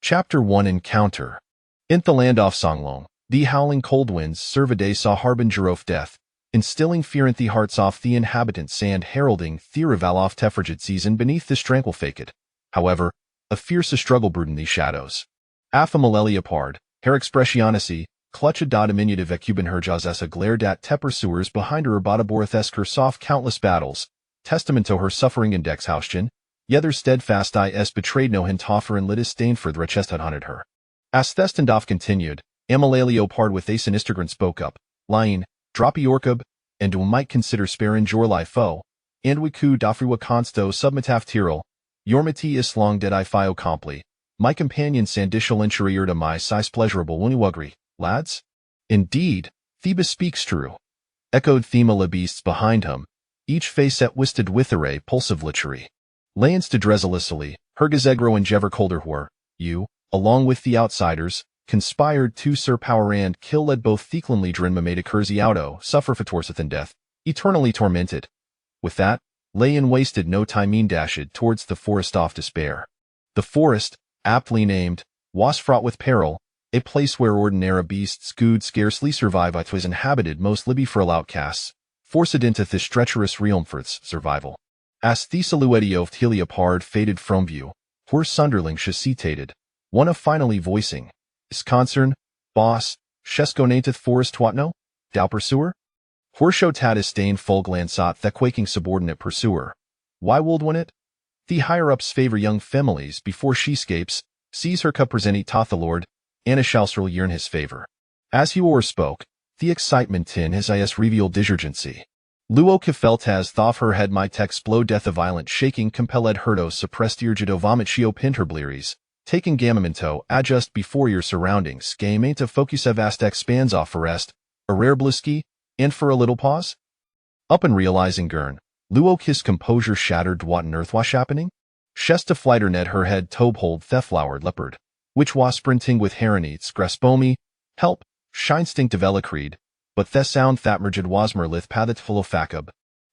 Chapter 1 Encounter. In the land of Songlong, the howling cold winds serve a day saw harbinger of death, instilling fear in the hearts of the inhabitants and heralding the arrival of the frigid season beneath this tranquil facade. However, a fierce struggle brewed in these shadows. After millennia apart, her expressionisi, clutched diminutive ecuban herjas essa glared at te pursuers behind her botaborithesque her soft countless battles, testament to her suffering index Hauschen, yether steadfast is betrayed no hint offer and litis stain for the rechest had hunted her. As Thestendorf continued, Amalalio part with a sinistergran spoke up, lying, droppy orcub, and we might consider sparing your life foe, and we could dafriwa consto submitaf tiril, yormati is long dead I fio compli, my companion sandishal interior to my size pleasurable wuniwugri, lads? Indeed, Thebes speaks true. Echoed Themala beasts behind him, each face at wisted withere pulsive lichery. Laens to Drezelisili, Hergazegro and Jeverkolderhor, you, along with the outsiders, conspired to surpower and kill led both Theklan Ledrin Mameda Kurziauto, suffer fatorseth in death, eternally tormented. With that, Layan wasted no time in dashed towards the forest of despair. The forest, aptly named, was fraught with peril, a place where ordinary beasts could scarcely survive it was inhabited most libby-frail outcasts, forced into this treacherous realm for its survival. As the silhouette of Heliopard faded from view, poor Sunderling chasitated, one of finally voicing, is concern, boss, Sheskonateth forest twatno, thou pursuer? Horshow tad is stain fulglansot the quaking subordinate pursuer. Why would one it? The higher-ups favor young families before she scapes, sees her cup presenti toth the lord, and a shall yearn his favor. As he spoke, the excitement in his eyes revealed disurgency. Luo felt as though her head might explode death a violent shaking compelled herdo suppressed irgido vomit shio pinterbleries, taking gammaminto adjust before your surroundings game ain't a focus vast expands off forest, a rare blisky, and for a little pause? Up and realizing Gurn, Luo his composure shattered what on earth was happening? Shesta flighter net her head tobehold theflowered leopard, which was sprinting with heronites graspomi, help, shinestinct develacreed, but the sound that merged wasmer lith pathet philofacub.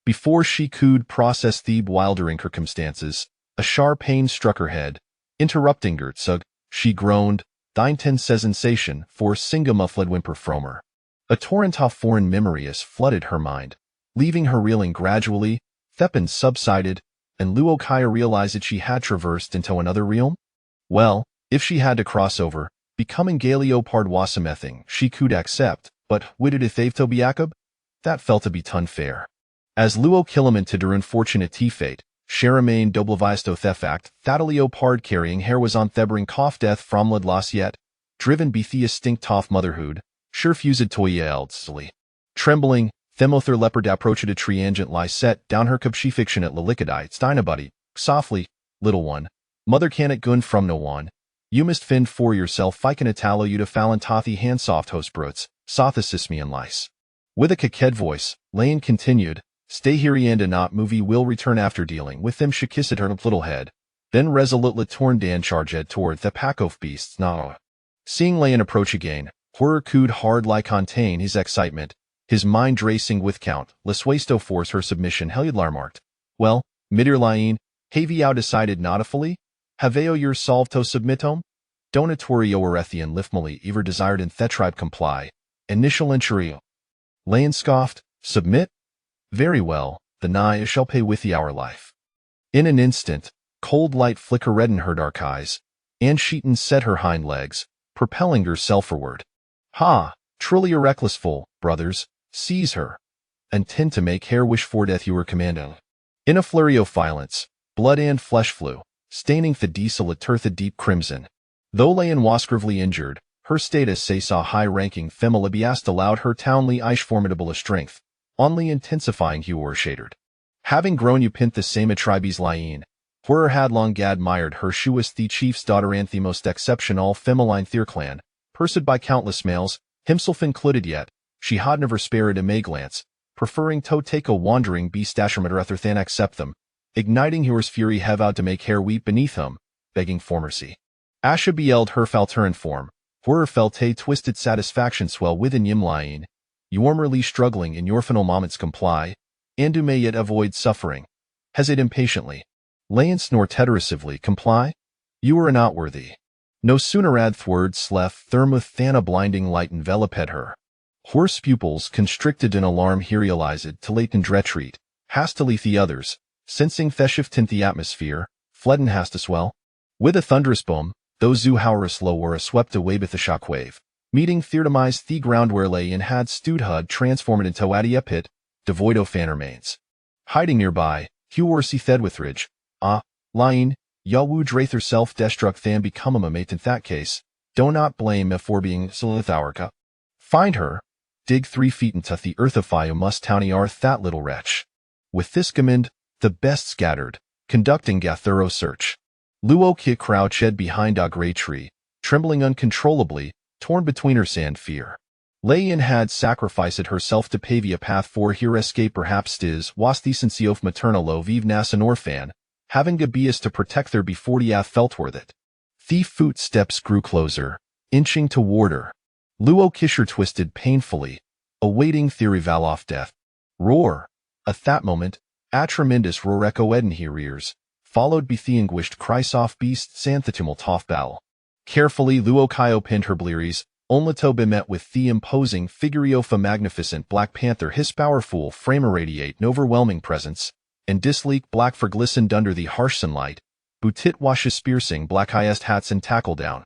Before she could process the bewildering circumstances, a sharp pain struck her head, interrupting Gertzug, she groaned, thine ten sensation for singa muffled whimper from her. A torrent of foreign memories flooded her mind, leaving her reeling gradually, Thepin subsided, and Luokaya realized that she had traversed into another realm? Well, if she had to cross over, becoming Galeopard wasamething, she could accept, but witted if Jacob? That felt to be unfair. As Luo Killaman to der unfortunate fate, Charamain doblevisto thefact, Thataleopard carrying hair was on thebering cough death from Ladlas yet, driven be the stink toff motherhood, sure fused toya eldsily. Trembling, Themother leopard approached a triangent lie set down her cupshe fiction at Lalicadite, Steinabuddy, softly, little one, mother can it gun from no one, you must fend for yourself fiken italo you to falantathi handsoft hostbruts, sothasismian lice. With a coquette voice, Lane continued, stay here and not movie will return after dealing with them shakisset her little head, then resolutely torn Dan charged toward the pack of beasts now. Seeing Lane approach again, horror could hardly contain his excitement, his mind racing with Count Leswasto force her submission Heliodlar marked. Well, Midir Laine, have you decided not fully? Haveo your solve to submitom? Donatorio Orethian liftmally ever desired in Thetribe comply. Initial entry. Lane scoffed, submit? Very well, the nigh shall pay with the our life. In an instant, cold light flicker reddened her dark eyes, and Sheeton set her hind legs, propelling herself forward. Ha, truly a reckless fool, brothers, seize her, and tend to make hair wish for death you were commanding. In a flurry of violence, blood and flesh flew, staining the diesel at the deep crimson. Though Layan was gravely injured, her status saw high-ranking Femilibiast allowed her townly ish formidable a strength, only intensifying Huor shadered. Having grown upint the same tribes Laine, Horror had long admired her she was the chief's daughter and the most exceptional feminine Thirclan, pursued by countless males, himself included yet, she had never spared a Maglance, preferring to take a wandering beast rather than accept them, igniting Huor's fury have out to make hair weep beneath him, begging for mercy. Asha beheld her falteran form, Horror felt a twisted satisfaction swell within Yimlaine, Yormerly struggling in your final moments comply, and do may yet avoid suffering. Hesitate impatiently. Lance nor teterasively comply? You are not worthy. No sooner had thword sleth thermuth than a blinding light enveloped her. Horse pupils constricted in alarm he realized to late and retreat. Hastily the others, sensing the shift in the atmosphere, fled in haste as well. With a thunderous boom, those Zuhaurus lower swept away with a shockwave, meeting theotomized the ground where lay and had stewed hud transformed into a pit, devoid of fan remains. Hiding nearby, Huorsi thed with ridge, lying, Yawu drather self-destruct than become a mate in that case, do not blame me for being solithourka. Find her, dig 3 feet into the earthify must towny arth that little wretch. With this command, the best scattered, conducting a thorough search. Luo Ki crouched behind a grey tree, trembling uncontrollably, torn between her sand fear. Lei had sacrificed herself to pave a path for her escape perhaps stis was the of maternal vive nas an orphan, having Gabias to protect her before the felt worth it. The footsteps grew closer, inching toward her. Luo Kisher twisted painfully, awaiting Theory Valoff death. Roar! At that moment, a tremendous roar echoed in her ears, followed by the anguished cries of beasts and the tumult of battle. Carefully Luo Kyo pinned her blearies, only to be met with the imposing figure of a magnificent Black Panther, his powerful frame irradiate an overwhelming presence, and disleak black for glistened under the harsh sunlight, Butit washes piercing black highest hats and tackle down.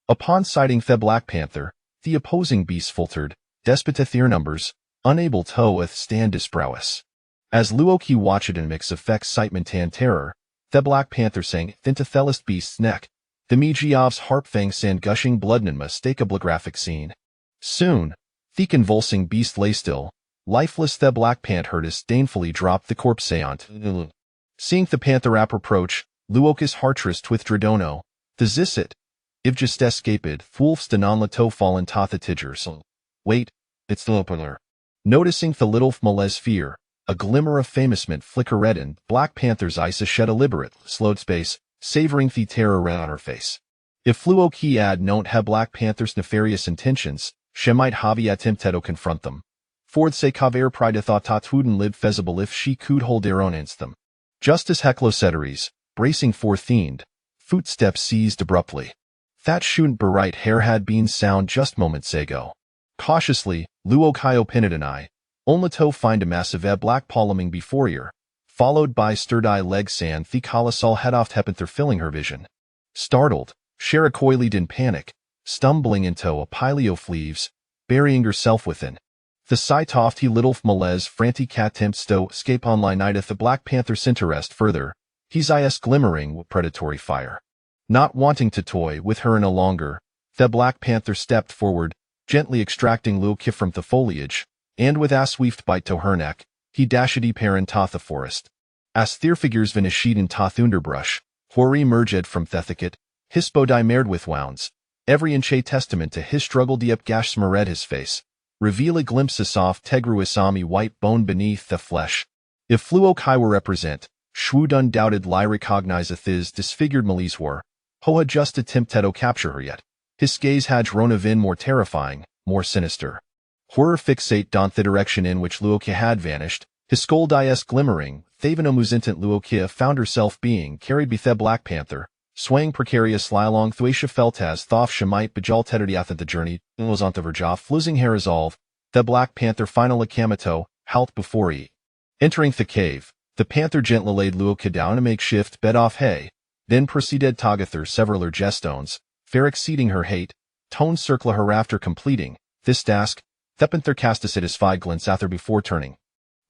Upon sighting the Black Panther, the opposing beasts faltered, despite their numbers, unable to withstand his prowess. As Luo Ki watched in mix of excitement and terror, the Black Panther sang into Thelist beast's neck, the Mejiov's harp fangs and gushing blood in a mistakable graphic scene. Soon, the convulsing beast lay still, lifeless. The Black Panther disdainfully dropped the corpse seant. Seeing the panther approach, Luokus hartrist with Dradono, the zissit, if just escaped, wolfs de non lato fallen totha tigers. Wait, it's the opener. Noticing the little Malez fear, a glimmer of famousment flickered in Black Panther's eyes shed a liberate, slowed space, savoring the terror on her face. If Luo Ki had known had Black Panther's nefarious intentions, she might have attempted to confront them. Ford se caver pride thought wouldn't live feasible if she could hold their own against them. Just as Hecloceteres, bracing for fiend, footsteps ceased abruptly. That shouldn't be right hair had been sound just moments ago. Cautiously, Luo Kyo pinned an eye, only to find a massive black palming before her, followed by sturdy legs and the colossal head of Tepanther filling her vision. Startled, she recoiled in panic, stumbling into a pile of leaves, burying herself within. The sight of the little Malez frantic attempts to escape online nighteth the Black Panther's interest further, his eyes glimmering with predatory fire. Not wanting to toy with her any longer, the Black Panther stepped forward, gently extracting Luo Ki from the foliage, and with a swift bite to her neck, he dashed deeper into the forest. As their figures vanished in the underbrush, Hori emerged from the thicket, his body marred with wounds, every inch a testament to his struggle deep gash smeared his face, revealing glimpses of tegruisami white bone beneath the flesh. If Luo Ki were represent, Shwood undoubtedly recognizeth his disfigured Malise war, ho had just attempted to capture her yet. His gaze had grown even more terrifying, more sinister. Horror fixate on the direction in which Luo Ki had vanished, his skull dies glimmering, Thavanomusintant Luo Ki found herself being carried by the Black Panther, swaying precariously along Thuacia felt as though she might bejewel Tederiath the journey, was on the verge of losing her resolve, the Black Panther finally Kamito, halt before he. Entering the cave, the Panther gently laid Luo Ki down a makeshift bed of hay, then proceeded to gather several her gestones, fair exceeding her hate, tone circle her after completing this task, the Panther cast a satisfied glance at her before turning.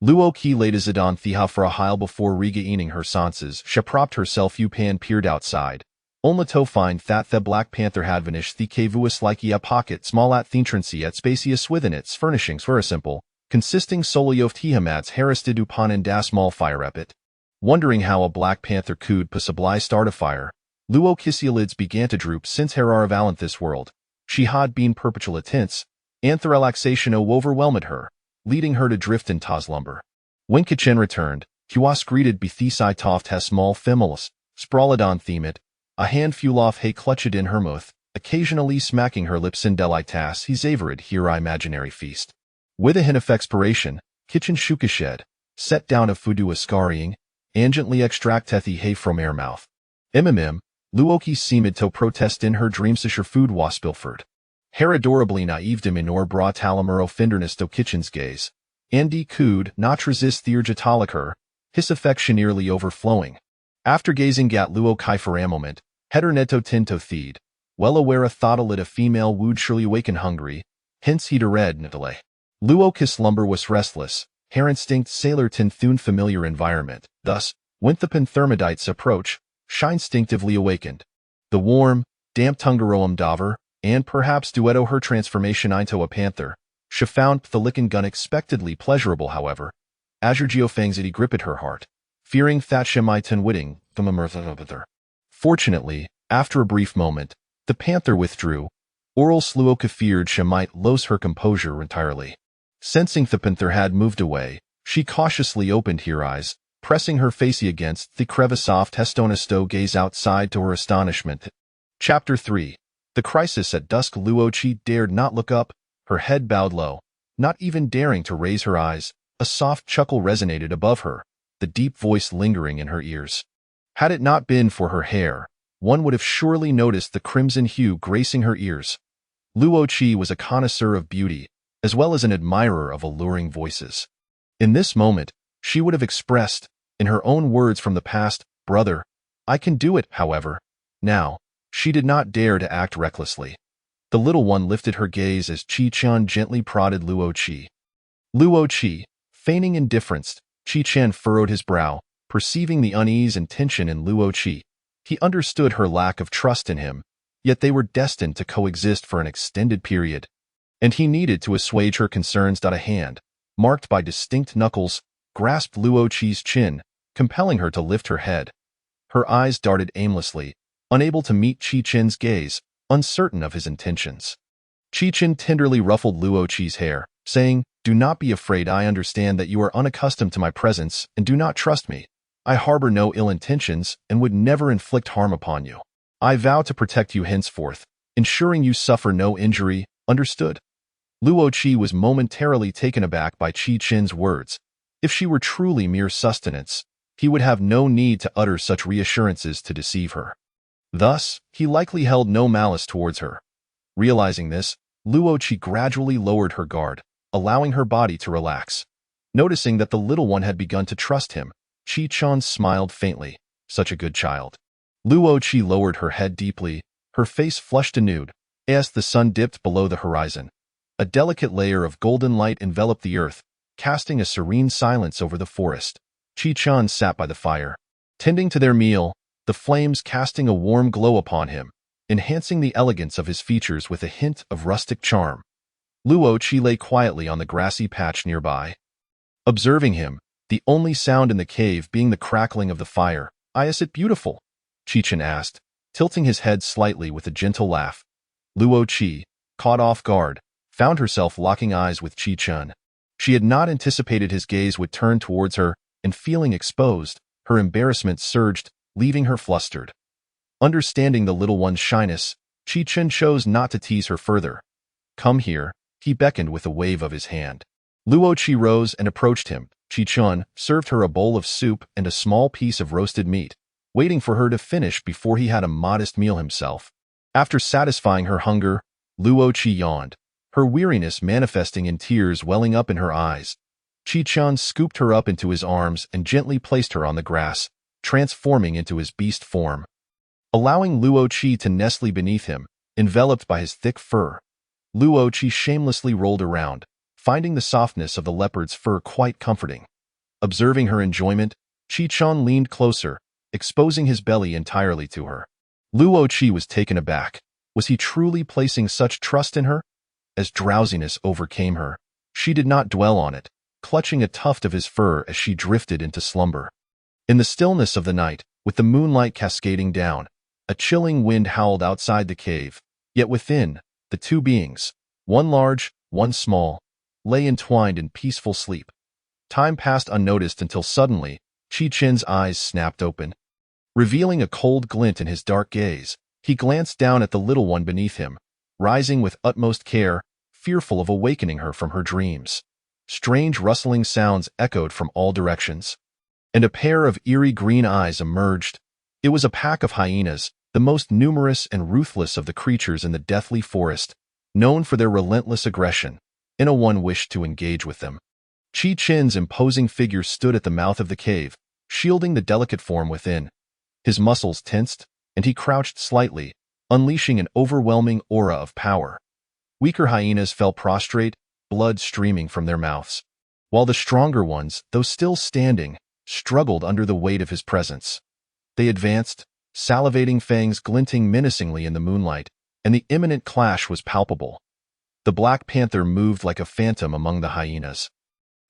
Luo Ki laid his on Thiha for a while before regaining her senses. She propped herself upan peered outside, only to find that the Black Panther had vanished the cavuous like a pocket small at the entrance at spacious within its furnishings were simple, consisting solely of Tihamad's harristed upon and a small fire at it. Wondering how a Black Panther could possibly start a fire, Luo Ki's lids began to droop since her arrival this world. She had been perpetual tense, and the relaxation overwhelmed her, leading her to drift in Taz lumber. When Kachin returned, he was greeted by the sight of a small femulus, sprawled on themet, a handful of hay clutched in her mouth, occasionally smacking her lips in delightas he savored here imaginary feast. With a hint of expiration, Kitchen Shukashed, set down of fudu ascarying, and gently extracteth the hay from her mouth. Luoki seemed to protest in her dreams her food was pilfered. Her adorably naive de minor bra talamuro finderness to kitchen's gaze. Andy could not resist the urge to her, his affection nearly overflowing. After gazing at Luoki for a moment, Header neto tinto theed, well aware a thought a female would surely awaken hungry, hence he'd read netale. Luoki's slumber was restless, her instinct sailor tin thune familiar environment, thus, when the panthermodites approach, she instinctively awakened. The warm, damp tungaroam daver, and perhaps duetto her transformation into a panther, she found the licking gun unexpectedly pleasurable however. Azure geofangs gripped her heart, fearing that she might unwitting, Fortunately, after a brief moment, the panther withdrew, or else Luoki feared she might lose her composure entirely. Sensing the panther had moved away, she cautiously opened her eyes, pressing her face against the crevice of Testonesto gaze outside to her astonishment. Chapter 3. The crisis at dusk. Luoki dared not look up, her head bowed low, not even daring to raise her eyes. A soft chuckle resonated above her, the deep voice lingering in her ears. Had it not been for her hair, one would have surely noticed the crimson hue gracing her ears. Luoki was a connoisseur of beauty, as well as an admirer of alluring voices. In this moment, she would have expressed, in her own words from the past, "Brother, I can do it," however. Now, she did not dare to act recklessly. The little one lifted her gaze as Chi-chan gently prodded Luoki. Luoki, feigning indifference, Chi-chan furrowed his brow, perceiving the unease and tension in Luoki. He understood her lack of trust in him, yet they were destined to coexist for an extended period, and he needed to assuage her concerns. A hand, marked by distinct knuckles, grasped Luoki's chin, compelling her to lift her head. Her eyes darted aimlessly, unable to meet Chi-chin's gaze, uncertain of his intentions. Chi-chin tenderly ruffled Luoki's hair, saying, "Do not be afraid. I understand that you are unaccustomed to my presence and do not trust me. I harbor no ill intentions and would never inflict harm upon you. I vow to protect you henceforth, ensuring you suffer no injury, understood?" Luoki was momentarily taken aback by Chi-chin's words. If she were truly mere sustenance, he would have no need to utter such reassurances to deceive her. Thus, he likely held no malice towards her. Realizing this, Luoki gradually lowered her guard, allowing her body to relax. Noticing that the little one had begun to trust him, Chi-chan smiled faintly. Such a good child. Luoki lowered her head deeply, her face flushed anew, as the sun dipped below the horizon. A delicate layer of golden light enveloped the earth, casting a serene silence over the forest. Chi-chan sat by the fire, tending to their meal, the flames casting a warm glow upon him, enhancing the elegance of his features with a hint of rustic charm. Luoki lay quietly on the grassy patch nearby, observing him, the only sound in the cave being the crackling of the fire. "Is it beautiful?" Chi-chan asked, tilting his head slightly with a gentle laugh. Luoki, caught off guard, found herself locking eyes with Chi-chan. She had not anticipated his gaze would turn towards her, and feeling exposed, her embarrassment surged, leaving her flustered. Understanding the little one's shyness, Chi-chan chose not to tease her further. "Come here," he beckoned with a wave of his hand. Luoki rose and approached him. Chi-chan served her a bowl of soup and a small piece of roasted meat, waiting for her to finish before he had a modest meal himself. After satisfying her hunger, Luoki yawned, her weariness manifesting in tears welling up in her eyes. Chi-chan scooped her up into his arms and gently placed her on the grass, transforming into his beast form. Allowing Luoki to nestle beneath him, enveloped by his thick fur, Luoki shamelessly rolled around, finding the softness of the leopard's fur quite comforting. Observing her enjoyment, Chi-chan leaned closer, exposing his belly entirely to her. Luoki was taken aback. Was he truly placing such trust in her? As drowsiness overcame her, she did not dwell on it, clutching a tuft of his fur as she drifted into slumber. In the stillness of the night, with the moonlight cascading down, a chilling wind howled outside the cave, yet within, the two beings, one large, one small, lay entwined in peaceful sleep. Time passed unnoticed until suddenly, Chi-chin's eyes snapped open. Revealing a cold glint in his dark gaze, he glanced down at the little one beneath him, rising with utmost care, fearful of awakening her from her dreams. Strange rustling sounds echoed from all directions, and a pair of eerie green eyes emerged. It was a pack of hyenas, the most numerous and ruthless of the creatures in the deathly forest, known for their relentless aggression. One wished to engage with them. Qi Qin's imposing figure stood at the mouth of the cave, shielding the delicate form within. His muscles tensed, and he crouched slightly, unleashing an overwhelming aura of power. Weaker hyenas fell prostrate, blood streaming from their mouths, while the stronger ones, though still standing, struggled under the weight of his presence. They advanced, salivating fangs glinting menacingly in the moonlight, and the imminent clash was palpable. The Black Panther moved like a phantom among the hyenas,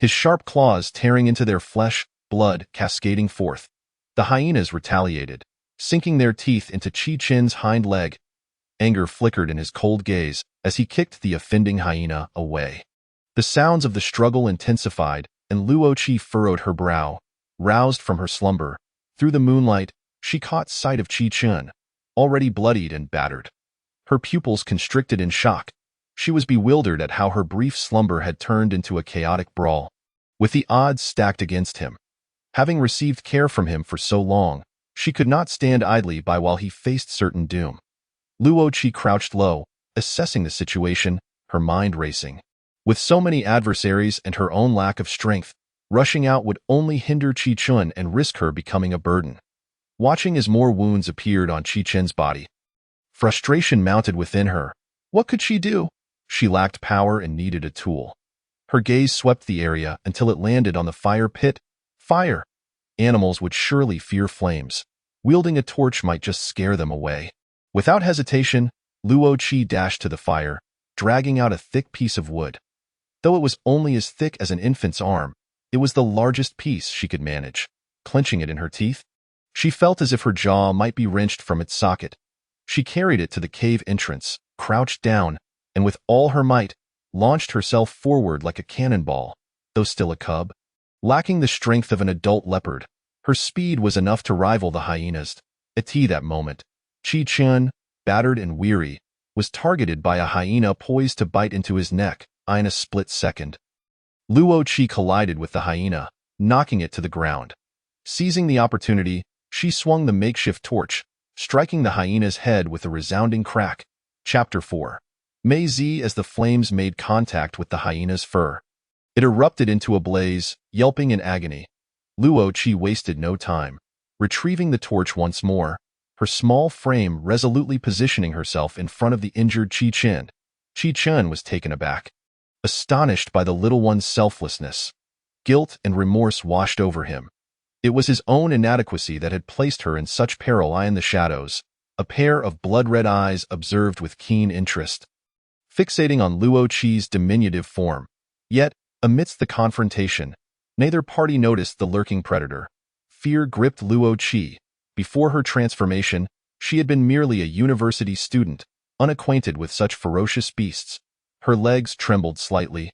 his sharp claws tearing into their flesh, blood cascading forth. The hyenas retaliated, sinking their teeth into Qi Qin's hind leg. Anger flickered in his cold gaze as he kicked the offending hyena away. The sounds of the struggle intensified, and Luo Qi furrowed her brow. Roused from her slumber, through the moonlight, she caught sight of Qi Qin, already bloodied and battered. Her pupils constricted in shock. She was bewildered at how her brief slumber had turned into a chaotic brawl, with the odds stacked against him. Having received care from him for so long, she could not stand idly by while he faced certain doom. Luo Qi crouched low, assessing the situation, her mind racing. With so many adversaries and her own lack of strength, rushing out would only hinder Qi Qin and risk her becoming a burden. Watching as more wounds appeared on Qi Qin's body, frustration mounted within her. What could she do? She lacked power and needed a tool. Her gaze swept the area until it landed on the fire pit. Fire! Animals would surely fear flames. Wielding a torch might just scare them away. Without hesitation, Luo Qi dashed to the fire, dragging out a thick piece of wood. Though it was only as thick as an infant's arm, it was the largest piece she could manage. Clenching it in her teeth, she felt as if her jaw might be wrenched from its socket. She carried it to the cave entrance, crouched down, and with all her might, launched herself forward like a cannonball. Though still a cub, lacking the strength of an adult leopard, her speed was enough to rival the hyenas. At that moment, Qi Qin, battered and weary, was targeted by a hyena poised to bite into his neck. In a split second, Luo Qi collided with the hyena, knocking it to the ground. Seizing the opportunity, she swung the makeshift torch, striking the hyena's head with a resounding crack. Chapter 4. Mei Zi. As the flames made contact with the hyena's fur, it erupted into a blaze, yelping in agony. Luo Qi wasted no time, retrieving the torch once more, her small frame resolutely positioning herself in front of the injured Qi Qin. Qi Qin was taken aback, astonished by the little one's selflessness. Guilt and remorse washed over him. It was his own inadequacy that had placed her in such peril. In the shadows, a pair of blood-red eyes observed with keen interest, fixating on Luo Qi's diminutive form. Yet, amidst the confrontation, neither party noticed the lurking predator. Fear gripped Luo Qi. Before her transformation, she had been merely a university student, unacquainted with such ferocious beasts. Her legs trembled slightly,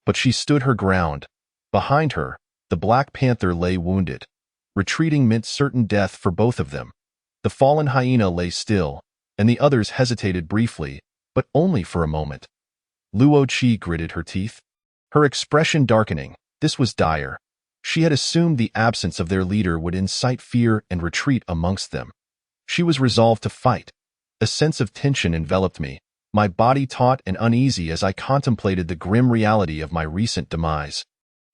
but she stood her ground. Behind her, the Black Panther lay wounded. Retreating meant certain death for both of them. The fallen hyena lay still, and the others hesitated briefly, but only for a moment. Luo Qi gritted her teeth, her expression darkening. This was dire. She had assumed the absence of their leader would incite fear and retreat amongst them. She was resolved to fight. A sense of tension enveloped me, my body taut and uneasy as I contemplated the grim reality of my recent demise,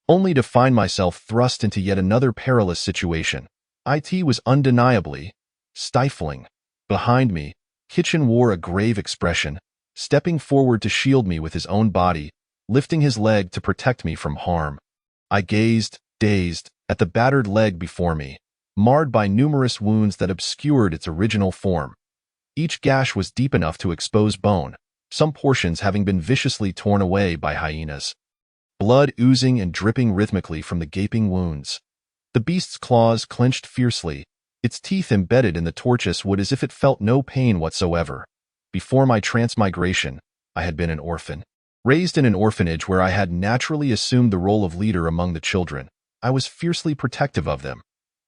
only to find myself thrust into yet another perilous situation. It was undeniably stifling. Behind me, Qi Qin wore a grave expression, stepping forward to shield me with his own body, lifting his leg to protect me from harm. I gazed, dazed, at the battered leg before me, marred by numerous wounds that obscured its original form. Each gash was deep enough to expose bone, some portions having been viciously torn away by hyenas. Blood oozing and dripping rhythmically from the gaping wounds. The beast's claws clenched fiercely, its teeth embedded in the tortuous wood as if it felt no pain whatsoever. Before my transmigration, I had been an orphan. Raised in an orphanage where I had naturally assumed the role of leader among the children, I was fiercely protective of them.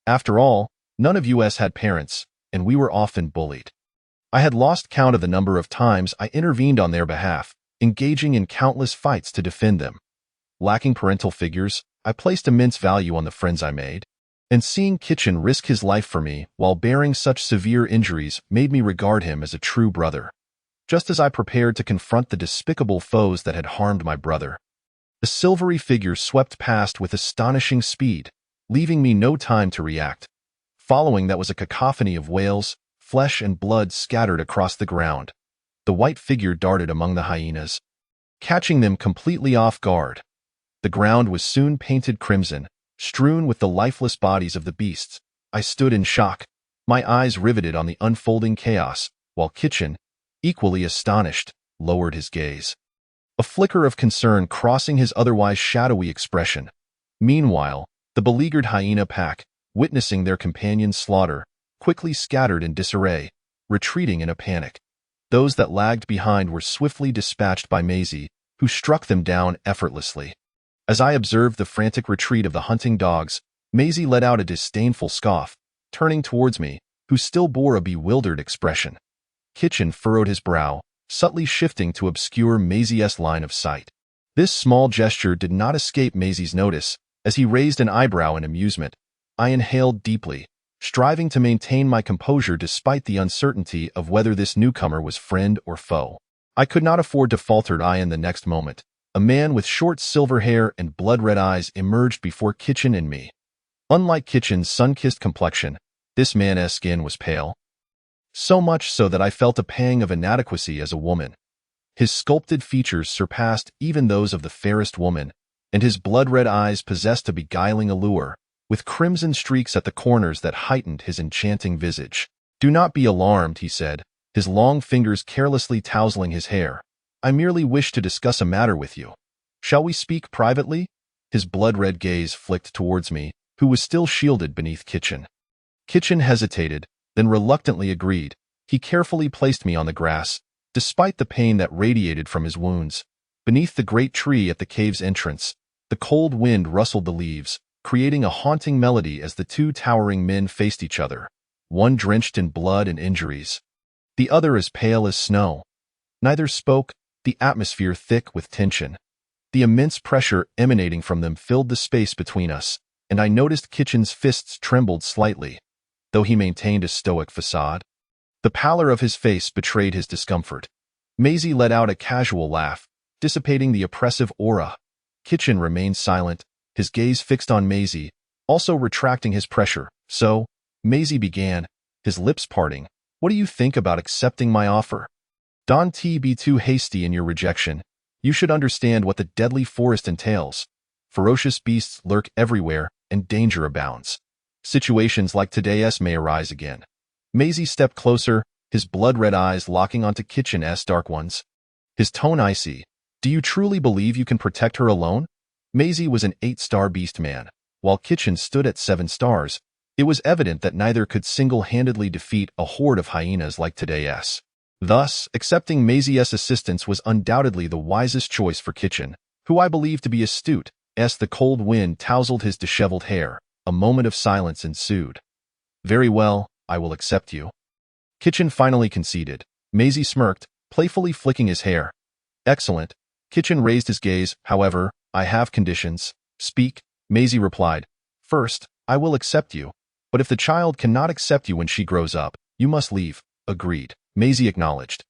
After all, none of us had parents, and we were often bullied. I had lost count of the number of times I intervened on their behalf, engaging in countless fights to defend them. Lacking parental figures, I placed immense value on the friends I made. And seeing Kitchen risk his life for me while bearing such severe injuries made me regard him as a true brother. Just as I prepared to confront the despicable foes that had harmed my brother, the silvery figure swept past with astonishing speed, leaving me no time to react. Following that was a cacophony of wails, flesh and blood scattered across the ground. The white figure darted among the hyenas, catching them completely off guard. The ground was soon painted crimson, strewn with the lifeless bodies of the beasts. I stood in shock, my eyes riveted on the unfolding chaos, while Kitchen, equally astonished, lowered his gaze, a flicker of concern crossing his otherwise shadowy expression. Meanwhile, the beleaguered hyena pack, witnessing their companion's slaughter, quickly scattered in disarray, retreating in a panic. Those that lagged behind were swiftly dispatched by Maisie, who struck them down effortlessly. As I observed the frantic retreat of the hunting dogs, Maisie let out a disdainful scoff, turning towards me, who still bore a bewildered expression. Kitchen furrowed his brow, subtly shifting to obscure Maisie's line of sight. This small gesture did not escape Maisie's notice. As he raised an eyebrow in amusement, I inhaled deeply, striving to maintain my composure despite the uncertainty of whether this newcomer was friend or foe. I could not afford to falter. In the next moment, a man with short silver hair and blood-red eyes emerged before Kitchen and me. Unlike Kitchen's sun-kissed complexion, this man's skin was pale, so much so that I felt a pang of inadequacy as a woman. His sculpted features surpassed even those of the fairest woman, and his blood-red eyes possessed a beguiling allure, with crimson streaks at the corners that heightened his enchanting visage. "Do not be alarmed," he said, his long fingers carelessly tousling his hair. "I merely wish to discuss a matter with you. Shall we speak privately?" His blood-red gaze flicked towards me, who was still shielded beneath Kitchen. Kitchen hesitated, then reluctantly agreed. He carefully placed me on the grass, despite the pain that radiated from his wounds. Beneath the great tree at the cave's entrance, the cold wind rustled the leaves, creating a haunting melody as the two towering men faced each other, one drenched in blood and injuries, the other as pale as snow. Neither spoke, the atmosphere thick with tension. The immense pressure emanating from them filled the space between us, and I noticed Kitchen's fists trembled slightly, though he maintained a stoic facade. The pallor of his face betrayed his discomfort. Maisie let out a casual laugh, dissipating the oppressive aura. Kitchen remained silent, his gaze fixed on Maisie, also retracting his pressure. "So," Maisie began, his lips parting, "what do you think about accepting my offer? Don't be too hasty in your rejection. You should understand what the deadly forest entails. Ferocious beasts lurk everywhere, and danger abounds. Situations like today's may arise again." Maisie stepped closer, his blood-red eyes locking onto Kitchen's dark ones. His tone icy. "Do you truly believe you can protect her alone?" Maisie was an 8-star beast man, while Kitchen stood at 7 stars. It was evident that neither could single-handedly defeat a horde of hyenas like today's. Thus, accepting Maisie's assistance was undoubtedly the wisest choice for Kitchen, who I believed to be astute. As the cold wind tousled his disheveled hair, a moment of silence ensued. "Very well, I will accept you." Kitchen finally conceded. Maisie smirked, playfully flicking his hair. "Excellent." Kitchen raised his gaze. "However, I have conditions." "Speak," Maisie replied. "First, I will accept you, but if the child cannot accept you when she grows up, you must leave." "Agreed," Maisie acknowledged.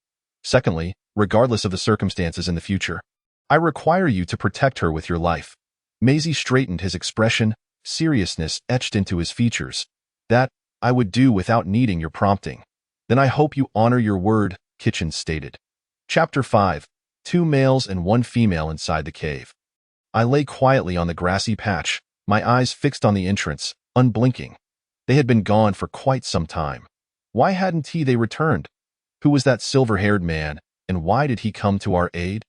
"Secondly, regardless of the circumstances in the future, I require you to protect her with your life." Maisie straightened, his expression, seriousness etched into his features. "That I would do without needing your prompting." "Then I hope you honor your word," Kitchen stated. Chapter 5. 2 males and 1 female inside the cave. I lay quietly on the grassy patch, my eyes fixed on the entrance, unblinking. They had been gone for quite some time. Why hadn't they returned? Who was that silver-haired man, and why did he come to our aid?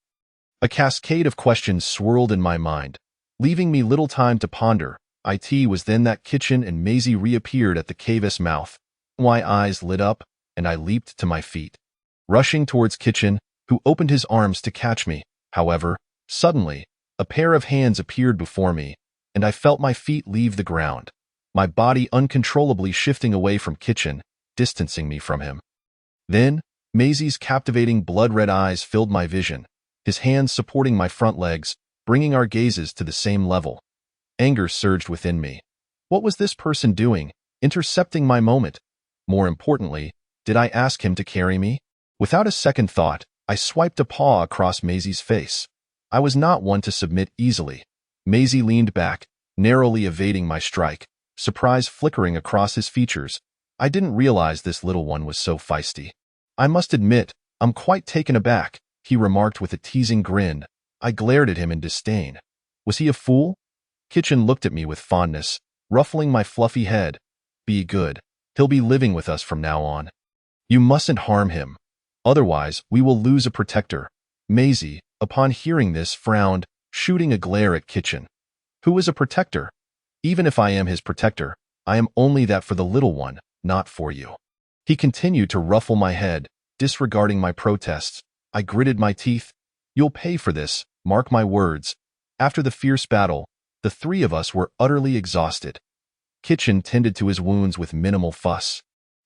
A cascade of questions swirled in my mind, leaving me little time to ponder. It was then that Kitchen and Maisie reappeared at the cave's mouth. My eyes lit up, and I leaped to my feet, rushing towards Kitchen, who opened his arms to catch me. However, suddenly, a pair of hands appeared before me, and I felt my feet leave the ground, my body uncontrollably shifting away from Kitchen, distancing me from him. Then, Maisie's captivating blood-red eyes filled my vision, his hands supporting my front legs, bringing our gazes to the same level. Anger surged within me. What was this person doing, intercepting my moment? More importantly, did I ask him to carry me? Without a second thought, I swiped a paw across Maisie's face. I was not one to submit easily. Maisie leaned back, narrowly evading my strike, surprise flickering across his features. I didn't realize this little one was so feisty. I must admit, I'm quite taken aback, he remarked with a teasing grin. I glared at him in disdain. Was he a fool? Kitchen looked at me with fondness, ruffling my fluffy head. Be good. He'll be living with us from now on. You mustn't harm him. Otherwise, we will lose a protector. Maisie, upon hearing this, frowned, shooting a glare at Kitchen. Who is a protector? Even if I am his protector, I am only that for the little one, not for you. He continued to ruffle my head, disregarding my protests. I gritted my teeth. You'll pay for this, mark my words. After the fierce battle, the three of us were utterly exhausted. Kitchen tended to his wounds with minimal fuss.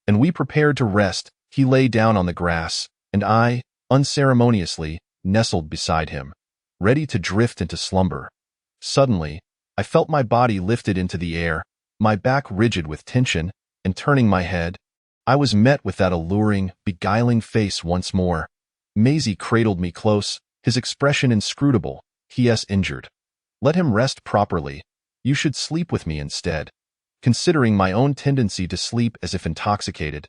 And we prepared to rest. He lay down on the grass, and I, unceremoniously, nestled beside him, ready to drift into slumber. Suddenly, I felt my body lifted into the air, my back rigid with tension, and turning my head, I was met with that alluring, beguiling face once more. Maisie cradled me close, his expression inscrutable. He.s. injured. Let him rest properly. You should sleep with me instead. Considering my own tendency to sleep as if intoxicated,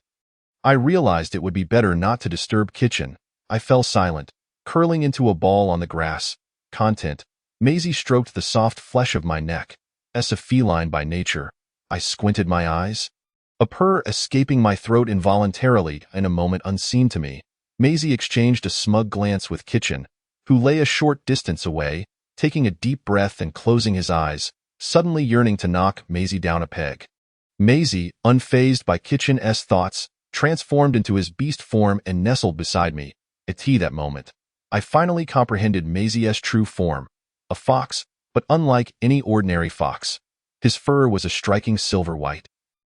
I realized it would be better not to disturb Kitchen. I fell silent, curling into a ball on the grass. Content. Maisie stroked the soft flesh of my neck. As a feline by nature, I squinted my eyes, a purr escaping my throat involuntarily in a moment unseen to me. Maisie exchanged a smug glance with Kitchen, who lay a short distance away, taking a deep breath and closing his eyes, suddenly yearning to knock Maisie down a peg. Maisie, unfazed by Kitchen's thoughts, transformed into his beast form and nestled beside me. At that moment, I finally comprehended Maisie's true form. A fox, but unlike any ordinary fox. His fur was a striking silver white,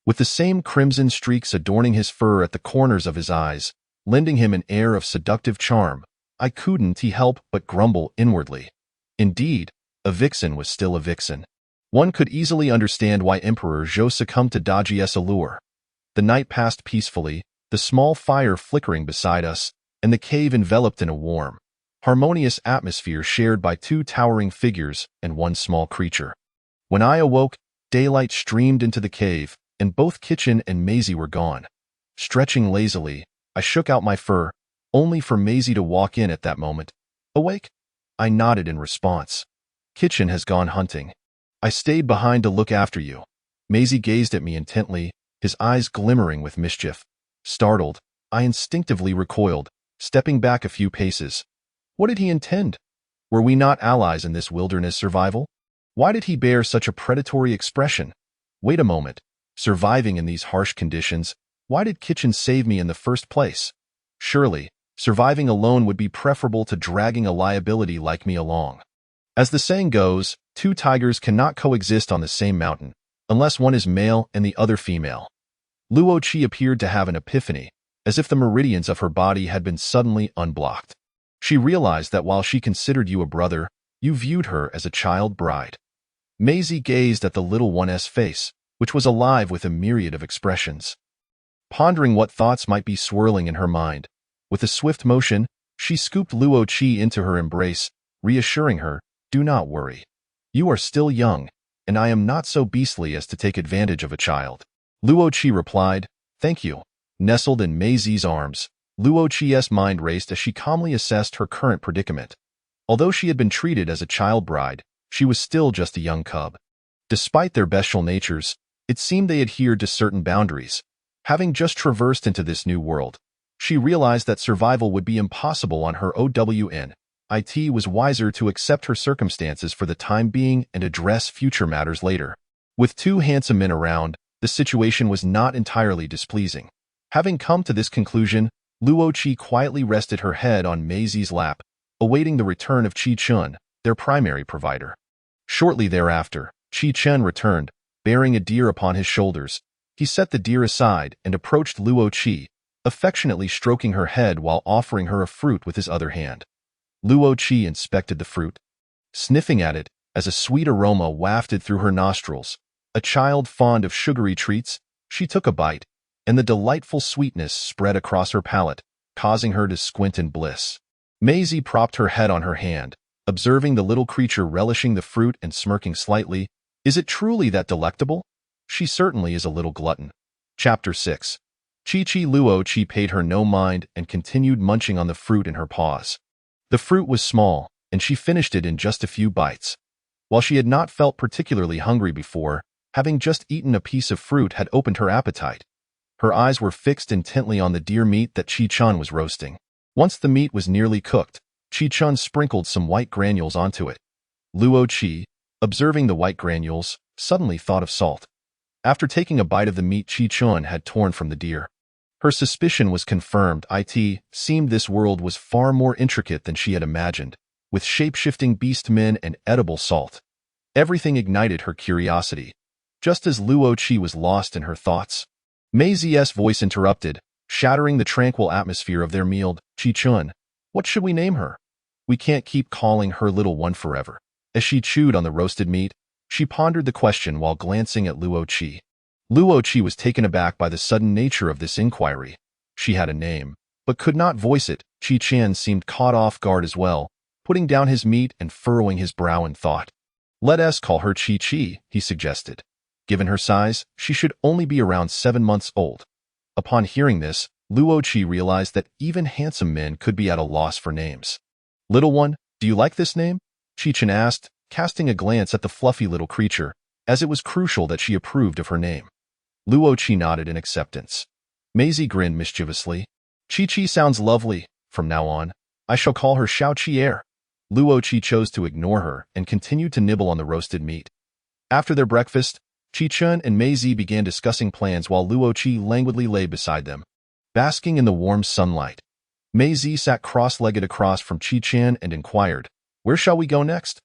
with the same crimson streaks adorning his fur at the corners of his eyes, lending him an air of seductive charm. I couldn't help but grumble inwardly. Indeed, a vixen was still a vixen. One could easily understand why Emperor Zhou succumbed to Daji's allure. The night passed peacefully, the small fire flickering beside us, and the cave enveloped in a warm, harmonious atmosphere shared by two towering figures and one small creature. When I awoke, daylight streamed into the cave, and both Kitchen and Maisie were gone. Stretching lazily, I shook out my fur, only for Maisie to walk in at that moment. Awake? I nodded in response. Kitchen has gone hunting. I stayed behind to look after you. Maisie gazed at me intently, his eyes glimmering with mischief. Startled, I instinctively recoiled, stepping back a few paces. What did he intend? Were we not allies in this wilderness survival? Why did he bear such a predatory expression? Wait a moment. Surviving in these harsh conditions, why did Kitchen save me in the first place? Surely, surviving alone would be preferable to dragging a liability like me along. As the saying goes, two tigers cannot coexist on the same mountain, unless one is male and the other female. Luo Qi appeared to have an epiphany, as if the meridians of her body had been suddenly unblocked. She realized that while she considered you a brother, you viewed her as a child bride. Maisie gazed at the little one's face, which was alive with a myriad of expressions. Pondering what thoughts might be swirling in her mind, with a swift motion, she scooped Luo Qi into her embrace, reassuring her, "Do not worry. You are still young, and I am not so beastly as to take advantage of a child." Luo Qi replied, "Thank you." Nestled in Maisie's arms, Luo Qi's mind raced as she calmly assessed her current predicament. Although she had been treated as a child bride, she was still just a young cub. Despite their bestial natures, it seemed they adhered to certain boundaries. Having just traversed into this new world, she realized that survival would be impossible on her own. It was wiser to accept her circumstances for the time being and address future matters later. With two handsome men around, the situation was not entirely displeasing. Having come to this conclusion, Luo Qi quietly rested her head on Maisie's lap, awaiting the return of Qi Chun, their primary provider. Shortly thereafter, Qi Chen returned, bearing a deer upon his shoulders. He set the deer aside and approached Luo Qi, affectionately stroking her head while offering her a fruit with his other hand. Luo Qi inspected the fruit, sniffing at it as a sweet aroma wafted through her nostrils. A child fond of sugary treats, she took a bite, and the delightful sweetness spread across her palate, causing her to squint in bliss. Maisie propped her head on her hand, observing the little creature relishing the fruit and smirking slightly. Is it truly that delectable? She certainly is a little glutton. Chapter 6. Chi-Chi Luo-Chi paid her no mind and continued munching on the fruit in her paws. The fruit was small, and she finished it in just a few bites. While she had not felt particularly hungry before, having just eaten a piece of fruit had opened her appetite. Her eyes were fixed intently on the deer meat that Chi-Chun was roasting. Once the meat was nearly cooked, Chi-Chun sprinkled some white granules onto it. Luo-Chi, observing the white granules, suddenly thought of salt. After taking a bite of the meat Chi-Chun had torn from the deer, her suspicion was confirmed. It seemed this world was far more intricate than she had imagined, with shape-shifting beast men and edible salt. Everything ignited her curiosity. Just as Luo-Chi was lost in her thoughts, Maisie's voice interrupted, shattering the tranquil atmosphere of their meal. Chi-Chun, what should we name her? We can't keep calling her little one forever. As she chewed on the roasted meat, she pondered the question while glancing at Luo-Chi. Luo-Chi was taken aback by the sudden nature of this inquiry. She had a name, but could not voice it. Chi-Chan seemed caught off guard as well, putting down his meat and furrowing his brow in thought. Let us call her Chi-Chi, he suggested. Given her size, she should only be around 7 months old. Upon hearing this, Luo-Chi realized that even handsome men could be at a loss for names. Little one, do you like this name? Chi-Chan asked, casting a glance at the fluffy little creature, as it was crucial that she approved of her name. Luo-Chi nodded in acceptance. Maisie grinned mischievously. Chi-Chi sounds lovely. From now on, I shall call her Xiao-Chi-Er. Luo-Chi chose to ignore her and continued to nibble on the roasted meat. After their breakfast, Chi-Chun and Maisie began discussing plans while Luo-Chi languidly lay beside them, basking in the warm sunlight. Maisie sat cross-legged across from Chi-Chan and inquired, "Where shall we go next?"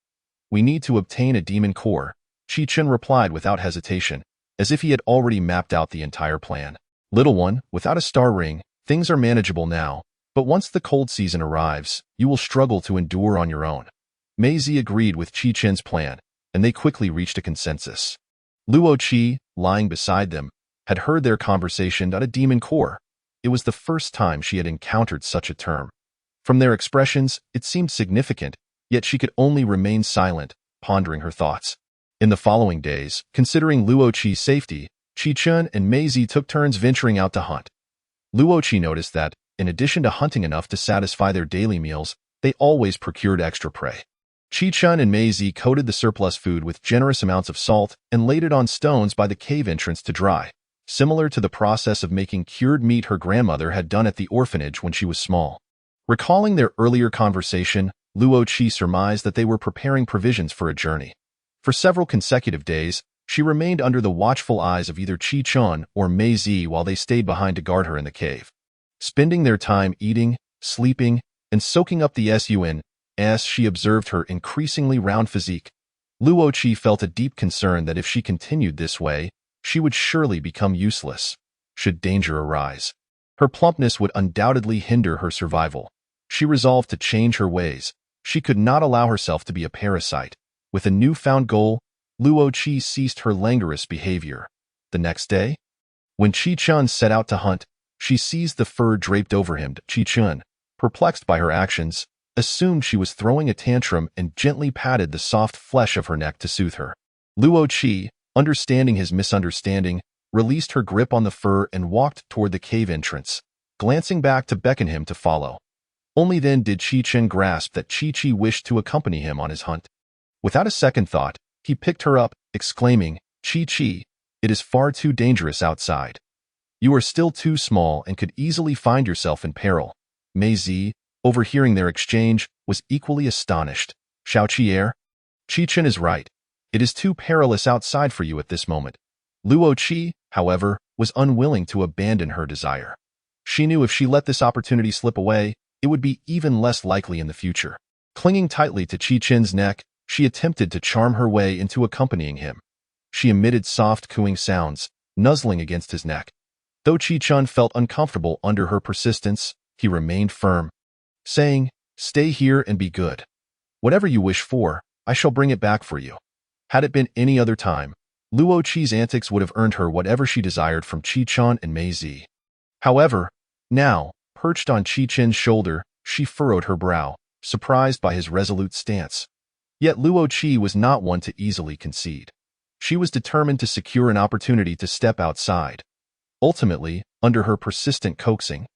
"We need to obtain a demon core," Chi-Chun replied without hesitation, as if he had already mapped out the entire plan. "Little one, without a star ring, things are manageable now, but once the cold season arrives, you will struggle to endure on your own." Maisie agreed with Chi-Chen's plan, and they quickly reached a consensus. Luo-Chi, lying beside them, had heard their conversation at a demon core. It was the first time she had encountered such a term. From their expressions, it seemed significant, yet she could only remain silent, pondering her thoughts. In the following days, considering Luo-Chi's safety, Chi-Chun and Maisie took turns venturing out to hunt. Luo-Chi noticed that, in addition to hunting enough to satisfy their daily meals, they always procured extra prey. Chi-Chun and Maisie coated the surplus food with generous amounts of salt and laid it on stones by the cave entrance to dry, similar to the process of making cured meat her grandmother had done at the orphanage when she was small. Recalling their earlier conversation, Luo-Chi surmised that they were preparing provisions for a journey. For several consecutive days, she remained under the watchful eyes of either Chi-Chun or Maisie while they stayed behind to guard her in the cave. Spending their time eating, sleeping, and soaking up the sun, as she observed her increasingly round physique, Luo-Chi felt a deep concern that if she continued this way, she would surely become useless, should danger arise. Her plumpness would undoubtedly hinder her survival. She resolved to change her ways. She could not allow herself to be a parasite. With a newfound goal, Luo-Chi ceased her languorous behavior. The next day, when Chi-Chun set out to hunt, she seized the fur draped over him. Chi-Chun, perplexed by her actions, assumed she was throwing a tantrum and gently patted the soft flesh of her neck to soothe her. Luo-Chi, understanding his misunderstanding, released her grip on the fur and walked toward the cave entrance, glancing back to beckon him to follow. Only then did Chi-Chun grasp that Chi-Chi wished to accompany him on his hunt. Without a second thought, he picked her up, exclaiming, "Chi-Chi, it is far too dangerous outside. You are still too small and could easily find yourself in peril." Maisie, overhearing their exchange, was equally astonished. "Xiao-Chi-Er? Chi-Chun is right. It is too perilous outside for you at this moment." Luo-Chi, however, was unwilling to abandon her desire. She knew if she let this opportunity slip away, it would be even less likely in the future. Clinging tightly to Chi-Chun's neck, she attempted to charm her way into accompanying him. She emitted soft cooing sounds, nuzzling against his neck. Though Chi-Chun felt uncomfortable under her persistence, he remained firm, saying, "Stay here and be good. Whatever you wish for, I shall bring it back for you." Had it been any other time, Luo Qi's antics would have earned her whatever she desired from Qi Chen and Mei Zi. However, now, perched on Qi Chen's shoulder, she furrowed her brow, surprised by his resolute stance. Yet Luo Qi was not one to easily concede. She was determined to secure an opportunity to step outside. Ultimately, under her persistent coaxing,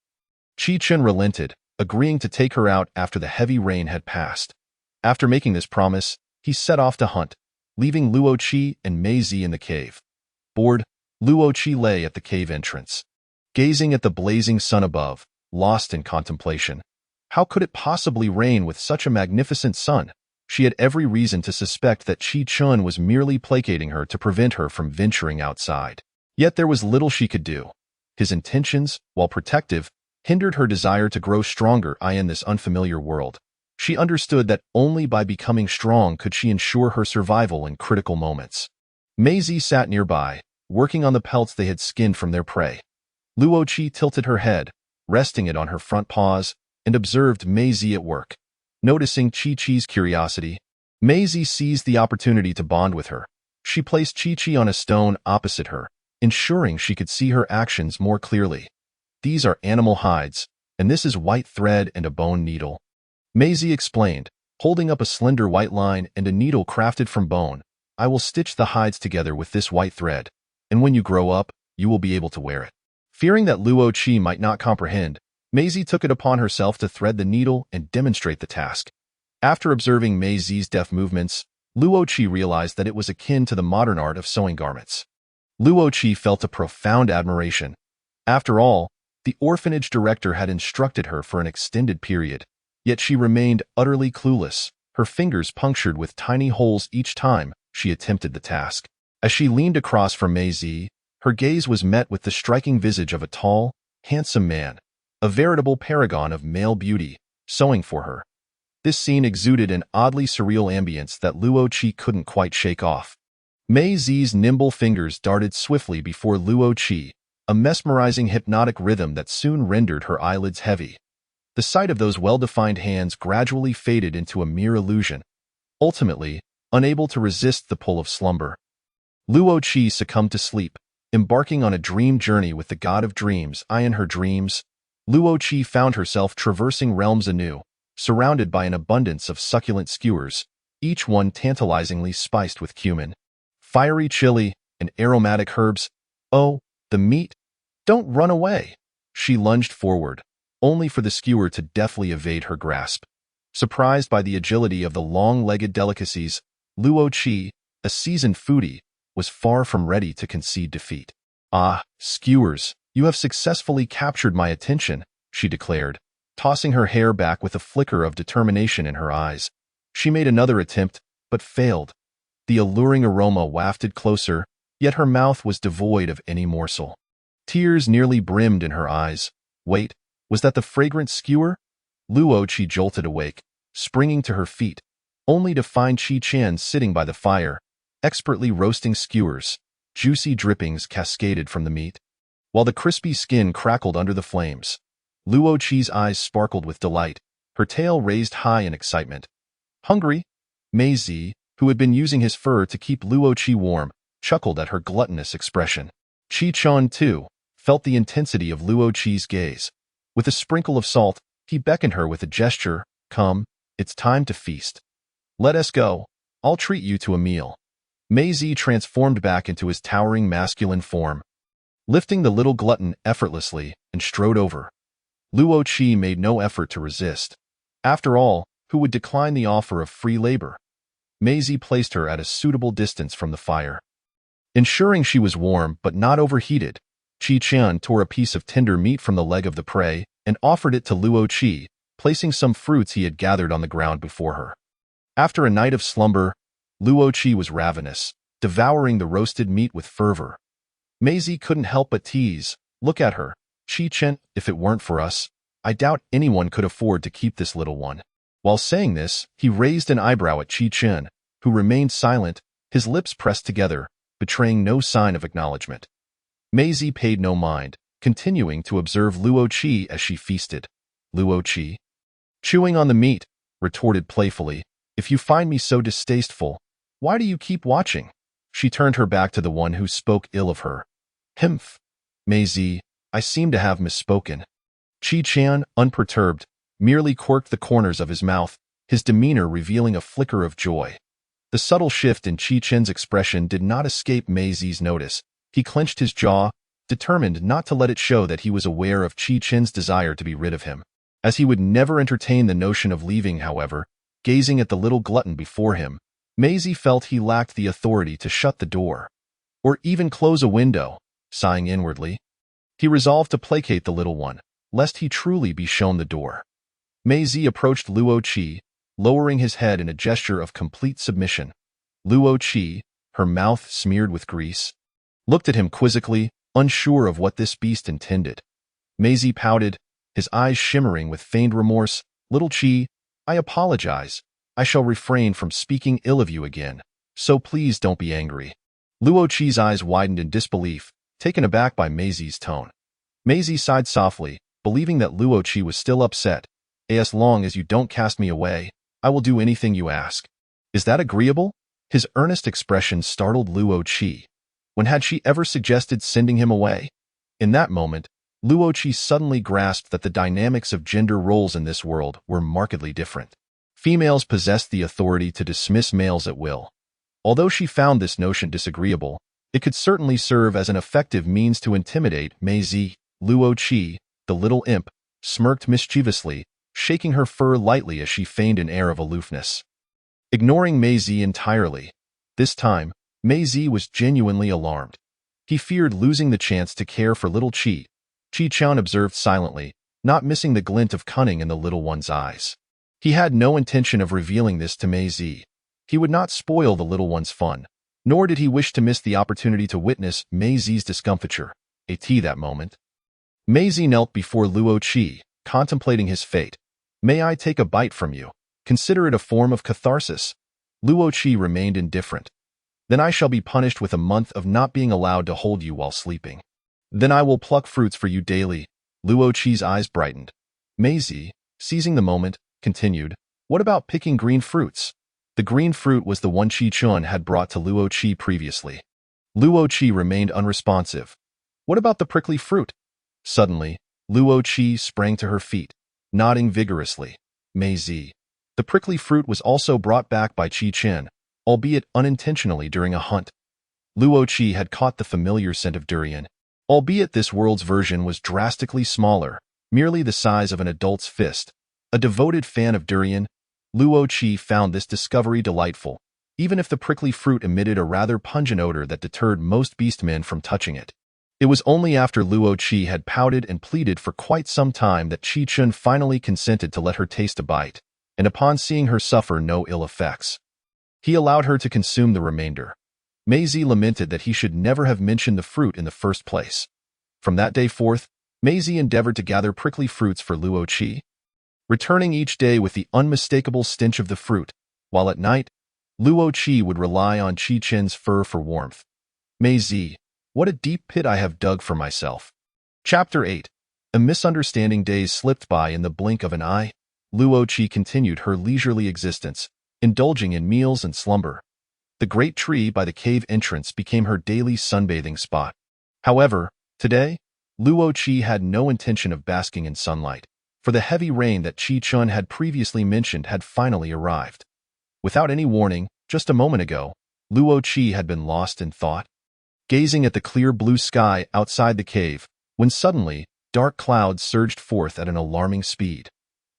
Qi Chen relented, agreeing to take her out after the heavy rain had passed. After making this promise, he set off to hunt, leaving Luo Qi and Mei Zi in the cave. Bored, Luo Qi lay at the cave entrance, gazing at the blazing sun above, lost in contemplation. How could it possibly rain with such a magnificent sun? She had every reason to suspect that Qi Chen was merely placating her to prevent her from venturing outside. Yet there was little she could do. His intentions, while protective, hindered her desire to grow stronger in this unfamiliar world. She understood that only by becoming strong could she ensure her survival in critical moments. Mei Zi sat nearby, working on the pelts they had skinned from their prey. Luo Qi tilted her head, resting it on her front paws, and observed Mei Zi at work. Noticing Qi Qi's curiosity, Mei Zi seized the opportunity to bond with her. She placed Qi Qi on a stone opposite her, ensuring she could see her actions more clearly. These are animal hides, and this is white thread and a bone needle. Mei Zi explained, holding up a slender white line and a needle crafted from bone. I will stitch the hides together with this white thread, and when you grow up, you will be able to wear it. Fearing that Luo Qi might not comprehend, Mei Zi took it upon herself to thread the needle and demonstrate the task. After observing Mei Zi's deft movements, Luo Qi realized that it was akin to the modern art of sewing garments. Luo Qi felt a profound admiration. After all, the orphanage director had instructed her for an extended period, yet she remained utterly clueless, her fingers punctured with tiny holes each time she attempted the task. As she leaned across from Mei Zi, her gaze was met with the striking visage of a tall, handsome man, a veritable paragon of male beauty, sewing for her. This scene exuded an oddly surreal ambience that Luo Qi couldn't quite shake off. Mei Zi's nimble fingers darted swiftly before Luo Qi, a mesmerizing hypnotic rhythm that soon rendered her eyelids heavy. The sight of those well-defined hands gradually faded into a mere illusion. Ultimately, unable to resist the pull of slumber, Luo Qi succumbed to sleep, embarking on a dream journey with the god of dreams. In her dreams, Luo Qi found herself traversing realms anew, surrounded by an abundance of succulent skewers, each one tantalizingly spiced with cumin, fiery chili, and aromatic herbs. Oh, the meat! Don't run away! She lunged forward, only for the skewer to deftly evade her grasp. Surprised by the agility of the long-legged delicacies, Luo Qi, a seasoned foodie, was far from ready to concede defeat. Ah, skewers, you have successfully captured my attention, she declared, tossing her hair back with a flicker of determination in her eyes. She made another attempt, but failed. The alluring aroma wafted closer, yet her mouth was devoid of any morsel. Tears nearly brimmed in her eyes. Wait, was that the fragrant skewer? Luo Qi jolted awake, springing to her feet, only to find Qi Chen sitting by the fire, expertly roasting skewers. Juicy drippings cascaded from the meat, while the crispy skin crackled under the flames. Luo Qi's eyes sparkled with delight, her tail raised high in excitement. Hungry? Mei Zi, who had been using his fur to keep Luo Qi warm, chuckled at her gluttonous expression. Qi Chen, too, felt the intensity of Luo Qi's gaze. With a sprinkle of salt, he beckoned her with a gesture. Come, it's time to feast. Let us go. I'll treat you to a meal. Mei Zi transformed back into his towering masculine form, lifting the little glutton effortlessly, and strode over. Luo Qi made no effort to resist. After all, who would decline the offer of free labor? Mei Zi placed her at a suitable distance from the fire. Ensuring she was warm but not overheated, Qi Chen tore a piece of tender meat from the leg of the prey and offered it to Luo Qi, placing some fruits he had gathered on the ground before her. After a night of slumber, Luo Qi was ravenous, devouring the roasted meat with fervor. Mei Zi couldn't help but tease. Look at her, Qi Chen, if it weren't for us, I doubt anyone could afford to keep this little one. While saying this, he raised an eyebrow at Qi Chen, who remained silent, his lips pressed together, betraying no sign of acknowledgement. Mei Zi paid no mind, continuing to observe Luo Qi as she feasted. Luo Qi, chewing on the meat, retorted playfully, if you find me so distasteful, why do you keep watching? she turned her back to the one who spoke ill of her. Himph. Mei, I seem to have misspoken. Qi-chan, unperturbed, merely quirked the corners of his mouth, his demeanor revealing a flicker of joy. The subtle shift in Qi-chen's expression did not escape Mei's notice. He clenched his jaw, determined not to let it show that he was aware of Qi-chen's desire to be rid of him. As he would never entertain the notion of leaving, however, gazing at the little glutton before him, Mei felt he lacked the authority to shut the door, or even close a window. Sighing inwardly, he resolved to placate the little one, lest he truly be shown the door. Mei approached Luo Qi, lowering his head in a gesture of complete submission. Luo Qi, her mouth smeared with grease, looked at him quizzically, unsure of what this beast intended. Mei pouted, his eyes shimmering with feigned remorse. Little Qi, I apologize. I shall refrain from speaking ill of you again, so please don't be angry. Luo Qi's eyes widened in disbelief, taken aback by Mei's tone. Mei sighed softly, believing that Luo Qi was still upset. As long as you don't cast me away, I will do anything you ask. Is that agreeable? His earnest expression startled Luo Qi. When had she ever suggested sending him away? In that moment, Luo Qi suddenly grasped that the dynamics of gender roles in this world were markedly different. Females possessed the authority to dismiss males at will. Although she found this notion disagreeable, it could certainly serve as an effective means to intimidate Mei. Luo Qi, the little imp, smirked mischievously, shaking her fur lightly as she feigned an air of aloofness. Ignoring Mei entirely, this time, Mei was genuinely alarmed. He feared losing the chance to care for little Qi. Qi-chan observed silently, not missing the glint of cunning in the little one's eyes. He had no intention of revealing this to Mei. He would not spoil the little one's fun, nor did he wish to miss the opportunity to witness Mei's discomfiture. That moment. Mei knelt before Luo Qi, contemplating his fate. May I take a bite from you? Consider it a form of catharsis. Luo Qi remained indifferent. Then I shall be punished with a month of not being allowed to hold you while sleeping. Then I will pluck fruits for you daily. Luo Qi's eyes brightened. Mei, seizing the moment, continued, what about picking green fruits? The green fruit was the one Qi-chun had brought to Luo Qi previously. Luo Qi remained unresponsive. What about the prickly fruit? Suddenly, Luo Qi sprang to her feet, nodding vigorously. Mei, the prickly fruit was also brought back by Qi-chen, albeit unintentionally during a hunt. Luo Qi had caught the familiar scent of durian, albeit this world's version was drastically smaller, merely the size of an adult's fist. A devoted fan of durian, Luo Qi found this discovery delightful, even if the prickly fruit emitted a rather pungent odor that deterred most beastmen from touching it. It was only after Luo Qi had pouted and pleaded for quite some time that Qi-chun finally consented to let her taste a bite, and upon seeing her suffer no ill effects, he allowed her to consume the remainder. Mei lamented that he should never have mentioned the fruit in the first place. From that day forth, Mei endeavored to gather prickly fruits for Luo Qi, returning each day with the unmistakable stench of the fruit, while at night, Luo Qi would rely on Qi-chen's fur for warmth. Mei, what a deep pit I have dug for myself. Chapter 8. A misunderstanding. Days slipped by in the blink of an eye. Luo Qi continued her leisurely existence, indulging in meals and slumber. The great tree by the cave entrance became her daily sunbathing spot. However, today, Luo Qi had no intention of basking in sunlight, for the heavy rain that Qi-chun had previously mentioned had finally arrived. Without any warning, just a moment ago, Luo Qi had been lost in thought, gazing at the clear blue sky outside the cave, when suddenly, dark clouds surged forth at an alarming speed.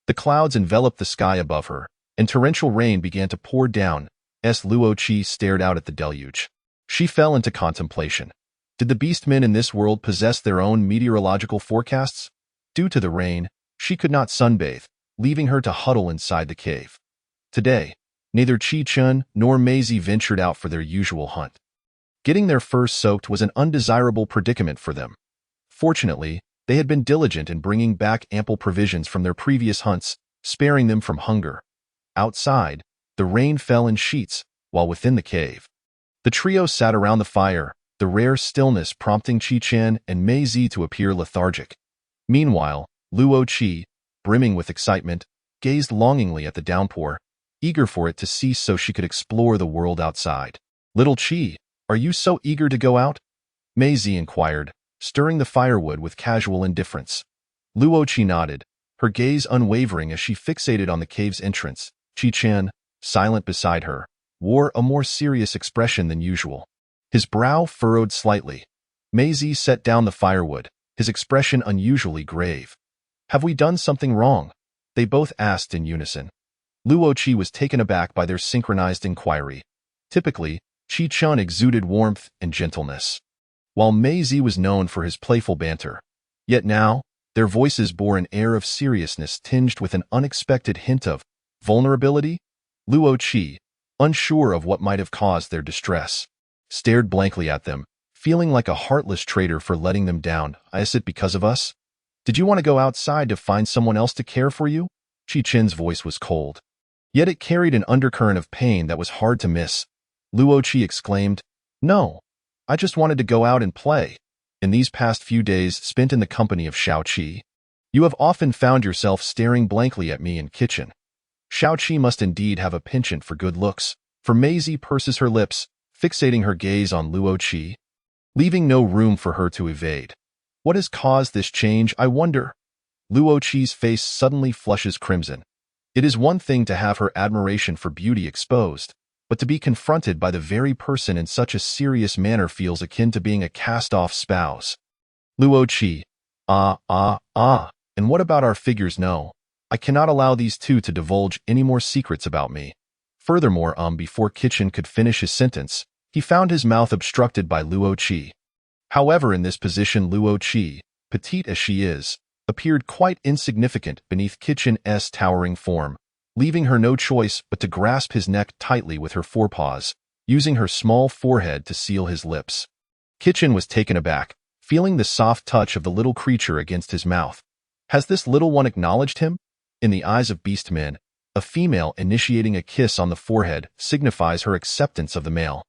The clouds enveloped the sky above her, and torrential rain began to pour down. Luo Qi stared out at the deluge. She fell into contemplation. Did the beastmen in this world possess their own meteorological forecasts? Due to the rain, she could not sunbathe, leaving her to huddle inside the cave. Today, neither Qi-chun nor Mei ventured out for their usual hunt. Getting their fur soaked was an undesirable predicament for them. Fortunately, they had been diligent in bringing back ample provisions from their previous hunts, sparing them from hunger. Outside, the rain fell in sheets, while within the cave, the trio sat around the fire, the rare stillness prompting Qi-chen and Mei to appear lethargic. Meanwhile, Luo Qi, brimming with excitement, gazed longingly at the downpour, eager for it to cease so she could explore the world outside. Little Qi, Are you so eager to go out? Mei Zi inquired, stirring the firewood with casual indifference. Luo Qi nodded, her gaze unwavering as she fixated on the cave's entrance. Qi Chen, silent beside her, wore a more serious expression than usual. His brow furrowed slightly. Mei Zi set down the firewood, his expression unusually grave. Have we done something wrong? They both asked in unison. Luo Qi was taken aback by their synchronized inquiry. Typically, Qi Chen exuded warmth and gentleness, while Mei Zi was known for his playful banter. Yet now, their voices bore an air of seriousness tinged with an unexpected hint of vulnerability. Luo Qi, unsure of what might have caused their distress, stared blankly at them, feeling like a heartless traitor for letting them down. Is it because of us? Did you want to go outside to find someone else to care for you? Qi Chen's voice was cold, yet it carried an undercurrent of pain that was hard to miss. Luo Qi exclaimed, No, I just wanted to go out and play. In these past few days spent in the company of Xiao Qi, you have often found yourself staring blankly at me in kitchen. Xiao Qi must indeed have a penchant for good looks, for Mei Zi purses her lips, fixating her gaze on Luo Qi, leaving no room for her to evade. What has caused this change, I wonder? Luo Qi's face suddenly flushes crimson. It is one thing to have her admiration for beauty exposed, but to be confronted by the very person in such a serious manner feels akin to being a cast-off spouse. Luo Qi, and what about our figures? No, I cannot allow these two to divulge any more secrets about me. Furthermore, before Kitchen could finish his sentence, he found his mouth obstructed by Luo Qi. However, in this position, Luo Qi, petite as she is, appeared quite insignificant beneath Kitchen's towering form, leaving her no choice but to grasp his neck tightly with her forepaws, using her small forehead to seal his lips. Kitchen was taken aback, feeling the soft touch of the little creature against his mouth. Has this little one acknowledged him? In the eyes of beastmen, a female initiating a kiss on the forehead signifies her acceptance of the male,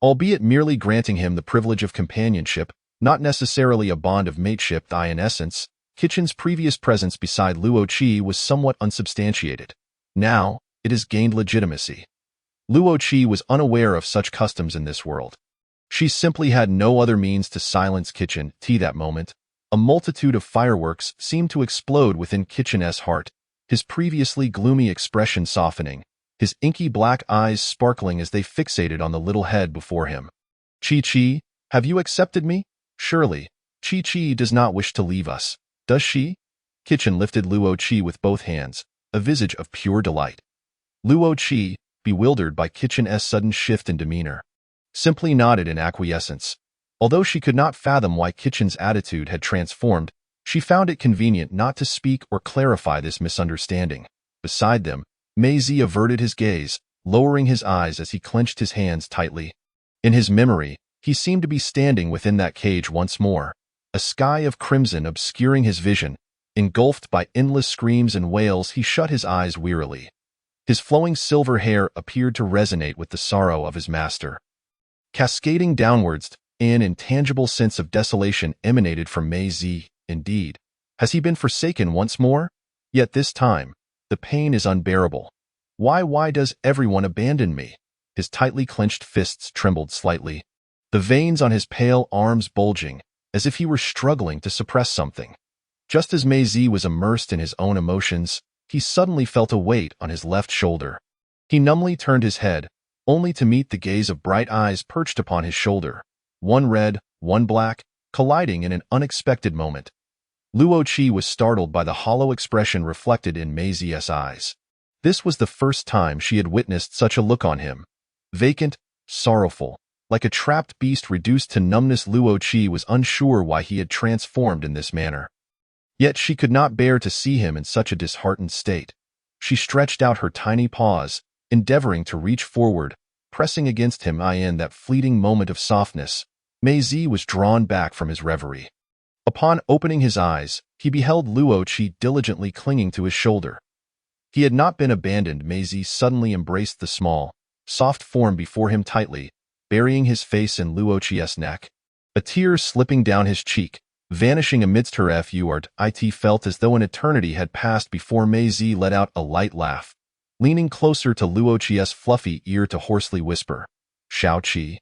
albeit merely granting him the privilege of companionship, not necessarily a bond of mateship. In essence, Kitchen's previous presence beside Luo Qi was somewhat unsubstantiated. Now, it has gained legitimacy. Luo Qi was unaware of such customs in this world. She simply had no other means to silence Kitchen. That moment, a multitude of fireworks seemed to explode within Kitchen's heart, his previously gloomy expression softening, his inky black eyes sparkling as they fixated on the little head before him. Qi, have you accepted me? Surely, Qi does not wish to leave us, does she? Kitchen lifted Luo Qi with both hands, a visage of pure delight. Luo Qi, bewildered by Kitchen's sudden shift in demeanor, simply nodded in acquiescence. Although she could not fathom why Kitchen's attitude had transformed, she found it convenient not to speak or clarify this misunderstanding. Beside them, Mei Zi averted his gaze, lowering his eyes as he clenched his hands tightly. In his memory, he seemed to be standing within that cage once more, a sky of crimson obscuring his vision. Engulfed by endless screams and wails, he shut his eyes wearily. His flowing silver hair appeared to resonate with the sorrow of his master. Cascading downwards, an intangible sense of desolation emanated from Mei Zi. Indeed, has he been forsaken once more? Yet this time, the pain is unbearable. Why does everyone abandon me? His tightly clenched fists trembled slightly, the veins on his pale arms bulging, as if he were struggling to suppress something. Just as Mei Zi was immersed in his own emotions, he suddenly felt a weight on his left shoulder. He numbly turned his head, only to meet the gaze of bright eyes perched upon his shoulder, one red, one black, colliding in an unexpected moment. Luo Qi was startled by the hollow expression reflected in Mei Zi's eyes. This was the first time she had witnessed such a look on him. Vacant, sorrowful, like a trapped beast reduced to numbness. Luo Qi was unsure why he had transformed in this manner. Yet she could not bear to see him in such a disheartened state. She stretched out her tiny paws, endeavoring to reach forward, pressing against him. In that fleeting moment of softness, Mei Zi was drawn back from his reverie. Upon opening his eyes, he beheld Luo Qi diligently clinging to his shoulder. He had not been abandoned. Mei Zi suddenly embraced the small, soft form before him tightly, burying his face in Luo Qi's neck. A tear slipping down his cheek, vanishing amidst her effort, it felt as though an eternity had passed before Mei Zi let out a light laugh, leaning closer to Luo Qi's fluffy ear to hoarsely whisper, Xiao Qi.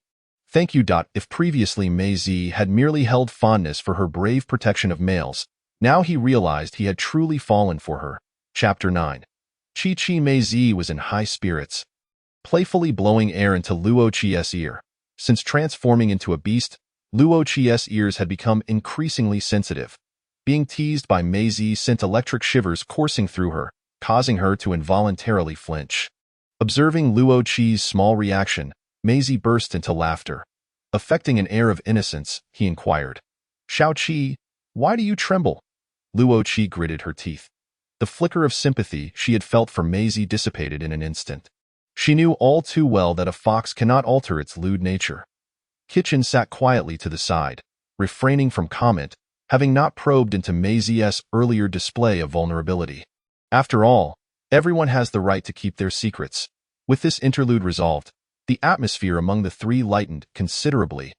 Thank you. If previously Mei Zi had merely held fondness for her brave protection of males, now he realized he had truly fallen for her. Chapter 9. Chi Mei Zi was in high spirits, playfully blowing air into Luo Qi's ear. Since transforming into a beast, Luo Qi's ears had become increasingly sensitive. Being teased by Mei Zi sent electric shivers coursing through her, causing her to involuntarily flinch. Observing Luo Qi's small reaction, Mei Zi burst into laughter. Affecting an air of innocence, he inquired, "Xiao Qi, why do you tremble?" Luo Qi gritted her teeth. The flicker of sympathy she had felt for Mei Zi dissipated in an instant. She knew all too well that a fox cannot alter its lewd nature. Qichan sat quietly to the side, refraining from comment, having not probed into Mei Zi's earlier display of vulnerability. After all, everyone has the right to keep their secrets. With this interlude resolved, the atmosphere among the three lightened considerably.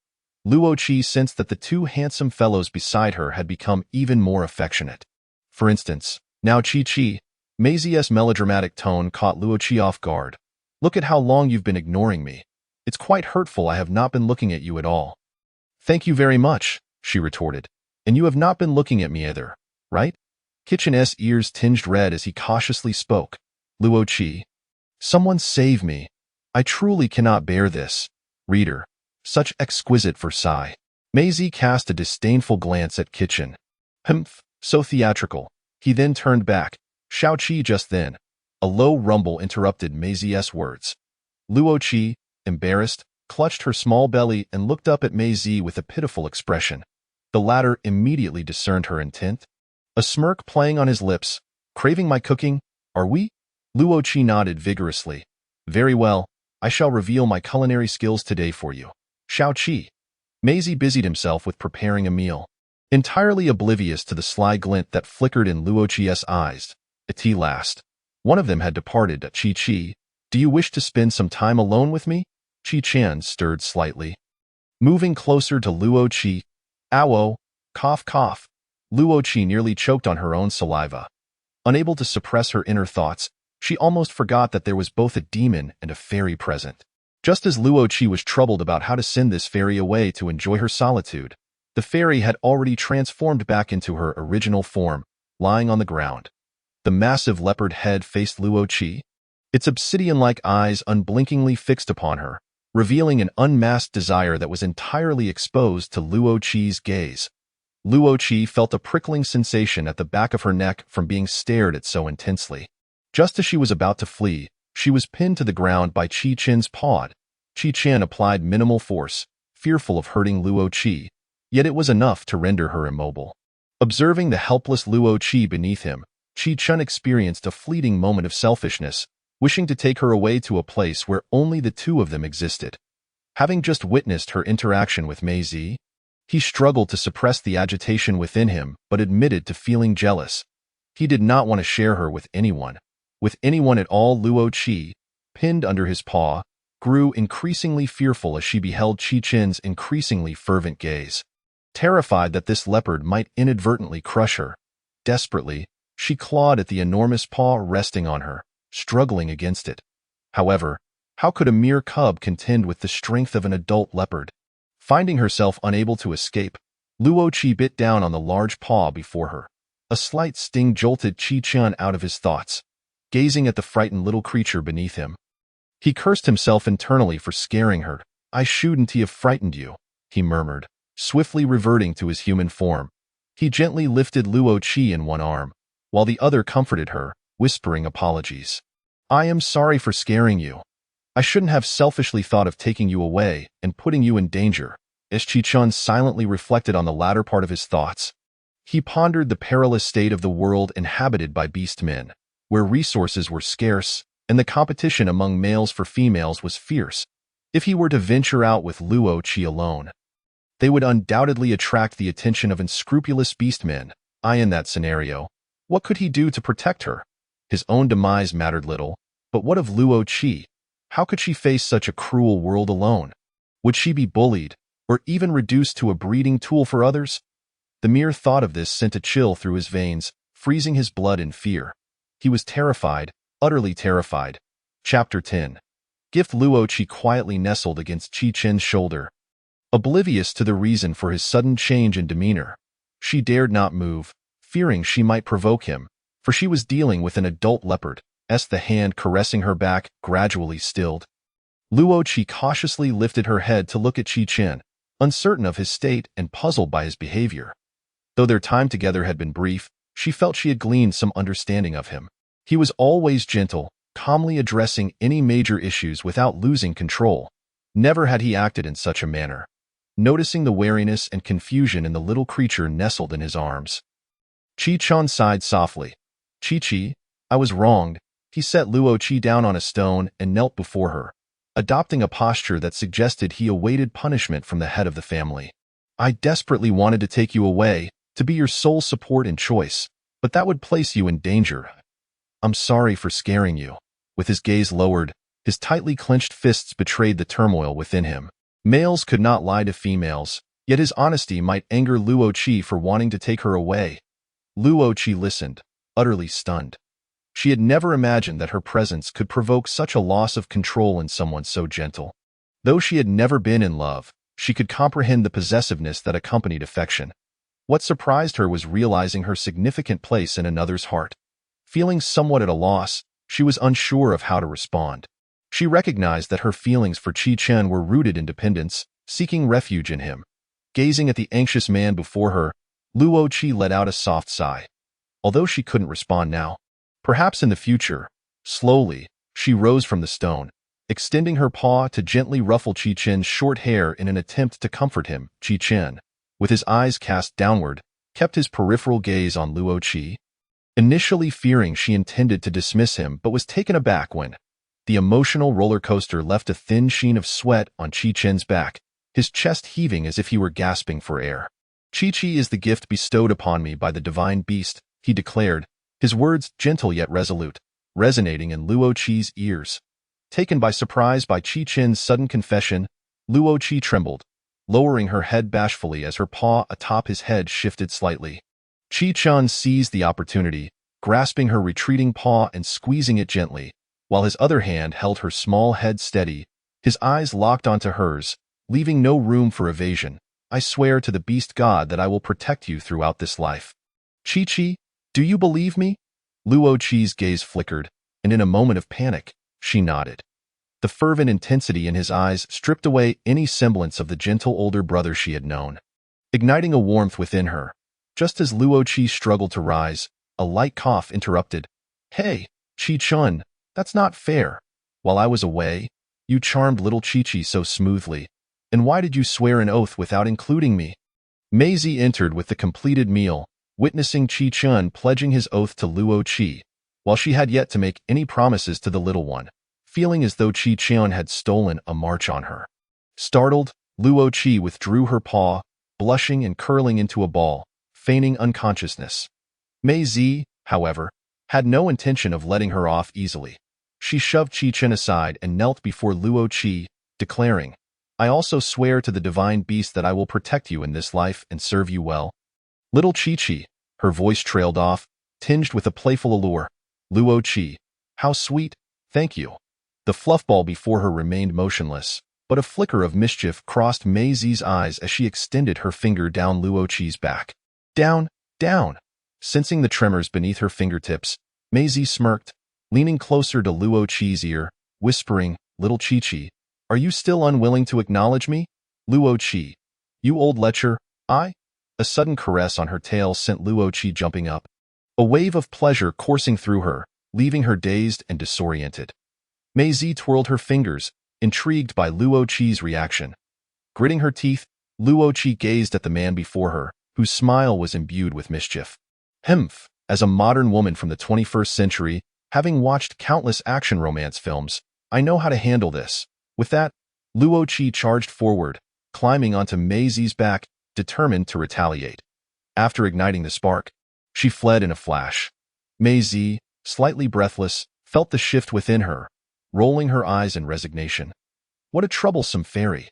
Luo Qi sensed that the two handsome fellows beside her had become even more affectionate. For instance, "Now Qi," Mei Zi's melodramatic tone caught Luo Qi off guard. "Look at how long you've been ignoring me. It's quite hurtful I have not been looking at you at all." "Thank you very much," she retorted. "And you have not been looking at me either, right?" Qichan's ears tinged red as he cautiously spoke. "Luo Qi, someone save me. I truly cannot bear this." Reader, such exquisite Versailles. Mei Zi cast a disdainful glance at Qichan. "Humph, so theatrical." He then turned back. "Xiao Qi just then." A low rumble interrupted Mei Zi's words. Luo Qi, embarrassed, clutched her small belly and looked up at Mei Zi with a pitiful expression. The latter immediately discerned her intent. A smirk playing on his lips. "Craving my cooking, are we?" Luo Qi nodded vigorously. "Very well, I shall reveal my culinary skills today for you. Xiao Qi." Mei Zi busied himself with preparing a meal. Entirely oblivious to the sly glint that flickered in Luo Qi's eyes, at last, one of them had departed. "Qi, do you wish to spend some time alone with me?" Qichan stirred slightly. Moving closer to Luo Qi, "Ow, cough cough." Luo Qi nearly choked on her own saliva. Unable to suppress her inner thoughts, she almost forgot that there was both a demon and a fairy present. Just as Luo Qi was troubled about how to send this fairy away to enjoy her solitude, the fairy had already transformed back into her original form, lying on the ground. The massive leopard head faced Luo Qi, its obsidian-like eyes unblinkingly fixed upon her, revealing an unmasked desire that was entirely exposed to Luo Qi's gaze. Luo Qi felt a prickling sensation at the back of her neck from being stared at so intensely. Just as she was about to flee, she was pinned to the ground by Qichan's paw. Qichan applied minimal force, fearful of hurting Luo Qi, yet it was enough to render her immobile. Observing the helpless Luo Qi beneath him, Qichan experienced a fleeting moment of selfishness, wishing to take her away to a place where only the two of them existed. Having just witnessed her interaction with Mei Zi, he struggled to suppress the agitation within him but admitted to feeling jealous. He did not want to share her with anyone. With anyone at all. Luo Qi, pinned under his paw, grew increasingly fearful as she beheld Qichan's increasingly fervent gaze. Terrified that this leopard might inadvertently crush her, desperately, she clawed at the enormous paw resting on her, struggling against it. However, how could a mere cub contend with the strength of an adult leopard? Finding herself unable to escape, Luo Qi bit down on the large paw before her. A slight sting jolted Qichan out of his thoughts. Gazing at the frightened little creature beneath him, he cursed himself internally for scaring her. "I shouldn't have frightened you," he murmured, swiftly reverting to his human form. He gently lifted Luo Qi in one arm, while the other comforted her, whispering apologies. "I am sorry for scaring you. I shouldn't have selfishly thought of taking you away and putting you in danger." As Qichan silently reflected on the latter part of his thoughts, he pondered the perilous state of the world inhabited by beast men, where resources were scarce and the competition among males for females was fierce. If he were to venture out with Luo Qi alone, they would undoubtedly attract the attention of unscrupulous beastmen. In that scenario, what could he do to protect her? His own demise mattered little, but what of Luo Qi? How could she face such a cruel world alone? Would she be bullied, or even reduced to a breeding tool for others? The mere thought of this sent a chill through his veins, freezing his blood in fear. He was terrified, utterly terrified. Chapter 10. Gift. Luo Qi quietly nestled against Qichan's shoulder, oblivious to the reason for his sudden change in demeanor. She dared not move, fearing she might provoke him, for she was dealing with an adult leopard, as the hand caressing her back gradually stilled. Luo Qi cautiously lifted her head to look at Qi Chen, uncertain of his state and puzzled by his behavior. Though their time together had been brief, she felt she had gleaned some understanding of him. He was always gentle, calmly addressing any major issues without losing control. Never had he acted in such a manner. Noticing the wariness and confusion in the little creature nestled in his arms, Qi Chen sighed softly. "Qi, I was wronged." He set Luo Qi down on a stone and knelt before her, adopting a posture that suggested he awaited punishment from the head of the family. "I desperately wanted to take you away, to be your sole support and choice, but that would place you in danger. I'm sorry for scaring you." With his gaze lowered, his tightly clenched fists betrayed the turmoil within him. Males could not lie to females, yet his honesty might anger Luo Qi for wanting to take her away. Luo Qi listened, utterly stunned. She had never imagined that her presence could provoke such a loss of control in someone so gentle. Though she had never been in love, she could comprehend the possessiveness that accompanied affection. What surprised her was realizing her significant place in another's heart. Feeling somewhat at a loss, she was unsure of how to respond. She recognized that her feelings for Qi Chen were rooted in dependence, seeking refuge in him. Gazing at the anxious man before her, Luo Qi let out a soft sigh. Although she couldn't respond now, perhaps in the future, slowly, she rose from the stone, extending her paw to gently ruffle Qi Chen's short hair in an attempt to comfort him. Qi Chen, with his eyes cast downward, kept his peripheral gaze on Luo Qi, initially fearing she intended to dismiss him but was taken aback when the emotional roller coaster left a thin sheen of sweat on Qi Chen's back, his chest heaving as if he were gasping for air. "Qi is the gift bestowed upon me by the divine beast," he declared, his words gentle yet resolute, resonating in Luo Qi's ears. Taken by surprise by Qi Chen's sudden confession, Luo Qi trembled, lowering her head bashfully as her paw atop his head shifted slightly. Qi Chen seized the opportunity, grasping her retreating paw and squeezing it gently, while his other hand held her small head steady, his eyes locked onto hers, leaving no room for evasion. "I swear to the beast god that I will protect you throughout this life." "Qi, do you believe me?" Luo Qi's gaze flickered, and in a moment of panic, she nodded. The fervent intensity in his eyes stripped away any semblance of the gentle older brother she had known, igniting a warmth within her. Just as Luo Qi struggled to rise, a light cough interrupted. "Hey, Qi Chen, that's not fair. While I was away, you charmed little Qi so smoothly. And why did you swear an oath without including me?" Maisie entered with the completed meal, witnessing Qi Chen pledging his oath to Luo Qi, while she had yet to make any promises to the little one, feeling as though Qi Chen had stolen a march on her. Startled, Luo Qi withdrew her paw, blushing and curling into a ball, feigning unconsciousness. Maisie, however, had no intention of letting her off easily. She shoved Qi Chen aside and knelt before Luo Qi, declaring, "I also swear to the divine beast that I will protect you in this life and serve you well." "Little Qi," her voice trailed off, tinged with a playful allure. "Luo Qi, how sweet, thank you." The fluff ball before her remained motionless, but a flicker of mischief crossed Maisie's eyes as she extended her finger down Luo Qi's back. "Down, down." Sensing the tremors beneath her fingertips, Maisie smirked, leaning closer to Luo Qi's ear, whispering, "Little Qi, are you still unwilling to acknowledge me?" "Luo Qi, you old lecher, I?" A sudden caress on her tail sent Luo Qi jumping up, a wave of pleasure coursing through her, leaving her dazed and disoriented. Maisie twirled her fingers, intrigued by Luo Qi's reaction. Gritting her teeth, Luo Qi gazed at the man before her, whose smile was imbued with mischief. "Humph, as a modern woman from the 21st century, having watched countless action romance films, I know how to handle this." With that, Luo Qi charged forward, climbing onto Maisie's back, determined to retaliate. After igniting the spark, she fled in a flash. Maisie, slightly breathless, felt the shift within her, rolling her eyes in resignation. What a troublesome fairy.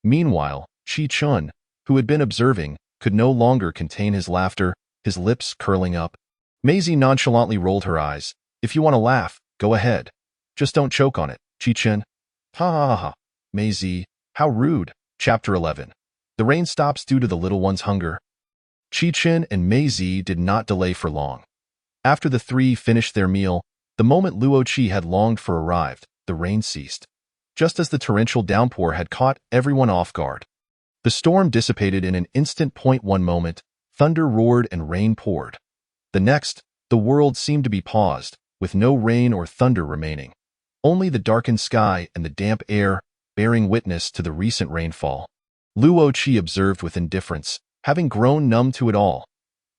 Meanwhile, Qi Chen, who had been observing, could no longer contain his laughter, his lips curling up. Maisie nonchalantly rolled her eyes. "If you want to laugh, go ahead. Just don't choke on it, Qi Chen." "Ha ha ha. Maisie, how rude." Chapter 11. The rain stops due to the little one's hunger. Qi-Chen and Mei-Zi did not delay for long. After the three finished their meal, the moment Luo Qi had longed for arrived. The rain ceased. Just as the torrential downpour had caught everyone off guard. The storm dissipated in an instant. One moment, thunder roared and rain poured. The next, the world seemed to be paused, with no rain or thunder remaining. Only the darkened sky and the damp air, bearing witness to the recent rainfall. Luo Qi observed with indifference, having grown numb to it all.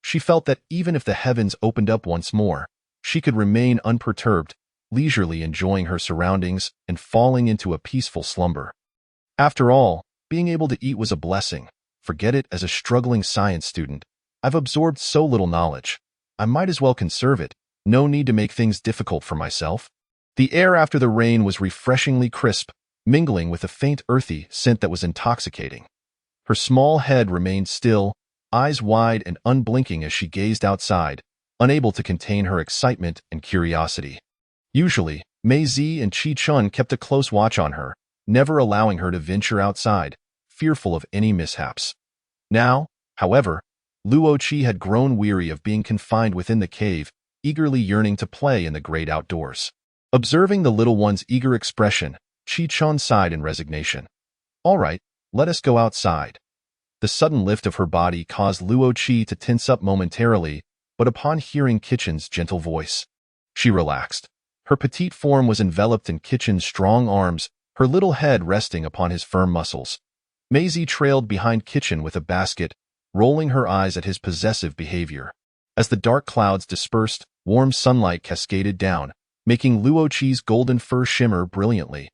She felt that even if the heavens opened up once more, she could remain unperturbed, leisurely enjoying her surroundings and falling into a peaceful slumber. After all, being able to eat was a blessing. Forget it. As a struggling science student, I've absorbed so little knowledge. I might as well conserve it. No need to make things difficult for myself. The air after the rain was refreshingly crisp, mingling with a faint earthy scent that was intoxicating. Her small head remained still, eyes wide and unblinking as she gazed outside, unable to contain her excitement and curiosity. Usually, Mei-Zi and Qi-Chen kept a close watch on her, never allowing her to venture outside, fearful of any mishaps. Now, however, Luo Qi had grown weary of being confined within the cave, eagerly yearning to play in the great outdoors. Observing the little one's eager expression, Qi-Chen sighed in resignation. All right, let us go outside. The sudden lift of her body caused Luo Qi to tense up momentarily, but upon hearing Qi-Chen's gentle voice, she relaxed. Her petite form was enveloped in Qi-Chen's strong arms, her little head resting upon his firm muscles. Mei-Zi trailed behind Qi-Chen with a basket, rolling her eyes at his possessive behavior. As the dark clouds dispersed, warm sunlight cascaded down, making Luo Qi's golden fur shimmer brilliantly.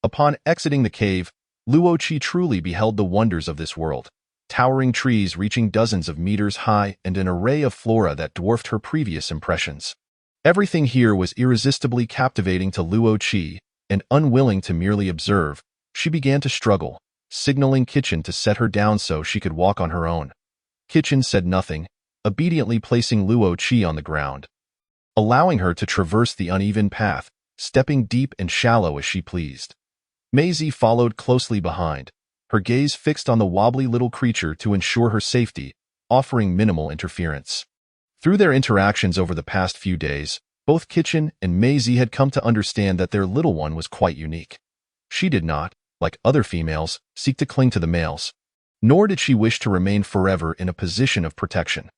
Upon exiting the cave, Luo Qi truly beheld the wonders of this world. Towering trees reaching dozens of meters high and an array of flora that dwarfed her previous impressions. Everything here was irresistibly captivating to Luo Qi, and unwilling to merely observe, she began to struggle, signaling Qi-Chen to set her down so she could walk on her own. Qi-Chen said nothing, obediently placing Luo Qi on the ground, allowing her to traverse the uneven path, stepping deep and shallow as she pleased. Mei-Zi followed closely behind, her gaze fixed on the wobbly little creature to ensure her safety, offering minimal interference. Through their interactions over the past few days, both Qi-Chen and Mei-Zi had come to understand that their little one was quite unique. She did not, like other females, seek to cling to the males, nor did she wish to remain forever in a position of protection.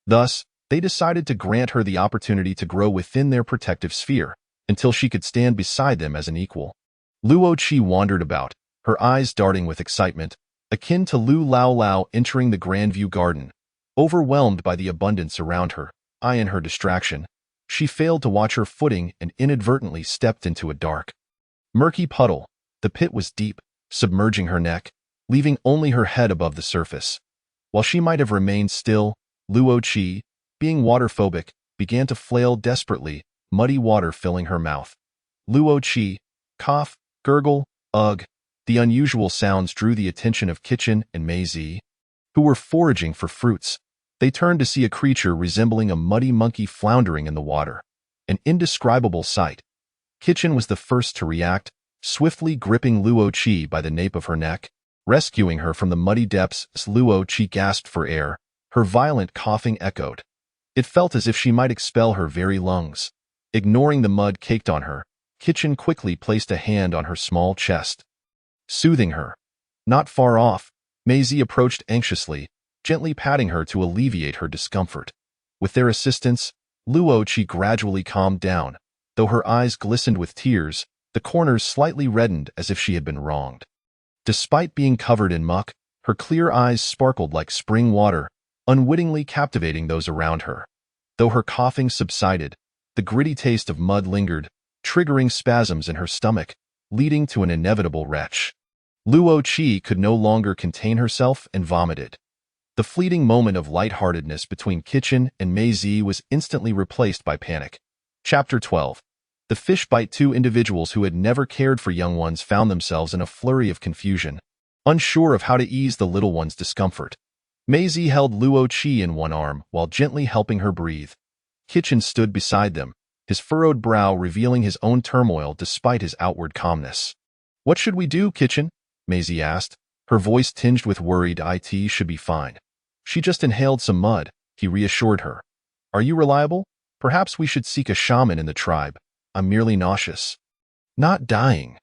Thus, they decided to grant her the opportunity to grow within their protective sphere, until she could stand beside them as an equal. Luo Qi wandered about, her eyes darting with excitement, akin to Lu Lao Lao entering the Grandview Garden. Overwhelmed by the abundance around her, in her distraction, she failed to watch her footing and inadvertently stepped into a dark, murky puddle. The pit was deep, submerging her neck, leaving only her head above the surface. While she might have remained still, Luo Qi, being water-phobic, began to flail desperately, muddy water filling her mouth. Luo Qi, cough, gurgle, ugh. The unusual sounds drew the attention of Qi-Chen and Mei-Zi, who were foraging for fruits. They turned to see a creature resembling a muddy monkey floundering in the water. An indescribable sight. Qi-Chen was the first to react, swiftly gripping Luo Qi by the nape of her neck, rescuing her from the muddy depths. As Luo Qi gasped for air, her violent coughing echoed. It felt as if she might expel her very lungs. Ignoring the mud caked on her, Qi-Chen quickly placed a hand on her small chest, soothing her. Not far off, Mei-Zi approached anxiously, gently patting her to alleviate her discomfort. With their assistance, Luo Qi gradually calmed down, though her eyes glistened with tears, the corners slightly reddened as if she had been wronged. Despite being covered in muck, her clear eyes sparkled like spring water, unwittingly captivating those around her. Though her coughing subsided, the gritty taste of mud lingered, triggering spasms in her stomach, leading to an inevitable retch. Luo Qi could no longer contain herself and vomited. The fleeting moment of lightheartedness between Qi-Chen and Mei-Zi was instantly replaced by panic. Chapter 12. The fish bite. Two individuals who had never cared for young ones found themselves in a flurry of confusion, unsure of how to ease the little one's discomfort. Mei-Zi held Luo Qi in one arm while gently helping her breathe. Qi-Chen stood beside them, his furrowed brow revealing his own turmoil despite his outward calmness. "What should we do, Qi-Chen?" Mei-Zi asked, her voice tinged with worried. "It should be fine. She just inhaled some mud," he reassured her. "Are you reliable? Perhaps we should seek a shaman in the tribe. I'm merely nauseous." "Not dying,"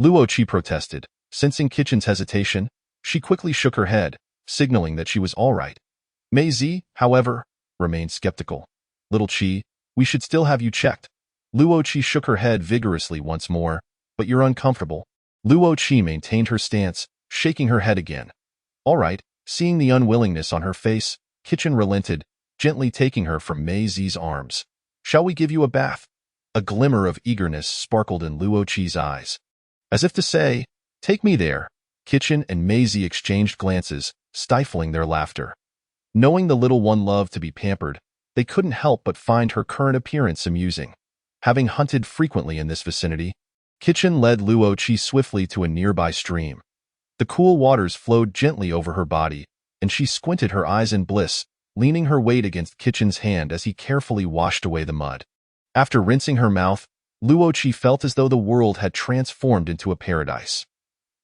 Luo Qi protested. Sensing Kitchen's hesitation, she quickly shook her head, signaling that she was all right. Mei Zi, however, remained skeptical. "Little Qi, we should still have you checked." Luo Qi shook her head vigorously once more. "But you're uncomfortable." Luo Qi maintained her stance, shaking her head again. "All right." Seeing the unwillingness on her face, Kitchen relented, gently taking her from Mei Zi's arms. "Shall we give you a bath?" A glimmer of eagerness sparkled in Luo Qi's eyes. As if to say, "Take me there." Kitchen and Mei Zi exchanged glances, stifling their laughter. Knowing the little one loved to be pampered, they couldn't help but find her current appearance amusing. Having hunted frequently in this vicinity, Kitchen led Luo Qi swiftly to a nearby stream. The cool waters flowed gently over her body, and she squinted her eyes in bliss, leaning her weight against Kitchen's hand as he carefully washed away the mud. After rinsing her mouth, Luo Qi felt as though the world had transformed into a paradise.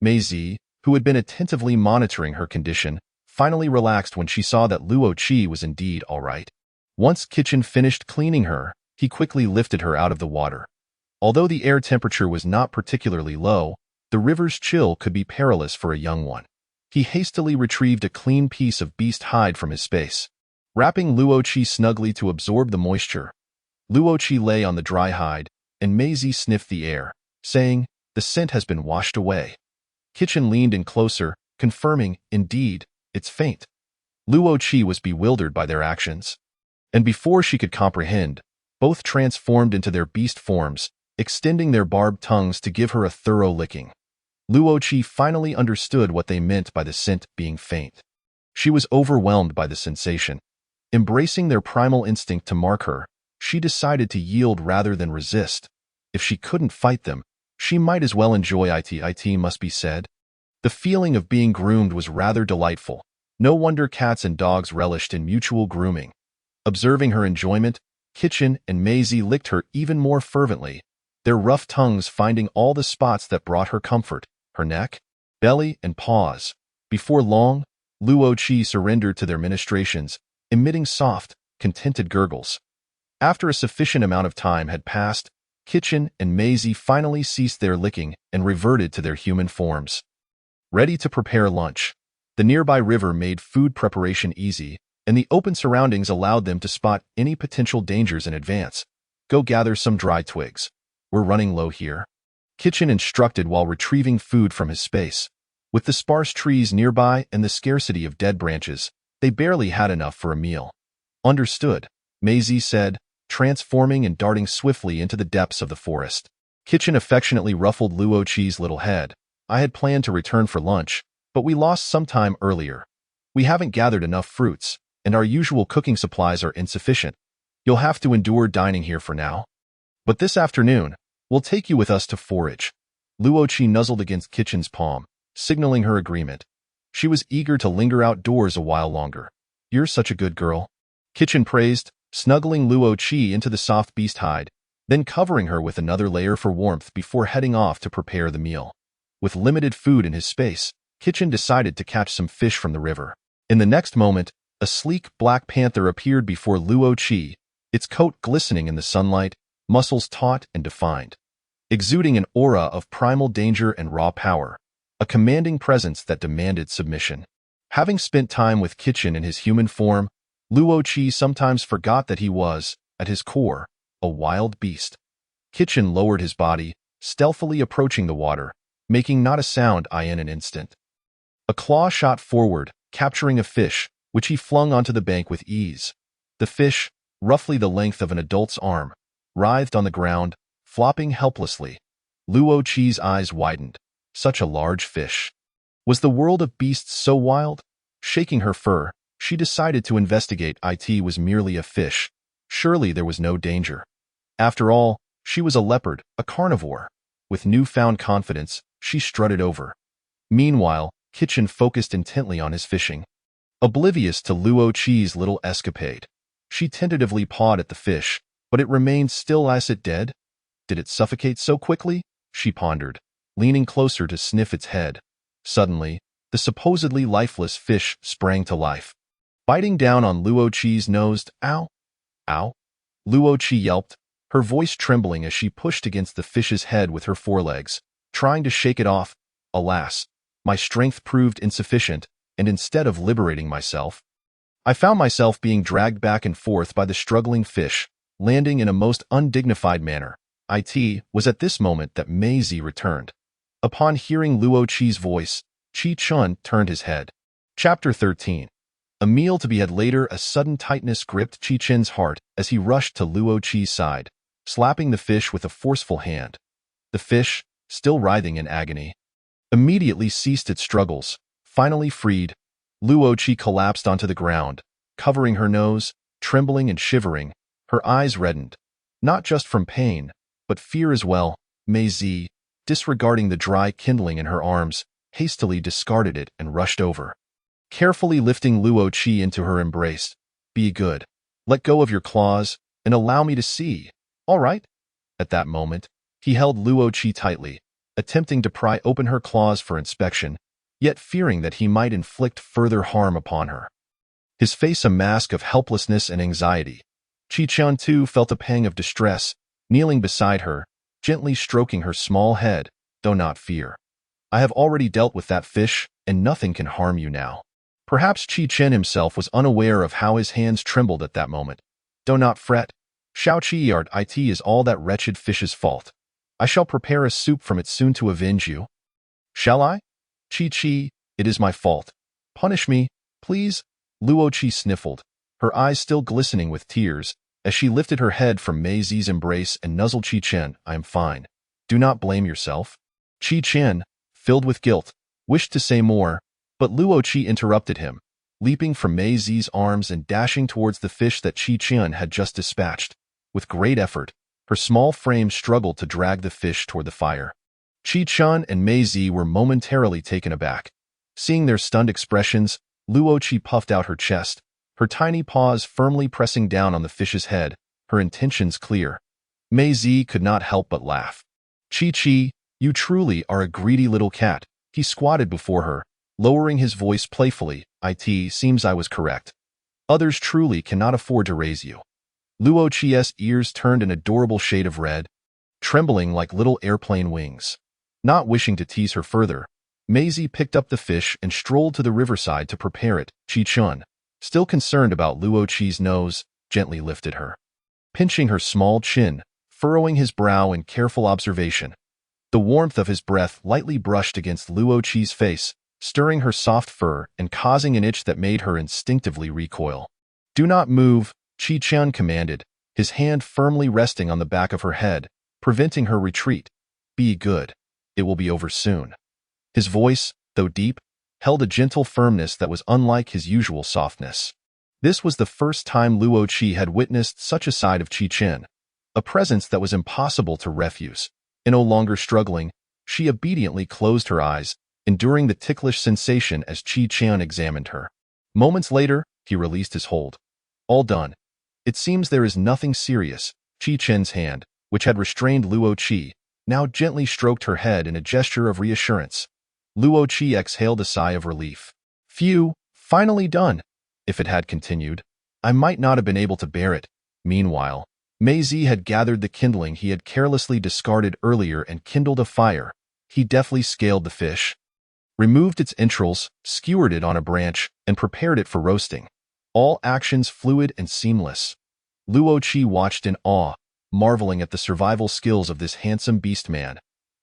Mei Zi, who had been attentively monitoring her condition, finally relaxed when she saw that Luo Qi was indeed all right. Once Kitchen finished cleaning her, he quickly lifted her out of the water. Although the air temperature was not particularly low, the river's chill could be perilous for a young one. He hastily retrieved a clean piece of beast hide from his space, wrapping Luo Qi snugly to absorb the moisture. Luo Qi lay on the dry hide, and Mei Zi sniffed the air, saying, "The scent has been washed away." Kitchen leaned in closer, confirming, "Indeed, it's faint." Luo Qi was bewildered by their actions, and before she could comprehend, both transformed into their beast forms, extending their barbed tongues to give her a thorough licking. Luo Qi finally understood what they meant by the scent being faint. She was overwhelmed by the sensation. Embracing their primal instinct to mark her, she decided to yield rather than resist. If she couldn't fight them, she might as well enjoy it must be said. The feeling of being groomed was rather delightful. No wonder cats and dogs relished in mutual grooming. Observing her enjoyment, Kitchen and Mei Zi licked her even more fervently, their rough tongues finding all the spots that brought her comfort, her neck, belly, and paws. Before long, Luo Qi surrendered to their ministrations, emitting soft, contented gurgles. After a sufficient amount of time had passed, Kitchen and Mei Zi finally ceased their licking and reverted to their human forms. Ready to prepare lunch, the nearby river made food preparation easy, and the open surroundings allowed them to spot any potential dangers in advance. "Go gather some dry twigs. We're running low here," Kitchen instructed while retrieving food from his space. With the sparse trees nearby and the scarcity of dead branches, they barely had enough for a meal. "Understood," Mei Zi said, transforming and darting swiftly into the depths of the forest. Kitchen affectionately ruffled Luo Qi's little head. "I had planned to return for lunch, but we lost some time earlier. We haven't gathered enough fruits, and our usual cooking supplies are insufficient. You'll have to endure dining here for now. But this afternoon, we'll take you with us to forage." Luo Qi nuzzled against Kitchen's palm, signaling her agreement. She was eager to linger outdoors a while longer. "You're such a good girl," Kitchen praised, snuggling Luo Qi into the soft beast hide, then covering her with another layer for warmth before heading off to prepare the meal. With limited food in his space, Kitchen decided to catch some fish from the river. In the next moment, a sleek black panther appeared before Luo Qi, its coat glistening in the sunlight, muscles taut and defined, exuding an aura of primal danger and raw power, a commanding presence that demanded submission. Having spent time with Kitchen in his human form, Luo Qi sometimes forgot that he was, at his core, a wild beast. Kitchen lowered his body, stealthily approaching the water, making not a sound in an instant. A claw shot forward, capturing a fish, which he flung onto the bank with ease. The fish, roughly the length of an adult's arm, writhed on the ground, flopping helplessly. Luo Qi's eyes widened. Such a large fish. Was the world of beasts so wild? Shaking her fur, she decided to investigate. It was merely a fish. Surely there was no danger. After all, she was a leopard, a carnivore. With newfound confidence, she strutted over. Meanwhile, Kitchen focused intently on his fishing. Oblivious to Luo Qi's little escapade, she tentatively pawed at the fish, but it remained still as it dead. Did it suffocate so quickly? She pondered, leaning closer to sniff its head. Suddenly, the the supposedly lifeless fish sprang to life. Biting down on Luo Qi's nose, "Ow! Ow!" Luo Qi yelped, her voice trembling as she pushed against the fish's head with her forelegs, trying to shake it off. Alas, my strength proved insufficient, and instead of liberating myself, I found myself being dragged back and forth by the struggling fish, landing in a most undignified manner. It was at this moment that Mei Zi returned. Upon hearing Luo Qi's voice, Qi Chun turned his head. Chapter 13. A meal to be had later. A sudden tightness gripped Qi Chen's heart as he rushed to Luo Qi's side, slapping the fish with a forceful hand. The fish, still writhing in agony, immediately ceased its struggles. Finally freed, Luo Qi collapsed onto the ground, covering her nose, trembling and shivering, her eyes reddened, not just from pain, but fear as well. Mei Zi, disregarding the dry kindling in her arms, hastily discarded it and rushed over, carefully lifting Luo Qi into her embrace. "Be good. Let go of your claws, and allow me to see. All right?" At that moment, he held Luo Qi tightly, attempting to pry open her claws for inspection, yet fearing that he might inflict further harm upon her. His face a mask of helplessness and anxiety. Qi Chun too felt a pang of distress, kneeling beside her, gently stroking her small head. "Do not fear. I have already dealt with that fish, and nothing can harm you now." Perhaps Qi Chen himself was unaware of how his hands trembled at that moment. "Do not fret. Shao Qiyard, it is all that wretched fish's fault. I shall prepare a soup from it soon to avenge you." "Shall I? Qi, it is my fault. Punish me, please." Luo Qi sniffled, her eyes still glistening with tears, as she lifted her head from Mei Zi's embrace and nuzzled Qi Chen. "I am fine. Do not blame yourself." Qi Chen, filled with guilt, wished to say more, but Luo Qi interrupted him, leaping from Mei Zi's arms and dashing towards the fish that Qi Chen had just dispatched. With great effort, her small frame struggled to drag the fish toward the fire. Qi Chen and Mei Zi were momentarily taken aback. Seeing their stunned expressions, Luo Qi puffed out her chest, her tiny paws firmly pressing down on the fish's head, her intentions clear. Mei Zi could not help but laugh. "Qi, you truly are a greedy little cat." He squatted before her, lowering his voice playfully. "It seems I was correct. Others truly cannot afford to raise you." Luo Qi's ears turned an adorable shade of red, trembling like little airplane wings. Not wishing to tease her further, Mei Zi picked up the fish and strolled to the riverside to prepare it. Qi Chun, still concerned about Luo Qi's nose, gently lifted her, pinching her small chin, furrowing his brow in careful observation. The warmth of his breath lightly brushed against Luo Qi's face, stirring her soft fur and causing an itch that made her instinctively recoil. "Do not move," Qi Chen commanded, his hand firmly resting on the back of her head, preventing her retreat. "Be good. It will be over soon." His voice, though deep, held a gentle firmness that was unlike his usual softness. This was the first time Luo Qi had witnessed such a side of Qi Chen, a presence that was impossible to refuse. And no longer struggling, she obediently closed her eyes, enduring the ticklish sensation as Qi Chen examined her. Moments later, he released his hold. "All done. It seems there is nothing serious." Qi Chen's hand, which had restrained Luo Qi, now gently stroked her head in a gesture of reassurance. Luo Qi exhaled a sigh of relief. "Phew, finally done." If it had continued, I might not have been able to bear it. Meanwhile, Mei Zi had gathered the kindling he had carelessly discarded earlier and kindled a fire. He deftly scaled the fish, removed its entrails, skewered it on a branch, and prepared it for roasting. All actions fluid and seamless. Luo Qi watched in awe, marveling at the survival skills of this handsome beast man.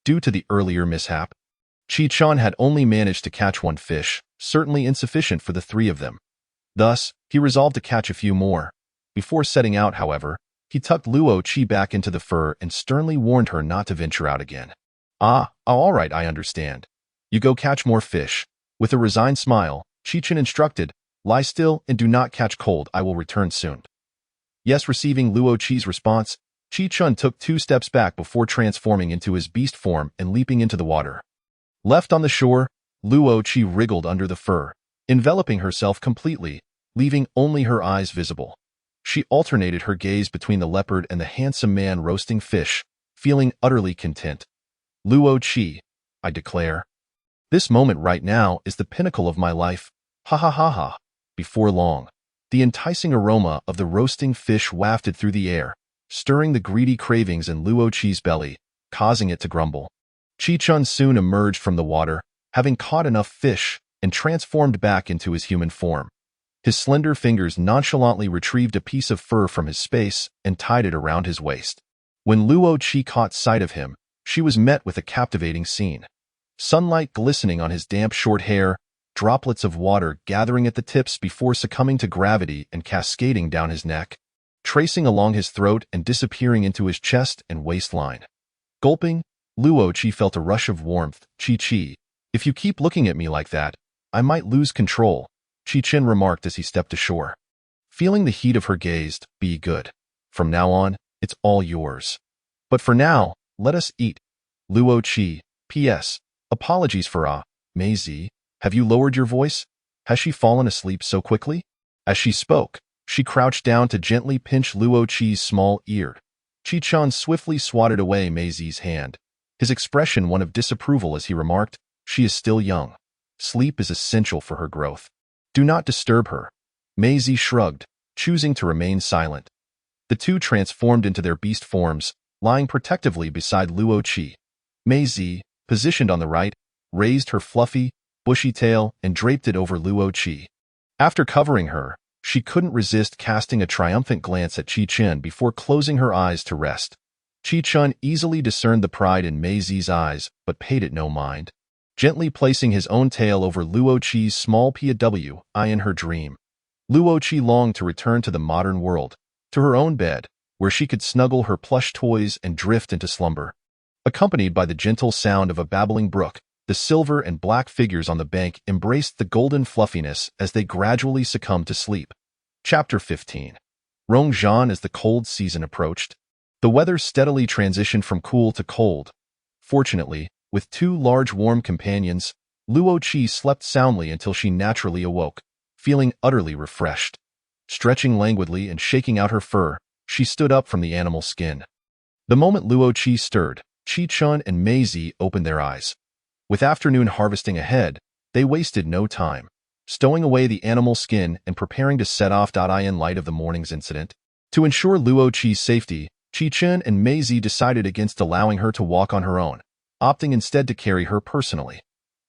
Due to the earlier mishap, Qi Chen had only managed to catch one fish, certainly insufficient for the three of them. Thus, he resolved to catch a few more. Before setting out, however, he tucked Luo Qi back into the fur and sternly warned her not to venture out again. All right, I understand. You go catch more fish." With a resigned smile, Qi Chen instructed, "Lie still and do not catch cold. I will return soon." Yes, receiving Luo Qi's response, Qi Chen took 2 steps back before transforming into his beast form and leaping into the water. Left on the shore, Luo Qi wriggled under the fur, enveloping herself completely, leaving only her eyes visible. She alternated her gaze between the leopard and the handsome man roasting fish, feeling utterly content. "Luo Qi, I declare." This moment right now is the pinnacle of my life. Ha ha ha ha. Before long, the enticing aroma of the roasting fish wafted through the air, stirring the greedy cravings in Luo Qi's belly, causing it to grumble. Qi Chun soon emerged from the water, having caught enough fish, and transformed back into his human form. His slender fingers nonchalantly retrieved a piece of fur from his space and tied it around his waist. When Luo Qi caught sight of him, she was met with a captivating scene. Sunlight glistening on his damp short hair, droplets of water gathering at the tips before succumbing to gravity and cascading down his neck, tracing along his throat and disappearing into his chest and waistline. Gulping, Luo Qi felt a rush of warmth. Qi, if you keep looking at me like that, I might lose control, Qi Chen remarked as he stepped ashore. Feeling the heat of her gaze, be good. From now on, it's all yours. But for now, let us eat. Luo Qi, P.S. Apologies for Mei Zi. Have you lowered your voice? Has she fallen asleep so quickly? As she spoke, she crouched down to gently pinch Luo Qi's small ear. Qi Chun swiftly swatted away Mei Zi's hand, his expression one of disapproval as he remarked, she is still young. Sleep is essential for her growth. Do not disturb her. Mei Zi shrugged, choosing to remain silent. The two transformed into their beast forms, lying protectively beside Luo Qi. Mei Zi, positioned on the right, raised her fluffy, bushy tail and draped it over Luo Qi. After covering her, she couldn't resist casting a triumphant glance at Qi Chen before closing her eyes to rest. Qi Chun easily discerned the pride in Mei Zi's eyes, but paid it no mind, gently placing his own tail over Luo Qi's small POW in her dream. Luo Qi longed to return to the modern world, to her own bed, where she could snuggle her plush toys and drift into slumber. Accompanied by the gentle sound of a babbling brook, the silver and black figures on the bank embraced the golden fluffiness as they gradually succumbed to sleep. Chapter 15. Rongzhan. As the cold season approached, the weather steadily transitioned from cool to cold. Fortunately, with two large warm companions, Luo Qi slept soundly until she naturally awoke, feeling utterly refreshed. Stretching languidly and shaking out her fur, she stood up from the animal skin. The moment Luo Qi stirred, Qi Chun and Mei Zi opened their eyes. With afternoon harvesting ahead, they wasted no time, stowing away the animal skin and preparing to set off in light of the morning's incident. To ensure Luo Qi's safety, Qi Chen and Mei Zi decided against allowing her to walk on her own, opting instead to carry her personally.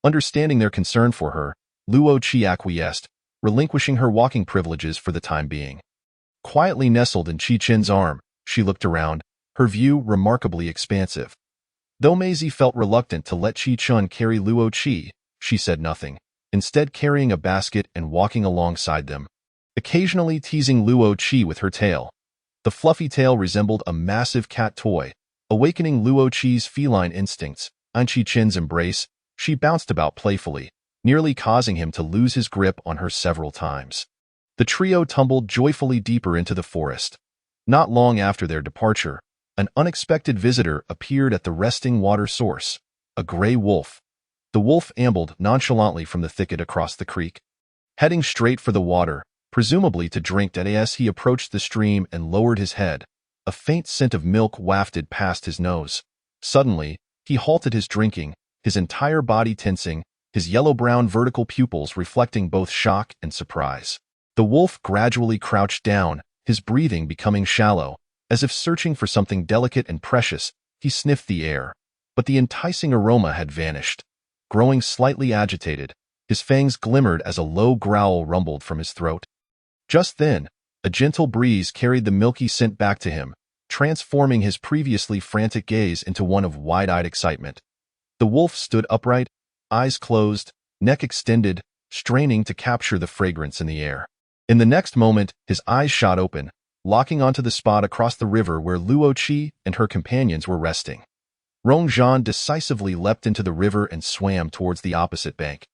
Understanding their concern for her, Luo Qi acquiesced, relinquishing her walking privileges for the time being. Quietly nestled in Qi Chen's arm, she looked around, her view remarkably expansive. Though Mei Zi felt reluctant to let Qi Chun carry Luo Qi, she said nothing, instead carrying a basket and walking alongside them, occasionally teasing Luo Qi with her tail. The fluffy tail resembled a massive cat toy, awakening Luo Qi's feline instincts. On Qi Chen's embrace, she bounced about playfully, nearly causing him to lose his grip on her several times. The trio tumbled joyfully deeper into the forest. Not long after their departure, an unexpected visitor appeared at the resting water source, a gray wolf. The wolf ambled nonchalantly from the thicket across the creek, heading straight for the water, presumably to drink. As he approached the stream and lowered his head, a faint scent of milk wafted past his nose. Suddenly, he halted his drinking, his entire body tensing, his yellow-brown vertical pupils reflecting both shock and surprise. The wolf gradually crouched down, his breathing becoming shallow. As if searching for something delicate and precious, he sniffed the air, but the enticing aroma had vanished. Growing slightly agitated, his fangs glimmered as a low growl rumbled from his throat. Just then, a gentle breeze carried the milky scent back to him, transforming his previously frantic gaze into one of wide-eyed excitement. The wolf stood upright, eyes closed, neck extended, straining to capture the fragrance in the air. In the next moment, his eyes shot open, locking onto the spot across the river where Luo Qi and her companions were resting. Rongzhan decisively leapt into the river and swam towards the opposite bank.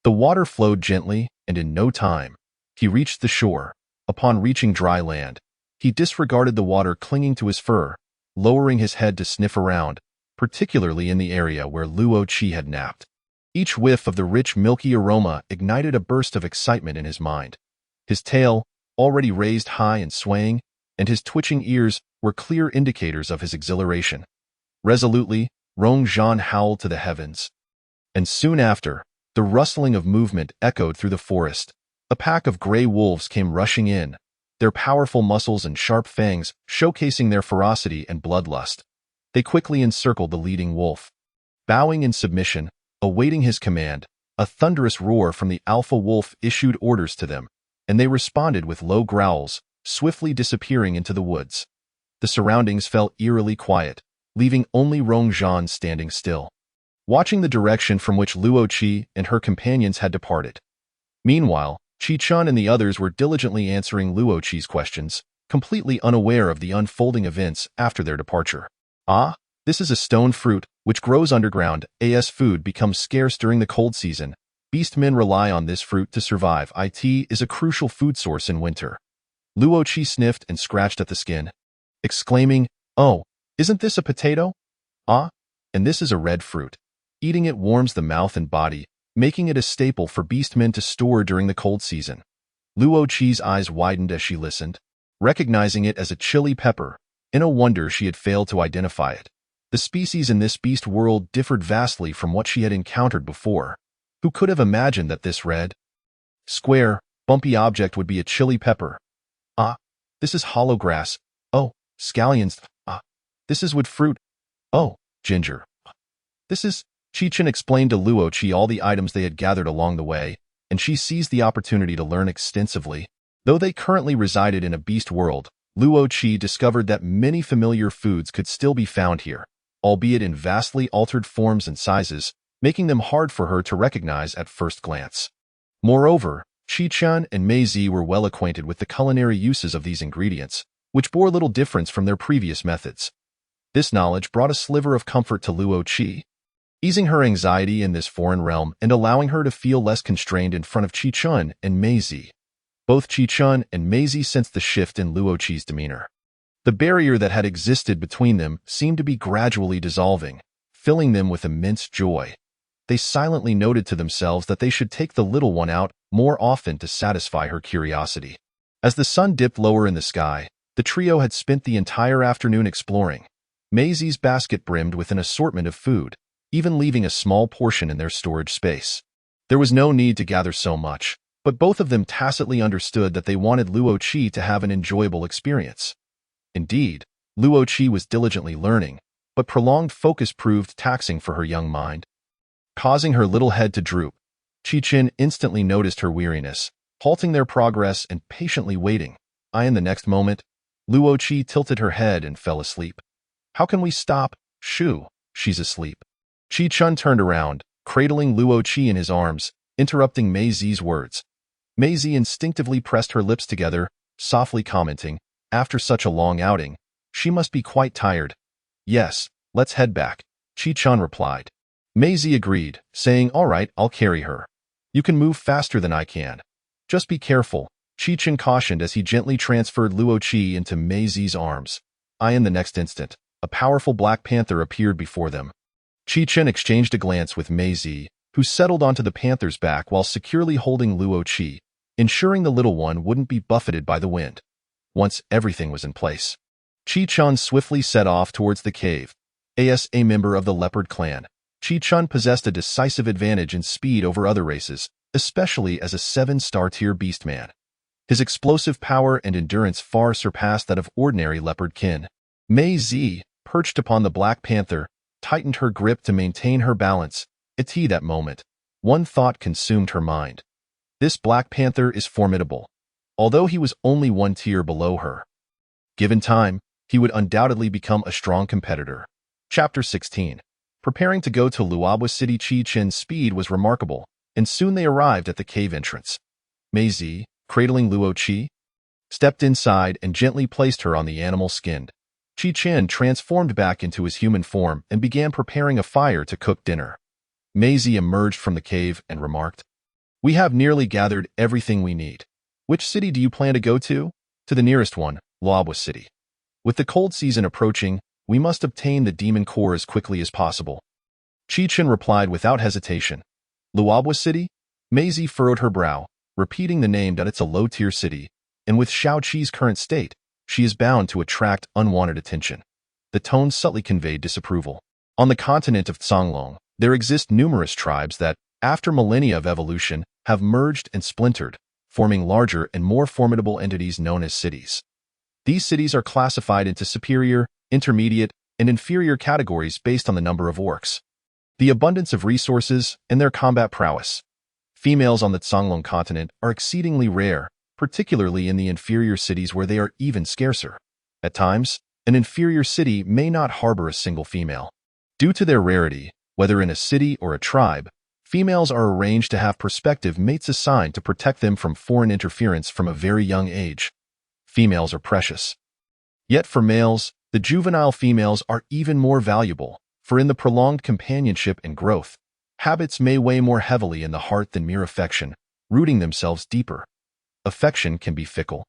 The water flowed gently, and in no time, he reached the shore. Upon reaching dry land, he disregarded the water clinging to his fur, lowering his head to sniff around, particularly in the area where Luo Qi had napped. Each whiff of the rich milky aroma ignited a burst of excitement in his mind. His tail, already raised high and swaying, and his twitching ears were clear indicators of his exhilaration. Resolutely, Rongzhan howled to the heavens. And soon after, the rustling of movement echoed through the forest. A pack of gray wolves came rushing in, their powerful muscles and sharp fangs showcasing their ferocity and bloodlust. They quickly encircled the leading wolf. Bowing in submission, awaiting his command, a thunderous roar from the alpha wolf issued orders to them, and they responded with low growls, swiftly disappearing into the woods. The surroundings fell eerily quiet, leaving only Rong Zhan standing still, watching the direction from which Luo Qi and her companions had departed. Meanwhile, Qi Chun and the others were diligently answering Luo Qi's questions, completely unaware of the unfolding events after their departure. Ah, this is a stone fruit, which grows underground. As food becomes scarce during the cold season, beastmen rely on this fruit to survive. It is a crucial food source in winter. Luo Qi sniffed and scratched at the skin, exclaiming, "Oh, isn't this a potato? Ah, and this is a red fruit. Eating it warms the mouth and body, making it a staple for beastmen to store during the cold season." Luo Qi's eyes widened as she listened, recognizing it as a chili pepper. In a wonder she had failed to identify it. The species in this beast world differed vastly from what she had encountered before. Who could have imagined that this red, square, bumpy object would be a chili pepper? Ah, this is hollow grass. Oh, scallions. Ah, this is wood fruit. Oh, ginger. This is... Qi Chun explained to Luo Qi all the items they had gathered along the way, and she seized the opportunity to learn extensively. Though they currently resided in a beast world, Luo Qi discovered that many familiar foods could still be found here, albeit in vastly altered forms and sizes, making them hard for her to recognize at first glance. Moreover, Qi Chun and Mei Zi were well acquainted with the culinary uses of these ingredients, which bore little difference from their previous methods. This knowledge brought a sliver of comfort to Luo Qi, easing her anxiety in this foreign realm and allowing her to feel less constrained in front of Qi Chun and Mei Zi. Both Qi Chun and Mei Zi sensed the shift in Luo Qi's demeanor. The barrier that had existed between them seemed to be gradually dissolving, filling them with immense joy. They silently noted to themselves that they should take the little one out more often to satisfy her curiosity. As the sun dipped lower in the sky, the trio had spent the entire afternoon exploring. Mei Zi's basket brimmed with an assortment of food, even leaving a small portion in their storage space. There was no need to gather so much, but both of them tacitly understood that they wanted Luo Qi to have an enjoyable experience. Indeed, Luo Qi was diligently learning, but prolonged focus proved taxing for her young mind, causing her little head to droop. Qi Chun instantly noticed her weariness, halting their progress and patiently waiting. In the next moment, Luo Qi tilted her head and fell asleep. "How can we stop? Shoo, she's asleep." Qi Chun turned around, cradling Luo Qi in his arms, interrupting Mei Zi's words. Mei Zi instinctively pressed her lips together, softly commenting, "After such a long outing, she must be quite tired." "Yes, let's head back," Qi Chun replied. Mei Zi agreed, saying, "All right, I'll carry her. You can move faster than I can. Just be careful," Qi Chun cautioned as he gently transferred Luo Qi into Mei Zi's arms. In the next instant, a powerful black panther appeared before them. Qi Chun exchanged a glance with Mei Zi, who settled onto the panther's back while securely holding Luo Qi, ensuring the little one wouldn't be buffeted by the wind. Once everything was in place, Qi Chun swiftly set off towards the cave. As a member of the leopard clan, Qi Chun possessed a decisive advantage in speed over other races, especially as a 7-star tier beastman. His explosive power and endurance far surpassed that of ordinary leopard kin. Mei Zi, perched upon the black panther, tightened her grip to maintain her balance. At that moment, one thought consumed her mind. This Black Panther is formidable, although he was only 1 tier below her. Given time, he would undoubtedly become a strong competitor. Chapter 16. Preparing to go to Luobo City. Qi Chun's speed was remarkable, and soon they arrived at the cave entrance. Mei Zi, cradling Luo Qi, stepped inside and gently placed her on the animal skin. Qi Chun transformed back into his human form and began preparing a fire to cook dinner. Mei Zi emerged from the cave and remarked, "We have nearly gathered everything we need. Which city do you plan to go to?" "To the nearest one, Luobo City. With the cold season approaching, we must obtain the demon core as quickly as possible." Qi Chun replied without hesitation. "Luobo City?" Mei Zi furrowed her brow, repeating the name that it's a low-tier city, and with Xiao Qi's current state, she is bound to attract unwanted attention. The tone subtly conveyed disapproval. On the continent of Songlong, There exist numerous tribes that, after millennia of evolution, have merged and splintered, forming larger and more formidable entities known as cities. These cities are classified into superior, intermediate, and inferior categories based on the number of orcs, the abundance of resources, and their combat prowess. Females on the Songlong continent are exceedingly rare, particularly in the inferior cities where they are even scarcer. At times, an inferior city may not harbor a single female. Due to their rarity, whether in a city or a tribe, females are arranged to have prospective mates assigned to protect them from foreign interference from a very young age. Females are precious. Yet for males, the juvenile females are even more valuable, for in the prolonged companionship and growth, habits may weigh more heavily in the heart than mere affection, rooting themselves deeper. Affection can be fickle,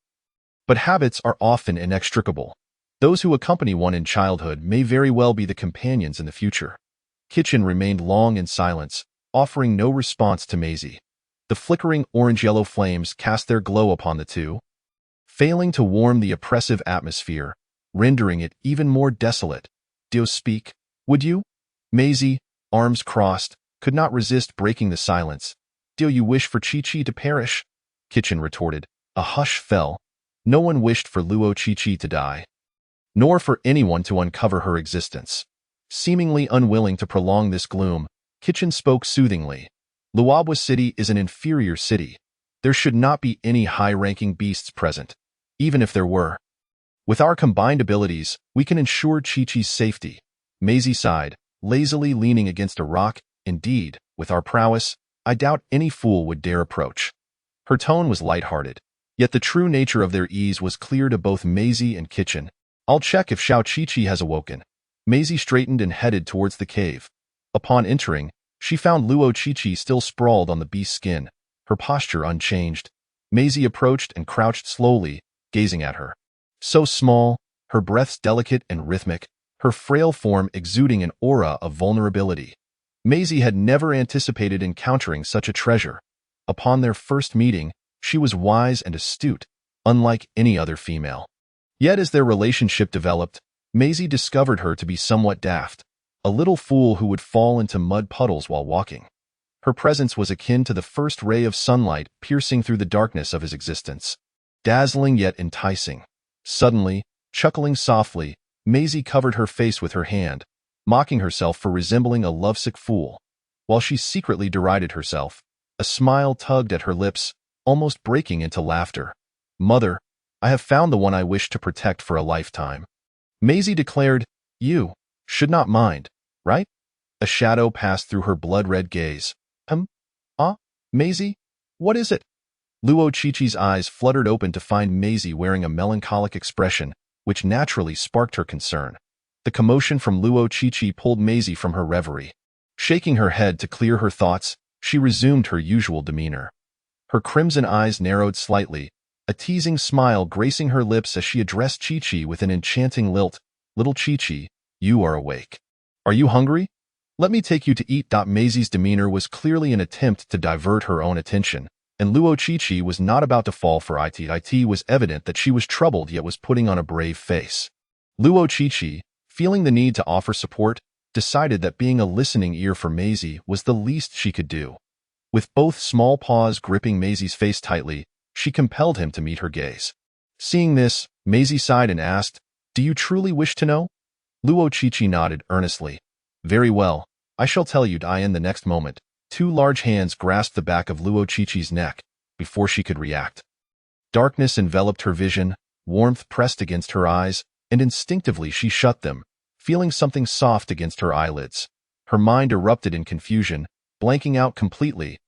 but habits are often inextricable. Those who accompany one in childhood may very well be the companions in the future. Kitchen remained long in silence, offering no response to Maisie. The flickering orange-yellow flames cast their glow upon the two, failing to warm the oppressive atmosphere, rendering it even more desolate. "Do speak, would you?" Maisie, arms crossed, could not resist breaking the silence. "Do you wish for Chi-Chi to perish?" Kitchen retorted. A hush fell. No one wished for Luo Chi-Chi to die, nor for anyone to uncover her existence. Seemingly unwilling to prolong this gloom, Kitchen spoke soothingly. Luobwa City is an inferior city. There should not be any high-ranking beasts present, even if there were. With our combined abilities, we can ensure Chi-Chi's safety. Maisie sighed, lazily leaning against a rock. "Indeed, with our prowess, I doubt any fool would dare approach." Her tone was light-hearted, yet the true nature of their ease was clear to both Maisie and Kitchen. "I'll check if Xiao Chi-Chi has awoken." Maisie straightened and headed towards the cave. Upon entering, she found Luo Chi-Chi still sprawled on the beast's skin, her posture unchanged. Maisie approached and crouched slowly, gazing at her. So small, her breaths delicate and rhythmic, her frail form exuding an aura of vulnerability. Maisie had never anticipated encountering such a treasure. Upon their first meeting, she was wise and astute, unlike any other female. Yet as their relationship developed, Maisie discovered her to be somewhat daft, a little fool who would fall into mud puddles while walking. Her presence was akin to the first ray of sunlight piercing through the darkness of his existence, dazzling yet enticing. Suddenly, chuckling softly, Maisie covered her face with her hand, mocking herself for resembling a lovesick fool. While she secretly derided herself, a smile tugged at her lips, almost breaking into laughter. "Mother, I have found the one I wish to protect for a lifetime," Maisie declared. "You should not mind, right?" A shadow passed through her blood-red gaze. Maisie? What is it?" Luo Chi-Chi's eyes fluttered open to find Maisie wearing a melancholic expression, which naturally sparked her concern. The commotion from Luo Chi-Chi pulled Maisie from her reverie. Shaking her head to clear her thoughts, she resumed her usual demeanor. Her crimson eyes narrowed slightly, a teasing smile gracing her lips as she addressed Chi-Chi with an enchanting lilt. "Little Chi-Chi, you are awake. Are you hungry? Let me take you to eat." Maisie's demeanor was clearly an attempt to divert her own attention, and Luo Chi-Chi was not about to fall for it. It was evident that she was troubled yet was putting on a brave face. Luo Chi-Chi, feeling the need to offer support, decided that being a listening ear for Maisie was the least she could do. With both small paws gripping Maisie's face tightly, she compelled him to meet her gaze. Seeing this, Maisie sighed and asked, "Do you truly wish to know?" Luo Chi-Chi nodded earnestly. "Very well, I shall tell you." In the next moment, two large hands grasped the back of Luo Chi-Chi's neck before she could react. Darkness enveloped her vision, warmth pressed against her eyes, and instinctively she shut them, feeling something soft against her eyelids. Her mind erupted in confusion, blanking out completely.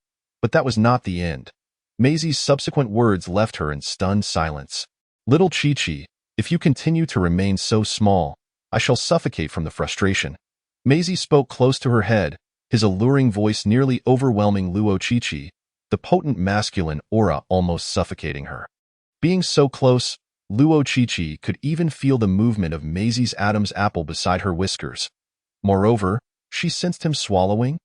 But that was not the end. Maisie's subsequent words left her in stunned silence. "Little Chi-Chi, if you continue to remain so small, I shall suffocate from the frustration." Maisie spoke close to her head, his alluring voice nearly overwhelming Luo Chi-Chi, the potent masculine aura almost suffocating her. Being so close, Luo Chi-Chi could even feel the movement of Maisie's Adam's apple beside her whiskers. Moreover, she sensed him swallowing.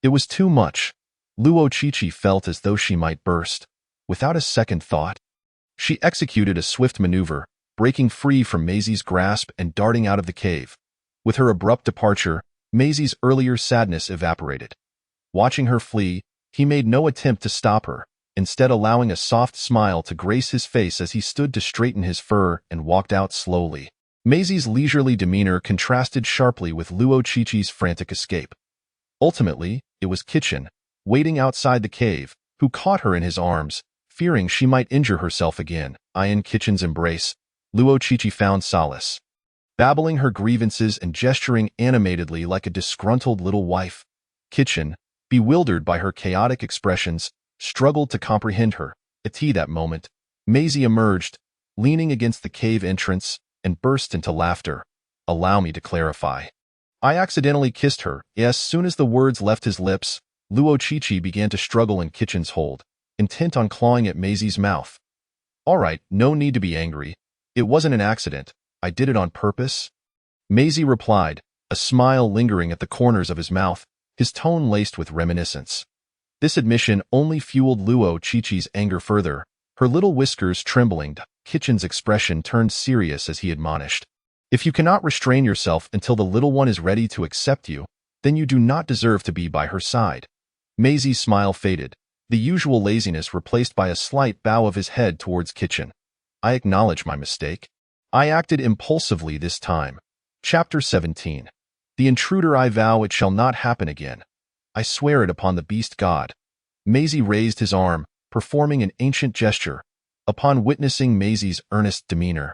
It was too much. Luo Chi-Chi felt as though she might burst. Without a second thought, she executed a swift maneuver, breaking free from Maisie's grasp and darting out of the cave. With her abrupt departure, Maisie's earlier sadness evaporated. Watching her flee, he made no attempt to stop her, instead allowing a soft smile to grace his face as he stood to straighten his fur and walked out slowly. Maisie's leisurely demeanor contrasted sharply with Luo Qiqi's frantic escape. Ultimately, it was Qichin, waiting outside the cave, who caught her in his arms, fearing she might injure herself again. In Qichin's embrace, Luo Qiqi found solace. Babbling her grievances and gesturing animatedly like a disgruntled little wife, Qichin, bewildered by her chaotic expressions, struggled to comprehend her. At that moment, Maisie emerged, leaning against the cave entrance, and burst into laughter. "Allow me to clarify. I accidentally kissed her." As soon as the words left his lips, Luo Qiqi began to struggle in Qichin's hold, intent on clawing at Maisie's mouth. "All right, no need to be angry. It wasn't an accident. I did it on purpose." Maisie replied, a smile lingering at the corners of his mouth, his tone laced with reminiscence. This admission only fueled Luo Qiqi's anger further, her little whiskers trembling. Qichin's expression turned serious as he admonished. "If you cannot restrain yourself until the little one is ready to accept you, then you do not deserve to be by her side." Maisie's smile faded, the usual laziness replaced by a slight bow of his head towards Qichin. "I acknowledge my mistake. I acted impulsively this time." Chapter 17. The intruder. "I vow it shall not happen again. I swear it upon the beast god." Maisie raised his arm, performing an ancient gesture. Upon witnessing Maisie's earnest demeanor,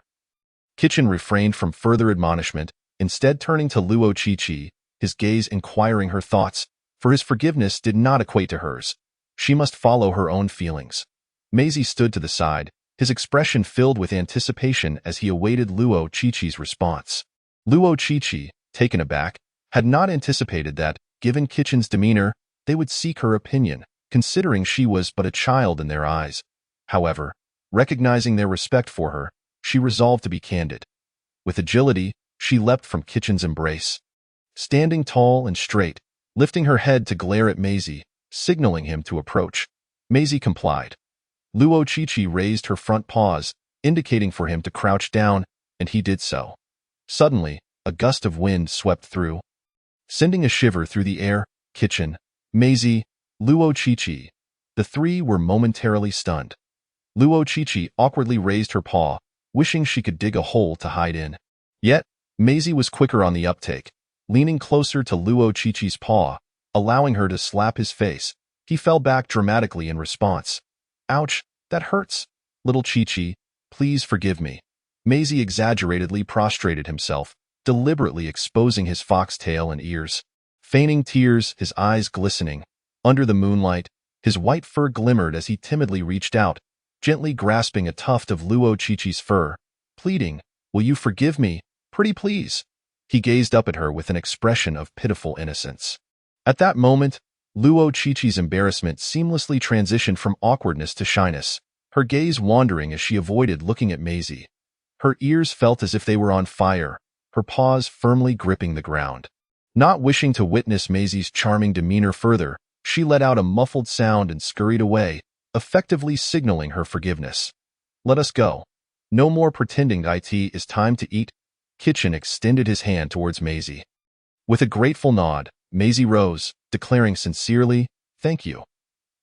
Qichin refrained from further admonishment, instead turning to Luo Qiqi, his gaze inquiring her thoughts, for his forgiveness did not equate to hers. She must follow her own feelings. Maisie stood to the side, his expression filled with anticipation as he awaited Luo Qiqi's response. Luo Qiqi, taken aback, had not anticipated that, given Qichin's demeanor, they would seek her opinion, considering she was but a child in their eyes. However, recognizing their respect for her, she resolved to be candid. With agility, she leapt from Qichin's embrace. Standing tall and straight, lifting her head to glare at Maisie, signaling him to approach. Maisie complied. Luo Qiqi raised her front paws, indicating for him to crouch down, and he did so. Suddenly, a gust of wind swept through, sending a shiver through the air. Qichin, Maisie, Luo Qiqi. The three were momentarily stunned. Luo Qiqi awkwardly raised her paw, wishing she could dig a hole to hide in. Yet, Maisie was quicker on the uptake, leaning closer to Luo Qiqi's paw, allowing her to slap his face. He fell back dramatically in response. "Ouch, that hurts. Little Qiqi, please forgive me." Maisie exaggeratedly prostrated himself, deliberately exposing his foxtail and ears. Feigning tears, his eyes glistening. Under the moonlight, his white fur glimmered as he timidly reached out, gently grasping a tuft of Luo Qiqi's fur, pleading, "Will you forgive me, pretty please?" He gazed up at her with an expression of pitiful innocence. At that moment, Luo Qiqi's embarrassment seamlessly transitioned from awkwardness to shyness, her gaze wandering as she avoided looking at Maisie. Her ears felt as if they were on fire, her paws firmly gripping the ground. Not wishing to witness Maisie's charming demeanor further, she let out a muffled sound and scurried away, effectively signaling her forgiveness. "Let us go. No more pretending. It is time to eat." Qichin extended his hand towards Maisie. With a grateful nod, Maisie rose, declaring sincerely, "Thank you."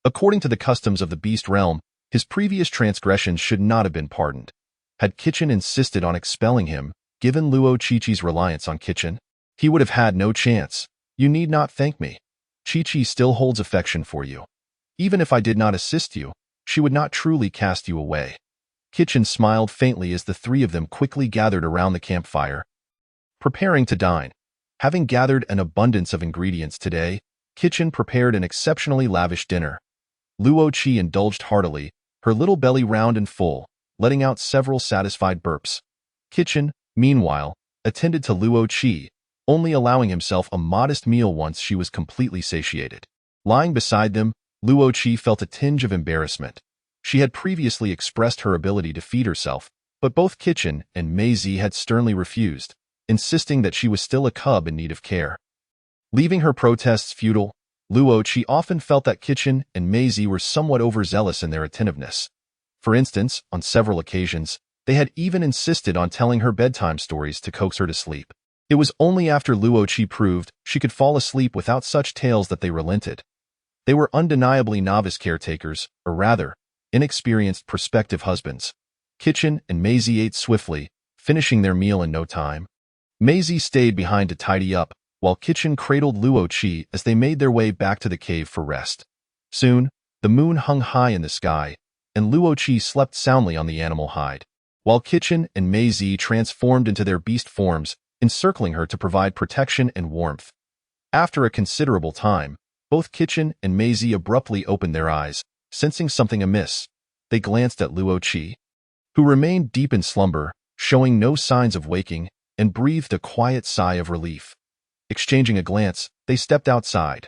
According to the customs of the beast realm, his previous transgressions should not have been pardoned. Had Qichin insisted on expelling him, given Luo Qiqi's reliance on Qichin, he would have had no chance. "You need not thank me. Qiqi still holds affection for you. Even if I did not assist you, she would not truly cast you away." Qichin smiled faintly as the three of them quickly gathered around the campfire, preparing to dine. Having gathered an abundance of ingredients today, Qichin prepared an exceptionally lavish dinner. Luo Qi indulged heartily, her little belly round and full, letting out several satisfied burps. Qichin, meanwhile, attended to Luo Qi, only allowing himself a modest meal once she was completely satiated. Lying beside them, Luo Qi felt a tinge of embarrassment. She had previously expressed her ability to feed herself, but both Qichin and Maisie had sternly refused, insisting that she was still a cub in need of care. Leaving her protests futile, Luo Qi often felt that Qichin and Maisie were somewhat overzealous in their attentiveness. For instance, on several occasions, they had even insisted on telling her bedtime stories to coax her to sleep. It was only after Luo Qi proved she could fall asleep without such tales that they relented. They were undeniably novice caretakers, or rather, inexperienced prospective husbands. Qichin and Maisie ate swiftly, finishing their meal in no time. Maisie stayed behind to tidy up, while Qichin cradled Luo Qi as they made their way back to the cave for rest. Soon, the moon hung high in the sky, and Luo Qi slept soundly on the animal hide, while Qichin and Maisie transformed into their beast forms, encircling her to provide protection and warmth. After a considerable time, both Qichin and Maisie abruptly opened their eyes, sensing something amiss. They glanced at Luo Qi, who remained deep in slumber, showing no signs of waking, and breathed a quiet sigh of relief. Exchanging a glance, they stepped outside.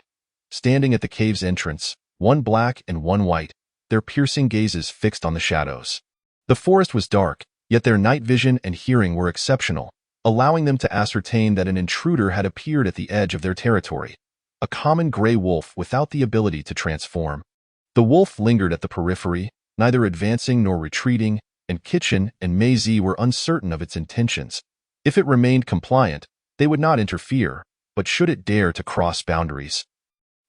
Standing at the cave's entrance, one black and one white, their piercing gazes fixed on the shadows. The forest was dark, yet their night vision and hearing were exceptional, allowing them to ascertain that an intruder had appeared at the edge of their territory. A common gray wolf without the ability to transform. The wolf lingered at the periphery, neither advancing nor retreating, and Qichin and Maisie were uncertain of its intentions. If it remained compliant, they would not interfere, but should it dare to cross boundaries,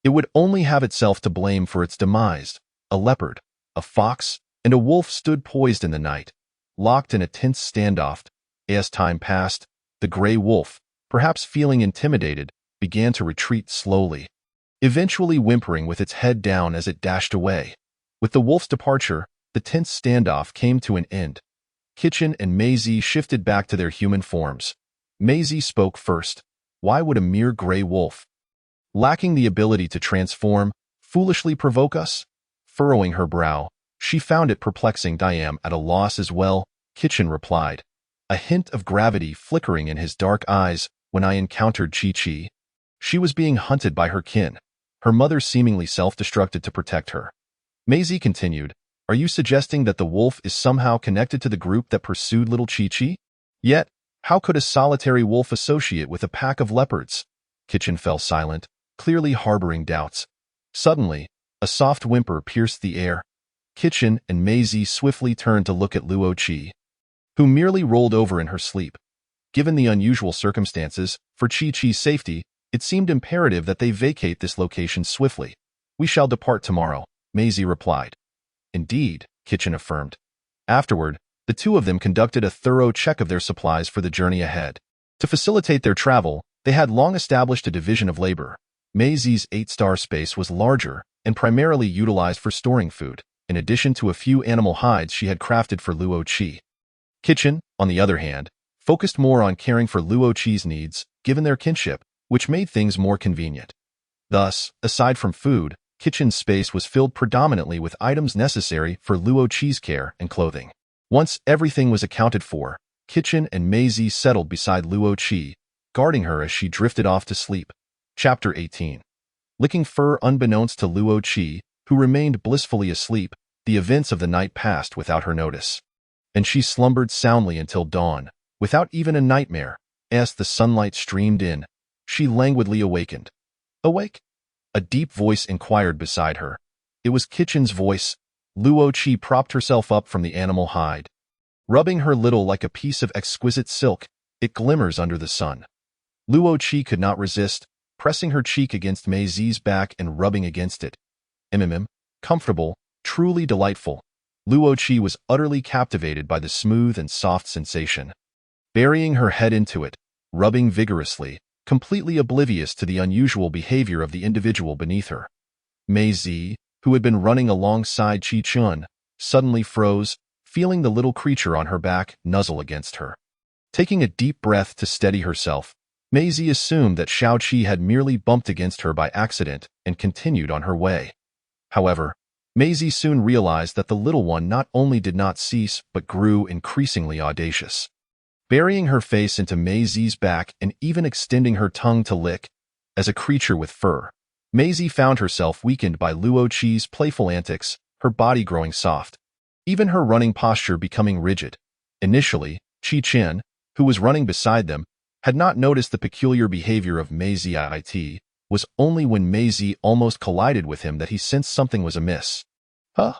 it would only have itself to blame for its demise. A leopard, a fox, and a wolf stood poised in the night, locked in a tense standoff. As time passed, the gray wolf, perhaps feeling intimidated, began to retreat slowly, eventually whimpering with its head down as it dashed away. With the wolf's departure, the tense standoff came to an end. Qichin and Maisie shifted back to their human forms. Maisie spoke first. Why would a mere gray wolf, lacking the ability to transform, foolishly provoke us? Furrowing her brow, she found it perplexing. I am at a loss as well, Qichin replied, a hint of gravity flickering in his dark eyes. When I encountered Qi, she was being hunted by her kin, her mother seemingly self-destructed to protect her. Maisie continued, are you suggesting that the wolf is somehow connected to the group that pursued little Qi? Yet, how could a solitary wolf associate with a pack of leopards? Qichin fell silent, clearly harboring doubts. Suddenly, a soft whimper pierced the air. Qichin and Maisie swiftly turned to look at Luo Qi, who merely rolled over in her sleep. Given the unusual circumstances, for Qi's safety, it seemed imperative that they vacate this location swiftly. We shall depart tomorrow, Maisie replied. Indeed, Qichin affirmed. Afterward, the two of them conducted a thorough check of their supplies for the journey ahead. To facilitate their travel, they had long established a division of labor. Maisie's 8-star space was larger and primarily utilized for storing food, in addition to a few animal hides she had crafted for Luo Qi. Qichin, on the other hand, focused more on caring for Luo Qi's needs, given their kinship, which made things more convenient. Thus, aside from food, Qichin's space was filled predominantly with items necessary for Luo Qi's care and clothing. Once everything was accounted for, Qichin and Maisie settled beside Luo Qi, guarding her as she drifted off to sleep. Chapter 18. Licking fur. Unbeknownst to Luo Qi, who remained blissfully asleep, the events of the night passed without her notice, and she slumbered soundly until dawn, without even a nightmare. As the sunlight streamed in, she languidly awakened. Awake? A deep voice inquired beside her. It was Qichin's voice. Luo Qi propped herself up from the animal hide, rubbing her little like a piece of exquisite silk. It glimmers under the sun. Luo Qi could not resist, pressing her cheek against Maisie's back and rubbing against it. Comfortable, truly delightful. Luo Qi was utterly captivated by the smooth and soft sensation. Burying her head into it, rubbing vigorously, completely oblivious to the unusual behavior of the individual beneath her. Maisie, who had been running alongside Qichin, suddenly froze, feeling the little creature on her back nuzzle against her. Taking a deep breath to steady herself, Maisie assumed that Xiaoqi had merely bumped against her by accident and continued on her way. However, Maisie soon realized that the little one not only did not cease but grew increasingly audacious. Burying her face into Maisie's back and even extending her tongue to lick, as a creature with fur, Maisie found herself weakened by Luo Qi's playful antics, her body growing soft, even her running posture becoming rigid. Initially, Qichin, who was running beside them, had not noticed the peculiar behavior of Maisie. It was only when Maisie almost collided with him that he sensed something was amiss. Huh?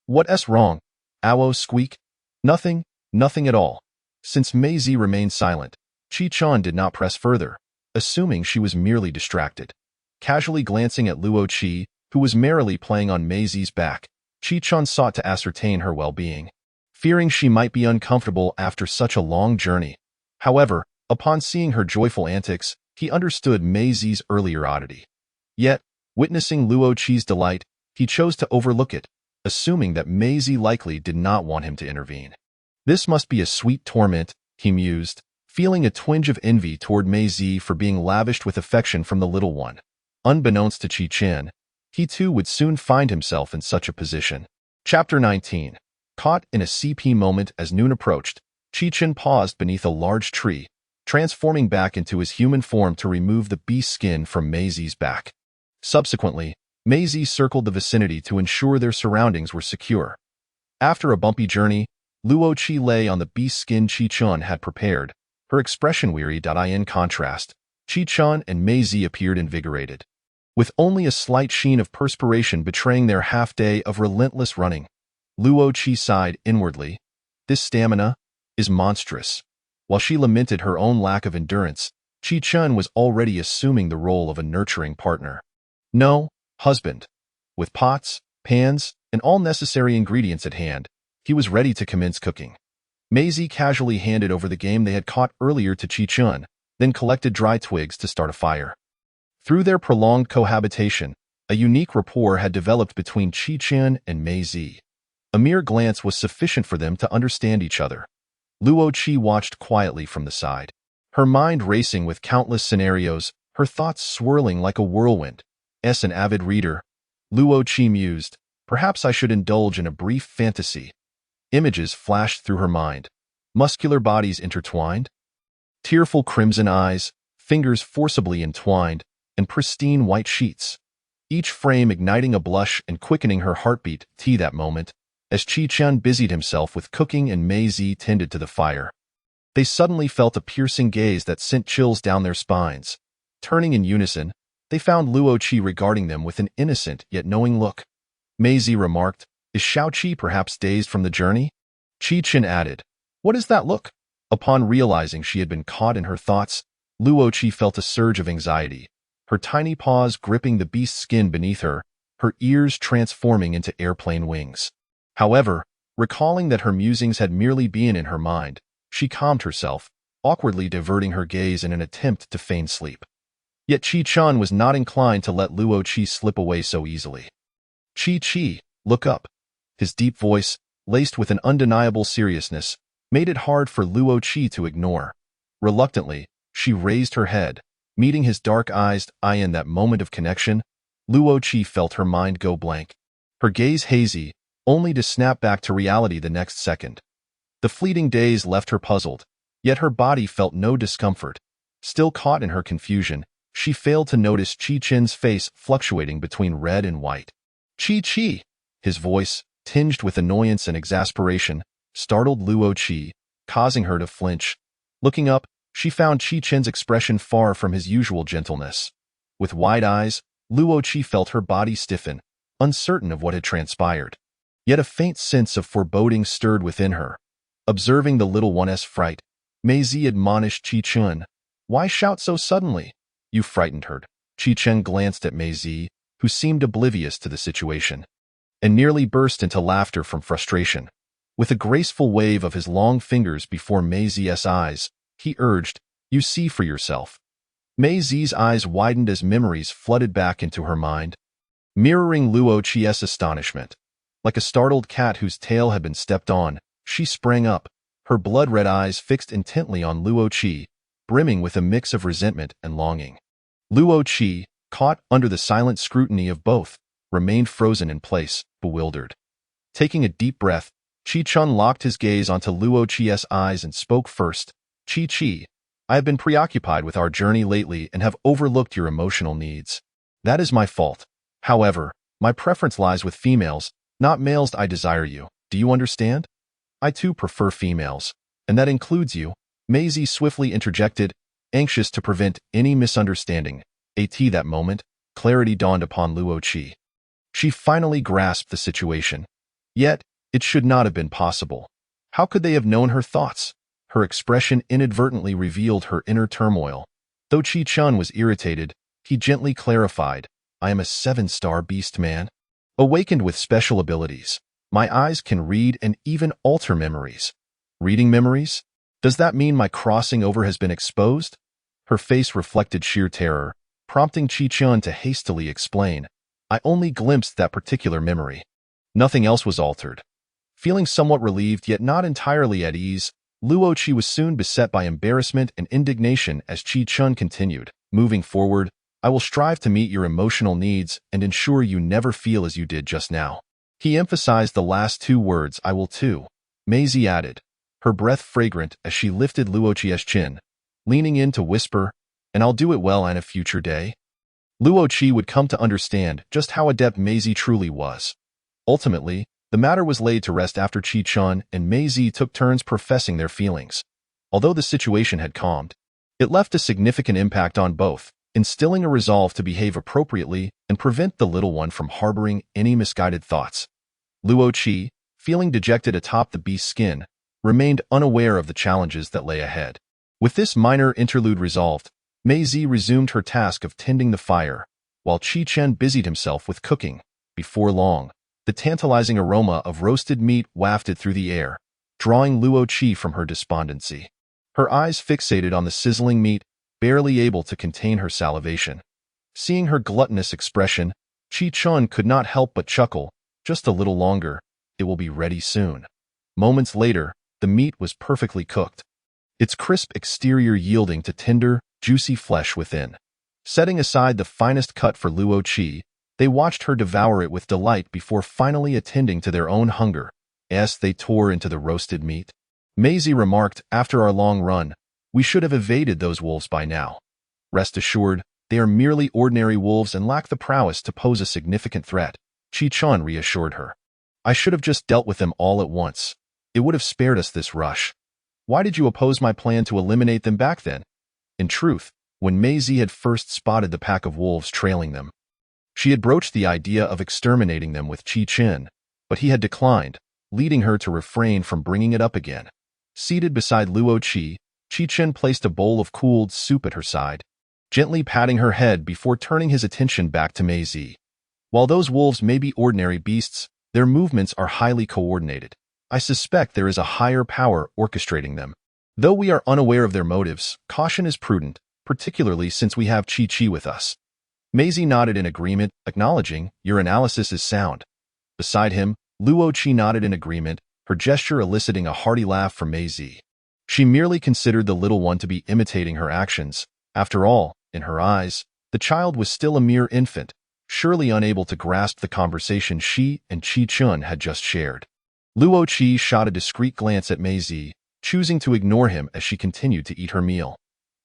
What's wrong? Awo squeaked. Nothing at all. Since Maisie remained silent, Chi-chan did not press further, assuming she was merely distracted. Casually glancing at Luo Qi, who was merrily playing on Meizi's back, Chi-chan sought to ascertain her well-being, fearing she might be uncomfortable after such a long journey. However, upon seeing her joyful antics, he understood Meizi's earlier oddity. Yet, witnessing Luo Qi's delight, he chose to overlook it, assuming that Meizi likely did not want him to intervene. This must be a sweet torment, he mused, feeling a twinge of envy toward Meizi for being lavished with affection from the little one. Unbeknownst to Chi-chan, he too would soon find himself in such a position. Chapter 19. Caught in a CP moment as noon approached, Chi-chan paused beneath a large tree, transforming back into his human form to remove the beast skin from Meizi's back. Subsequently, Meizi circled the vicinity to ensure their surroundings were secure. After a bumpy journey, Luo Qi lay on the beast skin Chi-chan had prepared, her expression weary. In contrast, Chi-chan and Meizi appeared invigorated, with only a slight sheen of perspiration betraying their half-day of relentless running. Luo Qi sighed inwardly. This stamina is monstrous. While she lamented her own lack of endurance, Chi-chan was already assuming the role of a nurturing partner. No, husband. With pots, pans, and all necessary ingredients at hand, he was ready to commence cooking. Meizi casually handed over the game they had caught earlier to Chi-chan, then collected dry twigs to start a fire. Through their prolonged cohabitation, a unique rapport had developed between Chi-chan and Meizi. A mere glance was sufficient for them to understand each other. Luo Qi watched quietly from the side, her mind racing with countless scenarios, her thoughts swirling like a whirlwind. As an avid reader, Luo Qi mused, perhaps I should indulge in a brief fantasy. Images flashed through her mind. Muscular bodies intertwined, tearful crimson eyes, fingers forcibly entwined, and pristine white sheets, each frame igniting a blush and quickening her heartbeat. That moment, as Chi-chan busied himself with cooking and Meizi tended to the fire, they suddenly felt a piercing gaze that sent chills down their spines. Turning in unison, they found Luo Qi regarding them with an innocent yet knowing look. Meizi remarked, is Shaoqi perhaps dazed from the journey? Chi-chan added, what is that look? Upon realizing she had been caught in her thoughts, Luo Qi felt a surge of anxiety, her tiny paws gripping the beast's skin beneath her, her ears transforming into airplane wings. However, recalling that her musings had merely been in her mind, she calmed herself, awkwardly diverting her gaze in an attempt to feign sleep. Yet Chi-chan was not inclined to let Luo Qi slip away so easily. Chi, look up. His deep voice, laced with an undeniable seriousness, made it hard for Luo Qi to ignore. Reluctantly, she raised her head, meeting his dark eyes. In that moment of connection, Luo Qi felt her mind go blank, her gaze hazy, only to snap back to reality the next second. The fleeting days left her puzzled, yet her body felt no discomfort. Still caught in her confusion, she failed to notice Chi-chan's face fluctuating between red and white. Chi! His voice, tinged with annoyance and exasperation, startled Luo Qi, causing her to flinch. Looking up, she found Chi-chan's expression far from his usual gentleness. With wide eyes, Luo Qi felt her body stiffen, uncertain of what had transpired. Yet a faint sense of foreboding stirred within her. Observing the little one's fright, Meizi admonished Chi-chan, why shout so suddenly? You frightened her. Chi-chan glanced at Meizi, who seemed oblivious to the situation, and nearly burst into laughter from frustration. With a graceful wave of his long fingers before Meizi's eyes, he urged, you see for yourself. Meizi's eyes widened as memories flooded back into her mind, mirroring Luo Qi's astonishment. Like a startled cat whose tail had been stepped on, she sprang up, her blood-red eyes fixed intently on Luo Qi, brimming with a mix of resentment and longing. Luo Qi, caught under the silent scrutiny of both, remained frozen in place, bewildered. Taking a deep breath, Chi-chan locked his gaze onto Luo Qi's eyes and spoke first. Chi, I have been preoccupied with our journey lately and have overlooked your emotional needs. That is my fault. However, my preference lies with females, not males. I desire you. Do you understand? I too prefer females, and that includes you. Meizi swiftly interjected, anxious to prevent any misunderstanding. At that moment, clarity dawned upon Luo Qi. She finally grasped the situation. Yet, it should not have been possible. How could they have known her thoughts? Her expression inadvertently revealed her inner turmoil. Though Chi-Chun was irritated, he gently clarified, I am a 7-star beast man. Awakened with special abilities. My eyes can read and even alter memories. Reading memories? Does that mean my crossing over has been exposed? Her face reflected sheer terror, prompting Chi-Chun to hastily explain. I only glimpsed that particular memory. Nothing else was altered. Feeling somewhat relieved yet not entirely at ease, Luo Qi was soon beset by embarrassment and indignation as Chi-Chun continued. Moving forward, I will strive to meet your emotional needs and ensure you never feel as you did just now. He emphasized the last 2 words, I will too. Maisie added, her breath fragrant as she lifted Luo Qi's chin, leaning in to whisper, and I'll do it well on a future day. Luo Qi would come to understand just how adept Maisie truly was. Ultimately, the matter was laid to rest after Chi-Chun and Maisie took turns professing their feelings. Although the situation had calmed, it left a significant impact on both, instilling a resolve to behave appropriately and prevent the little one from harboring any misguided thoughts. Luo Qi, feeling dejected atop the beast's skin, remained unaware of the challenges that lay ahead. With this minor interlude resolved, Maisie resumed her task of tending the fire, while Chi-Chun busied himself with cooking. Before long, the tantalizing aroma of roasted meat wafted through the air, drawing Luo Qi from her despondency. Her eyes fixated on the sizzling meat, barely able to contain her salivation. Seeing her gluttonous expression, Chi-Chun could not help but chuckle. Just a little longer, it will be ready soon. Moments later, the meat was perfectly cooked, its crisp exterior yielding to tender, juicy flesh within. Setting aside the finest cut for Luo Qi, they watched her devour it with delight before finally attending to their own hunger. As they tore into the roasted meat, Maisie remarked, after our long run, we should have evaded those wolves by now. Rest assured, they are merely ordinary wolves and lack the prowess to pose a significant threat, Chi-Chun reassured her. I should have just dealt with them all at once. It would have spared us this rush. Why did you oppose my plan to eliminate them back then? In truth, when Maisie had first spotted the pack of wolves trailing them, she had broached the idea of exterminating them with Chi-Chun, but he had declined, leading her to refrain from bringing it up again. Seated beside Luo Qi, Chi-Chun placed a bowl of cooled soup at her side, gently patting her head before turning his attention back to Maisie. While those wolves may be ordinary beasts, their movements are highly coordinated. I suspect there is a higher power orchestrating them. Though we are unaware of their motives, caution is prudent, particularly since we have Chi-Chi with us. Maisie nodded in agreement, acknowledging, your analysis is sound. Beside him, Luo Qi nodded in agreement, her gesture eliciting a hearty laugh from Maisie. She merely considered the little one to be imitating her actions. After all, in her eyes, the child was still a mere infant, surely unable to grasp the conversation she and Chi-Chun had just shared. Luo Qi shot a discreet glance at Maisie, choosing to ignore him as she continued to eat her meal.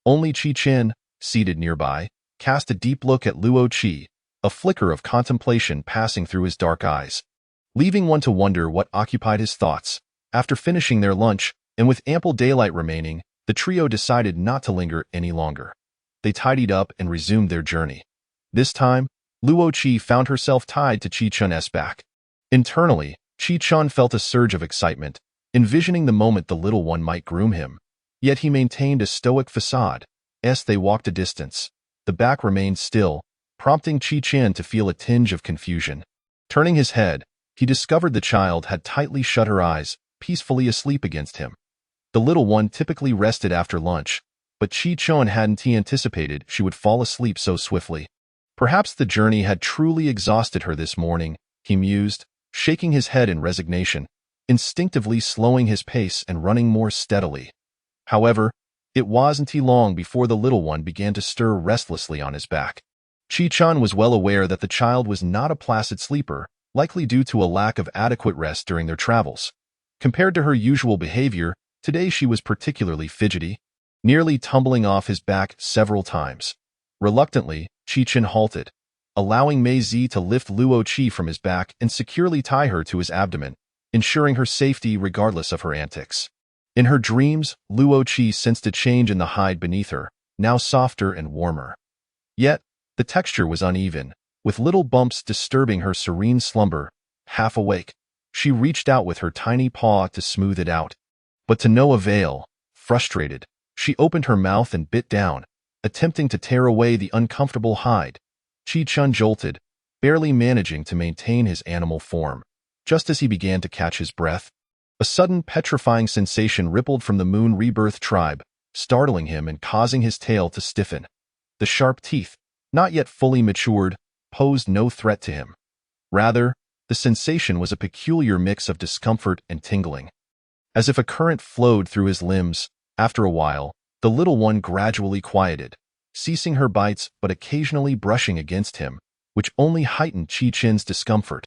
Only Chi-Chun, seated nearby, cast a deep look at Luo Qi, a flicker of contemplation passing through his dark eyes, leaving one to wonder what occupied his thoughts. After finishing their lunch, and with ample daylight remaining, the trio decided not to linger any longer. They tidied up and resumed their journey. This time, Luo Qi found herself tied to Chi-Chun's back. Internally, Chi-Chun felt a surge of excitement, envisioning the moment the little one might groom him. Yet he maintained a stoic facade. As they walked a distance, the back remained still, prompting Chi-Chun to feel a tinge of confusion. Turning his head, he discovered the child had tightly shut her eyes, peacefully asleep against him. The little one typically rested after lunch, but Chi-Chun hadn't anticipated she would fall asleep so swiftly. Perhaps the journey had truly exhausted her this morning, he mused, shaking his head in resignation, instinctively slowing his pace and running more steadily. However, it wasn't long before the little one began to stir restlessly on his back. Chi-Chun was well aware that the child was not a placid sleeper, likely due to a lack of adequate rest during their travels. Compared to her usual behavior, today she was particularly fidgety, nearly tumbling off his back several times. Reluctantly, Chi-Chun halted, allowing Maisie to lift Luo Qi from his back and securely tie her to his abdomen, ensuring her safety regardless of her antics. In her dreams, Luo Qi sensed a change in the hide beneath her, now softer and warmer. Yet, the texture was uneven, with little bumps disturbing her serene slumber. Half awake, she reached out with her tiny paw to smooth it out. But to no avail. Frustrated, she opened her mouth and bit down, attempting to tear away the uncomfortable hide. Chi-Chun jolted, barely managing to maintain his animal form. Just as he began to catch his breath, a sudden petrifying sensation rippled from the Moon Rebirth tribe, startling him and causing his tail to stiffen. The sharp teeth, not yet fully matured, posed no threat to him. Rather, the sensation was a peculiar mix of discomfort and tingling. As if a current flowed through his limbs, after a while, the little one gradually quieted, ceasing her bites but occasionally brushing against him, which only heightened Chi-Chin's discomfort.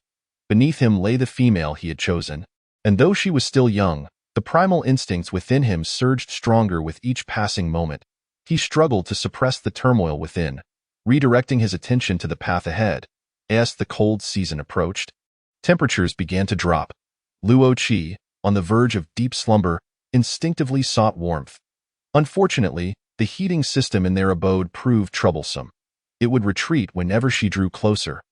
Beneath him lay the female he had chosen, and though she was still young, the primal instincts within him surged stronger with each passing moment. He struggled to suppress the turmoil within, redirecting his attention to the path ahead. As the cold season approached, temperatures began to drop. Luo Qi, on the verge of deep slumber, instinctively sought warmth. Unfortunately, the heating system in their abode proved troublesome. It would retreat whenever she drew closer.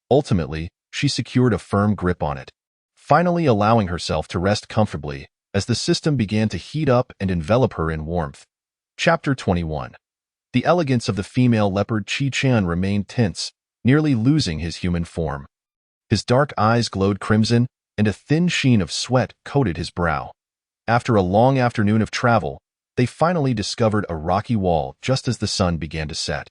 Ultimately, she secured a firm grip on it, finally allowing herself to rest comfortably as the system began to heat up and envelop her in warmth. Chapter 21. The elegance of the female leopard Chi-Chan remained tense, nearly losing his human form. His dark eyes glowed crimson, and a thin sheen of sweat coated his brow. After a long afternoon of travel, they finally discovered a rocky wall just as the sun began to set.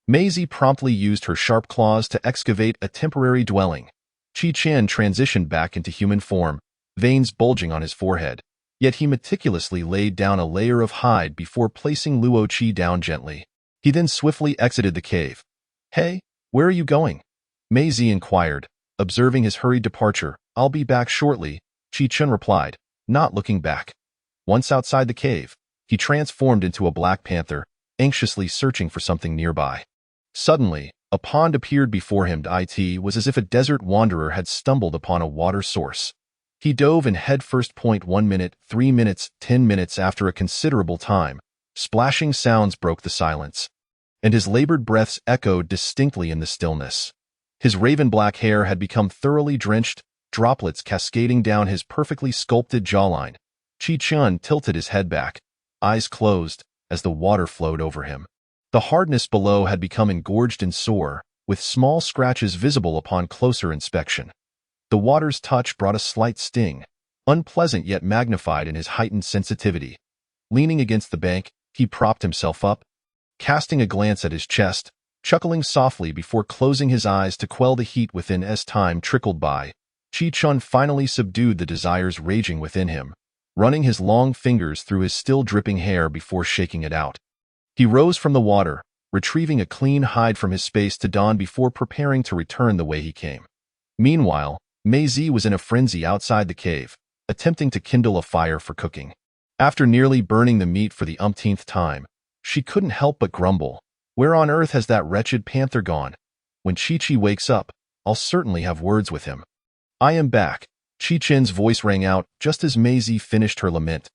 Maisie promptly used her sharp claws to excavate a temporary dwelling. Chi-Chan transitioned back into human form, veins bulging on his forehead, yet he meticulously laid down a layer of hide before placing Luo Qi down gently. He then swiftly exited the cave. "Hey, where are you going?" Maisie inquired, observing his hurried departure. "I'll be back shortly," Chi-Chun replied, not looking back. Once outside the cave, he transformed into a black panther, anxiously searching for something nearby. Suddenly, a pond appeared before him. It was as if a desert wanderer had stumbled upon a water source. He dove in headfirst. 1 minute, 3 minutes, 10 minutes. After a considerable time, splashing sounds broke the silence, and his labored breaths echoed distinctly in the stillness. His raven-black hair had become thoroughly drenched, droplets cascading down his perfectly sculpted jawline. Chi-Chun tilted his head back, eyes closed, as the water flowed over him. The hardness below had become engorged and sore, with small scratches visible upon closer inspection. The water's touch brought a slight sting, unpleasant yet magnified in his heightened sensitivity. Leaning against the bank, he propped himself up, casting a glance at his chest, chuckling softly before closing his eyes to quell the heat within. As time trickled by, Chi-Chun finally subdued the desires raging within him, running his long fingers through his still dripping hair before shaking it out. He rose from the water, retrieving a clean hide from his space to don before preparing to return the way he came. Meanwhile, Maisie was in a frenzy outside the cave, attempting to kindle a fire for cooking. After nearly burning the meat for the umpteenth time, she couldn't help but grumble. "Where on earth has that wretched panther gone? When Chi-Chi wakes up, I'll certainly have words with him." "I am back," Chi-Chin's voice rang out just as Maisie finished her lament.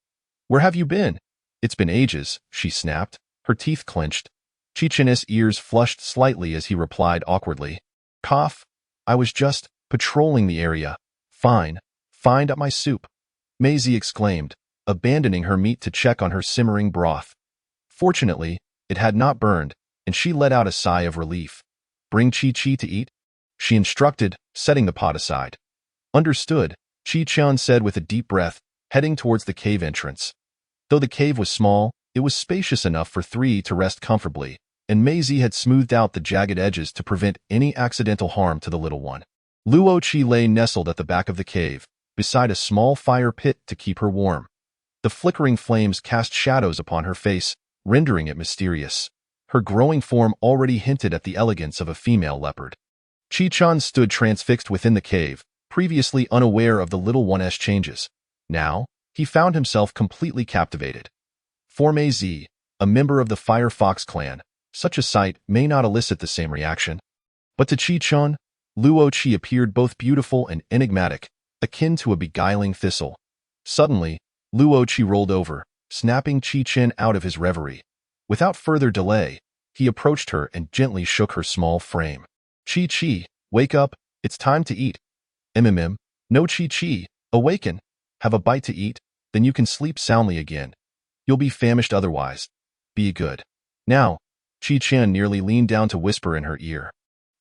"Where have you been?" "It's been ages," she snapped, her teeth clenched. Chi-Chin's ears flushed slightly as he replied awkwardly. "Cough. I was just patrolling the area." "Fine. Find out my soup," Maisie exclaimed, abandoning her meat to check on her simmering broth. Fortunately, it had not burned, and she let out a sigh of relief. "Bring Chi-Chi to eat?" she instructed, setting the pot aside. "Understood," Chi-Chun said with a deep breath, heading towards the cave entrance. Though the cave was small, it was spacious enough for three to rest comfortably, and Maisie had smoothed out the jagged edges to prevent any accidental harm to the little one. Luo Qi lay nestled at the back of the cave, beside a small fire pit to keep her warm. The flickering flames cast shadows upon her face, rendering it mysterious. Her growing form already hinted at the elegance of a female leopard. Chi-Chun stood transfixed within the cave, previously unaware of the little one's changes. Now, he found himself completely captivated. For Maisie, a member of the Fire Fox clan, such a sight may not elicit the same reaction. But to Chi-Chun, Luo Qi appeared both beautiful and enigmatic, akin to a beguiling thistle. Suddenly, Luo Qi rolled over, snapping Chi-Chun out of his reverie. Without further delay, he approached her and gently shook her small frame. "Chi-Chi, wake up, it's time to eat." No Chi-Chi, awaken, have a bite to eat, then you can sleep soundly again." You'll be famished otherwise. Be good. Now, Qi Chen nearly leaned down to whisper in her ear.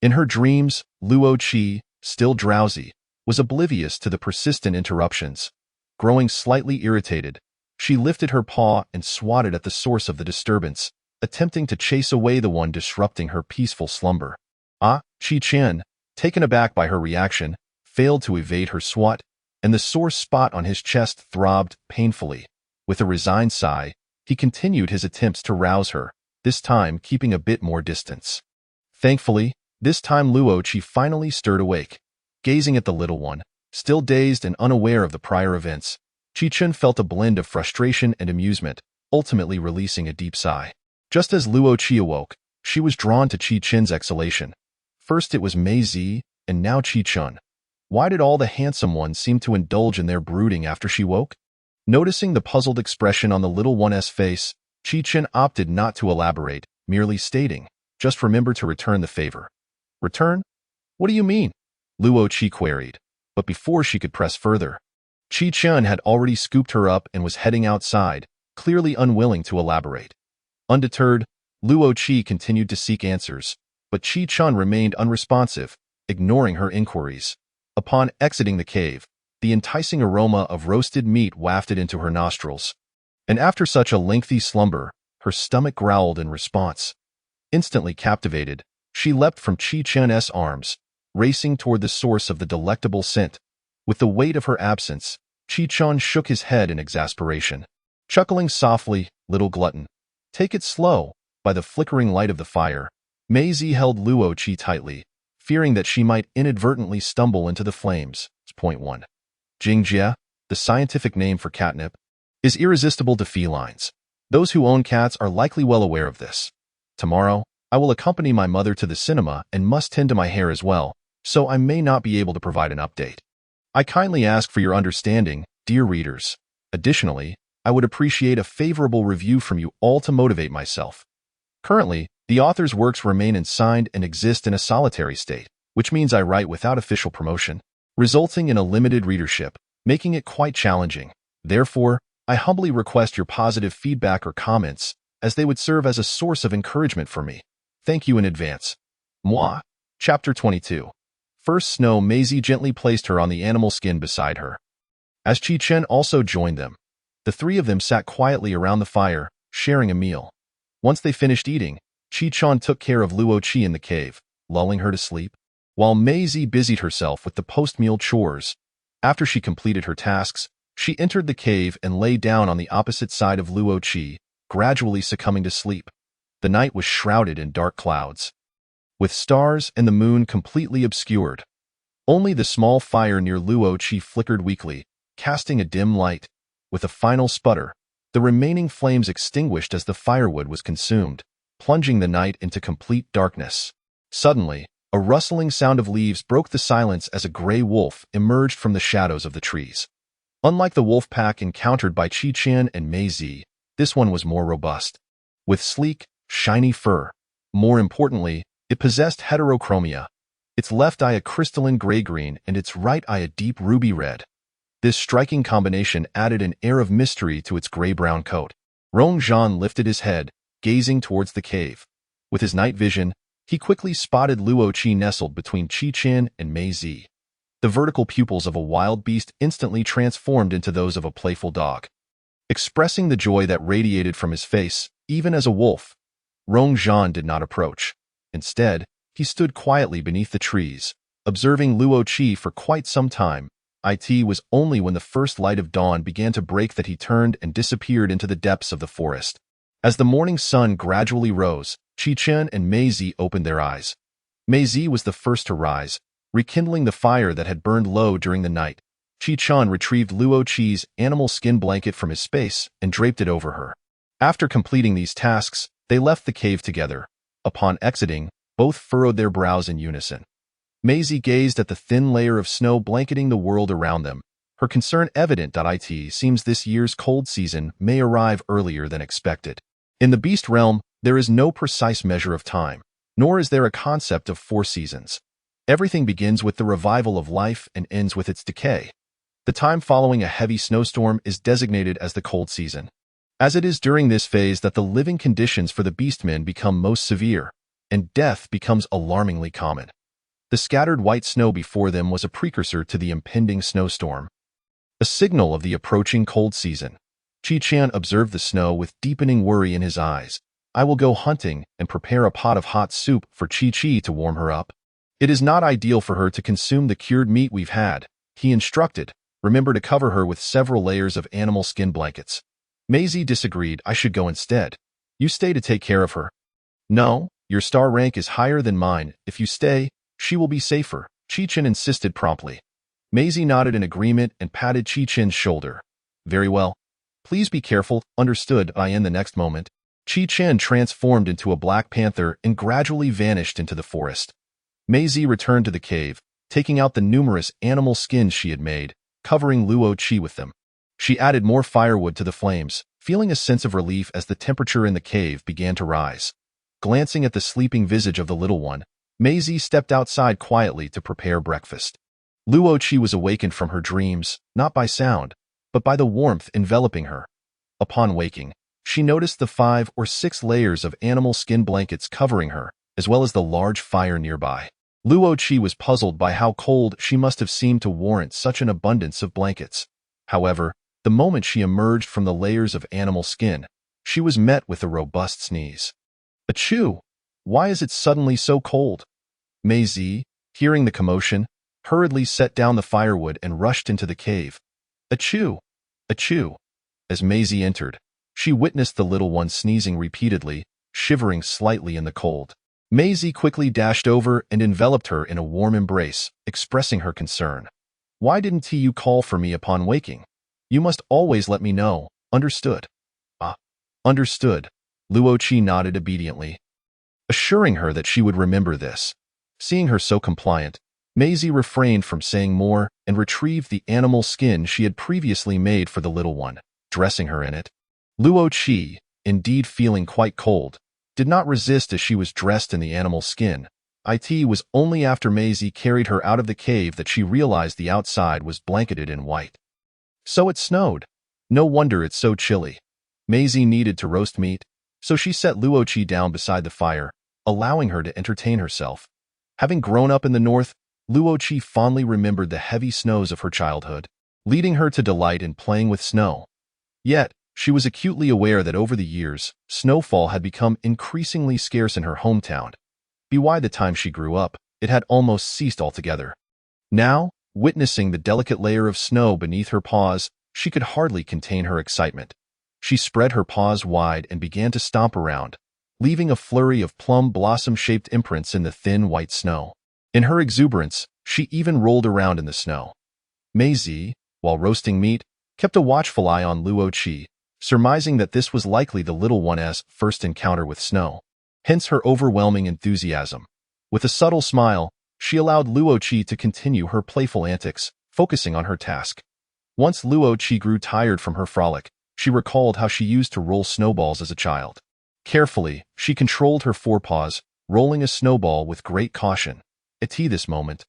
In her dreams, Luo Qi, still drowsy, was oblivious to the persistent interruptions. Growing slightly irritated, she lifted her paw and swatted at the source of the disturbance, attempting to chase away the one disrupting her peaceful slumber. Qi Chen, taken aback by her reaction, failed to evade her swat, and the sore spot on his chest throbbed painfully. With a resigned sigh, he continued his attempts to rouse her, this time keeping a bit more distance. Thankfully, this time Luo Qi finally stirred awake. Gazing at the little one, still dazed and unaware of the prior events, Qi Chen felt a blend of frustration and amusement, ultimately releasing a deep sigh. Just as Luo Qi awoke, she was drawn to Qi Chen's exhalation. First it was Mei Zi, and now Qi Chen. Why did all the handsome ones seem to indulge in their brooding after she woke? Noticing the puzzled expression on the little one's face, Qi Chen opted not to elaborate, merely stating, "Just remember to return the favor." "Return? What do you mean?" Luo Qi queried. But before she could press further, Qi Chen had already scooped her up and was heading outside, clearly unwilling to elaborate. Undeterred, Luo Qi continued to seek answers, but Qi Chen remained unresponsive, ignoring her inquiries. Upon exiting the cave, the enticing aroma of roasted meat wafted into her nostrils. And after such a lengthy slumber, her stomach growled in response. Instantly captivated, she leapt from Qi Chen's arms, racing toward the source of the delectable scent. With the weight of her absence, Qi Chen shook his head in exasperation. Chuckling softly, "Little glutton. Take it slow." By the flickering light of the fire, Mei Zi held Luo Qi tightly, fearing that she might inadvertently stumble into the flames. Point 1. Jingjie, the scientific name for catnip, is irresistible to felines. Those who own cats are likely well aware of this. Tomorrow, I will accompany my mother to the cinema and must tend to my hair as well, so I may not be able to provide an update. I kindly ask for your understanding, dear readers. Additionally, I would appreciate a favorable review from you all to motivate myself. Currently, the author's works remain unsigned and exist in a solitary state, which means I write without official promotion, resulting in a limited readership, making it quite challenging. Therefore, I humbly request your positive feedback or comments, as they would serve as a source of encouragement for me. Thank you in advance. Moi. Chapter 22. First snow. Mei Zi gently placed her on the animal skin beside her. As Qi Chen also joined them, the three of them sat quietly around the fire, sharing a meal. Once they finished eating, Qi Chen took care of Luo Qi in the cave, lulling her to sleep, while Mei Zi busied herself with the post-meal chores. After she completed her tasks, she entered the cave and lay down on the opposite side of Luo Qi, gradually succumbing to sleep. The night was shrouded in dark clouds, with stars and the moon completely obscured. Only the small fire near Luo Qi flickered weakly, casting a dim light. With a final sputter, the remaining flames extinguished as the firewood was consumed, plunging the night into complete darkness. Suddenly, a rustling sound of leaves broke the silence as a gray wolf emerged from the shadows of the trees. Unlike the wolf pack encountered by Qi Chen and Mei Zi, this one was more robust. With sleek, shiny fur. More importantly, it possessed heterochromia. Its left eye a crystalline gray-green and its right eye a deep ruby red. This striking combination added an air of mystery to its gray-brown coat. Rong Zhan lifted his head, gazing towards the cave. With his night vision, he quickly spotted Luo Qi nestled between Qi Chen and Mei Zi. The vertical pupils of a wild beast instantly transformed into those of a playful dog. Expressing the joy that radiated from his face, even as a wolf, Rong Zhan did not approach. Instead, he stood quietly beneath the trees, observing Luo Qi for quite some time. It was only when the first light of dawn began to break that he turned and disappeared into the depths of the forest. As the morning sun gradually rose, Qi Chen and Mei Zi opened their eyes. Mei Zi was the first to rise, rekindling the fire that had burned low during the night. Qi Chen retrieved Luo Qi's animal skin blanket from his space and draped it over her. After completing these tasks, they left the cave together. Upon exiting, both furrowed their brows in unison. Mei Zi gazed at the thin layer of snow blanketing the world around them, her concern evident. It seems this year's cold season may arrive earlier than expected. In the beast realm, there is no precise measure of time, nor is there a concept of 4 seasons. Everything begins with the revival of life and ends with its decay. The time following a heavy snowstorm is designated as the cold season. as it is during this phase that the living conditions for the beastmen become most severe, and death becomes alarmingly common. The scattered white snow before them was a precursor to the impending snowstorm, a signal of the approaching cold season. Qi-Chan observed the snow with deepening worry in his eyes. I will go hunting and prepare a pot of hot soup for Qi-Qi to warm her up. It is not ideal for her to consume the cured meat we've had, he instructed. Remember to cover her with several layers of animal skin blankets. Maisie disagreed. I should go instead. You stay to take care of her. No, your star rank is higher than mine. If you stay, she will be safer, Qi-Chan insisted promptly. Maisie nodded in agreement and patted Qi-Chan's shoulder. Very well. Please be careful, understood. In the next moment, Qi-Chan transformed into a black panther and gradually vanished into the forest. Maisie returned to the cave, taking out the numerous animal skins she had made, covering Luo Qi with them. She added more firewood to the flames, feeling a sense of relief as the temperature in the cave began to rise. Glancing at the sleeping visage of the little one, Maisie stepped outside quietly to prepare breakfast. Luo Qi was awakened from her dreams, not by sound, but by the warmth enveloping her. Upon waking, she noticed the 5 or 6 layers of animal skin blankets covering her, as well as the large fire nearby. Luo Qi was puzzled by how cold she must have seemed to warrant such an abundance of blankets. However, the moment she emerged from the layers of animal skin, she was met with a robust sneeze. Achoo! Why is it suddenly so cold? Maisie, hearing the commotion, hurriedly set down the firewood and rushed into the cave. Achoo! Achoo! As Maisie entered, she witnessed the little one sneezing repeatedly, shivering slightly in the cold. Maisie quickly dashed over and enveloped her in a warm embrace, expressing her concern. Why didn't you call for me upon waking? You must always let me know, understood? Understood. Luo Qi nodded obediently, assuring her that she would remember this. Seeing her so compliant, Maisie refrained from saying more and retrieved the animal skin she had previously made for the little one, dressing her in it. Luo Qi, indeed feeling quite cold, did not resist as she was dressed in the animal skin. It was only after Maisie carried her out of the cave that she realized the outside was blanketed in white. So it snowed. No wonder it's so chilly. Maisie needed to roast meat, so she set Luo Qi down beside the fire, allowing her to entertain herself. Having grown up in the north, Luo Qi fondly remembered the heavy snows of her childhood, leading her to delight in playing with snow. Yet, she was acutely aware that over the years, snowfall had become increasingly scarce in her hometown. By the time she grew up, it had almost ceased altogether. Now, witnessing the delicate layer of snow beneath her paws, she could hardly contain her excitement. She spread her paws wide and began to stomp around, leaving a flurry of plum blossom-shaped imprints in the thin white snow. In her exuberance, she even rolled around in the snow. Maisie, while roasting meat, kept a watchful eye on Luo Qi, surmising that this was likely the little one's first encounter with snow. Hence her overwhelming enthusiasm. With a subtle smile, she allowed Luo Qi to continue her playful antics, focusing on her task. Once Luo Qi grew tired from her frolic, she recalled how she used to roll snowballs as a child. Carefully, she controlled her forepaws, rolling a snowball with great caution. At this moment,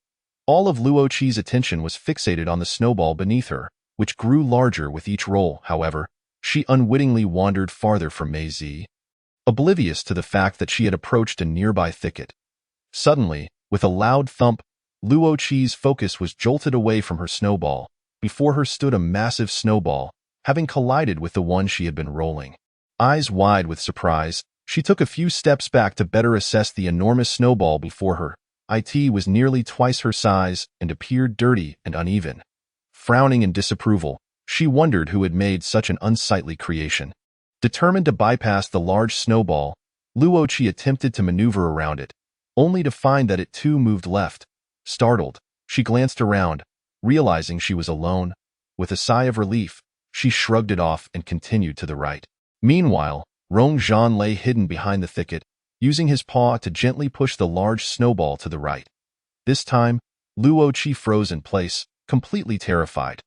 all of Luo Qi's attention was fixated on the snowball beneath her, which grew larger with each roll. However, she unwittingly wandered farther from Maisie, oblivious to the fact that she had approached a nearby thicket. Suddenly, with a loud thump, Luo Qi's focus was jolted away from her snowball. Before her stood a massive snowball, having collided with the one she had been rolling. Eyes wide with surprise, she took a few steps back to better assess the enormous snowball before her. It was nearly twice her size and appeared dirty and uneven. Frowning in disapproval, she wondered who had made such an unsightly creation. Determined to bypass the large snowball, Luo Qi attempted to maneuver around it, only to find that it too moved left. Startled, she glanced around, realizing she was alone. With a sigh of relief, she shrugged it off and continued to the right. Meanwhile, Rong Zhan lay hidden behind the thicket, using his paw to gently push the large snowball to the right. This time, Luo Qi froze in place, completely terrified.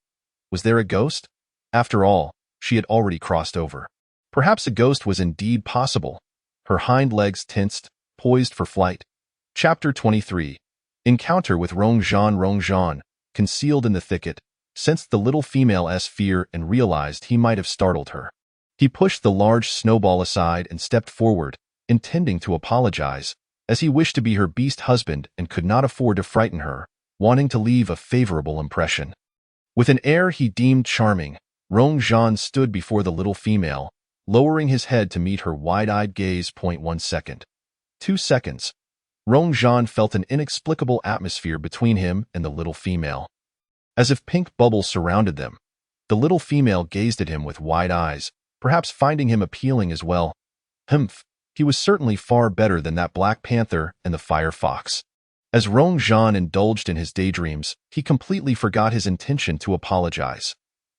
Was there a ghost? After all, she had already crossed over. Perhaps a ghost was indeed possible. Her hind legs tensed, poised for flight. Chapter 23. Encounter with Rong Zhan, concealed in the thicket, sensed the little female's fear and realized he might have startled her. He pushed the large snowball aside and stepped forward, intending to apologize, as he wished to be her beast husband and could not afford to frighten her, wanting to leave a favorable impression. With an air he deemed charming, Rong Zhan stood before the little female, lowering his head to meet her wide-eyed gaze. 1 second. 2 seconds. Rong Zhan felt an inexplicable atmosphere between him and the little female. As if pink bubbles surrounded them, the little female gazed at him with wide eyes, perhaps finding him appealing as well. Humph, he was certainly far better than that Black Panther and the Fire Fox. As Rong Zhan indulged in his daydreams, he completely forgot his intention to apologize.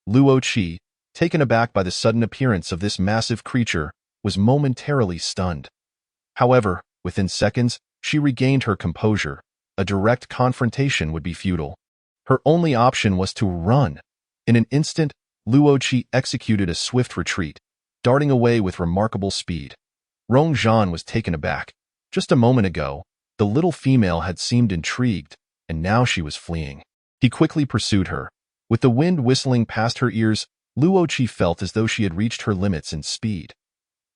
Luo Qi, taken aback by the sudden appearance of this massive creature, was momentarily stunned. However, within seconds, she regained her composure. A direct confrontation would be futile. Her only option was to run. In an instant, Luo Qi executed a swift retreat, darting away with remarkable speed. Rong Zhan was taken aback. Just a moment ago, the little female had seemed intrigued, and now she was fleeing. He quickly pursued her. With the wind whistling past her ears, Luo Qi felt as though she had reached her limits in speed.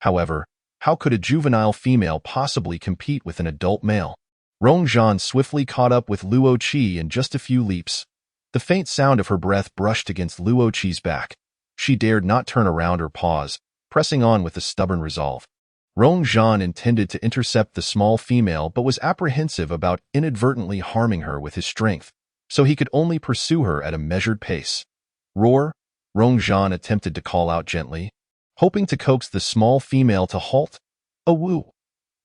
However, how could a juvenile female possibly compete with an adult male? Rong Zhan swiftly caught up with Luo Qi in just a few leaps. The faint sound of her breath brushed against Luo Qi's back. She dared not turn around or pause, pressing on with a stubborn resolve. Rong Zhan intended to intercept the small female but was apprehensive about inadvertently harming her with his strength, so he could only pursue her at a measured pace. Roar! Rong Zhan attempted to call out gently, hoping to coax the small female to halt. Awoo!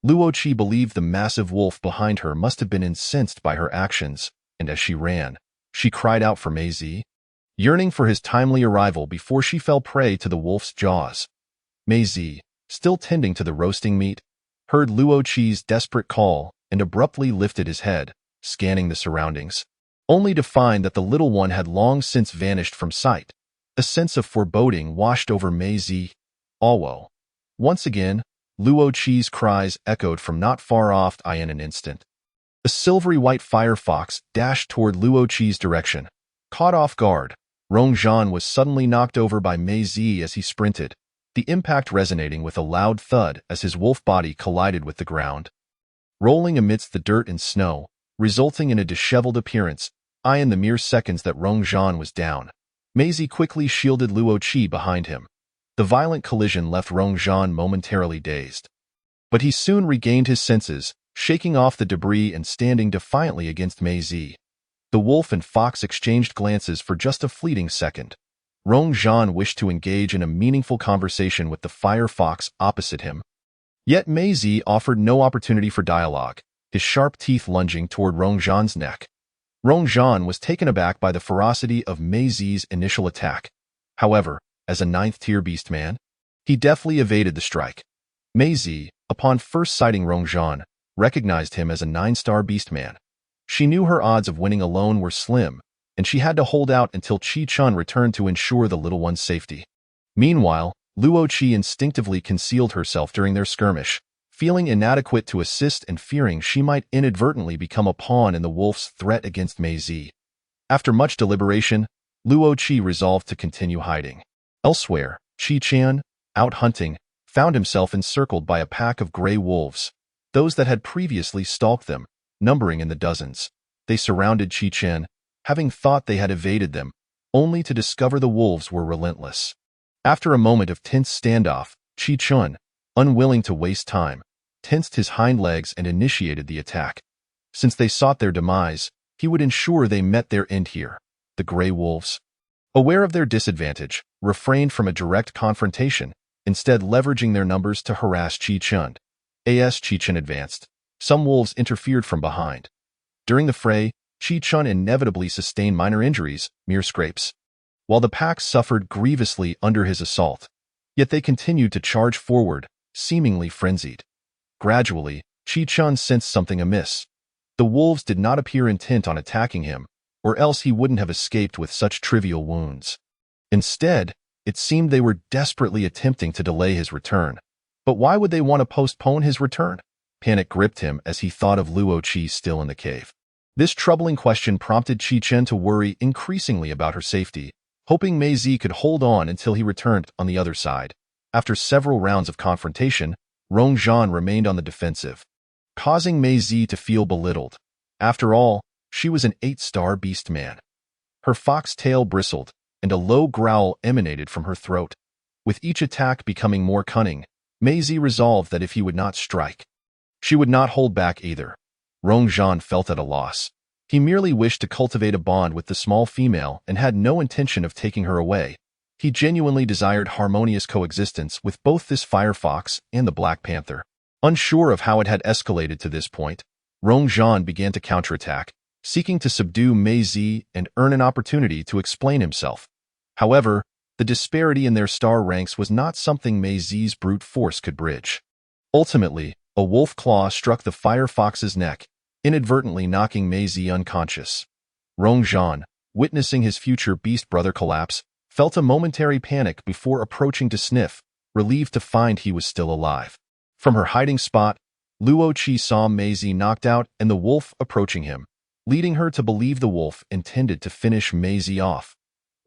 Luo Qi believed the massive wolf behind her must have been incensed by her actions, and as she ran, she cried out for Mei Zi, yearning for his timely arrival before she fell prey to the wolf's jaws. Mei Zi, still tending to the roasting meat, heard Luo Qi's desperate call and abruptly lifted his head, scanning the surroundings, only to find that the little one had long since vanished from sight. A sense of foreboding washed over Mei Zi. Awo. Once again, Luo Qi's cries echoed from not far off. In an instant, a silvery white fire fox dashed toward Luo Qi's direction. Caught off guard, Rong Zhan was suddenly knocked over by Mei Zi as he sprinted, the impact resonating with a loud thud as his wolf body collided with the ground, rolling amidst the dirt and snow, resulting in a disheveled appearance. In the mere seconds that Rong Zhan was down, Mei Zi quickly shielded Luo Qi behind him. The violent collision left Rong Zhan momentarily dazed. But he soon regained his senses, shaking off the debris and standing defiantly against Mei Zi. The wolf and fox exchanged glances for just a fleeting second. Rong Zhan wished to engage in a meaningful conversation with the fire fox opposite him. Yet Mei Zi offered no opportunity for dialogue, his sharp teeth lunging toward Rong Zhan's neck. Rong Zhan was taken aback by the ferocity of Mei Zi's initial attack. However, as a 9th-tier beastman, he deftly evaded the strike. Mei Zi, upon first sighting Rong Zhan, recognized him as a 9-star beastman. She knew her odds of winning alone were slim, and she had to hold out until Qi Chun returned to ensure the little one's safety. Meanwhile, Luo Qi instinctively concealed herself during their skirmish, feeling inadequate to assist and fearing she might inadvertently become a pawn in the wolf's threat against Mei Zi. After much deliberation, Luo Qi resolved to continue hiding. Elsewhere, Qi Chan, out hunting, found himself encircled by a pack of gray wolves, those that had previously stalked them, numbering in the dozens. They surrounded Qi Chen, having thought they had evaded them, only to discover the wolves were relentless. After a moment of tense standoff, Qi Chun, unwilling to waste time, tensed his hind legs and initiated the attack. Since they sought their demise, he would ensure they met their end here. The gray wolves, aware of their disadvantage, refrained from a direct confrontation, instead leveraging their numbers to harass Qi Chun. As Qi Chun advanced, some wolves interfered from behind. During the fray, Qi Chun inevitably sustained minor injuries, mere scrapes, while the pack suffered grievously under his assault. Yet they continued to charge forward, seemingly frenzied. Gradually, Qi Chun sensed something amiss. The wolves did not appear intent on attacking him, or else he wouldn't have escaped with such trivial wounds. Instead, it seemed they were desperately attempting to delay his return. But why would they want to postpone his return? Panic gripped him as he thought of Luo Qi still in the cave. This troubling question prompted Qi Chen to worry increasingly about her safety, hoping Mei Zi could hold on until he returned on the other side. After several rounds of confrontation, Rong Zhan remained on the defensive, causing Mei Zi to feel belittled. After all, she was an 8-star beast man. Her fox tail bristled, and a low growl emanated from her throat. With each attack becoming more cunning, Mei Zi resolved that if he would not strike, she would not hold back either. Rong Zhan felt at a loss. He merely wished to cultivate a bond with the small female and had no intention of taking her away. He genuinely desired harmonious coexistence with both this firefox and the Black Panther. Unsure of how it had escalated to this point, Rong Zhan began to counterattack, seeking to subdue Mei Zi and earn an opportunity to explain himself. However, the disparity in their star ranks was not something Mei Zi's brute force could bridge. Ultimately, a wolf claw struck the firefox's neck, inadvertently knocking Mei Zi unconscious. Rong Zhan, witnessing his future beast brother collapse, felt a momentary panic before approaching to sniff, relieved to find he was still alive. From her hiding spot, Luo Qi saw Mei Zi knocked out and the wolf approaching him, leading her to believe the wolf intended to finish Mei Zi off.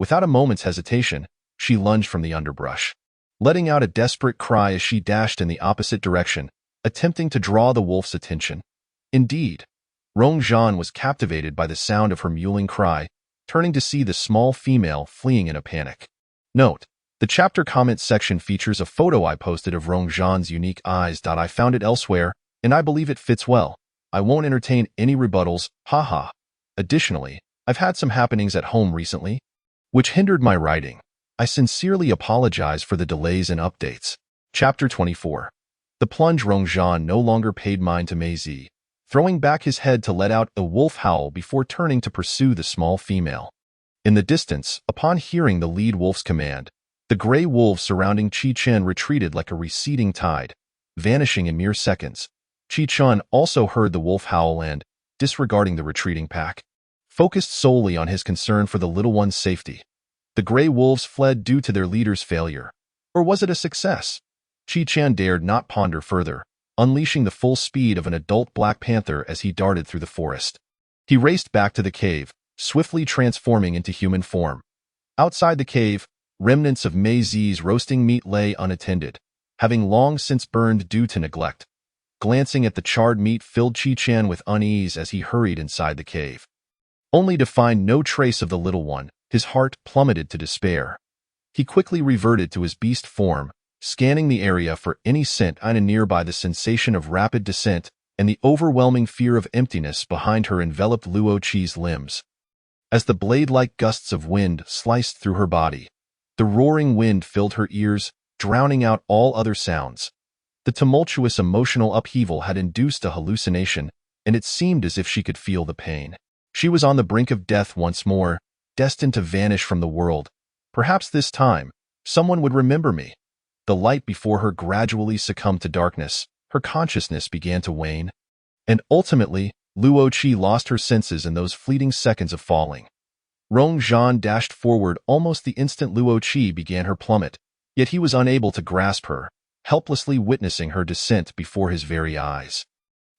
Without a moment's hesitation, she lunged from the underbrush, letting out a desperate cry as she dashed in the opposite direction, attempting to draw the wolf's attention. Indeed, Rong Zhan was captivated by the sound of her mewling cry, turning to see the small female fleeing in a panic. Note: the chapter comment section features a photo I posted of Rong Zhan's unique eyes. I found it elsewhere, and I believe it fits well. I won't entertain any rebuttals, haha. Additionally, I've had some happenings at home recently, which hindered my writing. I sincerely apologize for the delays and updates. Chapter 24. The plunge. Rong Zhan no longer paid mind to Mei Zi, throwing back his head to let out a wolf howl before turning to pursue the small female. In the distance, upon hearing the lead wolf's command, the gray wolves surrounding Qi Chen retreated like a receding tide, vanishing in mere seconds. Qi Chen also heard the wolf howl and, disregarding the retreating pack, focused solely on his concern for the little one's safety. The gray wolves fled due to their leader's failure. Or was it a success? Qi Chen dared not ponder further, unleashing the full speed of an adult Black Panther as he darted through the forest. He raced back to the cave, swiftly transforming into human form. Outside the cave, remnants of Mei Zi's roasting meat lay unattended, having long since burned due to neglect. Glancing at the charred meat filled Qi Chen with unease as he hurried inside the cave. Only to find no trace of the little one, his heart plummeted to despair. He quickly reverted to his beast form, scanning the area for any scent nearby. The sensation of rapid descent and the overwhelming fear of emptiness behind her enveloped Luo Qi's limbs. As the blade-like gusts of wind sliced through her body, the roaring wind filled her ears, drowning out all other sounds. The tumultuous emotional upheaval had induced a hallucination, and it seemed as if she could feel the pain. She was on the brink of death once more, destined to vanish from the world. Perhaps this time, someone would remember me. The light before her gradually succumbed to darkness, her consciousness began to wane, and ultimately, Luo Qi lost her senses in those fleeting seconds of falling. Rong Zhan dashed forward almost the instant Luo Qi began her plummet, yet he was unable to grasp her, helplessly witnessing her descent before his very eyes.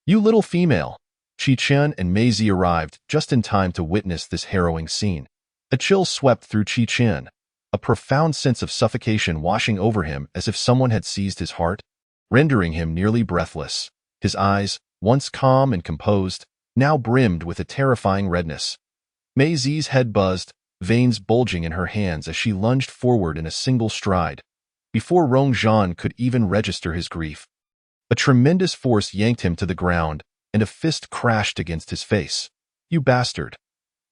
"You little female!" Qi Chen and Mei Zi arrived just in time to witness this harrowing scene. A chill swept through Qi Chen, a profound sense of suffocation washing over him as if someone had seized his heart, rendering him nearly breathless. His eyes, once calm and composed, now brimmed with a terrifying redness. Mei Zi's head buzzed, veins bulging in her hands as she lunged forward in a single stride. Before Rong Zhan could even register his grief, a tremendous force yanked him to the ground, and a fist crashed against his face. "You bastard!"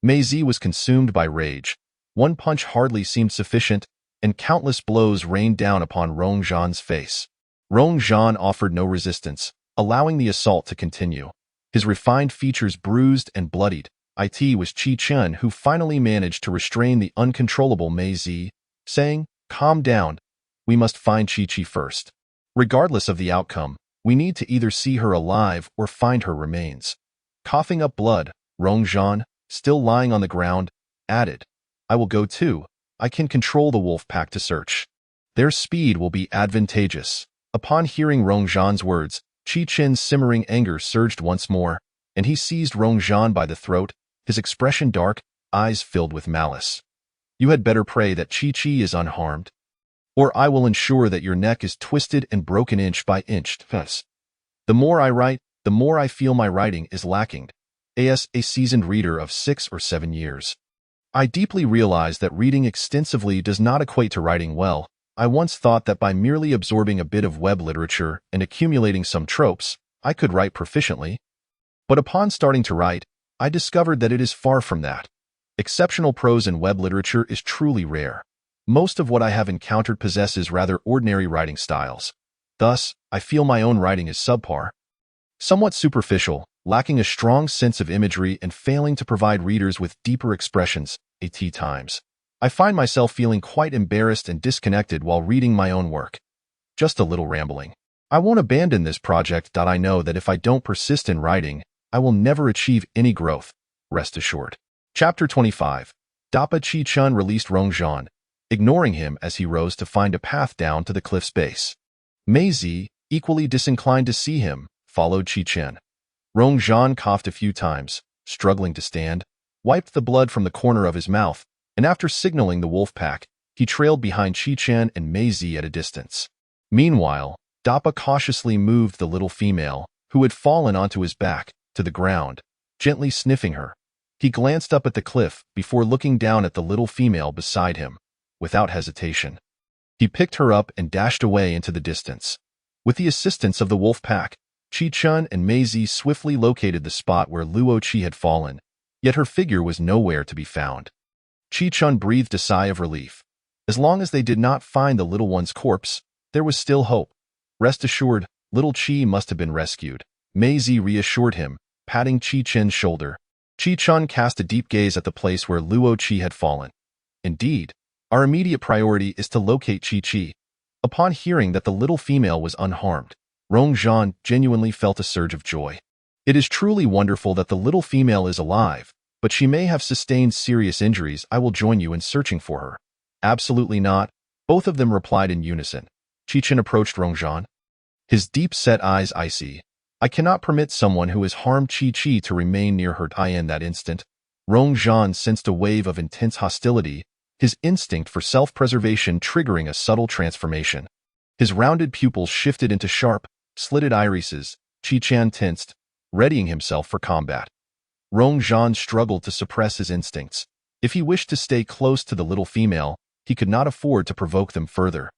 Mei Zi was consumed by rage. One punch hardly seemed sufficient, and countless blows rained down upon Rong Zhan's face. Rong Zhan offered no resistance, allowing the assault to continue. His refined features bruised and bloodied. It was Qi Chen who finally managed to restrain the uncontrollable Mei Zi, saying, "Calm down. We must find Qi first. Regardless of the outcome, we need to either see her alive or find her remains." Coughing up blood, Rong Zhan, still lying on the ground, added, "I will go too. I can control the wolf pack to search. Their speed will be advantageous." Upon hearing Rong Zhan's words, Qi Chen's simmering anger surged once more, and he seized Rong Zhan by the throat, his expression dark, eyes filled with malice. "You had better pray that Qi is unharmed." or I will ensure that your neck is twisted and broken inch by inch. Thus, the more I write, the more I feel my writing is lacking. As a seasoned reader of 6 or 7 years, I deeply realize that reading extensively does not equate to writing well. I once thought that by merely absorbing a bit of web literature and accumulating some tropes, I could write proficiently. But upon starting to write, I discovered that it is far from that. Exceptional prose in web literature is truly rare. Most of what I have encountered possesses rather ordinary writing styles. Thus, I feel my own writing is subpar, somewhat superficial, lacking a strong sense of imagery and failing to provide readers with deeper expressions. At times, I find myself feeling quite embarrassed and disconnected while reading my own work. Just a little rambling. I won't abandon this project. I know that if I don't persist in writing, I will never achieve any growth. Rest assured. Chapter 25. Dapa Chi-chun released Rongzhan, ignoring him as he rose to find a path down to the cliff's base. Mei-zi, equally disinclined to see him, followed Chi-chen. Rongzhan coughed a few times, struggling to stand, wiped the blood from the corner of his mouth, and after signaling the wolf pack, he trailed behind Chi-chen and Mei-zi at a distance. Meanwhile, Dapa cautiously moved the little female, who had fallen onto his back, to the ground, gently sniffing her. He glanced up at the cliff before looking down at the little female beside him. Without hesitation, he picked her up and dashed away into the distance. With the assistance of the wolf pack, Chi-chun and Mei-zi swiftly located the spot where Luo Qi had fallen, yet her figure was nowhere to be found. Chi-chun breathed a sigh of relief. As long as they did not find the little one's corpse, there was still hope. Rest assured, little Qi must have been rescued. Mei-zi reassured him, patting Chi-chen's shoulder. Chi-chun cast a deep gaze at the place where Luo Qi had fallen. Indeed, our immediate priority is to locate Chi-chi. Upon hearing that the little female was unharmed, Rongzhan genuinely felt a surge of joy. It is truly wonderful that the little female is alive, but she may have sustained serious injuries. I will join you in searching for her. Absolutely not, both of them replied in unison. Chi-chen approached Rongzhan, his deep-set eyes icy. I cannot permit someone who has harmed Chi-chi to remain near her. In that instant, Rongzhan sensed a wave of intense hostility, his instinct for self-preservation triggering a subtle transformation. His rounded pupils shifted into sharp, slitted irises. Chi-chan tensed, readying himself for combat. Rongzhan struggled to suppress his instincts. If he wished to stay close to the little female, he could not afford to provoke them further.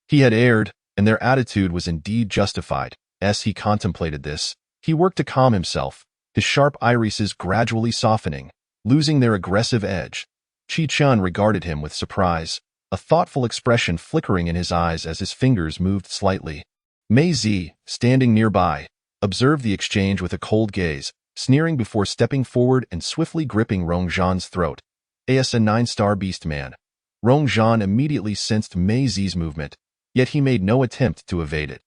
He had erred, and their attitude was indeed justified. As he contemplated this, he worked to calm himself, his sharp irises gradually softening, losing their aggressive edge. Chi-chun regarded him with surprise, a thoughtful expression flickering in his eyes as his fingers moved slightly. Mei-zi, standing nearby, observed the exchange with a cold gaze, sneering before stepping forward and swiftly gripping Rongzhan's throat. As a 9-star beast man, Rongzhan immediately sensed Mei-zi's movement, yet he made no attempt to evade it.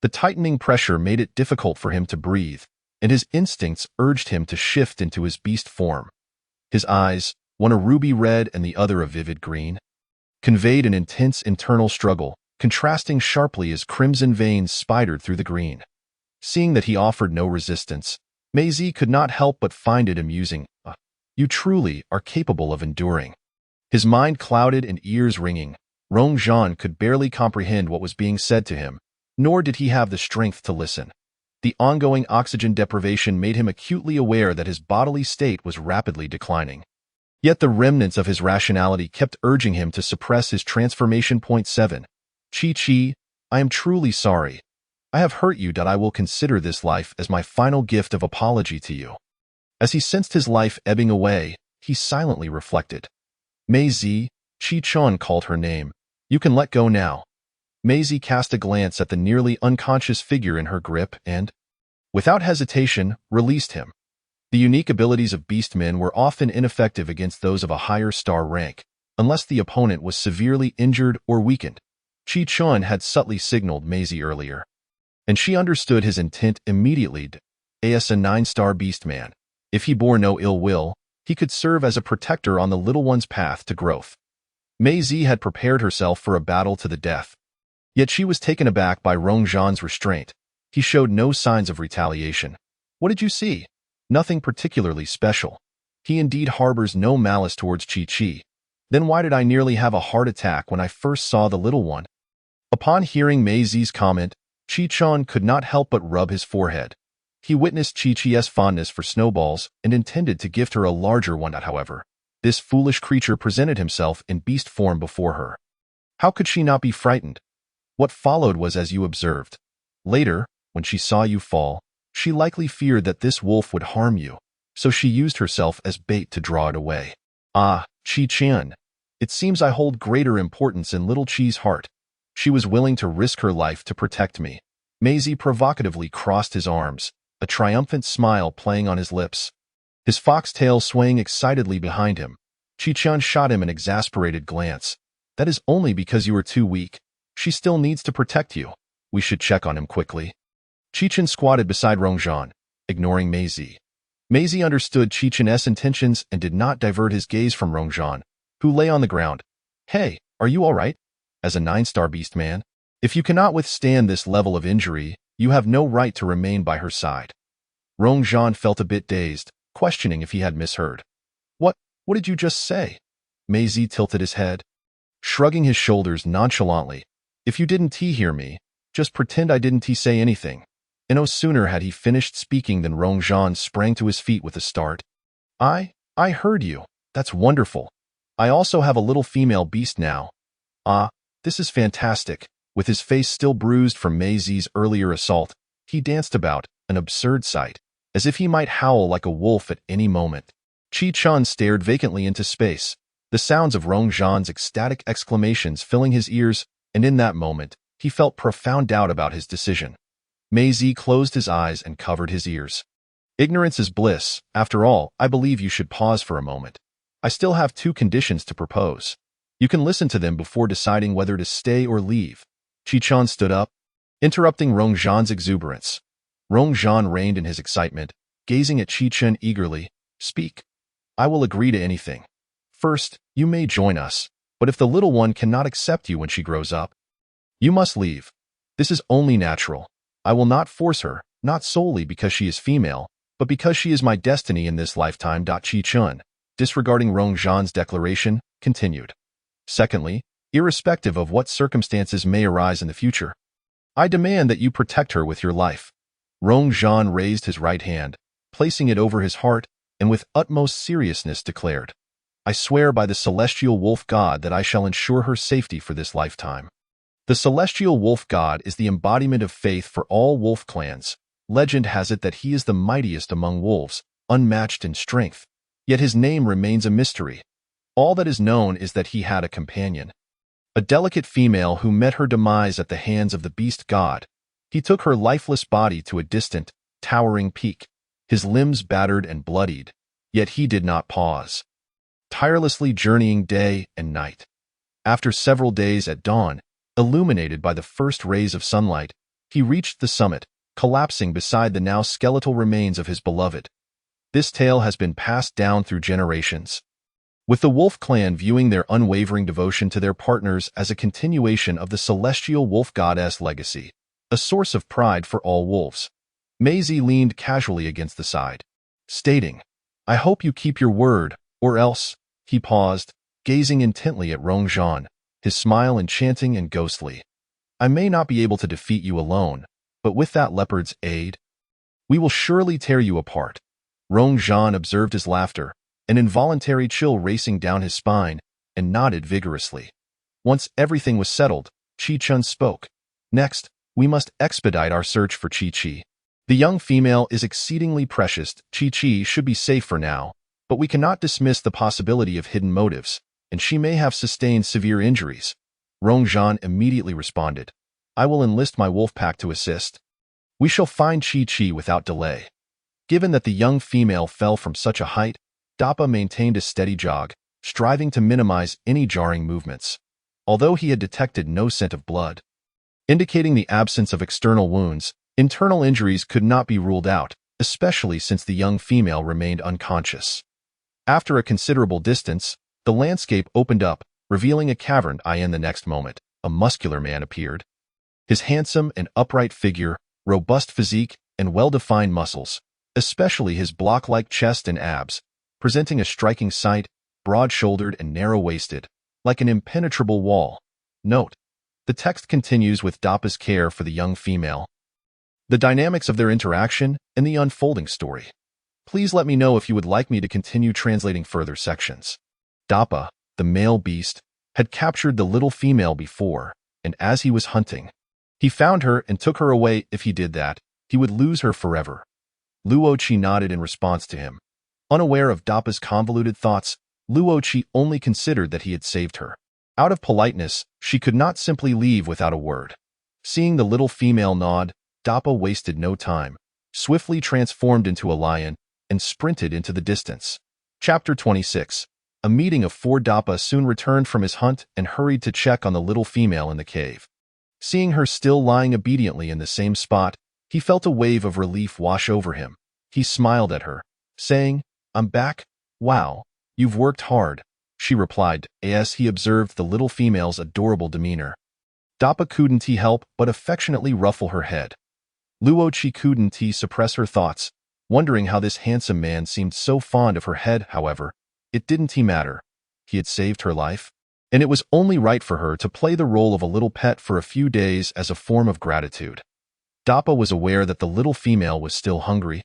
The tightening pressure made it difficult for him to breathe, and his instincts urged him to shift into his beast form. His eyes, one a ruby red and the other a vivid green, conveyed an intense internal struggle, contrasting sharply as crimson veins spidered through the green. Seeing that he offered no resistance, Mei-zi could not help but find it amusing. You truly are capable of enduring. His mind clouded and ears ringing, Rongzhan could barely comprehend what was being said to him, nor did he have the strength to listen. The ongoing oxygen deprivation made him acutely aware that his bodily state was rapidly declining. Yet the remnants of his rationality kept urging him to suppress his transformation. 7. Chi-chi, I am truly sorry. I have hurt you. I will consider this life as my final gift of apology to you. As he sensed his life ebbing away, he silently reflected. Mei-zi, Chi-chun called her name. You can let go now. Mei-zi cast a glance at the nearly unconscious figure in her grip and, without hesitation, released him. The unique abilities of beastmen were often ineffective against those of a higher star rank, unless the opponent was severely injured or weakened. Chi-chun had subtly signaled Mei-zi earlier, and she understood his intent immediately. As a 9-star beastman, if he bore no ill will, he could serve as a protector on the little one's path to growth. Mei-zi had prepared herself for a battle to the death. Yet she was taken aback by Rongzhan's restraint. He showed no signs of retaliation. What did you see? Nothing particularly special. He indeed harbors no malice towards Chi-chi. Then why did I nearly have a heart attack when I first saw the little one? Upon hearing Mei Zi's comment, Chi-chan could not help but rub his forehead. He witnessed Chi-chi's fondness for snowballs and intended to gift her a larger one. However, this foolish creature presented himself in beast form before her. How could she not be frightened? What followed was as you observed. Later, when she saw you fall, she likely feared that this wolf would harm you, so she used herself as bait to draw it away. Ah, Chi-chan. It seems I hold greater importance in little Chi's heart. She was willing to risk her life to protect me. Mei Zi provocatively crossed his arms, a triumphant smile playing on his lips. His foxtail swaying excitedly behind him. Chi-chan shot him an exasperated glance. That is only because you are too weak. She still needs to protect you. We should check on him quickly. Chi-chan squatted beside Rongzhan, ignoring Mei Zi. Mei Zi understood Chi-chan's intentions and did not divert his gaze from Rongzhan, who lay on the ground. Hey, are you all right? As a 9-star beast man, if you cannot withstand this level of injury, you have no right to remain by her side. Rongzhan felt a bit dazed, questioning if he had misheard. What did you just say? Mei Zi tilted his head, shrugging his shoulders nonchalantly. If you didn't hear me, just pretend I didn't say anything. And no sooner had he finished speaking than Rongzhan sprang to his feet with a start. I heard you. That's wonderful. I also have a little female beast now. Ah, this is fantastic. With his face still bruised from Mei Zi's earlier assault, he danced about, an absurd sight, as if he might howl like a wolf at any moment. Chi-chan stared vacantly into space, the sounds of Rongzhan's ecstatic exclamations filling his ears, and in that moment, he felt profound doubt about his decision. Mei Zi closed his eyes and covered his ears. Ignorance is bliss. After all, I believe you should pause for a moment. I still have 2 conditions to propose. You can listen to them before deciding whether to stay or leave. Chi-chan stood up, interrupting Rongzhan's exuberance. Rongzhan reined in his excitement, gazing at Chi-chan eagerly. Speak. I will agree to anything. First, you may join us, but if the little one cannot accept you when she grows up, you must leave. This is only natural. I will not force her, not solely because she is female, but because she is my destiny in this lifetime. Chi-chan, disregarding Rongzhan's declaration, continued. Secondly, irrespective of what circumstances may arise in the future, I demand that you protect her with your life. Rongzhan raised his right hand, placing it over his heart, and with utmost seriousness declared, I swear by the celestial wolf god that I shall ensure her safety for this lifetime. The celestial wolf god is the embodiment of faith for all wolf clans. Legend has it that he is the mightiest among wolves, unmatched in strength. Yet his name remains a mystery. All that is known is that he had a companion, a delicate female who met her demise at the hands of the beast god. He took her lifeless body to a distant, towering peak, his limbs battered and bloodied, yet he did not pause, tirelessly journeying day and night. After several days at dawn, illuminated by the first rays of sunlight, he reached the summit, collapsing beside the now skeletal remains of his beloved. This tale has been passed down through generations, with the wolf clan viewing their unwavering devotion to their partners as a continuation of the celestial wolf goddess legacy, a source of pride for all wolves. Mei Zi leaned casually against the side, stating, I hope you keep your word, or else. He paused, gazing intently at Rongzhan, his smile enchanting and ghostly. I may not be able to defeat you alone, but with that leopard's aid, we will surely tear you apart. Rongzhan observed his laughter, an involuntary chill racing down his spine, and nodded vigorously. Once everything was settled, Chi-chan spoke. Next, we must expedite our search for Chi-chi. The young female is exceedingly precious. Chi-chi should be safe for now, but we cannot dismiss the possibility of hidden motives, and she may have sustained severe injuries. Rongzhan immediately responded, I will enlist my wolf pack to assist. We shall find Chi-chi without delay. Given that the young female fell from such a height, Dappa maintained a steady jog, striving to minimize any jarring movements. Although he had detected no scent of blood, indicating the absence of external wounds, internal injuries could not be ruled out, especially since the young female remained unconscious. After a considerable distance, the landscape opened up, revealing a cavern. In the next moment, a muscular man appeared. His handsome and upright figure, robust physique, and well-defined muscles, especially his block-like chest and abs, presenting a striking sight, broad-shouldered and narrow-waisted, like an impenetrable wall. Note: The text continues with Dappa's care for the young female, the dynamics of their interaction, and the unfolding story. Please let me know if you would like me to continue translating further sections. Dappa, the male beast, had captured the little female before, and as he was hunting, he found her and took her away. If he did that, he would lose her forever. Luochi nodded in response to him. Unaware of Dappa's convoluted thoughts, Luochi only considered that he had saved her. Out of politeness, she could not simply leave without a word. Seeing the little female nod, Dappa wasted no time, swiftly transformed into a lion, and sprinted into the distance. Chapter 26. A meeting of four. Dappa soon returned from his hunt and hurried to check on the little female in the cave. Seeing her still lying obediently in the same spot, he felt a wave of relief wash over him. He smiled at her, saying, "I'm back? Wow, you've worked hard," she replied, as he observed the little female's adorable demeanor. Dappa couldn't help but affectionately ruffle her head. Luochi couldn't suppress her thoughts, wondering how this handsome man seemed so fond of her head. However, it didn't matter. He had saved her life, and it was only right for her to play the role of a little pet for a few days as a form of gratitude. Dappa was aware that the little female was still hungry,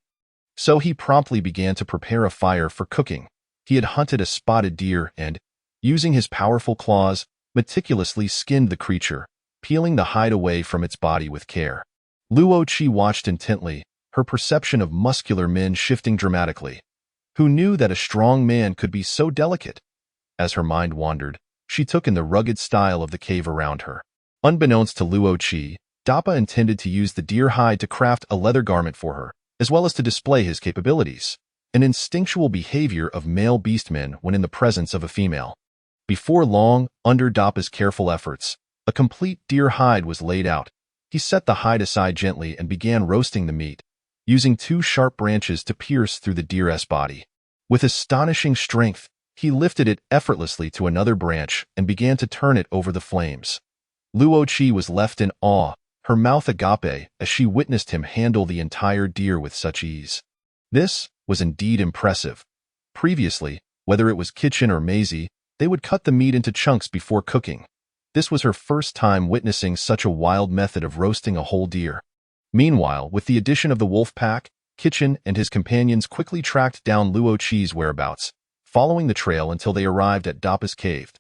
so he promptly began to prepare a fire for cooking. He had hunted a spotted deer and, using his powerful claws, meticulously skinned the creature, peeling the hide away from its body with care. Luochi watched intently, her perception of muscular men shifting dramatically. Who knew that a strong man could be so delicate? As her mind wandered, she took in the rugged style of the cave around her. Unbeknownst to Luochi, Dappa intended to use the deer hide to craft a leather garment for her, as well as to display his capabilities, an instinctual behavior of male beastmen when in the presence of a female. Before long, under Dappa's careful efforts, a complete deer hide was laid out. He set the hide aside gently and began roasting the meat, using two sharp branches to pierce through the deer's body. With astonishing strength, he lifted it effortlessly to another branch and began to turn it over the flames. Luochi was left in awe, her mouth agape, as she witnessed him handle the entire deer with such ease. This was indeed impressive. Previously, whether it was Kitchen or Maisie, they would cut the meat into chunks before cooking. This was her first time witnessing such a wild method of roasting a whole deer. Meanwhile, with the addition of the wolf pack, Kitchen and his companions quickly tracked down Luochi's whereabouts, following the trail until they arrived at Dappa's cave.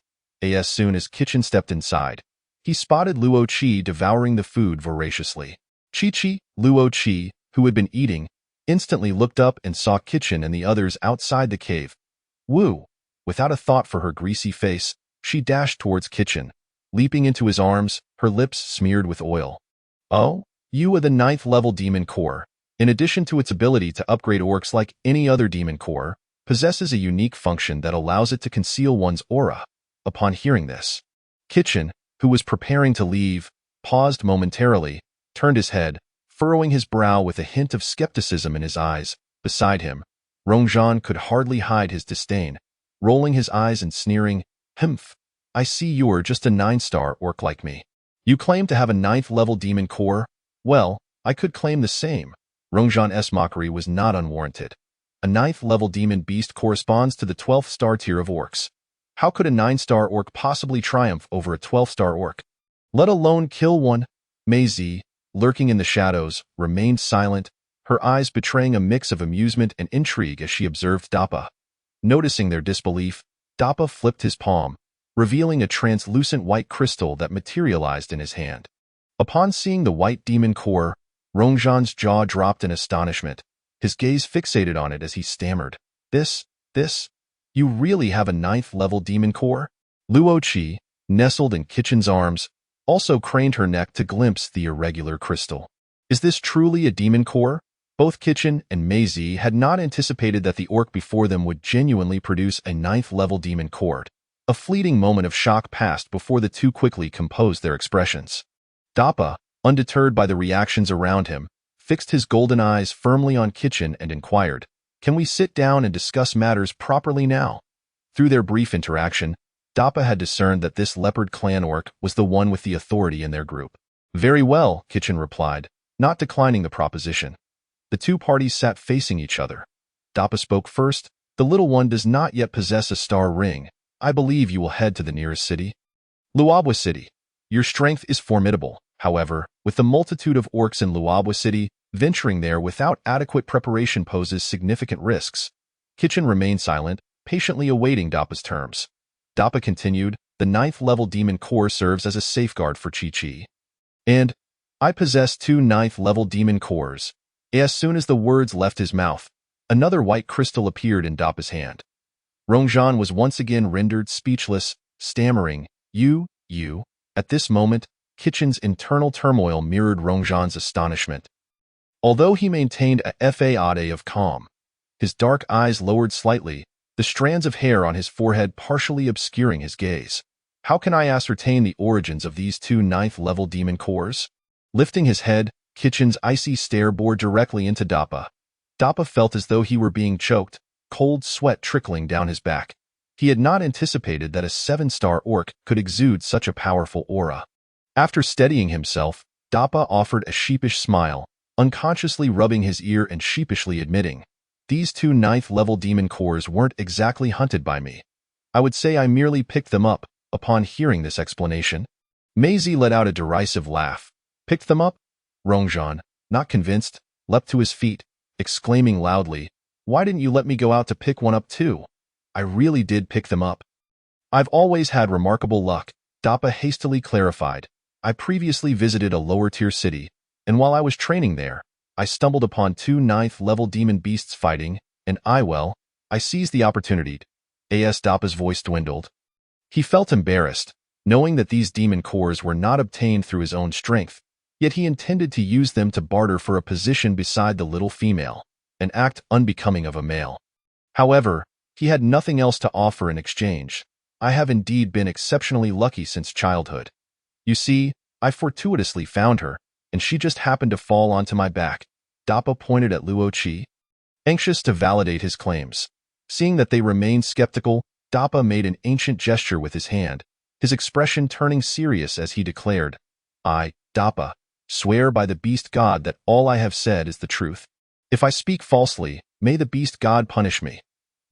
As soon as Kitchen stepped inside, he spotted Luochi devouring the food voraciously. Chi-Chi, Luochi, who had been eating, instantly looked up and saw Kitchen and the others outside the cave. Woo! Without a thought for her greasy face, she dashed towards Kitchen, leaping into his arms, her lips smeared with oil. "Oh, you are the 9th level demon core. In addition to its ability to upgrade orcs like any other demon core, possesses a unique function that allows it to conceal one's aura." Upon hearing this, Kitchen, who was preparing to leave, paused momentarily, turned his head, furrowing his brow with a hint of skepticism in his eyes. Beside him, Rongzhan could hardly hide his disdain, rolling his eyes and sneering, "Humph, I see you're just a 9-star orc like me. You claim to have a 9th level demon core? Well, I could claim the same." Rongzhan's mockery was not unwarranted. A 9th level demon beast corresponds to the 12th star tier of orcs. How could a 9-star orc possibly triumph over a 12-star orc, let alone kill one? Maisie, lurking in the shadows, remained silent, her eyes betraying a mix of amusement and intrigue as she observed Dappa. Noticing their disbelief, Dappa flipped his palm, revealing a translucent white crystal that materialized in his hand. Upon seeing the white demon core, Rongzhan's jaw dropped in astonishment, his gaze fixated on it as he stammered, This, you really have a 9th level demon core?" Luochi, nestled in Kitchen's arms, also craned her neck to glimpse the irregular crystal. Is this truly a demon core? Both Kitchen and Maisie had not anticipated that the orc before them would genuinely produce a 9th level demon core. A fleeting moment of shock passed before the two quickly composed their expressions. Dappa, undeterred by the reactions around him, fixed his golden eyes firmly on Kitchen and inquired, "Can we sit down and discuss matters properly now?" Through their brief interaction, Dappa had discerned that this leopard clan orc was the one with the authority in their group. "Very well," Kitchen replied, not declining the proposition. The two parties sat facing each other. Dappa spoke first, "The little one does not yet possess a star ring. I believe you will head to the nearest city." "Luobwa City." Your strength is formidable. However, with the multitude of orcs in Luobwa City, venturing there without adequate preparation poses significant risks. Kitchen remained silent, patiently awaiting Dappa's terms. Dappa continued, the 9th level demon core serves as a safeguard for Chi-Chi. And I possess 2 9th level demon cores. As soon as the words left his mouth, another white crystal appeared in Dappa's hand. Rongzhan was once again rendered speechless, stammering, You. At this moment, Kitchen's internal turmoil mirrored Rongzhan's astonishment. Although he maintained a facade of calm, his dark eyes lowered slightly, the strands of hair on his forehead partially obscuring his gaze. How can I ascertain the origins of these 2 9th level demon cores? Lifting his head, Kitchen's icy stare bore directly into Dappa. Dappa felt as though he were being choked, cold sweat trickling down his back. He had not anticipated that a 7-star orc could exude such a powerful aura. After steadying himself, Dappa offered a sheepish smile, unconsciously rubbing his ear and sheepishly admitting, These 2 9th level demon cores weren't exactly hunted by me. I would say I merely picked them up. Upon hearing this explanation, Maisie let out a derisive laugh. Picked them up? Rongzhan, not convinced, leapt to his feet, exclaiming loudly, Why didn't you let me go out to pick one up too? I really did pick them up. I've always had remarkable luck, Dappa hastily clarified. I previously visited a lower-tier city, and while I was training there, I stumbled upon 2 9th level demon beasts fighting, and I seized the opportunity. As Dappa's voice dwindled. He felt embarrassed, knowing that these demon cores were not obtained through his own strength, yet he intended to use them to barter for a position beside the little female, an act unbecoming of a male. However, he had nothing else to offer in exchange. I have indeed been exceptionally lucky since childhood. You see, I fortuitously found her, and she just happened to fall onto my back. Dappa pointed at Luo Qi, anxious to validate his claims. Seeing that they remained skeptical, Dappa made an ancient gesture with his hand, his expression turning serious as he declared, I, Dappa, swear by the beast god that all I have said is the truth. If I speak falsely, may the beast god punish me.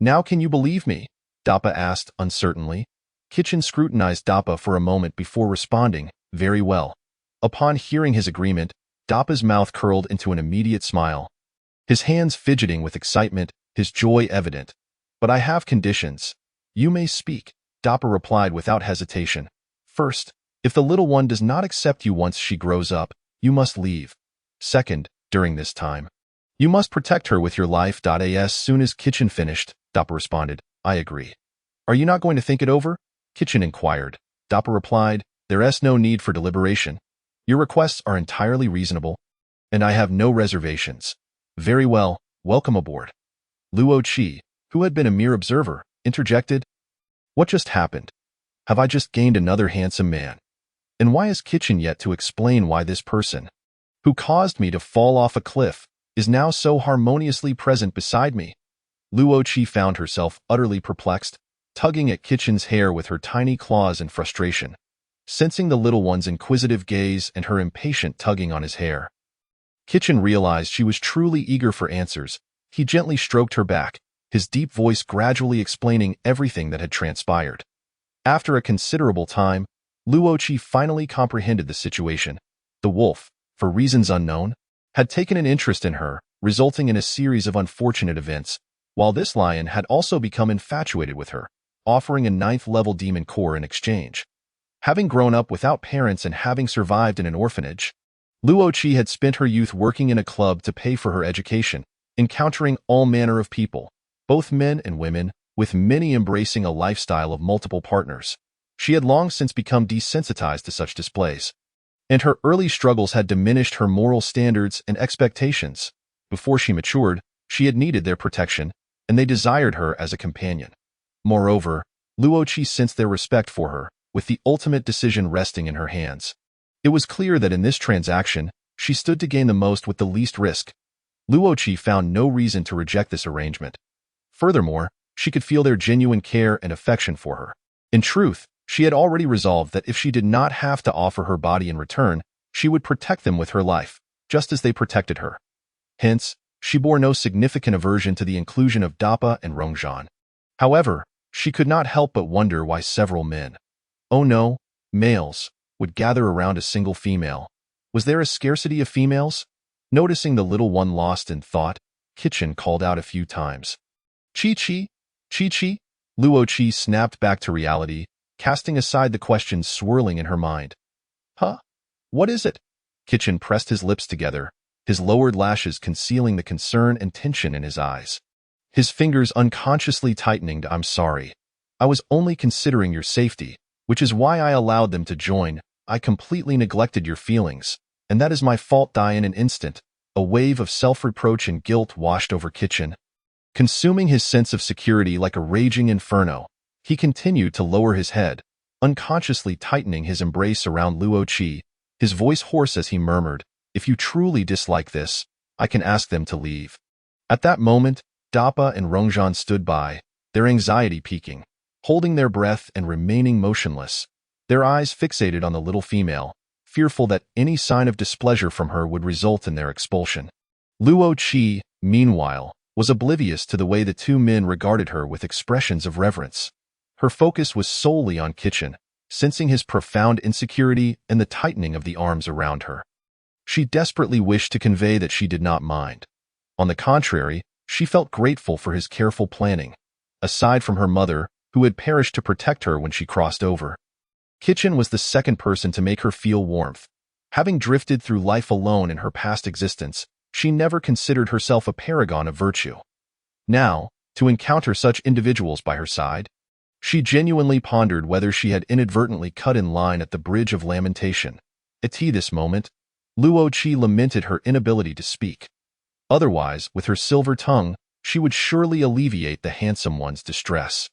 Now can you believe me? Dappa asked uncertainly. Kitchen scrutinized Dappa for a moment before responding, Very well. Upon hearing his agreement, Dappa's mouth curled into an immediate smile. His hands fidgeting with excitement, his joy evident. But I have conditions. You may speak, Dappa replied without hesitation. First, if the little one does not accept you once she grows up, you must leave. Second, during this time, you must protect her with your life. As soon as Kitchen finished, Dappa responded, I agree. Are you not going to think it over? Kitchen inquired. Dappa replied, There is no need for deliberation. Your requests are entirely reasonable, and I have no reservations. Very well, welcome aboard. Luo Qi, who had been a mere observer, interjected, What just happened? Have I just gained another handsome man? And why is Kitchen yet to explain why this person, who caused me to fall off a cliff, is now so harmoniously present beside me? Luo Qi found herself utterly perplexed, tugging at Kitchen's hair with her tiny claws in frustration, sensing the little one's inquisitive gaze and her impatient tugging on his hair. Kitchen realized she was truly eager for answers. He gently stroked her back, his deep voice gradually explaining everything that had transpired. After a considerable time, Luo Qi finally comprehended the situation. The wolf, for reasons unknown, had taken an interest in her, resulting in a series of unfortunate events, while this lion had also become infatuated with her, offering a 9th level demon core in exchange. Having grown up without parents and having survived in an orphanage, Luo Qi had spent her youth working in a club to pay for her education, encountering all manner of people, both men and women, with many embracing a lifestyle of multiple partners. She had long since become desensitized to such displays, and her early struggles had diminished her moral standards and expectations. Before she matured, she had needed their protection, and they desired her as a companion. Moreover, Luo Qi sensed their respect for her, with the ultimate decision resting in her hands. It was clear that in this transaction, she stood to gain the most with the least risk. Luo Qi found no reason to reject this arrangement. Furthermore, she could feel their genuine care and affection for her. In truth, she had already resolved that if she did not have to offer her body in return, she would protect them with her life, just as they protected her. Hence, she bore no significant aversion to the inclusion of Dappa and Rongzhan. However, she could not help but wonder why several men, oh no, males, would gather around a single female. Was there a scarcity of females? Noticing the little one lost in thought, Kitchen called out a few times. Chi-Chi? Chi-Chi? Luo Qi snapped back to reality, casting aside the questions swirling in her mind. Huh? What is it? Kitchen pressed his lips together, his lowered lashes concealing the concern and tension in his eyes. His fingers unconsciously tightening. I'm sorry. I was only considering your safety, which is why I allowed them to join. I completely neglected your feelings, and that is my fault. In an instant, a wave of self-reproach and guilt washed over Kitchen. Consuming his sense of security like a raging inferno, he continued to lower his head, unconsciously tightening his embrace around Luo Qi, his voice hoarse as he murmured, "If you truly dislike this, I can ask them to leave." At that moment, Dappa and Rongzhan stood by, their anxiety peaking, holding their breath and remaining motionless, their eyes fixated on the little female, fearful that any sign of displeasure from her would result in their expulsion. Luo Qi, meanwhile, was oblivious to the way the two men regarded her with expressions of reverence. Her focus was solely on Kitchen, sensing his profound insecurity and the tightening of the arms around her. She desperately wished to convey that she did not mind. On the contrary, she felt grateful for his careful planning, aside from her mother, who had perished to protect her when she crossed over. Kitchen was the second person to make her feel warmth. Having drifted through life alone in her past existence, she never considered herself a paragon of virtue. Now, to encounter such individuals by her side, she genuinely pondered whether she had inadvertently cut in line at the Bridge of Lamentation. At this moment, Luo Qi lamented her inability to speak. Otherwise, with her silver tongue, she would surely alleviate the handsome one's distress.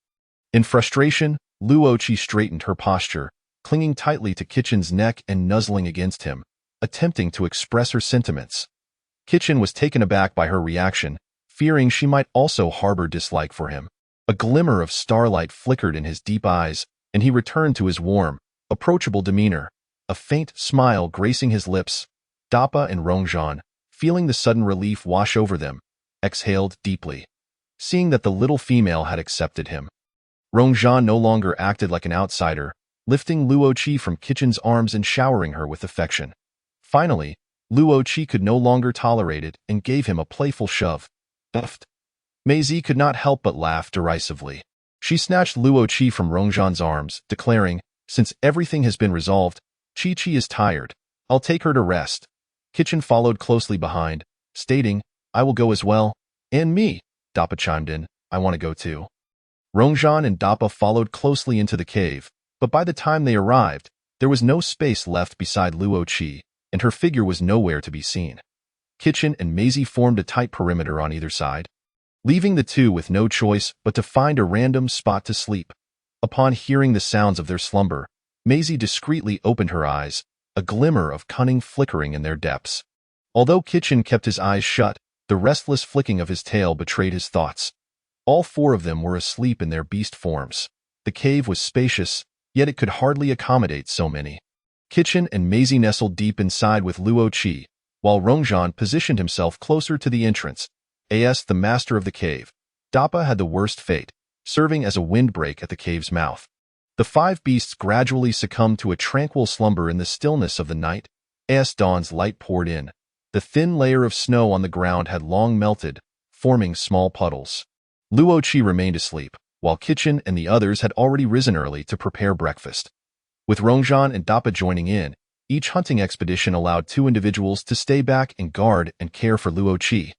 In frustration, Luo Qi straightened her posture, clinging tightly to Kitchen's neck and nuzzling against him, attempting to express her sentiments. Kitchen was taken aback by her reaction, fearing she might also harbor dislike for him. A glimmer of starlight flickered in his deep eyes, and he returned to his warm, approachable demeanor, a faint smile gracing his lips. Dappa and Rongzhan, feeling the sudden relief wash over them, exhaled deeply, seeing that the little female had accepted him. Rongzhan no longer acted like an outsider, lifting Luo Qi from Kitchen's arms and showering her with affection. Finally, Luo Qi could no longer tolerate it and gave him a playful shove. Buffed. Maisie could not help but laugh derisively. She snatched Luo Qi from Rongzhan's arms, declaring, "Since everything has been resolved, Chi-Chi is tired. I'll take her to rest." Kitchen followed closely behind, stating, "I will go as well." "And me," Dappa chimed in, "I want to go too." Rongzhan and Dappa followed closely into the cave, but by the time they arrived, there was no space left beside Luo Qi, and her figure was nowhere to be seen. Kitchen and Maisie formed a tight perimeter on either side, leaving the two with no choice but to find a random spot to sleep. Upon hearing the sounds of their slumber, Maisie discreetly opened her eyes, a glimmer of cunning flickering in their depths. Although Kitchen kept his eyes shut, the restless flicking of his tail betrayed his thoughts. All four of them were asleep in their beast forms. The cave was spacious, yet it could hardly accommodate so many. Kitchen and Maisie nestled deep inside with Luo Qi, while Rongzhan positioned himself closer to the entrance. As the master of the cave, Dappa had the worst fate, serving as a windbreak at the cave's mouth. The five beasts gradually succumbed to a tranquil slumber in the stillness of the night. As dawn's light poured in, the thin layer of snow on the ground had long melted, forming small puddles. Luo Qi remained asleep, while Kitchen and the others had already risen early to prepare breakfast. With Rongzhan and Dappa joining in, each hunting expedition allowed two individuals to stay back and guard and care for Luo Qi,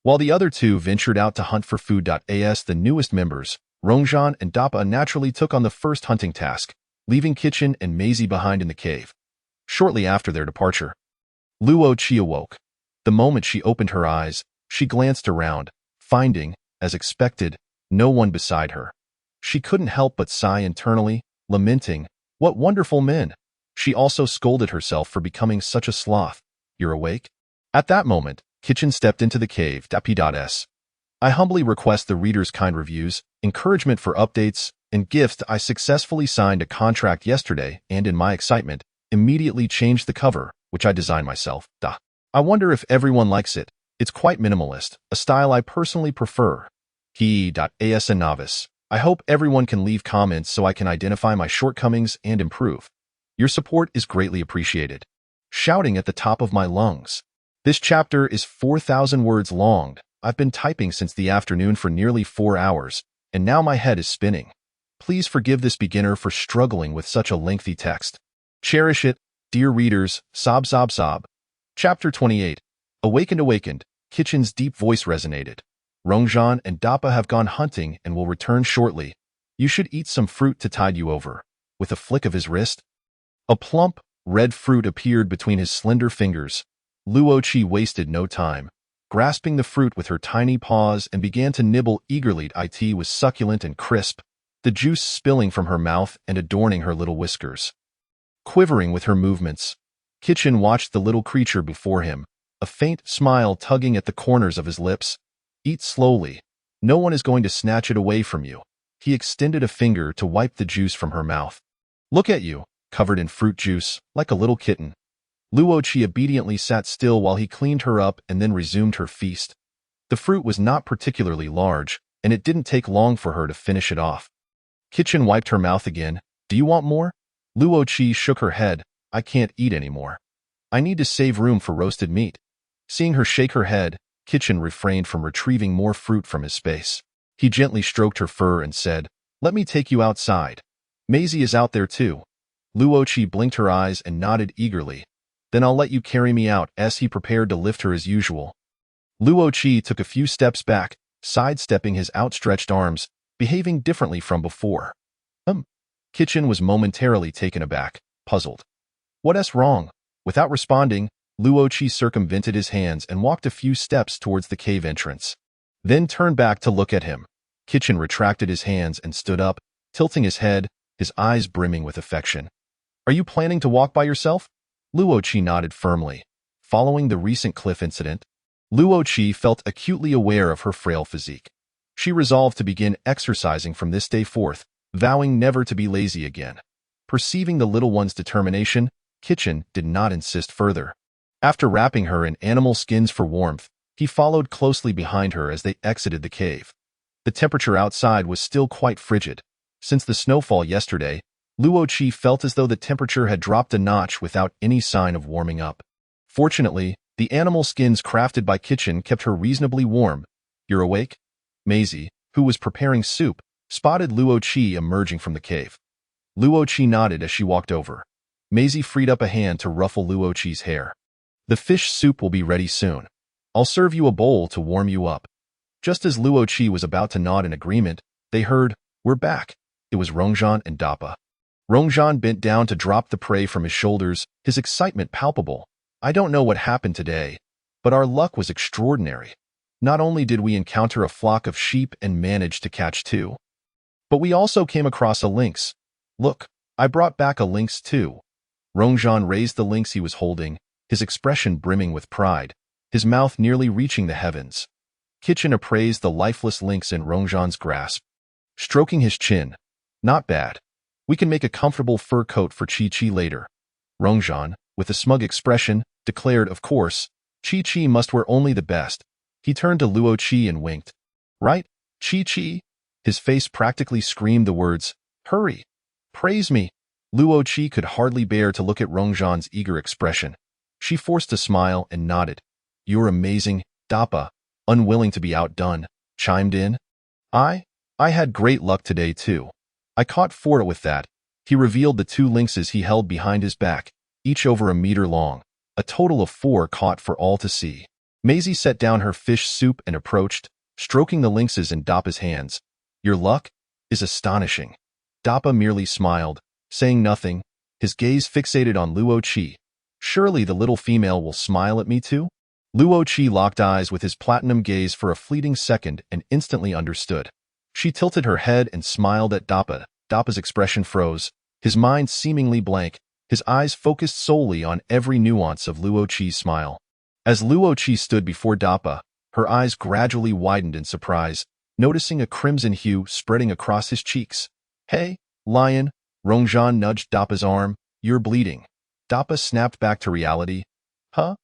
while the other two ventured out to hunt for food. As the newest members, Rongzhan and Dappa naturally took on the first hunting task, leaving Kitchen and Maisie behind in the cave. Shortly after their departure, Luo Qi awoke. The moment she opened her eyes, she glanced around, finding, as expected, no one beside her. She couldn't help but sigh internally, lamenting, "What wonderful men!" She also scolded herself for becoming such a sloth. "You're awake?" At that moment, Kitchen stepped into the cave. P.S. I humbly request the reader's kind reviews, encouragement for updates, and gifts. I successfully signed a contract yesterday and, in my excitement, immediately changed the cover, which I designed myself. I wonder if everyone likes it. It's quite minimalist, a style I personally prefer. As a novice, I hope everyone can leave comments so I can identify my shortcomings and improve. Your support is greatly appreciated. Shouting at the top of my lungs. This chapter is 4,000 words long. I've been typing since the afternoon for nearly 4 hours, and now my head is spinning. Please forgive this beginner for struggling with such a lengthy text. Cherish it, dear readers. Sob, sob, sob. Chapter 28. Awakened. Kitchen's deep voice resonated. Rongzhan and Dappa have gone hunting and will return shortly. You should eat some fruit to tide you over. With a flick of his wrist, a plump, red fruit appeared between his slender fingers. Luoqi wasted no time. Grasping the fruit with her tiny paws and began to nibble eagerly. It was succulent and crisp, the juice spilling from her mouth and adorning her little whiskers. Quivering with her movements, Kitchen watched the little creature before him, a faint smile tugging at the corners of his lips. Eat slowly. No one is going to snatch it away from you. He extended a finger to wipe the juice from her mouth. Look at you, covered in fruit juice, like a little kitten. Luoqi obediently sat still while he cleaned her up and then resumed her feast. The fruit was not particularly large, and it didn't take long for her to finish it off. Kitchen wiped her mouth again. Do you want more? Luoqi shook her head. I can't eat anymore. I need to save room for roasted meat. Seeing her shake her head, Kitchen refrained from retrieving more fruit from his space. He gently stroked her fur and said, Let me take you outside. Maisie is out there too. Luoqi blinked her eyes and nodded eagerly. Then I'll let you carry me out. As he prepared to lift her as usual. Luoqi took a few steps back, sidestepping his outstretched arms, behaving differently from before. Kitchen was momentarily taken aback, puzzled. What's wrong? Without responding, Luoqi circumvented his hands and walked a few steps towards the cave entrance. Then turned back to look at him. Kitchen retracted his hands and stood up, tilting his head, his eyes brimming with affection. Are you planning to walk by yourself? Luoqi nodded firmly. Following the recent cliff incident, Luoqi felt acutely aware of her frail physique. She resolved to begin exercising from this day forth, vowing never to be lazy again. Perceiving the little one's determination, Kitchen did not insist further. After wrapping her in animal skins for warmth, he followed closely behind her as they exited the cave. The temperature outside was still quite frigid. Since the snowfall yesterday, Luoqi felt as though the temperature had dropped a notch without any sign of warming up. Fortunately, the animal skins crafted by Kitchen kept her reasonably warm. You're awake? Maisie, who was preparing soup, spotted Luoqi emerging from the cave. Luoqi nodded as she walked over. Maisie freed up a hand to ruffle Luoqi's hair. The fish soup will be ready soon. I'll serve you a bowl to warm you up. Just as Luoqi was about to nod in agreement, they heard, We're back. It was Rongzhan and Dappa. Rongzhan bent down to drop the prey from his shoulders, his excitement palpable. I don't know what happened today, but our luck was extraordinary. Not only did we encounter a flock of sheep and manage to catch 2, but we also came across a lynx. Look, I brought back a lynx too. Rongzhan raised the lynx he was holding, his expression brimming with pride, his mouth nearly reaching the heavens. Kitchen appraised the lifeless lynx in Rongzhan's grasp, stroking his chin. Not bad. We can make a comfortable fur coat for Chi-Chi later. Rongzhan, with a smug expression, declared, Of course, Chi-Chi must wear only the best. He turned to Luoqi and winked. Right, Chi-Chi? His face practically screamed the words, Hurry! Praise me! Luoqi could hardly bear to look at Rongzhan's eager expression. She forced a smile and nodded. You're amazing, Dappa, unwilling to be outdone, chimed in. I had great luck today too. I caught 4 with that. He revealed the 2 lynxes he held behind his back, each over a meter long, a total of 4 caught for all to see. Maisie set down her fish soup and approached, stroking the lynxes in Dappa's hands. Your luck is astonishing. Dappa merely smiled, saying nothing, his gaze fixated on Luoqi. Surely the little female will smile at me too? Luoqi locked eyes with his platinum gaze for a fleeting second and instantly understood. She tilted her head and smiled at Dappa. Dappa's expression froze, his mind seemingly blank, his eyes focused solely on every nuance of Luoqi's smile. As Luoqi stood before Dappa, her eyes gradually widened in surprise, noticing a crimson hue spreading across his cheeks. Hey, lion, Rongzhan nudged Dappa's arm. You're bleeding. Dappa snapped back to reality. Huh?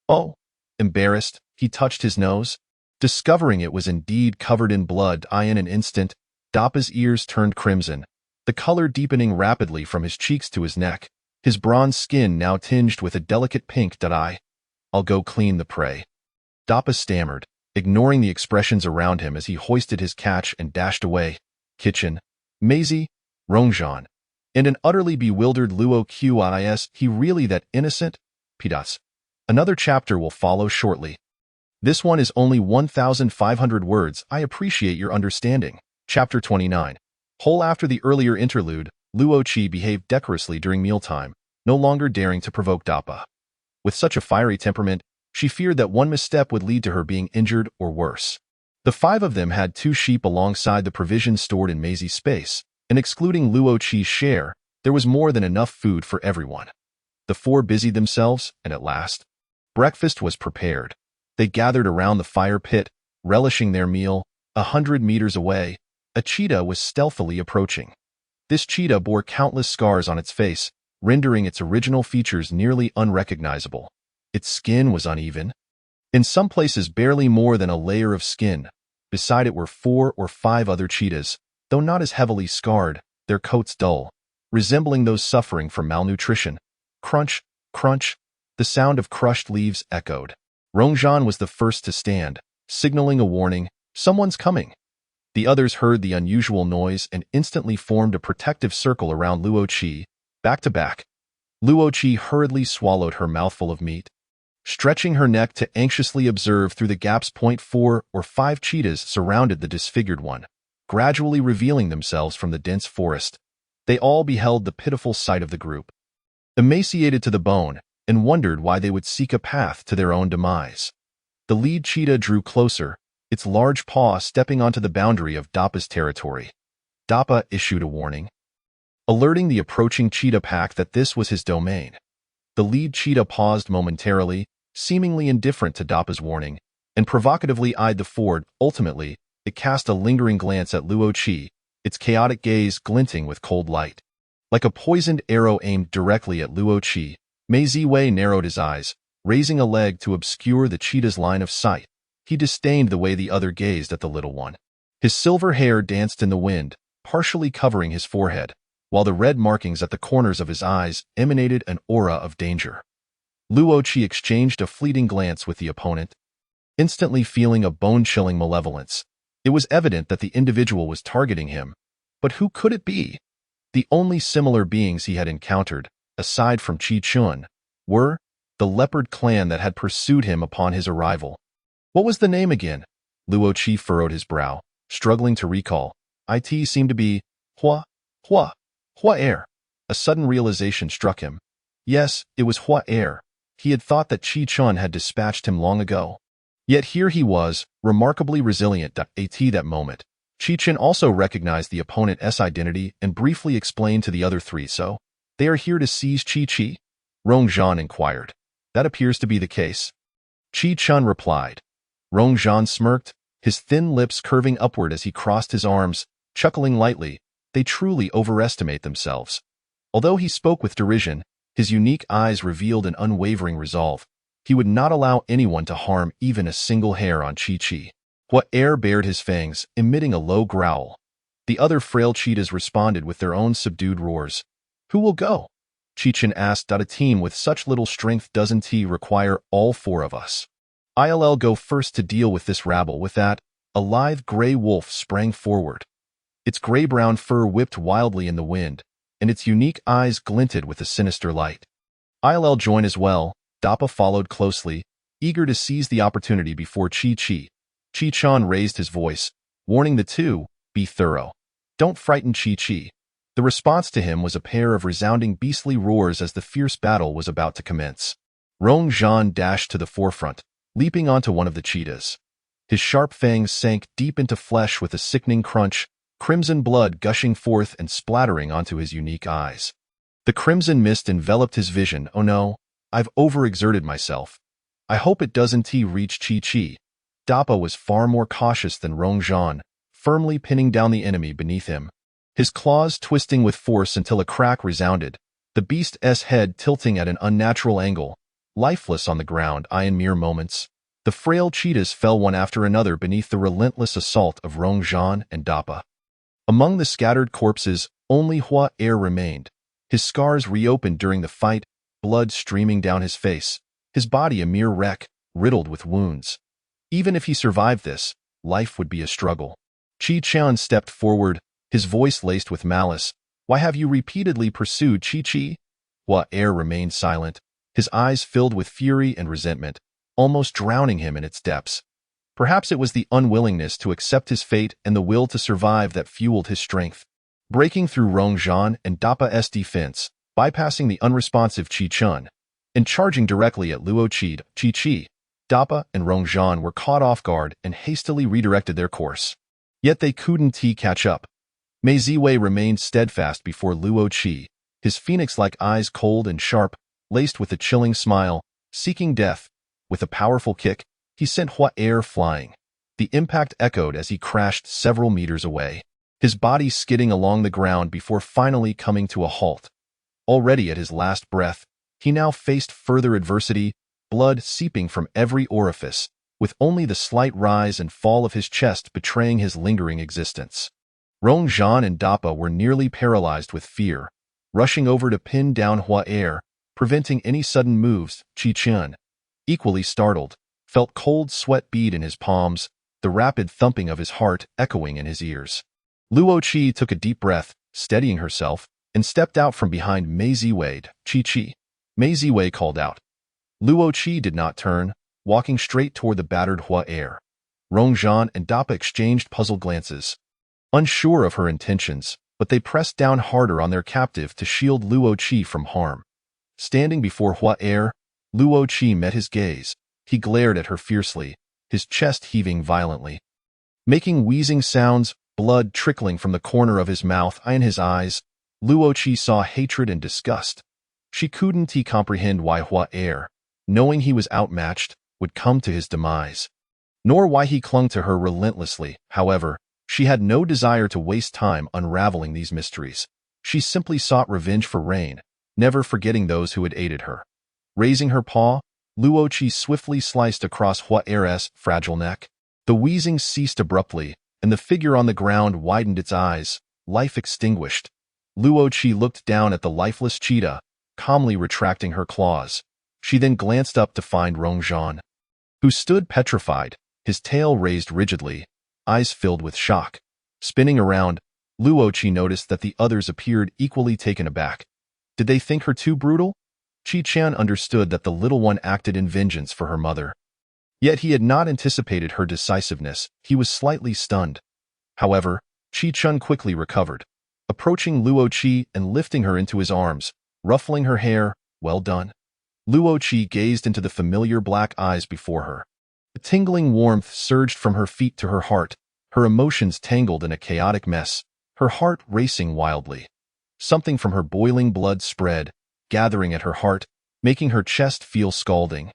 Oh. Embarrassed, he touched his nose. Discovering it was indeed covered in blood, in an instant, Dappa's ears turned crimson. the color deepening rapidly from his cheeks to his neck, his bronze skin now tinged with a delicate pink. I'll go clean the prey. Dappa stammered, ignoring the expressions around him as he hoisted his catch and dashed away. Kitchen, Maisie, Rongzhan, and an utterly bewildered Luo Qis, he really that innocent? Pidas. Another chapter will follow shortly. This one is only 1,500 words. I appreciate your understanding. Chapter 29. Whole after the earlier interlude, Luo Qi behaved decorously during mealtime, no longer daring to provoke Dappa. With such a fiery temperament, she feared that one misstep would lead to her being injured or worse. The five of them had 2 sheep alongside the provisions stored in Maisie's space, and excluding Luo Qi's share, there was more than enough food for everyone. The 4 busied themselves, and at last, breakfast was prepared. They gathered around the fire pit, relishing their meal. 100 meters away, a cheetah was stealthily approaching. This cheetah bore countless scars on its face, rendering its original features nearly unrecognizable. Its skin was uneven, in some places barely more than a layer of skin. Beside it were 4 or 5 other cheetahs, though not as heavily scarred, their coats dull, resembling those suffering from malnutrition. Crunch, crunch, the sound of crushed leaves echoed. Rongzhan was the first to stand, signaling a warning, someone's coming. The others heard the unusual noise and instantly formed a protective circle around Luo Qi, back to back. Luo Qi hurriedly swallowed her mouthful of meat, stretching her neck to anxiously observe through the gaps. 4 or 5 cheetahs surrounded the disfigured one, gradually revealing themselves from the dense forest. They all beheld the pitiful sight of the group, emaciated to the bone, and wondered why they would seek a path to their own demise. The lead cheetah drew closer, its large paw stepping onto the boundary of Dappa's territory. Dappa issued a warning, alerting the approaching cheetah pack that this was his domain. The lead cheetah paused momentarily, seemingly indifferent to Dappa's warning, and provocatively eyed the ford. Ultimately, it cast a lingering glance at Luo Qi, its chaotic gaze glinting with cold light. Like a poisoned arrow aimed directly at Luo Qi, Mei Ziwei narrowed his eyes, raising a leg to obscure the cheetah's line of sight. He disdained the way the other gazed at the little one. His silver hair danced in the wind, partially covering his forehead, while the red markings at the corners of his eyes emanated an aura of danger. Luo Qi exchanged a fleeting glance with the opponent, instantly feeling a bone-chilling malevolence. It was evident that the individual was targeting him, but who could it be? The only similar beings he had encountered, aside from Qi Chun, were the leopard clan that had pursued him upon his arrival. What was the name again? Luo Qi furrowed his brow, struggling to recall. It seemed to be Hua Air. A sudden realization struck him. Yes, it was Hua Air. He had thought that Qi Chun had dispatched him long ago. Yet here he was, remarkably resilient. At that moment, Qi Chun also recognized the opponent's identity and briefly explained to the other 3. So, they are here to seize Qi? Rongzhan inquired. That appears to be the case. Qi Chun replied. Rongzhan smirked, his thin lips curving upward as he crossed his arms, chuckling lightly. They truly overestimate themselves. Although he spoke with derision, his unique eyes revealed an unwavering resolve. He would not allow anyone to harm even a single hair on Qi. Hua Air bared his fangs, emitting a low growl. The other frail cheetahs responded with their own subdued roars. Who will go? Qi Chun asked. A team with such little strength doesn't require all 4 of us. I'll go first to deal with this rabble. With that, a lithe gray wolf sprang forward. Its gray-brown fur whipped wildly in the wind, and its unique eyes glinted with a sinister light. I'll join as well. Dappa followed closely, eager to seize the opportunity before Qi. Qi Chun raised his voice, warning the 2, be thorough. Don't frighten Qi. The response to him was a pair of resounding beastly roars as the fierce battle was about to commence. Rongzhan dashed to the forefront, leaping onto one of the cheetahs. His sharp fangs sank deep into flesh with a sickening crunch, crimson blood gushing forth and splattering onto his unique eyes. The crimson mist enveloped his vision. Oh no, I've overexerted myself. I hope it doesn't reach Qi. Dappa was far more cautious than Rongzhan, firmly pinning down the enemy beneath him. His claws twisting with force until a crack resounded, the beast's head tilting at an unnatural angle, lifeless on the ground. In mere moments, the frail cheetahs fell one after another beneath the relentless assault of Rongzhan and Dappa. Among the scattered corpses, Only Hua Er remained. His scars reopened during the fight, blood streaming down his face, his body a mere wreck, riddled with wounds. Even if he survived this, life would be a struggle. Qi Qian stepped forward, his voice laced with malice. Why have you repeatedly pursued Qi? Hua Er remained silent, his eyes filled with fury and resentment, almost drowning him in its depths. Perhaps it was the unwillingness to accept his fate and the will to survive that fueled his strength. Breaking through Rongzhan and Dappa's defense, bypassing the unresponsive Qi Qian, and charging directly at Luo Qi, Dappa and Rongzhan were caught off guard and hastily redirected their course. Yet they couldn't catch up. Mei Ziwei remained steadfast before Luo Qi, his phoenix-like eyes cold and sharp, laced with a chilling smile, seeking death. With a powerful kick, he sent Hua Er flying. The impact echoed as he crashed several meters away, his body skidding along the ground before finally coming to a halt. Already at his last breath, he now faced further adversity, blood seeping from every orifice, with only the slight rise and fall of his chest betraying his lingering existence. Rongzhan and Dappa were nearly paralyzed with fear, rushing over to pin down Hua Er, preventing any sudden moves. Qi Qian, equally startled, felt cold sweat bead in his palms, the rapid thumping of his heart echoing in his ears. Luo Qi took a deep breath, steadying herself, and stepped out from behind Mei Ziwei. Qi. Mei Ziwei called out. Luo Qi did not turn, walking straight toward the battered Hua Er. Rongzhan and Dappa exchanged puzzled glances, unsure of her intentions, but they pressed down harder on their captive to shield Luo Qi from harm. Standing before Hua Er, Luo Qi met his gaze. He glared at her fiercely, his chest heaving violently. Making wheezing sounds, blood trickling from the corner of his mouth and his eyes, Luo Qi saw hatred and disgust. She couldn't comprehend why Hua Er, knowing he was outmatched, would come to his demise. Nor why he clung to her relentlessly. However, she had no desire to waste time unraveling these mysteries. She simply sought revenge for Rain, never forgetting those who had aided her. Raising her paw, Luo Qi swiftly sliced across Hua Er's fragile neck. The wheezing ceased abruptly, and the figure on the ground widened its eyes, life extinguished. Luo Qi looked down at the lifeless cheetah, calmly retracting her claws. She then glanced up to find Rongzhan, who stood petrified, his tail raised rigidly, eyes filled with shock. Spinning around, Luo Qi noticed that the others appeared equally taken aback. Did they think her too brutal? Qi Qian understood that the little one acted in vengeance for her mother. Yet he had not anticipated her decisiveness. He was slightly stunned. However, Qi Qian quickly recovered, approaching Luo Qi and lifting her into his arms, ruffling her hair. Well done. Luo Qi gazed into the familiar black eyes before her. A tingling warmth surged from her feet to her heart, her emotions tangled in a chaotic mess, her heart racing wildly. Something from her boiling blood spread, gathering at her heart, making her chest feel scalding,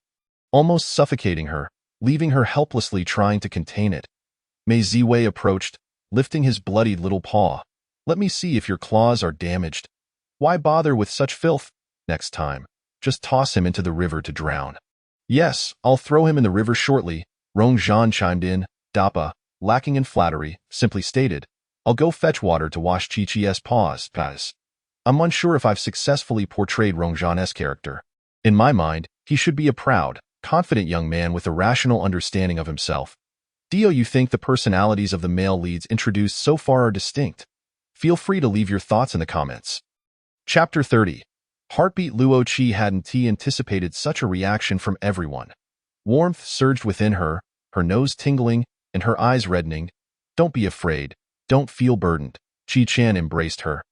almost suffocating her, leaving her helplessly trying to contain it. Mei Ziwei approached, lifting his bloodied little paw. Let me see if your claws are damaged. Why bother with such filth? Next time, just toss him into the river to drown. Yes, I'll throw him in the river shortly, Rongzhan chimed in. Dappa, lacking in flattery, simply stated, I'll go fetch water to wash Qi's paws. I'm unsure if I've successfully portrayed Rongzhan's character. In my mind, he should be a proud, confident young man with a rational understanding of himself. Do you think the personalities of the male leads introduced so far are distinct? Feel free to leave your thoughts in the comments. Chapter 30. Heartbeat. Luo Qi hadn't anticipated such a reaction from everyone. Warmth surged within her, her nose tingling, and her eyes reddening. Don't be afraid. Don't feel burdened. Qi Qian embraced her,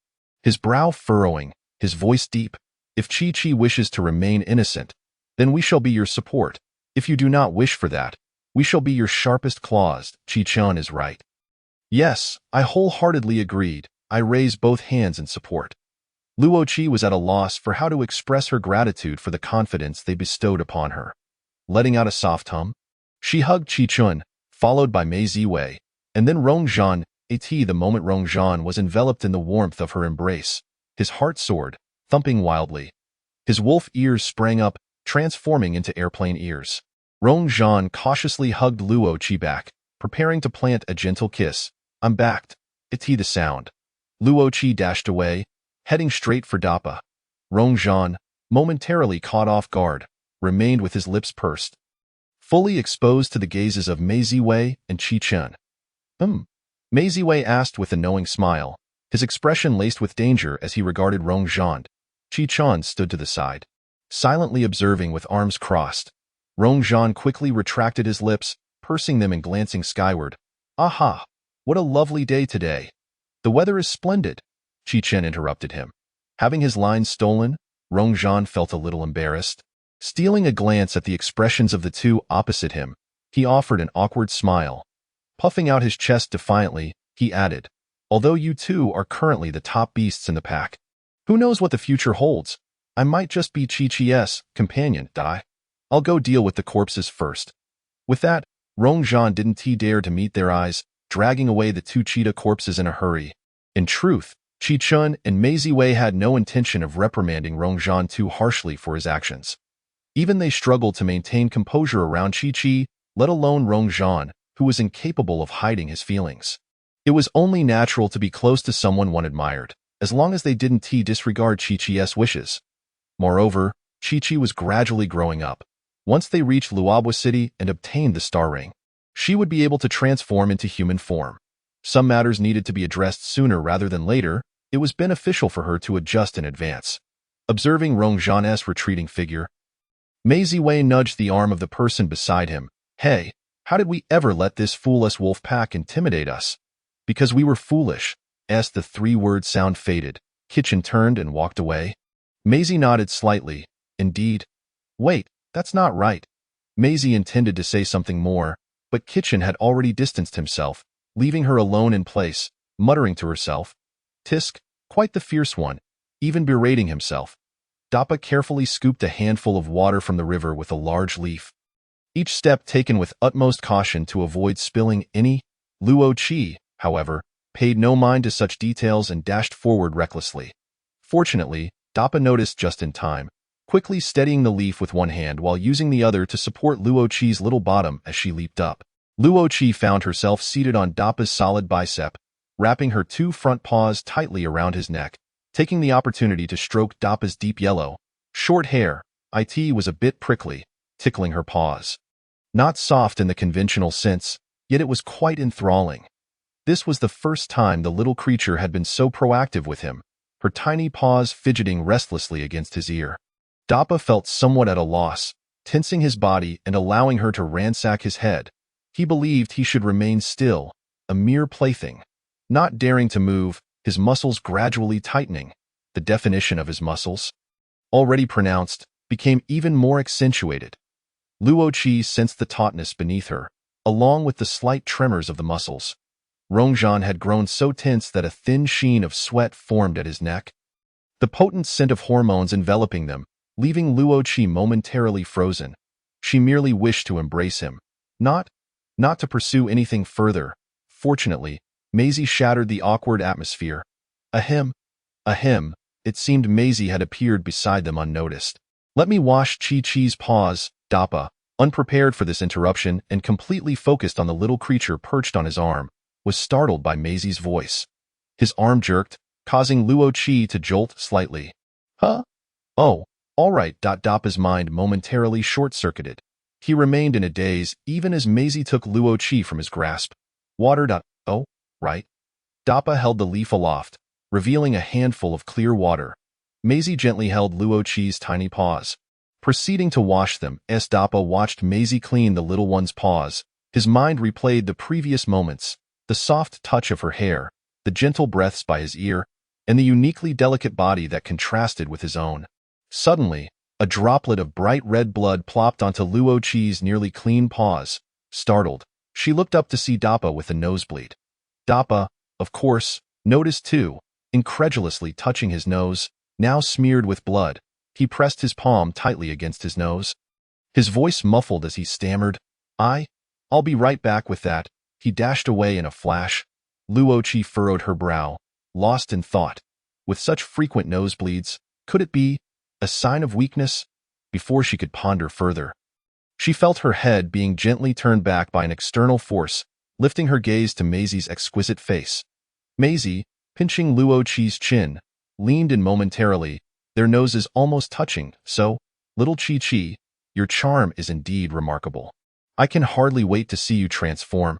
his brow furrowing, his voice deep. If Qi wishes to remain innocent, then we shall be your support. If you do not wish for that, we shall be your sharpest claws. Qi Qian is right. Yes, I wholeheartedly agreed. I raised both hands in support. Luo Qi was at a loss for how to express her gratitude for the confidence they bestowed upon her. Letting out a soft hum, she hugged Qi Qian, followed by Mei Ziwei, and then Rongzhan. The moment Rongzhan was enveloped in the warmth of her embrace, his heart soared, thumping wildly. His wolf ears sprang up, transforming into airplane ears. Rongzhan cautiously hugged Luo Qi back, preparing to plant a gentle kiss. I'm backed. The sound. Luo Qi dashed away, heading straight for Dappa. Rong Zhan, momentarily caught off guard, remained with his lips pursed, fully exposed to the gazes of Mei Ziwei and Qi Chen. Mei Ziwei asked with a knowing smile, his expression laced with danger as he regarded Rong Zhan. Qi Chen stood to the side, silently observing with arms crossed. Rong Zhan quickly retracted his lips, pursing them and glancing skyward. Aha! What a lovely day today. The weather is splendid, Qi Chen interrupted him. Having his lines stolen, Rong Zhan felt a little embarrassed. Stealing a glance at the expressions of the two opposite him, he offered an awkward smile. Puffing out his chest defiantly, he added, although you two are currently the top beasts in the pack, who knows what the future holds? I might just be Chi-Chi's companion, die. I'll go deal with the corpses first. With that, Rong Zhan didn't dare to meet their eyes, dragging away the two cheetah corpses in a hurry. In truth, Qi Chen and Mei Ziwei had no intention of reprimanding Rong Zhan too harshly for his actions. Even they struggled to maintain composure around Qi, let alone Rong Zhan, who was incapable of hiding his feelings. It was only natural to be close to someone one admired, as long as they didn't disregard Chi-Chi's wishes. Moreover, Qi was gradually growing up. Once they reached Luobo City and obtained the star ring, she would be able to transform into human form. Some matters needed to be addressed sooner rather than later. It was beneficial for her to adjust in advance. Observing Rong Zhan's retreating figure, Mei Ziwei nudged the arm of the person beside him. Hey, how did we ever let this fool-us wolf pack intimidate us? Because we were foolish, as the three-word sound faded. Kitchen turned and walked away. Maisie nodded slightly. Indeed. Wait, that's not right. Maisie intended to say something more, but Kitchen had already distanced himself, leaving her alone in place, muttering to herself. Tisk, quite the fierce one, even berating himself. Dappa carefully scooped a handful of water from the river with a large leaf. Each step taken with utmost caution to avoid spilling any. Luo Qi, however, paid no mind to such details and dashed forward recklessly. Fortunately, Dappa noticed just in time, quickly steadying the leaf with one hand while using the other to support Luo Qi's little bottom as she leaped up. Luo Qi found herself seated on Dappa's solid bicep, wrapping her two front paws tightly around his neck, taking the opportunity to stroke Dappa's deep yellow, short hair. It was a bit prickly, tickling her paws. Not soft in the conventional sense, yet it was quite enthralling. This was the first time the little creature had been so proactive with him, her tiny paws fidgeting restlessly against his ear. Dappa felt somewhat at a loss, tensing his body and allowing her to ransack his head. He believed he should remain still, a mere plaything. Not daring to move, his muscles gradually tightening. The definition of his muscles, already pronounced, became even more accentuated. Luo Qi sensed the tautness beneath her, along with the slight tremors of the muscles. Rong Zhan had grown so tense that a thin sheen of sweat formed at his neck, the potent scent of hormones enveloping them, leaving Luo Qi momentarily frozen. She merely wished to embrace him, not to pursue anything further. Fortunately, Maisie shattered the awkward atmosphere. Ahem. It seemed Maisie had appeared beside them unnoticed. Let me wash Chi-Chi's paws. Dappa, unprepared for this interruption and completely focused on the little creature perched on his arm, was startled by Maisie's voice. His arm jerked, causing Luo Qi to jolt slightly. Huh? Oh, all right. Dappa's mind momentarily short-circuited. He remained in a daze even as Maisie took Luo Qi from his grasp. Water. Oh, right. Dappa held the leaf aloft, revealing a handful of clear water. Maisie gently held Luo Qi's tiny paws, proceeding to wash them. As Dappa watched Maisie clean the little one's paws, his mind replayed the previous moments, the soft touch of her hair, the gentle breaths by his ear, and the uniquely delicate body that contrasted with his own. Suddenly, a droplet of bright red blood plopped onto Luo Qi's nearly clean paws. Startled, she looked up to see Dappa with a nosebleed. Dappa, of course, noticed too, incredulously touching his nose, now smeared with blood. He pressed his palm tightly against his nose. His voice muffled as he stammered, I'll be right back with that. He dashed away in a flash. Luo Qi furrowed her brow, lost in thought. With such frequent nosebleeds, could it be a sign of weakness? Before she could ponder further, she felt her head being gently turned back by an external force, lifting her gaze to Maisie's exquisite face. Maisie, pinching Luo Qi's chin, leaned in momentarily, their noses almost touching. So, little Qi, your charm is indeed remarkable. I can hardly wait to see you transform.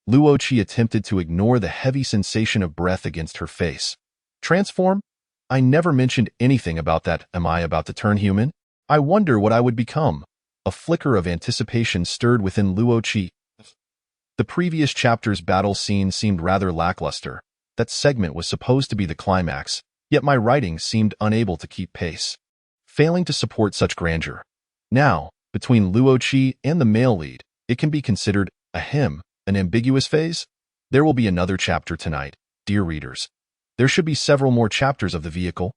Luo Qi attempted to ignore the heavy sensation of breath against her face. Transform? I never mentioned anything about that. Am I about to turn human? I wonder what I would become. A flicker of anticipation stirred within Luo Qi. The previous chapter's battle scene seemed rather lackluster. That segment was supposed to be the climax, yet my writing seemed unable to keep pace, failing to support such grandeur. Now, between Luo Qi and the male lead, it can be considered a hymn, an ambiguous phase. There will be another chapter tonight, dear readers. There should be several more chapters of the vehicle,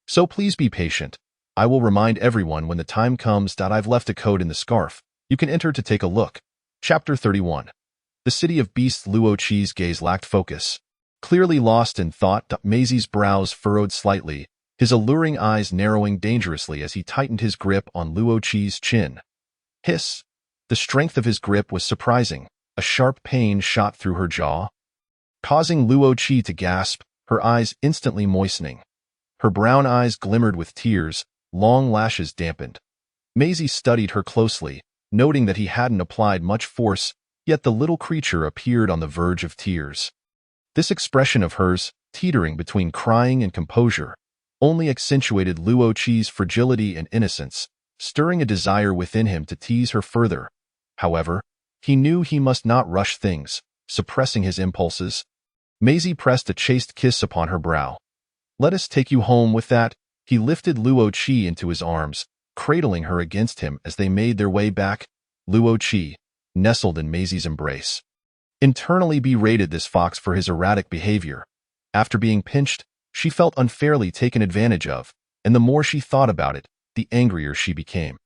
so please be patient. I will remind everyone when the time comes that I've left a code in the scarf. You can enter to take a look. Chapter 31. The City of Beasts. Luo Qi's gaze lacked focus. Clearly lost in thought, Maisie's brows furrowed slightly, his alluring eyes narrowing dangerously as he tightened his grip on Luo Qi's chin. Hiss! The strength of his grip was surprising. A sharp pain shot through her jaw, causing Luo Qi to gasp, her eyes instantly moistening. Her brown eyes glimmered with tears, long lashes dampened. Maisie studied her closely, noting that he hadn't applied much force, yet the little creature appeared on the verge of tears. This expression of hers, teetering between crying and composure, only accentuated Luo Qi's fragility and innocence, stirring a desire within him to tease her further. However, he knew he must not rush things, suppressing his impulses. Maisie pressed a chaste kiss upon her brow. Let us take you home with that. He lifted Luo Qi into his arms, cradling her against him as they made their way back. Luo Qi nestled in Maisie's embrace, internally berated this fox for his erratic behavior. After being pinched, she felt unfairly taken advantage of, and the more she thought about it, the angrier she became.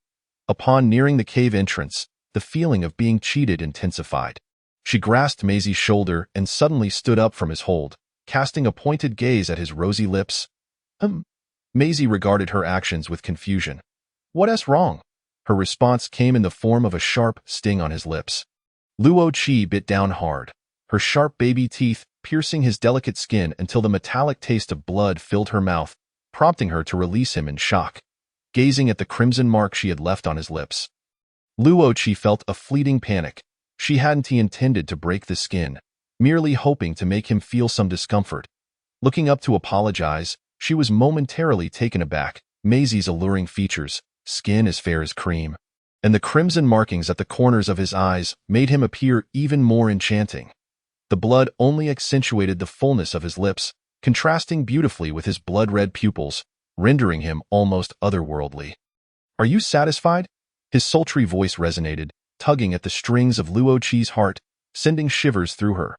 Upon nearing the cave entrance, the feeling of being cheated intensified. She grasped Maisie's shoulder and suddenly stood up from his hold, casting a pointed gaze at his rosy lips. Maisie regarded her actions with confusion. What's wrong? Her response came in the form of a sharp sting on his lips. Luo Qi bit down hard, her sharp baby teeth piercing his delicate skin until the metallic taste of blood filled her mouth, prompting her to release him in shock, gazing at the crimson mark she had left on his lips. Luo Qi felt a fleeting panic. She hadn't intended to break the skin, merely hoping to make him feel some discomfort. Looking up to apologize, she was momentarily taken aback. Maisie's alluring features, skin as fair as cream, and the crimson markings at the corners of his eyes made him appear even more enchanting. The blood only accentuated the fullness of his lips, contrasting beautifully with his blood-red pupils, rendering him almost otherworldly. Are you satisfied? His sultry voice resonated, tugging at the strings of Luo Qi's heart, sending shivers through her.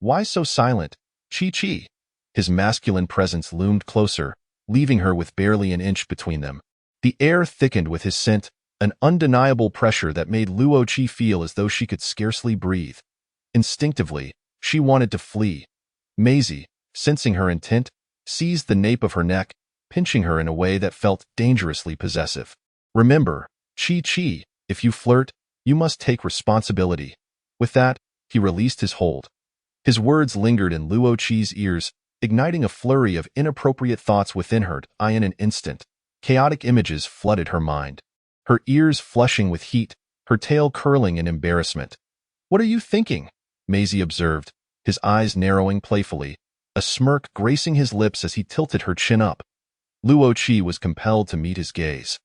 Why so silent, Qi? His masculine presence loomed closer, leaving her with barely an inch between them. The air thickened with his scent, an undeniable pressure that made Luo Qi feel as though she could scarcely breathe. Instinctively, she wanted to flee. Maisie, sensing her intent, seized the nape of her neck, pinching her in a way that felt dangerously possessive. Remember, Qi, if you flirt, you must take responsibility. With that, he released his hold. His words lingered in Luo Qi's ears, igniting a flurry of inappropriate thoughts within her. In an instant, chaotic images flooded her mind, her ears flushing with heat, her tail curling in embarrassment. What are you thinking? Maisie observed, his eyes narrowing playfully, a smirk gracing his lips as he tilted her chin up. Luo Qi was compelled to meet his gaze,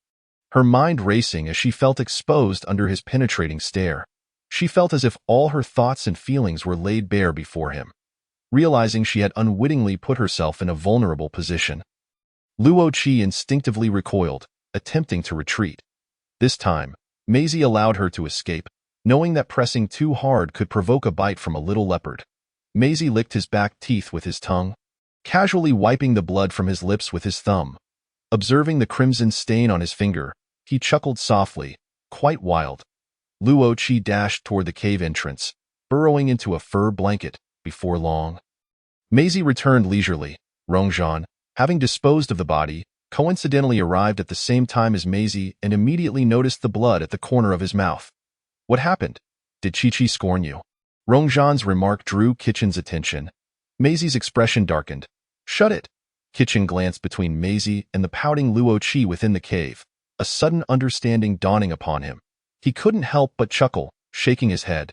her mind racing as she felt exposed under his penetrating stare. She felt as if all her thoughts and feelings were laid bare before him. Realizing she had unwittingly put herself in a vulnerable position, Luo Qi instinctively recoiled, attempting to retreat. This time, Maisie allowed her to escape, knowing that pressing too hard could provoke a bite from a little leopard. Maisie licked his back teeth with his tongue, casually wiping the blood from his lips with his thumb. Observing the crimson stain on his finger, he chuckled softly, quite wild. Luo Qi dashed toward the cave entrance, burrowing into a fur blanket. Before long, Maisie returned leisurely. Rongzhan, having disposed of the body, coincidentally arrived at the same time as Maisie and immediately noticed the blood at the corner of his mouth. What happened? Did Qi scorn you? Rongzhan's remark drew Kitchen's attention. Maisie's expression darkened, Shut it! Kitchen glanced between Maisie and the pouting Luo Qi within the cave, a sudden understanding dawning upon him. He couldn't help but chuckle, shaking his head.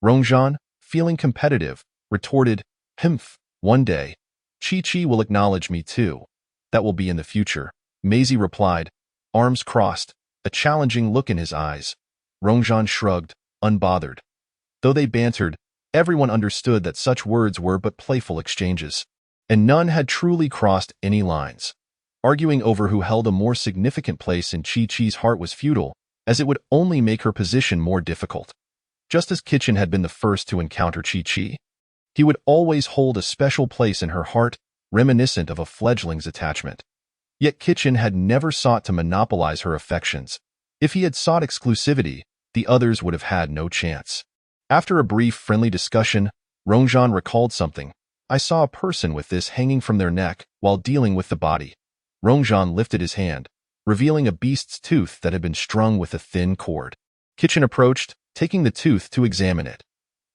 Rongzhan, feeling competitive, retorted, "Humph, one day. Qi will acknowledge me too. That will be in the future," Maisie replied, arms crossed, a challenging look in his eyes. Rongzhan shrugged, unbothered. Though they bantered, everyone understood that such words were but playful exchanges, and none had truly crossed any lines. Arguing over who held a more significant place in Qi's heart was futile, as it would only make her position more difficult. Just as Kitchen had been the first to encounter Qi, he would always hold a special place in her heart, reminiscent of a fledgling's attachment. Yet Kitchen had never sought to monopolize her affections. If he had sought exclusivity, the others would have had no chance. After a brief, friendly discussion, Rongzhan recalled something. "I saw a person with this hanging from their neck while dealing with the body." Rongzhan lifted his hand, revealing a beast's tooth that had been strung with a thin cord. Kitchen approached, taking the tooth to examine it.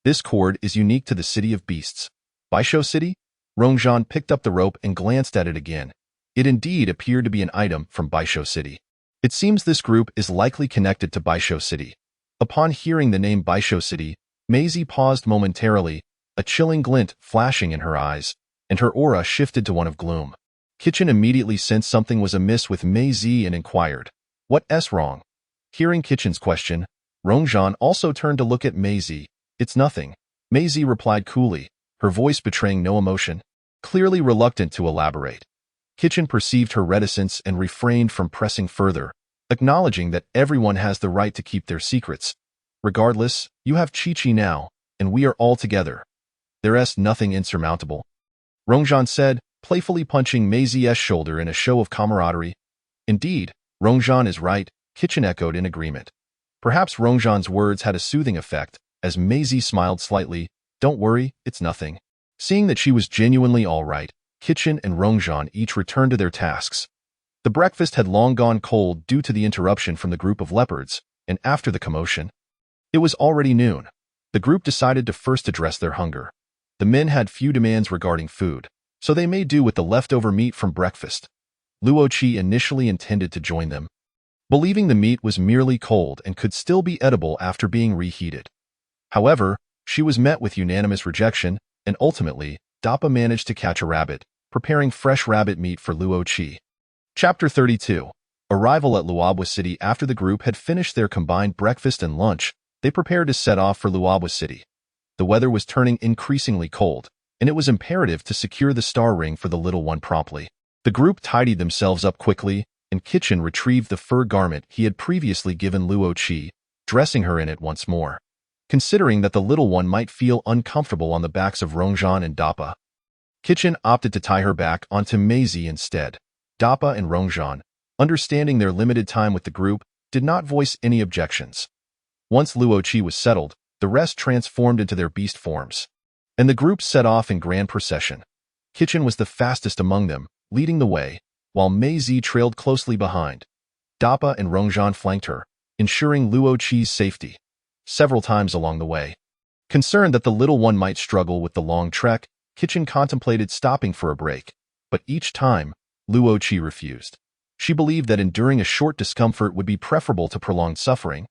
"This cord is unique to the City of Beasts." "Baisho City?" Rongzhan picked up the rope and glanced at it again. It indeed appeared to be an item from Baisho City. It seems this group is likely connected to Baisho City. Upon hearing the name Baisho City, Maisie paused momentarily, a chilling glint flashing in her eyes, and her aura shifted to one of gloom. Kitchen immediately sensed something was amiss with Maisie and inquired, "What's wrong?" Hearing Kitchen's question, Rongzhan also turned to look at Maisie. "It's nothing," Maisie replied coolly, her voice betraying no emotion, clearly reluctant to elaborate. Kitchen perceived her reticence and refrained from pressing further, acknowledging that everyone has the right to keep their secrets. "Regardless, you have Qi now, and we are all together. There's nothing insurmountable," Rongzhan said, playfully punching Maisie's shoulder in a show of camaraderie. "Indeed, Rongzhan is right," Kitchen echoed in agreement. Perhaps Rongzhan's words had a soothing effect, as Maisie smiled slightly. "Don't worry, it's nothing." Seeing that she was genuinely all right, Kitchen and Rongzhan each returned to their tasks. The breakfast had long gone cold due to the interruption from the group of leopards, and after the commotion, it was already noon. The group decided to first address their hunger. The men had few demands regarding food, so they made do with the leftover meat from breakfast. Luo Qi initially intended to join them, believing the meat was merely cold and could still be edible after being reheated. However, she was met with unanimous rejection, and ultimately, Dappa managed to catch a rabbit, preparing fresh rabbit meat for Luo Qi. Chapter 32. Arrival at Luobwa City. After the group had finished their combined breakfast and lunch, they prepared to set off for Luobwa City. The weather was turning increasingly cold, and it was imperative to secure the star ring for the little one promptly. The group tidied themselves up quickly, and Kitchen retrieved the fur garment he had previously given Luo Qi, dressing her in it once more. Considering that the little one might feel uncomfortable on the backs of Rongzhan and Dappa, Kitchen opted to tie her back onto Maisie instead. Dappa and Rongzhan, understanding their limited time with the group, did not voice any objections. Once Luo Qi was settled, the rest transformed into their beast forms, and the group set off in grand procession. Kitchen was the fastest among them, leading the way, while Maisie trailed closely behind. Dappa and Rongzhan flanked her, ensuring Luo Qi's safety. Several times along the way, concerned that the little one might struggle with the long trek, Kitchen contemplated stopping for a break, but each time, Luo Qi refused. She believed that enduring a short discomfort would be preferable to prolonged suffering.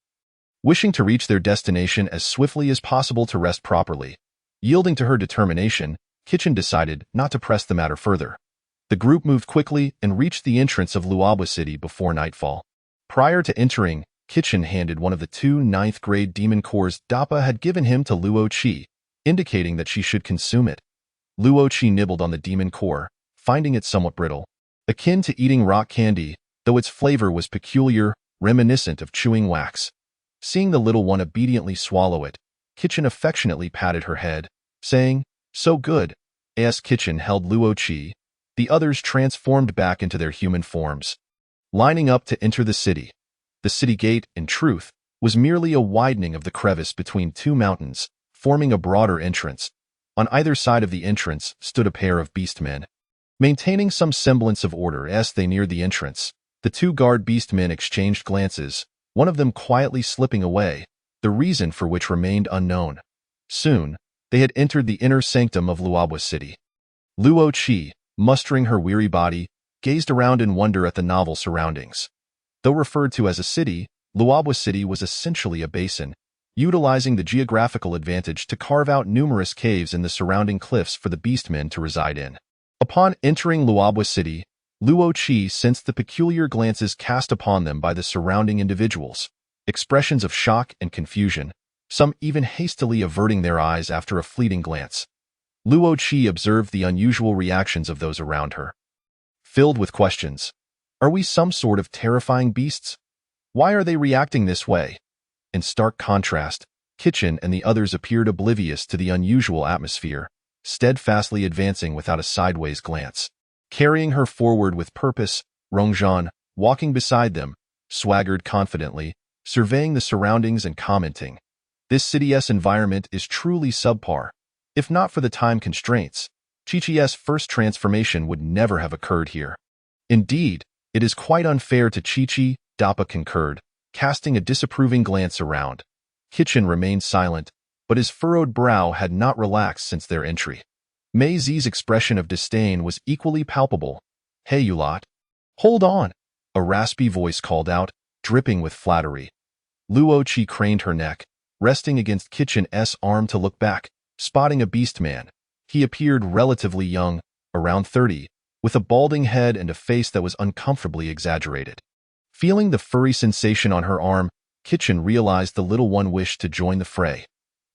Wishing to reach their destination as swiftly as possible to rest properly, yielding to her determination, Kitchen decided not to press the matter further. The group moved quickly and reached the entrance of Luobwa City before nightfall. Prior to entering, Kitchen handed one of the 2 ninth-grade demon cores Dappa had given him to Luo Qi, indicating that she should consume it. Luo Qi nibbled on the demon core, finding it somewhat brittle, akin to eating rock candy, though its flavor was peculiar, reminiscent of chewing wax. Seeing the little one obediently swallow it, Kitchen affectionately patted her head, saying, "So good." As Kitchen held Luo Qi, the others transformed back into their human forms, lining up to enter the city. The city gate, in truth, was merely a widening of the crevice between 2 mountains, forming a broader entrance. On either side of the entrance stood a pair of beastmen, maintaining some semblance of order as they neared the entrance. The 2 guard beastmen exchanged glances, one of them quietly slipping away, the reason for which remained unknown. Soon, they had entered the inner sanctum of Luobwa City. Luo Qi, mustering her weary body, gazed around in wonder at the novel surroundings. Though referred to as a city, Luobwa City was essentially a basin, utilizing the geographical advantage to carve out numerous caves in the surrounding cliffs for the beastmen to reside in. Upon entering Luobwa City, Luo Qi sensed the peculiar glances cast upon them by the surrounding individuals, expressions of shock and confusion, some even hastily averting their eyes after a fleeting glance. Luo Qi observed the unusual reactions of those around her. Filled with questions. Are we some sort of terrifying beasts? Why are they reacting this way? In stark contrast, Kitchen and the others appeared oblivious to the unusual atmosphere, steadfastly advancing without a sideways glance. Carrying her forward with purpose, Rongzhan, walking beside them, swaggered confidently, surveying the surroundings and commenting. This city's environment is truly subpar. If not for the time constraints, Qiqi's first transformation would never have occurred here. Indeed, it is quite unfair to Qiqi, Dappa concurred, casting a disapproving glance around. Kitchen remained silent, but his furrowed brow had not relaxed since their entry. Mei Zi's expression of disdain was equally palpable. Hey you lot. Hold on, a raspy voice called out, dripping with flattery. Luo Qi craned her neck, resting against Kitchen's arm to look back, spotting a beastman. He appeared relatively young, around 30, with a balding head and a face that was uncomfortably exaggerated. Feeling the furry sensation on her arm, Kitchen realized the little one wished to join the fray.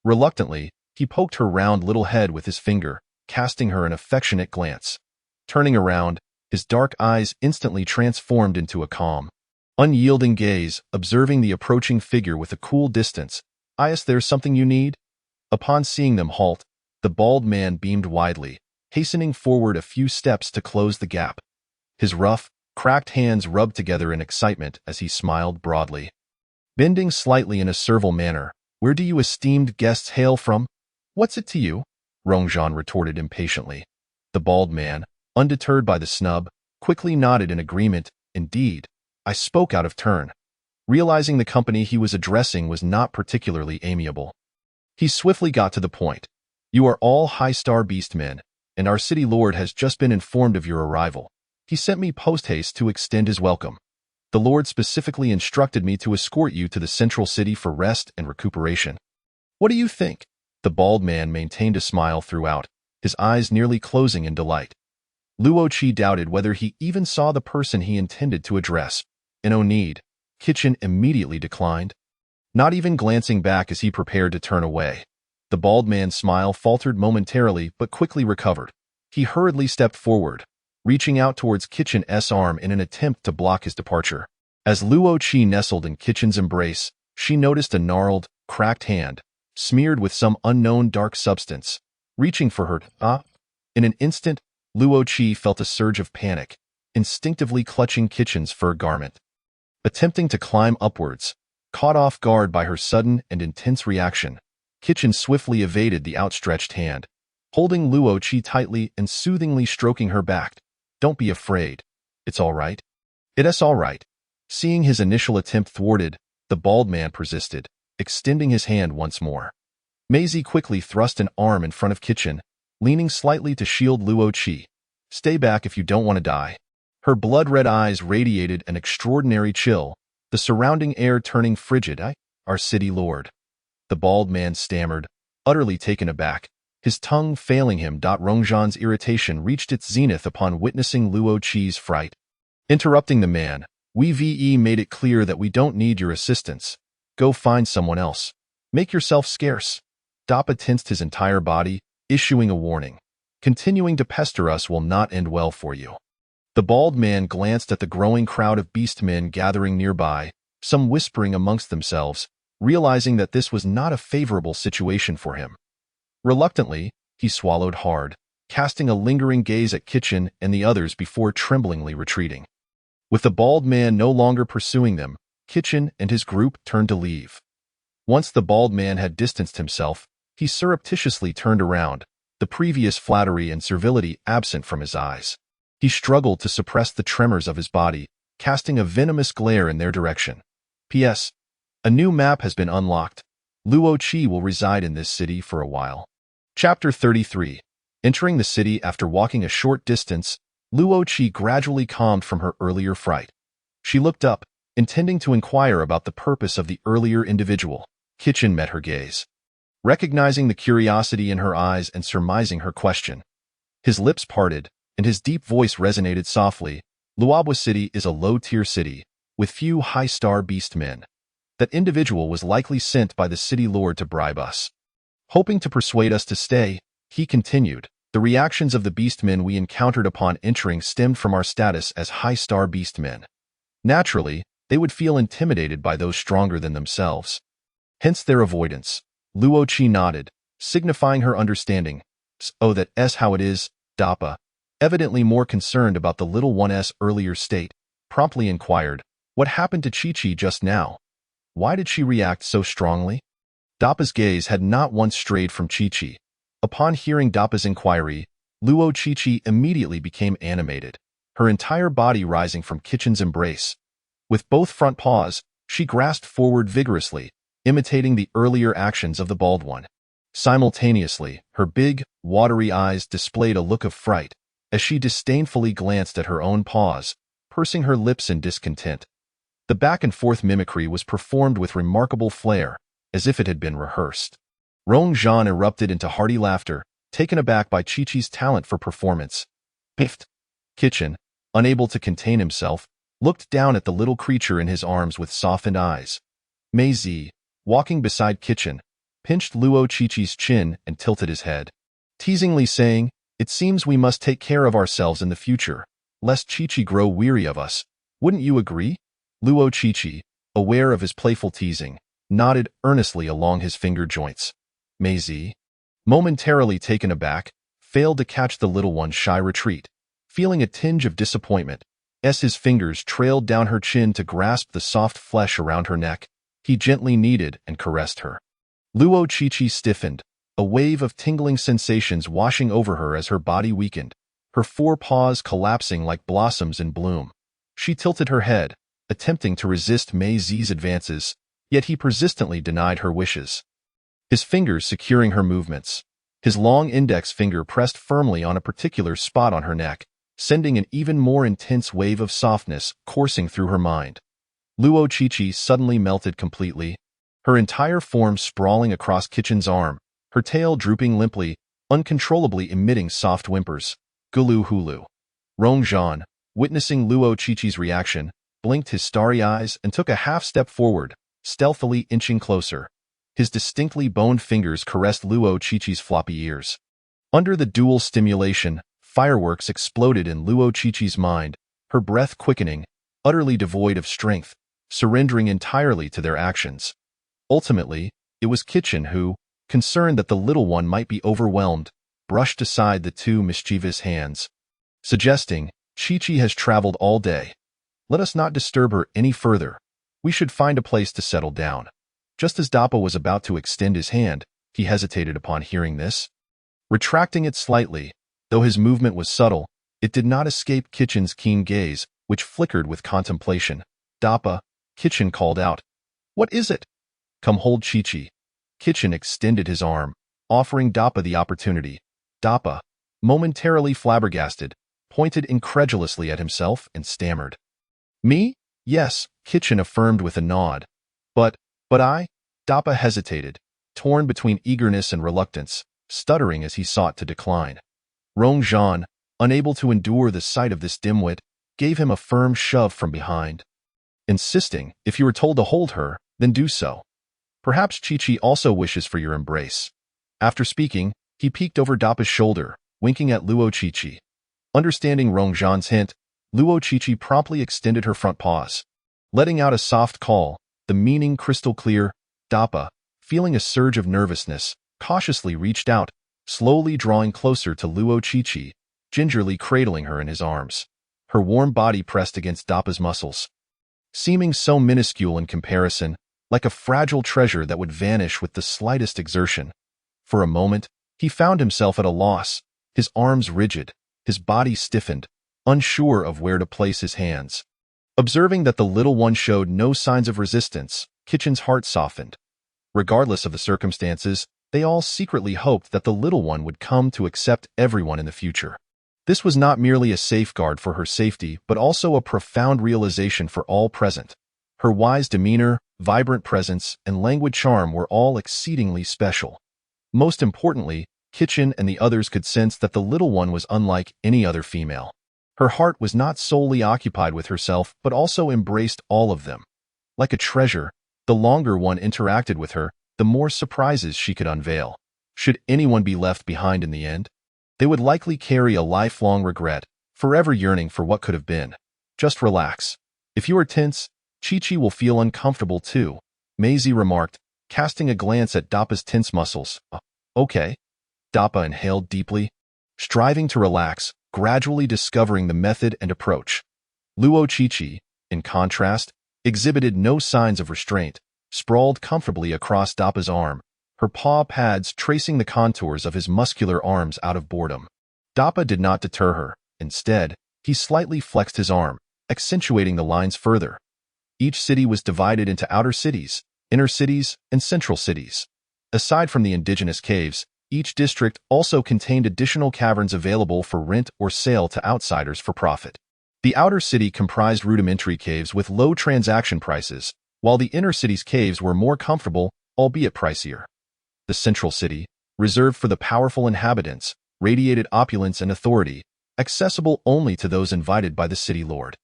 Reluctantly, he poked her round little head with his finger, casting her an affectionate glance. Turning around, his dark eyes instantly transformed into a calm, unyielding gaze, observing the approaching figure with a cool distance. Is there something you need? Upon seeing them halt, the bald man beamed widely, hastening forward a few steps to close the gap. His rough, cracked hands rubbed together in excitement as he smiled broadly. Bending slightly in a servile manner, where do you esteemed guests hail from? What's it to you? Rongzhan retorted impatiently. The bald man, undeterred by the snub, quickly nodded in agreement. Indeed, I spoke out of turn, realizing the company he was addressing was not particularly amiable. He swiftly got to the point. You are all high-star beastmen, and our city lord has just been informed of your arrival. He sent me post-haste to extend his welcome. The lord specifically instructed me to escort you to the central city for rest and recuperation. What do you think? The bald man maintained a smile throughout, his eyes nearly closing in delight. Luo Qi doubted whether he even saw the person he intended to address. No need. Kitchen immediately declined, not even glancing back as he prepared to turn away. The bald man's smile faltered momentarily but quickly recovered. He hurriedly stepped forward, reaching out towards Kitchen's arm in an attempt to block his departure. As Luo Qi nestled in Kitchen's embrace, she noticed a gnarled, cracked hand, smeared with some unknown dark substance, reaching for her. In an instant, Luo Qi felt a surge of panic, instinctively clutching Kitchen's fur garment. Attempting to climb upwards, caught off guard by her sudden and intense reaction, Kitchen swiftly evaded the outstretched hand, holding Luo Qi tightly and soothingly stroking her back. Don't be afraid. It's all right. It's all right. Seeing his initial attempt thwarted, the bald man persisted, extending his hand once more. Mei Zi quickly thrust an arm in front of Kitchen, leaning slightly to shield Luo Qi. Stay back if you don't want to die. Her blood-red eyes radiated an extraordinary chill, the surrounding air turning frigid. Our city lord. The bald man stammered, utterly taken aback, his tongue failing him. Rongzhan's irritation reached its zenith upon witnessing Luo Qi's fright. Interrupting the man, we made it clear that we don't need your assistance. Go find someone else. Make yourself scarce. Dappa tensed his entire body, issuing a warning. Continuing to pester us will not end well for you. The bald man glanced at the growing crowd of beastmen gathering nearby, some whispering amongst themselves, realizing that this was not a favorable situation for him. Reluctantly, he swallowed hard, casting a lingering gaze at Kitchen and the others before tremblingly retreating. With the bald man no longer pursuing them, Kitchen and his group turned to leave. Once the bald man had distanced himself, he surreptitiously turned around, the previous flattery and servility absent from his eyes. He struggled to suppress the tremors of his body, casting a venomous glare in their direction. P.S. A new map has been unlocked. Luo Qi will reside in this city for a while. Chapter 33. Entering the city after walking a short distance, Luo Qi gradually calmed from her earlier fright. She looked up, intending to inquire about the purpose of the earlier individual. Qichin met her gaze. Recognizing the curiosity in her eyes and surmising her question, his lips parted, and his deep voice resonated softly. Luoba City is a low-tier city, with few high-star beast men. That individual was likely sent by the city lord to bribe us. Hoping to persuade us to stay, he continued, the reactions of the beastmen we encountered upon entering stemmed from our status as high-star beastmen. Naturally, they would feel intimidated by those stronger than themselves. Hence their avoidance. Luo Qi nodded, signifying her understanding. Oh, that's how it is, Dappa, evidently more concerned about the little one's earlier state, promptly inquired, what happened to Qiqi just now? Why did she react so strongly? Dappa's gaze had not once strayed from Qiqi. Upon hearing Dappa's inquiry, Luo Qiqi immediately became animated, her entire body rising from Qichin's embrace. With both front paws, she grasped forward vigorously, imitating the earlier actions of the bald one. Simultaneously, her big, watery eyes displayed a look of fright, as she disdainfully glanced at her own paws, pursing her lips in discontent. The back-and-forth mimicry was performed with remarkable flair, as if it had been rehearsed. Rong Zhan erupted into hearty laughter, taken aback by Qiqi's talent for performance. Piffed. Qichin, unable to contain himself, looked down at the little creature in his arms with softened eyes. Mei Zi, walking beside Qichin, pinched Luo Qiqi's chin and tilted his head, teasingly saying, it seems we must take care of ourselves in the future, lest Qiqi grow weary of us. Wouldn't you agree? Luo Qiqi, aware of his playful teasing, nodded earnestly along his finger joints. Mei Zi, momentarily taken aback, failed to catch the little one's shy retreat, feeling a tinge of disappointment. As his fingers trailed down her chin to grasp the soft flesh around her neck, he gently kneaded and caressed her. Luo Qiqi stiffened, a wave of tingling sensations washing over her as her body weakened, her four paws collapsing like blossoms in bloom. She tilted her head, attempting to resist Mei Zi's advances, yet he persistently denied her wishes. His fingers securing her movements, his long index finger pressed firmly on a particular spot on her neck, sending an even more intense wave of softness coursing through her mind. Luo Qiqi suddenly melted completely, her entire form sprawling across Qichin's arm, her tail drooping limply, uncontrollably emitting soft whimpers. Gulu hulu. Rong Zhan, witnessing Luo Qiqi's reaction, blinked his starry eyes and took a half-step forward, stealthily inching closer. His distinctly boned fingers caressed Luo Qiqi's floppy ears. Under the dual stimulation, fireworks exploded in Luo Qiqi's mind, her breath quickening, utterly devoid of strength, surrendering entirely to their actions. Ultimately, it was Qichin who, concerned that the little one might be overwhelmed, brushed aside the two mischievous hands, suggesting, Qiqi has traveled all day. Let us not disturb her any further. We should find a place to settle down. Just as Dappa was about to extend his hand, he hesitated upon hearing this. Retracting it slightly, though his movement was subtle, it did not escape Qichin's keen gaze, which flickered with contemplation. Dappa, Qichin called out. What is it? Come hold Qiqi. Qichin extended his arm, offering Dappa the opportunity. Dappa, momentarily flabbergasted, pointed incredulously at himself and stammered. Me? Yes, Qichin affirmed with a nod. But I? Dappa hesitated, torn between eagerness and reluctance, stuttering as he sought to decline. Rong Zhan, unable to endure the sight of this dimwit, gave him a firm shove from behind, insisting, if you were told to hold her, then do so. Perhaps Qiqi also wishes for your embrace. After speaking, he peeked over Dappa's shoulder, winking at Luo Qiqi. Understanding Rong Zhan's hint, Luo Qiqi promptly extended her front paws, letting out a soft call, the meaning crystal clear. Dappa, feeling a surge of nervousness, cautiously reached out, slowly drawing closer to Luo Qiqi, gingerly cradling her in his arms, her warm body pressed against Dappa's muscles. Seeming so minuscule in comparison, like a fragile treasure that would vanish with the slightest exertion. For a moment, he found himself at a loss, his arms rigid, his body stiffened, unsure of where to place his hands. Observing that the little one showed no signs of resistance, Qichin's heart softened. Regardless of the circumstances, they all secretly hoped that the little one would come to accept everyone in the future. This was not merely a safeguard for her safety, but also a profound realization for all present. Her wise demeanor, vibrant presence, and languid charm were all exceedingly special. Most importantly, Kitchen and the others could sense that the little one was unlike any other female. Her heart was not solely occupied with herself, but also embraced all of them. Like a treasure, the longer one interacted with her, the more surprises she could unveil. Should anyone be left behind in the end, they would likely carry a lifelong regret, forever yearning for what could have been. Just relax. If you are tense, Chi-Chi will feel uncomfortable too, Maisie remarked, casting a glance at Dappa's tense muscles. Okay. Dappa inhaled deeply, striving to relax, gradually discovering the method and approach. Luo Chi-Chi, in contrast, exhibited no signs of restraint, sprawled comfortably across Dappa's arm, her paw pads tracing the contours of his muscular arms out of boredom. Dappa did not deter her. Instead, he slightly flexed his arm, accentuating the lines further. Each city was divided into outer cities, inner cities, and central cities. Aside from the indigenous caves, each district also contained additional caverns available for rent or sale to outsiders for profit. The outer city comprised rudimentary caves with low transaction prices, while the inner city's caves were more comfortable, albeit pricier. The central city, reserved for the powerful inhabitants, radiated opulence and authority, accessible only to those invited by the city lord.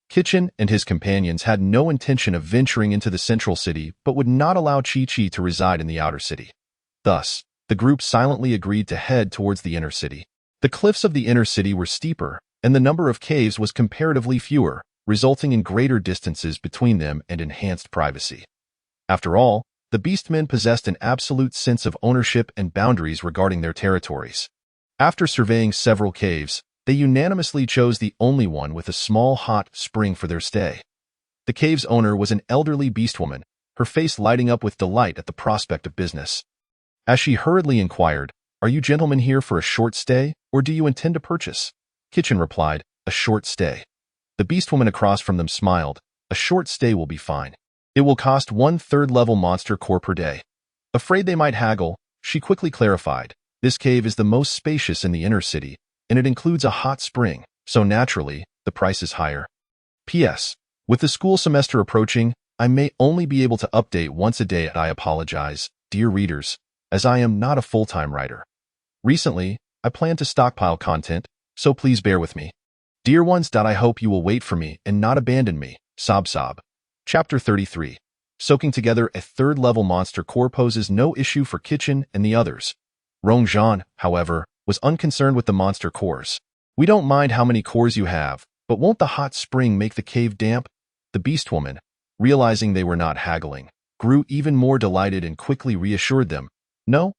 Kitchen and his companions had no intention of venturing into the central city but would not allow Chi-Chi to reside in the outer city. Thus, the group silently agreed to head towards the inner city. The cliffs of the inner city were steeper, and the number of caves was comparatively fewer, resulting in greater distances between them and enhanced privacy. After all, the Beastmen possessed an absolute sense of ownership and boundaries regarding their territories. After surveying several caves, they unanimously chose the only one with a small hot spring for their stay. The cave's owner was an elderly beastwoman, her face lighting up with delight at the prospect of business. As she hurriedly inquired, "Are you gentlemen here for a short stay, or do you intend to purchase?" Kitchen replied, "A short stay." The beastwoman across from them smiled, "A short stay will be fine. It will cost 1 third-level monster core per day." Afraid they might haggle, she quickly clarified, "This cave is the most spacious in the inner city, and it includes a hot spring, so naturally, the price is higher. P.S. With the school semester approaching, I may only be able to update once a day. I apologize, dear readers, as I am not a full-time writer. Recently, I plan to stockpile content, so please bear with me. Dear ones, I hope you will wait for me and not abandon me. Sob sob. Chapter 33. Soaking together a third-level monster core poses no issue for Kitchen and the others. Rongzhan, however, was unconcerned with the monster cores. "We don't mind how many cores you have, but won't the hot spring make the cave damp?" The beastwoman, realizing they were not haggling, grew even more delighted and quickly reassured them. No.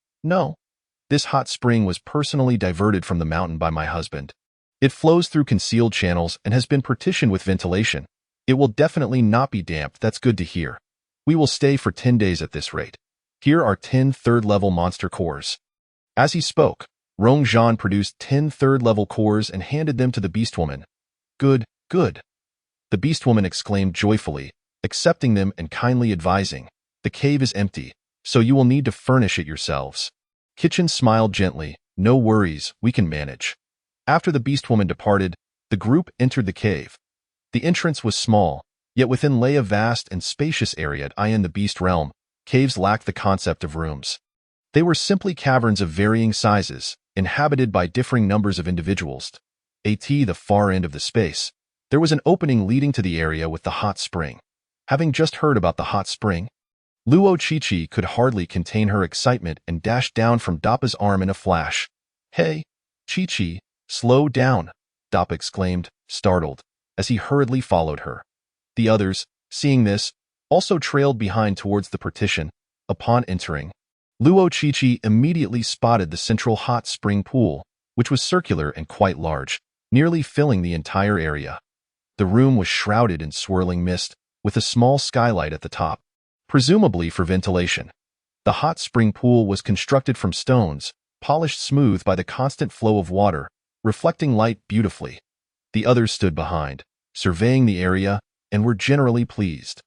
This hot spring was personally diverted from the mountain by my husband. It flows through concealed channels and has been partitioned with ventilation. It will definitely not be damp. That's good to hear. We will stay for 10 days at this rate. Here are 10 third-level monster cores." As he spoke, Rongzhan produced 10 third-level cores and handed them to the beastwoman. Good. The beastwoman exclaimed joyfully, accepting them and kindly advising, "The cave is empty, so you will need to furnish it yourselves." Kitchen smiled gently. "No worries, we can manage." After the beastwoman departed, the group entered the cave. The entrance was small, yet within lay a vast and spacious area. In the beast realm, caves lacked the concept of rooms. They were simply caverns of varying sizes, inhabited by differing numbers of individuals. At the far end of the space, there was an opening leading to the area with the hot spring. Having just heard about the hot spring, Luo Chi-Chi could hardly contain her excitement and dashed down from Dappa's arm in a flash. "Hey, Chi-Chi, slow down," Dappa exclaimed, startled, as he hurriedly followed her. The others, seeing this, also trailed behind towards the partition. Upon entering, Luo Chi-Chi immediately spotted the central hot spring pool, which was circular and quite large, nearly filling the entire area. The room was shrouded in swirling mist, with a small skylight at the top, presumably for ventilation. The hot spring pool was constructed from stones, polished smooth by the constant flow of water, reflecting light beautifully. The others stood behind, surveying the area, and were generally pleased.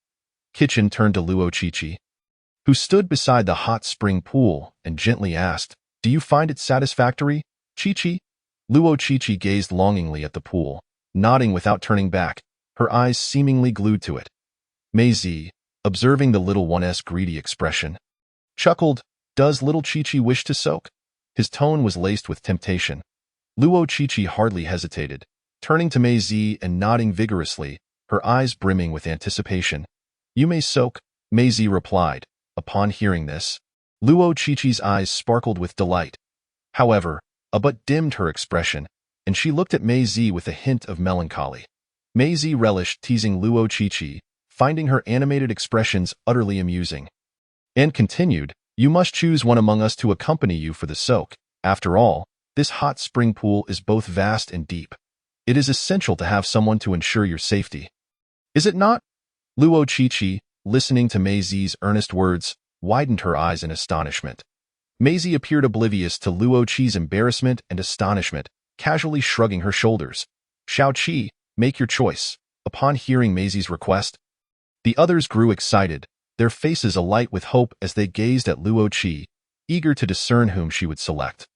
Kitchen turned to Luo Chi-Chi. who stood beside the hot spring pool and gently asked, "Do you find it satisfactory, Chi-Chi?" Luo Chi-Chi gazed longingly at the pool, nodding without turning back, her eyes seemingly glued to it. Mei-Zi, observing the little one's greedy expression, chuckled, "Does little Chi-Chi wish to soak?" His tone was laced with temptation. Luo Chi-Chi hardly hesitated, turning to Mei-Zi and nodding vigorously, her eyes brimming with anticipation. "You may soak," Mei-Zi replied. Upon hearing this, Luo Chi-Chi's eyes sparkled with delight. However, a but dimmed her expression, and she looked at Mei-Zi with a hint of melancholy. Mei-Zi relished teasing Luo Chi-Chi, finding her animated expressions utterly amusing, and continued, "You must choose one among us to accompany you for the soak. After all, this hot spring pool is both vast and deep. It is essential to have someone to ensure your safety. Is it not?" Luo Chi-Chi, listening to Mei-Zi's earnest words, widened her eyes in astonishment. Mei-Zi appeared oblivious to Luo Chi's embarrassment and astonishment, casually shrugging her shoulders. "Shao-Chi, make your choice." Upon hearing Mei-Zi's request, the others grew excited, their faces alight with hope as they gazed at Luo Chi, eager to discern whom she would select.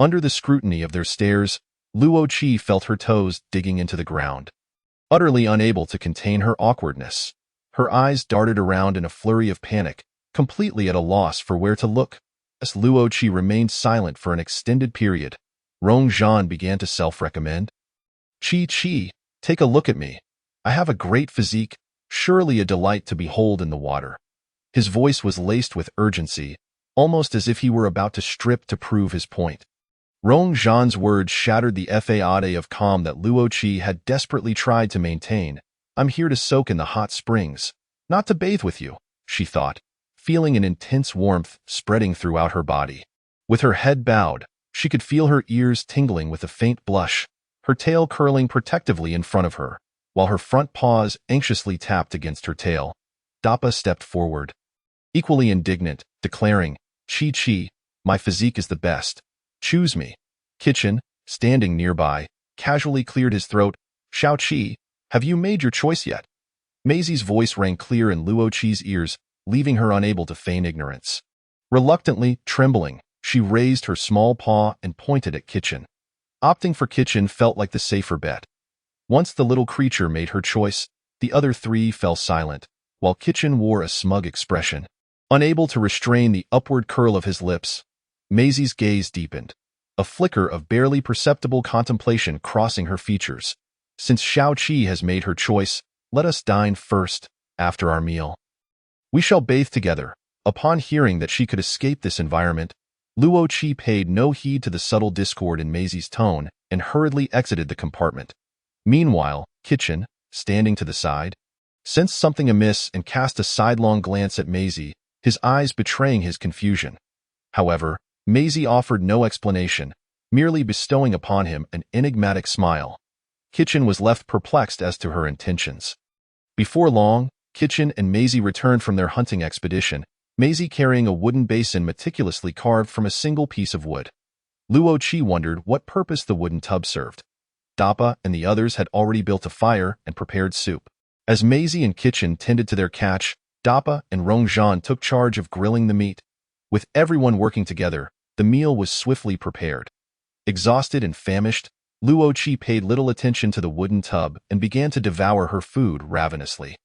Under the scrutiny of their stares, Luo Chi felt her toes digging into the ground. Utterly unable to contain her awkwardness, her eyes darted around in a flurry of panic, completely at a loss for where to look. As Luo Chi remained silent for an extended period, Rong Zhan began to self-recommend. "Chi-Chi, take a look at me. I have a great physique, surely a delight to behold in the water." His voice was laced with urgency, almost as if he were about to strip to prove his point. Rong Zhan's words shattered the facade of calm that Luo Chi had desperately tried to maintain. "I'm here to soak in the hot springs, not to bathe with you," she thought, feeling an intense warmth spreading throughout her body. With her head bowed, she could feel her ears tingling with a faint blush, her tail curling protectively in front of her, while her front paws anxiously tapped against her tail. Dappa stepped forward, equally indignant, declaring, "Chi-Chi, my physique is the best. Choose me." Kitchen, standing nearby, casually cleared his throat. "Shao-Chi, have you made your choice yet?" Mei-Zi's voice rang clear in Luo Chi's ears, leaving her unable to feign ignorance. Reluctantly, trembling, she raised her small paw and pointed at Kitchen. Opting for Kitchen felt like the safer bet. Once the little creature made her choice, the other three fell silent, while Kitchen wore a smug expression. Unable to restrain the upward curl of his lips, Mei-Zi's gaze deepened, a flicker of barely perceptible contemplation crossing her features. "Since Shao-Chi has made her choice, let us dine first, after our meal. We shall bathe together." Upon hearing that she could escape this environment, Luo Chi paid no heed to the subtle discord in Mei-Zi's tone and hurriedly exited the compartment. Meanwhile, Kitchen, standing to the side, sensed something amiss and cast a sidelong glance at Mei-Zi, his eyes betraying his confusion. However, Mei-Zi offered no explanation, merely bestowing upon him an enigmatic smile. Kitchen was left perplexed as to her intentions. Before long, Kitchen and Mei-Zi returned from their hunting expedition, Mei-Zi carrying a wooden basin meticulously carved from a single piece of wood. Luo Chi wondered what purpose the wooden tub served. Dappa and the others had already built a fire and prepared soup. As Mei-Zi and Kitchen tended to their catch, Dappa and Rong Zhan took charge of grilling the meat. With everyone working together, the meal was swiftly prepared. Exhausted and famished, Luo Chi paid little attention to the wooden tub and began to devour her food ravenously.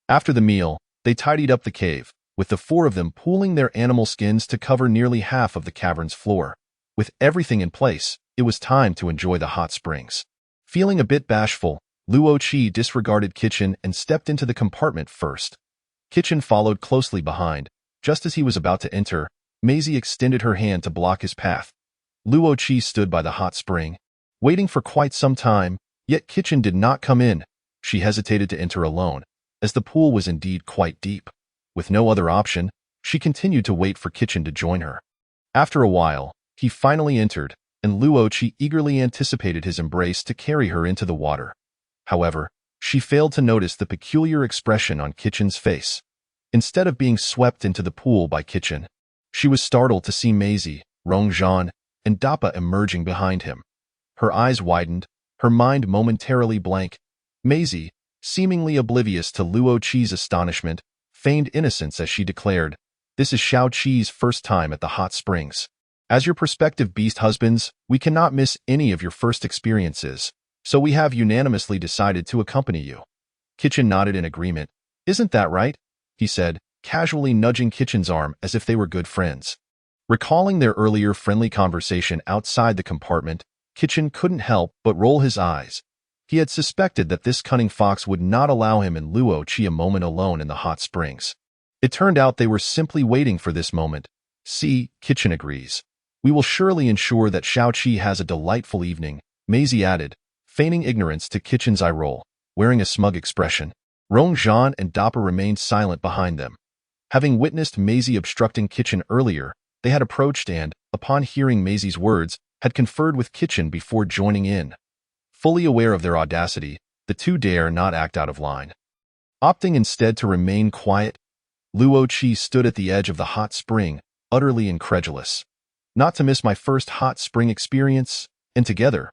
After the meal, they tidied up the cave, with the four of them pooling their animal skins to cover nearly half of the cavern's floor. With everything in place, it was time to enjoy the hot springs. Feeling a bit bashful, Luo Chi disregarded Kitchen and stepped into the compartment first. Kitchen followed closely behind. Just as he was about to enter, Mei-Zi extended her hand to block his path. Luo Chi stood by the hot spring, waiting for quite some time, yet Kitchen did not come in. She hesitated to enter alone, as the pool was indeed quite deep. With no other option, she continued to wait for Kitchen to join her. After a while, he finally entered, and Luo Chi eagerly anticipated his embrace to carry her into the water. However, she failed to notice the peculiar expression on Kitchen's face. Instead of being swept into the pool by Kitchen, she was startled to see Mei-Zi, Rong Zhan, and Dappa emerging behind him. Her eyes widened, her mind momentarily blank. Mei-Zi, seemingly oblivious to Luo Chi's astonishment, feigned innocence as she declared, This is Xiao Qi's first time at the hot springs. As your prospective beast husbands, we cannot miss any of your first experiences, so we have unanimously decided to accompany you." Kitchen nodded in agreement. "Isn't that right?" he said, casually nudging Kitchen's arm as if they were good friends. Recalling their earlier friendly conversation outside the compartment, Kitchen couldn't help but roll his eyes. He had suspected that this cunning fox would not allow him and Luo Qi a moment alone in the hot springs. It turned out they were simply waiting for this moment. "See," Kitchen agrees. "We will surely ensure that Xiao Qi has a delightful evening," Maisie added, feigning ignorance to Kitchen's eye roll, wearing a smug expression. Rong Zhan and Dappa remained silent behind them. Having witnessed Maisie obstructing Kitchen earlier, they had approached and, upon hearing Maisie's words, had conferred with Kitchen before joining in. Fully aware of their audacity, the two dare not act out of line. Opting instead to remain quiet, Luo Qi stood at the edge of the hot spring, utterly incredulous. "Not to miss my first hot spring experience, and together."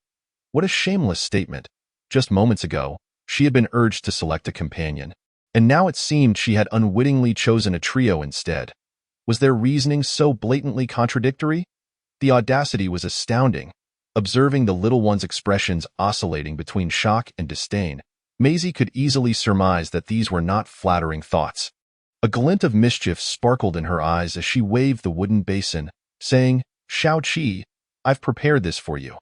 What a shameless statement. Just moments ago, she had been urged to select a companion, and now it seemed she had unwittingly chosen a trio instead. Was their reasoning so blatantly contradictory? The audacity was astounding. Observing the little one's expressions oscillating between shock and disdain, Maisie could easily surmise that these were not flattering thoughts. A glint of mischief sparkled in her eyes as she waved the wooden basin, saying, "Xiao Qi, I've prepared this for you.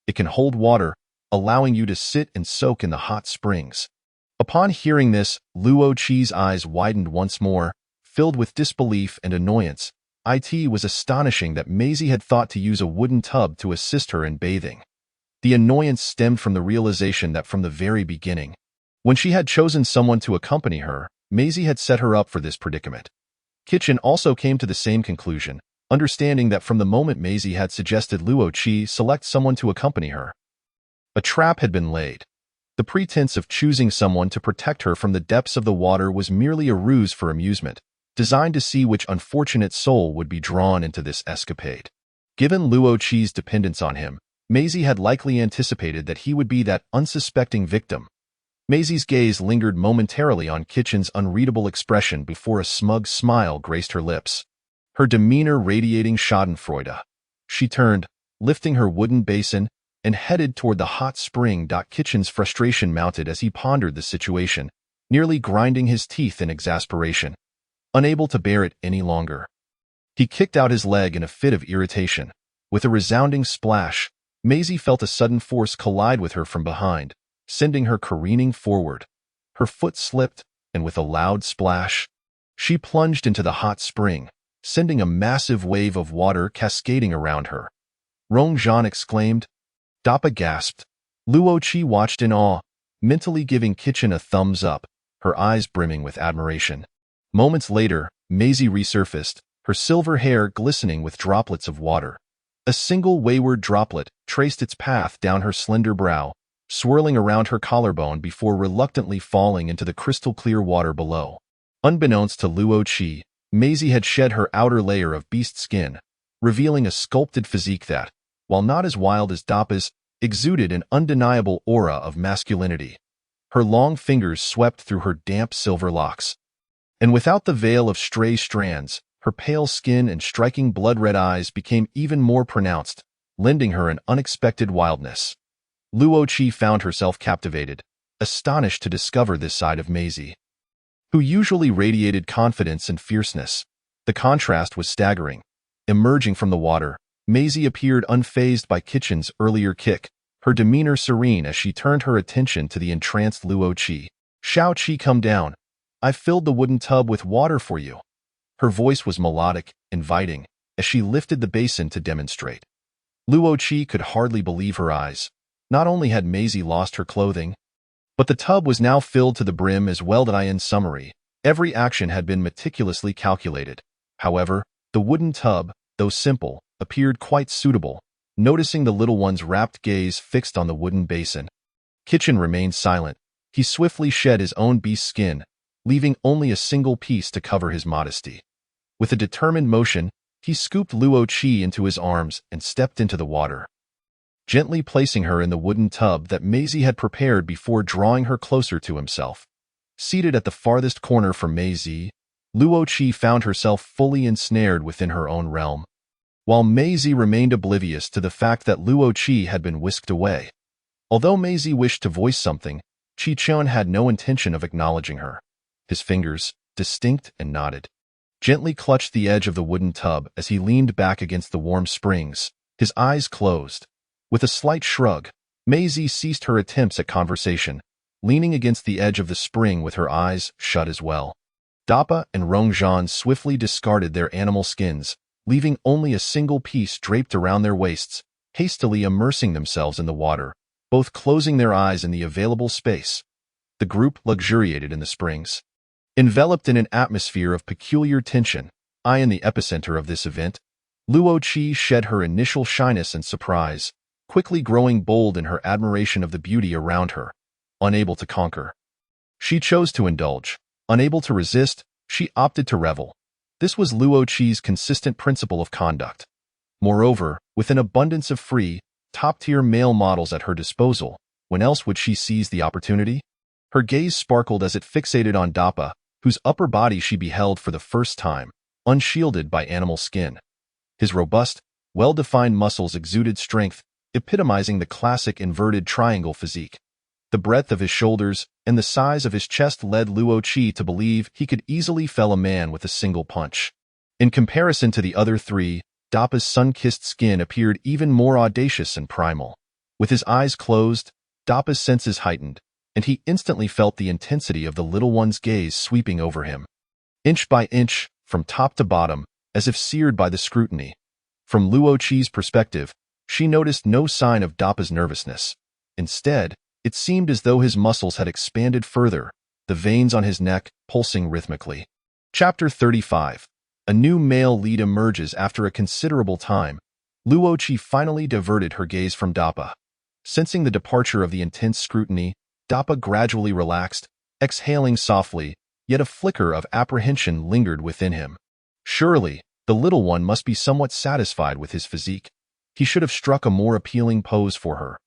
It can hold water, allowing you to sit and soak in the hot springs." Upon hearing this, Luo Qi's eyes widened once more, filled with disbelief and annoyance. It was astonishing that Maisie had thought to use a wooden tub to assist her in bathing. The annoyance stemmed from the realization that from the very beginning, when she had chosen someone to accompany her, Maisie had set her up for this predicament. Kitchen also came to the same conclusion, understanding that from the moment Maisie had suggested Luo Qi select someone to accompany her, a trap had been laid. The pretense of choosing someone to protect her from the depths of the water was merely a ruse for amusement, designed to see which unfortunate soul would be drawn into this escapade. Given Luo Qi's dependence on him, Maisie had likely anticipated that he would be that unsuspecting victim. Maisie's gaze lingered momentarily on Kitchen's unreadable expression before a smug smile graced her lips, her demeanor radiating schadenfreude. She turned, lifting her wooden basin, and headed toward the hot spring. Kitchen's frustration mounted as he pondered the situation, nearly grinding his teeth in exasperation. Unable to bear it any longer, he kicked out his leg in a fit of irritation. With a resounding splash, Maisie felt a sudden force collide with her from behind, sending her careening forward. Her foot slipped, and with a loud splash, she plunged into the hot spring, sending a massive wave of water cascading around her. Rong Zhan exclaimed. Dappa gasped. Luo Qi watched in awe, mentally giving Kitchen a thumbs up, her eyes brimming with admiration. Moments later, Maisie resurfaced, her silver hair glistening with droplets of water. A single wayward droplet traced its path down her slender brow, swirling around her collarbone before reluctantly falling into the crystal-clear water below. Unbeknownst to Luo Qi, Maisie had shed her outer layer of beast skin, revealing a sculpted physique that, while not as wild as Dappa's, exuded an undeniable aura of masculinity. Her long fingers swept through her damp silver locks, and without the veil of stray strands, her pale skin and striking blood-red eyes became even more pronounced, lending her an unexpected wildness. Luo Qi found herself captivated, astonished to discover this side of Maisie, who usually radiated confidence and fierceness. The contrast was staggering. Emerging from the water, Maisie appeared unfazed by Kitchen's earlier kick, her demeanor serene as she turned her attention to the entranced Luo Qi. "Xiao Qi, come down. I've filled the wooden tub with water for you." Her voice was melodic, inviting, as she lifted the basin to demonstrate. Luo Qi could hardly believe her eyes. Not only had Maisie lost her clothing, but the tub was now filled to the brim as well. In summary, every action had been meticulously calculated. However, the wooden tub, though simple, appeared quite suitable. Noticing the little one's rapt gaze fixed on the wooden basin, Kitchen remained silent. He swiftly shed his own beast skin, leaving only a single piece to cover his modesty. With a determined motion, he scooped Luo Qi into his arms and stepped into the water, gently placing her in the wooden tub that Maisie had prepared before drawing her closer to himself. Seated at the farthest corner from Maisie, Luo Qi found herself fully ensnared within her own realm, while Meizi remained oblivious to the fact that Luo Qi had been whisked away. Although Meizi wished to voice something, Qichun had no intention of acknowledging her. His fingers, distinct and knotted, gently clutched the edge of the wooden tub as he leaned back against the warm springs, his eyes closed. With a slight shrug, Meizi ceased her attempts at conversation, leaning against the edge of the spring with her eyes shut as well. Dappa and Rongzhan swiftly discarded their animal skins, leaving only a single piece draped around their waists, hastily immersing themselves in the water, both closing their eyes in the available space. The group luxuriated in the springs. Enveloped in an atmosphere of peculiar tension, I in the epicenter of this event, Luo Qi shed her initial shyness and surprise, quickly growing bold in her admiration of the beauty around her, unable to conquer. She chose to indulge. Unable to resist, she opted to revel. This was Luo Qi's consistent principle of conduct. Moreover, with an abundance of free, top-tier male models at her disposal, when else would she seize the opportunity? Her gaze sparkled as it fixated on Dappa, whose upper body she beheld for the first time, unshielded by animal skin. His robust, well-defined muscles exuded strength, epitomizing the classic inverted triangle physique. The breadth of his shoulders and the size of his chest led Luo Qi to believe he could easily fell a man with a single punch. In comparison to the other three, Dappa's sun-kissed skin appeared even more audacious and primal. With his eyes closed, Dappa's senses heightened, and he instantly felt the intensity of the little one's gaze sweeping over him. Inch by inch, from top to bottom, as if seared by the scrutiny. From Luo Qi's perspective, she noticed no sign of Dappa's nervousness. Instead, it seemed as though his muscles had expanded further, the veins on his neck pulsing rhythmically. Chapter 35. A new male lead emerges after a considerable time. Luo Qi finally diverted her gaze from Dappa. Sensing the departure of the intense scrutiny, Dappa gradually relaxed, exhaling softly, yet a flicker of apprehension lingered within him. Surely, the little one must be somewhat satisfied with his physique. He should have struck a more appealing pose for her.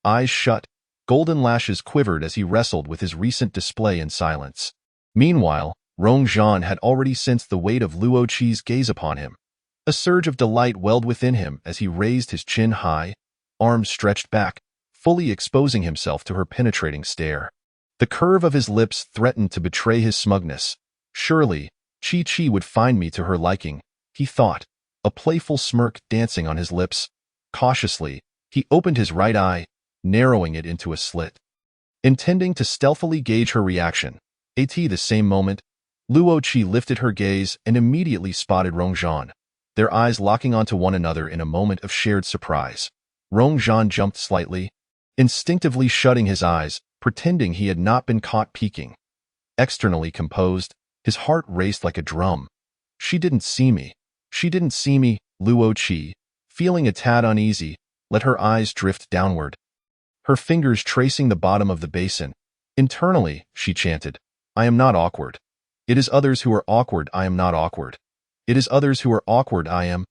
Eyes shut, golden lashes quivered as he wrestled with his recent display in silence. Meanwhile, Rongzhan had already sensed the weight of Luo Qi's gaze upon him. A surge of delight welled within him as he raised his chin high, arms stretched back, fully exposing himself to her penetrating stare. The curve of his lips threatened to betray his smugness. Surely, Qi would find me to her liking, he thought, a playful smirk dancing on his lips. Cautiously, he opened his right eye, narrowing it into a slit, intending to stealthily gauge her reaction. At the same moment, Luo Qi lifted her gaze and immediately spotted Rongzhan, their eyes locking onto one another in a moment of shared surprise. Rongzhan jumped slightly, instinctively shutting his eyes, pretending he had not been caught peeking. Externally composed, his heart raced like a drum. She didn't see me. She didn't see me, Luo Qi, feeling a tad uneasy, let her eyes drift downward, her fingers tracing the bottom of the basin. Internally, she chanted, I am not awkward. It is others who are awkward, I am not awkward. It is others who are awkward, I am.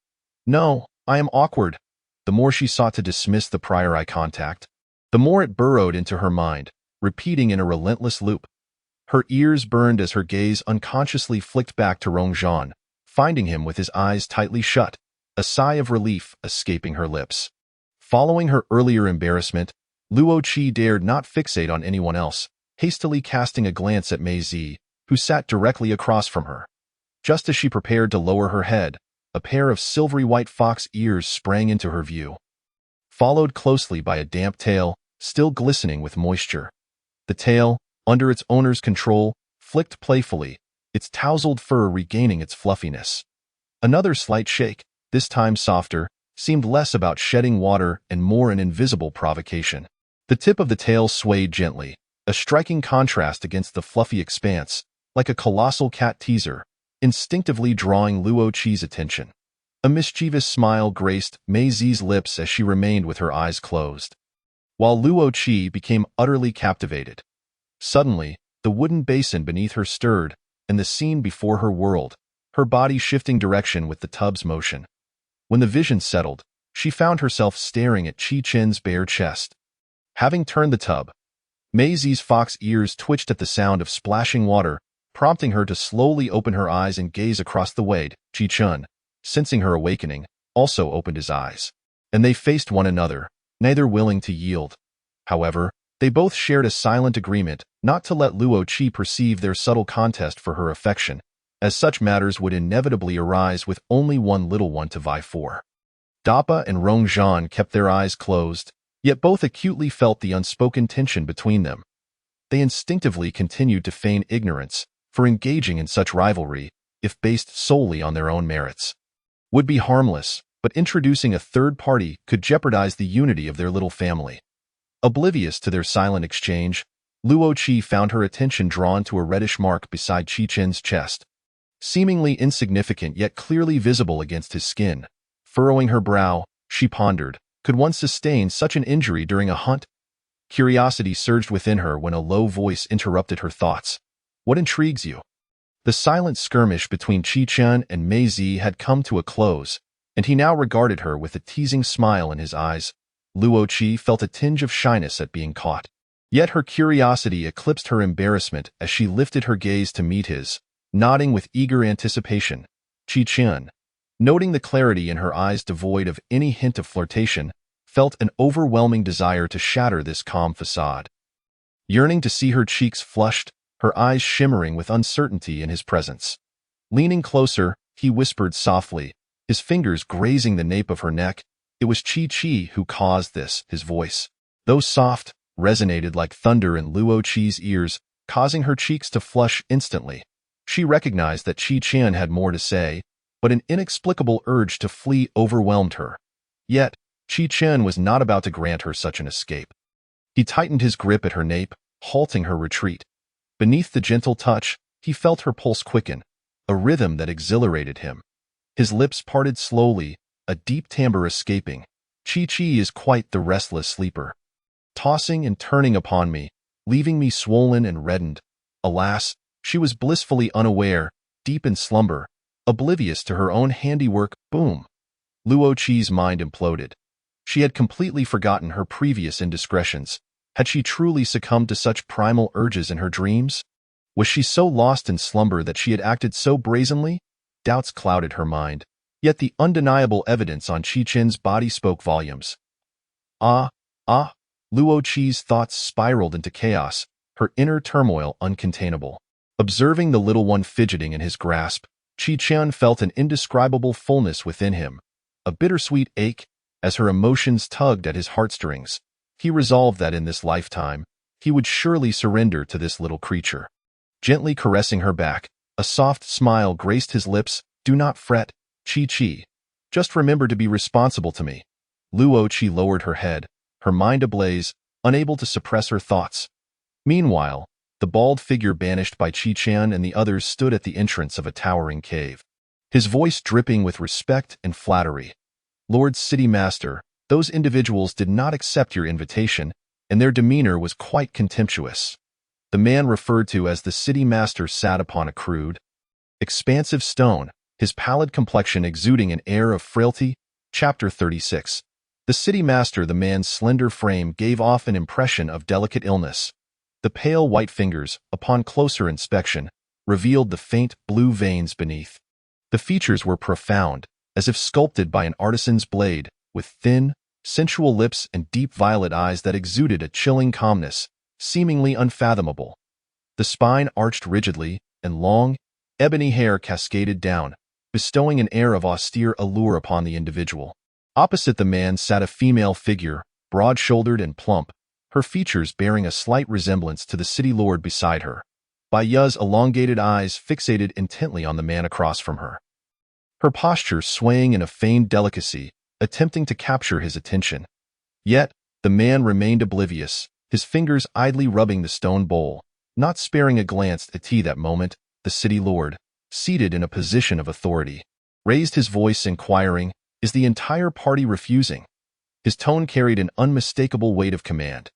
No, I am awkward. The more she sought to dismiss the prior eye contact, the more it burrowed into her mind, repeating in a relentless loop. Her ears burned as her gaze unconsciously flicked back to Rongzhan, finding him with his eyes tightly shut, a sigh of relief escaping her lips. Following her earlier embarrassment, Luo Qi dared not fixate on anyone else, hastily casting a glance at Meizi, who sat directly across from her. Just as she prepared to lower her head, a pair of silvery white fox ears sprang into her view, followed closely by a damp tail, still glistening with moisture. The tail, under its owner's control, flicked playfully, its tousled fur regaining its fluffiness. Another slight shake, this time softer, seemed less about shedding water and more an invisible provocation. The tip of the tail swayed gently, a striking contrast against the fluffy expanse, like a colossal cat teaser, instinctively drawing Luo Qi's attention. A mischievous smile graced Meizi's lips as she remained with her eyes closed, while Luo Qi became utterly captivated. Suddenly, the wooden basin beneath her stirred, and the scene before her whirled, her body shifting direction with the tub's motion. When the vision settled, she found herself staring at Qichun's bare chest. Having turned the tub, Meizi's fox ears twitched at the sound of splashing water, prompting her to slowly open her eyes and gaze across the way. Chi-chun, sensing her awakening, also opened his eyes. And they faced one another, neither willing to yield. However, they both shared a silent agreement not to let Luo Qi perceive their subtle contest for her affection, as such matters would inevitably arise with only one little one to vie for. Dappa and Rong Zhan kept their eyes closed, yet both acutely felt the unspoken tension between them. They instinctively continued to feign ignorance, for engaging in such rivalry, if based solely on their own merits, would be harmless, but introducing a third party could jeopardize the unity of their little family. Oblivious to their silent exchange, Luo Qi found her attention drawn to a reddish mark beside Chi-chen's chest. Seemingly insignificant yet clearly visible against his skin. Furrowing her brow, she pondered, could one sustain such an injury during a hunt? Curiosity surged within her when a low voice interrupted her thoughts. What intrigues you? The silent skirmish between Chi-chen and Mei Zi had come to a close, and he now regarded her with a teasing smile in his eyes. Luo Qi felt a tinge of shyness at being caught. Yet her curiosity eclipsed her embarrassment as she lifted her gaze to meet his, nodding with eager anticipation. Chi-chen, noting the clarity in her eyes devoid of any hint of flirtation, felt an overwhelming desire to shatter this calm facade. Yearning to see her cheeks flushed, her eyes shimmering with uncertainty in his presence. Leaning closer, he whispered softly, his fingers grazing the nape of her neck. It was Chi-Chi who caused this, his voice, though soft, resonated like thunder in Luo Qi's ears, causing her cheeks to flush instantly. She recognized that Chi-chen had more to say, but an inexplicable urge to flee overwhelmed her. Yet, Chi-chen was not about to grant her such an escape. He tightened his grip at her nape, halting her retreat. Beneath the gentle touch, he felt her pulse quicken, a rhythm that exhilarated him. His lips parted slowly, a deep timbre escaping. Chi-Chi is quite the restless sleeper, tossing and turning upon me, leaving me swollen and reddened. Alas, she was blissfully unaware, deep in slumber, oblivious to her own handiwork. Boom! Luo Qi's mind imploded. She had completely forgotten her previous indiscretions. Had she truly succumbed to such primal urges in her dreams? Was she so lost in slumber that she had acted so brazenly? Doubts clouded her mind. Yet the undeniable evidence on Chi-chen's body spoke volumes. Luo Qi's thoughts spiraled into chaos, her inner turmoil uncontainable. Observing the little one fidgeting in his grasp, Chi-chen felt an indescribable fullness within him, a bittersweet ache, as her emotions tugged at his heartstrings. He resolved that in this lifetime, he would surely surrender to this little creature. Gently caressing her back, a soft smile graced his lips. Do not fret, Chi-Chi. Just remember to be responsible to me. Luo Qi lowered her head, her mind ablaze, unable to suppress her thoughts. Meanwhile, the bald figure banished by Chi-chen and the others stood at the entrance of a towering cave, his voice dripping with respect and flattery. Lord City Master, those individuals did not accept your invitation, and their demeanor was quite contemptuous. The man referred to as the City Master sat upon a crude, expansive stone, his pallid complexion exuding an air of frailty. Chapter 36. The City Master, the man's slender frame gave off an impression of delicate illness. The pale white fingers, upon closer inspection, revealed the faint blue veins beneath. The features were profound, as if sculpted by an artisan's blade, with thin, sensual lips and deep violet eyes that exuded a chilling calmness, seemingly unfathomable. The spine arched rigidly, and long, ebony hair cascaded down, bestowing an air of austere allure upon the individual. Opposite the man sat a female figure, broad-shouldered and plump, her features bearing a slight resemblance to the city lord beside her. Bai Yu's elongated eyes fixated intently on the man across from her, her posture swaying in a feigned delicacy, attempting to capture his attention. Yet, the man remained oblivious, his fingers idly rubbing the stone bowl, not sparing a glance at that moment. The city lord, seated in a position of authority, raised his voice inquiring, "Is the entire party refusing?" His tone carried an unmistakable weight of command.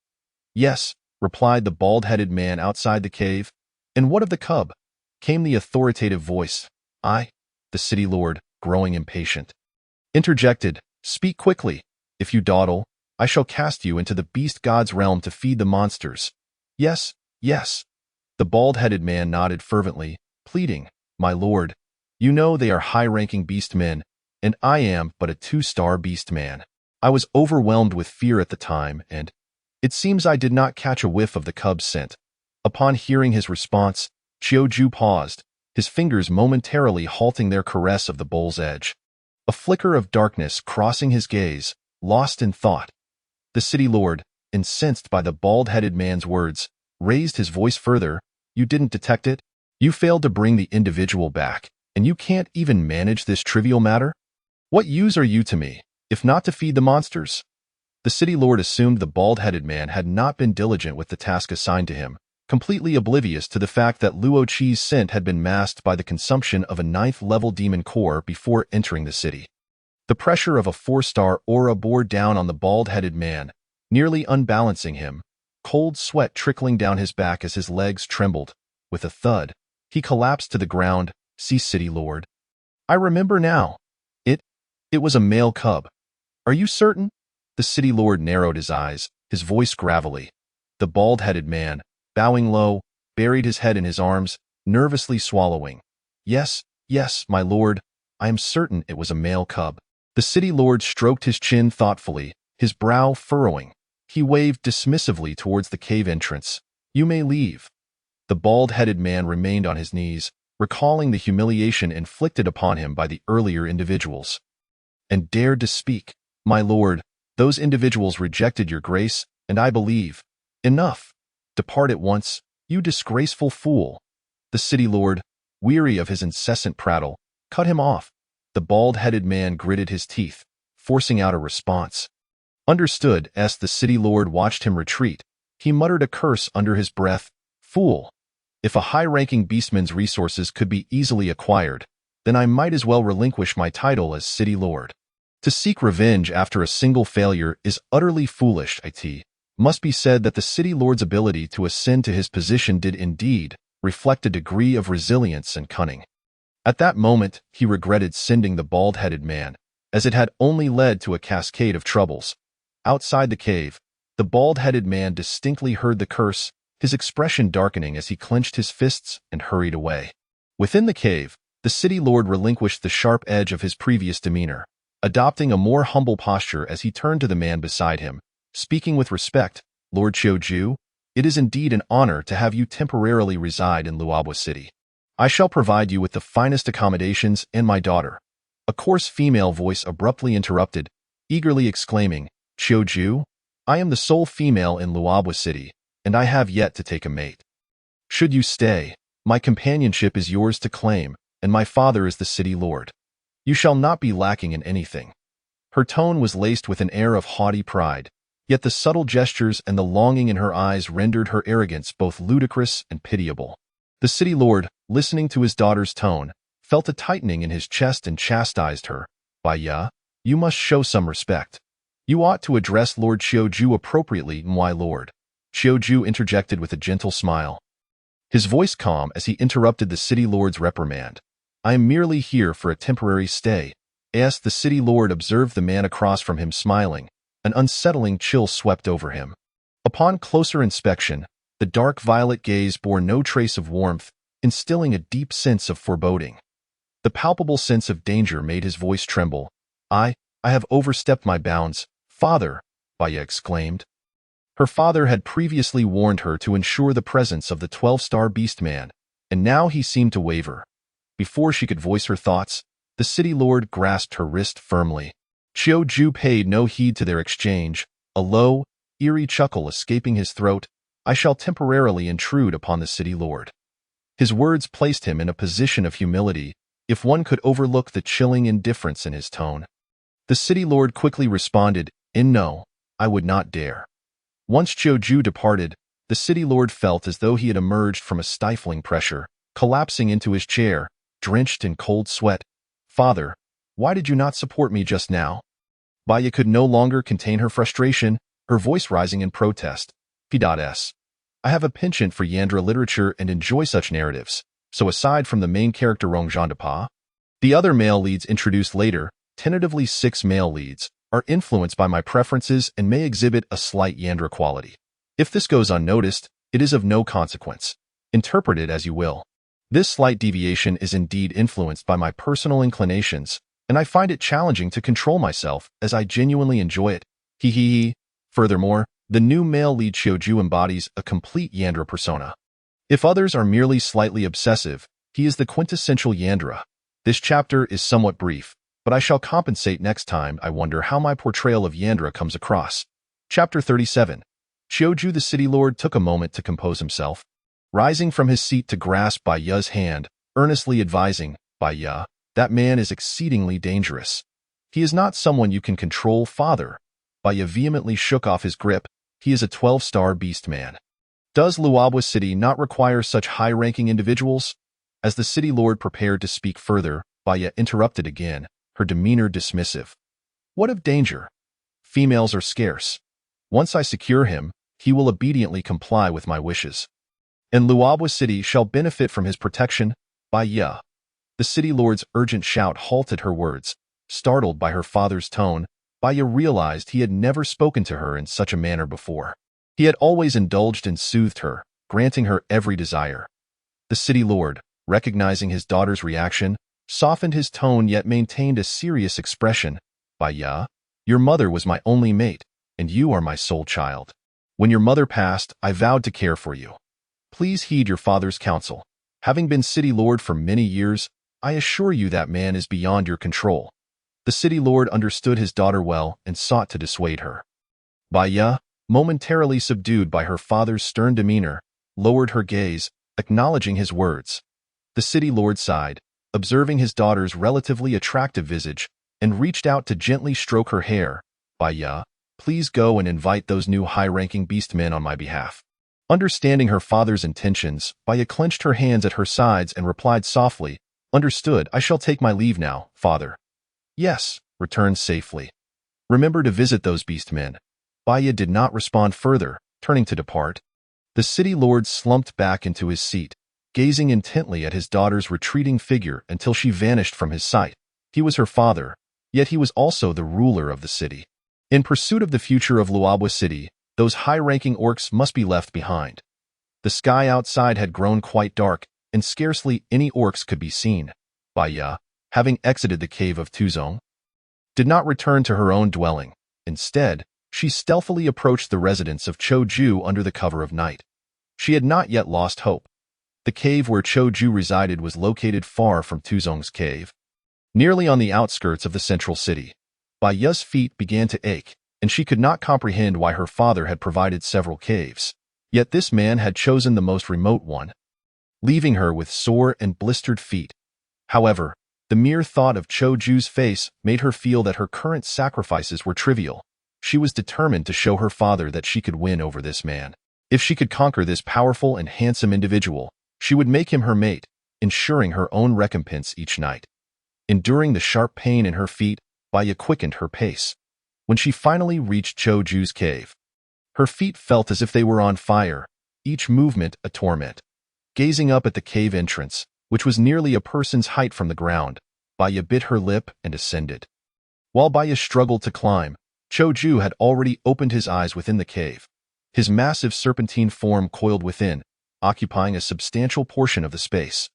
"Yes," replied the bald-headed man outside the cave. "And what of the cub?" came the authoritative voice. The city lord, growing impatient, interjected, "Speak quickly. If you dawdle, I shall cast you into the beast god's realm to feed the monsters." Yes, The bald-headed man nodded fervently, pleading, "My lord, you know they are high-ranking beast men, and I am but a 2-star beast man. I was overwhelmed with fear at the time, and it seems I did not catch a whiff of the cub's scent." Upon hearing his response, Chiu paused, his fingers momentarily halting their caress of the bull's edge. A flicker of darkness crossing his gaze, lost in thought. The city lord, incensed by the bald-headed man's words, raised his voice further. "You didn't detect it? You failed to bring the individual back, and you can't even manage this trivial matter? What use are you to me, if not to feed the monsters?" The city lord assumed the bald-headed man had not been diligent with the task assigned to him, completely oblivious to the fact that Luo Chi's scent had been masked by the consumption of a 9th-level demon core before entering the city. The pressure of a 4-star aura bore down on the bald-headed man, nearly unbalancing him, cold sweat trickling down his back as his legs trembled. With a thud, he collapsed to the ground. "See, city lord. I remember now. It was a male cub. Are you certain?" The city lord narrowed his eyes, his voice gravelly. The bald-headed man, bowing low, buried his head in his arms, nervously swallowing. Yes, my lord, I am certain it was a male cub." The city lord stroked his chin thoughtfully, his brow furrowing. He waved dismissively towards the cave entrance. "You may leave." The bald-headed man remained on his knees, recalling the humiliation inflicted upon him by the earlier individuals. "And dared to speak. My lord, those individuals rejected your grace, and I believe. Enough. Depart at once, you disgraceful fool." The city lord, weary of his incessant prattle, cut him off. The bald-headed man gritted his teeth, forcing out a response. "Understood." As the city lord watched him retreat, he muttered a curse under his breath. "Fool. If a high-ranking beastman's resources could be easily acquired, then I might as well relinquish my title as city lord. To seek revenge after a single failure is utterly foolish." It must be said that the city lord's ability to ascend to his position did indeed reflect a degree of resilience and cunning. At that moment, he regretted sending the bald-headed man, as it had only led to a cascade of troubles. Outside the cave, the bald-headed man distinctly heard the curse, his expression darkening as he clenched his fists and hurried away. Within the cave, the city lord relinquished the sharp edge of his previous demeanor, adopting a more humble posture as he turned to the man beside him, speaking with respect. "Lord Chiu, it is indeed an honor to have you temporarily reside in Luobo City. I shall provide you with the finest accommodations and my daughter." A coarse female voice abruptly interrupted, eagerly exclaiming, "Chiu, I am the sole female in Luobo City, and I have yet to take a mate. Should you stay, my companionship is yours to claim, and my father is the city lord. You shall not be lacking in anything." Her tone was laced with an air of haughty pride, yet the subtle gestures and the longing in her eyes rendered her arrogance both ludicrous and pitiable. The city lord, listening to his daughter's tone, felt a tightening in his chest and chastised her. "Baya, you must show some respect. You ought to address Lord Chiu appropriately." "My lord," Chiu interjected with a gentle smile, his voice calm as he interrupted the city lord's reprimand. "I am merely here for a temporary stay." As the city lord observed the man across from him smiling, an unsettling chill swept over him. Upon closer inspection, the dark violet gaze bore no trace of warmth, instilling a deep sense of foreboding. The palpable sense of danger made his voice tremble. I have overstepped my bounds, father," Baya exclaimed. Her father had previously warned her to ensure the presence of the 12-star beast man, and now he seemed to waver. Before she could voice her thoughts, the city lord grasped her wrist firmly. Chiu paid no heed to their exchange, a low, eerie chuckle escaping his throat. "I shall temporarily intrude upon the city lord." His words placed him in a position of humility, if one could overlook the chilling indifference in his tone. The city lord quickly responded, "No, I would not dare." Once Chiu departed, the city lord felt as though he had emerged from a stifling pressure, collapsing into his chair, drenched in cold sweat. "Father, why did you not support me just now?" Baya could no longer contain her frustration, her voice rising in protest. "P.S. I have a penchant for Yandra literature and enjoy such narratives, so aside from the main character Rongzhandapa, the other male leads introduced later, tentatively 6 male leads, are influenced by my preferences and may exhibit a slight Yandra quality. If this goes unnoticed, it is of no consequence." Interpret it as you will. This slight deviation is indeed influenced by my personal inclinations, and I find it challenging to control myself as I genuinely enjoy it. Hee hee hee. Furthermore, the new male lead Qiuju embodies a complete Yandra persona. If others are merely slightly obsessive, he is the quintessential Yandra. This chapter is somewhat brief, but I shall compensate next time. I wonder how my portrayal of Yandra comes across. Chapter 37. Qiuju the City Lord took a moment to compose himself, rising from his seat to grasp Bai Ya's hand, earnestly advising, Bai Ya, that man is exceedingly dangerous. He is not someone you can control, father. Bai Ya vehemently shook off his grip. He is a 12-star beast man. Does Luoba City not require such high-ranking individuals? As the City Lord prepared to speak further, Bai Ya interrupted again, her demeanor dismissive. What of danger? Females are scarce. Once I secure him, he will obediently comply with my wishes. And Luoba City shall benefit from his protection. Bai Ya. The City Lord's urgent shout halted her words. Startled by her father's tone, Bai Ya realized he had never spoken to her in such a manner before. He had always indulged and soothed her, granting her every desire. The City Lord, recognizing his daughter's reaction, softened his tone yet maintained a serious expression. Bai Ya, your mother was my only mate, and you are my sole child. When your mother passed, I vowed to care for you. Please heed your father's counsel. Having been City Lord for many years, I assure you that man is beyond your control. The City Lord understood his daughter well and sought to dissuade her. Bai Ya, momentarily subdued by her father's stern demeanor, lowered her gaze, acknowledging his words. The City Lord sighed, observing his daughter's relatively attractive visage, and reached out to gently stroke her hair. Bai Ya, please go and invite those new high-ranking beast men on my behalf. Understanding her father's intentions, Bai Ya clenched her hands at her sides and replied softly, Understood, I shall take my leave now, father. Yes, return safely. Remember to visit those beast men. Bai Ya did not respond further, turning to depart. The City Lord slumped back into his seat, gazing intently at his daughter's retreating figure until she vanished from his sight. He was her father, yet he was also the ruler of the city. In pursuit of the future of Luoba City, those high-ranking orcs must be left behind. The sky outside had grown quite dark, and scarcely any orcs could be seen. Bai Ya, having exited the cave of Tuzong, did not return to her own dwelling. Instead, she stealthily approached the residence of Qiuju under the cover of night. She had not yet lost hope. The cave where Qiuju resided was located far from Tuzong's cave, nearly on the outskirts of the central city. Bai Ya's feet began to ache, and she could not comprehend why her father had provided several caves. Yet this man had chosen the most remote one, leaving her with sore and blistered feet. However, the mere thought of Qiuju's face made her feel that her current sacrifices were trivial. She was determined to show her father that she could win over this man. If she could conquer this powerful and handsome individual, she would make him her mate, ensuring her own recompense each night. Enduring the sharp pain in her feet, Bai Ya quickened her pace. When she finally reached Qiuju's cave, her feet felt as if they were on fire, each movement a torment. Gazing up at the cave entrance, which was nearly a person's height from the ground, Bai Ya bit her lip and ascended. While Bai Ya struggled to climb, Qiuju had already opened his eyes within the cave. His massive serpentine form coiled within, occupying a substantial portion of the space.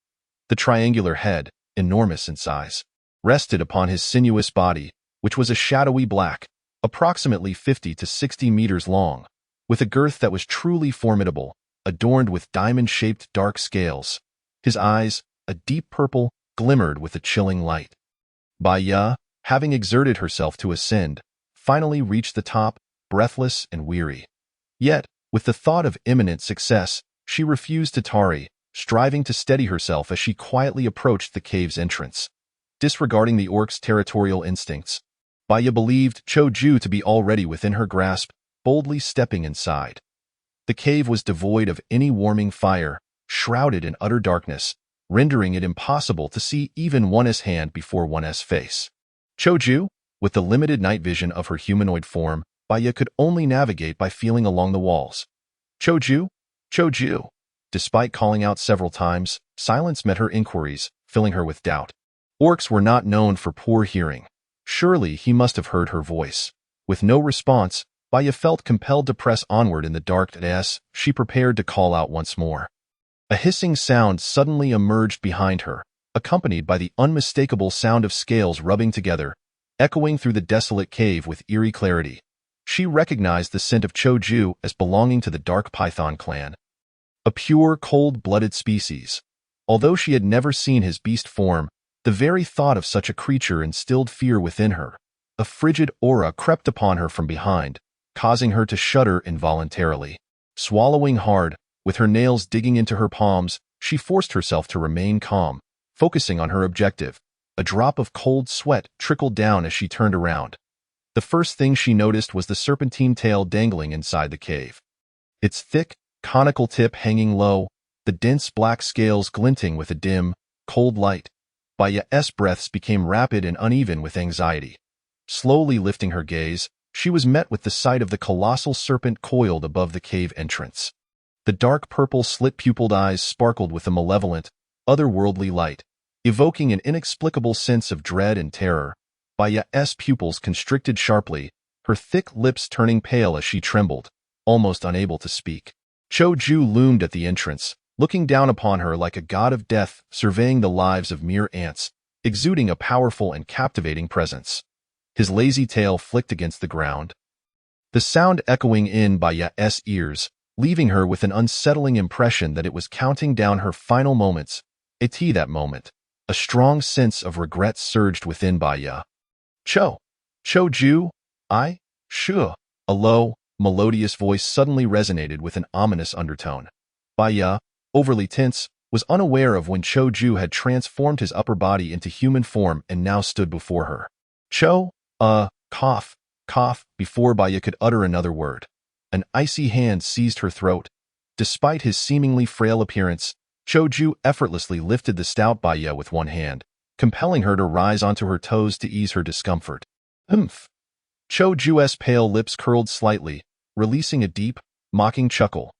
The triangular head, enormous in size, rested upon his sinuous body, which was a shadowy black, approximately 50 to 60 meters long, with a girth that was truly formidable, adorned with diamond-shaped dark scales. His eyes, a deep purple, glimmered with a chilling light. Bai Ya, having exerted herself to ascend, finally reached the top, breathless and weary. Yet, with the thought of imminent success, she refused to tarry, striving to steady herself as she quietly approached the cave's entrance. Disregarding the orc's territorial instincts, Bai Ya believed Qiuju to be already within her grasp, boldly stepping inside. The cave was devoid of any warming fire, shrouded in utter darkness, rendering it impossible to see even one's hand before one's face. Qiuju, with the limited night vision of her humanoid form, Bai Ya could only navigate by feeling along the walls. Qiuju? Qiuju? Despite calling out several times, silence met her inquiries, filling her with doubt. Orcs were not known for poor hearing. Surely he must have heard her voice. With no response, Bai Ya felt compelled to press onward in the dark as she prepared to call out once more. A hissing sound suddenly emerged behind her, accompanied by the unmistakable sound of scales rubbing together, echoing through the desolate cave with eerie clarity. She recognized the scent of Choju as belonging to the Dark Python clan, a pure, cold-blooded species. Although she had never seen his beast form, the very thought of such a creature instilled fear within her. A frigid aura crept upon her from behind, causing her to shudder involuntarily. Swallowing hard, with her nails digging into her palms, she forced herself to remain calm, focusing on her objective. A drop of cold sweat trickled down as she turned around. The first thing she noticed was the serpentine tail dangling inside the cave. Its thick, conical tip hanging low, the dense black scales glinting with a dim, cold light. Baya's breaths became rapid and uneven with anxiety. Slowly lifting her gaze, she was met with the sight of the colossal serpent coiled above the cave entrance. The dark purple slit-pupiled eyes sparkled with a malevolent, otherworldly light, evoking an inexplicable sense of dread and terror. Baya's pupils constricted sharply, her thick lips turning pale as she trembled, almost unable to speak. Choju loomed at the entrance, looking down upon her like a god of death, surveying the lives of mere ants, exuding a powerful and captivating presence. His lazy tail flicked against the ground, the sound echoing in Baya's ears, leaving her with an unsettling impression that it was counting down her final moments. That moment, a strong sense of regret surged within Baya. Choju, sure. A low, melodious voice suddenly resonated with an ominous undertone. Baya, overly tense, was unaware of when Choju had transformed his upper body into human form and now stood before her. Cough, before Baya could utter another word. An icy hand seized her throat. Despite his seemingly frail appearance, Choju effortlessly lifted the stout Baya with one hand, compelling her to rise onto her toes to ease her discomfort. Choju's pale lips curled slightly, releasing a deep, mocking chuckle.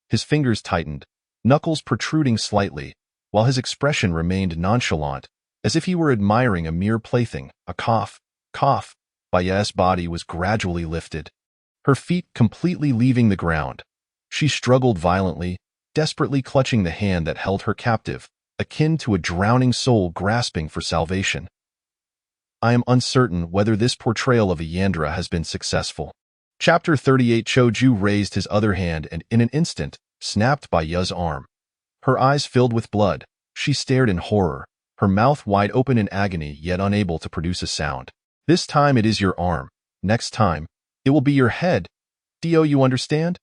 His fingers tightened, knuckles protruding slightly, while his expression remained nonchalant, as if he were admiring a mere plaything. A cough. Baya's body was gradually lifted, her feet completely leaving the ground. She struggled violently, desperately clutching the hand that held her captive, akin to a drowning soul grasping for salvation. I am uncertain whether this portrayal of a Yandra has been successful. Chapter 38. Choju raised his other hand and in an instant, snapped Baya's arm. Her eyes filled with blood, she stared in horror, her mouth wide open in agony yet unable to produce a sound. This time it is your arm. Next time, it will be your head. Do you understand?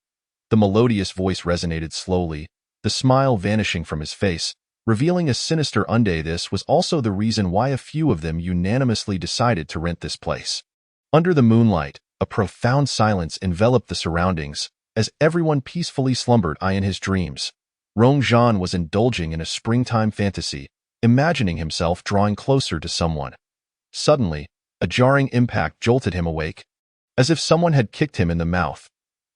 The melodious voice resonated slowly, the smile vanishing from his face, revealing a sinister unday. This was also the reason why a few of them unanimously decided to rent this place. Under the moonlight, a profound silence enveloped the surroundings, as everyone peacefully slumbered in his dreams. Rongzhan was indulging in a springtime fantasy, imagining himself drawing closer to someone. Suddenly, a jarring impact jolted him awake, as if someone had kicked him in the mouth.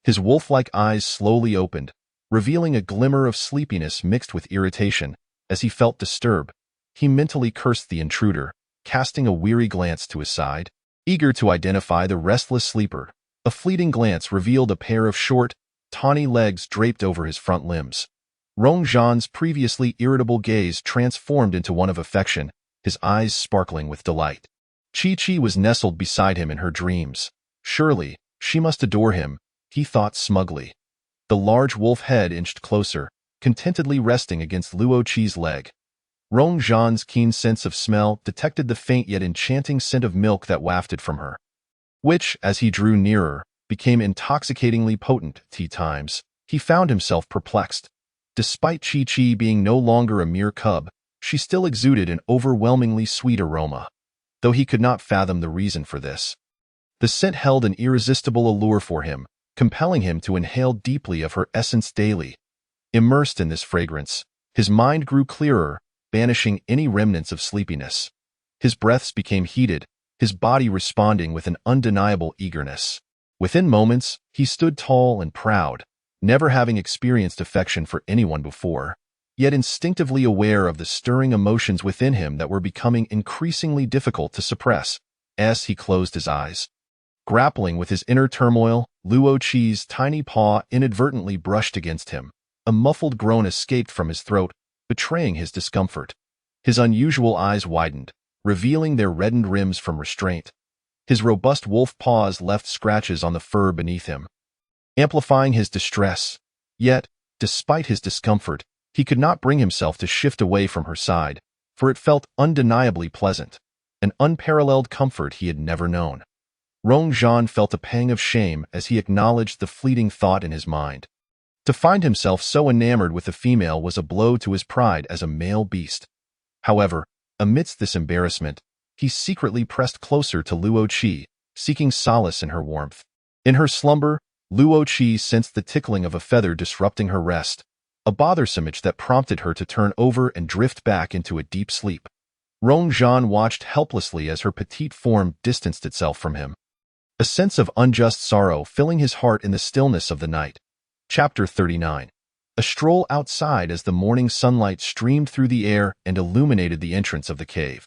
His wolf-like eyes slowly opened, revealing a glimmer of sleepiness mixed with irritation. As he felt disturbed, he mentally cursed the intruder, casting a weary glance to his side. Eager to identify the restless sleeper, a fleeting glance revealed a pair of short, tawny legs draped over his front limbs. Rongzhan's previously irritable gaze transformed into one of affection, his eyes sparkling with delight. Chi-Chi was nestled beside him in her dreams. Surely, she must adore him, he thought smugly. The large wolf head inched closer, contentedly resting against Luo Qi's leg. Rongzhan's keen sense of smell detected the faint yet enchanting scent of milk that wafted from her, which, as he drew nearer, became intoxicatingly potent. Times, he found himself perplexed. Despite Chi-Chi being no longer a mere cub, she still exuded an overwhelmingly sweet aroma, though he could not fathom the reason for this. The scent held an irresistible allure for him, compelling him to inhale deeply of her essence daily. Immersed in this fragrance, his mind grew clearer, banishing any remnants of sleepiness. His breaths became heated, his body responding with an undeniable eagerness. Within moments, he stood tall and proud, never having experienced affection for anyone before, yet instinctively aware of the stirring emotions within him that were becoming increasingly difficult to suppress. As he closed his eyes, grappling with his inner turmoil, Luo Qi's tiny paw inadvertently brushed against him. a muffled groan escaped from his throat, betraying his discomfort. His unusual eyes widened, revealing their reddened rims from restraint. His robust wolf paws left scratches on the fur beneath him, amplifying his distress. Yet, despite his discomfort, he could not bring himself to shift away from her side, for it felt undeniably pleasant, an unparalleled comfort he had never known. Rong Zhan felt a pang of shame as he acknowledged the fleeting thought in his mind. To find himself so enamored with a female was a blow to his pride as a male beast. However, amidst this embarrassment, he secretly pressed closer to Luo Qi, seeking solace in her warmth. In her slumber, Luo Qi sensed the tickling of a feather disrupting her rest, a bothersome itch that prompted her to turn over and drift back into a deep sleep. Rong Zhan watched helplessly as her petite form distanced itself from him, a sense of unjust sorrow filling his heart in the stillness of the night. Chapter 39. A stroll outside as the morning sunlight streamed through the air and illuminated the entrance of the cave.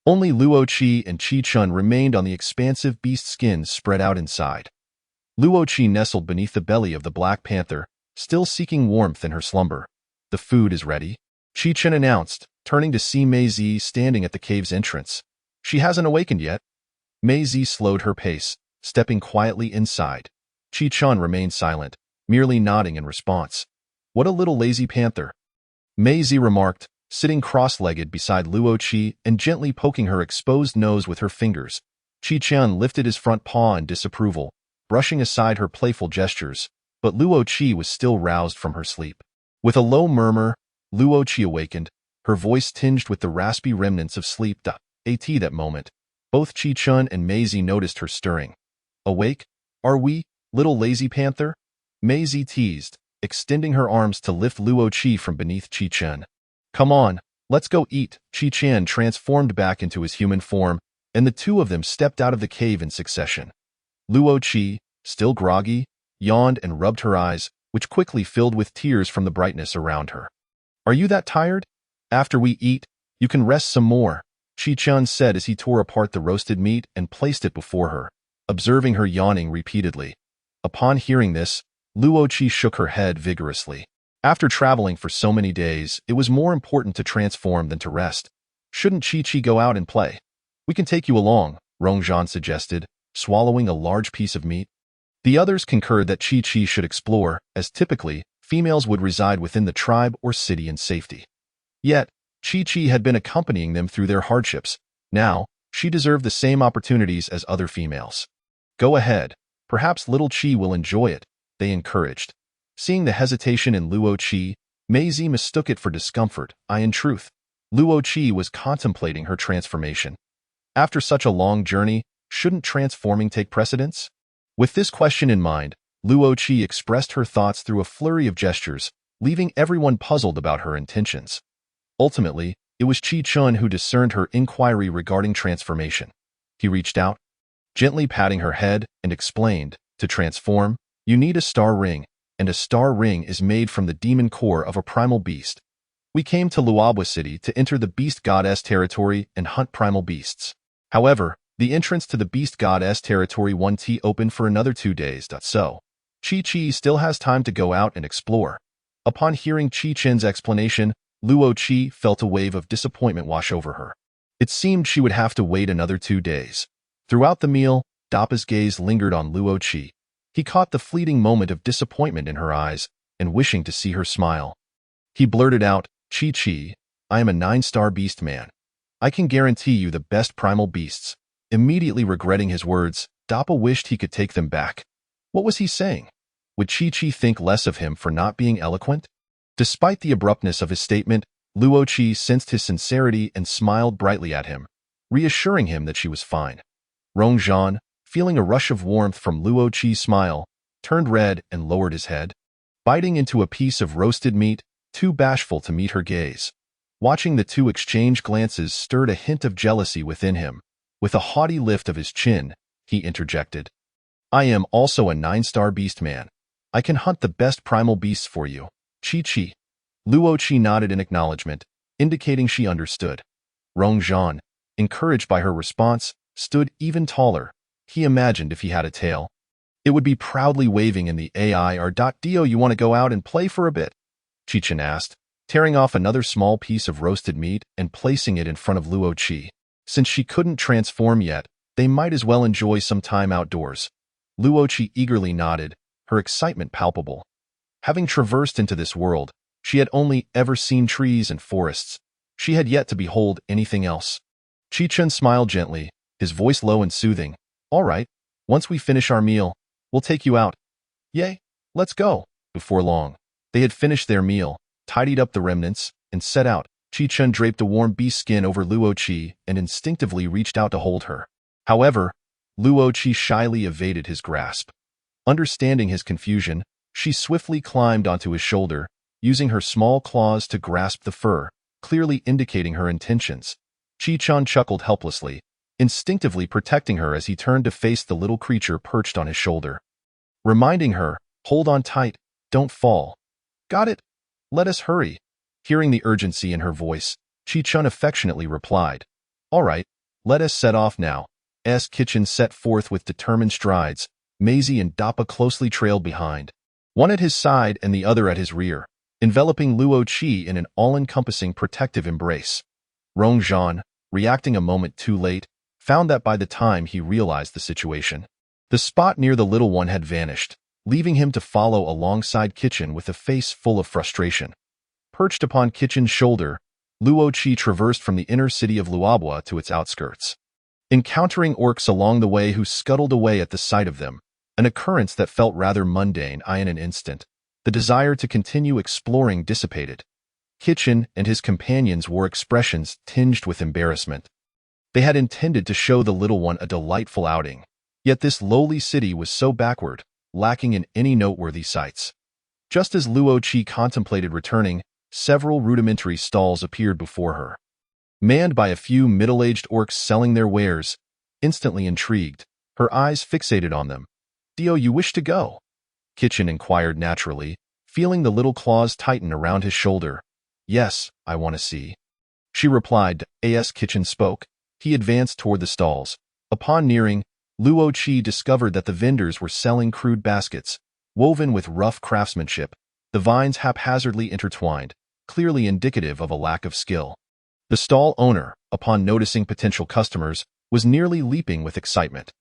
Only Luo Qi and Qi Chun remained on the expansive beast skins spread out inside. Luo Qi nestled beneath the belly of the Black Panther, still seeking warmth in her slumber. "The food is ready," Qi Chun announced, turning to see Mei Zi standing at the cave's entrance. "She hasn't awakened yet." Mei Zi slowed her pace, stepping quietly inside. Qi Chun remained silent, merely nodding in response. "What a little lazy panther," Mei Zi remarked, sitting cross-legged beside Luo Qi and gently poking her exposed nose with her fingers. Qi Chun lifted his front paw in disapproval, brushing aside her playful gestures, but Luo Qi was still roused from her sleep. With a low murmur, Luo Qi awakened, her voice tinged with the raspy remnants of sleep. At that moment, both Qi Chun and Mei Zi noticed her stirring. "Awake? Are we, little lazy panther?" Mei Zi teased, extending her arms to lift Luo Qi from beneath Qi Chun. "Come on, let's go eat." Qi Chun transformed back into his human form, and the two of them stepped out of the cave in succession. Luo Qi, still groggy, yawned and rubbed her eyes, which quickly filled with tears from the brightness around her. "Are you that tired? After we eat, you can rest some more," Qi Chun said as he tore apart the roasted meat and placed it before her, observing her yawning repeatedly. Upon hearing this, Luo Qi shook her head vigorously. After traveling for so many days, it was more important to transform than to rest. "Shouldn't Qi go out and play? We can take you along," Rong Zhan suggested, swallowing a large piece of meat. The others concurred that Qi should explore, as typically, females would reside within the tribe or city in safety. Yet, Qi had been accompanying them through their hardships. Now, she deserved the same opportunities as other females. "Go ahead. Perhaps little Qi will enjoy it," they encouraged. Seeing the hesitation in Luo Qi, Mei Zi mistook it for discomfort. In truth, Luo Qi was contemplating her transformation. After such a long journey, shouldn't transforming take precedence? With this question in mind, Luo Qi expressed her thoughts through a flurry of gestures, leaving everyone puzzled about her intentions. Ultimately, it was Qi Chun who discerned her inquiry regarding transformation. He reached out, gently patting her head, and explained, "To transform, you need a star ring, and a star ring is made from the demon core of a primal beast. We came to Luobwa City to enter the beast goddess territory and hunt primal beasts. However, the entrance to the beast goddess territory 1T opened for another 2 days. So, Qi still has time to go out and explore." Upon hearing Qi Chun's explanation, Luo Qi felt a wave of disappointment wash over her. It seemed she would have to wait another 2 days. Throughout the meal, Dapa's gaze lingered on Luo Qi. He caught the fleeting moment of disappointment in her eyes and wishing to see her smile. He blurted out, "Qi, I am a 9-star beast man. I can guarantee you the best primal beasts." Immediately regretting his words, Dapa wished he could take them back. What was he saying? Would Qi think less of him for not being eloquent? Despite the abruptness of his statement, Luo Qi sensed his sincerity and smiled brightly at him, reassuring him that she was fine. Rong Zhan, feeling a rush of warmth from Luo Qi's smile, turned red and lowered his head, biting into a piece of roasted meat, too bashful to meet her gaze. Watching the two exchange glances stirred a hint of jealousy within him. With a haughty lift of his chin, he interjected, "I am also a 9-star beast man. I can hunt the best primal beasts for you, Qi." Luo Qi nodded in acknowledgement, indicating she understood. Rong Zhan, encouraged by her response, stood even taller. He imagined if he had a tail, it would be proudly waving in the air. "Do you want to go out and play for a bit?" Chen asked, tearing off another small piece of roasted meat and placing it in front of Luo Qi. Since she couldn't transform yet, they might as well enjoy some time outdoors. Luo Qi eagerly nodded, her excitement palpable. Having traversed into this world, she had only ever seen trees and forests. She had yet to behold anything else. Chen smiled gently, his voice low and soothing. All right, once we finish our meal, we'll take you out. Yay, let's go. Before long, they had finished their meal, tidied up the remnants, and set out. Chen draped a warm bee skin over Luo Qi and instinctively reached out to hold her. However, Luo Qi shyly evaded his grasp. Understanding his confusion, she swiftly climbed onto his shoulder, using her small claws to grasp the fur, clearly indicating her intentions. Chen chuckled helplessly, instinctively protecting her as he turned to face the little creature perched on his shoulder. Reminding her, hold on tight, don't fall. Got it? Let us hurry. Hearing the urgency in her voice, Chen affectionately replied, all right, let us set off now. Kitchen set forth with determined strides. Maisie and Dappa closely trailed behind, one at his side and the other at his rear, enveloping Luo Qi in an all-encompassing protective embrace. Rongzhan, reacting a moment too late, found that by the time he realized the situation, the spot near the little one had vanished, leaving him to follow alongside Kitchen with a face full of frustration. Perched upon Kitchen's shoulder, Luo Qi traversed from the inner city of Luobua to its outskirts, encountering orcs along the way who scuttled away at the sight of them, an occurrence that felt rather mundane. In an instant, the desire to continue exploring dissipated. Kitchen and his companions wore expressions tinged with embarrassment. They had intended to show the little one a delightful outing, yet this lowly city was so backward, lacking in any noteworthy sights. Just as Luo Qi contemplated returning, several rudimentary stalls appeared before her. Manned by a few middle-aged orcs selling their wares, instantly intrigued, her eyes fixated on them. "Do you wish to go?" Kitchen inquired naturally, feeling the little claws tighten around his shoulder. "Yes, I want to see." She replied. As Kitchen spoke, he advanced toward the stalls. Upon nearing, Luo Qi discovered that the vendors were selling crude baskets, woven with rough craftsmanship, the vines haphazardly intertwined, clearly indicative of a lack of skill. The stall owner, upon noticing potential customers, was nearly leaping with excitement.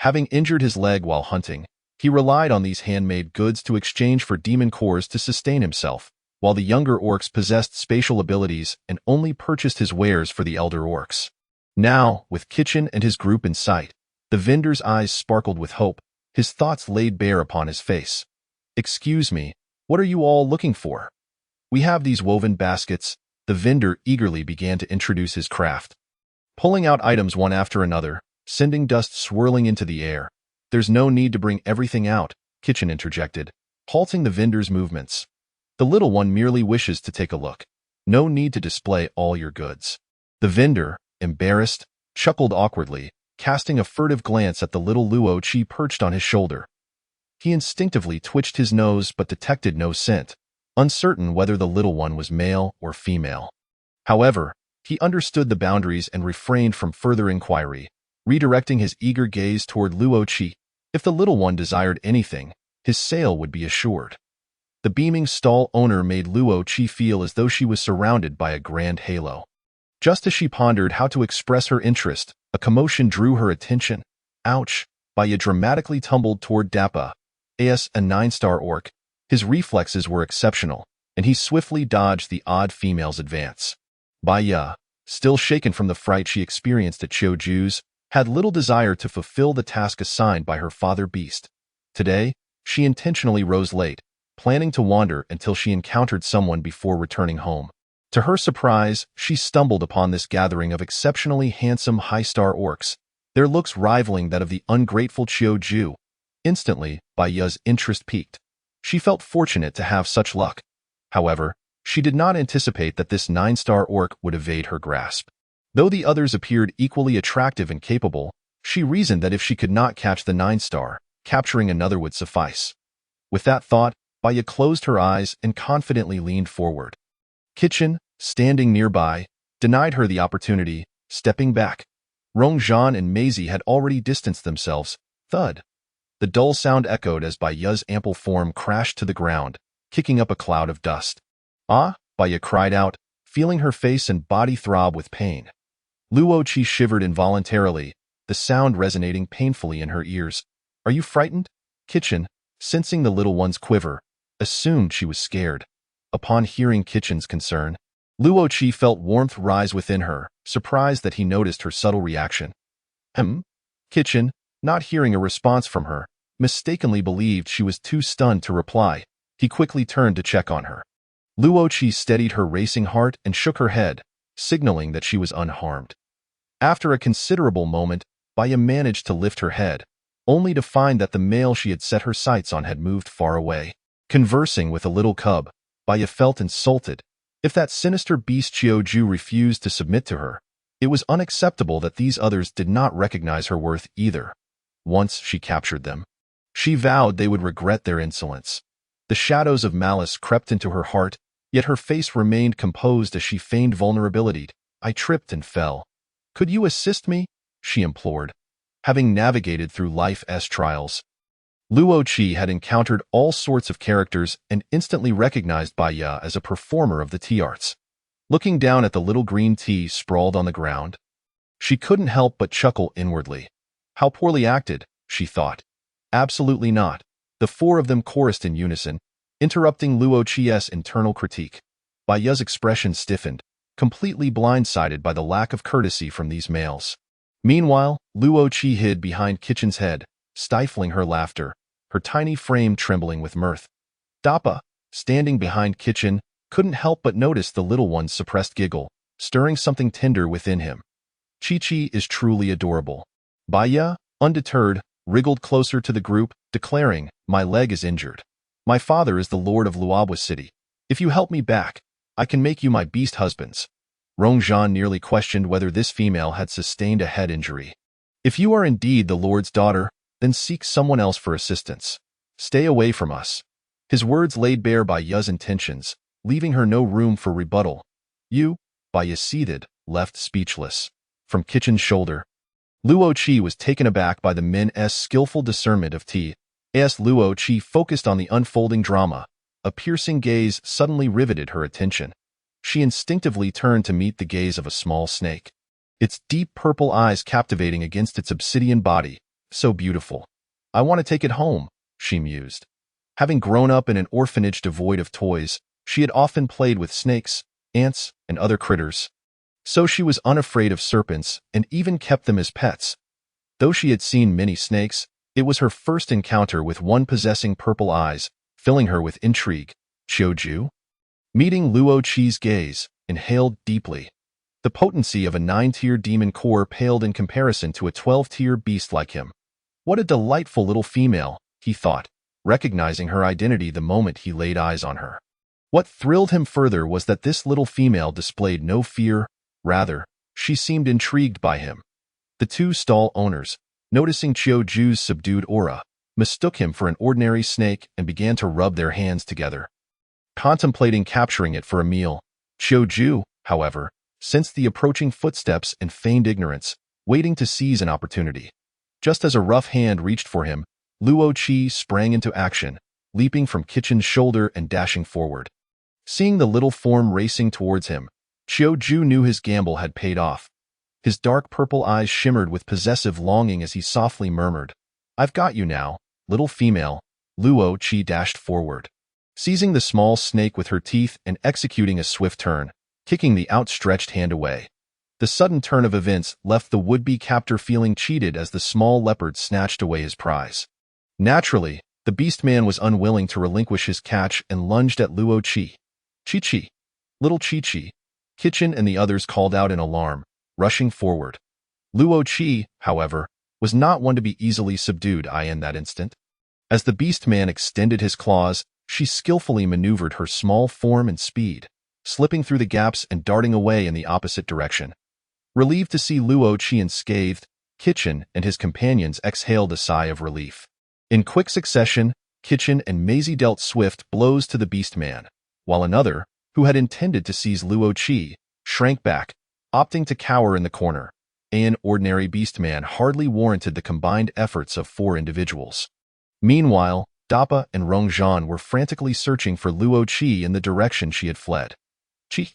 Having injured his leg while hunting, he relied on these handmade goods to exchange for demon cores to sustain himself, while the younger orcs possessed spatial abilities and only purchased his wares for the elder orcs. Now, with Kitchen and his group in sight, the vendor's eyes sparkled with hope, his thoughts laid bare upon his face. "Excuse me, what are you all looking for?" "We have these woven baskets." The vendor eagerly began to introduce his craft, pulling out items one after another, sending dust swirling into the air. "There's no need to bring everything out," Kitchen interjected, halting the vendor's movements. "The little one merely wishes to take a look. No need to display all your goods." The vendor, embarrassed, chuckled awkwardly, casting a furtive glance at the little Luo Qi perched on his shoulder. He instinctively twitched his nose but detected no scent, uncertain whether the little one was male or female. However, he understood the boundaries and refrained from further inquiry, redirecting his eager gaze toward Luo Qi. If the little one desired anything, his sale would be assured. The beaming stall owner made Luo Qi feel as though she was surrounded by a grand halo. Just as she pondered how to express her interest, a commotion drew her attention. "Ouch!" Baya dramatically tumbled toward Dappa, a 9-star orc. His reflexes were exceptional, and he swiftly dodged the odd female's advance. Baya, still shaken from the fright she experienced at Qiuju's, had little desire to fulfill the task assigned by her father beast. Today, she intentionally rose late, planning to wander until she encountered someone before returning home. To her surprise, she stumbled upon this gathering of exceptionally handsome high-star orcs, their looks rivaling that of the ungrateful Qiuju. Instantly, Baya's interest piqued. She felt fortunate to have such luck. However, she did not anticipate that this 9-star orc would evade her grasp. Though the others appeared equally attractive and capable, she reasoned that if she could not catch the 9-star, capturing another would suffice. With that thought, Baya closed her eyes and confidently leaned forward. Kitchen, standing nearby, denied her the opportunity, stepping back. Rongzhan and Maisie had already distanced themselves. Thud. The dull sound echoed as Baya's ample form crashed to the ground, kicking up a cloud of dust. Ah, Baya cried out, feeling her face and body throb with pain. Luo Qi shivered involuntarily, the sound resonating painfully in her ears. Are you frightened? Kitchen, sensing the little one's quiver, assumed she was scared. Upon hearing Kitchen's concern, Luo Qi felt warmth rise within her, surprised that he noticed her subtle reaction. Kitchen, not hearing a response from her, mistakenly believed she was too stunned to reply. He quickly turned to check on her. Luo Qi steadied her racing heart and shook her head, signaling that she was unharmed. After a considerable moment, Baya managed to lift her head, only to find that the male she had set her sights on had moved far away. Conversing with a little cub, Baya felt insulted. If that sinister beast Qiuju refused to submit to her, it was unacceptable that these others did not recognize her worth either. Once she captured them, she vowed they would regret their insolence. The shadows of malice crept into her heart, yet her face remained composed as she feigned vulnerability. I tripped and fell. Could you assist me? She implored. Having navigated through life's trials, Luo Qi had encountered all sorts of characters and instantly recognized Baya as a performer of the tea arts. Looking down at the little green tea sprawled on the ground, she couldn't help but chuckle inwardly. How poorly acted, she thought. Absolutely not. The four of them chorused in unison, interrupting Luo Qi's internal critique. Baya's expression stiffened, completely blindsided by the lack of courtesy from these males. Meanwhile, Luo Qi hid behind Kitchen's head, stifling her laughter, her tiny frame trembling with mirth. Dappa, standing behind Kitchen, couldn't help but notice the little one's suppressed giggle, stirring something tender within him. Chi-Chi is truly adorable. Baya, undeterred, wriggled closer to the group, declaring, my leg is injured. My father is the lord of Luobwa City. If you help me back, I can make you my beast husbands. Rongzhan nearly questioned whether this female had sustained a head injury. If you are indeed the lord's daughter, then seek someone else for assistance. Stay away from us. His words laid bare Baya's intentions, leaving her no room for rebuttal. You, Baya seethed, left speechless. From Kitchen's shoulder, Luo Qi was taken aback by the men's skillful discernment of tea. As Luo Qi focused on the unfolding drama, a piercing gaze suddenly riveted her attention. She instinctively turned to meet the gaze of a small snake, its deep purple eyes captivating against its obsidian body. So beautiful. I want to take it home, she mused. Having grown up in an orphanage devoid of toys, she had often played with snakes, ants, and other critters. So she was unafraid of serpents and even kept them as pets. Though she had seen many snakes, it was her first encounter with one possessing purple eyes, filling her with intrigue. Qiuju? Meeting Luo Qi's gaze, inhaled deeply. The potency of a 9-tier demon core paled in comparison to a 12-tier beast like him. What a delightful little female, he thought, recognizing her identity the moment he laid eyes on her. What thrilled him further was that this little female displayed no fear, rather, she seemed intrigued by him. The two stall owners, noticing Qiuju's subdued aura, mistook him for an ordinary snake and began to rub their hands together. Contemplating capturing it for a meal, Qiuju, however, sensed the approaching footsteps and feigned ignorance, waiting to seize an opportunity. Just as a rough hand reached for him, Luo Qi sprang into action, leaping from Kitchen's shoulder and dashing forward. Seeing the little form racing towards him, Qiuju knew his gamble had paid off. His dark purple eyes shimmered with possessive longing as he softly murmured, I've got you now, little female. Luo Qi dashed forward, seizing the small snake with her teeth and executing a swift turn, kicking the outstretched hand away. The sudden turn of events left the would-be captor feeling cheated as the small leopard snatched away his prize. Naturally, the beast man was unwilling to relinquish his catch and lunged at Luo Qi. Chi-Chi! Little Chi-Chi! Kitchen and the others called out in alarm, rushing forward. Luo Qi, however, was not one to be easily subdued in that instant. As the beast man extended his claws, she skillfully maneuvered her small form and speed, slipping through the gaps and darting away in the opposite direction. Relieved to see Luo Qi unscathed, Kitchen and his companions exhaled a sigh of relief. In quick succession, Kitchen and Maisie dealt swift blows to the beast man, while another, who had intended to seize Luo Qi, shrank back, opting to cower in the corner. An ordinary beast man hardly warranted the combined efforts of 4 individuals. Meanwhile, Dappa and Rong Zhan were frantically searching for Luo Qi in the direction she had fled. Chi,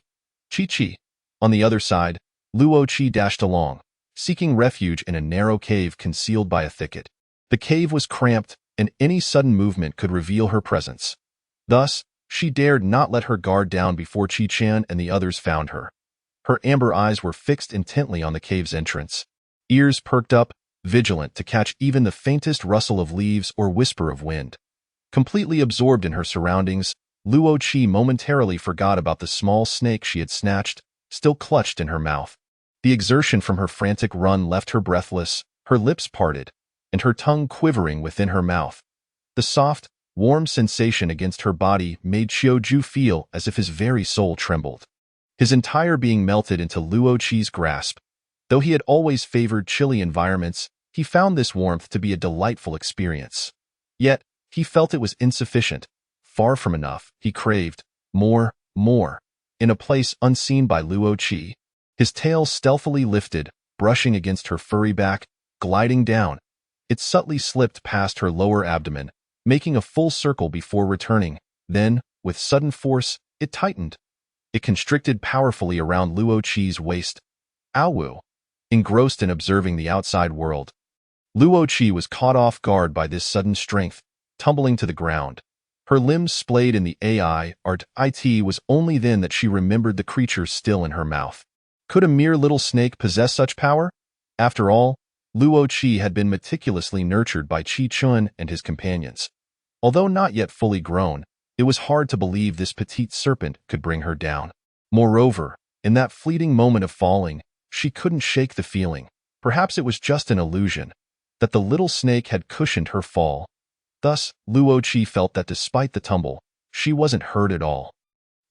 Chi. On the other side, Luo Qi dashed along, seeking refuge in a narrow cave concealed by a thicket. The cave was cramped, and any sudden movement could reveal her presence. Thus, she dared not let her guard down before Qi-chan and the others found her. Her amber eyes were fixed intently on the cave's entrance, ears perked up, vigilant to catch even the faintest rustle of leaves or whisper of wind. Completely absorbed in her surroundings, Luo Qi momentarily forgot about the small snake she had snatched, still clutched in her mouth. The exertion from her frantic run left her breathless, her lips parted, and her tongue quivering within her mouth. The soft, warm sensation against her body made Qiuju feel as if his very soul trembled. His entire being melted into Luo Qi's grasp. Though he had always favored chilly environments, he found this warmth to be a delightful experience. Yet, he felt it was insufficient. Far from enough, he craved more. In a place unseen by Luo Qi, his tail stealthily lifted, brushing against her furry back, gliding down. It subtly slipped past her lower abdomen, making a full circle before returning. Then, with sudden force, it tightened. It constricted powerfully around Luo Qi's waist. Awu! Engrossed in observing the outside world, Luo Qi was caught off guard by this sudden strength, tumbling to the ground. Her limbs splayed in the it was only then that she remembered the creature still in her mouth. Could a mere little snake possess such power? After all, Luo Qi had been meticulously nurtured by Qi Chun and his companions. Although not yet fully grown, it was hard to believe this petite serpent could bring her down. Moreover, in that fleeting moment of falling, she couldn't shake the feeling, perhaps it was just an illusion, that the little snake had cushioned her fall. Thus, Luo Qi felt that despite the tumble, she wasn't hurt at all.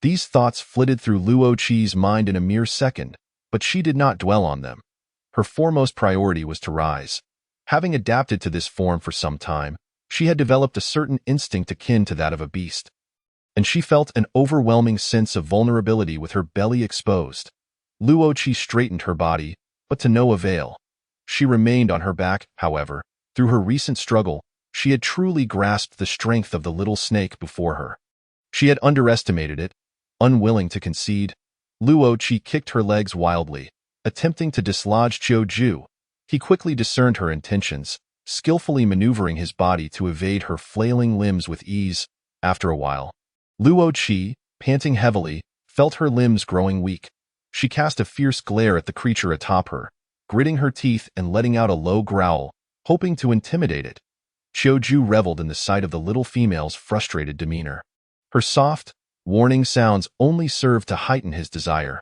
These thoughts flitted through Luo Qi's mind in a mere second, but she did not dwell on them. Her foremost priority was to rise. Having adapted to this form for some time, she had developed a certain instinct akin to that of a beast. And she felt an overwhelming sense of vulnerability with her belly exposed. Luo Qi straightened her body, but to no avail. She remained on her back, however. Through her recent struggle, she had truly grasped the strength of the little snake before her. She had underestimated it. Unwilling to concede, Luo Qi kicked her legs wildly, attempting to dislodge Qiuju. He quickly discerned her intentions, skillfully maneuvering his body to evade her flailing limbs with ease. After a while, Luo Qi, panting heavily, felt her limbs growing weak. She cast a fierce glare at the creature atop her, gritting her teeth and letting out a low growl, hoping to intimidate it. Qiuju reveled in the sight of the little female's frustrated demeanor. Her soft, warning sounds only served to heighten his desire.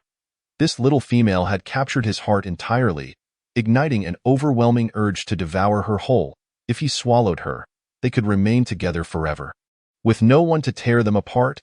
This little female had captured his heart entirely, igniting an overwhelming urge to devour her whole. If he swallowed her, they could remain together forever. With no one to tear them apart,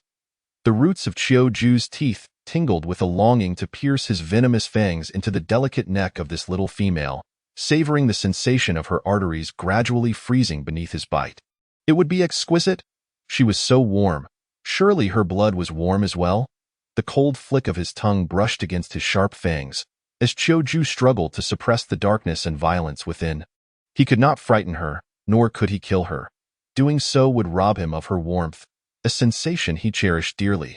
the roots of Qiuju's teeth tingled with a longing to pierce his venomous fangs into the delicate neck of this little female, savoring the sensation of her arteries gradually freezing beneath his bite. It would be exquisite. She was so warm. Surely her blood was warm as well? The cold flick of his tongue brushed against his sharp fangs, as Qiuju struggled to suppress the darkness and violence within. He could not frighten her, nor could he kill her. Doing so would rob him of her warmth, a sensation he cherished dearly.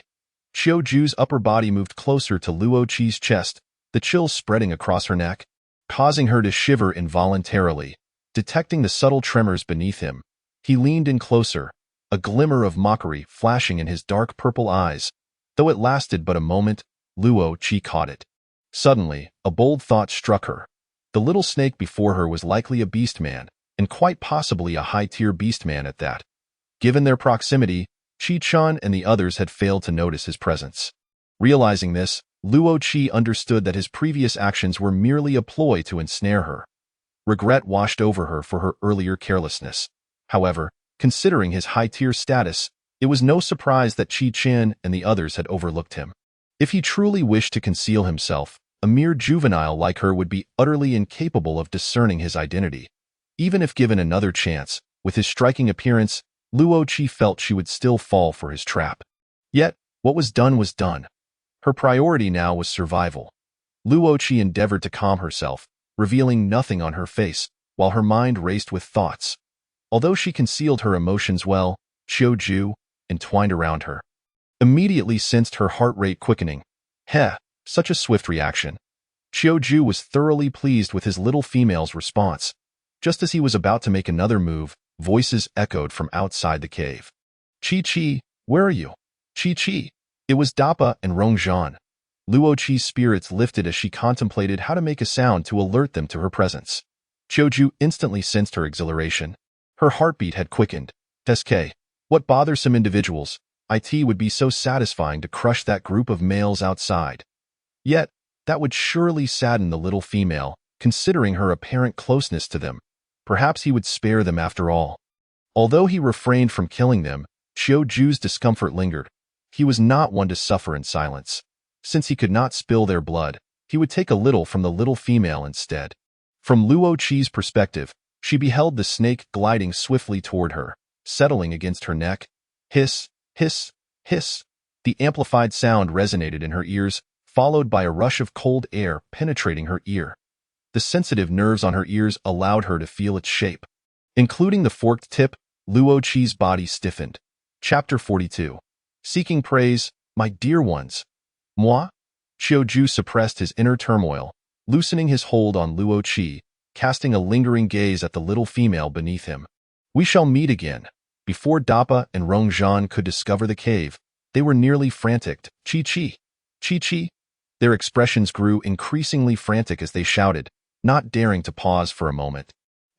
Qiuju's upper body moved closer to Luo Qi's chest, the chills spreading across her neck, causing her to shiver involuntarily. Detecting the subtle tremors beneath him, he leaned in closer, a glimmer of mockery flashing in his dark purple eyes. Though it lasted but a moment, Luo Qi caught it. Suddenly, a bold thought struck her. The little snake before her was likely a beastman, and quite possibly a high-tier beastman at that. Given their proximity, Qi Chun and the others had failed to notice his presence. Realizing this, Luo Qi understood that his previous actions were merely a ploy to ensnare her. Regret washed over her for her earlier carelessness. However, considering his high-tier status, it was no surprise that Qi Chen and the others had overlooked him. If he truly wished to conceal himself, a mere juvenile like her would be utterly incapable of discerning his identity. Even if given another chance, with his striking appearance, Luo Qi felt she would still fall for his trap. Yet, what was done was done. Her priority now was survival. Luo Qi endeavored to calm herself, revealing nothing on her face, while her mind raced with thoughts. Although she concealed her emotions well, Qiu Ju, entwined around her, immediately sensed her heart rate quickening. Heh, such a swift reaction. Qiu Ju was thoroughly pleased with his little female's response. Just as he was about to make another move, voices echoed from outside the cave. Qi, where are you? Qi. It was Dappa and Rongzhan. Luo Qi's spirits lifted as she contemplated how to make a sound to alert them to her presence. Qiu Ju instantly sensed her exhilaration. Her heartbeat had quickened. SK, what bothersome individuals. It would be so satisfying to crush that group of males outside. Yet, that would surely sadden the little female, considering her apparent closeness to them. Perhaps he would spare them after all. Although he refrained from killing them, Qiu Ju's discomfort lingered. He was not one to suffer in silence. Since he could not spill their blood, he would take a little from the little female instead. From Luo Qi's perspective, she beheld the snake gliding swiftly toward her, settling against her neck. Hiss, hiss, hiss. The amplified sound resonated in her ears, followed by a rush of cold air penetrating her ear. The sensitive nerves on her ears allowed her to feel its shape. Including the forked tip, Luo Qi's body stiffened. Chapter 42. Seeking praise, my dear ones. Moi? Qiu Ju suppressed his inner turmoil, loosening his hold on Luo Qi, casting a lingering gaze at the little female beneath him. We shall meet again. Before Dappa and Rongzhan could discover the cave, they were nearly frantic. Qi. Their expressions grew increasingly frantic as they shouted, not daring to pause for a moment.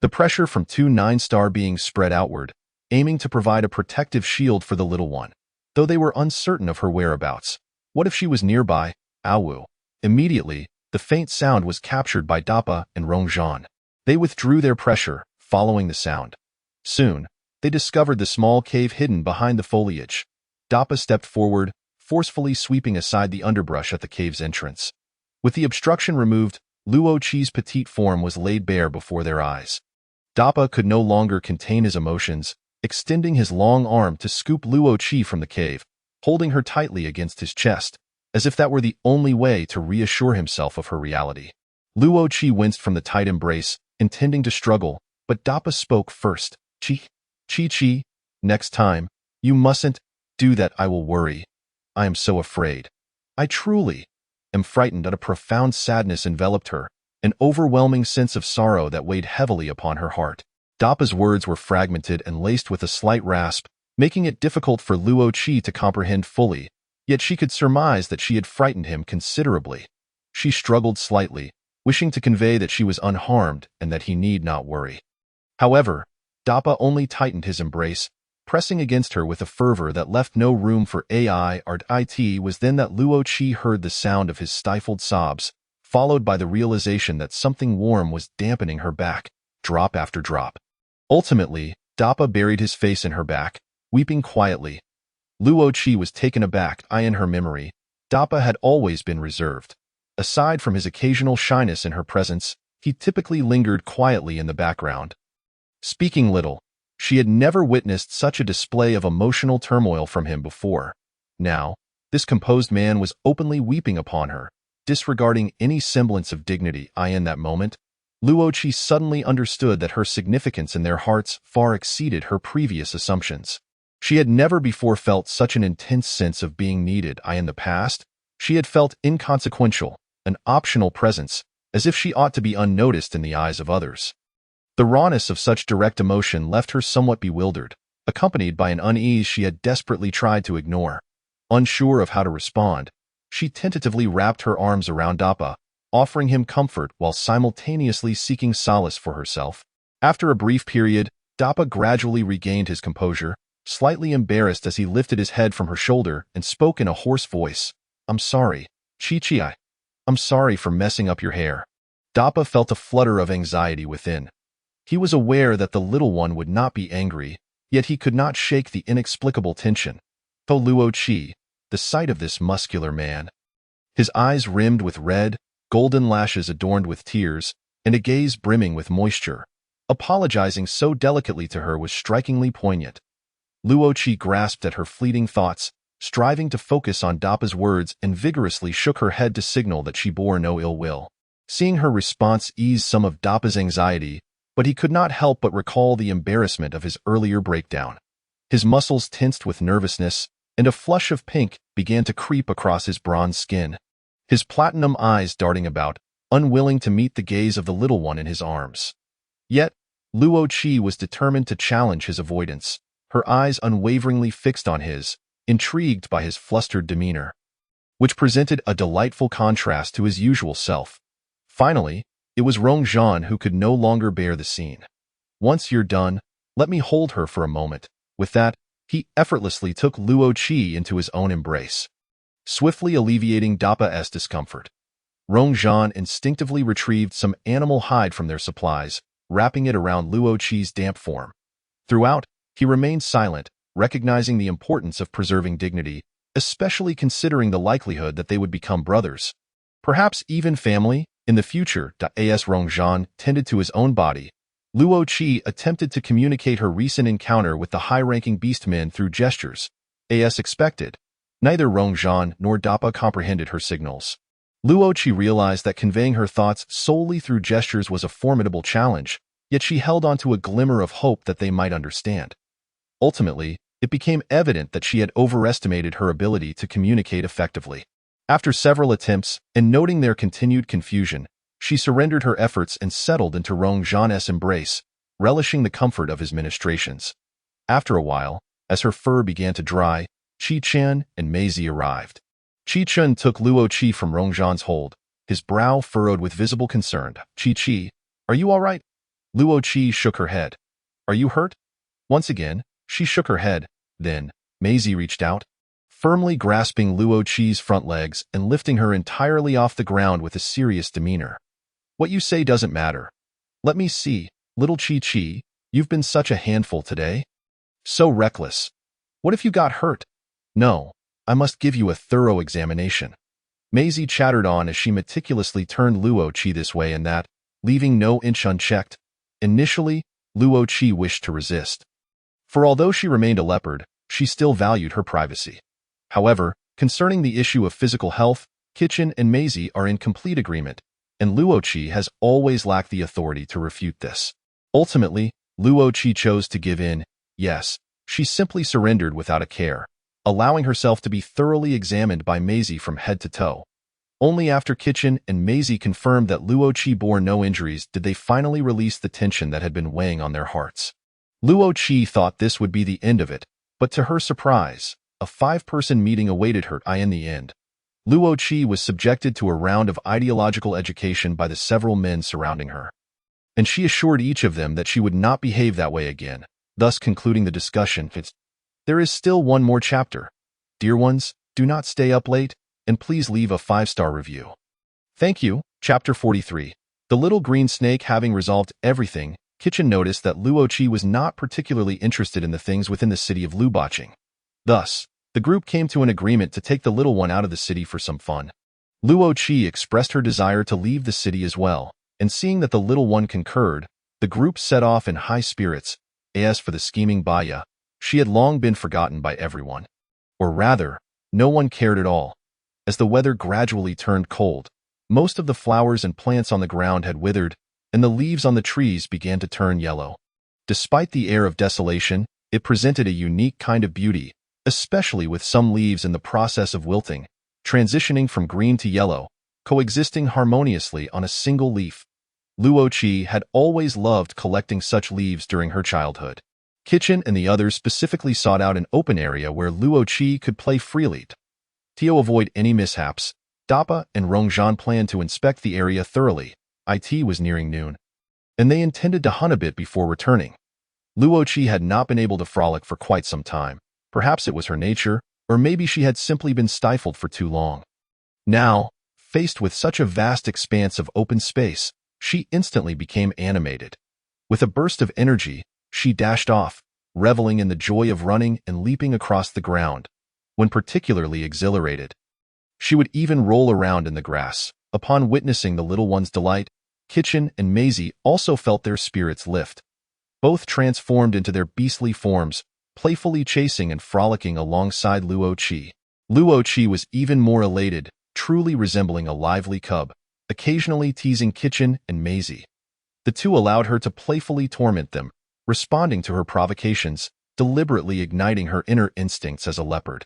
The pressure from two 9-star beings spread outward, aiming to provide a protective shield for the little one. Though they were uncertain of her whereabouts. What if she was nearby? Awu. Immediately, the faint sound was captured by Dappa and Rongzhan. They withdrew their pressure, following the sound. Soon, they discovered the small cave hidden behind the foliage. Dappa stepped forward, forcefully sweeping aside the underbrush at the cave's entrance. With the obstruction removed, Luo Qi's petite form was laid bare before their eyes. Dappa could no longer contain his emotions, extending his long arm to scoop Luo Qi from the cave, holding her tightly against his chest, as if that were the only way to reassure himself of her reality. Luo Qi winced from the tight embrace, intending to struggle, but Dappa spoke first. Qi, next time, you mustn't do that. I will worry. I am so afraid. I truly am frightened. A profound sadness enveloped her, an overwhelming sense of sorrow that weighed heavily upon her heart. Dappa's words were fragmented and laced with a slight rasp, making it difficult for Luo Qi to comprehend fully, yet she could surmise that she had frightened him considerably. She struggled slightly, wishing to convey that she was unharmed and that he need not worry. However, Dappa only tightened his embrace, pressing against her with a fervor that left no room for AI or it. Was then that Luo Qi heard the sound of his stifled sobs, followed by the realization that something warm was dampening her back, drop after drop. Ultimately, Dappa buried his face in her back, weeping quietly. Luo Qi was taken aback. In her memory, Dappa had always been reserved. Aside from his occasional shyness in her presence, he typically lingered quietly in the background. Speaking little, she had never witnessed such a display of emotional turmoil from him before. Now, this composed man was openly weeping upon her, disregarding any semblance of dignity. In that moment, Luo Qi suddenly understood that her significance in their hearts far exceeded her previous assumptions. She had never before felt such an intense sense of being needed. In the past, she had felt inconsequential, an optional presence, as if she ought to be unnoticed in the eyes of others. The rawness of such direct emotion left her somewhat bewildered, accompanied by an unease she had desperately tried to ignore. Unsure of how to respond, she tentatively wrapped her arms around Dappa, offering him comfort while simultaneously seeking solace for herself. After a brief period, Dappa gradually regained his composure, slightly embarrassed as he lifted his head from her shoulder and spoke in a hoarse voice. I'm sorry, Qi. I'm sorry for messing up your hair. Dappa felt a flutter of anxiety within. He was aware that the little one would not be angry, yet he could not shake the inexplicable tension. To Luo Qi, the sight of this muscular man, his eyes rimmed with red, golden lashes adorned with tears, and a gaze brimming with moisture, apologizing so delicately to her was strikingly poignant. Luo Qi grasped at her fleeting thoughts, striving to focus on Dappa's words, and vigorously shook her head to signal that she bore no ill will. Seeing her response ease some of Dappa's anxiety, but he could not help but recall the embarrassment of his earlier breakdown. His muscles tensed with nervousness, and a flush of pink began to creep across his bronze skin. His platinum eyes darting about, unwilling to meet the gaze of the little one in his arms. Yet, Luo Qi was determined to challenge his avoidance, her eyes unwaveringly fixed on his, intrigued by his flustered demeanor, which presented a delightful contrast to his usual self. Finally, it was Rong Zhan who could no longer bear the scene. "Once you're done, let me hold her for a moment." With that, he effortlessly took Luo Qi into his own embrace, swiftly alleviating Dapa's discomfort. Rong Zhan instinctively retrieved some animal hide from their supplies, wrapping it around Luo Qi's damp form. Throughout, he remained silent, recognizing the importance of preserving dignity, especially considering the likelihood that they would become brothers, perhaps even family, in the future. As Rong Zhan tended to his own body, Luo Qi attempted to communicate her recent encounter with the high-ranking beastmen through gestures. As expected, neither Rong Zhan nor Dapa comprehended her signals. Luo Qi realized that conveying her thoughts solely through gestures was a formidable challenge, yet she held on to a glimmer of hope that they might understand. Ultimately, it became evident that she had overestimated her ability to communicate effectively. After several attempts, and noting their continued confusion, she surrendered her efforts and settled into Rong Zhan's embrace, relishing the comfort of his ministrations. After a while, as her fur began to dry, Qi Chen and Maisie arrived. Qi Chen took Luo Qi from Rong Zhan's hold, his brow furrowed with visible concern. "Qi, are you all right?" Luo Qi shook her head. "Are you hurt?" Once again, she shook her head. Then, Maisie reached out, firmly grasping Luo Qi's front legs and lifting her entirely off the ground with a serious demeanor. "What you say doesn't matter. Let me see, little Qi, you've been such a handful today. So reckless. What if you got hurt?" "No, I must give you a thorough examination." Maisie chattered on as she meticulously turned Luo Qi this way and that, leaving no inch unchecked. Initially, Luo Qi wished to resist. For although she remained a leopard, she still valued her privacy. However, concerning the issue of physical health, Kitchen and Maisie are in complete agreement, and Luo Qi has always lacked the authority to refute this. Ultimately, Luo Qi chose to give in. Yes, she simply surrendered without a care, allowing herself to be thoroughly examined by Maisie from head to toe. Only after Kitchen and Maisie confirmed that Luo Qi bore no injuries did they finally release the tension that had been weighing on their hearts. Luo Qi thought this would be the end of it, but to her surprise, a 5-person meeting awaited her. In the end, Luo Qi was subjected to a round of ideological education by the several men surrounding her, and she assured each of them that she would not behave that way again, thus concluding the discussion. There is still one more chapter. Dear ones, do not stay up late, and please leave a 5-star review. Thank you. Chapter 43. The little green snake having resolved everything, Kitchen noticed that Luo Qi was not particularly interested in the things within the city of Lubaching. Thus, the group came to an agreement to take the little one out of the city for some fun. Luo Qi expressed her desire to leave the city as well, and seeing that the little one concurred, the group set off in high spirits. As for the scheming Baya, she had long been forgotten by everyone. Or rather, no one cared at all. As the weather gradually turned cold, most of the flowers and plants on the ground had withered, and the leaves on the trees began to turn yellow. Despite the air of desolation, it presented a unique kind of beauty, especially with some leaves in the process of wilting, transitioning from green to yellow, coexisting harmoniously on a single leaf. Luo Qi had always loved collecting such leaves during her childhood. Kitchen and the others specifically sought out an open area where Luo Qi could play freely. To avoid any mishaps, Dapa and Rong Zhan planned to inspect the area thoroughly. It was nearing noon, and they intended to hunt a bit before returning. Luo Qi had not been able to frolic for quite some time. Perhaps it was her nature, or maybe she had simply been stifled for too long. Now, faced with such a vast expanse of open space, she instantly became animated. With a burst of energy, she dashed off, reveling in the joy of running and leaping across the ground. When particularly exhilarated, she would even roll around in the grass. Upon witnessing the little one's delight, Kitchen and Maisie also felt their spirits lift. Both transformed into their beastly forms, playfully chasing and frolicking alongside Luo Qi. Luo Qi was even more elated, truly resembling a lively cub, occasionally teasing Kitchen and Maisie. The two allowed her to playfully torment them, responding to her provocations, deliberately igniting her inner instincts as a leopard.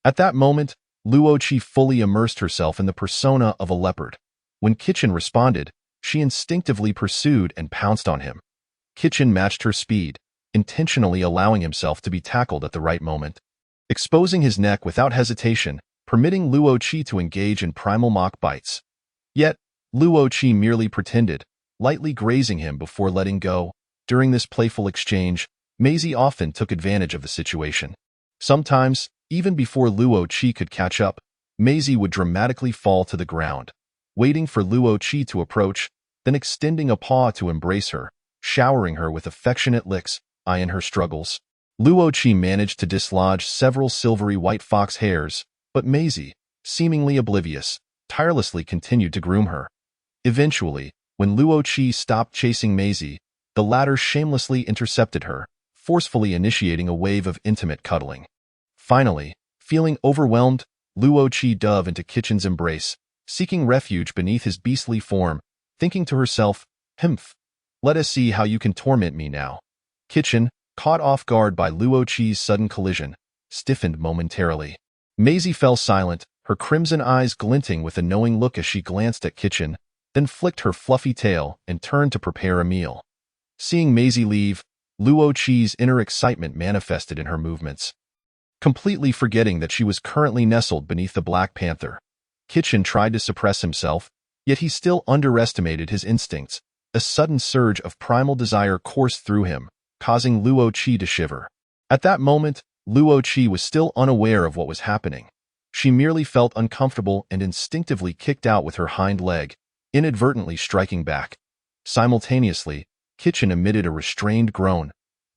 At that moment, Luo Qi fully immersed herself in the persona of a leopard. When Kitchen responded, she instinctively pursued and pounced on him. Kitchen matched her speed, intentionally allowing himself to be tackled at the right moment, exposing his neck without hesitation, permitting Luo Qi to engage in primal mock bites. Yet, Luo Qi merely pretended, lightly grazing him before letting go. During this playful exchange, Maisie often took advantage of the situation. Sometimes, even before Luo Qi could catch up, Maisie would dramatically fall to the ground, waiting for Luo Qi to approach, then extending a paw to embrace her, showering her with affectionate licks, eyeing her struggles. Luo Qi managed to dislodge several silvery white fox hairs, but Maisie, seemingly oblivious, tirelessly continued to groom her. Eventually, when Luo Qi stopped chasing Maisie, the latter shamelessly intercepted her, forcefully initiating a wave of intimate cuddling. Finally, feeling overwhelmed, Luo Qi dove into Kitchen's embrace, seeking refuge beneath his beastly form, thinking to herself, "Humph, let us see how you can torment me now." Kitchen, caught off guard by Luo Qi's sudden collision, stiffened momentarily. Maisie fell silent, her crimson eyes glinting with a knowing look as she glanced at Kitchen, then flicked her fluffy tail and turned to prepare a meal. Seeing Maisie leave, Luo Qi's inner excitement manifested in her movements. Completely forgetting that she was currently nestled beneath the Black Panther, Kitchen tried to suppress himself, yet he still underestimated his instincts. A sudden surge of primal desire coursed through him, causing Luo Qi to shiver. At that moment, Luo Qi was still unaware of what was happening. She merely felt uncomfortable and instinctively kicked out with her hind leg, inadvertently striking back. Simultaneously, Kitchen emitted a restrained groan.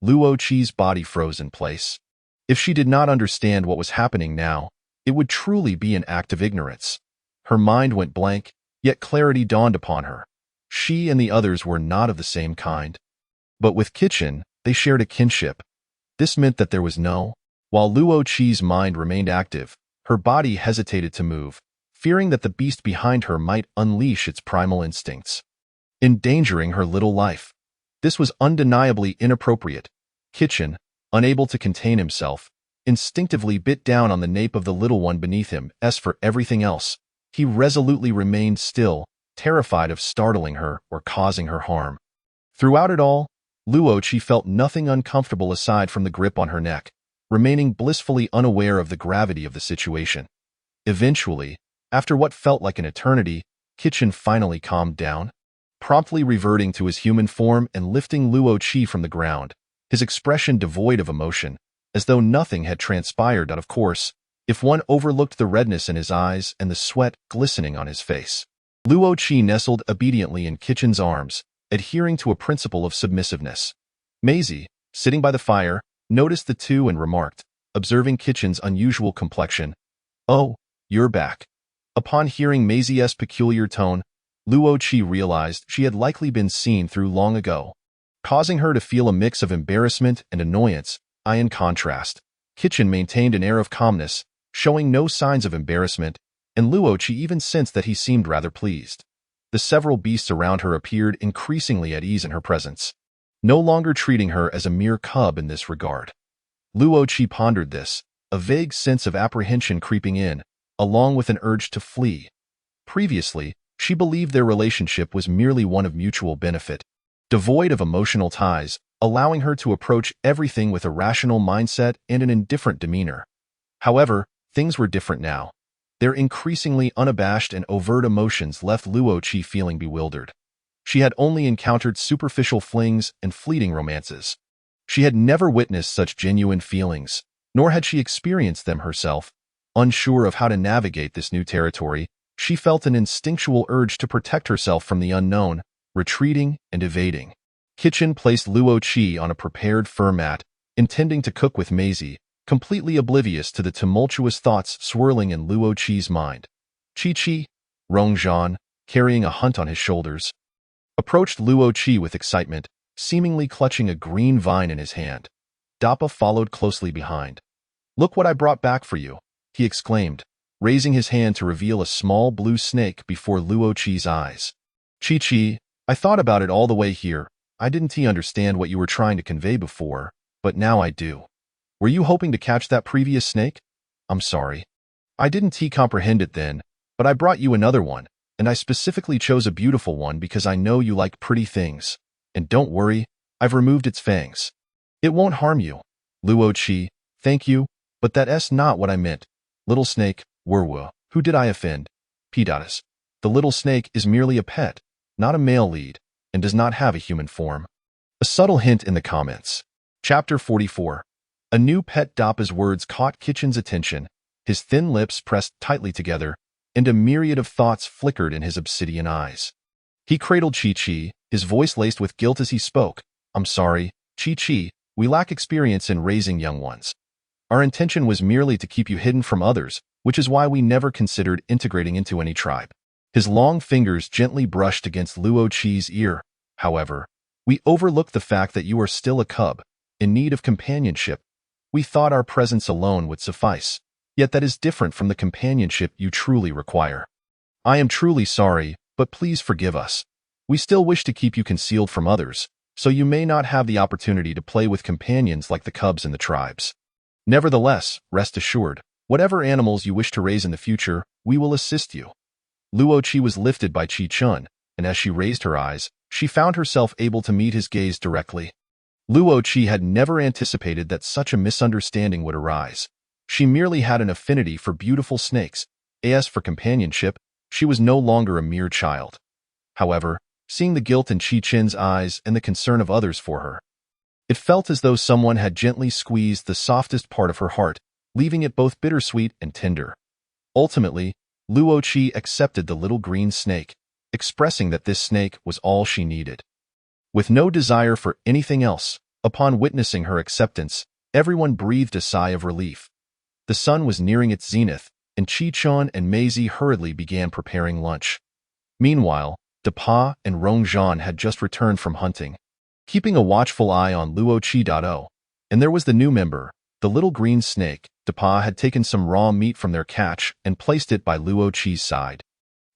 Luo Qi's body froze in place. If she did not understand what was happening now, it would truly be an act of ignorance. Her mind went blank, yet clarity dawned upon her. She and the others were not of the same kind. But with Kitchen, they shared a kinship. This meant that there was no. While Luo Qi's mind remained active, her body hesitated to move, fearing that the beast behind her might unleash its primal instincts, endangering her little life. This was undeniably inappropriate. Kitchen, unable to contain himself, instinctively bit down on the nape of the little one beneath him. As for everything else, he resolutely remained still, terrified of startling her or causing her harm. Throughout it all, Luo Qi felt nothing uncomfortable aside from the grip on her neck, remaining blissfully unaware of the gravity of the situation. Eventually, after what felt like an eternity, Kitchen finally calmed down, promptly reverting to his human form and lifting Luo Qi from the ground, his expression devoid of emotion, as though nothing had transpired. Out of course, if one overlooked the redness in his eyes and the sweat glistening on his face. Luo Qi nestled obediently in Kitchen's arms, adhering to a principle of submissiveness. Maisie, sitting by the fire, noticed the two and remarked, observing Kitchen's unusual complexion, "Oh, you're back." Upon hearing Maisie's peculiar tone, Luo Qi realized she had likely been seen through long ago, causing her to feel a mix of embarrassment and annoyance. In contrast, Kitchen maintained an air of calmness, showing no signs of embarrassment, and Luo Qi even sensed that he seemed rather pleased. The several beasts around her appeared increasingly at ease in her presence, no longer treating her as a mere cub in this regard. Luo Qi pondered this, a vague sense of apprehension creeping in, along with an urge to flee. Previously, she believed their relationship was merely one of mutual benefit, devoid of emotional ties, allowing her to approach everything with a rational mindset and an indifferent demeanor. However, things were different now. Their increasingly unabashed and overt emotions left Luo Qi feeling bewildered. She had only encountered superficial flings and fleeting romances. She had never witnessed such genuine feelings, nor had she experienced them herself. Unsure of how to navigate this new territory, she felt an instinctual urge to protect herself from the unknown, retreating and evading. Kitchen placed Luo Qi on a prepared fur mat, intending to cook with Maisie, completely oblivious to the tumultuous thoughts swirling in Luo Qi's mind. Chi-Chi, Rong Zhan, carrying a hunt on his shoulders, approached Luo Qi with excitement, seemingly clutching a green vine in his hand. Dappa followed closely behind. "Look what I brought back for you," he exclaimed, raising his hand to reveal a small blue snake before Luo Qi's eyes. Chi-Chi, I thought about it all the way here. I didn't understand what you were trying to convey before, but now I do. Were you hoping to catch that previous snake? I'm sorry. I didn't comprehend it then, but I brought you another one, and I specifically chose a beautiful one because I know you like pretty things. And don't worry, I've removed its fangs. It won't harm you. Luo Qi, thank you, but that's not what I meant. Little snake, Werwu, who did I offend? Pidatas. The little snake is merely a pet, not a male lead, and does not have a human form. A subtle hint in the comments. Chapter 44. A new pet. Dappa's words caught Kitchen's attention, his thin lips pressed tightly together, and a myriad of thoughts flickered in his obsidian eyes. He cradled Chi-Chi, his voice laced with guilt as he spoke. I'm sorry, Chi-Chi, we lack experience in raising young ones. Our intention was merely to keep you hidden from others, which is why we never considered integrating into any tribe. His long fingers gently brushed against Luo Qi's ear. However, we overlooked the fact that you are still a cub, in need of companionship. We thought our presence alone would suffice, yet that is different from the companionship you truly require. I am truly sorry, but please forgive us. We still wish to keep you concealed from others, so you may not have the opportunity to play with companions like the cubs in the tribes. Nevertheless, rest assured, whatever animals you wish to raise in the future, we will assist you. Luo Qi was lifted by Qi Chun, and as she raised her eyes, she found herself able to meet his gaze directly. Luo Qi had never anticipated that such a misunderstanding would arise. She merely had an affinity for beautiful snakes. As for companionship, she was no longer a mere child. However, seeing the guilt in Qi Chen's eyes and the concern of others for her, it felt as though someone had gently squeezed the softest part of her heart, leaving it both bittersweet and tender. Ultimately, Luo Qi accepted the little green snake, expressing that this snake was all she needed. With no desire for anything else, upon witnessing her acceptance, everyone breathed a sigh of relief. The sun was nearing its zenith, and Qi Chun and Maisie hurriedly began preparing lunch. Meanwhile, Dappa and Rongzhan had just returned from hunting, keeping a watchful eye on Luo Qi. And there was the new member, the little green snake. Dappa had taken some raw meat from their catch and placed it by Luo Qi's side,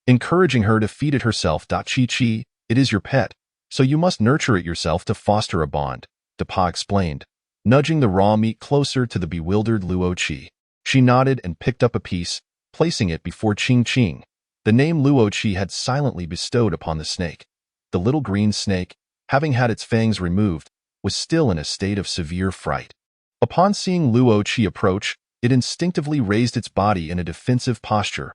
encouraging her to feed it herself. Chi-Chi, it is your pet, so you must nurture it yourself to foster a bond, Dappa explained, nudging the raw meat closer to the bewildered Luo Qi. She nodded and picked up a piece, placing it before Qing Qing. The name Luo Qi had silently bestowed upon the snake. The little green snake, having had its fangs removed, was still in a state of severe fright. Upon seeing Luo Qi approach, it instinctively raised its body in a defensive posture.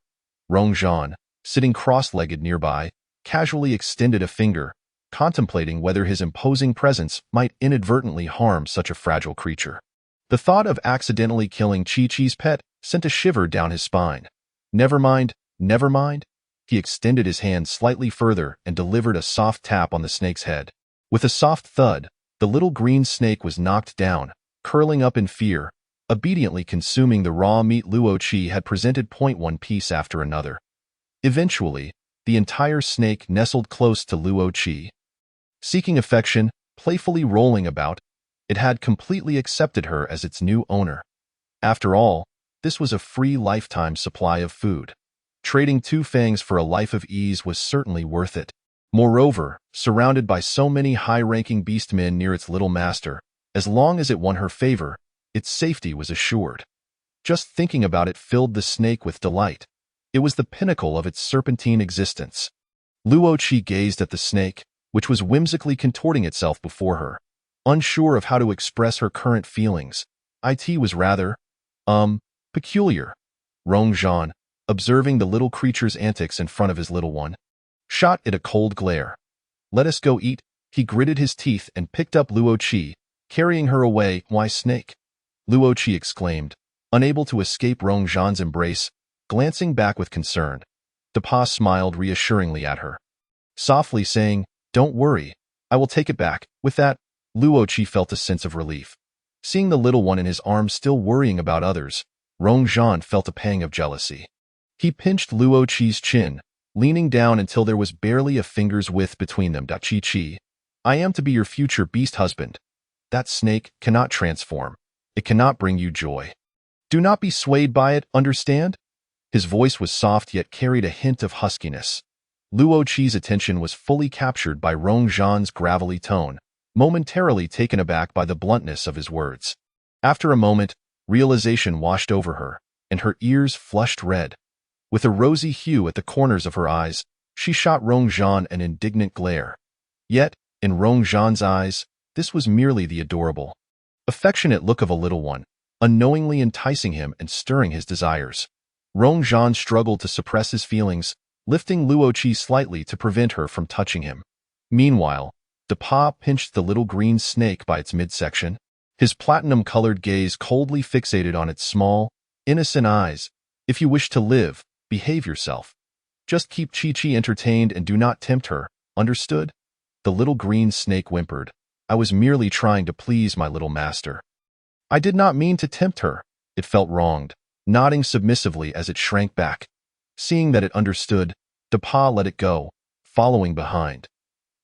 Rongzhan, sitting cross-legged nearby, casually extended a finger, contemplating whether his imposing presence might inadvertently harm such a fragile creature. The thought of accidentally killing Chi-Chi's pet sent a shiver down his spine. Never mind, never mind. He extended his hand slightly further and delivered a soft tap on the snake's head. With a soft thud, the little green snake was knocked down, curling up in fear, obediently consuming the raw meat Luo Qi had presented. One piece after another. Eventually, the entire snake nestled close to Luo Qi. Seeking affection, playfully rolling about, it had completely accepted her as its new owner. After all, this was a free lifetime supply of food. Trading two fangs for a life of ease was certainly worth it. Moreover, surrounded by so many high-ranking beastmen near its little master, as long as it won her favor, its safety was assured. Just thinking about it filled the snake with delight. It was the pinnacle of its serpentine existence. Luo Qi gazed at the snake, which was whimsically contorting itself before her, unsure of how to express her current feelings. It was rather, peculiar. Rongzhan, observing the little creature's antics in front of his little one, shot it a cold glare. Let us go eat. He gritted his teeth and picked up Luo Qi, carrying her away. Why, snake? Luo Qi exclaimed, unable to escape Rongzhan's embrace, glancing back with concern. Dappa smiled reassuringly at her, softly saying, don't worry, I will take it back. With that, Luo Qi felt a sense of relief. Seeing the little one in his arms still worrying about others, Rongzhan felt a pang of jealousy. He pinched Luo Qi's chin, leaning down until there was barely a finger's width between them. Chi-Chi, I am to be your future beast husband. That snake cannot transform. It cannot bring you joy. Do not be swayed by it, understand? His voice was soft yet carried a hint of huskiness. Luo Qi's attention was fully captured by Rong Zhan's gravelly tone, momentarily taken aback by the bluntness of his words. After a moment, realization washed over her, and her ears flushed red. With a rosy hue at the corners of her eyes, she shot Rong Zhan an indignant glare. Yet, in Rong Zhan's eyes, this was merely the adorable, affectionate look of a little one, unknowingly enticing him and stirring his desires. Rong Zhan struggled to suppress his feelings, lifting Luo Qi slightly to prevent her from touching him. Meanwhile, Dapa pinched the little green snake by its midsection, his platinum-colored gaze coldly fixated on its small, innocent eyes. If you wish to live, behave yourself. Just keep Qiqi entertained and do not tempt her, understood? The little green snake whimpered. I was merely trying to please my little master. I did not mean to tempt her. It felt wronged, nodding submissively as it shrank back. Seeing that it understood, Dapa let it go, following behind.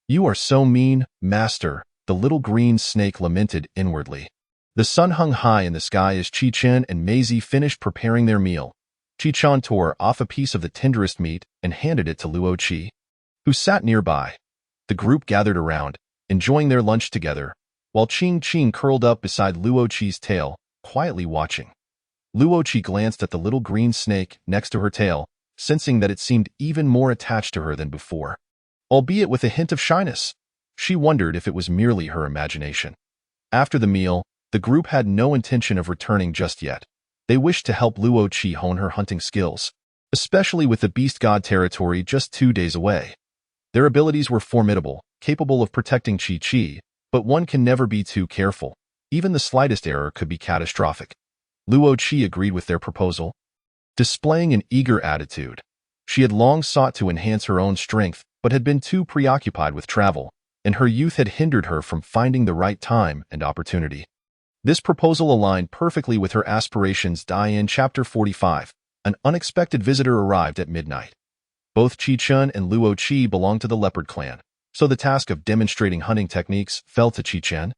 You are so mean, master, the little green snake lamented inwardly. The sun hung high in the sky as Qichen and Maisie finished preparing their meal. Qichen tore off a piece of the tenderest meat and handed it to Luo Qi, who sat nearby. The group gathered around, enjoying their lunch together, while Qing Qing curled up beside Luo Qi's tail, quietly watching. Luo Qi glanced at the little green snake next to her tail, sensing that it seemed even more attached to her than before, albeit with a hint of shyness. She wondered if it was merely her imagination. After the meal, the group had no intention of returning just yet. They wished to help Luo Qi hone her hunting skills, especially with the Beast God territory just 2 days away. Their abilities were formidable, capable of protecting Qiqi, but one can never be too careful. Even the slightest error could be catastrophic. Luo Qi agreed with their proposal, displaying an eager attitude. She had long sought to enhance her own strength, but had been too preoccupied with travel, and her youth had hindered her from finding the right time and opportunity. This proposal aligned perfectly with her aspirations. In Chapter 45, an unexpected visitor arrived at midnight. Both Qichen and Luo Qi belonged to the leopard clan, so the task of demonstrating hunting techniques fell to Qichen,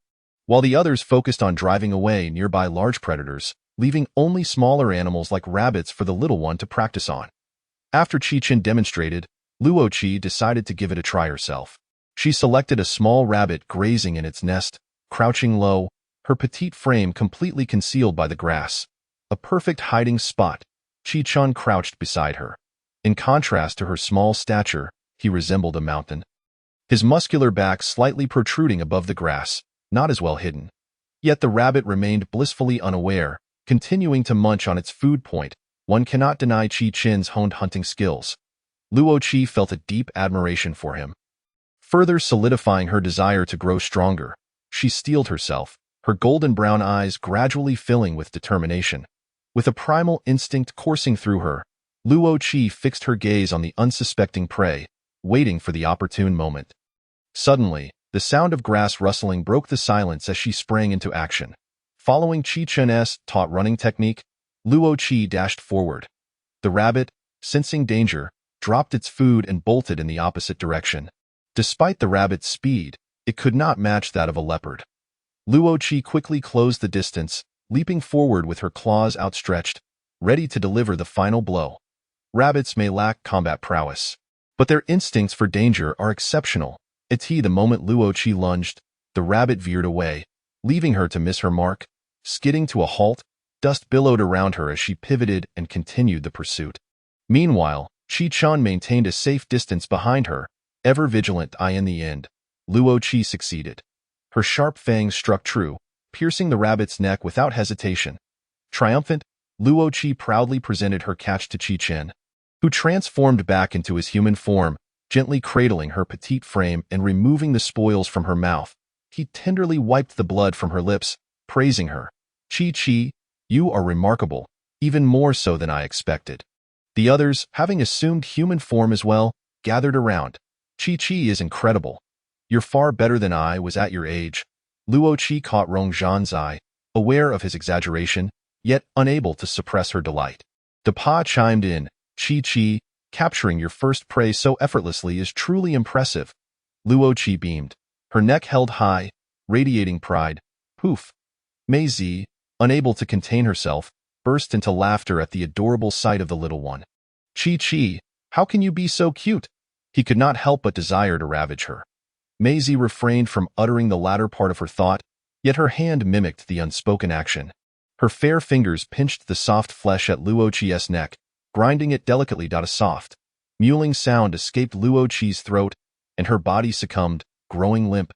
while the others focused on driving away nearby large predators, leaving only smaller animals like rabbits for the little one to practice on. After Qichen demonstrated, Luo Qi decided to give it a try herself. She selected a small rabbit grazing in its nest, crouching low, her petite frame completely concealed by the grass. A perfect hiding spot. Qichen crouched beside her. In contrast to her small stature, he resembled a mountain. His muscular back slightly protruding above the grass, not as well hidden. Yet the rabbit remained blissfully unaware, continuing to munch on its food point. One cannot deny Qichen's honed hunting skills. Luo Qi felt a deep admiration for him. Further solidifying her desire to grow stronger, she steeled herself, her golden brown eyes gradually filling with determination. With a primal instinct coursing through her, Luo Qi fixed her gaze on the unsuspecting prey, waiting for the opportune moment. Suddenly, the sound of grass rustling broke the silence as she sprang into action. Following Qichen's taught running technique, Luo Qi dashed forward. The rabbit, sensing danger, dropped its food and bolted in the opposite direction. Despite the rabbit's speed, it could not match that of a leopard. Luo Qi quickly closed the distance, leaping forward with her claws outstretched, ready to deliver the final blow. Rabbits may lack combat prowess, but their instincts for danger are exceptional. The moment Luo Qi lunged, the rabbit veered away, leaving her to miss her mark. Skidding to a halt, dust billowed around her as she pivoted and continued the pursuit. Meanwhile, Qichen maintained a safe distance behind her, ever vigilant. In the end, Luo Qi succeeded. Her sharp fangs struck true, piercing the rabbit's neck without hesitation. Triumphant, Luo Qi proudly presented her catch to Qichen, who transformed back into his human form, gently cradling her petite frame and removing the spoils from her mouth. He tenderly wiped the blood from her lips, praising her. Qiqi, you are remarkable, even more so than I expected. The others, having assumed human form as well, gathered around. Qiqi is incredible. You're far better than I was at your age. Luo Qi caught Rong Zhan's eye, aware of his exaggeration, yet unable to suppress her delight. Dapa chimed in, Qiqi, capturing your first prey so effortlessly is truly impressive. Luo Qi beamed, her neck held high, radiating pride. Poof. Maisie, unable to contain herself, burst into laughter at the adorable sight of the little one. Qiqi, how can you be so cute? He could not help but desire to ravage her. Maisie refrained from uttering the latter part of her thought, yet her hand mimicked the unspoken action. Her fair fingers pinched the soft flesh at Luo Qi's neck, grinding it delicately. A soft, mewling sound escaped Luo Qi's throat, and her body succumbed, growing limp.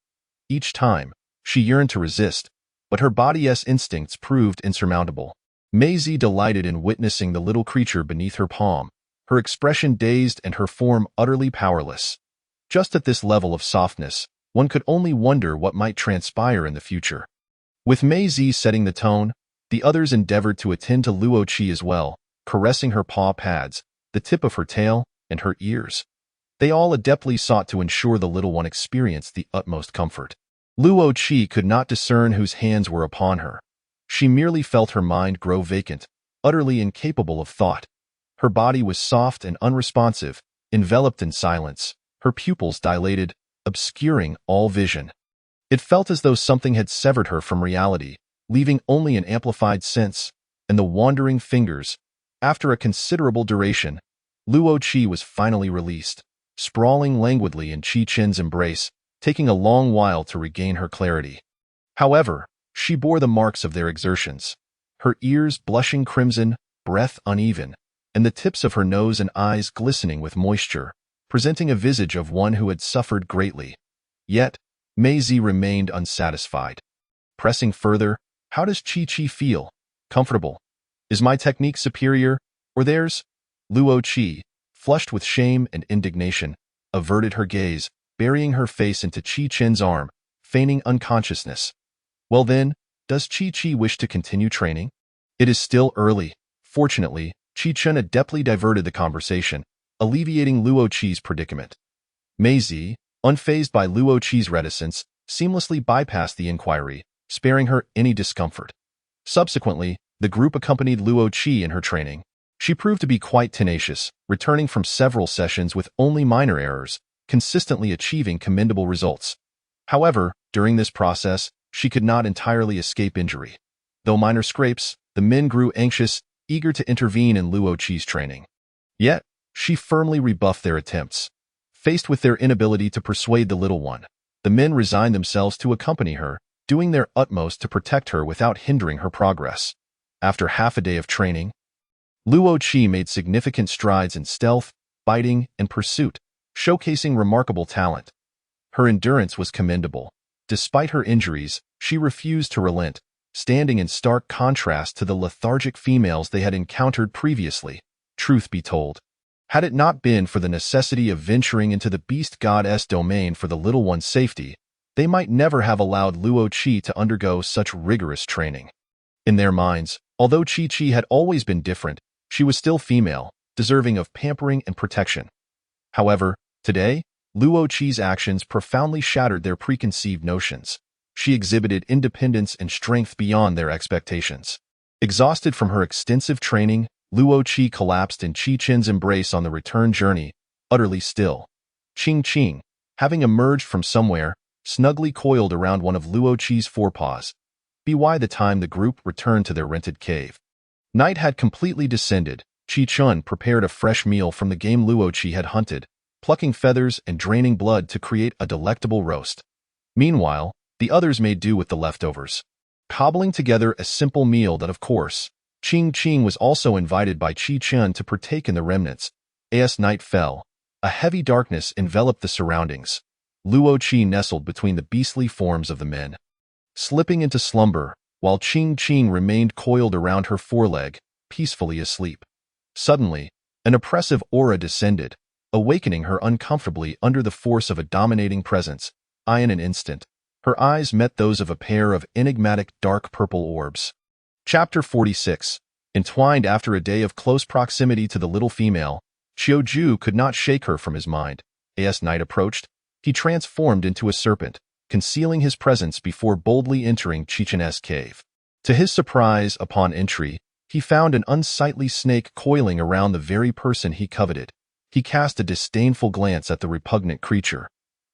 Each time, she yearned to resist, but her body's instincts proved insurmountable. Maisie delighted in witnessing the little creature beneath her palm, her expression dazed and her form utterly powerless. Just at this level of softness, one could only wonder what might transpire in the future. With Maisie setting the tone, the others endeavored to attend to Luo Qi as well, caressing her paw pads, the tip of her tail, and her ears. They all adeptly sought to ensure the little one experienced the utmost comfort. Luo Qi could not discern whose hands were upon her. She merely felt her mind grow vacant, utterly incapable of thought. Her body was soft and unresponsive, enveloped in silence, her pupils dilated, obscuring all vision. It felt as though something had severed her from reality, leaving only an amplified sense, and the wandering fingers. After a considerable duration, Luo Qi was finally released, sprawling languidly in Qi Chen's embrace, taking a long while to regain her clarity. However, she bore the marks of their exertions, her ears blushing crimson, breath uneven, and the tips of her nose and eyes glistening with moisture, presenting a visage of one who had suffered greatly. Yet, Maisie remained unsatisfied. Pressing further, "How does Qi feel? Comfortable? Is my technique superior, or theirs?" Luo Qi, flushed with shame and indignation, averted her gaze, burying her face into Qi Chen's arm, feigning unconsciousness. "Well then, does Qi wish to continue training?" "It is still early." Fortunately, Qi Chen adeptly diverted the conversation, alleviating Luo Qi's predicament. Maisie, unfazed by Luo Qi's reticence, seamlessly bypassed the inquiry, sparing her any discomfort. Subsequently, the group accompanied Luo Qi in her training. She proved to be quite tenacious, returning from several sessions with only minor errors, consistently achieving commendable results. However, during this process, she could not entirely escape injury. Though minor scrapes, the men grew anxious, eager to intervene in Luo Qi's training. Yet, she firmly rebuffed their attempts. Faced with their inability to persuade the little one, the men resigned themselves to accompany her, doing their utmost to protect her without hindering her progress. After half a day of training, Luo Qi made significant strides in stealth, biting, and pursuit, showcasing remarkable talent. Her endurance was commendable. Despite her injuries, she refused to relent, standing in stark contrast to the lethargic females they had encountered previously. Truth be told, had it not been for the necessity of venturing into the beast god's domain for the little one's safety, they might never have allowed Luo Qi to undergo such rigorous training. In their minds, although Qi had always been different, she was still female, deserving of pampering and protection. However, today, Luo Qi's actions profoundly shattered their preconceived notions. She exhibited independence and strength beyond their expectations. Exhausted from her extensive training, Luo Qi collapsed in Qi Chen's embrace on the return journey, utterly still. Qing, having emerged from somewhere, snugly coiled around one of Luo Qi's forepaws. By the time the group returned to their rented cave, night had completely descended. Qi Chen prepared a fresh meal from the game Luo Qi had hunted, plucking feathers and draining blood to create a delectable roast. Meanwhile, the others made do with the leftovers, cobbling together a simple meal that, of course, Qing was also invited by Qi Chen to partake in the remnants. As night fell, a heavy darkness enveloped the surroundings. Luo Qi nestled between the beastly forms of the men, slipping into slumber, while Qing remained coiled around her foreleg, peacefully asleep. Suddenly, an oppressive aura descended, awakening her uncomfortably under the force of a dominating presence. In an instant, her eyes met those of a pair of enigmatic dark purple orbs. Chapter 46. Entwined after a day of close proximity to the little female, Qiuju could not shake her from his mind. As night approached, he transformed into a serpent, concealing his presence before boldly entering Qi Chen's cave. To his surprise, upon entry, he found an unsightly snake coiling around the very person he coveted. He cast a disdainful glance at the repugnant creature.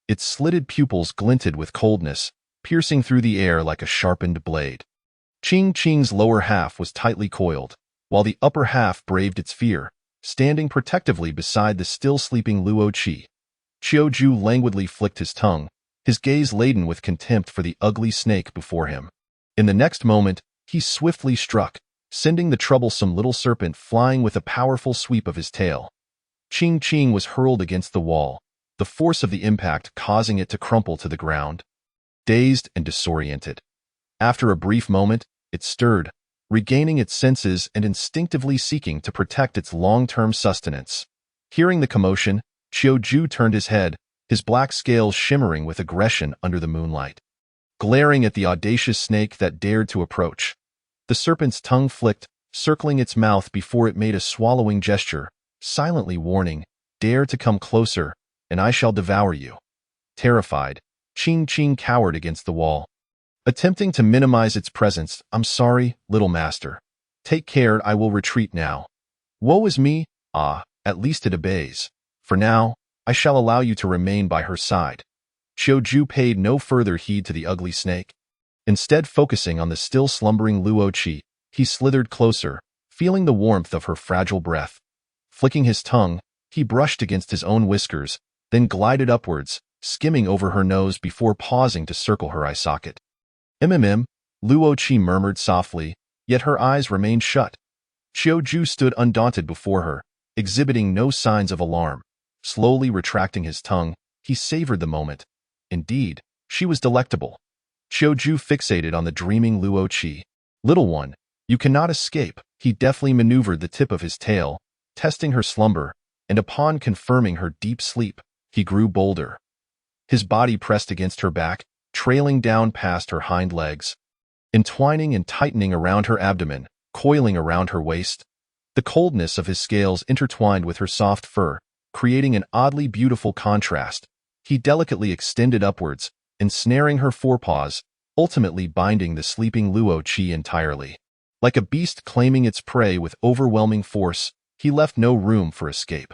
Its slitted pupils glinted with coldness, piercing through the air like a sharpened blade. Qing's lower half was tightly coiled, while the upper half braved its fear, standing protectively beside the still sleeping Luo Qi. Qiuju languidly flicked his tongue, his gaze laden with contempt for the ugly snake before him. In the next moment, he swiftly struck, sending the troublesome little serpent flying with a powerful sweep of his tail. Qing Qing was hurled against the wall, the force of the impact causing it to crumple to the ground. Dazed and disoriented. After a brief moment, it stirred, regaining its senses and instinctively seeking to protect its long-term sustenance. Hearing the commotion, Qiuju turned his head, his black scales shimmering with aggression under the moonlight. Glaring at the audacious snake that dared to approach, the serpent's tongue flicked, circling its mouth before it made a swallowing gesture, silently warning, "Dare to come closer, and I shall devour you." Terrified, Qing Qing cowered against the wall, attempting to minimize its presence. "I'm sorry, little master. Take care, I will retreat now." "Woe is me." "Ah, at least it obeys. For now, I shall allow you to remain by her side." Qiuju paid no further heed to the ugly snake. Instead, focusing on the still slumbering Luo Qi, he slithered closer, feeling the warmth of her fragile breath. Flicking his tongue, he brushed against his own whiskers, then glided upwards, skimming over her nose before pausing to circle her eye socket. "MMM," Luo Qi murmured softly, yet her eyes remained shut. Qiuju stood undaunted before her, exhibiting no signs of alarm. Slowly retracting his tongue, he savored the moment. Indeed, she was delectable. Qiuju fixated on the dreaming Luo Qi. "Little one, you cannot escape." He deftly maneuvered the tip of his tail, testing her slumber, and upon confirming her deep sleep, he grew bolder. His body pressed against her back, trailing down past her hind legs, entwining and tightening around her abdomen, coiling around her waist. The coldness of his scales intertwined with her soft fur, creating an oddly beautiful contrast. He delicately extended upwards, ensnaring her forepaws, ultimately binding the sleeping Luo Qi entirely. Like a beast claiming its prey with overwhelming force, he left no room for escape.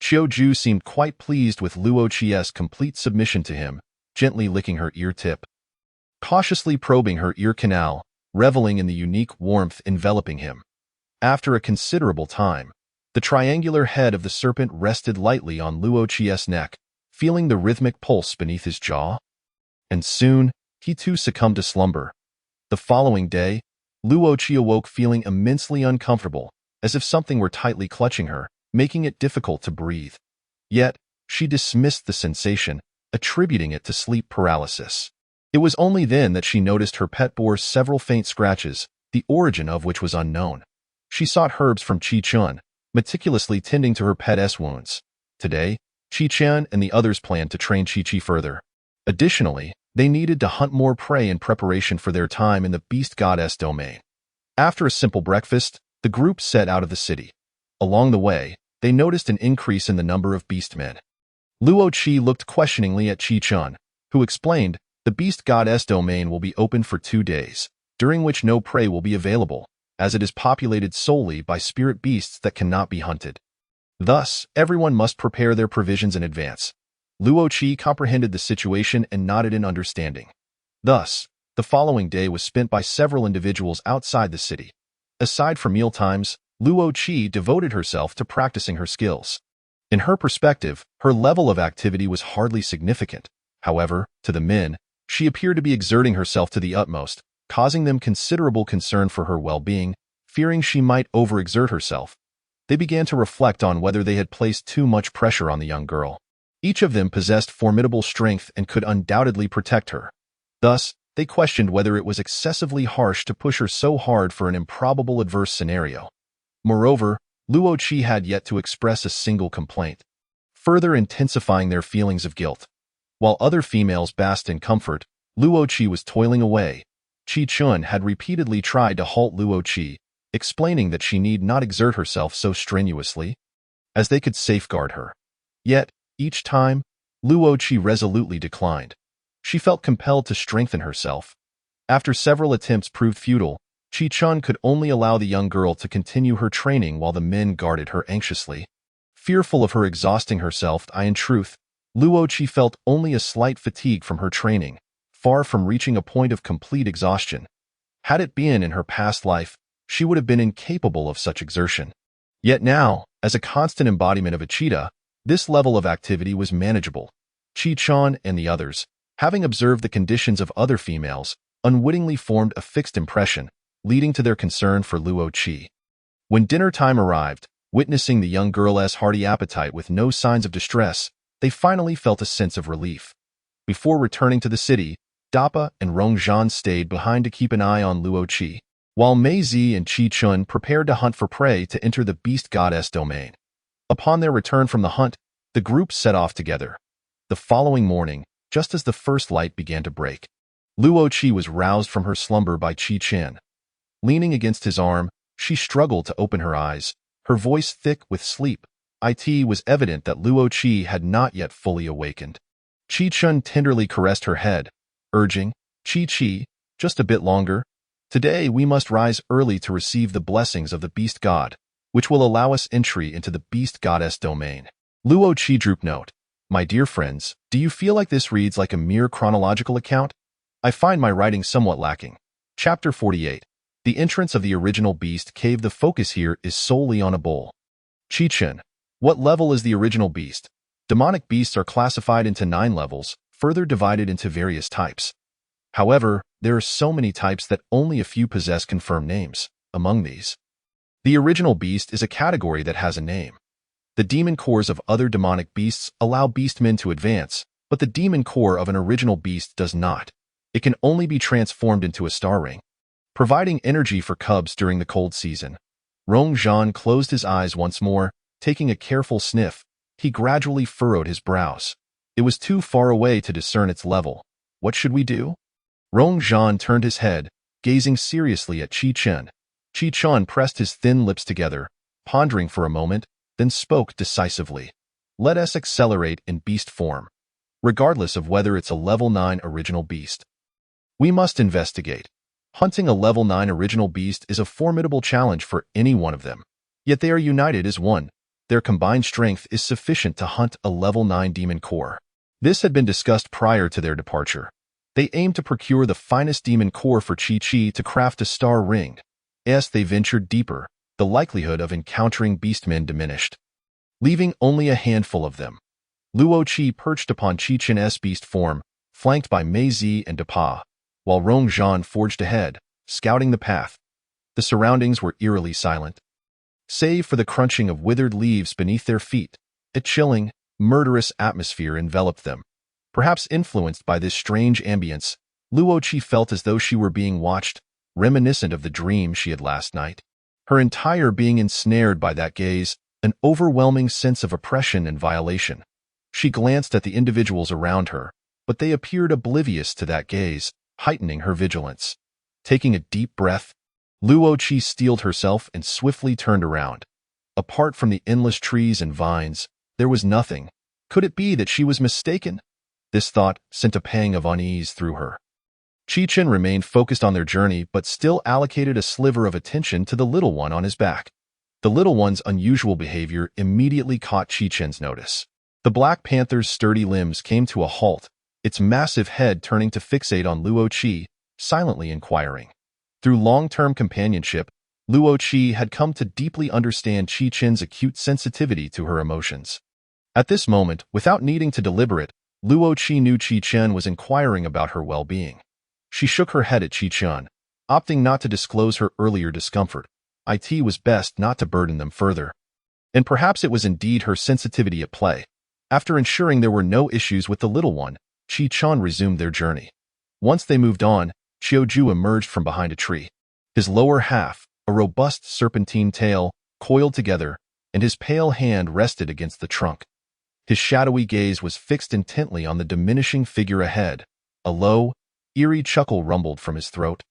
Qiuju seemed quite pleased with Luo Qi's complete submission to him, gently licking her ear tip, cautiously probing her ear canal, reveling in the unique warmth enveloping him. After a considerable time, the triangular head of the serpent rested lightly on Luo Qi's neck, feeling the rhythmic pulse beneath his jaw. And soon, he too succumbed to slumber. The following day, Luo Qi awoke feeling immensely uncomfortable, as if something were tightly clutching her, making it difficult to breathe. Yet, she dismissed the sensation, attributing it to sleep paralysis. It was only then that she noticed her pet bore several faint scratches, the origin of which was unknown. She sought herbs from Qi Chun, meticulously tending to her pet's wounds. Today, Qi Chen and the others planned to train Qi Qi further. Additionally, they needed to hunt more prey in preparation for their time in the beast goddess domain. After a simple breakfast, the group set out of the city. Along the way, they noticed an increase in the number of beastmen. Luo Qi looked questioningly at Qi Chun, who explained, "The beast goddess domain will be open for 2 days, during which no prey will be available, as it is populated solely by spirit beasts that cannot be hunted. Thus, everyone must prepare their provisions in advance." Luo Qi comprehended the situation and nodded in understanding. Thus, the following day was spent by several individuals outside the city. Aside from mealtimes, Luo Qi devoted herself to practicing her skills. In her perspective, her level of activity was hardly significant. However, to the men, she appeared to be exerting herself to the utmost, causing them considerable concern for her well-being, fearing she might overexert herself. They began to reflect on whether they had placed too much pressure on the young girl. Each of them possessed formidable strength and could undoubtedly protect her. Thus, they questioned whether it was excessively harsh to push her so hard for an improbable adverse scenario. Moreover, Luo Qi had yet to express a single complaint, further intensifying their feelings of guilt. While other females basked in comfort, Luo Qi was toiling away. Qi Chun had repeatedly tried to halt Luo Qi, explaining that she need not exert herself so strenuously, as they could safeguard her. Yet, each time, Luo Qi resolutely declined. She felt compelled to strengthen herself. After several attempts proved futile, Qi Chun could only allow the young girl to continue her training while the men guarded her anxiously. Fearful of her exhausting herself, in truth, Luo Qi felt only a slight fatigue from her training, far from reaching a point of complete exhaustion. Had it been in her past life, she would have been incapable of such exertion. Yet now, as a constant embodiment of a cheetah, This level of activity was manageable. Chi-chan and the others, having observed the conditions of other females, unwittingly formed a fixed impression, leading to their concern for Luo Qi. When dinner time arrived, witnessing the young girl's hearty appetite with no signs of distress, they finally felt a sense of relief. Before returning to the city, Dappa and Rong Zhan stayed behind to keep an eye on Luo Qi, while Mei Zi and Qi Chun prepared to hunt for prey to enter the beast goddess domain. Upon their return from the hunt, the group set off together. The following morning, just as the first light began to break, Luo Qi was roused from her slumber by Qi Chen. Leaning against his arm, she struggled to open her eyes, her voice thick with sleep. It was evident that Luo Qi had not yet fully awakened. Qi Chun tenderly caressed her head, urging, Qi, just a bit longer. Today we must rise early to receive the blessings of the beast god, which will allow us entry into the beast goddess domain. Luo Qi drooped note. My dear friends, do you feel like this reads like a mere chronological account? I find my writing somewhat lacking. Chapter 48. The entrance of the original beast cave. The focus here is solely on a bull. Qi Chen. What level is the original beast? Demonic beasts are classified into 9 levels, further divided into various types. However, there are so many types that only a few possess confirmed names. Among these, the original beast is a category that has a name. The demon cores of other demonic beasts allow beastmen to advance, but the demon core of an original beast does not. It can only be transformed into a star ring, providing energy for cubs during the cold season. Rong Zhan closed his eyes once more, taking a careful sniff. He gradually furrowed his brows. It was too far away to discern its level. What should we do? Rong Zhan turned his head, gazing seriously at Qi Chen. Qi Chen pressed his thin lips together, pondering for a moment, then spoke decisively. Let us accelerate in beast form, regardless of whether it's a level 9 original beast. We must investigate. Hunting a level 9 original beast is a formidable challenge for any one of them. Yet they are united as one. Their combined strength is sufficient to hunt a level 9 demon core. This had been discussed prior to their departure. They aimed to procure the finest demon core for Qi to craft a star ring. As they ventured deeper, the likelihood of encountering beastmen diminished, leaving only a handful of them. Luo Qi perched upon Qi Chen's beast form, flanked by Mei Zi and Dappa, while Rong Zhan forged ahead, scouting the path. The surroundings were eerily silent, save for the crunching of withered leaves beneath their feet. A chilling, murderous atmosphere enveloped them. Perhaps influenced by this strange ambience, Luo Qi felt as though she were being watched, reminiscent of the dream she had last night. Her entire being ensnared by that gaze, an overwhelming sense of oppression and violation. She glanced at the individuals around her, but they appeared oblivious to that gaze, heightening her vigilance. Taking a deep breath, Luo Qi steeled herself and swiftly turned around. Apart from the endless trees and vines, there was nothing. Could it be that she was mistaken? This thought sent a pang of unease through her. Qi Chen remained focused on their journey but still allocated a sliver of attention to the little one on his back. The little one's unusual behavior immediately caught Qi Chen's notice. The Black Panther's sturdy limbs came to a halt, its massive head turning to fixate on Luo Qi, silently inquiring. Through long-term companionship, Luo Qi had come to deeply understand Qi Chen's acute sensitivity to her emotions. At this moment, without needing to deliberate, Luo Qi knew Qi Chen was inquiring about her well-being. She shook her head at Qi Chen, opting not to disclose her earlier discomfort. It was best not to burden them further. And perhaps it was indeed her sensitivity at play. After ensuring there were no issues with the little one, Qi Chen resumed their journey. Once they moved on, Qiuju emerged from behind a tree. His lower half, a robust serpentine tail, coiled together, and his pale hand rested against the trunk. His shadowy gaze was fixed intently on the diminishing figure ahead. A low, eerie chuckle rumbled from his throat,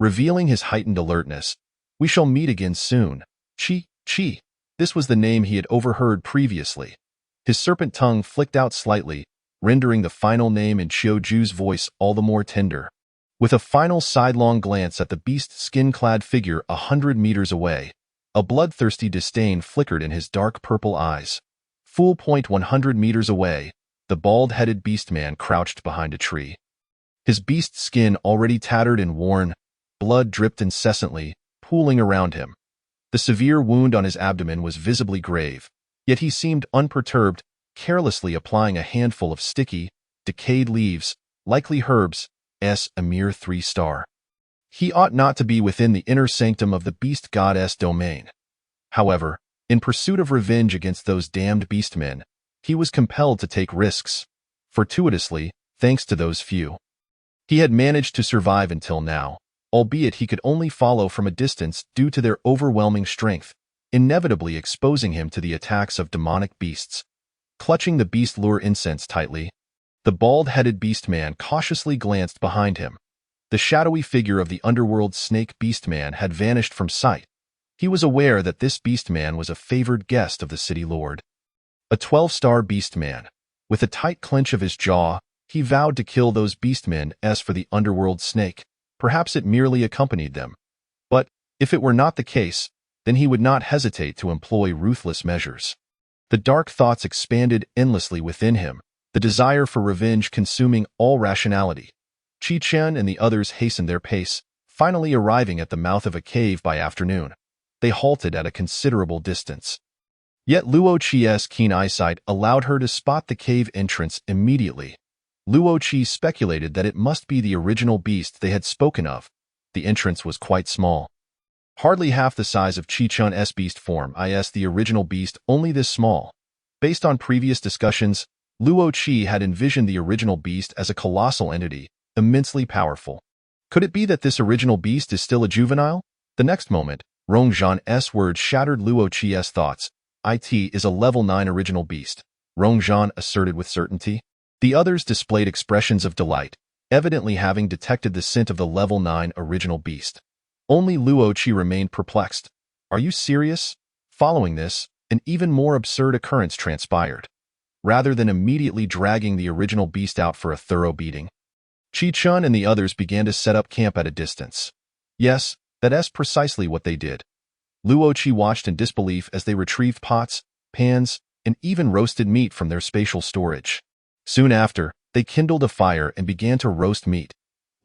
revealing his heightened alertness. We shall meet again soon. Qi. This was the name he had overheard previously. His serpent tongue flicked out slightly, rendering the final name in Qiuju's voice all the more tender. With a final sidelong glance at the beast's skin-clad figure 100 meters away, a bloodthirsty disdain flickered in his dark purple eyes. 100 meters away, the bald-headed beastman crouched behind a tree. His beast skin already tattered and worn, blood dripped incessantly, pooling around him. The severe wound on his abdomen was visibly grave, yet he seemed unperturbed, carelessly applying a handful of sticky, decayed leaves, likely herbs, a mere 3-star. He ought not to be within the inner sanctum of the beast god's domain. However, in pursuit of revenge against those damned beastmen, he was compelled to take risks. Fortuitously, thanks to those few, he had managed to survive until now, albeit he could only follow from a distance due to their overwhelming strength, inevitably exposing him to the attacks of demonic beasts. Clutching the beast lure incense tightly, the bald-headed beastman cautiously glanced behind him. The shadowy figure of the underworld snake beastman had vanished from sight. He was aware that this beastman was a favored guest of the city lord. A 12-star beastman. With a tight clench of his jaw, he vowed to kill those beastmen as for the underworld snake. Perhaps it merely accompanied them. But, if it were not the case, then he would not hesitate to employ ruthless measures. The dark thoughts expanded endlessly within him, the desire for revenge consuming all rationality. Qi-Chen and the others hastened their pace, finally arriving at the mouth of a cave by afternoon. They halted at a considerable distance. Yet Luo Qi's keen eyesight allowed her to spot the cave entrance immediately. Luo Qi speculated that it must be the original beast they had spoken of. The entrance was quite small. Hardly half the size of Qi-Chun's beast form, the original beast only this small. Based on previous discussions, Luo Qi had envisioned the original beast as a colossal entity, immensely powerful. Could it be that this original beast is still a juvenile? The next moment, Rong Zhan's words shattered Luo Qi's thoughts. It is a level 9 original beast, Rong Zhan asserted with certainty. The others displayed expressions of delight, evidently having detected the scent of the level 9 original beast. Only Luo Qi remained perplexed. Are you serious? Following this, an even more absurd occurrence transpired. Rather than immediately dragging the original beast out for a thorough beating, Qi-Chun and the others began to set up camp at a distance. Yes, that's precisely what they did. Luo Qi watched in disbelief as they retrieved pots, pans, and even roasted meat from their spatial storage. Soon after, they kindled a fire and began to roast meat.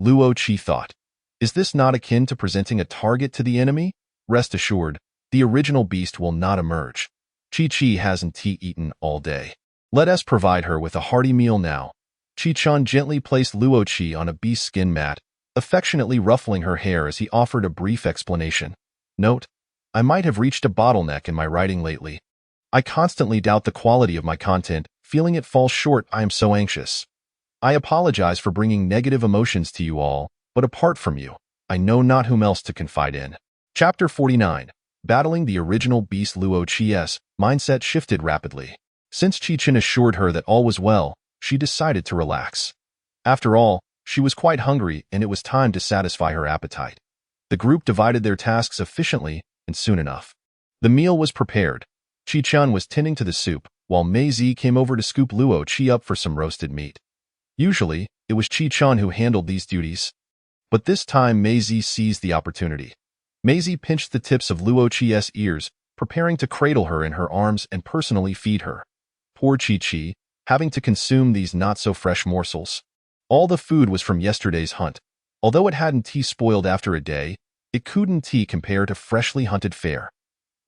Luo Qi thought, is this not akin to presenting a target to the enemy? Rest assured, the original beast will not emerge. Qi hasn't eaten all day. Let us provide her with a hearty meal now. Qi-Chun gently placed Luo Qi on a beast skin mat, affectionately ruffling her hair as he offered a brief explanation. Note, I might have reached a bottleneck in my writing lately. I constantly doubt the quality of my content, feeling it falls short. I am so anxious. I apologize for bringing negative emotions to you all, but apart from you, I know not whom else to confide in. Chapter 49. Battling the original beast. Luo Qi's mindset shifted rapidly. Since Qi-Chen assured her that all was well, she decided to relax. After all, she was quite hungry and it was time to satisfy her appetite. The group divided their tasks efficiently, and soon enough, the meal was prepared. Qi-Chen was tending to the soup, while Mei Zi came over to scoop Luo Qi up for some roasted meat. Usually, it was Qi-Chen who handled these duties. But this time Mei Zi seized the opportunity. Mei Zi pinched the tips of Luo Qi's ears, preparing to cradle her in her arms and personally feed her. Poor Qi, having to consume these not-so-fresh morsels. All the food was from yesterday's hunt. Although it hadn't spoiled after a day, it couldn't compare to freshly hunted fare.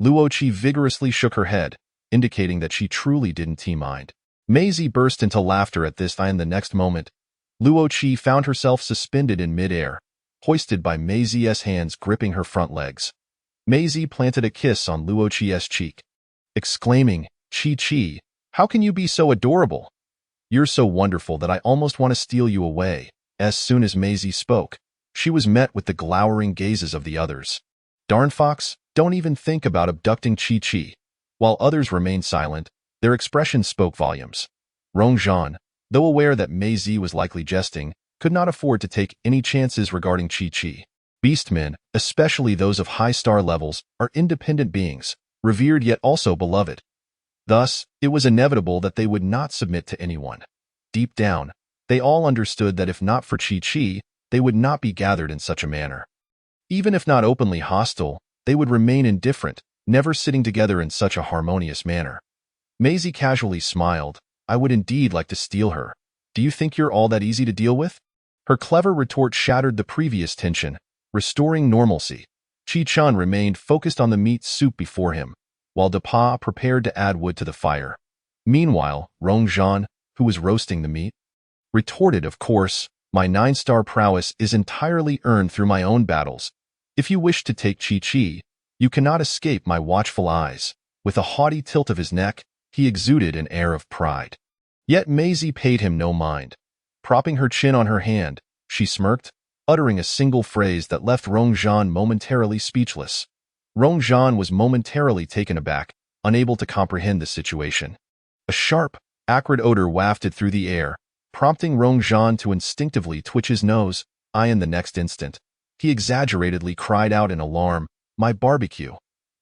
Luo Qi vigorously shook her head, indicating that she truly didn't mind. Mei Zi burst into laughter at this, and the next moment, Luo Qi found herself suspended in mid-air, hoisted by Mei Zi's hands gripping her front legs. Mei Zi planted a kiss on Luo Qi's cheek, exclaiming, Qi, how can you be so adorable? You're so wonderful that I almost want to steal you away. As soon as Mei Zi spoke, she was met with the glowering gazes of the others. Darn fox, don't even think about abducting Qi. While others remained silent, their expressions spoke volumes. Rong Zhan, though aware that Mei Zi was likely jesting, could not afford to take any chances regarding Qi. Beastmen, especially those of high star levels, are independent beings, revered yet also beloved. Thus, it was inevitable that they would not submit to anyone. Deep down, they all understood that if not for Qi, they would not be gathered in such a manner. Even if not openly hostile, they would remain indifferent, never sitting together in such a harmonious manner. Mei Zi casually smiled. I would indeed like to steal her. Do you think you're all that easy to deal with? Her clever retort shattered the previous tension, restoring normalcy. Qi-Chen remained focused on the meat soup before him, while Dapa prepared to add wood to the fire. Meanwhile, Rong Zhan, who was roasting the meat, retorted, "Of course, my 9-star prowess is entirely earned through my own battles. If you wish to take Chi-Chi, you cannot escape my watchful eyes." With a haughty tilt of his neck, he exuded an air of pride. Yet Maisie paid him no mind. Propping her chin on her hand, she smirked, uttering a single phrase that left Rong Zhan momentarily speechless. Rong Zhan was momentarily taken aback, unable to comprehend the situation. A sharp, acrid odor wafted through the air, prompting Rong Zhan to instinctively twitch his nose. In the next instant, he exaggeratedly cried out in alarm, "My barbecue!"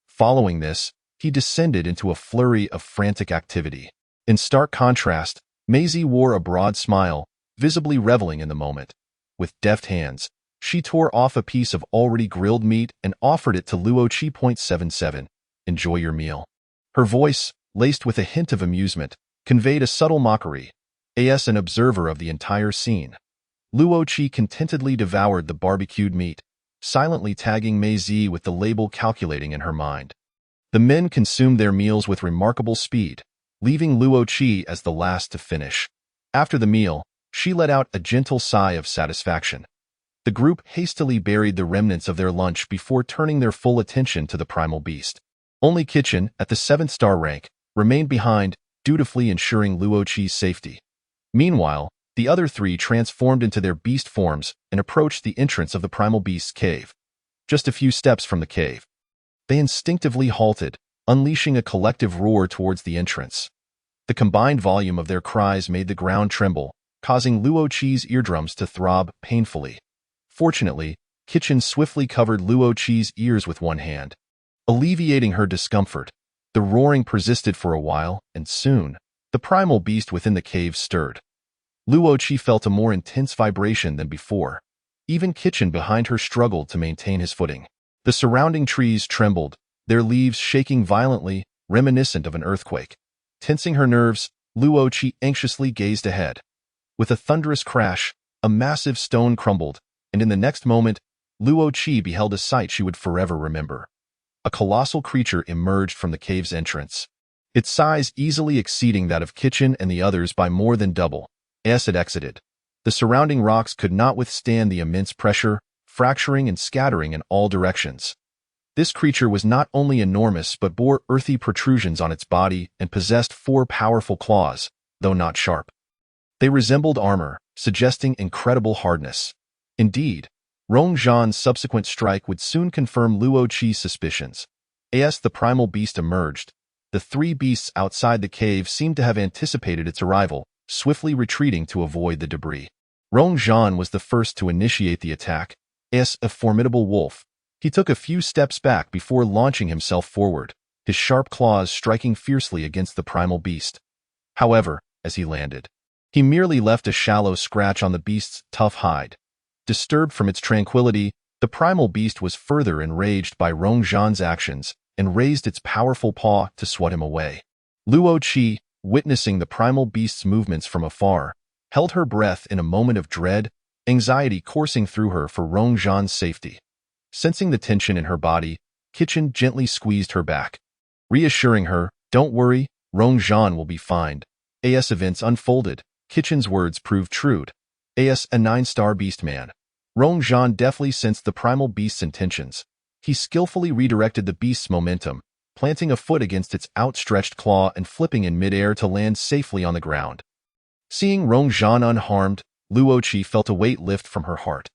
Following this, he descended into a flurry of frantic activity. In stark contrast, Maisie wore a broad smile, visibly reveling in the moment. With deft hands, she tore off a piece of already grilled meat and offered it to Luo Qi.77. "Enjoy your meal." Her voice, laced with a hint of amusement, conveyed a subtle mockery, as an observer of the entire scene. Luo Qi contentedly devoured the barbecued meat, silently tagging Maisie with the label calculating in her mind. The men consumed their meals with remarkable speed, leaving Luo Qi as the last to finish. After the meal, she let out a gentle sigh of satisfaction. The group hastily buried the remnants of their lunch before turning their full attention to the primal beast. Only Kitchen, at the 7th-star rank, remained behind, dutifully ensuring Luo Qi's safety. Meanwhile, the other three transformed into their beast forms and approached the entrance of the primal beast's cave. Just a few steps from the cave, they instinctively halted, unleashing a collective roar towards the entrance. The combined volume of their cries made the ground tremble, causing Luo Qi's eardrums to throb painfully. Fortunately, Kitchen swiftly covered Luo Qi's ears with one hand, alleviating her discomfort. The roaring persisted for a while, and soon, the primal beast within the cave stirred. Luo Qi felt a more intense vibration than before. Even Kitchen behind her struggled to maintain his footing. The surrounding trees trembled, their leaves shaking violently, reminiscent of an earthquake. Tensing her nerves, Luo Qi anxiously gazed ahead. With a thunderous crash, a massive stone crumbled, and in the next moment, Luo Qi beheld a sight she would forever remember. A colossal creature emerged from the cave's entrance, its size easily exceeding that of Kitchen and the others by more than double. As it exited, the surrounding rocks could not withstand the immense pressure, fracturing and scattering in all directions. This creature was not only enormous but bore earthy protrusions on its body and possessed 4 powerful claws, though not sharp. They resembled armor, suggesting incredible hardness. Indeed, Rong Zhan's subsequent strike would soon confirm Luo Qi's suspicions. As the primal beast emerged, the 3 beasts outside the cave seemed to have anticipated its arrival, swiftly retreating to avoid the debris. Rong Zhan was the first to initiate the attack. As a formidable wolf, he took a few steps back before launching himself forward, his sharp claws striking fiercely against the primal beast. However, as he landed, he merely left a shallow scratch on the beast's tough hide. Disturbed from its tranquility, the primal beast was further enraged by Rong Zhan's actions and raised its powerful paw to swat him away. Luo Qi, witnessing the primal beast's movements from afar, held her breath in a moment of dread, anxiety coursing through her for Rong Zhan's safety. Sensing the tension in her body, Kitchen gently squeezed her back, reassuring her, "Don't worry, Rong Zhan will be fine." As events unfolded, Kitchen's words proved true. As a 9-star beastman, Rong Zhan deftly sensed the primal beast's intentions. He skillfully redirected the beast's momentum, planting a foot against its outstretched claw and flipping in midair to land safely on the ground. Seeing Rong Zhan unharmed, Luo Qi felt a weight lift from her heart.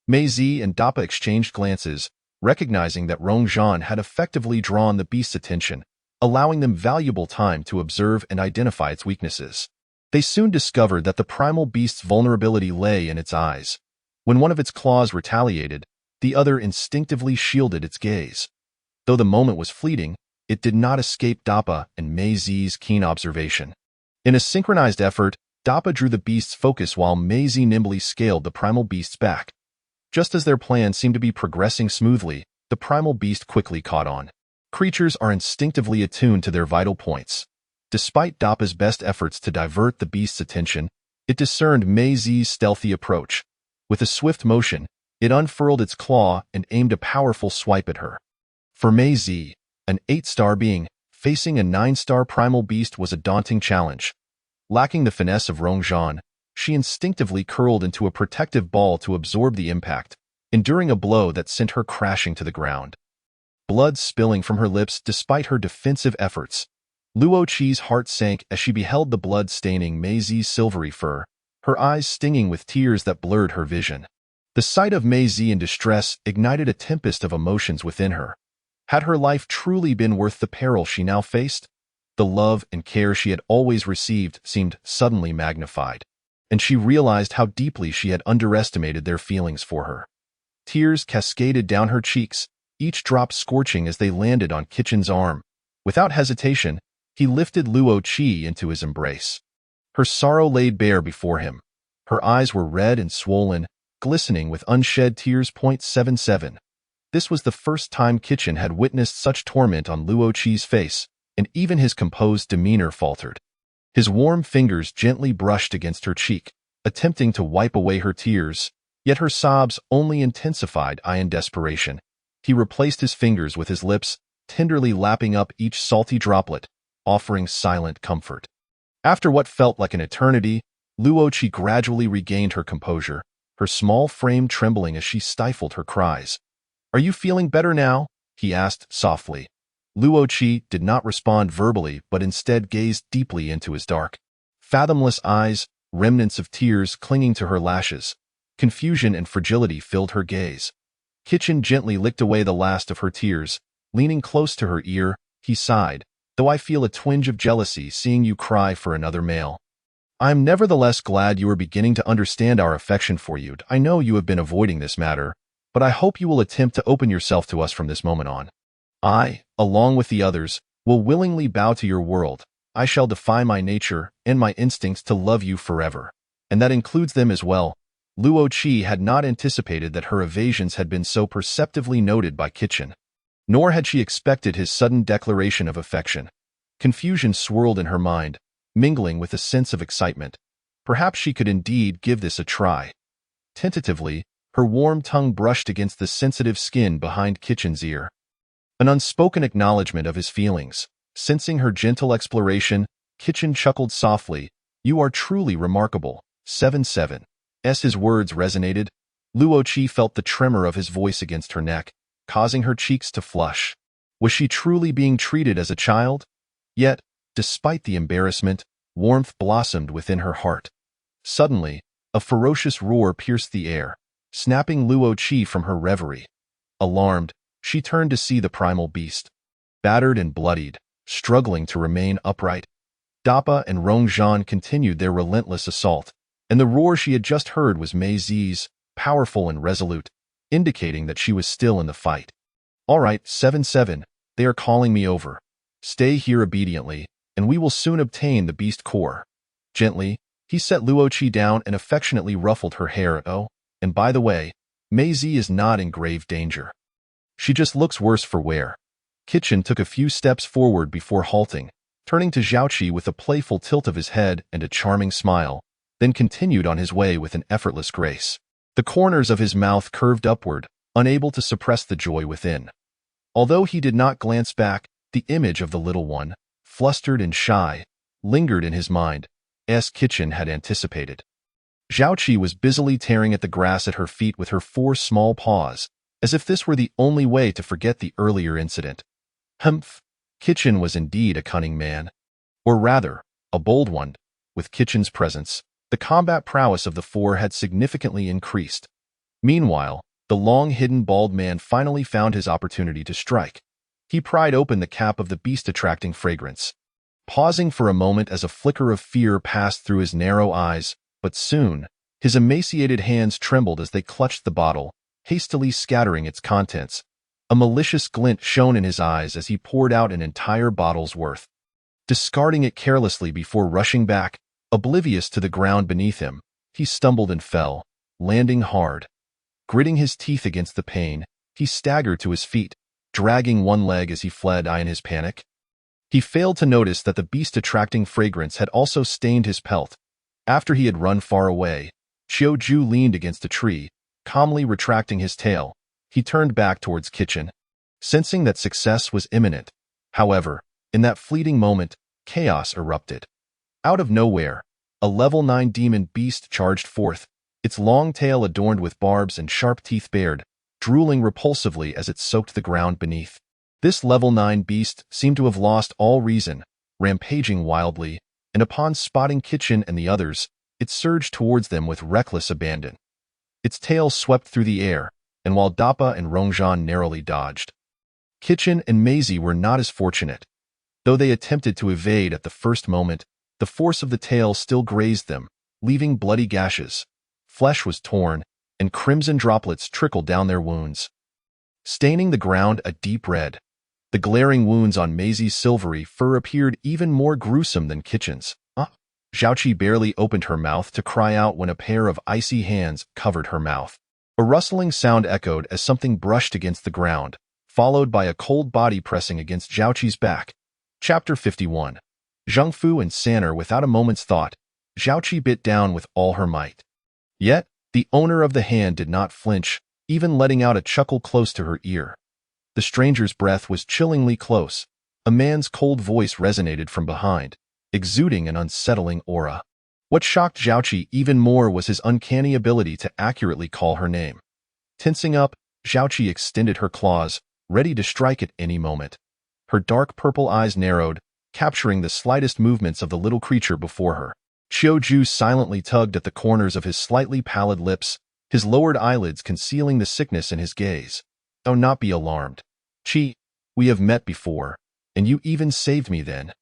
Maisie and Dappa exchanged glances, recognizing that Rong Zhan had effectively drawn the beast's attention, allowing them valuable time to observe and identify its weaknesses. They soon discovered that the primal beast's vulnerability lay in its eyes. When one of its claws retaliated, the other instinctively shielded its gaze. Though the moment was fleeting, it did not escape Dappa and Maisie's keen observation. In a synchronized effort, Dappa drew the beast's focus while Maisie nimbly scaled the primal beast's back. Just as their plan seemed to be progressing smoothly, the primal beast quickly caught on. Creatures are instinctively attuned to their vital points. Despite Dappa's best efforts to divert the beast's attention, it discerned Maisie's stealthy approach. With a swift motion, it unfurled its claw and aimed a powerful swipe at her. For Maisie, an 8-star being, Facing a 9-star primal beast was a daunting challenge. Lacking the finesse of Rongzhan, she instinctively curled into a protective ball to absorb the impact, enduring a blow that sent her crashing to the ground. Blood spilling from her lips despite her defensive efforts. Luo Qi's heart sank as she beheld the blood staining Mei Zi's silvery fur, her eyes stinging with tears that blurred her vision. The sight of Mei Zi in distress ignited a tempest of emotions within her. Had her life truly been worth the peril she now faced? The love and care she had always received seemed suddenly magnified, and she realized how deeply she had underestimated their feelings for her. Tears cascaded down her cheeks, each drop scorching as they landed on Qichen's arm. Without hesitation, he lifted Luo Qi into his embrace. Her sorrow laid bare before him. Her eyes were red and swollen, glistening with unshed tears. 77. This was the first time Qichen had witnessed such torment on Luo Qi's face, and even his composed demeanor faltered. His warm fingers gently brushed against her cheek, attempting to wipe away her tears, yet her sobs only intensified in desperation. He replaced his fingers with his lips, tenderly lapping up each salty droplet, offering silent comfort. After what felt like an eternity, Luo Qi gradually regained her composure, her small frame trembling as she stifled her cries. "Are you feeling better now?" he asked softly. Luo Qi did not respond verbally but instead gazed deeply into his dark, fathomless eyes, remnants of tears clinging to her lashes. Confusion and fragility filled her gaze. Qichen gently licked away the last of her tears. Leaning close to her ear, he sighed, "Though I feel a twinge of jealousy seeing you cry for another male. I am nevertheless glad you are beginning to understand our affection for you. I know you have been avoiding this matter, but I hope you will attempt to open yourself to us from this moment on. I, along with the others, will willingly bow to your world. I shall defy my nature and my instincts to love you forever. And that includes them as well." Luo Qi had not anticipated that her evasions had been so perceptively noted by Qichen. Nor had she expected his sudden declaration of affection. Confusion swirled in her mind, mingling with a sense of excitement. Perhaps she could indeed give this a try. Tentatively, her warm tongue brushed against the sensitive skin behind Qichen's ear. An unspoken acknowledgement of his feelings. Sensing her gentle exploration, Qichen chuckled softly, "You are truly remarkable." 77. As his words resonated, Luo Qi felt the tremor of his voice against her neck, causing her cheeks to flush. Was she truly being treated as a child? Yet, despite the embarrassment, warmth blossomed within her heart. Suddenly, a ferocious roar pierced the air, snapping Luo Qi from her reverie. Alarmed, she turned to see the primal beast. Battered and bloodied, struggling to remain upright, Dappa and Rongzhan continued their relentless assault, and the roar she had just heard was Mei Zi's, powerful and resolute, indicating that she was still in the fight. "All right, 7-7, they are calling me over. Stay here obediently, and we will soon obtain the beast core." Gently, he set Luo Qi down and affectionately ruffled her hair. "Oh, and by the way, Mei Zi is not in grave danger. She just looks worse for wear." Qichen took a few steps forward before halting, turning to Zhaoqi with a playful tilt of his head and a charming smile, then continued on his way with an effortless grace. The corners of his mouth curved upward, unable to suppress the joy within. Although he did not glance back, the image of the little one, flustered and shy, lingered in his mind, as Qichen had anticipated. Zhaoqi was busily tearing at the grass at her feet with her 4 small paws, as if this were the only way to forget the earlier incident. Humph! Qichen was indeed a cunning man. Or rather, a bold one. With Qichen's presence, the combat prowess of the 4 had significantly increased. Meanwhile, the long-hidden bald man finally found his opportunity to strike. He pried open the cap of the beast-attracting fragrance, pausing for a moment as a flicker of fear passed through his narrow eyes, but soon, his emaciated hands trembled as they clutched the bottle, hastily scattering its contents. A malicious glint shone in his eyes as he poured out an entire bottle's worth. Discarding it carelessly before rushing back, oblivious to the ground beneath him, he stumbled and fell, landing hard. Gritting his teeth against the pain, he staggered to his feet, dragging one leg as he fled in his panic. He failed to notice that the beast-attracting fragrance had also stained his pelt. After he had run far away, Qiu Ju leaned against a tree, calmly retracting his tail. He turned back towards Qichen, sensing that success was imminent. However, In that fleeting moment, chaos erupted. Out of nowhere, a level 9 demon beast charged forth, its long tail adorned with barbs and sharp teeth bared, drooling repulsively as it soaked the ground beneath. This level 9 beast seemed to have lost all reason, rampaging wildly, and upon spotting Kitchen and the others, it surged towards them with reckless abandon. Its tail swept through the air, and while Dappa and Rongzhan narrowly dodged, Kitchen and Maisie were not as fortunate. Though they attempted to evade at the first moment, the force of the tail still grazed them, leaving bloody gashes. Flesh was torn, and crimson droplets trickled down their wounds, staining the ground a deep red. The glaring wounds on Maisie's silvery fur appeared even more gruesome than Kitchen's. Zhao barely opened her mouth to cry out when a pair of icy hands covered her mouth. A rustling sound echoed as something brushed against the ground, followed by a cold body pressing against Zhao back. Chapter 51. Zheng Fu and Sanner without a moment's thought. Zhao bit down with all her might. Yet, the owner of the hand did not flinch, even letting out a chuckle close to her ear. The stranger's breath was chillingly close. A man's cold voice resonated from behind, exuding an unsettling aura. What shocked Zhao even more was his uncanny ability to accurately call her name. Tensing up, Zhao extended her claws, ready to strike at any moment. Her dark purple eyes narrowed, capturing the slightest movements of the little creature before her. Qiu silently tugged at the corners of his slightly pallid lips, his lowered eyelids concealing the sickness in his gaze. "Do not be alarmed. Qi, we have met before, and you even saved me then.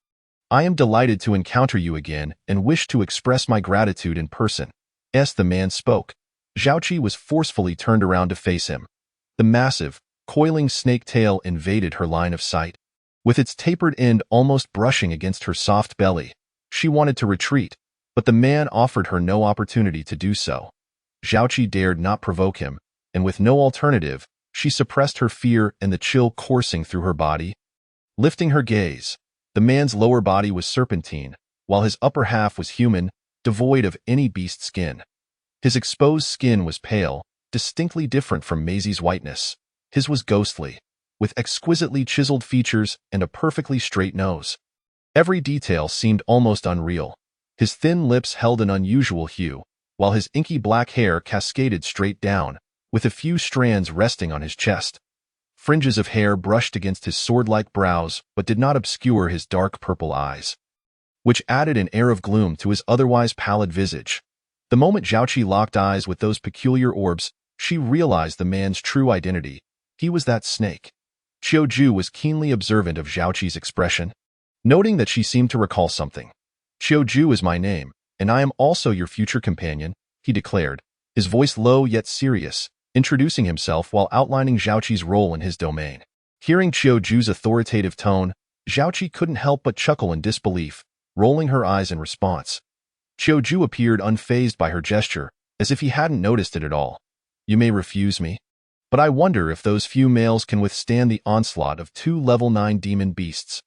I am delighted to encounter you again and wish to express my gratitude in person." As the man spoke, Zhao was forcefully turned around to face him. The massive, coiling snake tail invaded her line of sight. With its tapered end almost brushing against her soft belly, she wanted to retreat, but the man offered her no opportunity to do so. Zhao dared not provoke him, and with no alternative, she suppressed her fear and the chill coursing through her body. Lifting her gaze, the man's lower body was serpentine, while his upper half was human, devoid of any beast skin. His exposed skin was pale, distinctly different from Maisie's whiteness. His was ghostly, with exquisitely chiseled features and a perfectly straight nose. Every detail seemed almost unreal. His thin lips held an unusual hue, while his inky black hair cascaded straight down, with a few strands resting on his chest. Fringes of hair brushed against his sword-like brows but did not obscure his dark purple eyes, which added an air of gloom to his otherwise pallid visage. The moment Zhao locked eyes with those peculiar orbs, she realized the man's true identity. He was that snake. Qiu was keenly observant of Zhao expression, noting that she seemed to recall something. "Qiu is my name, and I am also your future companion," he declared, his voice low yet serious, introducing himself while outlining Zhao role in his domain. Hearing Qiu's authoritative tone, Zhao couldn't help but chuckle in disbelief, rolling her eyes in response. Qiu appeared unfazed by her gesture, as if he hadn't noticed it at all. "You may refuse me, but I wonder if those few males can withstand the onslaught of 2 level 9 demon beasts."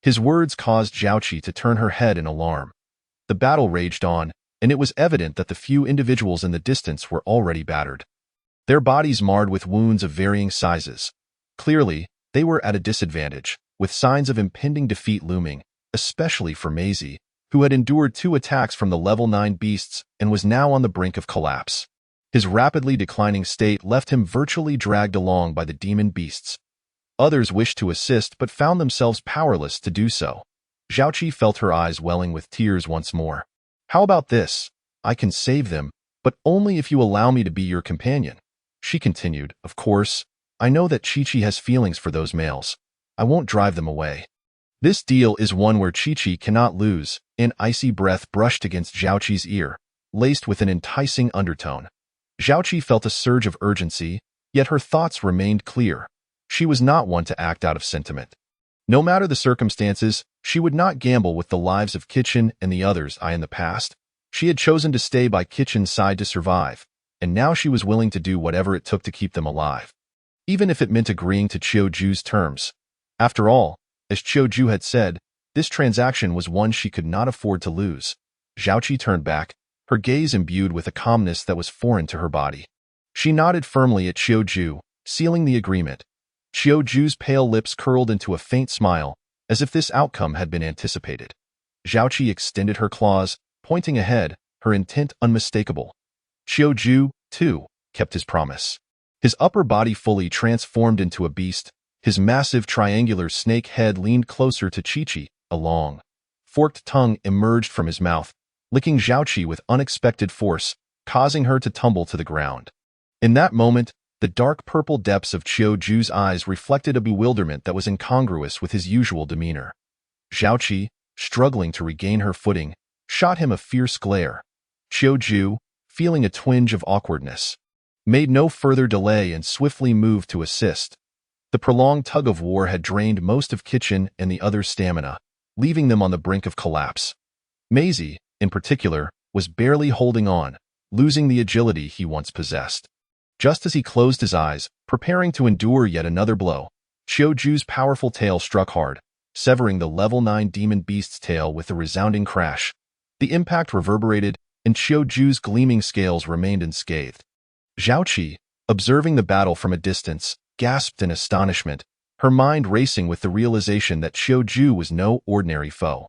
His words caused Zhao to turn her head in alarm. The battle raged on, and it was evident that the few individuals in the distance were already battered, their bodies marred with wounds of varying sizes. Clearly, they were at a disadvantage, with signs of impending defeat looming, especially for Maisie, who had endured 2 attacks from the level 9 beasts and was now on the brink of collapse. His rapidly declining state left him virtually dragged along by the demon beasts. Others wished to assist but found themselves powerless to do so. Zhao felt her eyes welling with tears once more. "How about this? I can save them, but only if you allow me to be your companion," she continued. "Of course, I know that Qiqi has feelings for those males. I won't drive them away." This deal is one where Qiqi cannot lose. An icy breath brushed against Zhaoqi's ear, laced with an enticing undertone. Zhao felt a surge of urgency, yet her thoughts remained clear. She was not one to act out of sentiment. No matter the circumstances, she would not gamble with the lives of Kitchen and the others. In the past, she had chosen to stay by Kitchen's side to survive, and now she was willing to do whatever it took to keep them alive, even if it meant agreeing to Qiu's terms. After all, as Qiu had said, this transaction was one she could not afford to lose. Zhao turned back, her gaze imbued with a calmness that was foreign to her body. She nodded firmly at Qiu, sealing the agreement. Qiu's pale lips curled into a faint smile, as if this outcome had been anticipated. Zhaoqi extended her claws, pointing ahead, her intent unmistakable. Qiuju, too, kept his promise. His upper body fully transformed into a beast. His massive triangular snake head leaned closer to Qiqi. A long, forked tongue emerged from his mouth, licking Zhaoqi with unexpected force, causing her to tumble to the ground. In that moment, the dark purple depths of Qiuju's eyes reflected a bewilderment that was incongruous with his usual demeanor. Zhaoqi, struggling to regain her footing, shot him a fierce glare. Qiuju, feeling a twinge of awkwardness, made no further delay and swiftly moved to assist. The prolonged tug-of-war had drained most of Qichin and the other's stamina, leaving them on the brink of collapse. Maisie, in particular, was barely holding on, losing the agility he once possessed. Just as he closed his eyes, preparing to endure yet another blow, Qiuju's powerful tail struck hard, severing the level 9 demon beast's tail with a resounding crash. The impact reverberated, and Qiuju's gleaming scales remained unscathed. Zhaoqi, observing the battle from a distance, gasped in astonishment, her mind racing with the realization that Qiuju was no ordinary foe.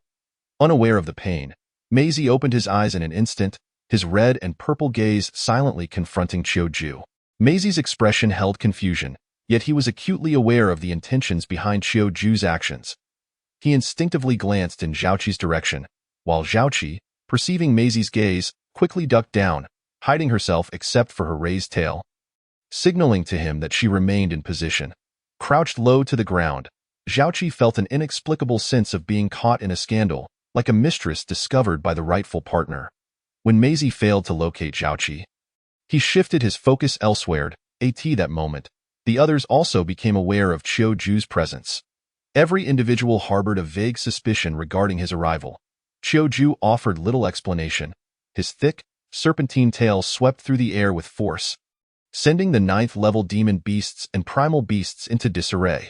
Unaware of the pain, Maisie opened his eyes in an instant, his red and purple gaze silently confronting Qiuju. Maisie's expression held confusion, yet he was acutely aware of the intentions behind Qiuju's actions. He instinctively glanced in Zhaoqi's direction, while Zhaoqi, perceiving Maisie's gaze, quickly ducked down, hiding herself except for her raised tail, signaling to him that she remained in position. Crouched low to the ground, Zhaoqi felt an inexplicable sense of being caught in a scandal, like a mistress discovered by the rightful partner. When Maisie failed to locate Zhaoqi, he shifted his focus elsewhere. At that moment, the others also became aware of Qiuju's presence. Every individual harbored a vague suspicion regarding his arrival. Qiuju offered little explanation. His thick, serpentine tail swept through the air with force, sending the 9th-level demon beasts and primal beasts into disarray.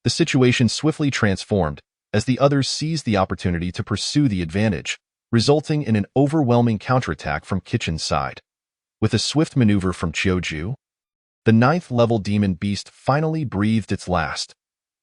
The situation swiftly transformed as the others seized the opportunity to pursue the advantage, resulting in an overwhelming counterattack from Qichin's side. With a swift maneuver from Qiuju, the 9th-level demon beast finally breathed its last.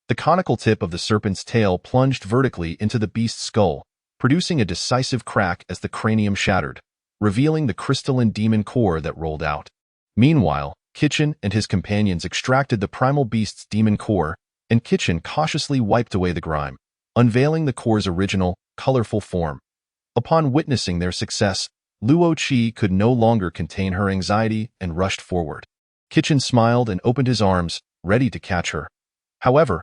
The conical tip of the serpent's tail plunged vertically into the beast's skull, producing a decisive crack as the cranium shattered, revealing the crystalline demon core that rolled out. Meanwhile, Qichin and his companions extracted the primal beast's demon core, and Qichin cautiously wiped away the grime, unveiling the core's original, colorful form. Upon witnessing their success, Luo Qi could no longer contain her anxiety and rushed forward. Qichin smiled and opened his arms, ready to catch her. However,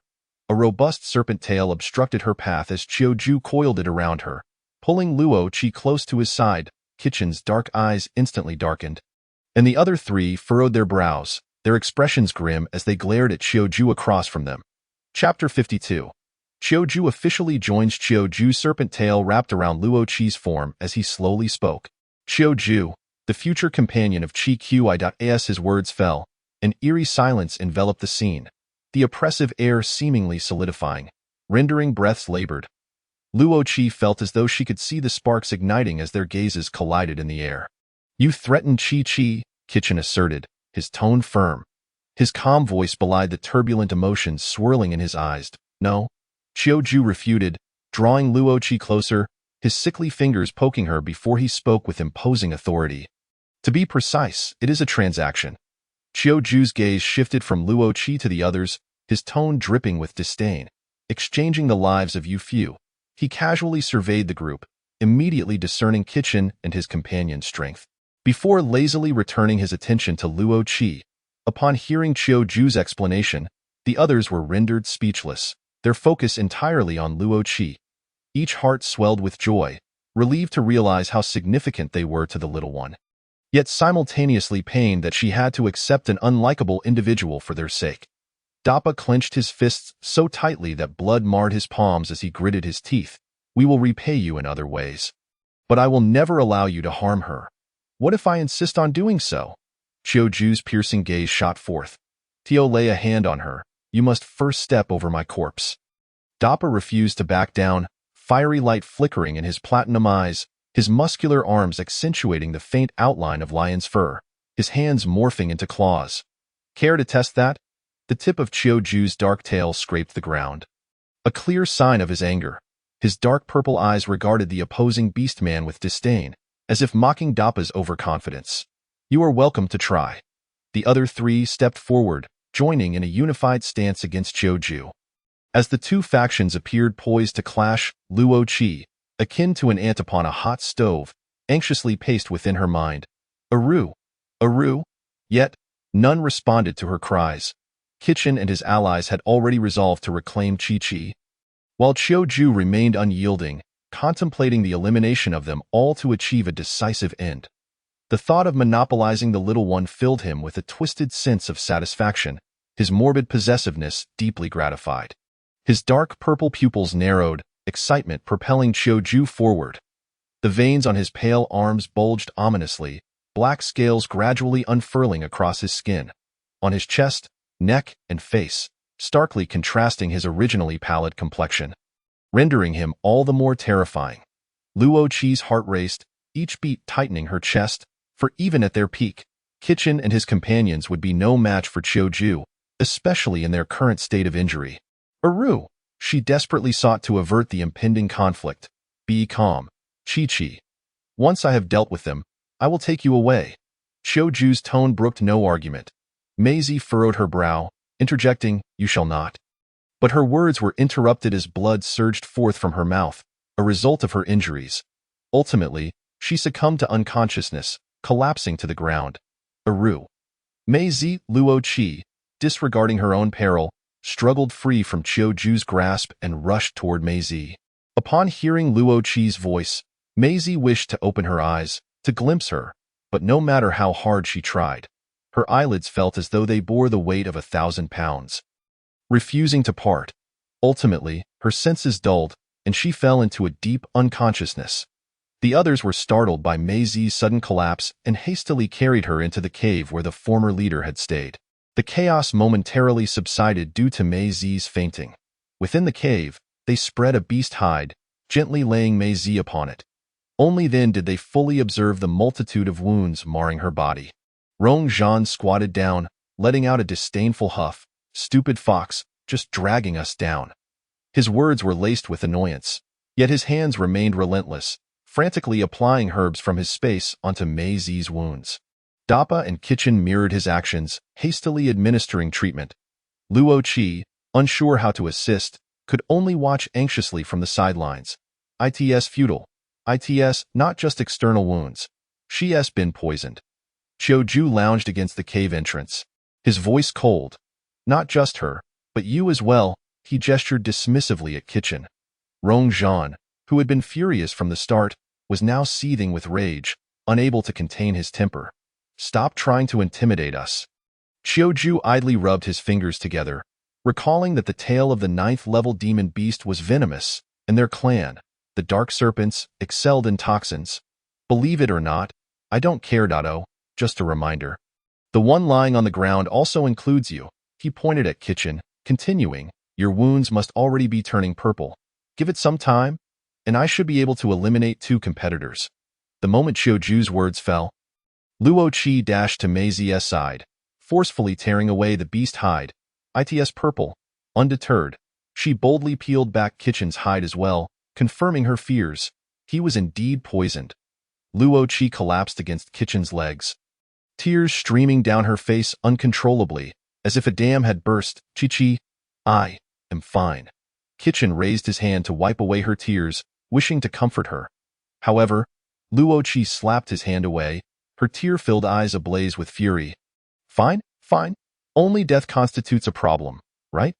a robust serpent tail obstructed her path as Qiuju coiled it around her, pulling Luo Qi close to his side. Qichin's dark eyes instantly darkened, and the other three furrowed their brows, their expressions grim as they glared at Qiuju across from them. Chapter 52. Qiuju officially joins. Qiuju's serpent tail wrapped around Luo Qi's form as he slowly spoke. Qiuju, the future companion of Qi Qi. His words fell. An eerie silence enveloped the scene, the oppressive air seemingly solidifying, rendering breaths labored. Luo Qi felt as though she could see the sparks igniting as their gazes collided in the air. You threatened Qi, Qichin asserted, his tone firm. His calm voice belied the turbulent emotions swirling in his eyes. No, Qiuju refuted, drawing Luo Qi closer, his sickly fingers poking her before he spoke with imposing authority. To be precise, it is a transaction. Qiuju's gaze shifted from Luo Qi to the others, his tone dripping with disdain. Exchanging the lives of you few, he casually surveyed the group, immediately discerning Qichin and his companion's strength, before lazily returning his attention to Luo Qi. Upon hearing Qiuju's explanation, the others were rendered speechless, their focus entirely on Luo Qi. Each heart swelled with joy, relieved to realize how significant they were to the little one, yet simultaneously pained that she had to accept an unlikable individual for their sake. Dappa clenched his fists so tightly that blood marred his palms as he gritted his teeth. We will repay you in other ways, but I will never allow you to harm her. What if I insist on doing so? Qiuju's piercing gaze shot forth. Tio, lay a hand on her. You must first step over my corpse. Dappa refused to back down, fiery light flickering in his platinum eyes, his muscular arms accentuating the faint outline of lion's fur, his hands morphing into claws. Care to test that? The tip of Qiuju's dark tail scraped the ground. a clear sign of his anger. His dark purple eyes regarded the opposing beast man with disdain, as if mocking Dappa's overconfidence. You are welcome to try. The other three stepped forward, joining in a unified stance against Qiuju. As the two factions appeared poised to clash, Luo Qi, akin to an ant upon a hot stove, anxiously paced within her mind. Aru! Aru! Yet, none responded to her cries. Qichin and his allies had already resolved to reclaim Qi, while Qiuju remained unyielding, contemplating the elimination of them all to achieve a decisive end. The thought of monopolizing the little one filled him with a twisted sense of satisfaction, his morbid possessiveness deeply gratified. His dark purple pupils narrowed, excitement propelling Qiuju forward. The veins on his pale arms bulged ominously, black scales gradually unfurling across his skin. On his chest, neck, and face, starkly contrasting his originally pallid complexion, rendering him all the more terrifying. Luo Qi's heart raced, each beat tightening her chest, for even at their peak, Qichin and his companions would be no match for Qiuju, especially in their current state of injury. Aru! She desperately sought to avert the impending conflict. Be calm, Qi. Once I have dealt with them, I will take you away. Qiuju's tone brooked no argument. Maisie furrowed her brow, interjecting, you shall not. But her words were interrupted as blood surged forth from her mouth, a result of her injuries. Ultimately, she succumbed to unconsciousness, collapsing to the ground. Aru. Maisie, Luo Qi, disregarding her own peril, struggled free from Qiuju's grasp and rushed toward Maisie. Upon hearing Luo Qi's voice, Maisie wished to open her eyes, to glimpse her, but no matter how hard she tried, her eyelids felt as though they bore the weight of 1,000 pounds. Refusing to part, ultimately, her senses dulled, and she fell into a deep unconsciousness. The others were startled by Maisie's sudden collapse and hastily carried her into the cave where the former leader had stayed. The chaos momentarily subsided due to Maisie's fainting. Within the cave, they spread a beast hide, gently laying Maisie upon it. Only then did they fully observe the multitude of wounds marring her body. Rong Zhan squatted down, letting out a disdainful huff. Stupid fox, just dragging us down. His words were laced with annoyance, yet his hands remained relentless, frantically applying herbs from his space onto Maisie's wounds. Dappa and Qichin mirrored his actions, hastily administering treatment. Luo Qi, unsure how to assist, could only watch anxiously from the sidelines. It's futile. It's not just external wounds. She's been poisoned. Qiuju lounged against the cave entrance, his voice cold. Not just her, but you as well, he gestured dismissively at Qichin. Rong Zhan, who had been furious from the start, was now seething with rage, unable to contain his temper. Stop trying to intimidate us. Qiuju idly rubbed his fingers together, recalling that the tail of the 9th-level demon beast was venomous, and their clan, the Dark Serpents, excelled in toxins. Believe it or not, I don't care, Dado, just a reminder. The one lying on the ground also includes you. He pointed at Qichin, continuing, your wounds must already be turning purple. Give it some time, and I should be able to eliminate 2 competitors. The moment Qiuju's words fell, Luo Qi dashed to Maisie's side, forcefully tearing away the beast hide. It's purple. Undeterred, she boldly peeled back Qichin's hide as well, confirming her fears. He was indeed poisoned. Luo Qi collapsed against Qichin's legs, tears streaming down her face uncontrollably, as if a dam had burst. Qi, I am fine. Qichin raised his hand to wipe away her tears, wishing to comfort her. However, Luo Qi slapped his hand away, her tear-filled eyes ablaze with fury. Fine, fine. Only death constitutes a problem, right?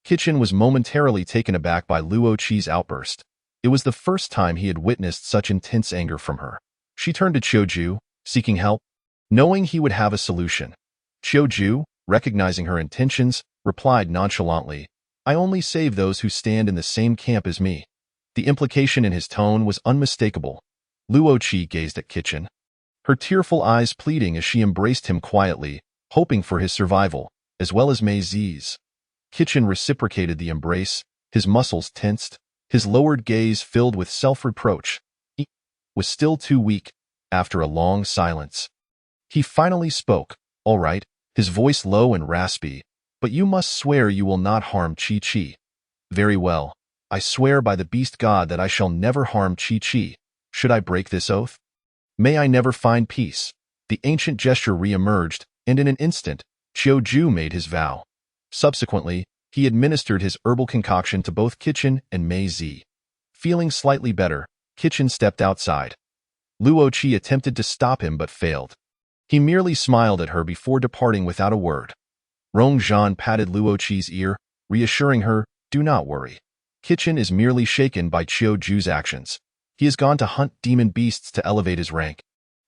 Qichin was momentarily taken aback by Luo Qi's outburst. It was the first time he had witnessed such intense anger from her. She turned to Qiuju, seeking help, knowing he would have a solution. Qiuju, recognizing her intentions, replied nonchalantly, I only save those who stand in the same camp as me. The implication in his tone was unmistakable. Luo Qi gazed at Qichin, her tearful eyes pleading as she embraced him quietly, hoping for his survival, as well as Maisie's. Qichin reciprocated the embrace, his muscles tensed, his lowered gaze filled with self-reproach. He was still too weak, after a long silence. He finally spoke, all right, his voice low and raspy, but you must swear you will not harm Qi. Very well. I swear by the beast god that I shall never harm Chi-Chi. Should I break this oath? May I never find peace. The ancient gesture re-emerged, and in an instant, Chiu-Ju made his vow. Subsequently, he administered his herbal concoction to both Kitchen and Mei-Zi. Feeling slightly better, Kitchen stepped outside. Luo Qi attempted to stop him but failed. He merely smiled at her before departing without a word. Rong Zhan patted Luo Qi's ear, reassuring her, "Do not worry. Kitchen is merely shaken by Chiu-Ju's actions. He has gone to hunt demon beasts to elevate his rank.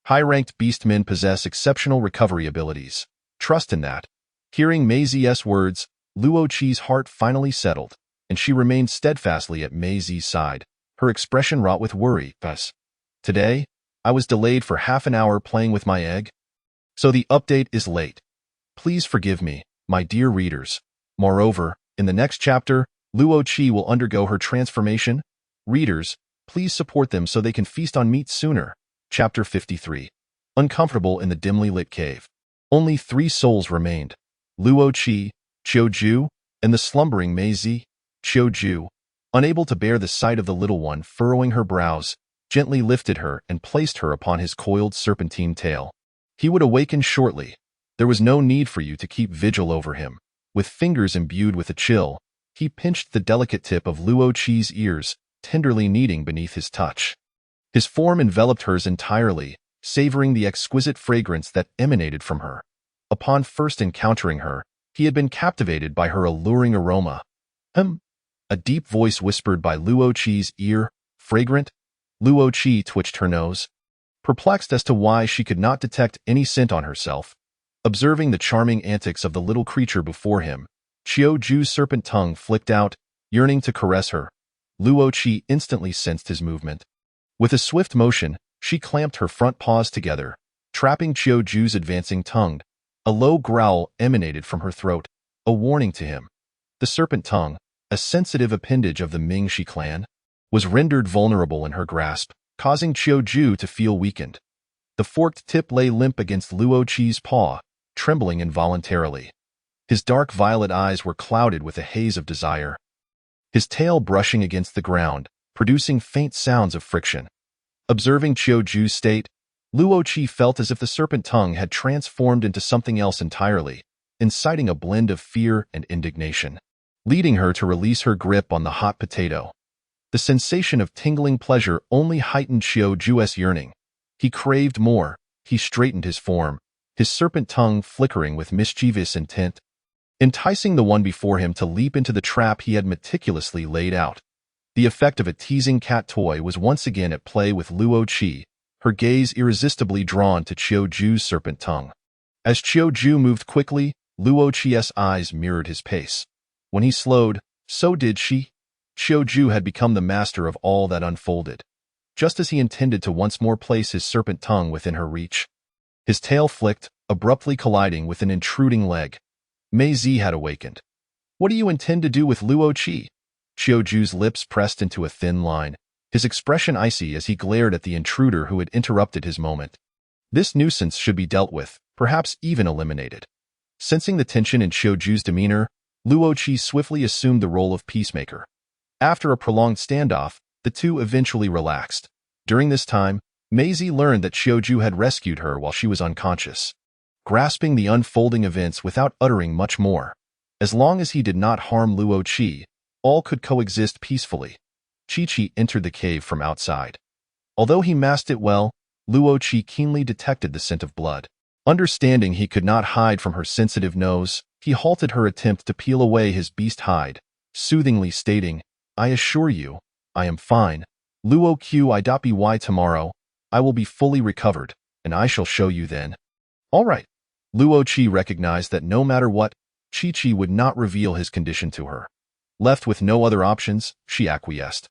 High-ranked beastmen possess exceptional recovery abilities. Trust in that." Hearing Mei-Zi's words, Luo Qi's heart finally settled, and she remained steadfastly at Mei-Zi's side, her expression wrought with worry. Today, I was delayed for half an hour playing with my egg, so the update is late. Please forgive me, my dear readers. Moreover, in the next chapter, Luo Qi will undergo her transformation. Readers, please support them so they can feast on meat sooner. Chapter 53. Uncomfortable in the dimly lit cave. Only 3 souls remained. Luo Qi, Chiu-Ju, and the slumbering Mei-Zi. Chiu-Ju, unable to bear the sight of the little one furrowing her brows, gently lifted her and placed her upon his coiled serpentine tail. He would awaken shortly. There was no need for you to keep vigil over him. With fingers imbued with a chill, he pinched the delicate tip of Luo Qi's ears, tenderly kneading beneath his touch. His form enveloped hers entirely, savoring the exquisite fragrance that emanated from her. Upon first encountering her, he had been captivated by her alluring aroma. A deep voice whispered by Luo Qi's ear, "Fragrant?" Luo Qi twitched her nose, perplexed as to why she could not detect any scent on herself. Observing the charming antics of the little creature before him, Chiu-Ju's serpent tongue flicked out, yearning to caress her. Luo Qi instantly sensed his movement. With a swift motion, she clamped her front paws together, trapping Chiu-Ju's advancing tongue. A low growl emanated from her throat, a warning to him. The serpent tongue, a sensitive appendage of the Mingxi clan, was rendered vulnerable in her grasp, causing Chiu-Ju to feel weakened. The forked tip lay limp against Luo Qi's paw, trembling involuntarily. His dark violet eyes were clouded with a haze of desire. His tail brushing against the ground, producing faint sounds of friction. Observing Chiu-Ju's state, Luo Qi felt as if the serpent tongue had transformed into something else entirely, inciting a blend of fear and indignation, leading her to release her grip on the hot potato. The sensation of tingling pleasure only heightened Chiu-Ju's yearning. He craved more. He straightened his form, his serpent tongue flickering with mischievous intent, enticing the one before him to leap into the trap he had meticulously laid out. The effect of a teasing cat toy was once again at play with Luo Qi, her gaze irresistibly drawn to Chiu-Ju's serpent tongue. As Chiu-Ju moved quickly, Luo Qi's eyes mirrored his pace. When he slowed, so did she. Chiu-Ju had become the master of all that unfolded, just as he intended to once more place his serpent tongue within her reach. His tail flicked, abruptly colliding with an intruding leg. Mei-Zi had awakened. "What do you intend to do with Luo Qi?" Chiu-Ju's lips pressed into a thin line, his expression icy as he glared at the intruder who had interrupted his moment. This nuisance should be dealt with, perhaps even eliminated. Sensing the tension in Chiu-Ju's demeanor, Luo Qi swiftly assumed the role of peacemaker. After a prolonged standoff, the two eventually relaxed. During this time, Mei-Zi learned that Chiu-Ju had rescued her while she was unconscious. Grasping the unfolding events without uttering much more, as long as he did not harm Luo Qi, all could coexist peacefully. Chi-Chi entered the cave from outside. Although he masked it well, Luo Qi keenly detected the scent of blood. Understanding he could not hide from her sensitive nose, he halted her attempt to peel away his beast hide, soothingly stating, "I assure you, I am fine. Luo Qi tomorrow, I will be fully recovered, and I shall show you then." "All right." Luo Qi recognized that no matter what, Chi-Chi would not reveal his condition to her. Left with no other options, she acquiesced.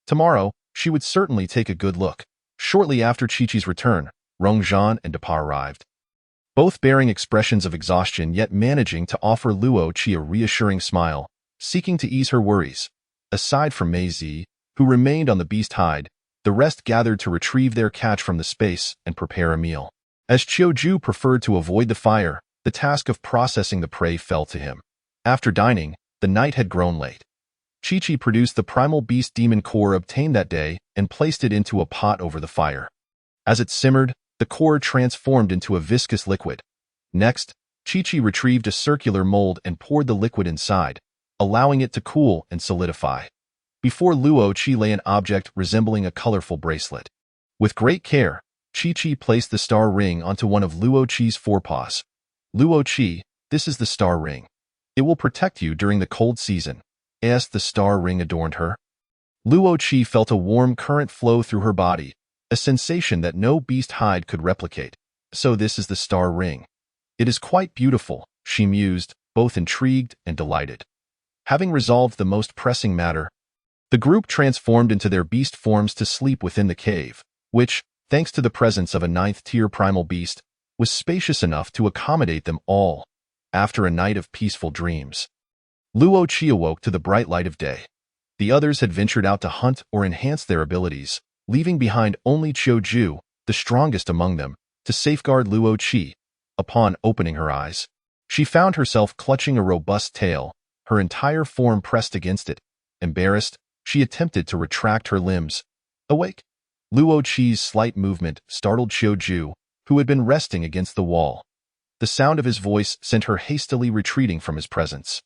Tomorrow, she would certainly take a good look. Shortly after Chi-Chi's return, Rong Zhan and Dapa arrived, both bearing expressions of exhaustion yet managing to offer Luo Qi a reassuring smile, seeking to ease her worries. Aside from Mei-Zi, who remained on the beast hide, the rest gathered to retrieve their catch from the space and prepare a meal. As Chiu-Ju preferred to avoid the fire, the task of processing the prey fell to him. After dining, the night had grown late. Chi-Chi produced the primal beast demon core obtained that day and placed it into a pot over the fire. As it simmered, the core transformed into a viscous liquid. Next, Chi-Chi retrieved a circular mold and poured the liquid inside, allowing it to cool and solidify. Before Luo Qi lay an object resembling a colorful bracelet. With great care, Chi-Chi placed the star ring onto one of Luo Qi's forepaws. Luo Qi, this is the star ring. It will protect you during the cold season. As the star ring adorned her, Luo Qi felt a warm current flow through her body, a sensation that no beast hide could replicate. So this is the star ring. It is quite beautiful, she mused, both intrigued and delighted. Having resolved the most pressing matter, the group transformed into their beast forms to sleep within the cave, which, thanks to the presence of a 9th-tier primal beast, was spacious enough to accommodate them all. After a night of peaceful dreams, Luo Qi awoke to the bright light of day. The others had ventured out to hunt or enhance their abilities, leaving behind only Qiu Ju, the strongest among them, to safeguard Luo Qi. Upon opening her eyes, she found herself clutching a robust tail, her entire form pressed against it. Embarrassed, she attempted to retract her limbs. Awake! Luo Qi's slight movement startled Qiu Ju, who had been resting against the wall. The sound of his voice sent her hastily retreating from his presence.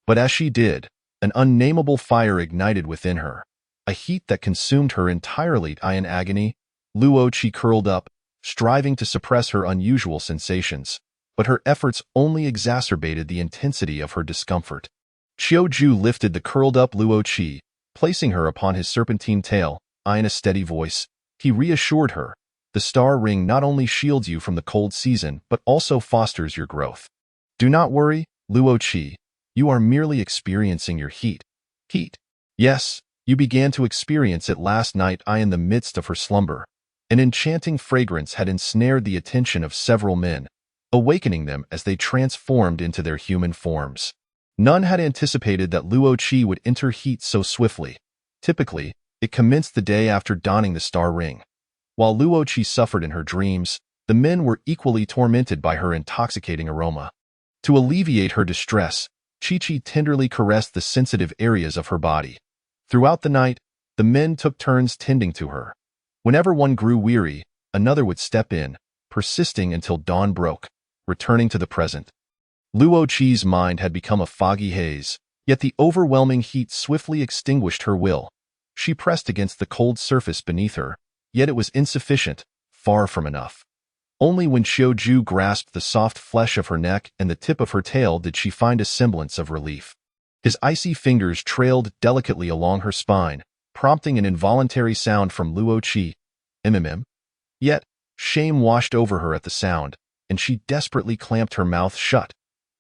But as she did, an unnameable fire ignited within her, a heat that consumed her entirely. In agony, Luo Qi curled up, striving to suppress her unusual sensations, but her efforts only exacerbated the intensity of her discomfort. Qiu Ju lifted the curled-up Luo Qi, placing her upon his serpentine tail. In a steady voice, he reassured her, the star ring not only shields you from the cold season but also fosters your growth. Do not worry, Luo Qi. You are merely experiencing your heat. Heat? Yes, you began to experience it last night. In the midst of her slumber, an enchanting fragrance had ensnared the attention of several men, awakening them as they transformed into their human forms. None had anticipated that Luo Qi would enter heat so swiftly. Typically, it commenced the day after donning the star ring. While Luo Qi suffered in her dreams, the men were equally tormented by her intoxicating aroma. To alleviate her distress, Chi-Chi tenderly caressed the sensitive areas of her body. Throughout the night, the men took turns tending to her. Whenever one grew weary, another would step in, persisting until dawn broke, returning to the present. Luo Qi's mind had become a foggy haze, yet the overwhelming heat swiftly extinguished her will. She pressed against the cold surface beneath her, yet it was insufficient, far from enough. Only when Qiu Ju grasped the soft flesh of her neck and the tip of her tail did she find a semblance of relief. His icy fingers trailed delicately along her spine, prompting an involuntary sound from Luo Qi. Yet, shame washed over her at the sound, and she desperately clamped her mouth shut.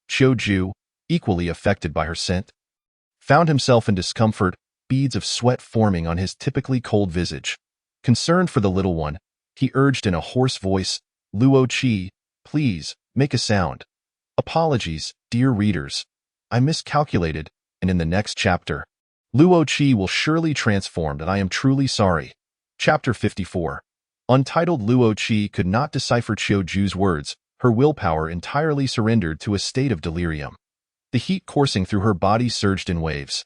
Qiu Ju, equally affected by her scent, found himself in discomfort, beads of sweat forming on his typically cold visage. Concerned for the little one, he urged in a hoarse voice, Luo Qi, please, make a sound. Apologies, dear readers. I miscalculated, and in the next chapter, Luo Qi will surely transform, and I am truly sorry. Chapter 54. Untitled. Luo Qi could not decipher Qiu Ju's words, her willpower entirely surrendered to a state of delirium. The heat coursing through her body surged in waves,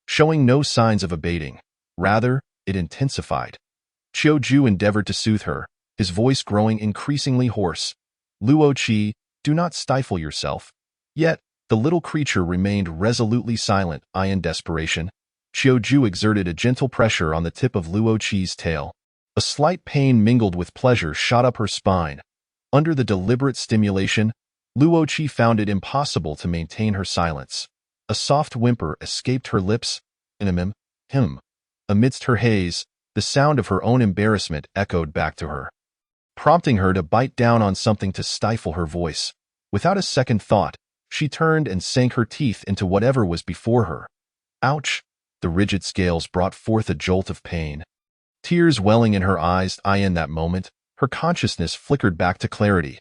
showing no signs of abating. Rather, it intensified. Qiu Ju endeavored to soothe her, his voice growing increasingly hoarse. Luo Qi, do not stifle yourself. Yet, the little creature remained resolutely silent. In desperation, Qiu Ju exerted a gentle pressure on the tip of Luo Qi's tail. A slight pain mingled with pleasure shot up her spine. Under the deliberate stimulation, Luo Qi found it impossible to maintain her silence. A soft whimper escaped her lips. Amidst her haze, the sound of her own embarrassment echoed back to her, prompting her to bite down on something to stifle her voice. Without a second thought, she turned and sank her teeth into whatever was before her. Ouch! The rigid scales brought forth a jolt of pain. Tears welling in her eyes. In that moment, her consciousness flickered back to clarity.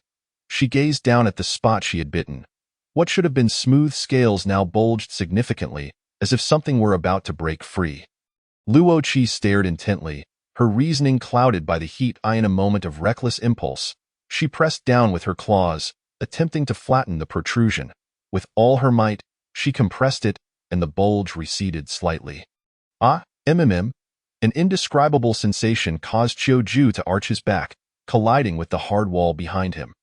She gazed down at the spot she had bitten. What should have been smooth scales now bulged significantly, as if something were about to break free. Luo Qi stared intently, her reasoning clouded by the heat. In a moment of reckless impulse, she pressed down with her claws, attempting to flatten the protrusion. With all her might, she compressed it, and the bulge receded slightly. An indescribable sensation caused Chiu-Ju to arch his back, colliding with the hard wall behind him.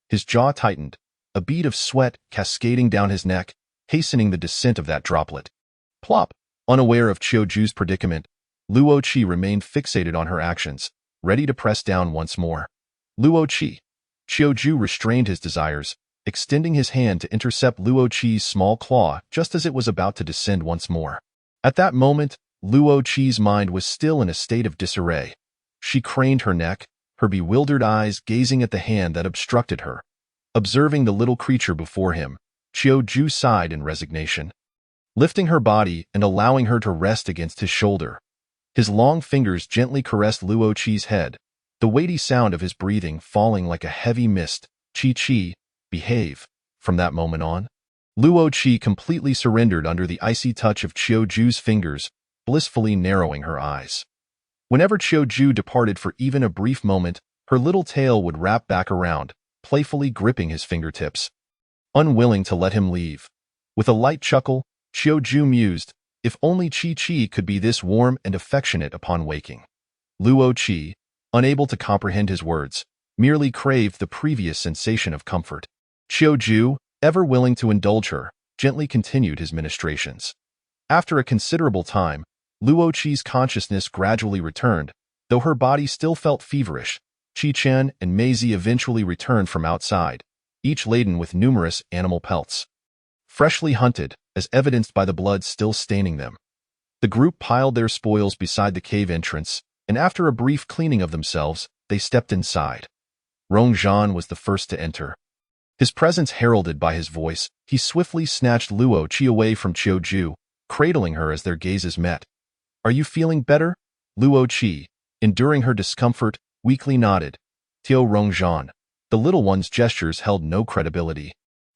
His jaw tightened, a bead of sweat cascading down his neck, hastening the descent of that droplet. Plop! Unaware of Chiu-Ju's predicament, Luo Qi remained fixated on her actions, ready to press down once more. Luo Qi. Chiu-Ju restrained his desires, extending his hand to intercept Luo Qi's small claw just as it was about to descend once more. At that moment, Luo Qi's mind was still in a state of disarray. She craned her neck, her bewildered eyes gazing at the hand that obstructed her. Observing the little creature before him, Chiu-Ju sighed in resignation. Lifting her body and allowing her to rest against his shoulder, his long fingers gently caressed Luo Qi's head, the weighty sound of his breathing falling like a heavy mist. Qi, behave. From that moment on, Luo Qi completely surrendered under the icy touch of Chiu-Ju's fingers, blissfully narrowing her eyes. Whenever Chiu-Ju departed for even a brief moment, her little tail would wrap back around, playfully gripping his fingertips. Unwilling to let him leave. With a light chuckle, Chiu-Ju mused, if only Qi could be this warm and affectionate upon waking. Luo Qi, unable to comprehend his words, merely craved the previous sensation of comfort. Chiu-Ju, ever willing to indulge her, gently continued his ministrations. After a considerable time, Luo Qi's consciousness gradually returned, though her body still felt feverish. Qi-Chen and Mei-Zi eventually returned from outside, each laden with numerous animal pelts. Freshly hunted, as evidenced by the blood still staining them. The group piled their spoils beside the cave entrance, and after a brief cleaning of themselves, they stepped inside. Rong Zhan was the first to enter. His presence heralded by his voice, he swiftly snatched Luo Qi away from Chiu-Ju, cradling her as their gazes met. Are you feeling better? Luo Qi, enduring her discomfort, weakly nodded. Tio Rong Zhan. The little one's gestures held no credibility.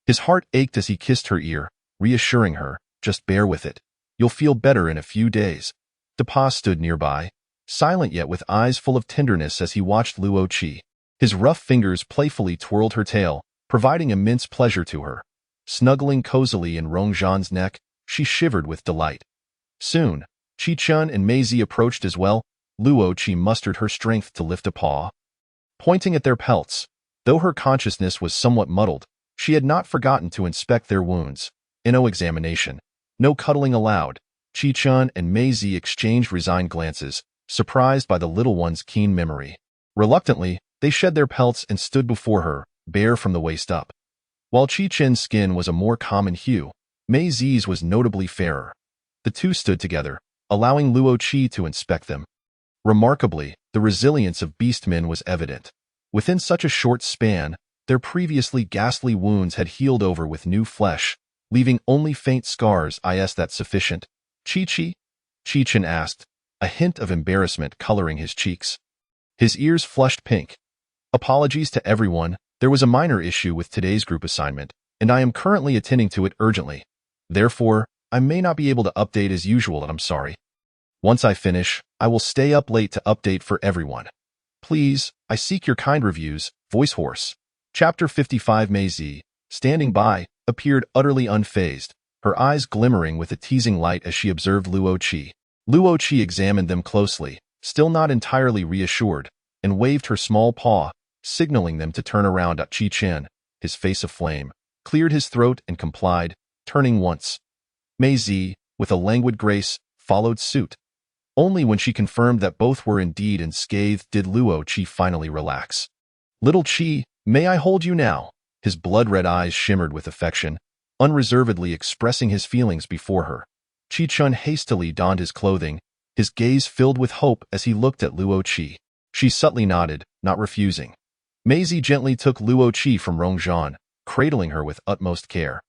His heart ached as he kissed her ear, reassuring her, just bear with it. You'll feel better in a few days. Depa stood nearby, silent yet with eyes full of tenderness as he watched Luo Qi. His rough fingers playfully twirled her tail, providing immense pleasure to her. Snuggling cozily in Rong Zhan's neck, she shivered with delight. Soon, Qi-Chen and Mei-Zi approached as well. Luo Qi mustered her strength to lift a paw. Pointing at their pelts, though her consciousness was somewhat muddled, she had not forgotten to inspect their wounds. No examination, no cuddling allowed. Qi-Chen and Mei-Zi exchanged resigned glances, surprised by the little one's keen memory. Reluctantly, they shed their pelts and stood before her, bare from the waist up. While Qi-Chen's skin was a more common hue, Mei-Zi's was notably fairer. The two stood together, allowing Luo Qi to inspect them. Remarkably, the resilience of beastmen was evident. Within such a short span, their previously ghastly wounds had healed over with new flesh, leaving only faint scars. Is that sufficient? Qi? Qi-Chen asked, a hint of embarrassment coloring his cheeks. His ears flushed pink. Apologies to everyone, there was a minor issue with today's group assignment, and I am currently attending to it urgently. Therefore, I may not be able to update as usual, and I'm sorry. Once I finish, I will stay up late to update for everyone. Please, I seek your kind reviews. Voice Horse. Chapter 55. Mei-Zi, standing by, appeared utterly unfazed, her eyes glimmering with a teasing light as she observed Luo Qi. Luo Qi examined them closely, still not entirely reassured, and waved her small paw, signaling them to turn around. Qi-Chen, his face aflame, cleared his throat and complied, turning once. Mei-Zi, with a languid grace, followed suit. Only when she confirmed that both were indeed unscathed did Luo Qi finally relax. Little Qi, may I hold you now? His blood-red eyes shimmered with affection, unreservedly expressing his feelings before her. Qi-Chen hastily donned his clothing, his gaze filled with hope as he looked at Luo Qi. She subtly nodded, not refusing. Mei-Zi gently took Luo Qi from Rong Zhan, cradling her with utmost care.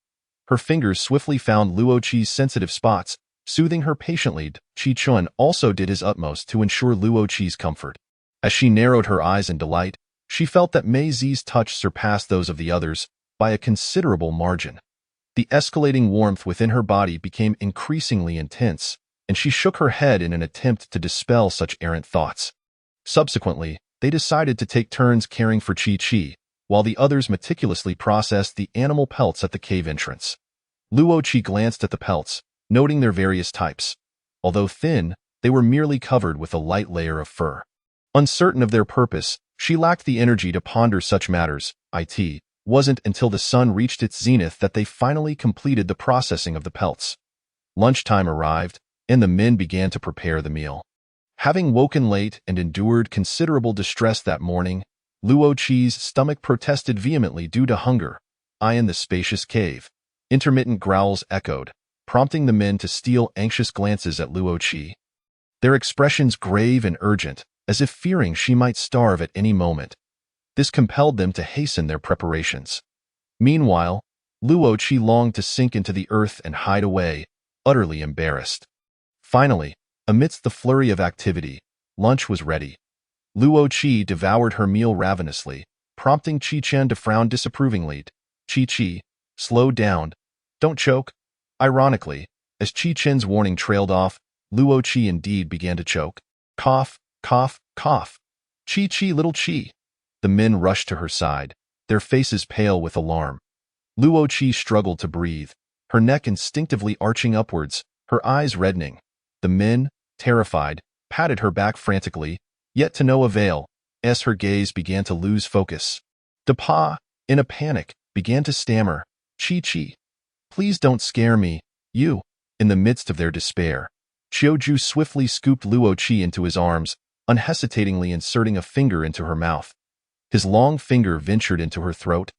Her fingers swiftly found Luo Qi's sensitive spots, soothing her patiently. Qi-Chen also did his utmost to ensure Luo Qi's comfort. As she narrowed her eyes in delight, she felt that Mei-Zi's touch surpassed those of the others by a considerable margin. The escalating warmth within her body became increasingly intense, and she shook her head in an attempt to dispel such errant thoughts. Subsequently, they decided to take turns caring for Qi, while the others meticulously processed the animal pelts at the cave entrance. Luo Qi glanced at the pelts, noting their various types. Although thin, they were merely covered with a light layer of fur. Uncertain of their purpose, she lacked the energy to ponder such matters. It wasn't until the sun reached its zenith that they finally completed the processing of the pelts. Lunchtime arrived, and the men began to prepare the meal. Having woken late and endured considerable distress that morning, Luo Qi's stomach protested vehemently due to hunger. In the spacious cave, intermittent growls echoed, prompting the men to steal anxious glances at Luo Qi. Their expressions grave and urgent, as if fearing she might starve at any moment. This compelled them to hasten their preparations. Meanwhile, Luo Qi longed to sink into the earth and hide away, utterly embarrassed. Finally, amidst the flurry of activity, lunch was ready. Luo Qi devoured her meal ravenously, prompting Qi Chen to frown disapprovingly. Qi, slow down. Don't choke. Ironically, as Qi Chen's warning trailed off, Luo Qi indeed began to choke. Cough, cough, cough. Qi, little Qi. The men rushed to her side, their faces pale with alarm. Luo Qi struggled to breathe, her neck instinctively arching upwards, her eyes reddening. The men, terrified, patted her back frantically, yet to no avail, as her gaze began to lose focus. Dapa, in a panic, began to stammer, Qi, please don't scare me, you. In the midst of their despair, Qiuju swiftly scooped Luo Qi into his arms, unhesitatingly inserting a finger into her mouth. His long finger ventured into her throat,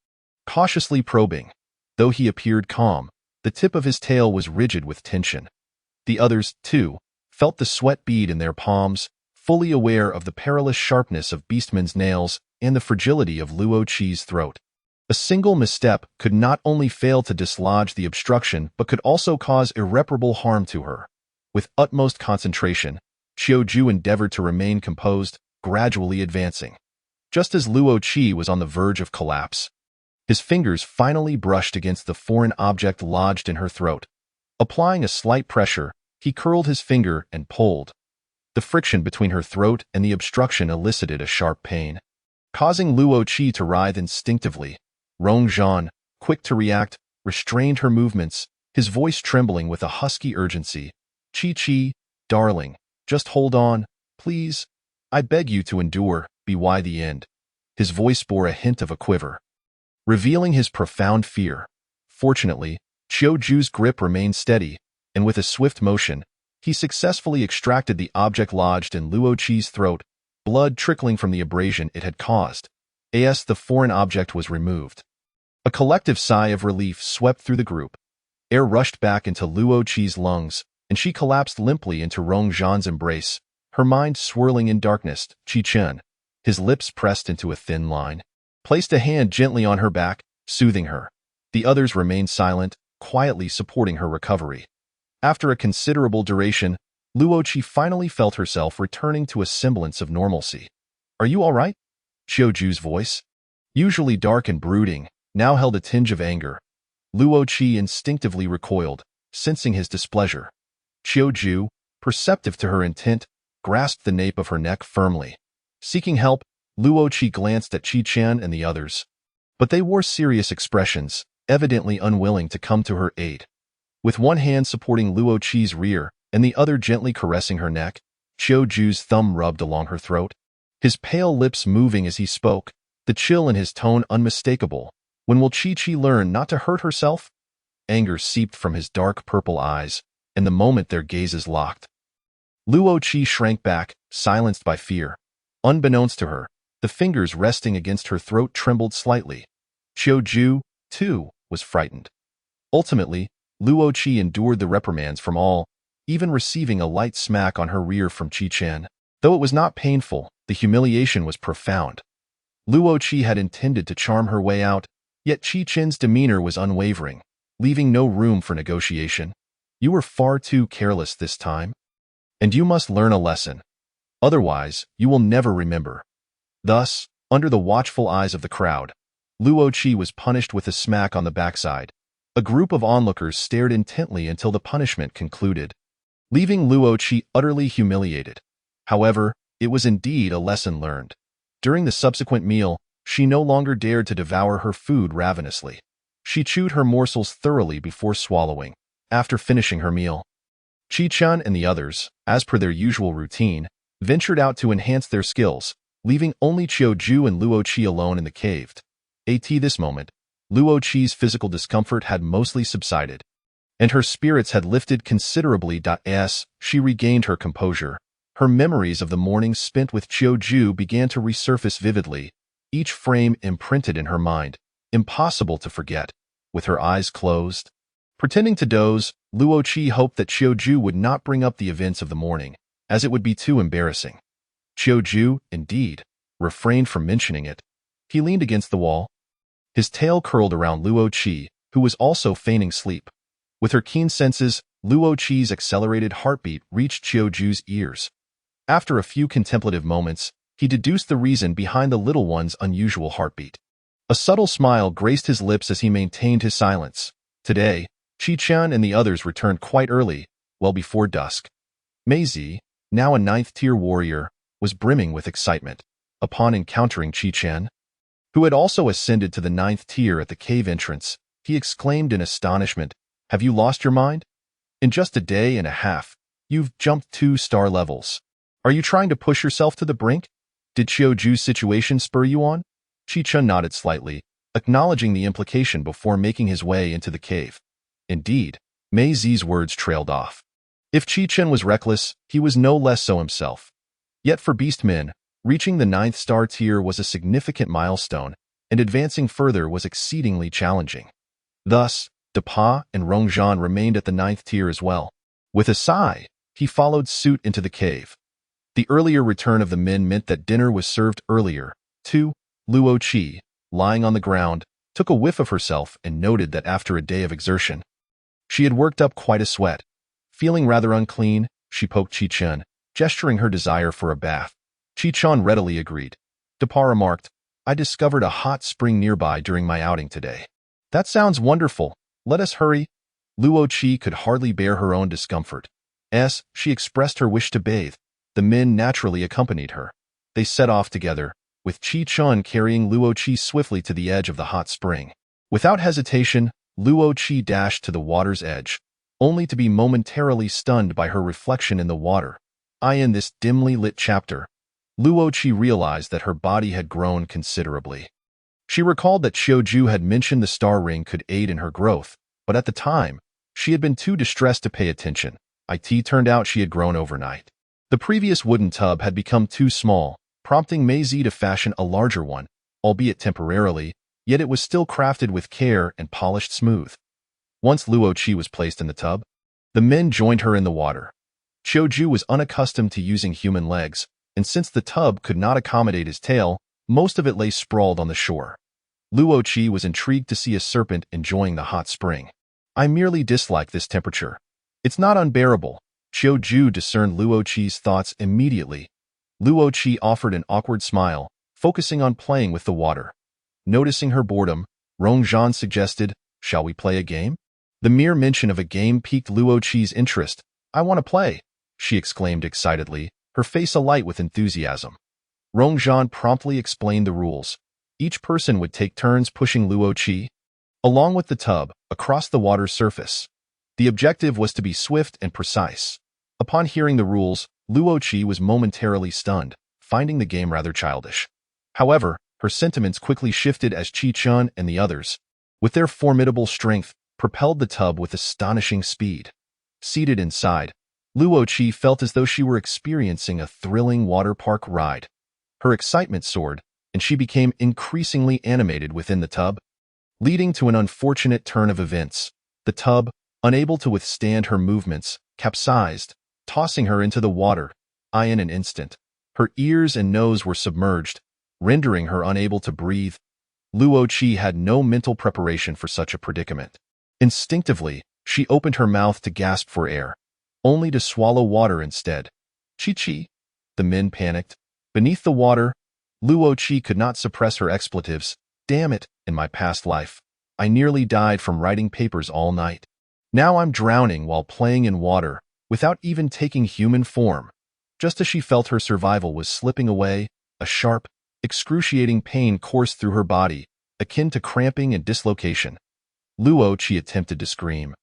cautiously probing. Though he appeared calm, the tip of his tail was rigid with tension. The others, too, felt the sweat bead in their palms, fully aware of the perilous sharpness of Beastman's nails and the fragility of Luo Qi's throat. A single misstep could not only fail to dislodge the obstruction but could also cause irreparable harm to her. With utmost concentration, Qiuju endeavored to remain composed, gradually advancing. Just as Luo Qi was on the verge of collapse, his fingers finally brushed against the foreign object lodged in her throat. Applying a slight pressure, he curled his finger and pulled. The friction between her throat and the obstruction elicited a sharp pain, causing Luo Qi to writhe instinctively. Rong Zhan, quick to react, restrained her movements, his voice trembling with a husky urgency. Qi, darling, just hold on, please. I beg you to endure, by the end. His voice bore a hint of a quiver, revealing his profound fear. Fortunately, Qiuju's grip remained steady, and with a swift motion, he successfully extracted the object lodged in Luo Qi's throat, blood trickling from the abrasion it had caused. As the foreign object was removed, a collective sigh of relief swept through the group. Air rushed back into Luo Qi's lungs, and she collapsed limply into Rong Zhan's embrace, her mind swirling in darkness. Qi Chen, his lips pressed into a thin line, placed a hand gently on her back, soothing her. The others remained silent, quietly supporting her recovery. After a considerable duration, Luo Qi finally felt herself returning to a semblance of normalcy. Are you all right? Qiuju's voice, usually dark and brooding, now held a tinge of anger. Luo Qi instinctively recoiled, sensing his displeasure. Qiuju, perceptive to her intent, grasped the nape of her neck firmly. Seeking help, Luo Qi glanced at Qi Chen and the others, but they wore serious expressions, evidently unwilling to come to her aid. With one hand supporting Luo Qi's rear and the other gently caressing her neck, Qiuju's thumb rubbed along her throat, his pale lips moving as he spoke, the chill in his tone unmistakable. When will Qi learn not to hurt herself? Anger seeped from his dark purple eyes, and the moment their gazes locked, Luo Qi shrank back, silenced by fear. Unbeknownst to her, the fingers resting against her throat trembled slightly. Qiuju, too, was frightened. Ultimately, Luo Qi endured the reprimands from all, even receiving a light smack on her rear from Qi Chen. Though it was not painful, the humiliation was profound. Luo Qi had intended to charm her way out, yet Qi Chen's demeanor was unwavering, leaving no room for negotiation. You were far too careless this time, and you must learn a lesson. Otherwise, you will never remember. Thus, under the watchful eyes of the crowd, Luo Qi was punished with a smack on the backside. A group of onlookers stared intently until the punishment concluded, leaving Luo Qi utterly humiliated. However, it was indeed a lesson learned. During the subsequent meal, she no longer dared to devour her food ravenously. She chewed her morsels thoroughly before swallowing, after finishing her meal. Chi-Chun and the others, as per their usual routine, ventured out to enhance their skills, leaving only Chiu-Ju and Luo-Chi alone in the cave. At this moment, Luo-Chi's physical discomfort had mostly subsided, and her spirits had lifted considerably. As she regained her composure, her memories of the morning spent with Chiu-Ju began to resurface vividly, each frame imprinted in her mind, impossible to forget. With her eyes closed, pretending to doze, Luo-Chi hoped that Chiu-Ju would not bring up the events of the morning, as it would be too embarrassing. Chiu-Ju, indeed, refrained from mentioning it. He leaned against the wall, his tail curled around Luo-Chi, who was also feigning sleep. With her keen senses, Luo-Chi's accelerated heartbeat reached Chiu-Ju's ears. After a few contemplative moments, he deduced the reason behind the little one's unusual heartbeat. A subtle smile graced his lips as he maintained his silence. Today, Chi-Chun and the others returned quite early, well before dusk. Mei-Zi, now a 9th-tier warrior, was brimming with excitement. Upon encountering Chi-Chun, who had also ascended to the 9th tier at the cave entrance, he exclaimed in astonishment, "Have you lost your mind? In just a day and a half, you've jumped 2 star levels. Are you trying to push yourself to the brink? Did Chiu-Ju's situation spur you on?" Chi-Chun nodded slightly, acknowledging the implication before making his way into the cave. Indeed, Mei-Zi's words trailed off. If Chi-Chun was reckless, he was no less so himself. Yet for beastmen, reaching the 9th star tier was a significant milestone, and advancing further was exceedingly challenging. Thus, Dapa and Rongzhan remained at the 9th tier as well. With a sigh, he followed suit into the cave. The earlier return of the men meant that dinner was served earlier, too. Luo-Chi, lying on the ground, took a whiff of herself and noted that after a day of exertion, she had worked up quite a sweat. Feeling rather unclean, she poked Chi-Chun, gesturing her desire for a bath. Chi-Chun readily agreed. Dapa remarked, "I discovered a hot spring nearby during my outing today." "That sounds wonderful. Let us hurry." Luo-Chi could hardly bear her own discomfort. As she expressed her wish to bathe, the men naturally accompanied her. They set off together, with Chi-Chun carrying Luo-Chi swiftly to the edge of the hot spring. Without hesitation, Luo-Chi dashed to the water's edge, only to be momentarily stunned by her reflection in the water. In this dimly lit chapter, Luo-Chi realized that her body had grown considerably. She recalled that Chiu-Ju had mentioned the star ring could aid in her growth, but at the time, she had been too distressed to pay attention. It turned out she had grown overnight. The previous wooden tub had become too small, prompting Mei-Zi to fashion a larger one, albeit temporarily, yet it was still crafted with care and polished smooth. Once Luo-Chi was placed in the tub, the men joined her in the water. Chiu-Ju was unaccustomed to using human legs, and since the tub could not accommodate his tail, most of it lay sprawled on the shore. Luo-Chi was intrigued to see a serpent enjoying the hot spring. "I merely dislike this temperature. It's not unbearable." Chiu-Ju discerned Luo-Chi's thoughts immediately. Luo-Chi offered an awkward smile, focusing on playing with the water. Noticing her boredom, Rongzhan suggested, "Shall we play a game?" The mere mention of a game piqued Luo-Chi's interest. "I want to play," she exclaimed excitedly, her face alight with enthusiasm. Rongzhan promptly explained the rules. Each person would take turns pushing Luo-Chi, along with the tub, across the water's surface. The objective was to be swift and precise. Upon hearing the rules, Luo-Chi was momentarily stunned, finding the game rather childish. However, her sentiments quickly shifted as Chi-Chun and the others, with their formidable strength, propelled the tub with astonishing speed. Seated inside, Luo-Chi felt as though she were experiencing a thrilling water park ride. Her excitement soared, and she became increasingly animated within the tub, leading to an unfortunate turn of events. The tub, unable to withstand her movements, capsized, tossing her into the water. In an instant, her ears and nose were submerged, rendering her unable to breathe. Luo-Chi had no mental preparation for such a predicament. Instinctively, she opened her mouth to gasp for air, only to swallow water instead. "Chi-Chi!" The men panicked. Beneath the water, Luo-Chi could not suppress her expletives. "Damn it, in my past life, I nearly died from writing papers all night. Now I'm drowning while playing in water, without even taking human form." Just as she felt her survival was slipping away, a sharp, excruciating pain coursed through her body, akin to cramping and dislocation. Luo-Chi attempted to scream,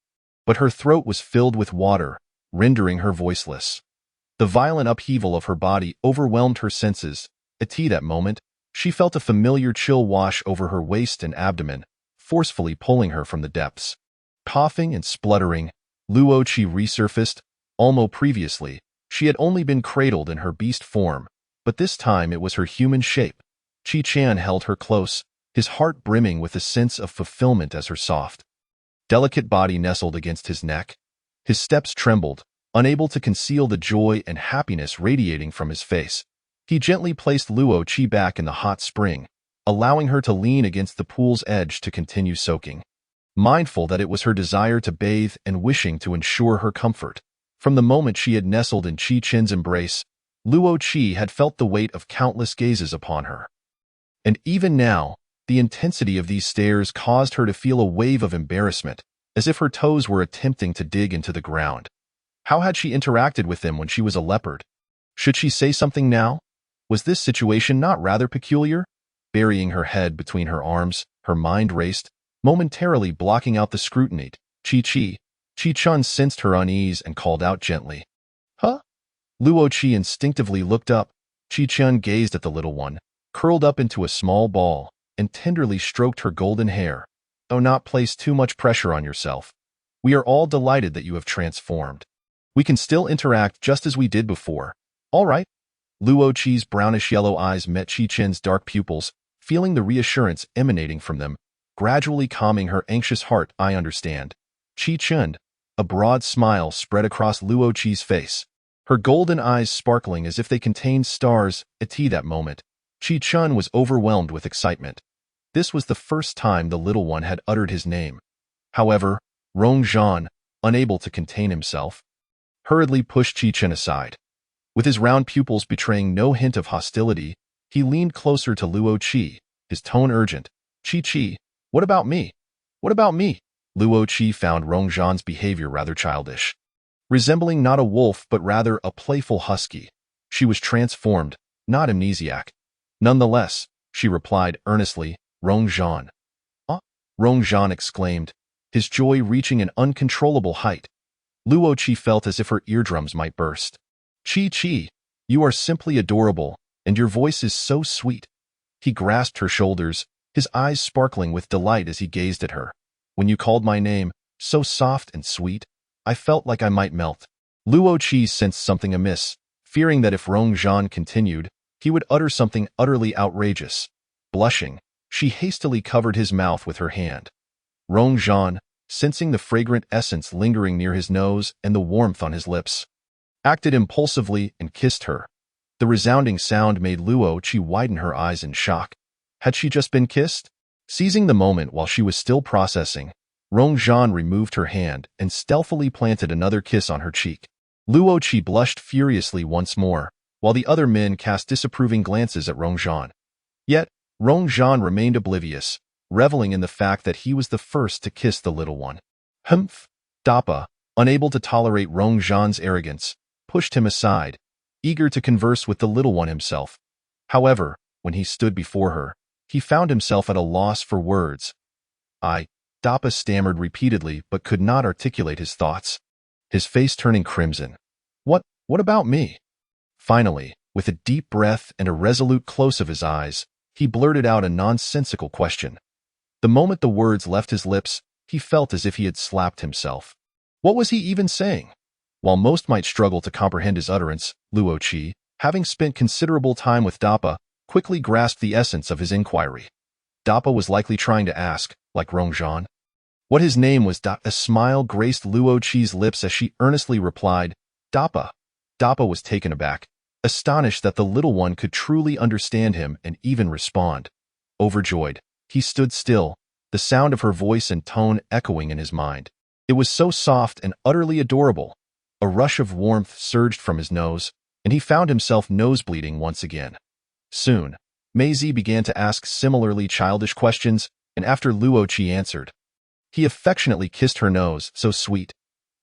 but her throat was filled with water, rendering her voiceless. The violent upheaval of her body overwhelmed her senses. At that moment, she felt a familiar chill wash over her waist and abdomen, forcefully pulling her from the depths. Coughing and spluttering, Luo Qi resurfaced. Almost previously, she had only been cradled in her beast form, but this time it was her human shape. Qi Chan held her close, his heart brimming with a sense of fulfillment as her soft, delicate body nestled against his neck. His steps trembled, unable to conceal the joy and happiness radiating from his face. He gently placed Luo Qi back in the hot spring, allowing her to lean against the pool's edge to continue soaking. Mindful that it was her desire to bathe and wishing to ensure her comfort, from the moment she had nestled in Qi Chen's embrace, Luo Qi had felt the weight of countless gazes upon her. And even now, the intensity of these stares caused her to feel a wave of embarrassment, as if her toes were attempting to dig into the ground. How had she interacted with them when she was a leopard? Should she say something now? Was this situation not rather peculiar? Burying her head between her arms, her mind raced, momentarily blocking out the scrutiny. Qi Chun sensed her unease and called out gently. Huh? Luo Qi instinctively looked up. Qi Chun gazed at the little one, curled up into a small ball, and tenderly stroked her golden hair. Do not place too much pressure on yourself. We are all delighted that you have transformed. We can still interact just as we did before. All right? Luo Qi's brownish-yellow eyes met Qi Chen's dark pupils, feeling the reassurance emanating from them, gradually calming her anxious heart. I understand. Qi Chen. A broad smile spread across Luo Qi's face, her golden eyes sparkling as if they contained stars. At that moment, Qi Chen was overwhelmed with excitement. This was the first time the little one had uttered his name. However, Rong Zhan, unable to contain himself, hurriedly pushed Qi Chen aside. With his round pupils betraying no hint of hostility, he leaned closer to Luo Qi, his tone urgent. Qi, what about me? What about me? Luo Qi found Rong Zhan's behavior rather childish. Resembling not a wolf but rather a playful husky, she was transformed, not amnesiac. Nonetheless, she replied earnestly, Rong Zhan. Ah? Rong Zhan exclaimed, his joy reaching an uncontrollable height. Luo Qi felt as if her eardrums might burst. Qi, you are simply adorable, and your voice is so sweet. He grasped her shoulders, his eyes sparkling with delight as he gazed at her. When you called my name, so soft and sweet, I felt like I might melt. Luo Qi sensed something amiss, fearing that if Rong Zhan continued, he would utter something utterly outrageous. Blushing, she hastily covered his mouth with her hand. Rong Zhan, sensing the fragrant essence lingering near his nose and the warmth on his lips, acted impulsively and kissed her. The resounding sound made Luo Qi widen her eyes in shock. Had she just been kissed? Seizing the moment while she was still processing, Rong Zhan removed her hand and stealthily planted another kiss on her cheek. Luo Qi blushed furiously once more, while the other men cast disapproving glances at Rong Zhan. Yet, Rong Zhan remained oblivious, reveling in the fact that he was the first to kiss the little one. Humph! Dappa, unable to tolerate Rong Zhan's arrogance, pushed him aside, eager to converse with the little one himself. However, when he stood before her, he found himself at a loss for words. Dappa stammered repeatedly but could not articulate his thoughts, his face turning crimson. What about me? Finally, with a deep breath and a resolute close of his eyes, he blurted out a nonsensical question. The moment the words left his lips, he felt as if he had slapped himself. What was he even saying? While most might struggle to comprehend his utterance, Luo Qi, having spent considerable time with Dappa, quickly grasped the essence of his inquiry. Dappa was likely trying to ask, like Rong Zhan, what his name was. A smile graced Luo Qi's lips as she earnestly replied, Dappa. Dappa was taken aback, astonished that the little one could truly understand him and even respond. Overjoyed, he stood still, the sound of her voice and tone echoing in his mind. It was so soft and utterly adorable. A rush of warmth surged from his nose, and he found himself nosebleeding once again. Soon, Maisie began to ask similarly childish questions, and after Luo Qi answered, he affectionately kissed her nose. So sweet.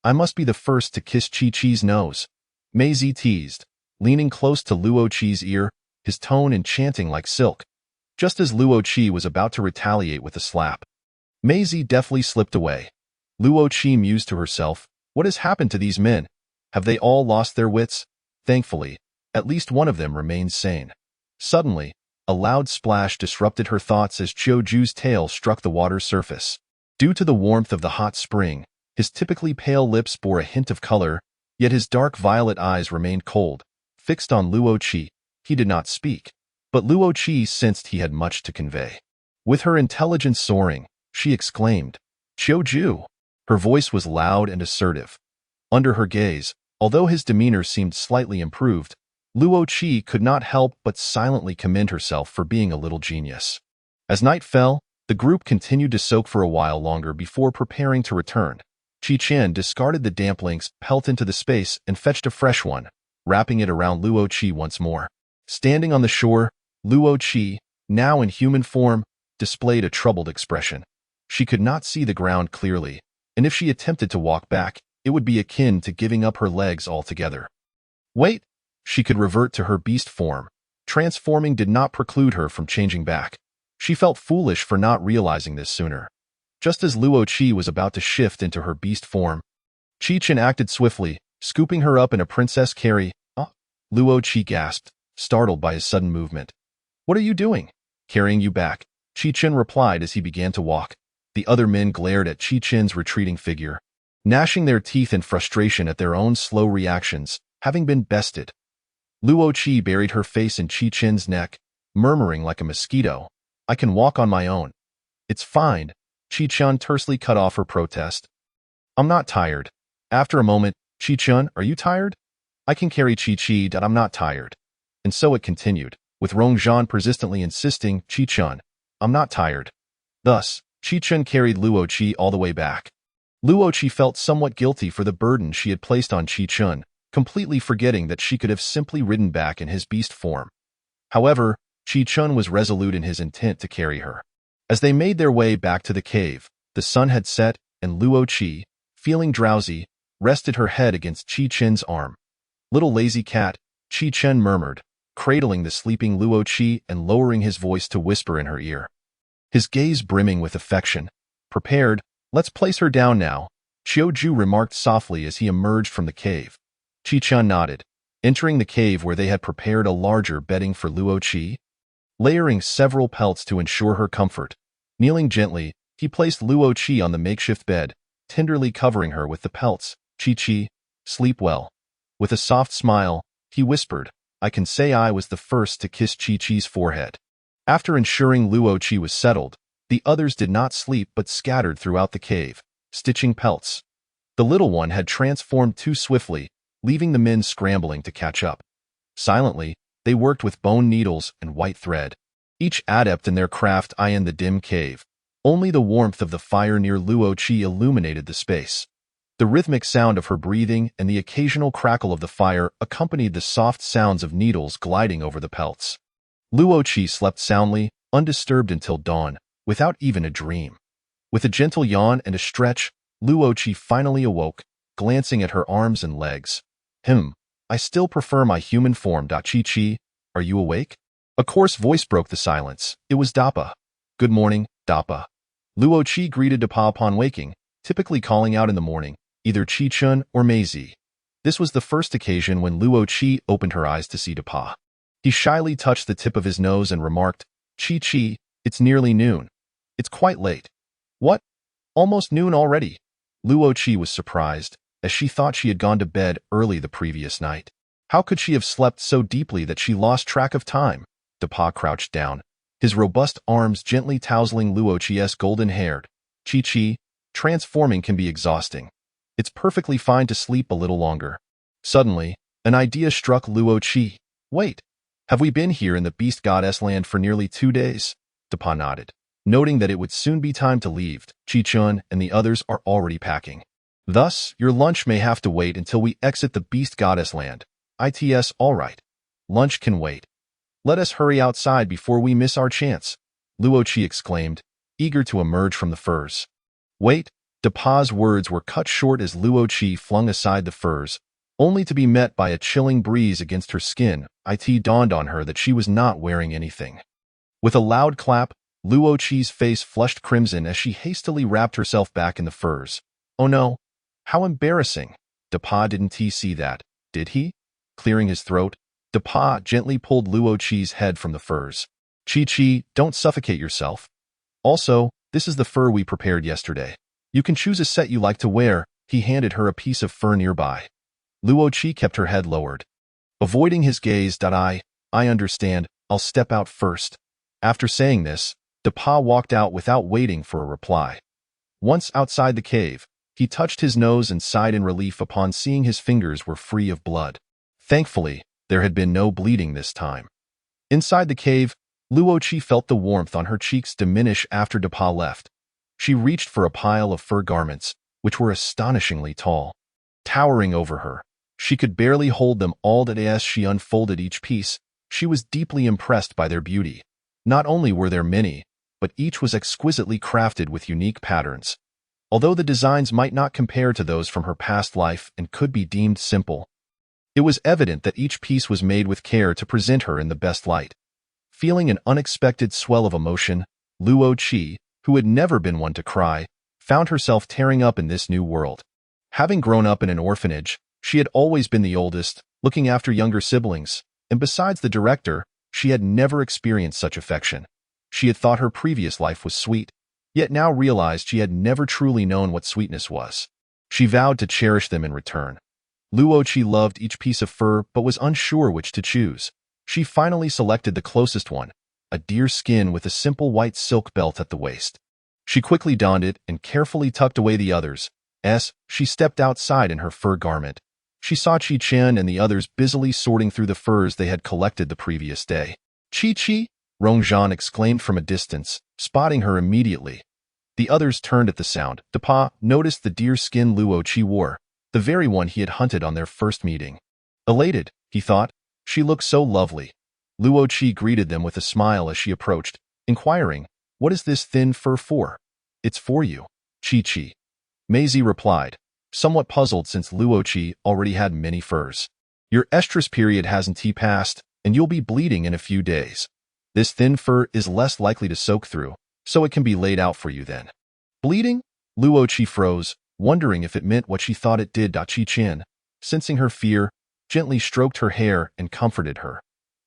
I must be the first to kiss Qi-Qi's nose. Maisie teased, leaning close to Luo Qi's ear, his tone enchanting like silk. Just as Luo Qi was about to retaliate with a slap, Maisie deftly slipped away. Luo Qi mused to herself, what has happened to these men? Have they all lost their wits? Thankfully, at least one of them remains sane. Suddenly, a loud splash disrupted her thoughts as Qiu Ju's tail struck the water's surface. Due to the warmth of the hot spring, his typically pale lips bore a hint of color, yet his dark violet eyes remained cold. Fixed on Luo Qi, he did not speak, but Luo Qi sensed he had much to convey. With her intelligence soaring, she exclaimed, Qiu Ju! Her voice was loud and assertive. Under her gaze, although his demeanor seemed slightly improved, Luo Qi could not help but silently commend herself for being a little genius. As night fell, the group continued to soak for a while longer before preparing to return. Qi Chen discarded the damp link's pelt into the space and fetched a fresh one, wrapping it around Luo Qi once more. Standing on the shore, Luo Qi, now in human form, displayed a troubled expression. She could not see the ground clearly, and if she attempted to walk back, it would be akin to giving up her legs altogether. Wait! She could revert to her beast form. Transforming did not preclude her from changing back. She felt foolish for not realizing this sooner. Just as Luo Qi was about to shift into her beast form, Qi Chen acted swiftly, scooping her up in a princess carry. Luo Qi gasped, startled by his sudden movement. What are you doing? Carrying you back, Qi Chen replied as he began to walk. The other men glared at Qi Chen's retreating figure, gnashing their teeth in frustration at their own slow reactions, having been bested. Luo Qi buried her face in Qi Chen's neck, murmuring like a mosquito, I can walk on my own. It's fine. Qi Chen tersely cut off her protest. I'm not tired. After a moment, Qi Chen, are you tired? I can carry Qi that I'm not tired. And so it continued, with Rongzhan persistently insisting, Qi Chen, I'm not tired. Thus, Qi Chen carried Luo Qi all the way back. Luo Qi felt somewhat guilty for the burden she had placed on Qi Chen, completely forgetting that she could have simply ridden back in his beast form. However, Qi Chen was resolute in his intent to carry her. As they made their way back to the cave, the sun had set, and Luo Qi, feeling drowsy, rested her head against Qi Chen's arm. Little lazy cat, Qi Chen murmured, cradling the sleeping Luo Qi and lowering his voice to whisper in her ear. His gaze brimming with affection. Prepared, let's place her down now, Qiu Ju remarked softly as he emerged from the cave. Qi Chen nodded, entering the cave where they had prepared a larger bedding for Luo Qi. Layering several pelts to ensure her comfort, kneeling gently, he placed Luo Qi on the makeshift bed, tenderly covering her with the pelts. Qi, sleep well. With a soft smile, he whispered, I can say I was the first to kiss Qi's forehead. After ensuring Luo Qi was settled, the others did not sleep but scattered throughout the cave, stitching pelts. The little one had transformed too swiftly, leaving the men scrambling to catch up. Silently, they worked with bone needles and white thread, each adept in their craft. In the dim cave, only the warmth of the fire near Luo Qi illuminated the space. The rhythmic sound of her breathing and the occasional crackle of the fire accompanied the soft sounds of needles gliding over the pelts. Luo Qi slept soundly, undisturbed until dawn, without even a dream. With a gentle yawn and a stretch, Luo Qi finally awoke, glancing at her arms and legs. I still prefer my human form. Qi, are you awake? A coarse voice broke the silence. It was Dapa. Good morning, Dapa. Luo Qi greeted Dapa upon waking, typically calling out in the morning, either Qi Chen or Meizi. This was the first occasion when Luo Qi opened her eyes to see Dapa. He shyly touched the tip of his nose and remarked, Qi, it's nearly noon. It's quite late. What? Almost noon already? Luo Qi was surprised, as she thought she had gone to bed early the previous night. How could she have slept so deeply that she lost track of time? Dapa crouched down, his robust arms gently tousling Luo Qi's golden-haired. Qi, transforming can be exhausting. It's perfectly fine to sleep a little longer. Suddenly, an idea struck Luo Qi. Wait, have we been here in the Beast Goddess land for nearly 2 days? Dapa nodded, noting that it would soon be time to leave. Qi Chen and the others are already packing. Thus, your lunch may have to wait until we exit the Beast Goddess land. It's all right. Lunch can wait. Let us hurry outside before we miss our chance, Luo Qi exclaimed, eager to emerge from the furs. Wait, Dapa's words were cut short as Luo Qi flung aside the furs, only to be met by a chilling breeze against her skin. It dawned on her that she was not wearing anything. With a loud clap, Luo Qi's face flushed crimson as she hastily wrapped herself back in the furs. Oh no, how embarrassing. Dapa didn't he see that, did he? Clearing his throat, Dapa gently pulled Luo Chi's head from the furs. Chi, don't suffocate yourself. Also, this is the fur we prepared yesterday. You can choose a set you like to wear. He handed her a piece of fur nearby. Luo Chi kept her head lowered. Avoiding his gaze, I understand, I'll step out first. After saying this, Dapa walked out without waiting for a reply. Once outside the cave, he touched his nose and sighed in relief upon seeing his fingers were free of blood. Thankfully, there had been no bleeding this time. Inside the cave, Luo Chi felt the warmth on her cheeks diminish after Dapa left. She reached for a pile of fur garments, which were astonishingly tall. Towering over her, she could barely hold them all as she unfolded each piece. She was deeply impressed by their beauty. Not only were there many, but each was exquisitely crafted with unique patterns. Although the designs might not compare to those from her past life and could be deemed simple, it was evident that each piece was made with care to present her in the best light. Feeling an unexpected swell of emotion, Luo Chi, who had never been one to cry, found herself tearing up in this new world. Having grown up in an orphanage, she had always been the oldest, looking after younger siblings, and besides the director, she had never experienced such affection. She had thought her previous life was sweet, yet now realized she had never truly known what sweetness was. She vowed to cherish them in return. Luo Chi loved each piece of fur but was unsure which to choose. She finally selected the closest one, a deer skin with a simple white silk belt at the waist. She quickly donned it and carefully tucked away the others. She stepped outside in her fur garment. She saw Chi Chen and the others busily sorting through the furs they had collected the previous day. Chi, Rongzhan exclaimed from a distance, spotting her immediately. The others turned at the sound. Dapa noticed the deer skin Luo Chi wore, the very one he had hunted on their first meeting. Elated, he thought, she looked so lovely. Luo Chi greeted them with a smile as she approached, inquiring, "What is this thin fur for?" "It's for you, Chi." Maisie replied, somewhat puzzled since Luo Chi already had many furs. "Your estrus period hasn't passed, and you'll be bleeding in a few days. This thin fur is less likely to soak through, so it can be laid out for you then." Bleeding? Luo Chi froze, wondering if it meant what she thought it did. Chi Chen, sensing her fear, gently stroked her hair and comforted her.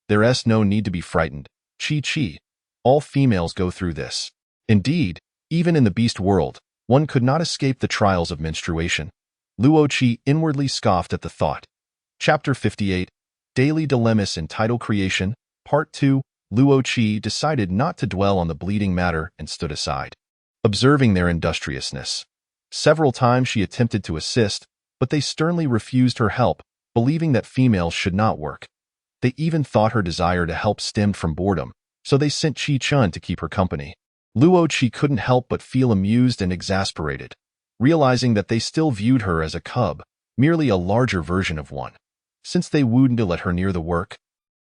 "There's no need to be frightened, Chi. All females go through this. Indeed, even in the beast world, one could not escape the trials of menstruation." Luo Chi inwardly scoffed at the thought. Chapter 58, Daily Dilemmas in Title Creation, Part 2. Luo Chi decided not to dwell on the bleeding matter and stood aside, observing their industriousness. Several times she attempted to assist, but they sternly refused her help, believing that females should not work. They even thought her desire to help stemmed from boredom, so they sent Chi Chen to keep her company. Luo Chi couldn't help but feel amused and exasperated, realizing that they still viewed her as a cub, merely a larger version of one. Since they wouldn't let her near the work,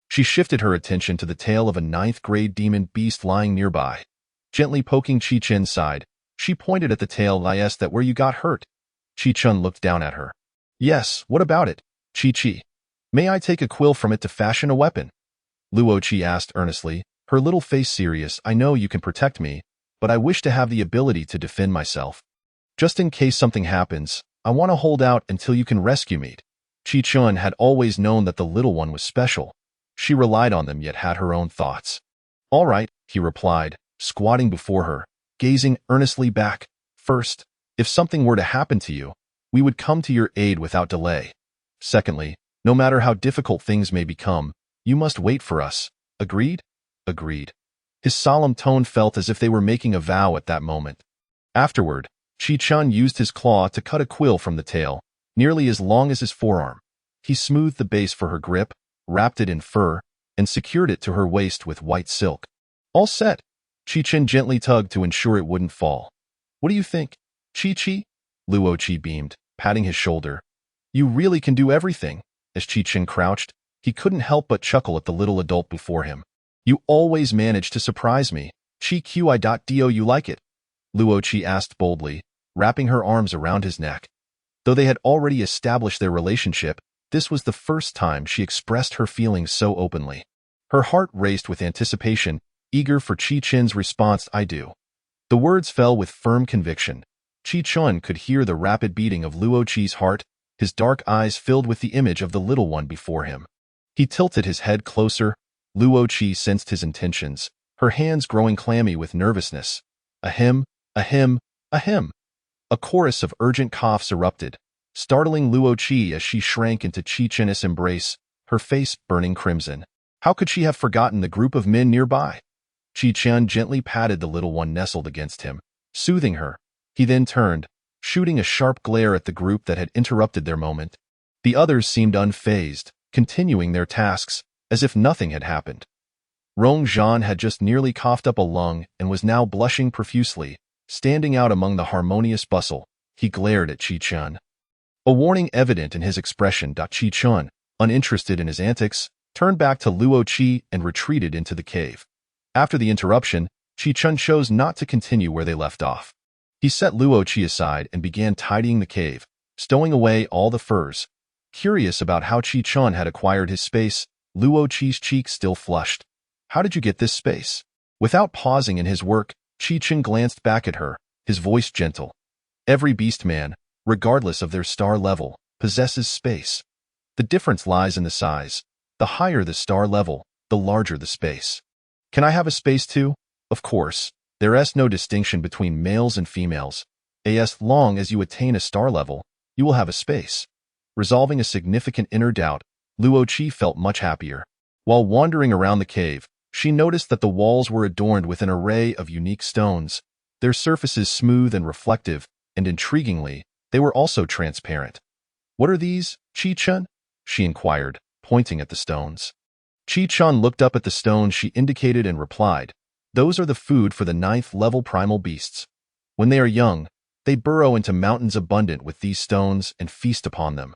she shifted her attention to the tail of a 9th-grade demon beast lying nearby. Gently poking Chi Chen's side, she pointed at the tail. "I asked that where you got hurt." Chi Chen looked down at her. "Yes, what about it, Chi? May I take a quill from it to fashion a weapon?" Luo Chi asked earnestly, her little face serious. "I know you can protect me, but I wish to have the ability to defend myself. Just in case something happens, I want to hold out until you can rescue me." Chi Chen had always known that the little one was special. She relied on them yet had her own thoughts. "All right," he replied, squatting before her, gazing earnestly back. "First, if something were to happen to you, we would come to your aid without delay. Secondly, no matter how difficult things may become, you must wait for us. Agreed?" "Agreed." His solemn tone felt as if they were making a vow at that moment. Afterward, Chi Chen used his claw to cut a quill from the tail, nearly as long as his forearm. He smoothed the base for her grip, wrapped it in fur, and secured it to her waist with white silk. "All set." Chi Chen gently tugged to ensure it wouldn't fall. "What do you think, Chi?" Luo Chi beamed, patting his shoulder. "You really can do everything." As Chi Chen crouched, he couldn't help but chuckle at the little adult before him. "You always manage to surprise me. Chi. You like it?" Luo Chi asked boldly, wrapping her arms around his neck. Though they had already established their relationship, this was the first time she expressed her feelings so openly. Her heart raced with anticipation, eager for Chi Chen's response. "I do." The words fell with firm conviction. Chi Chun could hear the rapid beating of Luo Chi's heart, his dark eyes filled with the image of the little one before him. He tilted his head closer. Luo Chi sensed his intentions, her hands growing clammy with nervousness. Ahem, ahem, ahem. A chorus of urgent coughs erupted, startling Luo Chi as she shrank into Chi Chen's embrace, her face burning crimson. How could she have forgotten the group of men nearby? Chi Chen gently patted the little one nestled against him, soothing her. He then turned, shooting a sharp glare at the group that had interrupted their moment. The others seemed unfazed, continuing their tasks, as if nothing had happened. Rong Zhan had just nearly coughed up a lung and was now blushing profusely, standing out among the harmonious bustle. He glared at Chi Chen. A warning evident in his expression. Chi Chen, uninterested in his antics, turned back to Luo Chi and retreated into the cave. After the interruption, Chi Chen chose not to continue where they left off. He set Luo Chi aside and began tidying the cave, stowing away all the furs. Curious about how Chi Chen had acquired his space, Luo Chi's cheeks still flushed. How did you get this space? Without pausing in his work, Chi Chen glanced back at her, his voice gentle. Every beastman, regardless of their star level, possesses space. The difference lies in the size. The higher the star level, the larger the space. Can I have a space too? Of course. There is no distinction between males and females. As long as you attain a star level, you will have a space. Resolving a significant inner doubt, Luo Chi felt much happier. While wandering around the cave, she noticed that the walls were adorned with an array of unique stones, their surfaces smooth and reflective, and intriguingly, they were also transparent. What are these, Chi Chun? She inquired, pointing at the stones. Chi Chun looked up at the stones she indicated and replied, those are the food for the 9th level primal beasts. When they are young, they burrow into mountains abundant with these stones and feast upon them.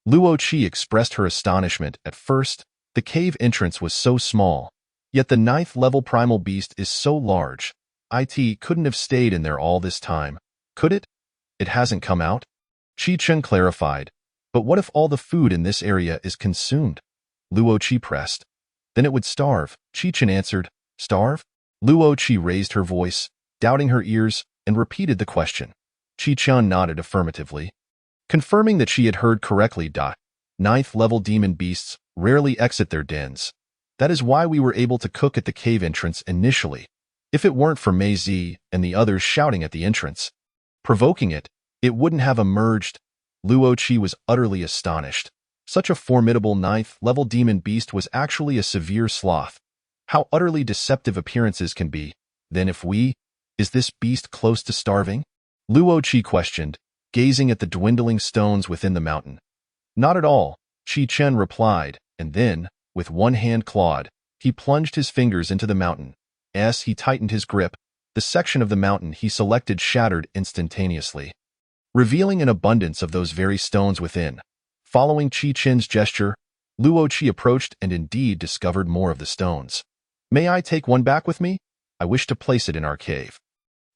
Luo Chi expressed her astonishment. At first, the cave entrance was so small, yet the 9th level primal beast is so large. It couldn't have stayed in there all this time, could it? It hasn't come out? Chi Chen clarified, but what if all the food in this area is consumed? Luo Chi pressed. Then it would starve. Chi Chen answered, starve? Luo Chi raised her voice, doubting her ears, and repeated the question. Chi Chen nodded affirmatively, confirming that she had heard correctly. 9th level demon beasts rarely exit their dens. That is why we were able to cook at the cave entrance initially. If it weren't for Mei Zi and the others shouting at the entrance, provoking it, it wouldn't have emerged. Luo Chi was utterly astonished. Such a formidable 9th level demon beast was actually a severe sloth. How utterly deceptive appearances can be. Then is this beast close to starving? Luo Chi questioned, gazing at the dwindling stones within the mountain. Not at all, Chi Chen replied, and then, with one hand clawed, he plunged his fingers into the mountain. As he tightened his grip, the section of the mountain he selected shattered instantaneously, revealing an abundance of those very stones within. Following Chi Chen's gesture, Luo Chi approached and indeed discovered more of the stones. May I take one back with me? I wish to place it in our cave.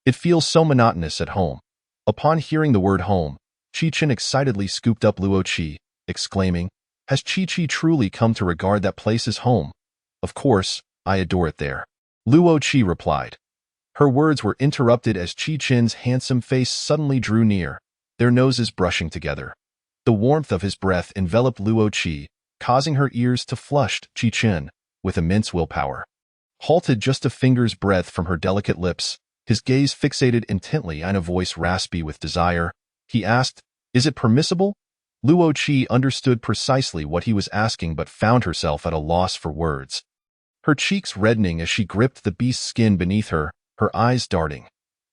It feels so monotonous at home. Upon hearing the word home, Chi Chen excitedly scooped up Luo Chi, exclaiming, has Chi Chi truly come to regard that place as home? Of course, I adore it there. Luo Chi replied. Her words were interrupted as Chi Chen's handsome face suddenly drew near, their noses brushing together. The warmth of his breath enveloped Luo Chi, causing her ears to flush. Chi Chen, with immense willpower, halted just a finger's breadth from her delicate lips, his gaze fixated intently on a voice raspy with desire. He asked, is it permissible? Luo Chi understood precisely what he was asking but found herself at a loss for words. Her cheeks reddening as she gripped the beast's skin beneath her, her eyes darting.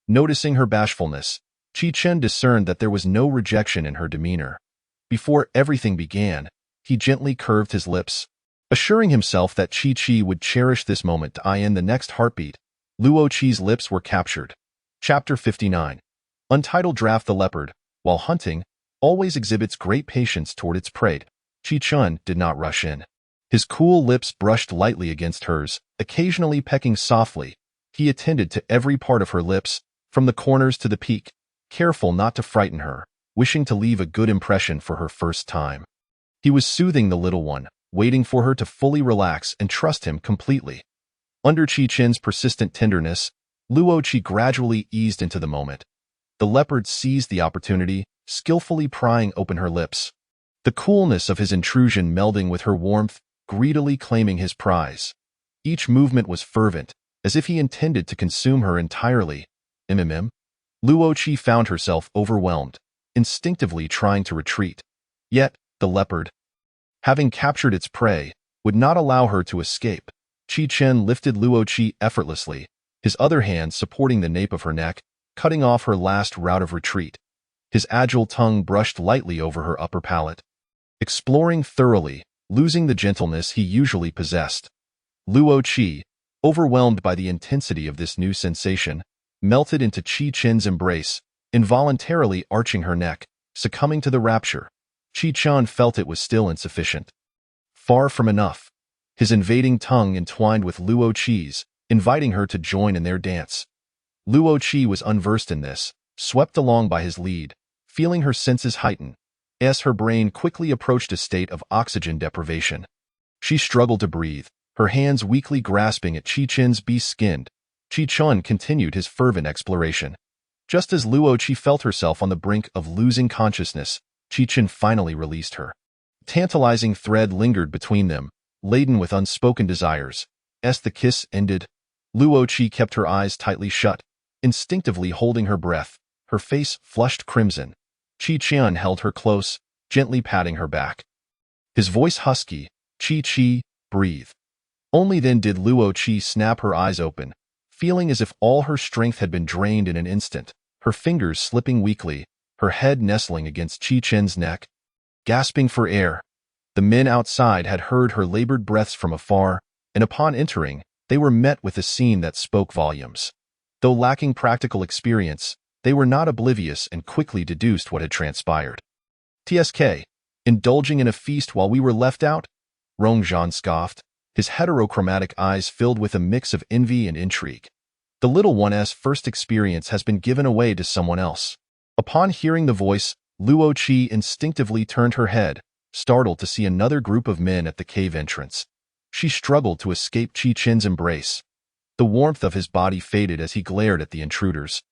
Noticing her bashfulness, Chi Chen discerned that there was no rejection in her demeanor. Before everything began, he gently curved his lips, assuring himself that Chi Chi would cherish this moment. In the next heartbeat, Luo Chi's lips were captured. Chapter 59. Untitled Draft. The leopard, while hunting, always exhibits great patience toward its prey. Chi Chen did not rush in. His cool lips brushed lightly against hers, occasionally pecking softly. He attended to every part of her lips, from the corners to the peak, careful not to frighten her, wishing to leave a good impression for her first time. He was soothing the little one, waiting for her to fully relax and trust him completely. Under Chi Chen's persistent tenderness, Luo Chi gradually eased into the moment. The leopard seized the opportunity, skillfully prying open her lips. The coolness of his intrusion melding with her warmth, greedily claiming his prize. Each movement was fervent, as if he intended to consume her entirely. Luo Qi found herself overwhelmed, instinctively trying to retreat. Yet, the leopard, having captured its prey, would not allow her to escape. Qi Chen lifted Luo Qi effortlessly, his other hand supporting the nape of her neck, cutting off her last route of retreat. His agile tongue brushed lightly over her upper palate, exploring thoroughly, losing the gentleness he usually possessed. Luo Qi, overwhelmed by the intensity of this new sensation, melted into Qi Chen's embrace, involuntarily arching her neck, succumbing to the rapture. Qi Chen felt it was still insufficient. Far from enough. His invading tongue entwined with Luo Qi's, inviting her to join in their dance. Luo Qi was unversed in this, swept along by his lead, feeling her senses heighten, as her brain quickly approached a state of oxygen deprivation. She struggled to breathe, her hands weakly grasping at Qi Chen's beast-skinned. Qi Chen continued his fervent exploration. Just as Luo Qi felt herself on the brink of losing consciousness, Qi Chen finally released her. Tantalizing thread lingered between them, laden with unspoken desires. As the kiss ended, Luo Qi kept her eyes tightly shut, instinctively holding her breath, her face flushed crimson. Qi Chen held her close, gently patting her back. His voice husky, "Qi, breathe." Only then did Luo Qi snap her eyes open, feeling as if all her strength had been drained in an instant, her fingers slipping weakly, her head nestling against Qi Chen's neck. Gasping for air, the men outside had heard her labored breaths from afar, and upon entering, they were met with a scene that spoke volumes. Though lacking practical experience, they were not oblivious and quickly deduced what had transpired. "TSK, indulging in a feast while we were left out?" Rong Zhan scoffed, his heterochromatic eyes filled with a mix of envy and intrigue. The little one's first experience has been given away to someone else. Upon hearing the voice, Luo Qi instinctively turned her head, startled to see another group of men at the cave entrance. She struggled to escape Qi Chen's embrace. The warmth of his body faded as he glared at the intruders.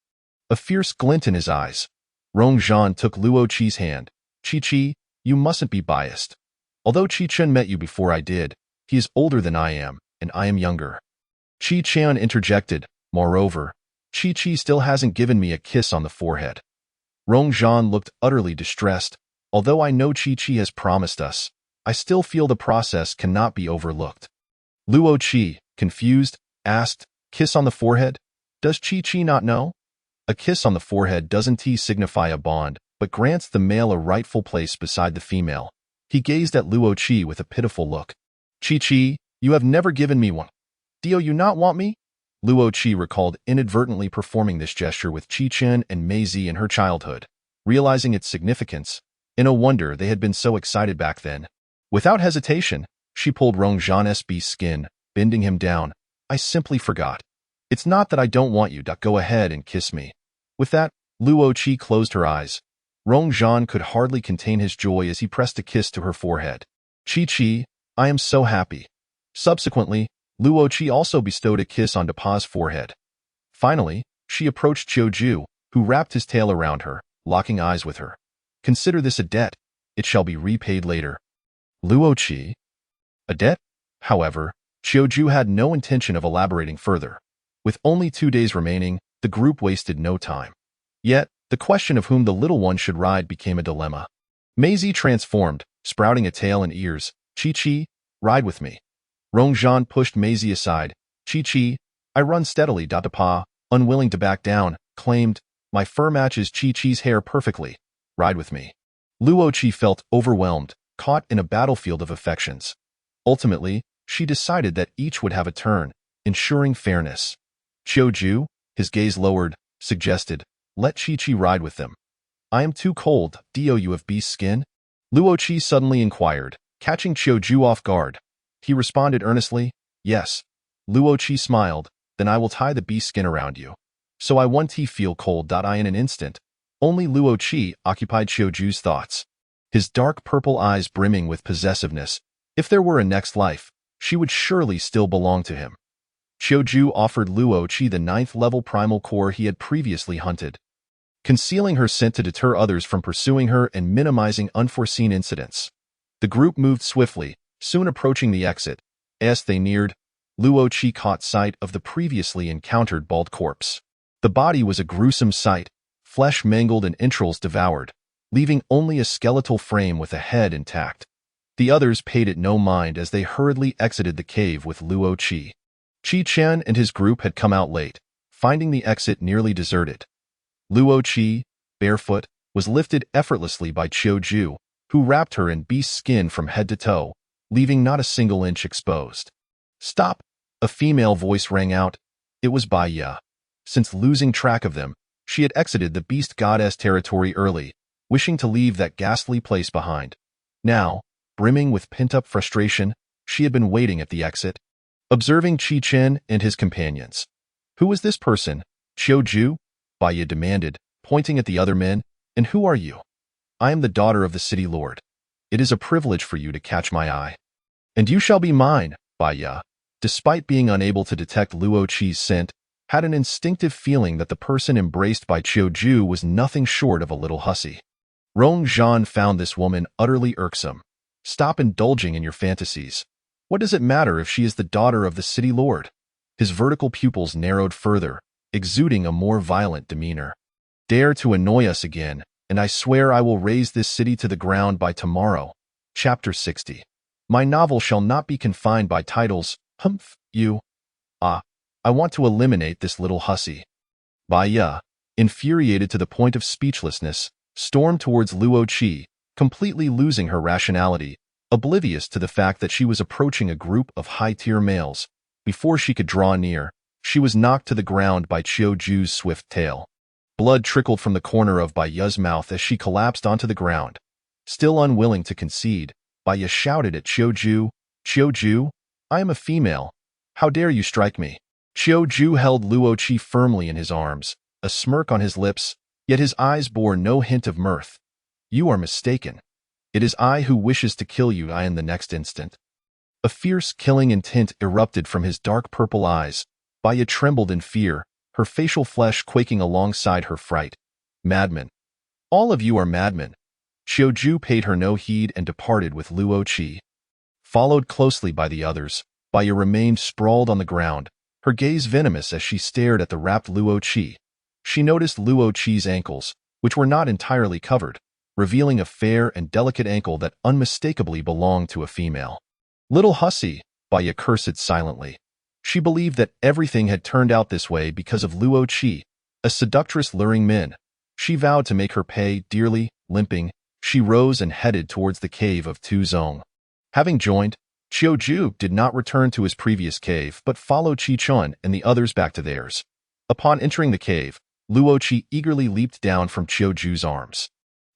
A fierce glint in his eyes. Rong Zhan took Luo Qi's hand. "Qi, you mustn't be biased. Although Qi Chen met you before I did, he is older than I am, and I am younger." Qi Chen interjected, "Moreover, Qi still hasn't given me a kiss on the forehead." Rong Zhan looked utterly distressed. "Although I know Qi has promised us, I still feel the process cannot be overlooked." Luo Qi, confused, asked, "Kiss on the forehead? Does Qi not know? A kiss on the forehead doesn't signify a bond, but grants the male a rightful place beside the female." He gazed at Luo Qi with a pitiful look. "Qi, you have never given me one. Do you not want me?" Luo Qi recalled inadvertently performing this gesture with Qi Chen and Mei Zi in her childhood. Realizing its significance, in a wonder they had been so excited back then. Without hesitation, she pulled Rong Zhan's beast skin, bending him down. "I simply forgot. It's not that I don't want you. Go ahead and kiss me." With that, Luo Qi closed her eyes. Rong Zhan could hardly contain his joy as he pressed a kiss to her forehead. "Qi, I am so happy." Subsequently, Luo Qi also bestowed a kiss on Pa's forehead. Finally, she approached Qiu, who wrapped his tail around her, locking eyes with her. "Consider this a debt. It shall be repaid later." Luo Qi? A debt? However, Qiu had no intention of elaborating further. With only 2 days remaining, the group wasted no time. Yet, the question of whom the little one should ride became a dilemma. Mei Zi transformed, sprouting a tail and ears. "Qi, ride with me." Rong Zhan pushed Mei Zi aside. "Qi, I run steadily." Pa, unwilling to back down, claimed, "My fur matches Qi's hair perfectly. Ride with me." Luo Qi felt overwhelmed, caught in a battlefield of affections. Ultimately, she decided that each would have a turn, ensuring fairness. Qiu, his gaze lowered, suggested, "Let Qi ride with them." "I am too cold. Do you have beast skin?" Luo Qi suddenly inquired, catching Qiu off guard. He responded earnestly, "Yes." Luo Qi smiled, "Then I will tie the beast skin around you. So I want to feel cold. I in an instant." Only Luo Qi occupied Qiu's thoughts. His dark purple eyes brimming with possessiveness. If there were a next life, she would surely still belong to him. Qiu offered Luo Qi the 9th level primal core he had previously hunted. concealing her scent to deter others from pursuing her and minimizing unforeseen incidents. The group moved swiftly, soon approaching the exit. As they neared, Luo Qi caught sight of the previously encountered bald corpse. The body was a gruesome sight, flesh mangled and entrails devoured, leaving only a skeletal frame with a head intact. The others paid it no mind as they hurriedly exited the cave with Luo Qi. Qi Chen and his group had come out late, finding the exit nearly deserted. Luo Qi, barefoot, was lifted effortlessly by Qiu Ju, who wrapped her in beast skin from head to toe, leaving not a single inch exposed. "Stop!" a female voice rang out. It was Bai Ya. Since losing track of them, she had exited the beast goddess territory early, wishing to leave that ghastly place behind. Now, brimming with pent-up frustration, she had been waiting at the exit, observing Qi Chen and his companions. "Who is this person, Qiu Ju?" Bai Ya demanded, pointing at the other men. "And who are you?" "I am the daughter of the city lord. It is a privilege for you to catch my eye." "And you shall be mine," Bai Ya, despite being unable to detect Luo Qi's scent, had an instinctive feeling that the person embraced by Qiu Ju was nothing short of a little hussy. Rong Zhan found this woman utterly irksome. "Stop indulging in your fantasies. What does it matter if she is the daughter of the city lord?" His vertical pupils narrowed further, exuding a more violent demeanor. "Dare to annoy us again, and I swear I will raze this city to the ground by tomorrow." Chapter 60. My novel shall not be confined by titles. Humph, you. I want to eliminate this little hussy. Bai Ya, infuriated to the point of speechlessness, stormed towards Luo Qi, completely losing her rationality, oblivious to the fact that she was approaching a group of high-tier males. Before she could draw near, she was knocked to the ground by Qiu Ju's swift tail. Blood trickled from the corner of Bai Ya's mouth as she collapsed onto the ground. Still unwilling to concede, Bai Ya shouted at Qiu Ju, "Qiu Ju, I am a female. How dare you strike me?" Qiu Ju held Luo Qi firmly in his arms, a smirk on his lips, yet his eyes bore no hint of mirth. "You are mistaken. It is I who wishes to kill you in the next instant." A fierce killing intent erupted from his dark purple eyes. Bai Ya trembled in fear, her facial flesh quaking alongside her fright. "Madman. All of you are madmen." Qiu Ju paid her no heed and departed with Luo Qi. Followed closely by the others, Bai Ya remained sprawled on the ground, her gaze venomous as she stared at the wrapped Luo Qi. She noticed Luo Qi's ankles, which were not entirely covered, revealing a fair and delicate ankle that unmistakably belonged to a female. "Little hussy," Bai Ya cursed silently. She believed that everything had turned out this way because of Luo Qi, a seductress luring men. She vowed to make her pay dearly. Limping, she rose and headed towards the cave of Tu Zong. Having joined, Qiu Ju did not return to his previous cave but followed Qi Chen and the others back to theirs. Upon entering the cave, Luo Qi eagerly leaped down from Qiu Ju's arms.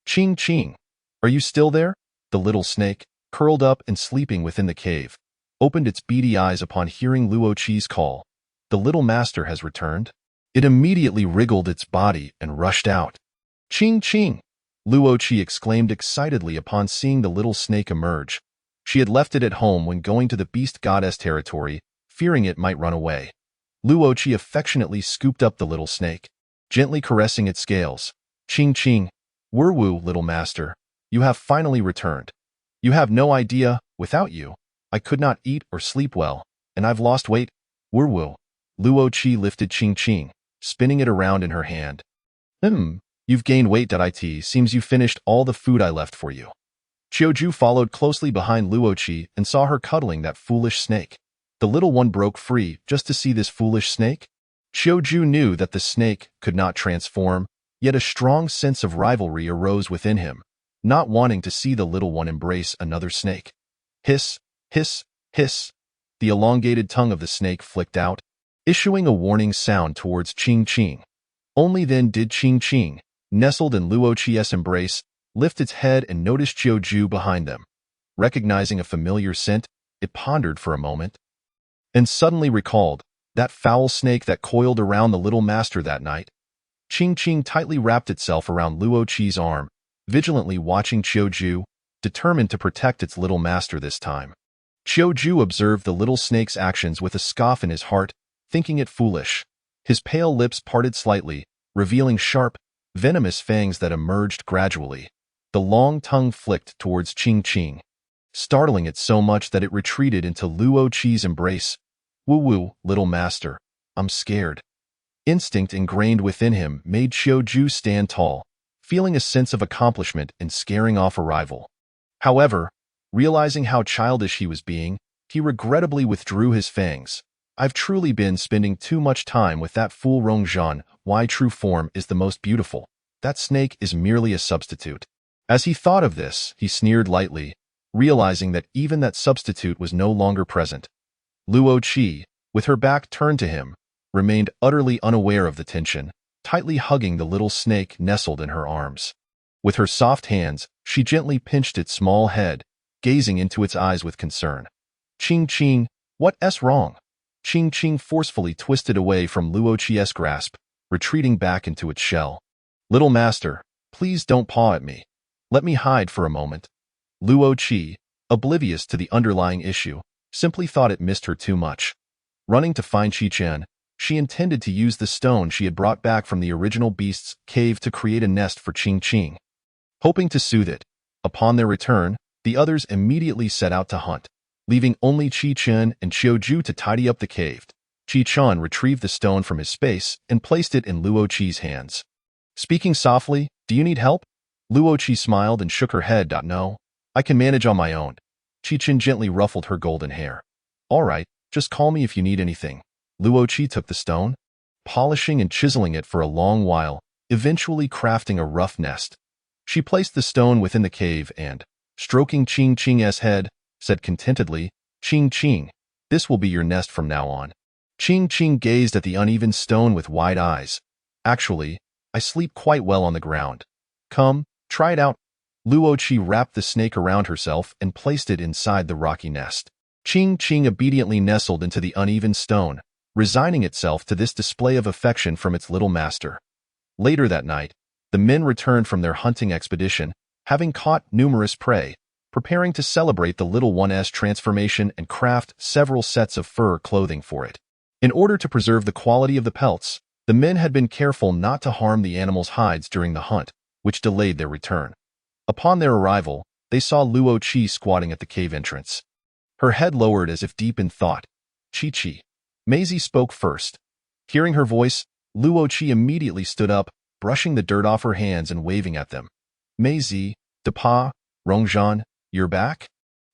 "Qing Qing, are you still there?" The little snake, curled up and sleeping within the cave, opened its beady eyes upon hearing Luo Qi's call. "The little master has returned." It immediately wriggled its body and rushed out. "Qing Qing!" Luo Qi exclaimed excitedly upon seeing the little snake emerge. She had left it at home when going to the beast goddess territory, fearing it might run away. Luo Qi affectionately scooped up the little snake, gently caressing its scales. "Qing Qing, Werwu, little master, you have finally returned. You have no idea, without you, I could not eat or sleep well, and I've lost weight. Werwu." Luo Qi lifted Qing Qing, spinning it around in her hand. You've gained weight. It seems you finished all the food I left for you." Qiu Ju followed closely behind Luo Qi and saw her cuddling that foolish snake. The little one broke free just to see this foolish snake. Qiu Ju knew that the snake could not transform, yet a strong sense of rivalry arose within him, not wanting to see the little one embrace another snake. Hiss, hiss, hiss. The elongated tongue of the snake flicked out, issuing a warning sound towards Qing Qing. Only then did Qing Qing, nestled in Luo Qi's embrace, lift its head and notice Qiu Ju behind them. Recognizing a familiar scent, it pondered for a moment, and suddenly recalled that foul snake that coiled around the little master that night. Qing Qing tightly wrapped itself around Luo Qi's arm, vigilantly watching Qiu Ju, determined to protect its little master this time. Qiu Ju observed the little snake's actions with a scoff in his heart, thinking it foolish. His pale lips parted slightly, revealing sharp, venomous fangs that emerged gradually. The long tongue flicked towards Qing Qing, startling it so much that it retreated into Luo Qi's embrace. Woo-woo, little master, I'm scared. Instinct ingrained within him made Xiaoju stand tall, feeling a sense of accomplishment in scaring off a rival. However, realizing how childish he was being, he regrettably withdrew his fangs. I've truly been spending too much time with that fool Rongzhan. Why true form is the most beautiful. That snake is merely a substitute. As he thought of this, he sneered lightly, realizing that even that substitute was no longer present. Luo Qi, with her back turned to him, remained utterly unaware of the tension, tightly hugging the little snake nestled in her arms. With her soft hands, she gently pinched its small head, gazing into its eyes with concern. Qing Qing, what's wrong? Qing Qing forcefully twisted away from Luo Qi's grasp, retreating back into its shell. Little master, please don't paw at me. Let me hide for a moment. Luo Qi, oblivious to the underlying issue, simply thought it missed her too much. Running to find Qi Chen, she intended to use the stone she had brought back from the original beast's cave to create a nest for Qing Qing. Hoping to soothe it, upon their return, the others immediately set out to hunt, leaving only Qi Chen and Xiaoju to tidy up the cave. Qi Chen retrieved the stone from his space and placed it in Luo Qi's hands. Speaking softly, do you need help? Luo Qi smiled and shook her head. No, I can manage on my own. Qi Chen gently ruffled her golden hair. All right, just call me if you need anything. Luo Qi took the stone, polishing and chiseling it for a long while, eventually crafting a rough nest. She placed the stone within the cave and, stroking Qing Qing's head, said contentedly, Qing Qing, this will be your nest from now on. Qing Qing gazed at the uneven stone with wide eyes. Actually, I sleep quite well on the ground. Come, try it out. Luo Qi wrapped the snake around herself and placed it inside the rocky nest. Qing Qing obediently nestled into the uneven stone, resigning itself to this display of affection from its little master. Later that night, the men returned from their hunting expedition, having caught numerous prey, preparing to celebrate the little one's transformation and craft several sets of fur clothing for it. In order to preserve the quality of the pelts, the men had been careful not to harm the animals' hides during the hunt, which delayed their return. Upon their arrival, they saw Luo Qi squatting at the cave entrance. Her head lowered as if deep in thought. Qi. Maisie spoke first. Hearing her voice, Luo Qi immediately stood up, brushing the dirt off her hands and waving at them. Maisie, Dapa, Rongzhan, you're back?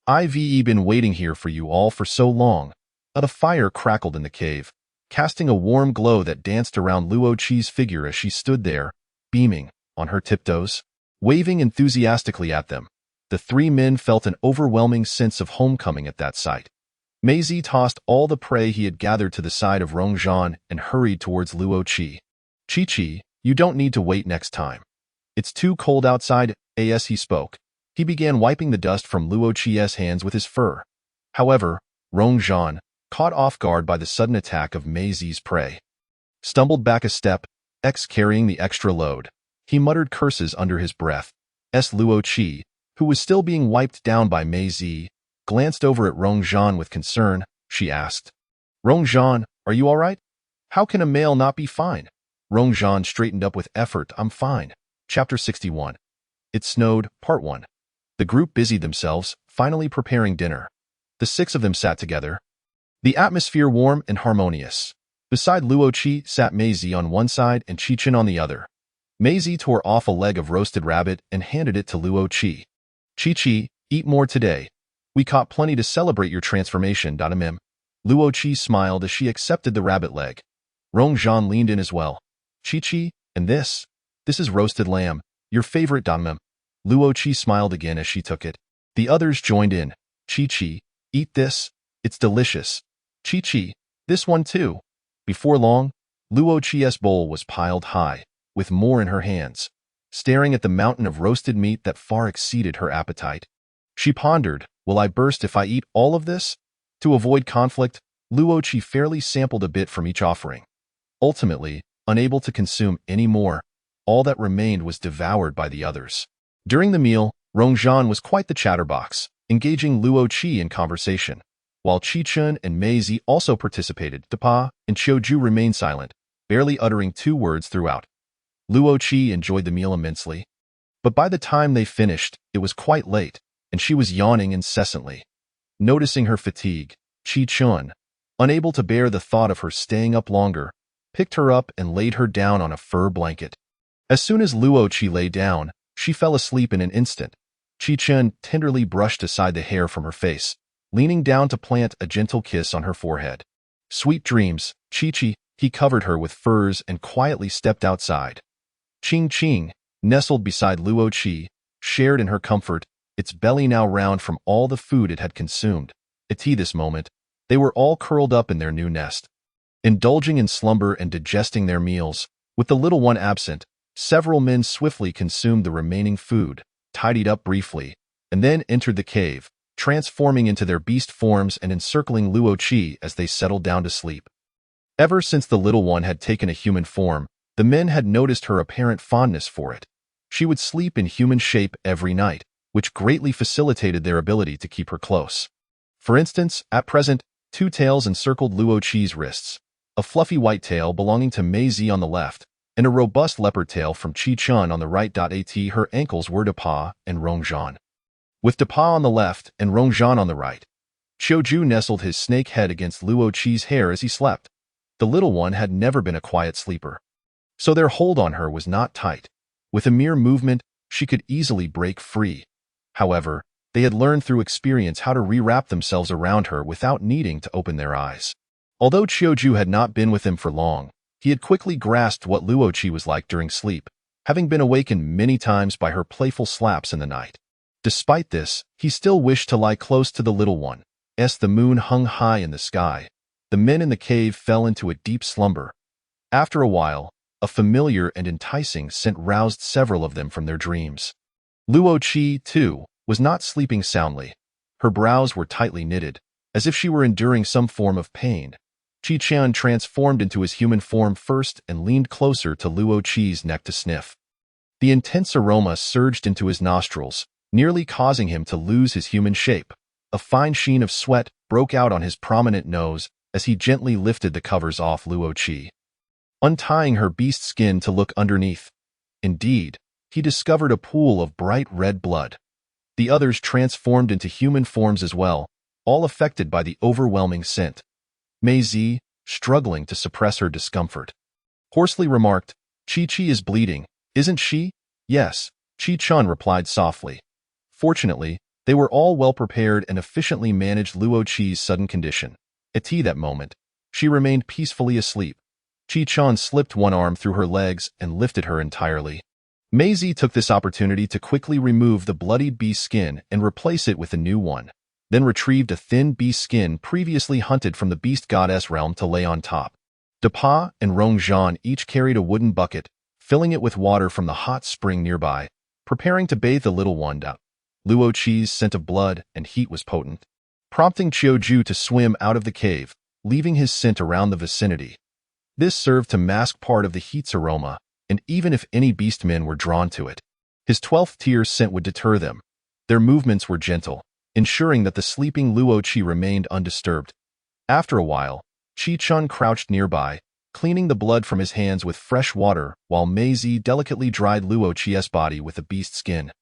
I've been waiting here for you all for so long. A fire crackled in the cave, casting a warm glow that danced around Luo Qi's figure as she stood there, beaming, on her tiptoes, waving enthusiastically at them. The three men felt an overwhelming sense of homecoming at that sight. Maisie tossed all the prey he had gathered to the side of Rongzhan and hurried towards Luo Qi. Qi, you don't need to wait next time. It's too cold outside, as he spoke. He began wiping the dust from Luo Qi's hands with his fur. However, Rongzhan, caught off guard by the sudden attack of Maisie's prey, stumbled back a step, carrying the extra load. He muttered curses under his breath. Luo Qi, who was still being wiped down by Maisie, glanced over at Rongzhan with concern. She asked, Rongzhan, are you all right? How can a male not be fine? Rongzhan straightened up with effort. I'm fine. Chapter 61. It Snowed, Part 1. The group busied themselves, finally preparing dinner. The six of them sat together, the atmosphere warm and harmonious. Beside Luo Qi sat Maisie on one side and Qi Chen on the other. Maisie tore off a leg of roasted rabbit and handed it to Luo Qi. Qi, eat more today. We caught plenty to celebrate your transformation. Luo Qi smiled as she accepted the rabbit leg. Rongzhan leaned in as well. Qi, and this is roasted lamb, your favorite. Luo Qi smiled again as she took it. The others joined in. Qi, eat this, it's delicious. Qi, this one too. Before long, Luo Qi's bowl was piled high, with more in her hands, staring at the mountain of roasted meat that far exceeded her appetite. She pondered, will I burst if I eat all of this? To avoid conflict, Luo Qi fairly sampled a bit from each offering. Ultimately, unable to consume any more, all that remained was devoured by the others. During the meal, Rongzhan was quite the chatterbox, engaging Luo Qi in conversation, while Qi Chen and Maisie also participated. Dapa and Xiaoju remained silent, barely uttering 2 words throughout. Luo Qi enjoyed the meal immensely. But by the time they finished, it was quite late, and she was yawning incessantly. Noticing her fatigue, Qi Chun, unable to bear the thought of her staying up longer, picked her up and laid her down on a fur blanket. As soon as Luo Qi lay down, she fell asleep in an instant. Qi Chun tenderly brushed aside the hair from her face, leaning down to plant a gentle kiss on her forehead. Sweet dreams, Chi-Chi, he covered her with furs and quietly stepped outside. Ching-Ching, nestled beside Luo Qi, shared in her comfort, its belly now round from all the food it had consumed. At this moment, they were all curled up in their new nest, indulging in slumber and digesting their meals. With the little one absent, several men swiftly consumed the remaining food, tidied up briefly, and then entered the cave, transforming into their beast forms and encircling Luo Qi as they settled down to sleep. Ever since the little one had taken a human form, the men had noticed her apparent fondness for it. She would sleep in human shape every night, which greatly facilitated their ability to keep her close. For instance, at present, two tails encircled Luo Qi's wrists, a fluffy white tail belonging to Mei Zi on the left, and a robust leopard tail from Qi Chun on the right. At her ankles were Dapa and Rongzhan. With Dapa on the left and Rongzhan on the right, Qiuju nestled his snake head against Luo Qi's hair as he slept. The little one had never been a quiet sleeper, so their hold on her was not tight. With a mere movement, she could easily break free. However, they had learned through experience how to rewrap themselves around her without needing to open their eyes. Although Qiuju had not been with him for long, he had quickly grasped what Luo Qi was like during sleep, having been awakened many times by her playful slaps in the night. Despite this, he still wished to lie close to the little one. As the moon hung high in the sky, the men in the cave fell into a deep slumber. After a while, a familiar and enticing scent roused several of them from their dreams. Luo Qi, too, was not sleeping soundly. Her brows were tightly knitted, as if she were enduring some form of pain. Qi Chun transformed into his human form first and leaned closer to Luo Qi's neck to sniff. The intense aroma surged into his nostrils, nearly causing him to lose his human shape. A fine sheen of sweat broke out on his prominent nose as he gently lifted the covers off Luo Qi, untying her beast skin to look underneath. Indeed, he discovered a pool of bright red blood. The others transformed into human forms as well, all affected by the overwhelming scent. Mei Zi, struggling to suppress her discomfort, hoarsely remarked, "Chi-Chi is bleeding, isn't she?" "Yes," Qi Chun replied softly. Fortunately, they were all well prepared and efficiently managed Luo Qi's sudden condition. At that moment, she remained peacefully asleep. Qi Chun slipped one arm through her legs and lifted her entirely. Mei Zi took this opportunity to quickly remove the bloodied beast skin and replace it with a new one, then retrieved a thin beast skin previously hunted from the beast goddess realm to lay on top. Dapa and Rongzhan each carried a wooden bucket, filling it with water from the hot spring nearby, preparing to bathe the little one. Luo Qi's scent of blood and heat was potent, prompting Qiuju to swim out of the cave, leaving his scent around the vicinity. This served to mask part of the heat's aroma, and even if any beastmen were drawn to it, his 12th tier scent would deter them. Their movements were gentle, ensuring that the sleeping Luo Qi remained undisturbed. After a while, Qi Chun crouched nearby, cleaning the blood from his hands with fresh water while Mei Zi delicately dried Luo Qi's body with a beast skin.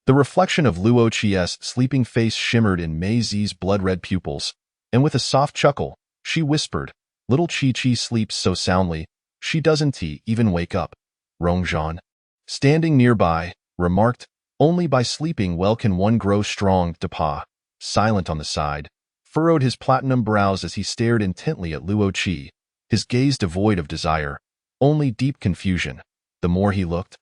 The reflection of Luo Qi's sleeping face shimmered in Mei Zi's blood-red pupils, and with a soft chuckle, she whispered, "Little Chi-Chi sleeps so soundly, she doesn't even wake up." Rongzhan, standing nearby, remarked, "Only by sleeping well can one grow strong." Dapa, silent on the side, furrowed his platinum brows as he stared intently at Luo Qi, his gaze devoid of desire, only deep confusion. The more he looked,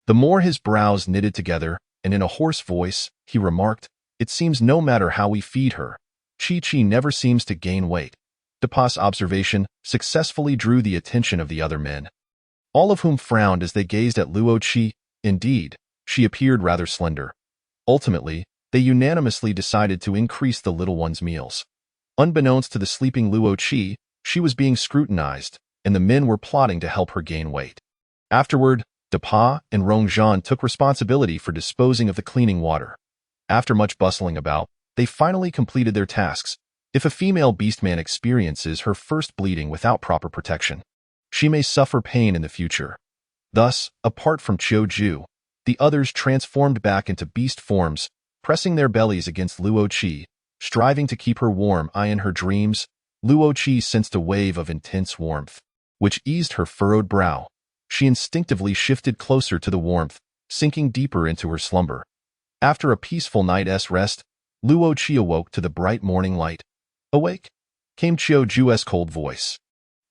the more his brows knitted together, and in a hoarse voice, he remarked, "It seems no matter how we feed her, Chi-Chi never seems to gain weight." Dapa's observation successfully drew the attention of the other men, all of whom frowned as they gazed at Luo Qi. Indeed, she appeared rather slender. Ultimately, they unanimously decided to increase the little one's meals. Unbeknownst to the sleeping Luo Qi, she was being scrutinized, and the men were plotting to help her gain weight. Afterward, Dapa and Rongzhan took responsibility for disposing of the cleaning water. After much bustling about, they finally completed their tasks. If a female beastman experiences her first bleeding without proper protection, she may suffer pain in the future. Thus, apart from Chiu, the others transformed back into beast forms, pressing their bellies against Luo Qi, striving to keep her warm. In her dreams, Luo Qi sensed a wave of intense warmth, which eased her furrowed brow. She instinctively shifted closer to the warmth, sinking deeper into her slumber. After a peaceful night's rest, Luo Qi awoke to the bright morning light. Awake? Came Chiu's cold voice.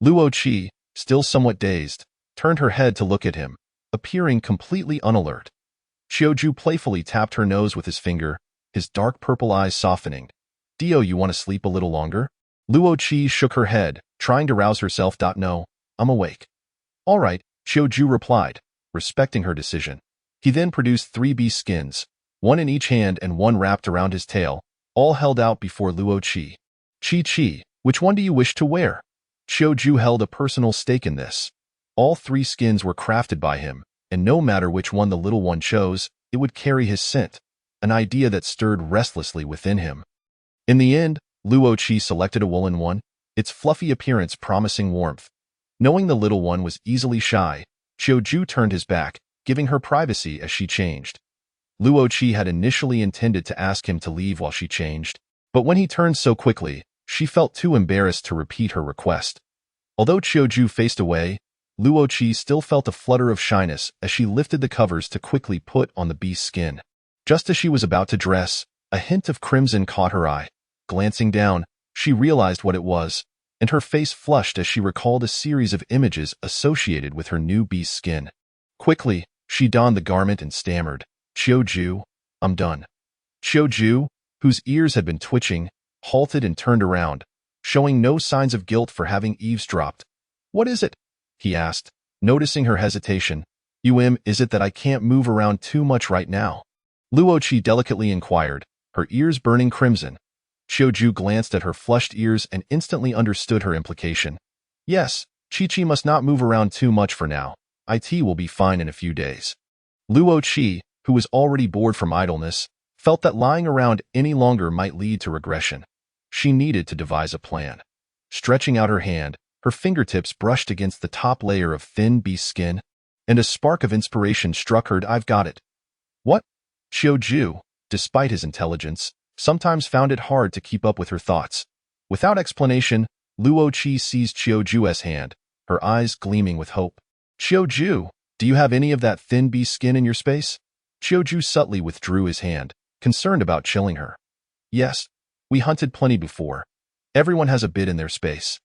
Luo Qi, still somewhat dazed, turned her head to look at him, appearing completely unalert. Chiu playfully tapped her nose with his finger, his dark purple eyes softening. Dio, you want to sleep a little longer? Luo Qi shook her head, trying to rouse herself. No, I'm awake. All right, Chiu replied, respecting her decision. He then produced 3 beast skins, one in each hand and one wrapped around his tail, all held out before Luo Qi. Qi, which one do you wish to wear? Chiu held a personal stake in this. All 3 skins were crafted by him, and no matter which one the little one chose, it would carry his scent, an idea that stirred restlessly within him. In the end, Luo Qi selected a woolen one, its fluffy appearance promising warmth. Knowing the little one was easily shy, Chiu turned his back, giving her privacy as she changed. Luo Qi had initially intended to ask him to leave while she changed, but when he turned so quickly, she felt too embarrassed to repeat her request. Although Chiu faced away, Luo Qi still felt a flutter of shyness as she lifted the covers to quickly put on the beast skin. Just as she was about to dress, a hint of crimson caught her eye. Glancing down, she realized what it was, and her face flushed as she recalled a series of images associated with her new beast skin. Quickly, she donned the garment and stammered, Chiu, I'm done. Chiu, whose ears had been twitching, halted and turned around, showing no signs of guilt for having eavesdropped. What is it? He asked, noticing her hesitation. Is it that I can't move around too much right now? Luo Qi delicately inquired, her ears burning crimson. Chiu glanced at her flushed ears and instantly understood her implication. Yes, Qi must not move around too much for now. It will be fine in a few days. Luo Qi, who was already bored from idleness, felt that lying around any longer might lead to regression. She needed to devise a plan. Stretching out her hand, her fingertips brushed against the top layer of thin beast skin, and a spark of inspiration struck her. I've got it. What? Chiu, despite his intelligence, sometimes found it hard to keep up with her thoughts. Without explanation, Luo Qi seized Chiu's hand, her eyes gleaming with hope. Chiu, do you have any of that thin beast skin in your space? Chiu subtly withdrew his hand, concerned about chilling her. Yes, we hunted plenty before. Everyone has a bit in their space.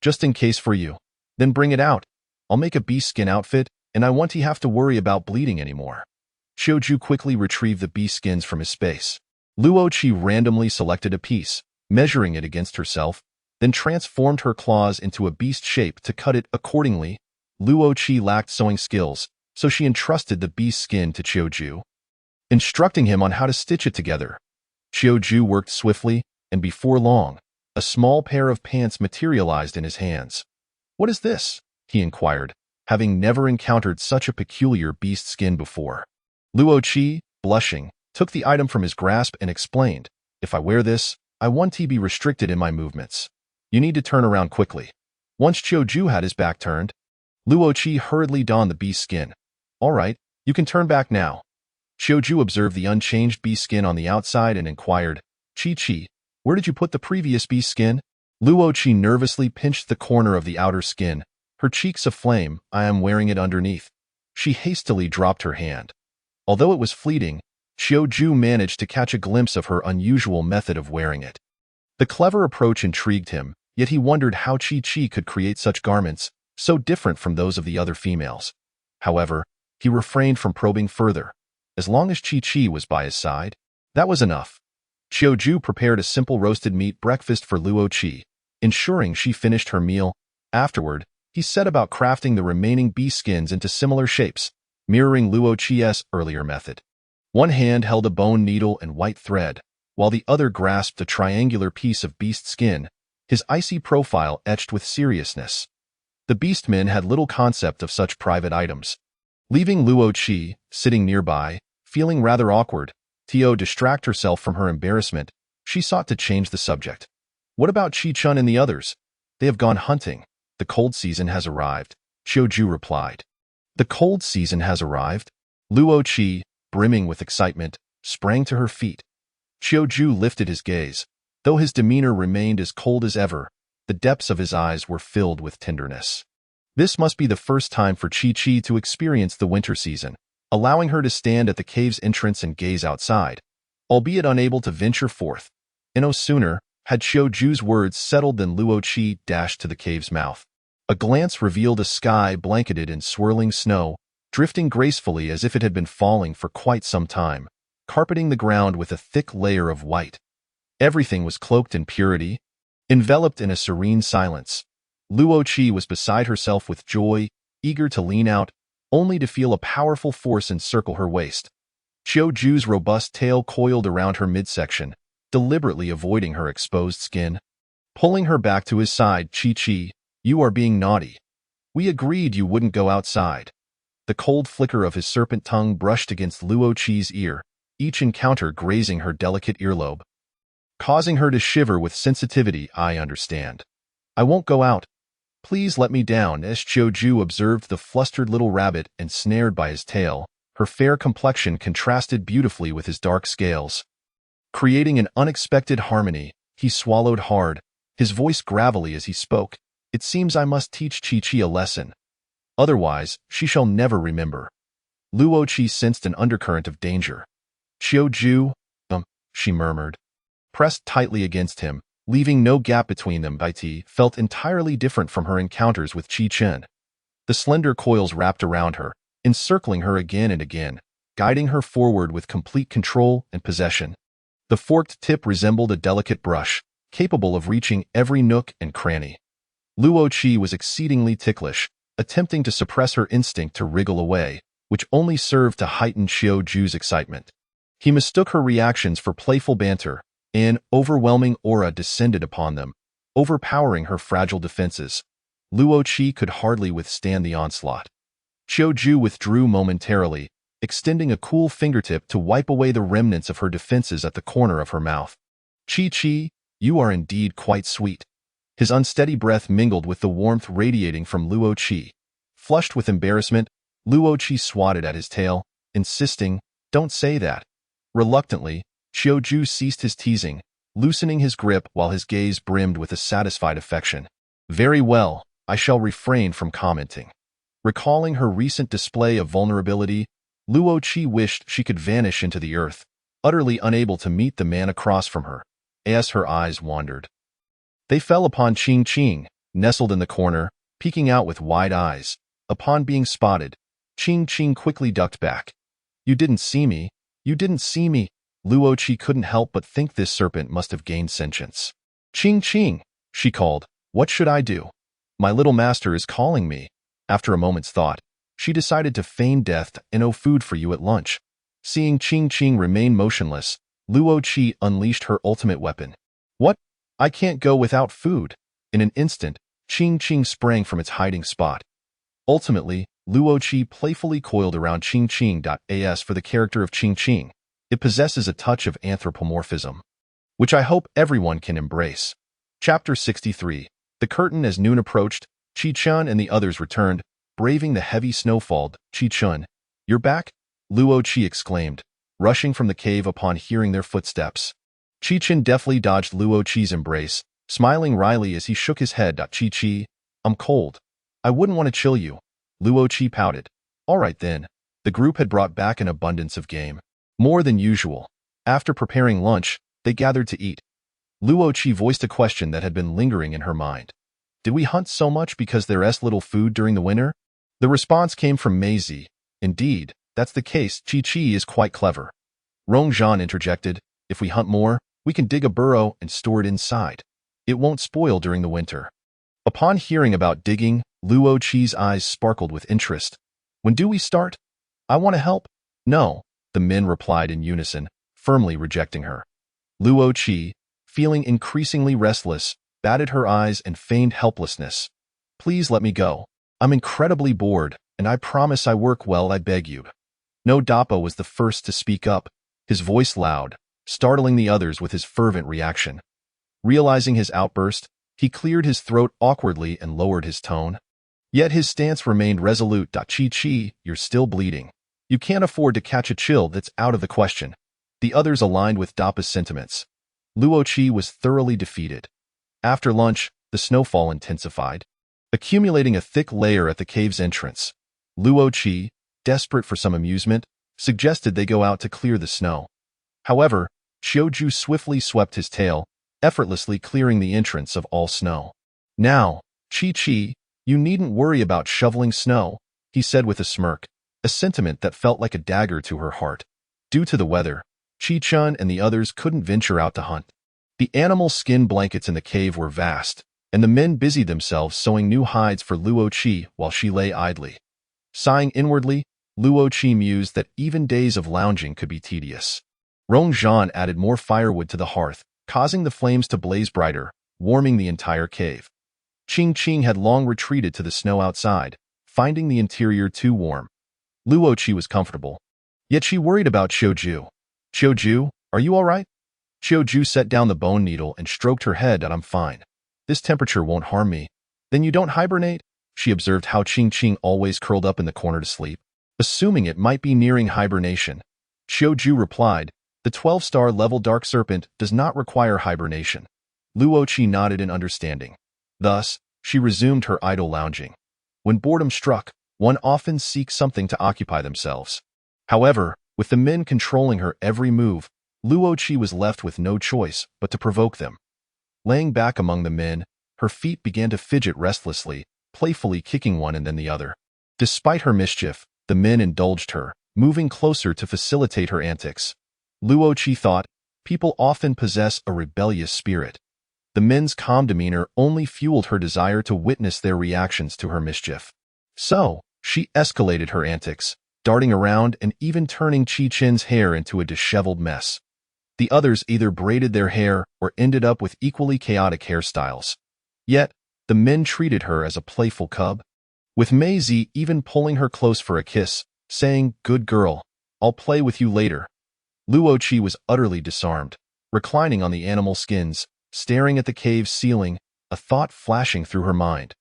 Just in case for you. Then bring it out. I'll make a beast skin outfit, and I won't have to worry about bleeding anymore. Chiu quickly retrieved the beast skins from his space. Luo Qi randomly selected a piece, measuring it against herself, then transformed her claws into a beast shape to cut it accordingly. Luo Qi lacked sewing skills, so she entrusted the beast skin to Chiu, instructing him on how to stitch it together. Chiu worked swiftly, and before long, a small pair of pants materialized in his hands. What is this? He inquired, having never encountered such a peculiar beast skin before. Luo Qi, blushing, took the item from his grasp and explained, if I wear this, I want to be restricted in my movements. You need to turn around quickly. Once Chiu had his back turned, Luo Qi hurriedly donned the beast skin. All right, you can turn back now. Chiu observed the unchanged beast skin on the outside and inquired, Qi, where did you put the previous beast skin? Luo Qi nervously pinched the corner of the outer skin, her cheeks aflame. I am wearing it underneath. She hastily dropped her hand. Although it was fleeting, Chiu managed to catch a glimpse of her unusual method of wearing it. The clever approach intrigued him, yet he wondered how Qi could create such garments, so different from those of the other females. However, he refrained from probing further. As long as Qi was by his side, that was enough. Chiu prepared a simple roasted meat breakfast for Luo Qi, ensuring she finished her meal. Afterward, he set about crafting the remaining beast skins into similar shapes, mirroring Luo Qi's earlier method. One hand held a bone needle and white thread, while the other grasped a triangular piece of beast skin, his icy profile etched with seriousness. The beastmen had little concept of such private items. Leaving Luo Qi, sitting nearby, feeling rather awkward, to distract herself from her embarrassment, she sought to change the subject. What about Qi-chun and the others? They have gone hunting. The cold season has arrived, Chiu replied. The cold season has arrived. Luo Qi, brimming with excitement, sprang to her feet. Qiu lifted his gaze. Though his demeanor remained as cold as ever, the depths of his eyes were filled with tenderness. This must be the first time for Qi to experience the winter season, allowing her to stand at the cave's entrance and gaze outside, albeit unable to venture forth. And no sooner had Qiu's words settled than Luo Qi dashed to the cave's mouth. A glance revealed a sky blanketed in swirling snow, drifting gracefully as if it had been falling for quite some time, carpeting the ground with a thick layer of white. Everything was cloaked in purity, enveloped in a serene silence. Luo Qi was beside herself with joy, eager to lean out, only to feel a powerful force encircle her waist. Qiu's robust tail coiled around her midsection, deliberately avoiding her exposed skin. Pulling her back to his side, Qi, you are being naughty. We agreed you wouldn't go outside. The cold flicker of his serpent tongue brushed against Luo Qi's ear, each encounter grazing her delicate earlobe, causing her to shiver with sensitivity. I understand. I won't go out. Please let me down. As Qiu observed the flustered little rabbit ensnared by his tail, her fair complexion contrasted beautifully with his dark scales. Creating an unexpected harmony, he swallowed hard, his voice gravelly as he spoke. It seems I must teach Qi a lesson. Otherwise, she shall never remember. Luo Qi sensed an undercurrent of danger. Qiu, she murmured. Pressed tightly against him, leaving no gap between them, Bai Ti felt entirely different from her encounters with Qi Chen. The slender coils wrapped around her, encircling her again and again, guiding her forward with complete control and possession. The forked tip resembled a delicate brush, capable of reaching every nook and cranny. Luo Qi was exceedingly ticklish, attempting to suppress her instinct to wriggle away, which only served to heighten Qiu's excitement. He mistook her reactions for playful banter. An overwhelming aura descended upon them, overpowering her fragile defenses. Luo Qi could hardly withstand the onslaught. Qiu withdrew momentarily, extending a cool fingertip to wipe away the remnants of her defenses at the corner of her mouth. Qi, you are indeed quite sweet. His unsteady breath mingled with the warmth radiating from Luo Qi. Flushed with embarrassment, Luo Qi swatted at his tail, insisting, don't say that. Reluctantly, Qiu ceased his teasing, loosening his grip while his gaze brimmed with a satisfied affection. Very well, I shall refrain from commenting. Recalling her recent display of vulnerability, Luo Qi wished she could vanish into the earth, utterly unable to meet the man across from her, as her eyes wandered. They fell upon Qing, nestled in the corner, peeking out with wide eyes. Upon being spotted, Qing quickly ducked back. You didn't see me. You didn't see me. Luo Qi couldn't help but think this serpent must have gained sentience. Qing, she called. What should I do? My little master is calling me. After a moment's thought, she decided to feign death and no food for you at lunch. Seeing Qing remain motionless, Luo Qi unleashed her ultimate weapon. What? I can't go without food. In an instant, Qing sprang from its hiding spot. Ultimately, Luo Qi playfully coiled around Qing.as for the character of Qing. It possesses a touch of anthropomorphism, which I hope everyone can embrace. Chapter 63. The curtain. As noon approached, Qi Chen and the others returned, braving the heavy snowfall. Qi Chen, you're back? Luo Qi exclaimed, rushing from the cave upon hearing their footsteps. Qi Chen deftly dodged Luo Qi's embrace, smiling wryly as he shook his head. Qi, I'm cold. I wouldn't want to chill you. Luo Qi pouted. All right then. The group had brought back an abundance of game. More than usual. After preparing lunch, they gathered to eat. Luo Qi voiced a question that had been lingering in her mind. Did we hunt so much because there's little food during the winter? The response came from Maisie. Indeed, that's the case. Qi is quite clever. Rongzhan interjected. If we hunt more, we can dig a burrow and store it inside. It won't spoil during the winter. Upon hearing about digging, Luo Qi's eyes sparkled with interest. When do we start? I want to help. No, the men replied in unison, firmly rejecting her. Luo Qi, feeling increasingly restless, batted her eyes and feigned helplessness. Please let me go. I'm incredibly bored, and I promise I work well. I beg you. No Dappa was the first to speak up, his voice loud, startling the others with his fervent reaction. Realizing his outburst, he cleared his throat awkwardly and lowered his tone. Yet his stance remained resolute. Chi, you're still bleeding. You can't afford to catch a chill, that's out of the question. The others aligned with Dappa's sentiments. Luo Qi was thoroughly defeated. After lunch, the snowfall intensified, accumulating a thick layer at the cave's entrance. Luo Qi, desperate for some amusement, suggested they go out to clear the snow. However, Xiaoju swiftly swept his tail, effortlessly clearing the entrance of all snow. Now, Chi, you needn't worry about shoveling snow, he said with a smirk, a sentiment that felt like a dagger to her heart. Due to the weather, Chi-chun and the others couldn't venture out to hunt. The animal skin blankets in the cave were vast, and the men busied themselves sewing new hides for Luo Qi while she lay idly. Sighing inwardly, Luo Qi mused that even days of lounging could be tedious. Rong Zhan added more firewood to the hearth, causing the flames to blaze brighter, warming the entire cave. Qing Qing had long retreated to the snow outside, finding the interior too warm. Luo Qi was comfortable, yet she worried about Xiaoju. Xiaoju, are you all right? Xiaoju set down the bone needle and stroked her head. I'm fine. This temperature won't harm me. Then you don't hibernate? She observed how Qing Qing always curled up in the corner to sleep, assuming it might be nearing hibernation. Xiaoju replied, the 12-star level Dark Serpent does not require hibernation. Luo Qi nodded in understanding. Thus, she resumed her idle lounging. When boredom struck, one often seeks something to occupy themselves. However, with the men controlling her every move, Luo Qi was left with no choice but to provoke them. Laying back among the men, her feet began to fidget restlessly, playfully kicking one and then the other. Despite her mischief, the men indulged her, moving closer to facilitate her antics. Luo Qi thought, people often possess a rebellious spirit. The men's calm demeanor only fueled her desire to witness their reactions to her mischief. So, she escalated her antics, darting around and even turning Qi-chen's hair into a disheveled mess. The others either braided their hair or ended up with equally chaotic hairstyles. Yet, the men treated her as a playful cub, with Maisie even pulling her close for a kiss, saying, good girl, I'll play with you later. Luo Qi was utterly disarmed, reclining on the animal skins, staring at the cave's ceiling, a thought flashing through her mind.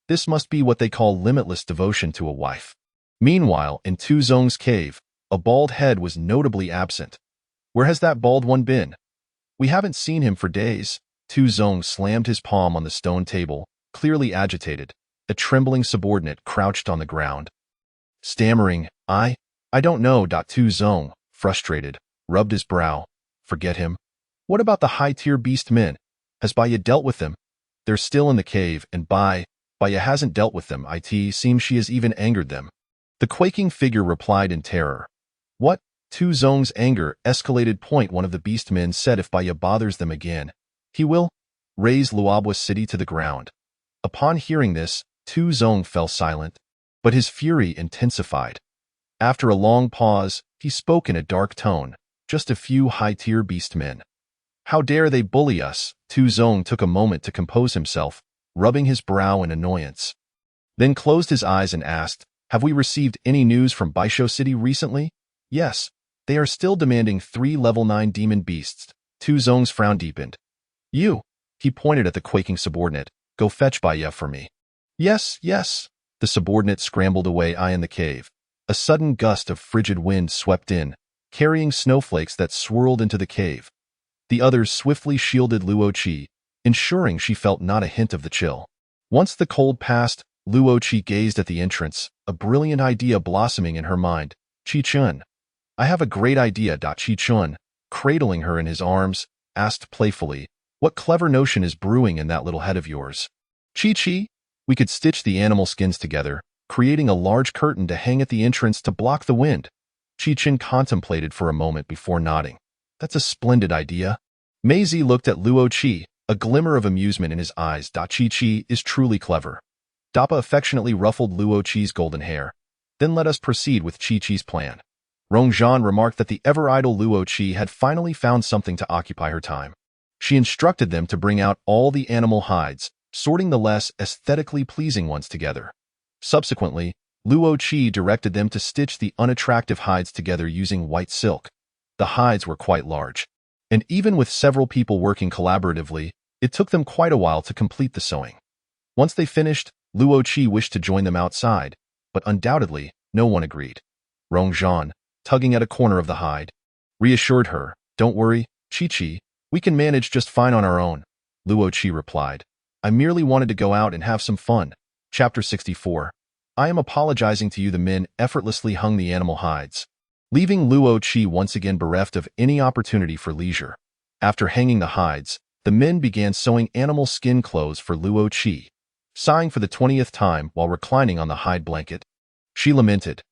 This must be what they call limitless devotion to a wife. Meanwhile, in Tu Zong's cave, a bald head was notably absent. Where has that bald one been? We haven't seen him for days. Tu Zong slammed his palm on the stone table, clearly agitated. A trembling subordinate crouched on the ground. Stammering, I don't know. Tu Zong, frustrated, rubbed his brow. Forget him. What about the high-tier beast men? Has Baya dealt with them? They're still in the cave, and Baya hasn't dealt with them. It seems she has even angered them. The quaking figure replied in terror. What? Tu Zong's anger escalated. One of the beast men said if Baya bothers them again, he will raze Luobwa City to the ground. Upon hearing this, Tu Zong fell silent, but his fury intensified. After a long pause, he spoke in a dark tone, just a few high-tier beast men. How dare they bully us? Tu Zong took a moment to compose himself, rubbing his brow in annoyance. Then closed his eyes and asked, have we received any news from Baisho City recently? Yes, they are still demanding 3 level 9 demon beasts. Tu Zong's frown deepened. You, he pointed at the quaking subordinate, go fetch Baya for me. Yes, yes. The subordinate scrambled away. In the cave. A sudden gust of frigid wind swept in, carrying snowflakes that swirled into the cave. The others swiftly shielded Luo Qi, ensuring she felt not a hint of the chill. Once the cold passed, Luo Qi gazed at the entrance, a brilliant idea blossoming in her mind. Qi-chun. I have a great idea. Qi-chun, cradling her in his arms, asked playfully, what clever notion is brewing in that little head of yours? Qi-chi, we could stitch the animal skins together, creating a large curtain to hang at the entrance to block the wind. Qi-chen contemplated for a moment before nodding. That's a splendid idea. Maisie looked at Luo Qi, a glimmer of amusement in his eyes. Qi-chi is truly clever. Dappa affectionately ruffled Luo Qi's golden hair. Then let us proceed with Qi-chi's plan. Rong Zhan remarked that the ever-idle Luo Qi had finally found something to occupy her time. She instructed them to bring out all the animal hides, sorting the less aesthetically pleasing ones together. Subsequently, Luo Qi directed them to stitch the unattractive hides together using white silk. The hides were quite large, and even with several people working collaboratively, it took them quite a while to complete the sewing. Once they finished, Luo Qi wished to join them outside, but undoubtedly, no one agreed. Rong Zhan, tugging at a corner of the hide, reassured her, "Don't worry, Chi-Chi, we can manage just fine on our own." Luo Qi replied, "I merely wanted to go out and have some fun." Chapter 64. I am apologizing to you. The men effortlessly hung the animal hides, leaving Luo Qi once again bereft of any opportunity for leisure. After hanging the hides, the men began sewing animal skin clothes for Luo Qi. Sighing for the 20th time while reclining on the hide blanket, she lamented,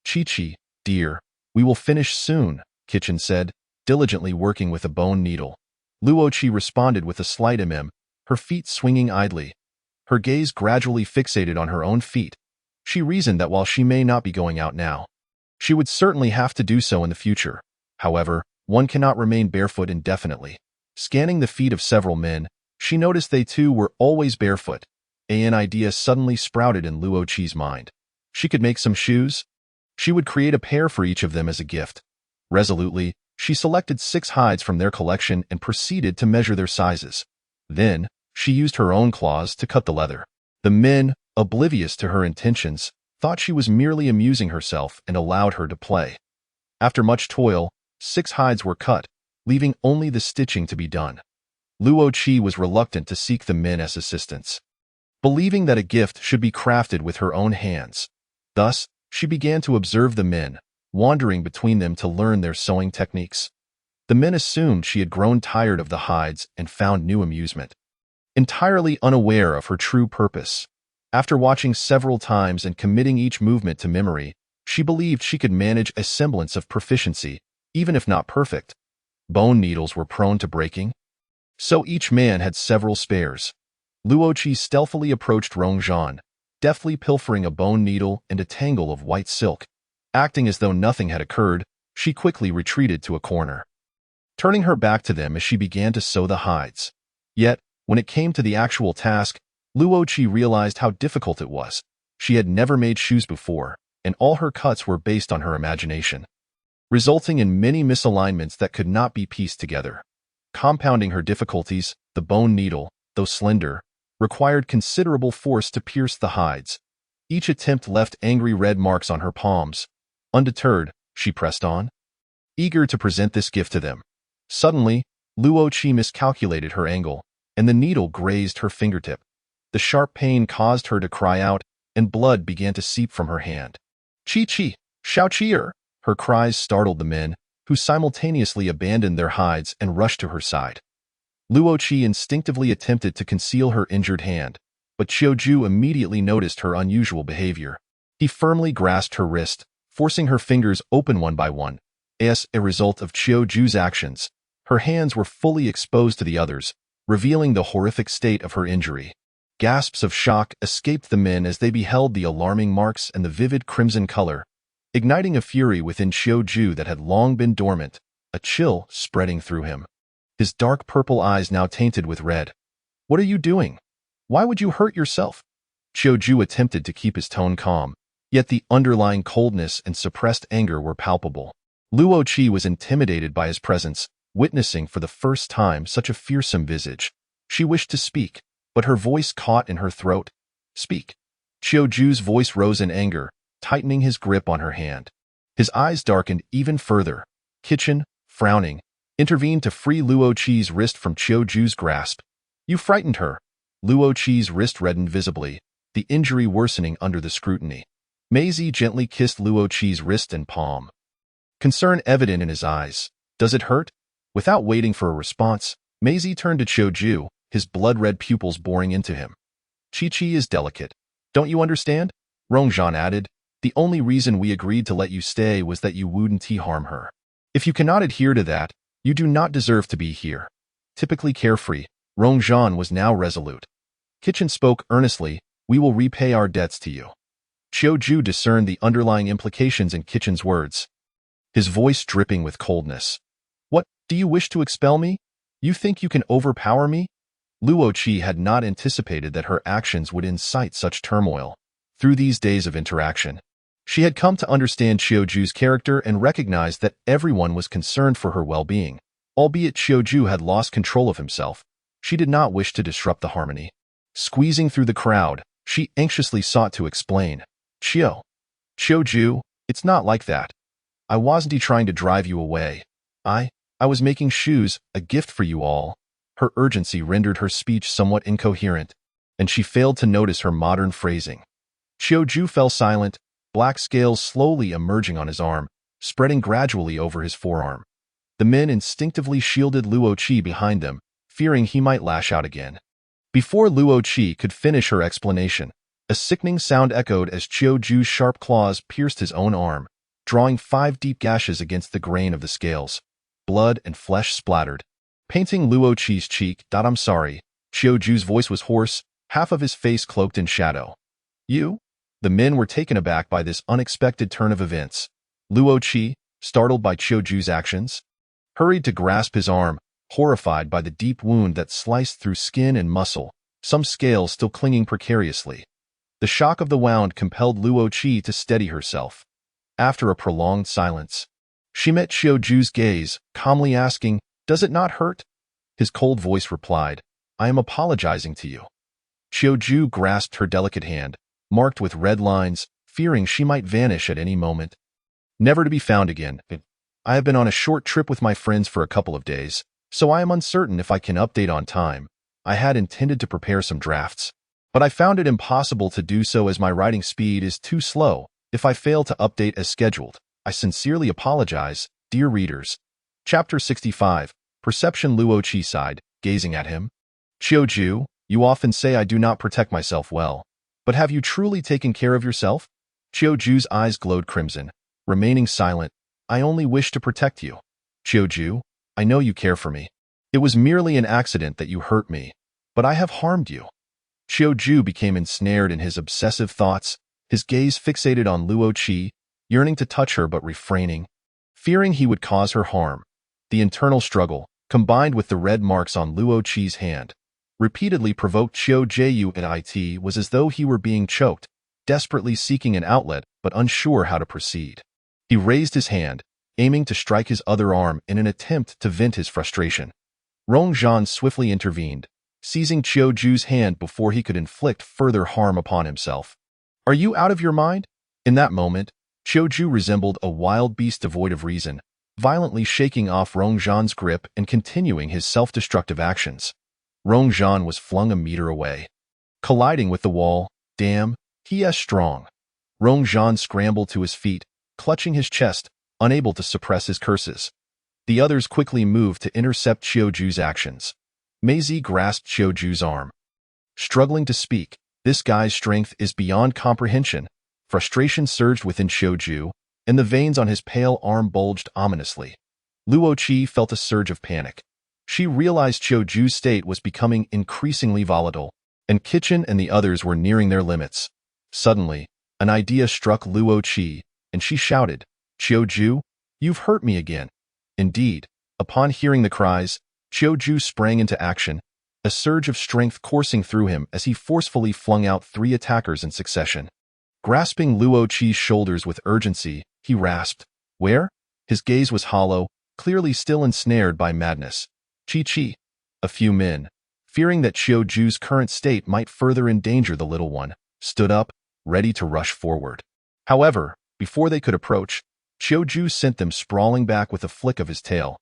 "Chi-Chi, dear, we will finish soon," Kitchen said, diligently working with a bone needle. Luo Qi responded with a slight her feet swinging idly. Her gaze gradually fixated on her own feet. She reasoned that while she may not be going out now, she would certainly have to do so in the future. However, one cannot remain barefoot indefinitely. Scanning the feet of several men, she noticed they too were always barefoot. An idea suddenly sprouted in Luo Qi's mind. She could make some shoes. She would create a pair for each of them as a gift. Resolutely, she selected 6 hides from their collection and proceeded to measure their sizes. Then, she used her own claws to cut the leather. The men, oblivious to her intentions, thought she was merely amusing herself and allowed her to play. After much toil, 6 hides were cut, leaving only the stitching to be done. Luo Qi was reluctant to seek the men as assistance, believing that a gift should be crafted with her own hands. Thus, she began to observe the men, wandering between them to learn their sewing techniques. The men assumed she had grown tired of the hides and found new amusement. Entirely unaware of her true purpose, after watching several times and committing each movement to memory, she believed she could manage a semblance of proficiency, even if not perfect. Bone needles were prone to breaking, so each man had several spares. Luo Qi stealthily approached Rong Zhan, deftly pilfering a bone needle and a tangle of white silk. Acting as though nothing had occurred, she quickly retreated to a corner, turning her back to them as she began to sew the hides. Yet, when it came to the actual task, Luo Qi realized how difficult it was. She had never made shoes before, and all her cuts were based on her imagination, resulting in many misalignments that could not be pieced together. Compounding her difficulties, the bone needle, though slender, required considerable force to pierce the hides. Each attempt left angry red marks on her palms. Undeterred, she pressed on, eager to present this gift to them. Suddenly, Luo Qi miscalculated her angle, and the needle grazed her fingertip. The sharp pain caused her to cry out, and blood began to seep from her hand. "Chi-Chi, Xiao-Chi'er!" Her cries startled the men, who simultaneously abandoned their hides and rushed to her side. Luo Qi instinctively attempted to conceal her injured hand, but Qiu-Ju immediately noticed her unusual behavior. He firmly grasped her wrist, forcing her fingers open one by one. As a result of Qiu-Ju's actions, her hands were fully exposed to the others, revealing the horrific state of her injury. Gasps of shock escaped the men as they beheld the alarming marks and the vivid crimson color, igniting a fury within Qiu-Ju that had long been dormant, a chill spreading through him. His dark purple eyes now tainted with red. "What are you doing? Why would you hurt yourself?" Qiu-Ju attempted to keep his tone calm, yet the underlying coldness and suppressed anger were palpable. Luo Qi was intimidated by his presence, witnessing for the first time such a fearsome visage. She wished to speak, but her voice caught in her throat. "Speak." Qiu-Ju's voice rose in anger, tightening his grip on her hand. His eyes darkened even further. Kitchen, frowning, intervened to free Luo Qi's wrist from Qiu-Ju's grasp. "You frightened her." Luo Qi's wrist reddened visibly, the injury worsening under the scrutiny. Maisie gently kissed Luo Qi's wrist and palm, concern evident in his eyes. "Does it hurt?" Without waiting for a response, Maisie turned to Qiu-Ju, his blood-red pupils boring into him. "Chi-Chi is delicate. Don't you understand?" Rong Zhan added. "The only reason we agreed to let you stay was that you wouldn't harm her. If you cannot adhere to that, you do not deserve to be here." Typically carefree, Rong Zhan was now resolute. Kitchen spoke earnestly, "We will repay our debts to you." Qiu-Ju discerned the underlying implications in Kitchen's words, his voice dripping with coldness. "What, do you wish to expel me? You think you can overpower me?" Luo Qi had not anticipated that her actions would incite such turmoil. Through these days of interaction, she had come to understand Qiu-Ju's character and recognized that everyone was concerned for her well-being. Albeit Qiu-Ju had lost control of himself, she did not wish to disrupt the harmony. Squeezing through the crowd, She anxiously sought to explain. Chiu, it's not like that. I wasn't trying to drive you away. I was making shoes, a gift for you all. Her urgency rendered her speech somewhat incoherent, and she failed to notice her modern phrasing. Chiu fell silent, black scales slowly emerging on his arm, spreading gradually over his forearm. The men instinctively shielded Luo Qi behind them, fearing he might lash out again. Before Luo Qi could finish her explanation, a sickening sound echoed as Chiu's sharp claws pierced his own arm, drawing 5 deep gashes against the grain of the scales. Blood and flesh splattered, painting Luo Qi's cheek. I'm sorry. Chiu's voice was hoarse, half of his face cloaked in shadow. You? The men were taken aback by this unexpected turn of events. Luo Qi, startled by Chiu's actions, hurried to grasp his arm, horrified by the deep wound that sliced through skin and muscle, some scales still clinging precariously. The shock of the wound compelled Luo Qi to steady herself. After a prolonged silence, she met Chiu's gaze, calmly asking, "Does it not hurt?" His cold voice replied, "I am apologizing to you." Chiu grasped her delicate hand, marked with red lines, fearing she might vanish at any moment, never to be found again. I have been on a short trip with my friends for a couple of days, so I am uncertain if I can update on time. I had intended to prepare some drafts, but I found it impossible to do so as my writing speed is too slow. If I fail to update as scheduled, I sincerely apologize, dear readers. Chapter 65. Perception. Luo Qi sighed, gazing at him. Chiu, you often say I do not protect myself well, but have you truly taken care of yourself? Chiu's eyes glowed crimson, remaining silent. I only wish to protect you. Chiu, I know you care for me. It was merely an accident that you hurt me, but I have harmed you. Chiu became ensnared in his obsessive thoughts, his gaze fixated on Luo Qi, yearning to touch her but refraining, fearing he would cause her harm. The internal struggle, combined with the red marks on Luo Qi's hand, repeatedly provoked Chiu. It was as though he were being choked, desperately seeking an outlet but unsure how to proceed. He raised his hand, aiming to strike his other arm in an attempt to vent his frustration. Rongzhan swiftly intervened, seizing Chiu's hand before he could inflict further harm upon himself. Are you out of your mind? In that moment, Chiu resembled a wild beast devoid of reason, violently shaking off Rongzhan's grip and continuing his self-destructive actions. Rongzhan was flung a meter away, colliding with the wall. Damn, he is strong. Rongzhan scrambled to his feet, clutching his chest, unable to suppress his curses. The others quickly moved to intercept Chiu's actions. Meizi grasped Chiu's arm. Struggling to speak, this guy's strength is beyond comprehension. Frustration surged within Chiu, and the veins on his pale arm bulged ominously. Luo Qi felt a surge of panic. She realized Chiu's state was becoming increasingly volatile, and Kitchen and the others were nearing their limits. Suddenly, an idea struck Luo Qi, and she shouted, "Chiu, you've hurt me again." Indeed, upon hearing the cries, Chiu sprang into action, a surge of strength coursing through him as he forcefully flung out 3 attackers in succession. Grasping Luo Qi's shoulders with urgency, he rasped, "Where?" His gaze was hollow, clearly still ensnared by madness. Chi. A few men, fearing that Chiu's current state might further endanger the little one, stood up, ready to rush forward. However, before they could approach, Chiu sent them sprawling back with a flick of his tail.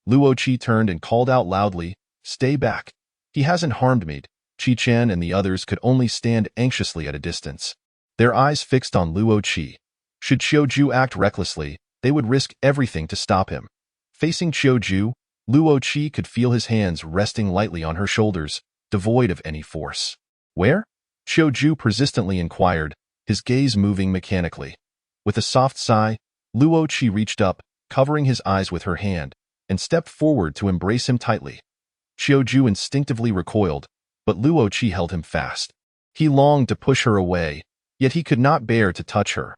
Luo Qi turned and called out loudly, "Stay back. He hasn't harmed me." Qi Chen and the others could only stand anxiously at a distance, their eyes fixed on Luo Qi. Should Chiu act recklessly, they would risk everything to stop him. Facing Chiu, Luo Qi could feel his hands resting lightly on her shoulders, devoid of any force. "Where?" Chiu persistently inquired, his gaze moving mechanically. With a soft sigh, Luo Qi reached up, covering his eyes with her hand, and stepped forward to embrace him tightly. Chiu instinctively recoiled, but Luo Qi held him fast. He longed to push her away, yet he could not bear to touch her.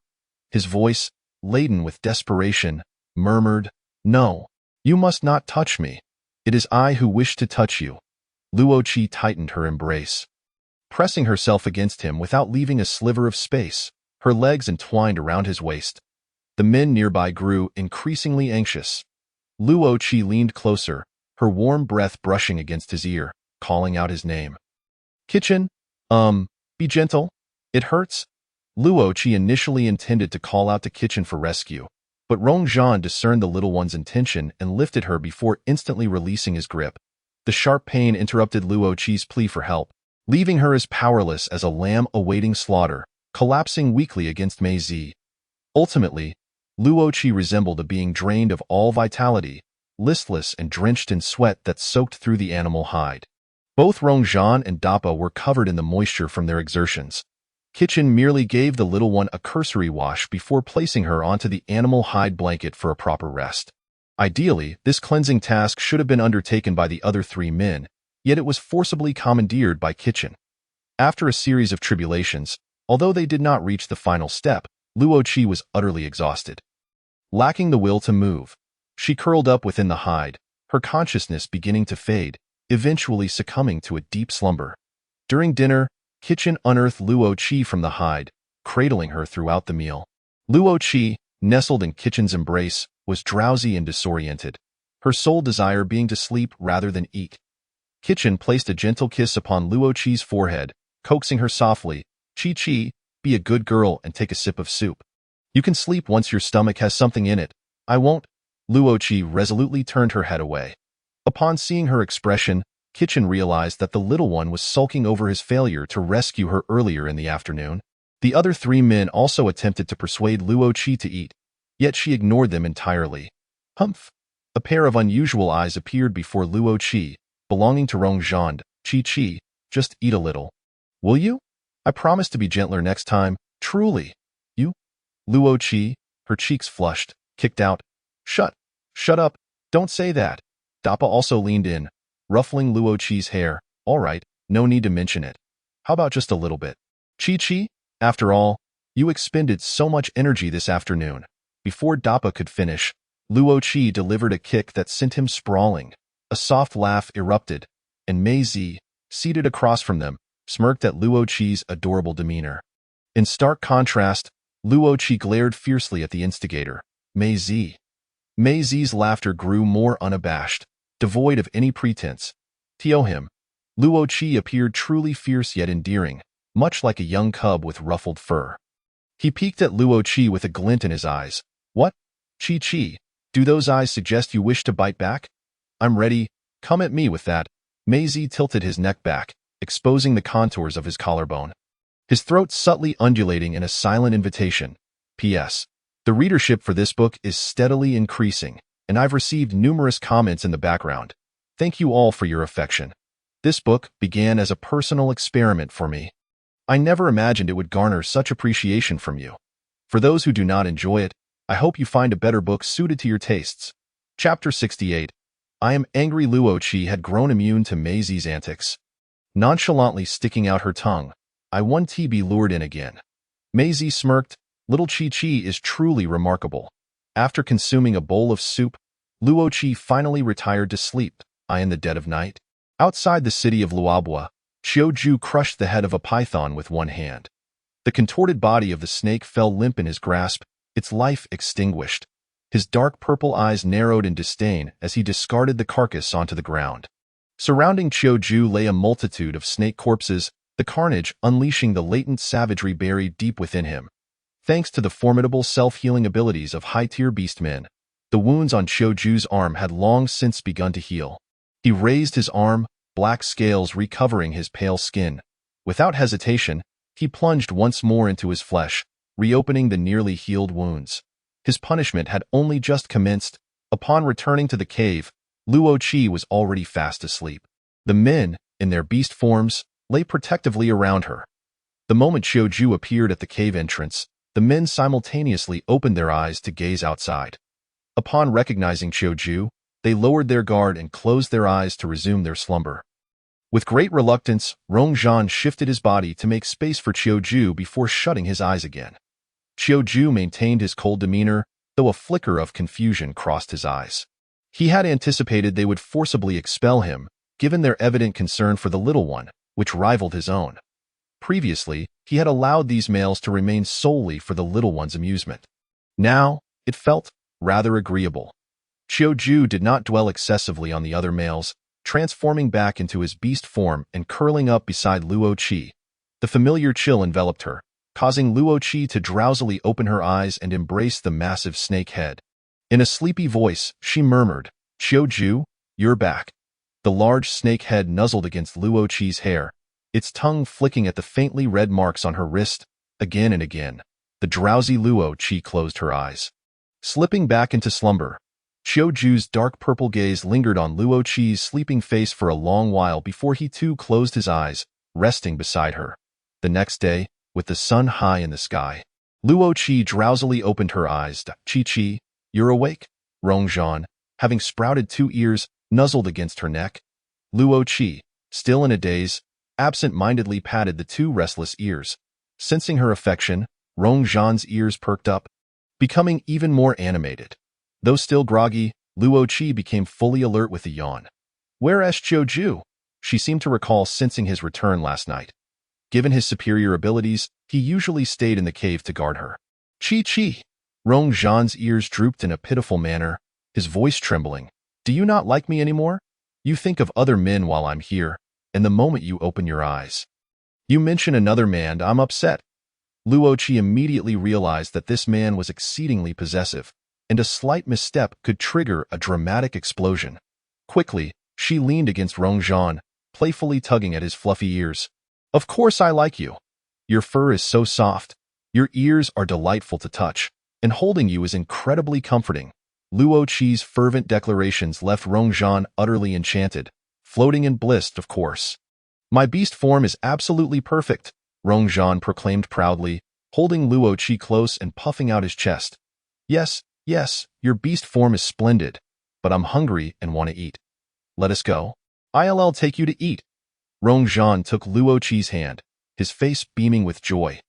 His voice, laden with desperation, murmured, "No, you must not touch me. It is I who wish to touch you." Luo Qi tightened her embrace, pressing herself against him without leaving a sliver of space, her legs entwined around his waist. The men nearby grew increasingly anxious. Luo Qi leaned closer, her warm breath brushing against his ear, calling out his name. "Kitchen, be gentle." It hurts? Luo Qi initially intended to call out to Kitchen for rescue, but Rong Zhan discerned the little one's intention and lifted her before instantly releasing his grip. The sharp pain interrupted Luo Qi's plea for help, leaving her as powerless as a lamb awaiting slaughter, collapsing weakly against Mei Zi. Ultimately, Luo Qi resembled a being drained of all vitality, listless and drenched in sweat that soaked through the animal hide. Both Rong Zhan and Dappa were covered in the moisture from their exertions. Kitchen merely gave the little one a cursory wash before placing her onto the animal hide blanket for a proper rest. Ideally, this cleansing task should have been undertaken by the other 3 men, yet it was forcibly commandeered by Kitchen. After a series of tribulations, although they did not reach the final step, Luo Qi was utterly exhausted. Lacking the will to move, she curled up within the hide, her consciousness beginning to fade, eventually succumbing to a deep slumber. During dinner, Kitchen unearthed Luo Qi from the hide, cradling her throughout the meal. Luo Qi, nestled in Kitchen's embrace, was drowsy and disoriented, her sole desire being to sleep rather than eat. Kitchen placed a gentle kiss upon Luo Qi's forehead, coaxing her softly, "Qi, be a good girl and take a sip of soup. You can sleep once your stomach has something in it. I won't." Luo Qi resolutely turned her head away. Upon seeing her expression, Kitchen realized that the little one was sulking over his failure to rescue her earlier in the afternoon. The other 3 men also attempted to persuade Luo Qi to eat, yet she ignored them entirely. Humph! A pair of unusual eyes appeared before Luo Qi, belonging to Rong Zhan. "Qi, just eat a little. Will you? I promise to be gentler next time, truly." "You?" Luo Qi, her cheeks flushed, kicked out. Shut up, don't say that." Dappa also leaned in, ruffling Luo Qi's hair. "All right, no need to mention it. How about just a little bit? Qi, after all, you expended so much energy this afternoon." Before Dappa could finish, Luo Qi delivered a kick that sent him sprawling. A soft laugh erupted, and Mei Zi, seated across from them, smirked at Luo Qi's adorable demeanor. In stark contrast, Luo Qi glared fiercely at the instigator, Mei Zi. Mei Zi's laughter grew more unabashed, devoid of any pretense. To him, Luo Qi appeared truly fierce yet endearing, much like a young cub with ruffled fur. He peeked at Luo Qi with a glint in his eyes. "What? Qi, do those eyes suggest you wish to bite back? I'm ready, come at me with that." Mei Zi tilted his neck back, exposing the contours of his collarbone. His throat subtly undulating in a silent invitation. P.S. The readership for this book is steadily increasing, and I've received numerous comments in the background. Thank you all for your affection. This book began as a personal experiment for me. I never imagined it would garner such appreciation from you. For those who do not enjoy it, I hope you find a better book suited to your tastes. Chapter 68. I am angry. Luo Qi had grown immune to Mei Zi's antics. Nonchalantly sticking out her tongue, I want to be lured in again. Mei Zi smirked. Little Qi is truly remarkable. After consuming a bowl of soup, Luo Qi finally retired to sleep, in the dead of night. Outside the city of Luobua, Qiu Ju crushed the head of a python with one hand. The contorted body of the snake fell limp in his grasp, its life extinguished. His dark purple eyes narrowed in disdain as he discarded the carcass onto the ground. Surrounding Qiu Ju lay a multitude of snake corpses, the carnage unleashing the latent savagery buried deep within him. Thanks to the formidable self-healing abilities of high-tier beastmen, the wounds on Qiu Ju's arm had long since begun to heal. He raised his arm, black scales recovering his pale skin. Without hesitation, he plunged once more into his flesh, reopening the nearly healed wounds. His punishment had only just commenced. Upon returning to the cave, Luo Qi was already fast asleep. The men, in their beast forms, lay protectively around her. The moment Qiu Ju appeared at the cave entrance, the men simultaneously opened their eyes to gaze outside. Upon recognizing Qiu Ju, they lowered their guard and closed their eyes to resume their slumber. With great reluctance, Rong Zhan shifted his body to make space for Qiu Ju before shutting his eyes again. Qiu Ju maintained his cold demeanor, though a flicker of confusion crossed his eyes. He had anticipated they would forcibly expel him, given their evident concern for the little one, which rivaled his own. Previously, he had allowed these males to remain solely for the little one's amusement. Now, it felt rather agreeable. Qiu Ju did not dwell excessively on the other males, transforming back into his beast form and curling up beside Luo Qi. The familiar chill enveloped her, causing Luo Qi to drowsily open her eyes and embrace the massive snake head. In a sleepy voice, she murmured, "Qiu Ju, you're back." The large snake head nuzzled against Luo Qi's hair, its tongue flicking at the faintly red marks on her wrist, again and again. The drowsy Luo Qi closed her eyes. Slipping back into slumber, Qiu Ju's dark purple gaze lingered on Luo Qi's sleeping face for a long while before he too closed his eyes, resting beside her. The next day, with the sun high in the sky, Luo Qi drowsily opened her eyes. "Qi, you're awake?" Rongzhan, having sprouted 2 ears, nuzzled against her neck. Luo Qi, still in a daze, absent-mindedly patted the 2 restless ears. Sensing her affection, Rongzhan's ears perked up, becoming even more animated. Though still groggy, Luo Qi became fully alert with a yawn. "Where's Qiu Ju?" She seemed to recall sensing his return last night. Given his superior abilities, he usually stayed in the cave to guard her. "Qi." Rongzhan's ears drooped in a pitiful manner, his voice trembling. "Do you not like me anymore? You think of other men while I'm here, and the moment you open your eyes, you mention another man. I'm upset." Luo Qi immediately realized that this man was exceedingly possessive, and a slight misstep could trigger a dramatic explosion. Quickly, she leaned against Rongzhan, playfully tugging at his fluffy ears. "Of course I like you. Your fur is so soft, your ears are delightful to touch, and holding you is incredibly comforting." Luo Qi's fervent declarations left Rongzhan utterly enchanted, floating in bliss, of course. "My beast form is absolutely perfect," Rongzhan proclaimed proudly, holding Luo Qi close and puffing out his chest. Yes, your beast form is splendid, but I'm hungry and want to eat. Let us go. I'll take you to eat." Rongzhan took Luo Qi's hand, his face beaming with joy.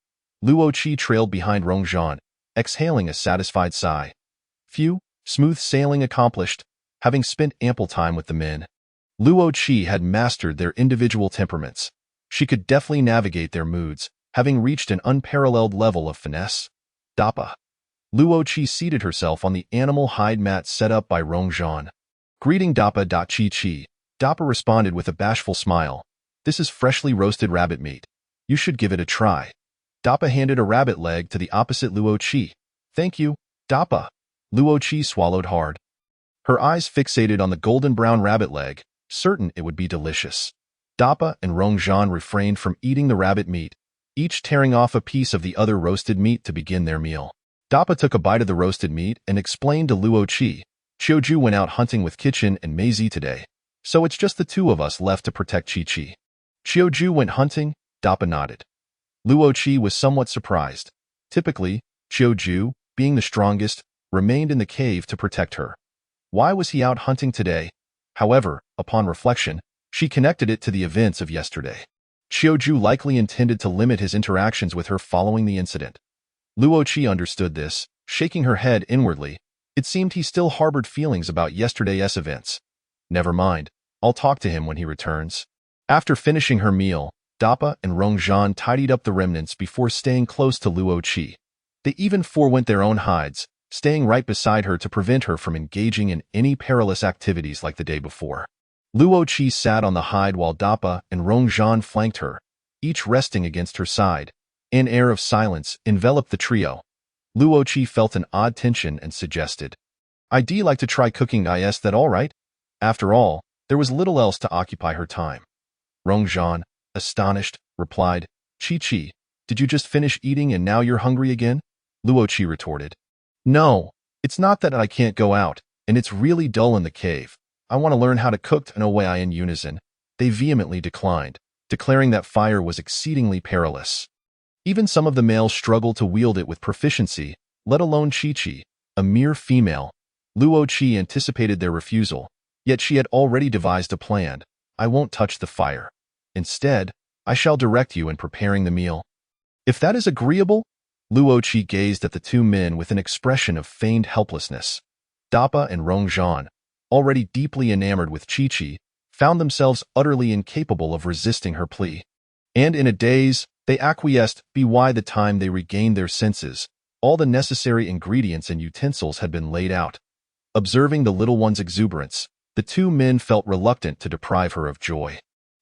Luo Qi trailed behind Rongzhan, exhaling a satisfied sigh. Phew, smooth sailing accomplished, having spent ample time with the men. Luo Qi had mastered their individual temperaments. She could deftly navigate their moods, having reached an unparalleled level of finesse. "Dappa." Luo Qi seated herself on the animal hide mat set up by Rongzhan. "Greeting Dappa. Qi. Dappa responded with a bashful smile. "This is freshly roasted rabbit meat. You should give it a try." Dappa handed a rabbit leg to the opposite Luo Qi. "Thank you, Dappa." Luo Qi swallowed hard, her eyes fixated on the golden brown rabbit leg, certain it would be delicious. Dappa and Rongzhan refrained from eating the rabbit meat, each tearing off a piece of the other roasted meat to begin their meal. Dappa took a bite of the roasted meat and explained to Luo Qi, "Qiu Ju went out hunting with Kitchen and Maisie today, so it's just the 2 of us left to protect Qi." "Qiu Ju went hunting?" Dappa nodded. Luo Qi was somewhat surprised. Typically, Qiu Ju, being the strongest, remained in the cave to protect her. Why was he out hunting today? However, upon reflection, she connected it to the events of yesterday. Qiu Ju likely intended to limit his interactions with her following the incident. Luo Qi understood this, shaking her head inwardly. It seemed he still harbored feelings about yesterday's events. Never mind, I'll talk to him when he returns. After finishing her meal, Dappa and Rongzhan tidied up the remnants before staying close to Luo Qi. They even forewent their own hides, staying right beside her to prevent her from engaging in any perilous activities like the day before. Luo Qi sat on the hide while Dappa and Rongzhan flanked her, each resting against her side. An air of silence enveloped the trio. Luo Qi felt an odd tension and suggested, "I'd like to try cooking. Is that all right?" After all, there was little else to occupy her time. Rongzhan, astonished, replied, "Qi, did you just finish eating and now you're hungry again?" Luo Qi retorted, "No, it's not that I can't go out, and it's really dull in the cave. I want to learn how to cook." In a way in unison, they vehemently declined, declaring that fire was exceedingly perilous. Even some of the males struggled to wield it with proficiency, let alone Qi, a mere female. Luo Qi anticipated their refusal, yet she had already devised a plan. "I won't touch the fire. Instead, I shall direct you in preparing the meal." "If that is agreeable?" Luo Qi gazed at the 2 men with an expression of feigned helplessness. Dappa and Rongzhan, already deeply enamored with Qi, found themselves utterly incapable of resisting her plea. And in a daze, they acquiesced. By the time they regained their senses, all the necessary ingredients and utensils had been laid out. Observing the little one's exuberance, the 2 men felt reluctant to deprive her of joy.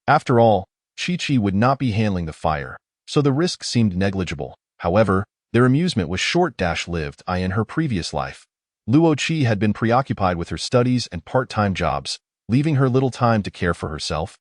After all, Qi would not be handling the fire, so the risk seemed negligible. However, their amusement was short-lived. In her previous life, Luo Qi had been preoccupied with her studies and part-time jobs, leaving her little time to care for herself.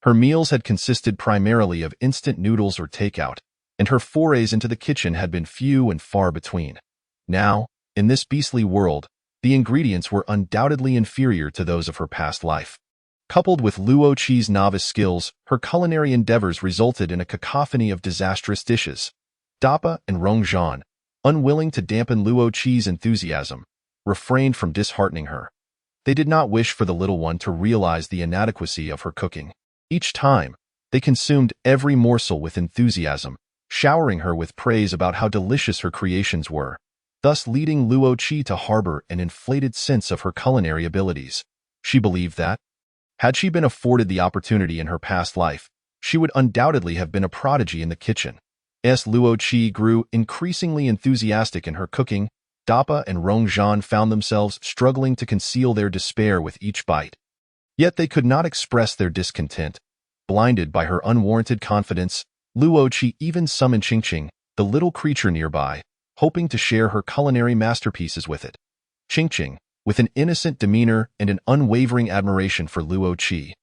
Her meals had consisted primarily of instant noodles or takeout, and her forays into the kitchen had been few and far between. Now, in this beastly world, the ingredients were undoubtedly inferior to those of her past life. Coupled with Luo Qi's novice skills, her culinary endeavors resulted in a cacophony of disastrous dishes. Dappa and Rongzhan, unwilling to dampen Luo Qi's enthusiasm, refrained from disheartening her. They did not wish for the little one to realize the inadequacy of her cooking. Each time, they consumed every morsel with enthusiasm, showering her with praise about how delicious her creations were, thus leading Luo Qi to harbor an inflated sense of her culinary abilities. She believed that, had she been afforded the opportunity in her past life, she would undoubtedly have been a prodigy in the kitchen. As Luo Qi grew increasingly enthusiastic in her cooking, Dappa and Rongzhan found themselves struggling to conceal their despair with each bite. Yet they could not express their discontent. Blinded by her unwarranted confidence, Luo Qi even summoned Qingqing, the little creature nearby, hoping to share her culinary masterpieces with it. Qingqing, with an innocent demeanor and an unwavering admiration for Luo Qi,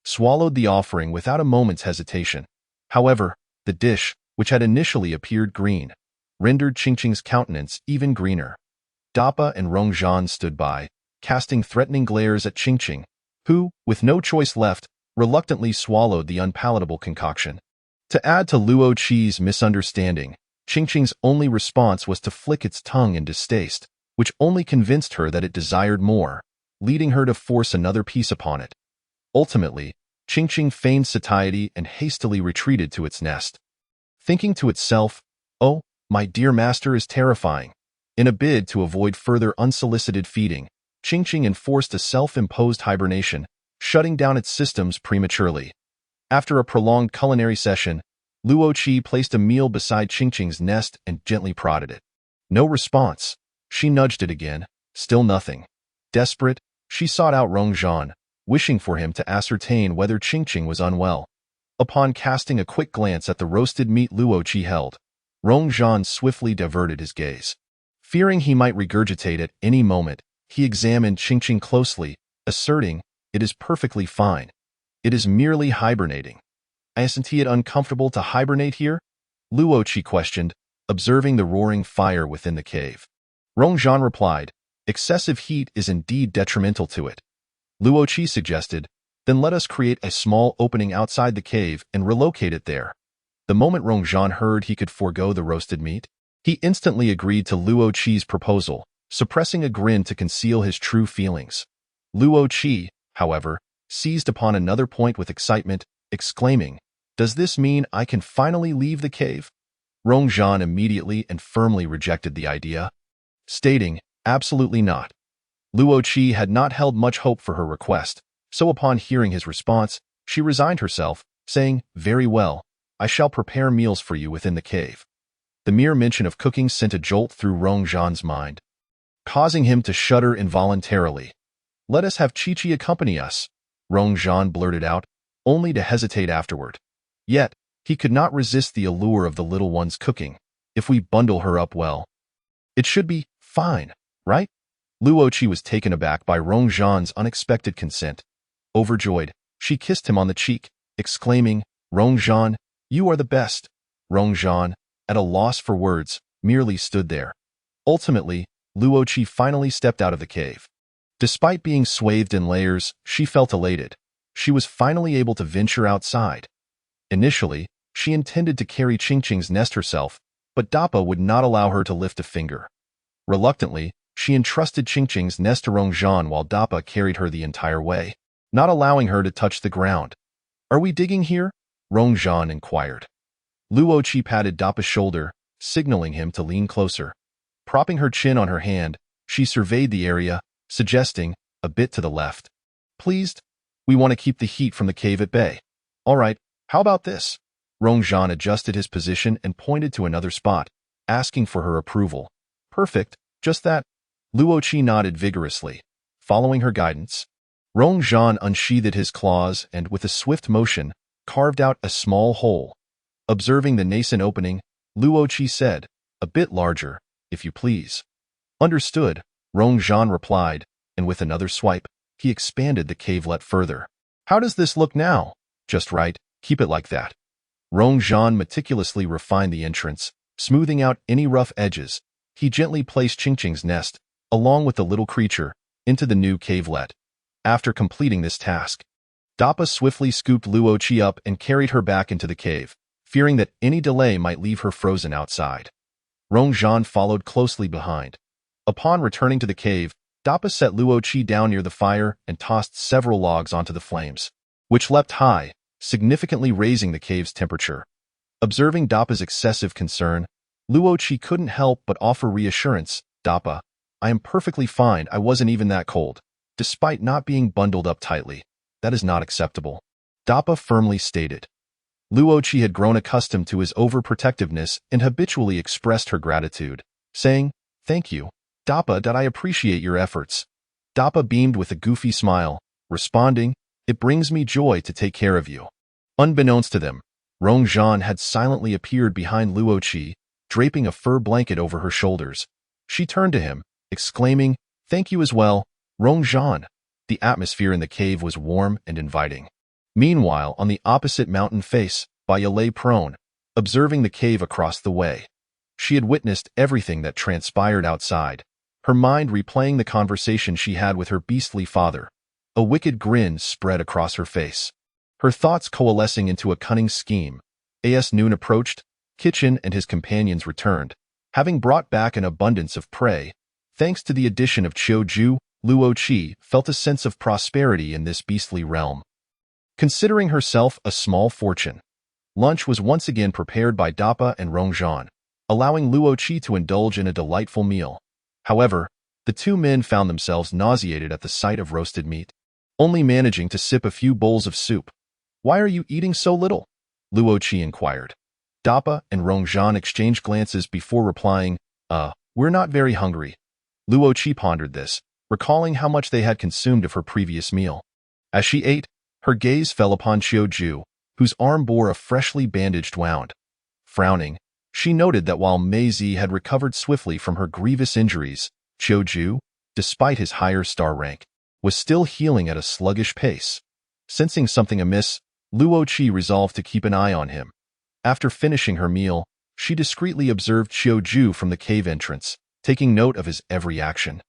swallowed the offering without a moment's hesitation. However, the dish, which had initially appeared green, rendered Qingqing's countenance even greener. Dappa and Rongzhan stood by, casting threatening glares at Qingqing, who, with no choice left, reluctantly swallowed the unpalatable concoction. To add to Luo Qi's misunderstanding, Qingqing's only response was to flick its tongue in distaste, which only convinced her that it desired more, leading her to force another piece upon it. Ultimately, Qingqing feigned satiety and hastily retreated to its nest. Thinking to itself, "Oh, my dear master is terrifying." In a bid to avoid further unsolicited feeding, Qingqing enforced a self-imposed hibernation, shutting down its systems prematurely. After a prolonged culinary session, Luo Qi placed a meal beside Qingqing's nest and gently prodded it. No response. She nudged it again, still nothing. Desperate, she sought out Rongzhan, wishing for him to ascertain whether Qingqing was unwell. Upon casting a quick glance at the roasted meat Luo Qi held, Rongzhan swiftly diverted his gaze. Fearing he might regurgitate at any moment, he examined Qingqing closely, asserting, "It is perfectly fine. It is merely hibernating." "Isn't it uncomfortable to hibernate here?" Luo Qi questioned, observing the roaring fire within the cave. Rongzhan replied, "Excessive heat is indeed detrimental to it." Luo Qi suggested, "Then let us create a small opening outside the cave and relocate it there." The moment Rongzhan heard he could forego the roasted meat, he instantly agreed to Luo Qi's proposal, suppressing a grin to conceal his true feelings. Luo Qi, however, seized upon another point with excitement, exclaiming, "Does this mean I can finally leave the cave?" Rongzhan immediately and firmly rejected the idea, stating, "Absolutely not." Luo Qi had not held much hope for her request, so upon hearing his response, she resigned herself, saying, "Very well, I shall prepare meals for you within the cave." The mere mention of cooking sent a jolt through Rongzhan's mind, causing him to shudder involuntarily. "Let us have Qiqi accompany us," Rongzhan blurted out, only to hesitate afterward. Yet, he could not resist the allure of the little one's cooking. "If we bundle her up well, it should be fine, right?" Luo Qi was taken aback by Rongzhan's unexpected consent. Overjoyed, she kissed him on the cheek, exclaiming, "Rongzhan, you are the best." Rongzhan, at a loss for words, merely stood there. Ultimately, Luo Qi finally stepped out of the cave. Despite being swathed in layers, she felt elated. She was finally able to venture outside. Initially, she intended to carry Qingqing's nest herself, but Dappa would not allow her to lift a finger. Reluctantly, she entrusted Qingqing's nest to Rongzhan while Dappa carried her the entire way, not allowing her to touch the ground. "Are we digging here?" Rongzhan inquired. Luo Qi patted Dappa's shoulder, signaling him to lean closer. Propping her chin on her hand, she surveyed the area, suggesting, "A bit to the left. Pleased? We want to keep the heat from the cave at bay." "All right, how about this?" Rongzhan adjusted his position and pointed to another spot, asking for her approval. "Perfect, just that." Luo Qi nodded vigorously. Following her guidance, Rongzhan unsheathed his claws and, with a swift motion, carved out a small hole. Observing the nascent opening, Luo Qi said, "A bit larger, if you please." "Understood," Rong Zhan replied, and with another swipe, he expanded the cavelet further. "How does this look now?" "Just right, keep it like that." Rong Zhan meticulously refined the entrance, smoothing out any rough edges. He gently placed Qingqing's nest, along with the little creature, into the new cavelet. After completing this task, Dappa swiftly scooped Luo Qi up and carried her back into the cave, fearing that any delay might leave her frozen outside. Rong Zhan followed closely behind. Upon returning to the cave, Dappa set Luo Qi down near the fire and tossed several logs onto the flames, which leapt high, significantly raising the cave's temperature. Observing Dappa's excessive concern, Luo Qi couldn't help but offer reassurance. "Dappa, I am perfectly fine. I wasn't even that cold, despite not being bundled up tightly. That is not acceptable," Dappa firmly stated. Luo Qi had grown accustomed to his overprotectiveness and habitually expressed her gratitude, saying, "Thank you, Dappa, I appreciate your efforts." Dappa beamed with a goofy smile, responding, "It brings me joy to take care of you." Unbeknownst to them, Rong Zhan had silently appeared behind Luo Qi, draping a fur blanket over her shoulders. She turned to him, exclaiming, "Thank you as well, Rong Zhan." The atmosphere in the cave was warm and inviting. Meanwhile, on the opposite mountain face, Baya lay prone, observing the cave across the way. She had witnessed everything that transpired outside, her mind replaying the conversation she had with her beastly father. A wicked grin spread across her face, her thoughts coalescing into a cunning scheme. As noon approached, Kitchen and his companions returned, having brought back an abundance of prey. Thanks to the addition of Qiu Ju, Luo Qi felt a sense of prosperity in this beastly realm. Considering herself a small fortune, lunch was once again prepared by Dappa and Rong Zhan, allowing Luo Qi to indulge in a delightful meal. However, the two men found themselves nauseated at the sight of roasted meat, only managing to sip a few bowls of soup. "Why are you eating so little?" Luo Qi inquired. Dappa and Rong Zhan exchanged glances before replying, "We're not very hungry." Luo Qi pondered this, recalling how much they had consumed of her previous meal. As she ate, her gaze fell upon Qiu Ju, whose arm bore a freshly bandaged wound. Frowning, she noted that while Mei Zi had recovered swiftly from her grievous injuries, Qiu Ju, despite his higher star rank, was still healing at a sluggish pace. Sensing something amiss, Luo Qi resolved to keep an eye on him. After finishing her meal, she discreetly observed Qiu Ju from the cave entrance, taking note of his every action.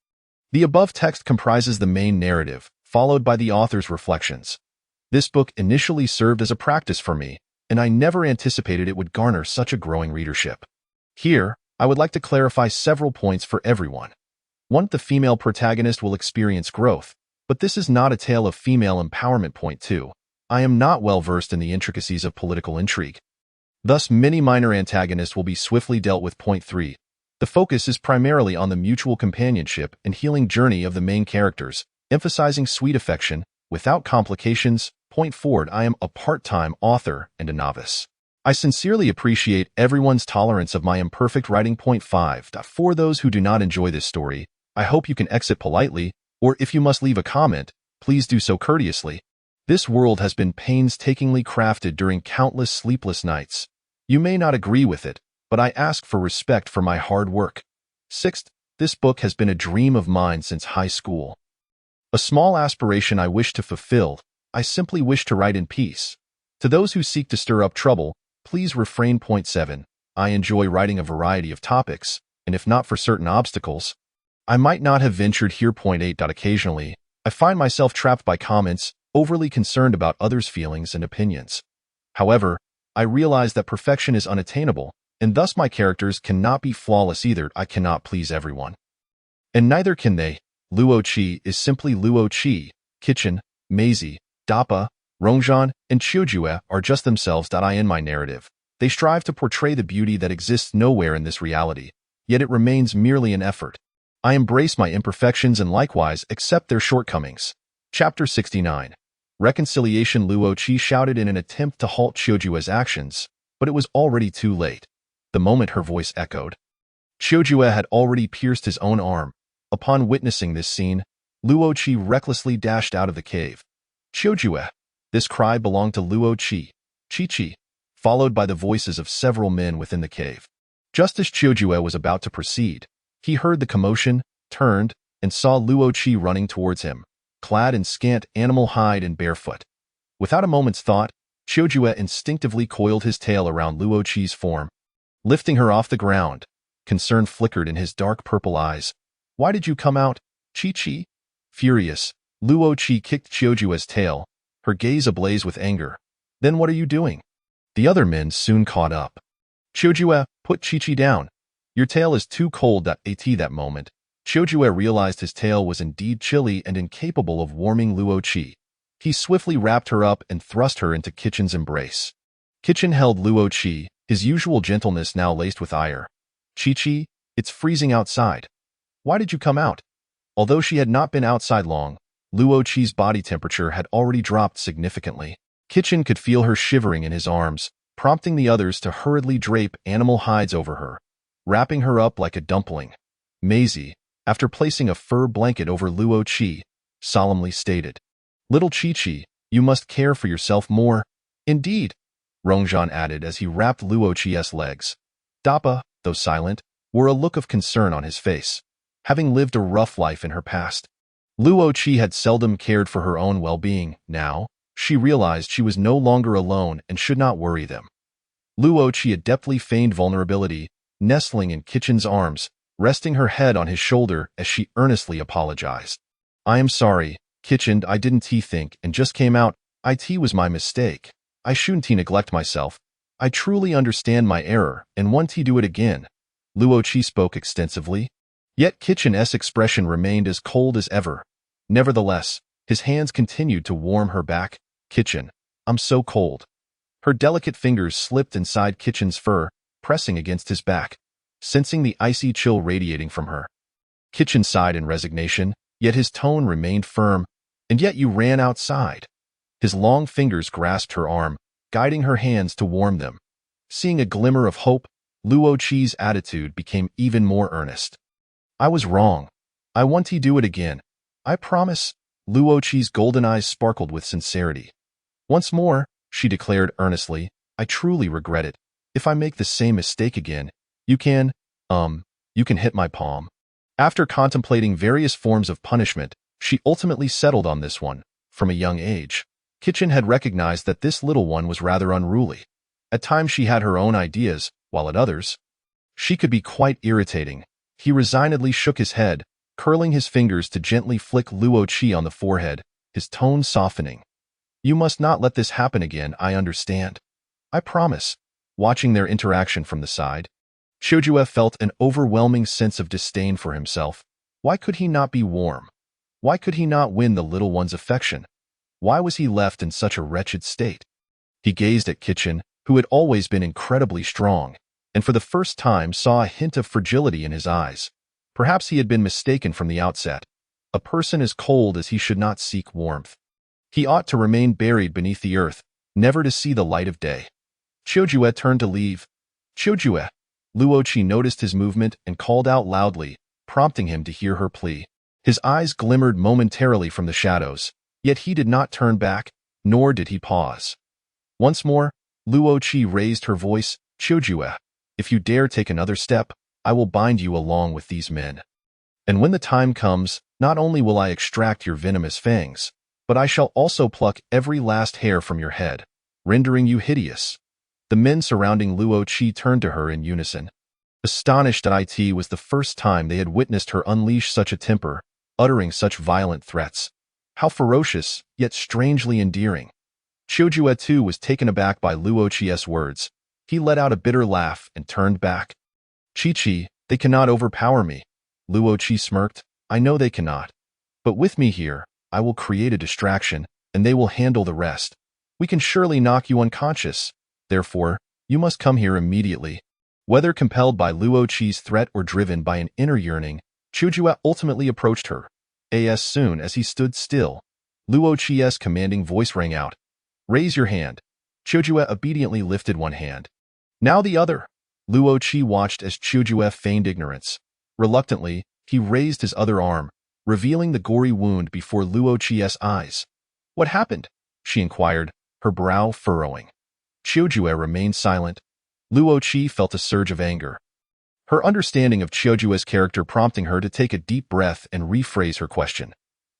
The above text comprises the main narrative, followed by the author's reflections. This book initially served as a practice for me, and I never anticipated it would garner such a growing readership. Here, I would like to clarify several points for everyone. 1. The female protagonist will experience growth, but this is not a tale of female empowerment. Point 2. I am not well versed in the intricacies of political intrigue. Thus, many minor antagonists will be swiftly dealt with. Point 3. The focus is primarily on the mutual companionship and healing journey of the main characters, emphasizing sweet affection, without complications. Point 4. I am a part-time author and a novice. I sincerely appreciate everyone's tolerance of my imperfect writing. Point 5. For those who do not enjoy this story, I hope you can exit politely, or if you must leave a comment, please do so courteously. This world has been painstakingly crafted during countless sleepless nights. You may not agree with it, but I ask for respect for my hard work. 6. This book has been a dream of mine since high school. A small aspiration I wish to fulfill. I simply wish to write in peace. To those who seek to stir up trouble, please refrain. Point 7. I enjoy writing a variety of topics, and if not for certain obstacles, I might not have ventured here. Point 8. Occasionally, I find myself trapped by comments, overly concerned about others' feelings and opinions. However, I realize that perfection is unattainable, and thus my characters cannot be flawless either. I cannot please everyone, and neither can they. Luo Qi is simply Luo Qi. Kitchen, Mei Zi, Dappa, Rong Zhan, and Qiu Ju are just themselves. In my narrative, they strive to portray the beauty that exists nowhere in this reality, yet it remains merely an effort. I embrace my imperfections and likewise accept their shortcomings. Chapter 69. Reconciliation. Luo Qi shouted in an attempt to halt Qiu Ju's actions, but it was already too late. The moment her voice echoed, Qiu Ju had already pierced his own arm. Upon witnessing this scene, Luo Qi recklessly dashed out of the cave. Qiu Ju. This cry belonged to Luo Qi. Qi Qi. followed by the voices of several men within the cave. Just as Chiujue was about to proceed, he heard the commotion, turned, and saw Luo Qi running towards him, clad in scant animal hide and barefoot. Without a moment's thought, Chiujue instinctively coiled his tail around Luo Qi's form. Lifting her off the ground, concern flickered in his dark purple eyes. "Why did you come out, Qi?" Furious, Luo Qi kicked Chiojue's tail, her gaze ablaze with anger. "Then what are you doing?" The other men soon caught up. "Chiujue, put Qi down. Your tail is too cold." At that moment, Chiujue realized his tail was indeed chilly and incapable of warming Luo Qi. He swiftly wrapped her up and thrust her into Kitchen's embrace. Kitchen held Luo Qi, his usual gentleness now laced with ire. "Qi, it's freezing outside. Why did you come out?" Although she had not been outside long, Luo Qi's body temperature had already dropped significantly. Kitchen could feel her shivering in his arms, prompting the others to hurriedly drape animal hides over her, wrapping her up like a dumpling. Maisie, after placing a fur blanket over Luo Qi, solemnly stated, "Little Qi, you must care for yourself more." "Indeed," Rongzhan added as he wrapped Luo Qi's legs. Dappa, though silent, wore a look of concern on his face. Having lived a rough life in her past, Luo Qi had seldom cared for her own well-being. Now, she realized she was no longer alone and should not worry them. Luo Qi adeptly feigned vulnerability, nestling in Kitchen's arms, resting her head on his shoulder as she earnestly apologized. "I am sorry, Kitchen, I didn't think and just came out. It was my mistake. I shouldn't neglect myself. I truly understand my error and want to do it again." Luo Qi spoke extensively. Yet Kitchen's expression remained as cold as ever. Nevertheless, his hands continued to warm her back. "Kitchen, I'm so cold." Her delicate fingers slipped inside Kitchen's fur, pressing against his back, sensing the icy chill radiating from her. Kitchen sighed in resignation, yet his tone remained firm. "And yet you ran outside." His long fingers grasped her arm, guiding her hands to warm them. Seeing a glimmer of hope, Luo Qi's attitude became even more earnest. "I was wrong. I want to do it again. I promise." Luo Qi's golden eyes sparkled with sincerity. "Once more," she declared earnestly, "I truly regret it. If I make the same mistake again, you can hit my palm." After contemplating various forms of punishment, she ultimately settled on this one. From a young age, Kitchen had recognized that this little one was rather unruly. At times she had her own ideas, while at others, she could be quite irritating. He resignedly shook his head, curling his fingers to gently flick Luo Qi on the forehead, his tone softening. "You must not let this happen again, I understand. I promise." Watching their interaction from the side, Chiujue felt an overwhelming sense of disdain for himself. Why could he not be warm? Why could he not win the little one's affection? Why was he left in such a wretched state? He gazed at Kitchen, who had always been incredibly strong, and for the first time saw a hint of fragility in his eyes. Perhaps he had been mistaken from the outset. A person as cold as he should not seek warmth. He ought to remain buried beneath the earth, never to see the light of day. Chiujue turned to leave. "Chiujue!" Luo Qi noticed his movement and called out loudly, prompting him to hear her plea. His eyes glimmered momentarily from the shadows, yet he did not turn back, nor did he pause. Once more, Luo Qi raised her voice. "Chiujue, if you dare take another step, I will bind you along with these men. And when the time comes, not only will I extract your venomous fangs, but I shall also pluck every last hair from your head, rendering you hideous." The men surrounding Luo Qi turned to her in unison. Astonished that it was the first time they had witnessed her unleash such a temper, uttering such violent threats. How ferocious, yet strangely endearing. Chiujue too was taken aback by Luo Qi's words. He let out a bitter laugh and turned back. "Qi, they cannot overpower me." Luo Qi smirked. "I know they cannot. But with me here, I will create a distraction, and they will handle the rest. We can surely knock you unconscious. Therefore, you must come here immediately." Whether compelled by Luo Qi's threat or driven by an inner yearning, Chiujue ultimately approached her. As soon as he stood still, Luo Qi's commanding voice rang out. "Raise your hand." Chiujue obediently lifted one hand. "Now the other." Luo Qi watched as Chiujue feigned ignorance. Reluctantly, he raised his other arm, revealing the gory wound before Luo Qi's eyes. "What happened?" she inquired, her brow furrowing. Chiujue remained silent. Luo Qi felt a surge of anger. Her understanding of Chiojue's character prompting her to take a deep breath and rephrase her question.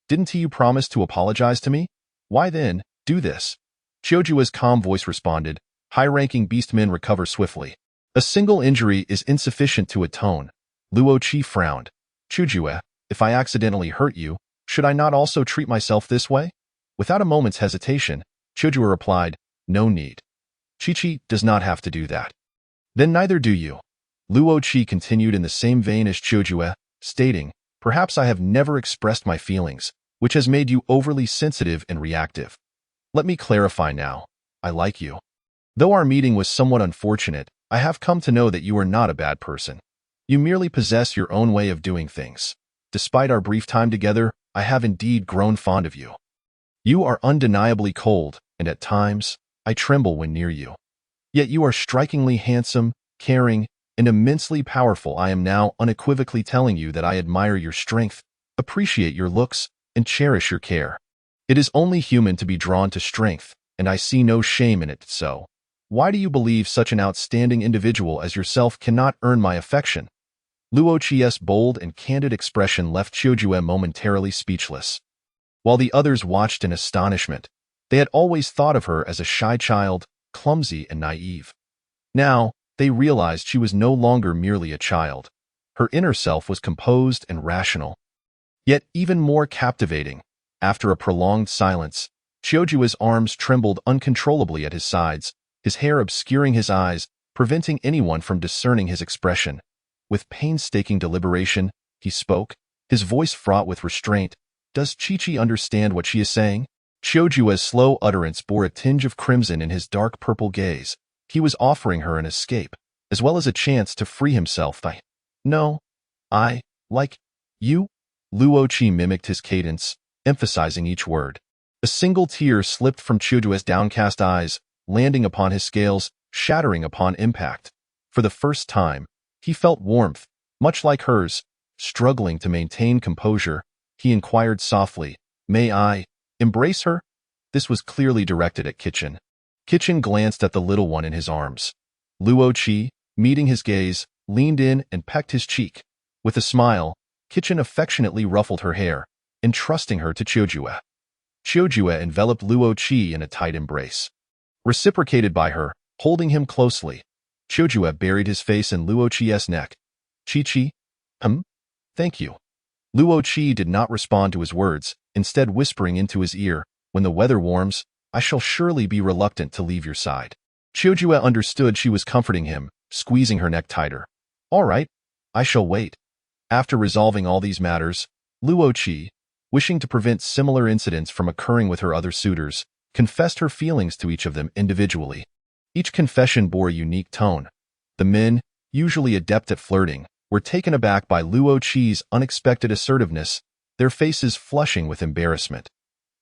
Didn't you promise to apologize to me? Why then, do this? Chiojue's calm voice responded. High-ranking beastmen recover swiftly. A single injury is insufficient to atone. Luo Qi frowned. Chiujue, if I accidentally hurt you, should I not also treat myself this way? Without a moment's hesitation, Chiujue replied, no need. Chi-Chi does not have to do that. Then neither do you. Luo Qi continued in the same vein as Chiujue, stating, perhaps I have never expressed my feelings, which has made you overly sensitive and reactive. Let me clarify now. I like you. Though our meeting was somewhat unfortunate, I have come to know that you are not a bad person. You merely possess your own way of doing things. Despite our brief time together, I have indeed grown fond of you. You are undeniably cold, and at times, I tremble when near you. Yet you are strikingly handsome, caring, and immensely powerful. I am now unequivocally telling you that I admire your strength, appreciate your looks, and cherish your care. It is only human to be drawn to strength, and I see no shame in it. So, why do you believe such an outstanding individual as yourself cannot earn my affection? Luo Qi's bold and candid expression left Chiujue momentarily speechless. While the others watched in astonishment, they had always thought of her as a shy child, clumsy and naive. Now, they realized she was no longer merely a child. Her inner self was composed and rational. Yet even more captivating, after a prolonged silence, Chiojue's arms trembled uncontrollably at his sides, his hair obscuring his eyes, preventing anyone from discerning his expression. With painstaking deliberation, he spoke, his voice fraught with restraint. Does Chi-Chi understand what she is saying? Chiojue's slow utterance bore a tinge of crimson in his dark purple gaze. He was offering her an escape, as well as a chance to free himself. No, I, like, you? Luo Qi mimicked his cadence, emphasizing each word. A single tear slipped from Chiojue's downcast eyes, landing upon his scales, shattering upon impact. For the first time, he felt warmth, much like hers. Struggling to maintain composure, he inquired softly, may I embrace her? This was clearly directed at Kitchen. Kitchen glanced at the little one in his arms. Luo Qi, meeting his gaze, leaned in and pecked his cheek. With a smile, Kitchen affectionately ruffled her hair, entrusting her to Chiujue. Chiujue enveloped Luo Qi in a tight embrace. Reciprocated by her, holding him closely, Chiujue buried his face in Luo Qi's neck. Chi-Chi? Thank you. Luo Qi did not respond to his words, instead whispering into his ear, when the weather warms, I shall surely be reluctant to leave your side. Chiujue understood she was comforting him, squeezing her neck tighter. All right, I shall wait. After resolving all these matters, Luo Qi, wishing to prevent similar incidents from occurring with her other suitors, confessed her feelings to each of them individually. Each confession bore a unique tone. The men, usually adept at flirting, were taken aback by Luo Qi's unexpected assertiveness, their faces flushing with embarrassment.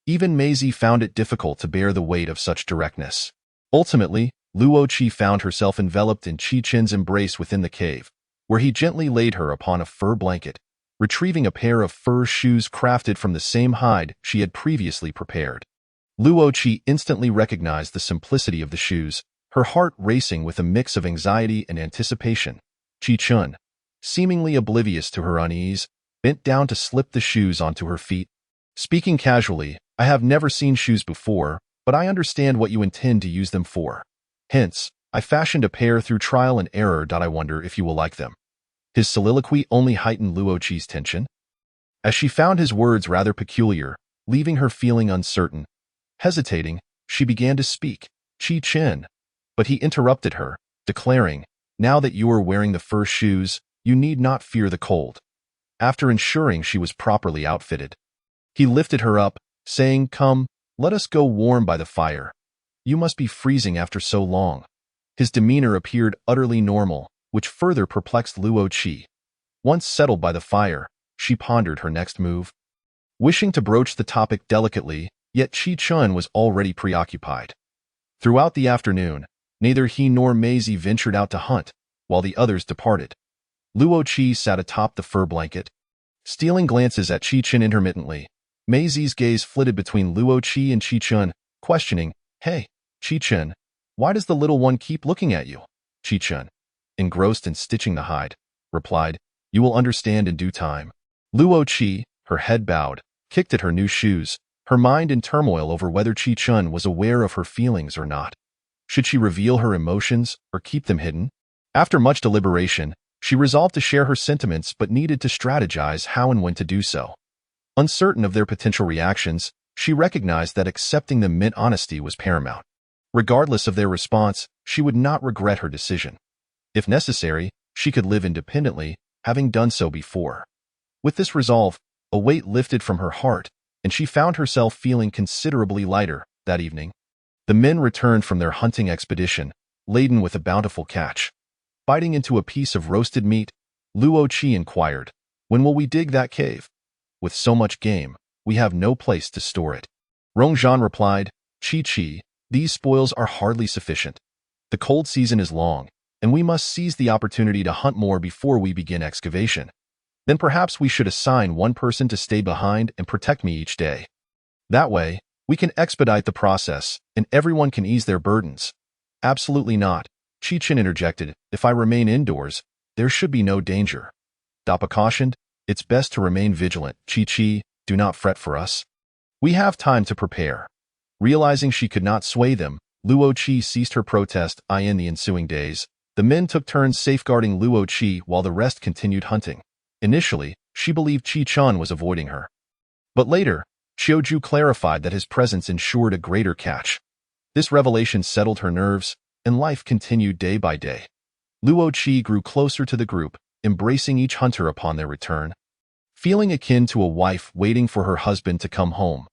Even Maisie found it difficult to bear the weight of such directness. Ultimately, Luo Qi found herself enveloped in Chi-Chen's embrace within the cave, where he gently laid her upon a fur blanket, retrieving a pair of fur shoes crafted from the same hide she had previously prepared. Luo Qi instantly recognized the simplicity of the shoes, her heart racing with a mix of anxiety and anticipation. Chi-Chen, seemingly oblivious to her unease, bent down to slip the shoes onto her feet. Speaking casually, I have never seen shoes before, but I understand what you intend to use them for. Hence, I fashioned a pair through trial and error. I wonder if you will like them. His soliloquy only heightened Luo Qi's tension, as she found his words rather peculiar, leaving her feeling uncertain. Hesitating, she began to speak, Chi-Chen, but he interrupted her, declaring, now that you are wearing the fur shoes, you need not fear the cold. After ensuring she was properly outfitted, he lifted her up, saying, come, let us go warm by the fire. You must be freezing after so long. His demeanor appeared utterly normal, which further perplexed Luo Qi. Once settled by the fire, she pondered her next move. Wishing to broach the topic delicately, yet Chi-Chen was already preoccupied. Throughout the afternoon, neither he nor Maisie ventured out to hunt, while the others departed. Luo Qi sat atop the fur blanket, stealing glances at Chi-Chen intermittently. Maisie's gaze flitted between Luo Qi and Chi-Chen, questioning, hey, Chi-Chen, Why does the little one keep looking at you? Chi-chun, engrossed in stitching the hide, replied, You will understand in due time. Luo Qi, her head bowed, kicked at her new shoes, her mind in turmoil over whether Chi-chun was aware of her feelings or not. Should she reveal her emotions or keep them hidden? After much deliberation, she resolved to share her sentiments but needed to strategize how and when to do so. Uncertain of their potential reactions, she recognized that accepting them meant honesty was paramount. Regardless of their response, she would not regret her decision. If necessary, she could live independently, having done so before. With this resolve, a weight lifted from her heart, and she found herself feeling considerably lighter that evening. The men returned from their hunting expedition, laden with a bountiful catch. Biting into a piece of roasted meat, Luo Qi inquired, When will we dig that cave? With so much game, we have no place to store it. Rongzhan replied, Chi, these spoils are hardly sufficient. The cold season is long, and we must seize the opportunity to hunt more before we begin excavation. Then perhaps we should assign one person to stay behind and protect me each day. That way, we can expedite the process, and everyone can ease their burdens. Absolutely not, Chi-chun interjected. If I remain indoors, there should be no danger. Dappa cautioned, It's best to remain vigilant. Chi, do not fret for us. We have time to prepare. Realizing she could not sway them, Luo Qi ceased her protest. In the ensuing days, the men took turns safeguarding Luo Qi while the rest continued hunting. Initially, she believed Chi-chun was avoiding her. But later, Qiuju clarified that his presence ensured a greater catch. This revelation settled her nerves, and life continued day by day. Luo Qi grew closer to the group, embracing each hunter upon their return, feeling akin to a wife waiting for her husband to come home.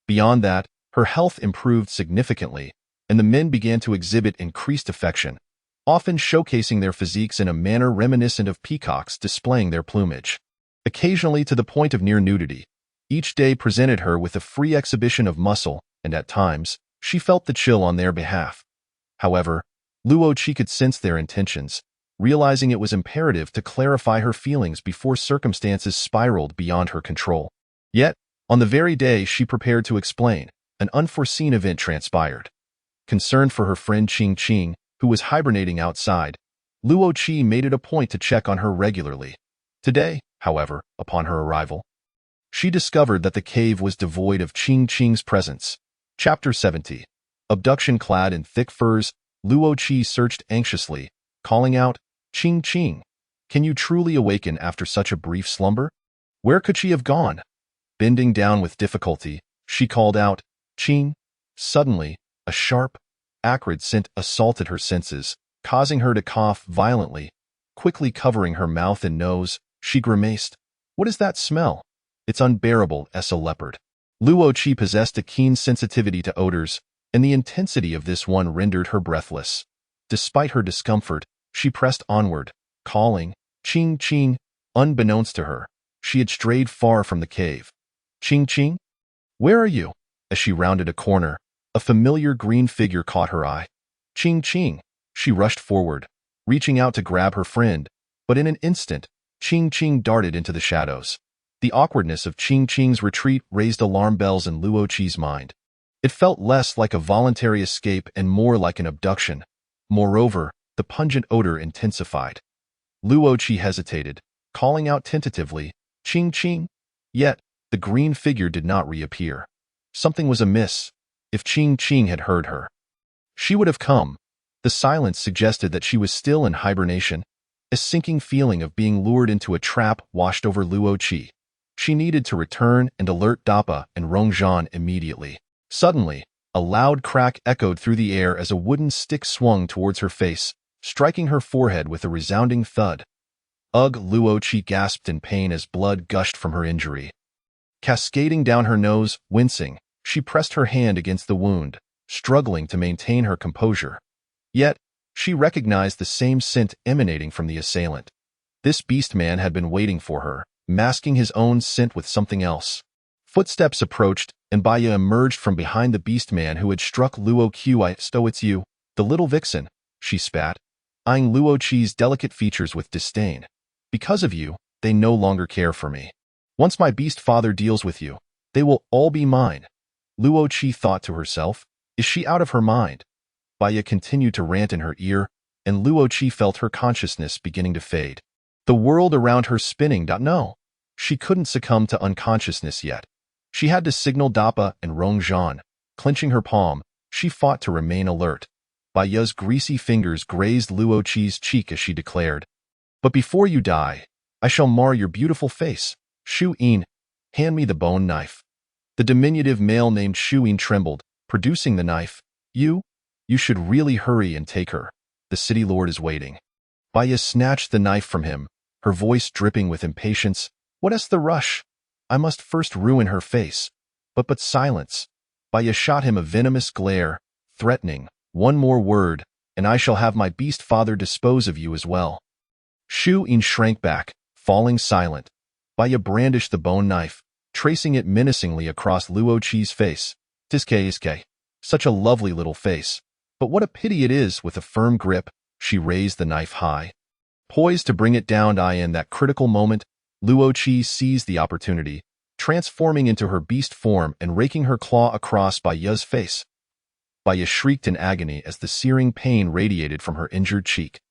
Beyond that, her health improved significantly, and the men began to exhibit increased affection, often showcasing their physiques in a manner reminiscent of peacocks displaying their plumage. Occasionally to the point of near nudity, each day presented her with a free exhibition of muscle, and at times, she felt the chill on their behalf. However, Luo Qi could sense their intentions, realizing it was imperative to clarify her feelings before circumstances spiraled beyond her control. Yet, on the very day she prepared to explain, an unforeseen event transpired. Concerned for her friend Qing, who was hibernating outside, Luo Qi made it a point to check on her regularly. Today, however, upon her arrival, she discovered that the cave was devoid of Qing's presence. Chapter 70. Abduction. Clad in thick furs, Luo Qi searched anxiously, calling out, Qing, can you truly awaken after such a brief slumber? Where could she have gone? Bending down with difficulty, she called out, Qing. Suddenly, a sharp, acrid scent assaulted her senses, causing her to cough violently. Quickly covering her mouth and nose, she grimaced. What is that smell? It's unbearable, as a leopard. Luo Qi possessed a keen sensitivity to odors, and the intensity of this one rendered her breathless. Despite her discomfort, she pressed onward, calling, Qing. Unbeknownst to her, she had strayed far from the cave. Qing? Where are you? As she rounded a corner, a familiar green figure caught her eye. Qing. She rushed forward, reaching out to grab her friend, but in an instant, Qing darted into the shadows. The awkwardness of Qing's retreat raised alarm bells in Luo Qi's mind. It felt less like a voluntary escape and more like an abduction. Moreover, the pungent odor intensified. Luo Qi hesitated, calling out tentatively, Qing. Yet, the green figure did not reappear. Something was amiss. If Qing had heard her, she would have come. The silence suggested that she was still in hibernation. A sinking feeling of being lured into a trap washed over Luo Qi. She needed to return and alert Dappa and Rongzhan immediately. Suddenly, a loud crack echoed through the air as a wooden stick swung towards her face, striking her forehead with a resounding thud. Ugh! Luo Qi gasped in pain as blood gushed from her injury. Cascading down her nose, wincing, she pressed her hand against the wound, struggling to maintain her composure. Yet, she recognized the same scent emanating from the assailant. This beast man had been waiting for her, masking his own scent with something else. Footsteps approached, and Baya emerged from behind the beast man who had struck Luo Qi. So it's you, the little vixen, she spat, eyeing Luo Qi's delicate features with disdain. Because of you, they no longer care for me. Once my beast father deals with you, they will all be mine. Luo Qi thought to herself, is she out of her mind? Baya continued to rant in her ear, and Luo Qi felt her consciousness beginning to fade. The world around her spinning. No, she couldn't succumb to unconsciousness yet. She had to signal Dappa and Rongzhan. Clenching her palm, she fought to remain alert. Baya's greasy fingers grazed Luo Qi's cheek as she declared, "But before you die, I shall mar your beautiful face. Shu Yin, hand me the bone knife." The diminutive male named Shu Yin trembled, producing the knife. You should really hurry and take her. The city lord is waiting." Baya snatched the knife from him, her voice dripping with impatience. "What's the rush? I must first ruin her face." But silence. Baya shot him a venomous glare, threatening, "One more word, and I shall have my beast father dispose of you as well." Shu Yin shrank back, falling silent. Baya brandished the bone knife, tracing it menacingly across Luo Qi's face. "Tiske, such a lovely little face. But what a pity it is." With a firm grip, she raised the knife high. Poised to bring it down. In that critical moment, Luo Qi seized the opportunity, transforming into her beast form and raking her claw across Baya's face. Baya shrieked in agony as the searing pain radiated from her injured cheek.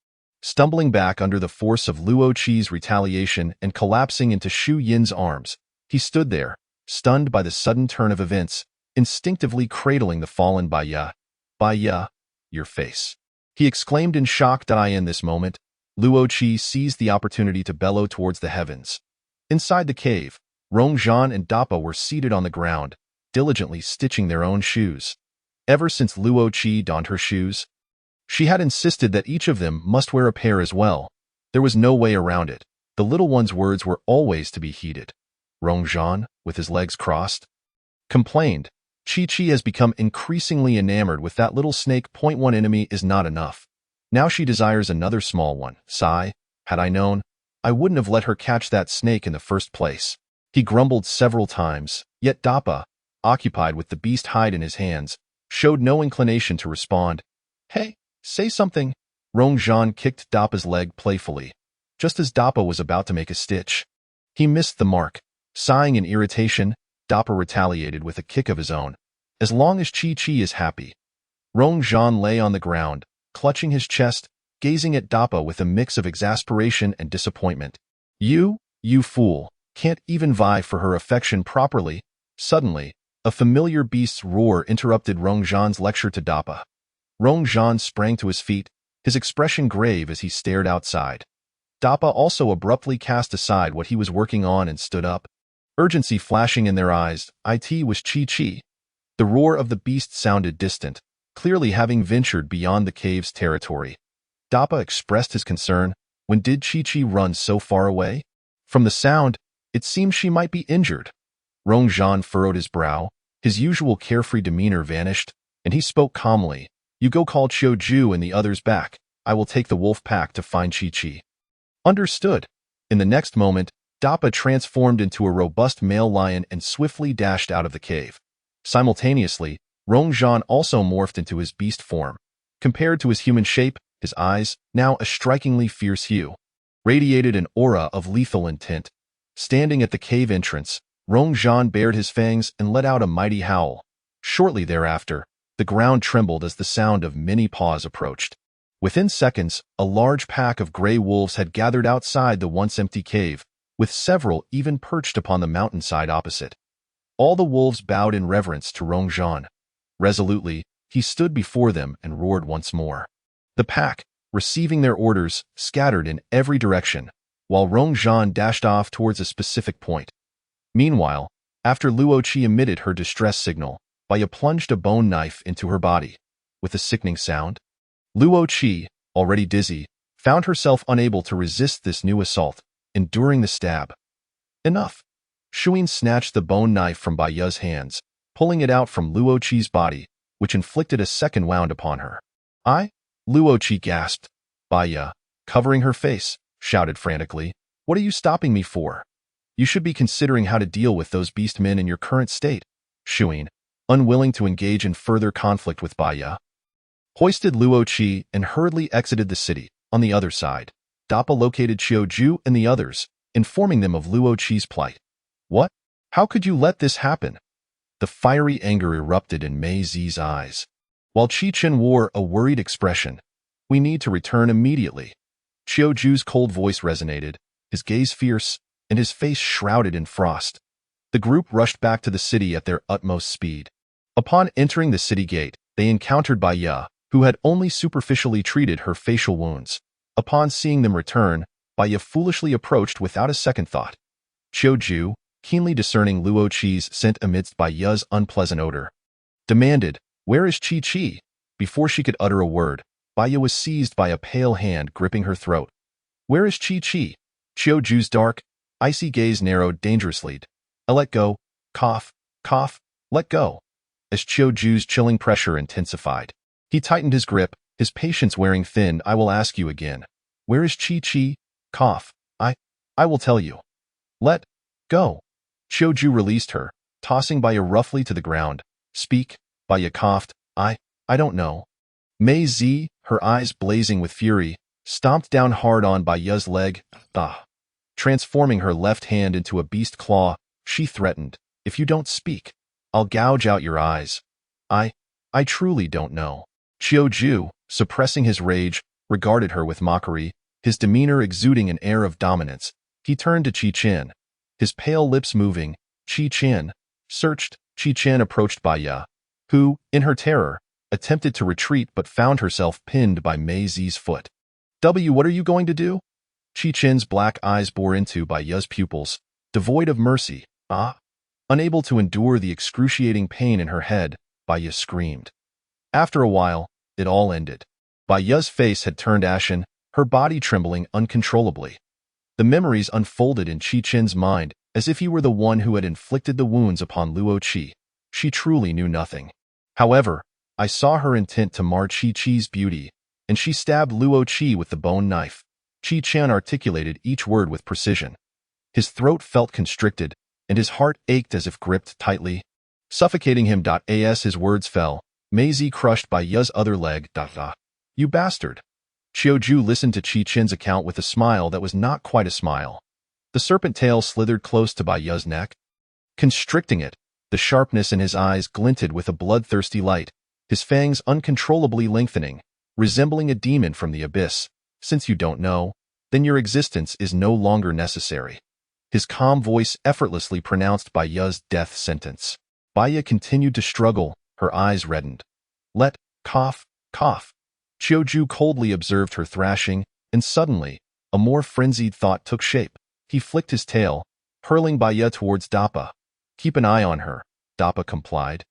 Stumbling back under the force of Luo Qi's retaliation and collapsing into Shu Yin's arms, he stood there, stunned by the sudden turn of events, instinctively cradling the fallen Baya. "Baya, your face," he exclaimed in shock. In this moment, Luo Qi seized the opportunity to bellow towards the heavens. Inside the cave, Rongzhan and Dappa were seated on the ground, diligently stitching their own shoes. Ever since Luo Qi donned her shoes, she had insisted that each of them must wear a pair as well. There was no way around it. The little one's words were always to be heeded. Rongzhan, with his legs crossed, complained, "Chi has become increasingly enamored with that little snake. One enemy is not enough. Now she desires another small one. Sigh, had I known, I wouldn't have let her catch that snake in the first place." He grumbled several times, yet Dappa, occupied with the beast hide in his hands, showed no inclination to respond. "Hey, say something." Rongzhan kicked Dappa's leg playfully, just as Dappa was about to make a stitch. He missed the mark. Sighing in irritation, Dappa retaliated with a kick of his own. "As long as Chi is happy." Rongzhan lay on the ground, clutching his chest, gazing at Dappa with a mix of exasperation and disappointment. You fool, can't even vie for her affection properly." Suddenly, a familiar beast's roar interrupted Rongzhan's lecture to Dappa. Rongzhan sprang to his feet, his expression grave as he stared outside. Dappa also abruptly cast aside what he was working on and stood up, urgency flashing in their eyes. It was Chi. The roar of the beast sounded distant, clearly having ventured beyond the cave's territory. Dappa expressed his concern. When did Chi run so far away? From the sound, it seemed she might be injured. Rongzhan furrowed his brow, his usual carefree demeanor vanished, and he spoke calmly. "You go call Qiu and the others back. I will take the wolf pack to find Chi." "Understood." In the next moment, Dappa transformed into a robust male lion and swiftly dashed out of the cave. Simultaneously, Rongzhan also morphed into his beast form. Compared to his human shape, his eyes, now a strikingly fierce hue, radiated an aura of lethal intent. Standing at the cave entrance, Rongzhan bared his fangs and let out a mighty howl. Shortly thereafter, the ground trembled as the sound of many paws approached. Within seconds, a large pack of gray wolves had gathered outside the once empty cave, with several even perched upon the mountainside opposite. All the wolves bowed in reverence to Rongzhan. Resolutely, he stood before them and roared once more. The pack, receiving their orders, scattered in every direction, while Rongzhan dashed off towards a specific point. Meanwhile, after Luo Qi emitted her distress signal, Baya plunged a bone knife into her body. With a sickening sound, Luo Qi, already dizzy, found herself unable to resist this new assault, enduring the stab. Enough. Shu Yin snatched the bone knife from Baya's hands, pulling it out from Luo Qi's body, which inflicted a second wound upon her. Luo Qi gasped. Baya, covering her face, shouted frantically, "What are you stopping me for? You should be considering how to deal with those beast men in your current state." Shu Yin, unwilling to engage in further conflict with Baya, hoisted Luo Qi and hurriedly exited the city. On the other side, Dappa located Qiu and the others, informing them of Luo Qi's plight. "What? How could you let this happen?" The fiery anger erupted in Mei Zi's eyes. while Qi-Chen wore a worried expression. "We need to return immediately." Qiu-Ju's cold voice resonated, his gaze fierce, and his face shrouded in frost. The group rushed back to the city at their utmost speed. Upon entering the city gate, they encountered Bai Ye, who had only superficially treated her facial wounds. Upon seeing them return, Bai Ye foolishly approached without a second thought. Qiu-Ju, keenly discerning Luo Qi's scent amidst Bai Ye's unpleasant odor, demanded, "Where is Qi-Qi?" Before she could utter a word, Bai Ye was seized by a pale hand gripping her throat. "Where is Qi-Qi?" Qiu-Ju's dark, icy gaze narrowed dangerously. "Let go. Cough, cough, let go." As Qiu-Ju's chilling pressure intensified, he tightened his grip, his patience wearing thin. "I will ask you again. Where is Qi-Qi? Cough. I will tell you. Let go." Qiu-Ju released her, tossing Bai Ye roughly to the ground. "Speak." Bai Ye coughed. I don't know." Mei Zi, her eyes blazing with fury, stomped down hard on Bai Ye's leg. Transforming her left hand into a beast claw, she threatened, "If you don't speak, I'll gouge out your eyes." I truly don't know." Qiu-Ju, suppressing his rage, regarded her with mockery, his demeanor exuding an air of dominance. He turned to Qi-Chen, his pale lips moving. Qi-Chen searched. Qi-Chen approached Bai Ye, who, in her terror, attempted to retreat but found herself pinned by Mei Zi's foot. What are you going to do?" Qi-Chen's black eyes bore into Bai Ye's pupils, devoid of mercy. Unable to endure the excruciating pain in her head, Bai Ye screamed. After a while, it all ended. Bai Ye's face had turned ashen, her body trembling uncontrollably. The memories unfolded in Qi-Chen's mind as if he were the one who had inflicted the wounds upon Luo Qi. She truly knew nothing. However, I saw her intent to mar Qi-Qi's beauty, and she stabbed Luo Qi with the bone knife. Qi-Chen articulated each word with precision. His throat felt constricted, and his heart ached as if gripped tightly, suffocating him. As his words fell, Mei Zi crushed Bai Ye's other leg. "You bastard." Qiu-Ju listened to Qi-Chen's account with a smile that was not quite a smile. The serpent tail slithered close to Bai Ye's neck, constricting it. The sharpness in his eyes glinted with a bloodthirsty light, his fangs uncontrollably lengthening, resembling a demon from the abyss. "Since you don't know, then your existence is no longer necessary." His calm voice effortlessly pronounced Bai Ye's death sentence. Bai Ye continued to struggle, her eyes reddened. Cough. Qiu-Ju coldly observed her thrashing, and suddenly, a more frenzied thought took shape. He flicked his tail, hurling Bai Ye towards Dappa. "Keep an eye on her," Dappa complied.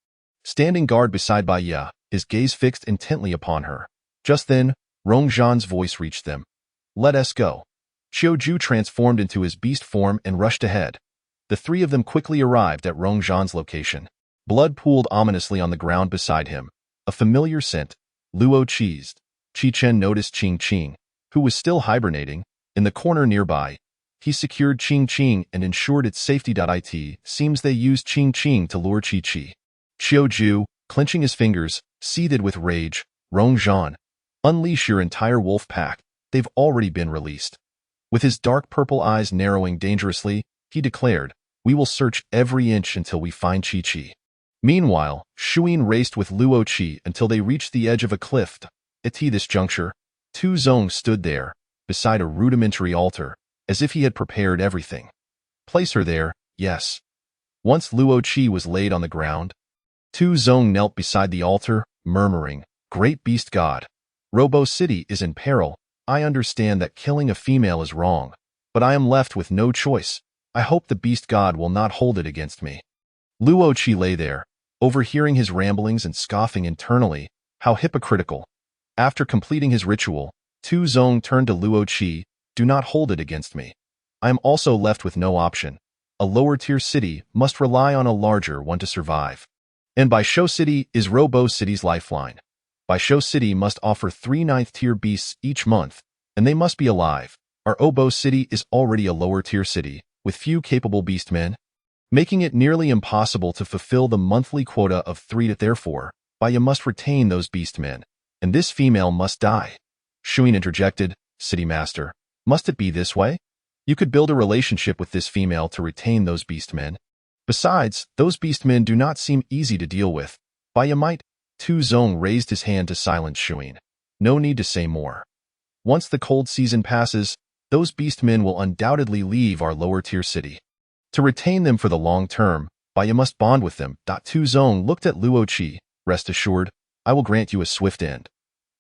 Standing guard beside Bai Ye, his gaze fixed intently upon her. Just then, Rongzhan's voice reached them. "Let us go." Qiu-Ju transformed into his beast form and rushed ahead. The three of them quickly arrived at Rongzhan's location. Blood pooled ominously on the ground beside him. A familiar scent. Luo Qi's. Qi-Chen noticed Qing-Qing, who was still hibernating, in the corner nearby. He secured Qing-Qing and ensured its safety. It seems they used Qing-Qing to lure Qi-Qi. Qiu-Ju, clenching his fingers, seethed with rage. "Rongzhan, unleash your entire wolf pack. They've already been released." With his dark purple eyes narrowing dangerously, he declared, "We will search every inch until we find Qi-Qi." Meanwhile, Shuyin raced with Luo Qi until they reached the edge of a cliff. At this juncture, Tu Zong stood there, beside a rudimentary altar, as if he had prepared everything. "Place her there, yes." Once Luo Qi was laid on the ground, Tu Zong knelt beside the altar, murmuring, "Great beast god, Robo City is in peril. I understand that killing a female is wrong, but I am left with no choice. I hope the beast god will not hold it against me." Luo Qi lay there, overhearing his ramblings and scoffing internally. How hypocritical. After completing his ritual, Tu Zong turned to Luo Qi. "Do not hold it against me. I am also left with no option. A lower-tier city must rely on a larger one to survive. And Baisho City is Robo City's lifeline. Baisho City must offer 3 ninth-tier beasts each month, and they must be alive. Our Obo City is already a lower-tier city, with few capable beastmen, making it nearly impossible to fulfill the monthly quota of 3. Therefore, Bai Ye must retain those beastmen, and this female must die." Shuyin interjected, "City Master, must it be this way? You could build a relationship with this female to retain those beastmen. Besides, those beastmen do not seem easy to deal with. Bai Ye might." Tu Zong raised his hand to silence Shuin. No need to say more. Once the cold season passes, those beastmen will undoubtedly leave our lower-tier city. To retain them for the long term, you must bond with them. Tu Zong looked at Luo Qi. Rest assured, I will grant you a swift end.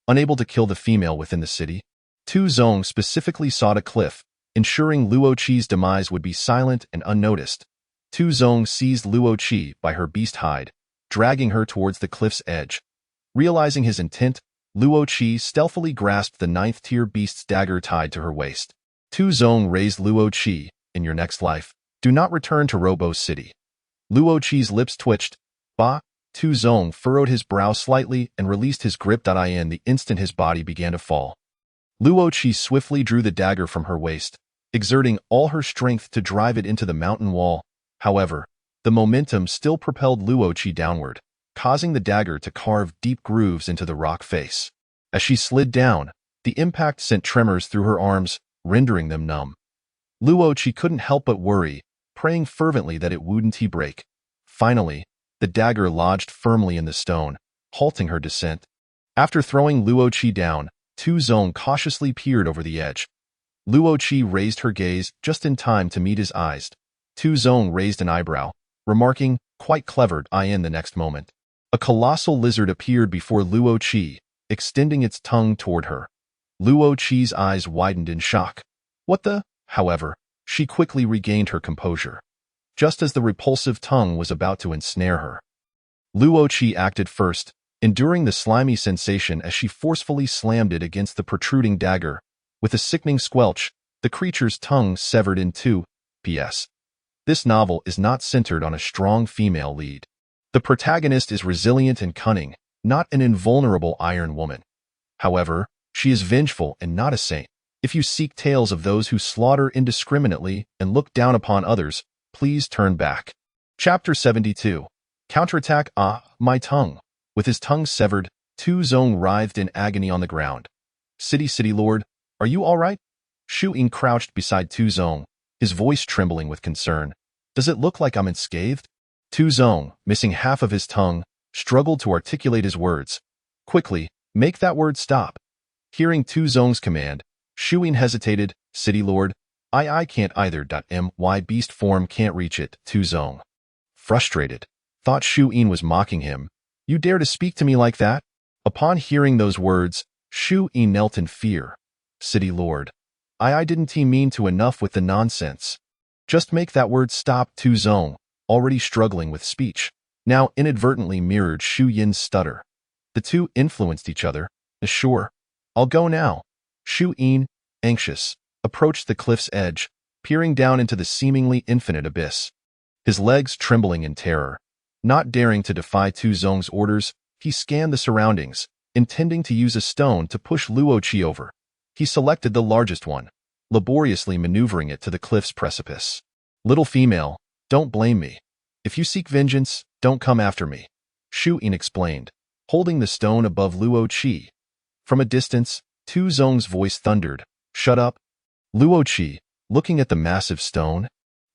Unable to kill the female within the city, Tu Zong specifically sought a cliff, ensuring Luo Qi's demise would be silent and unnoticed. Tu Zong seized Luo Qi by her beast hide, dragging her towards the cliff's edge. Realizing his intent, Luo Qi stealthily grasped the 9th-tier beast's dagger tied to her waist. Tu Zong raised Luo Qi. In your next life, do not return to Robo City. Luo Qi's lips twitched. Tu Zong furrowed his brow slightly and released his grip. In the instant his body began to fall, Luo Qi swiftly drew the dagger from her waist, exerting all her strength to drive it into the mountain wall. However, the momentum still propelled Luo Qi downward, causing the dagger to carve deep grooves into the rock face. As she slid down, the impact sent tremors through her arms, rendering them numb. Luo Qi couldn't help but worry, praying fervently that it wouldn't break. Finally, the dagger lodged firmly in the stone, halting her descent. After throwing Luo Qi down, Tu Zong cautiously peered over the edge. Luo Qi raised her gaze just in time to meet his eyes. Tu Zong raised an eyebrow, remarking, quite clever. In the next moment, a colossal lizard appeared before Luo Qi, extending its tongue toward her. Luo Qi's eyes widened in shock. What the? However, she quickly regained her composure. Just as the repulsive tongue was about to ensnare her, Luo Qi acted first, enduring the slimy sensation as she forcefully slammed it against the protruding dagger. With a sickening squelch, the creature's tongue severed in two. P.S. This novel is not centered on a strong female lead. The protagonist is resilient and cunning, not an invulnerable iron woman. However, she is vengeful and not a saint. If you seek tales of those who slaughter indiscriminately and look down upon others, please turn back. Chapter 72. Counterattack. My tongue. With his tongue severed, Tu Zong writhed in agony on the ground. City Lord, are you all right? Shu Ying crouched beside Tu Zong, his voice trembling with concern. Does it look like I'm unscathed? Tu Zong, missing half of his tongue, struggled to articulate his words. Quickly, make that word stop. Hearing Tu Zong's command, Shu Ying hesitated. City Lord, I can't either. My beast form can't reach it. Tu Zong, frustrated, thought Shu Ying was mocking him. You dare to speak to me like that? Upon hearing those words, Shu Ying knelt in fear. City Lord, I didn't mean to. Enough with the nonsense. Just make that word stop. Tu Zong, already struggling with speech, now inadvertently mirrored Shu Ying's stutter. The two influenced each other. Sure, I'll go now. Shu Ying, anxious, approached the cliff's edge, peering down into the seemingly infinite abyss. His legs trembling in terror. Not daring to defy Tu Zong's orders, he scanned the surroundings, intending to use a stone to push Luo Qi over. He selected the largest one, laboriously maneuvering it to the cliff's precipice. Little female, don't blame me. If you seek vengeance, don't come after me, Shu Ying explained, holding the stone above Luo Qi. From a distance, Tu Zong's voice thundered, shut up. Luo Qi, looking at the massive stone,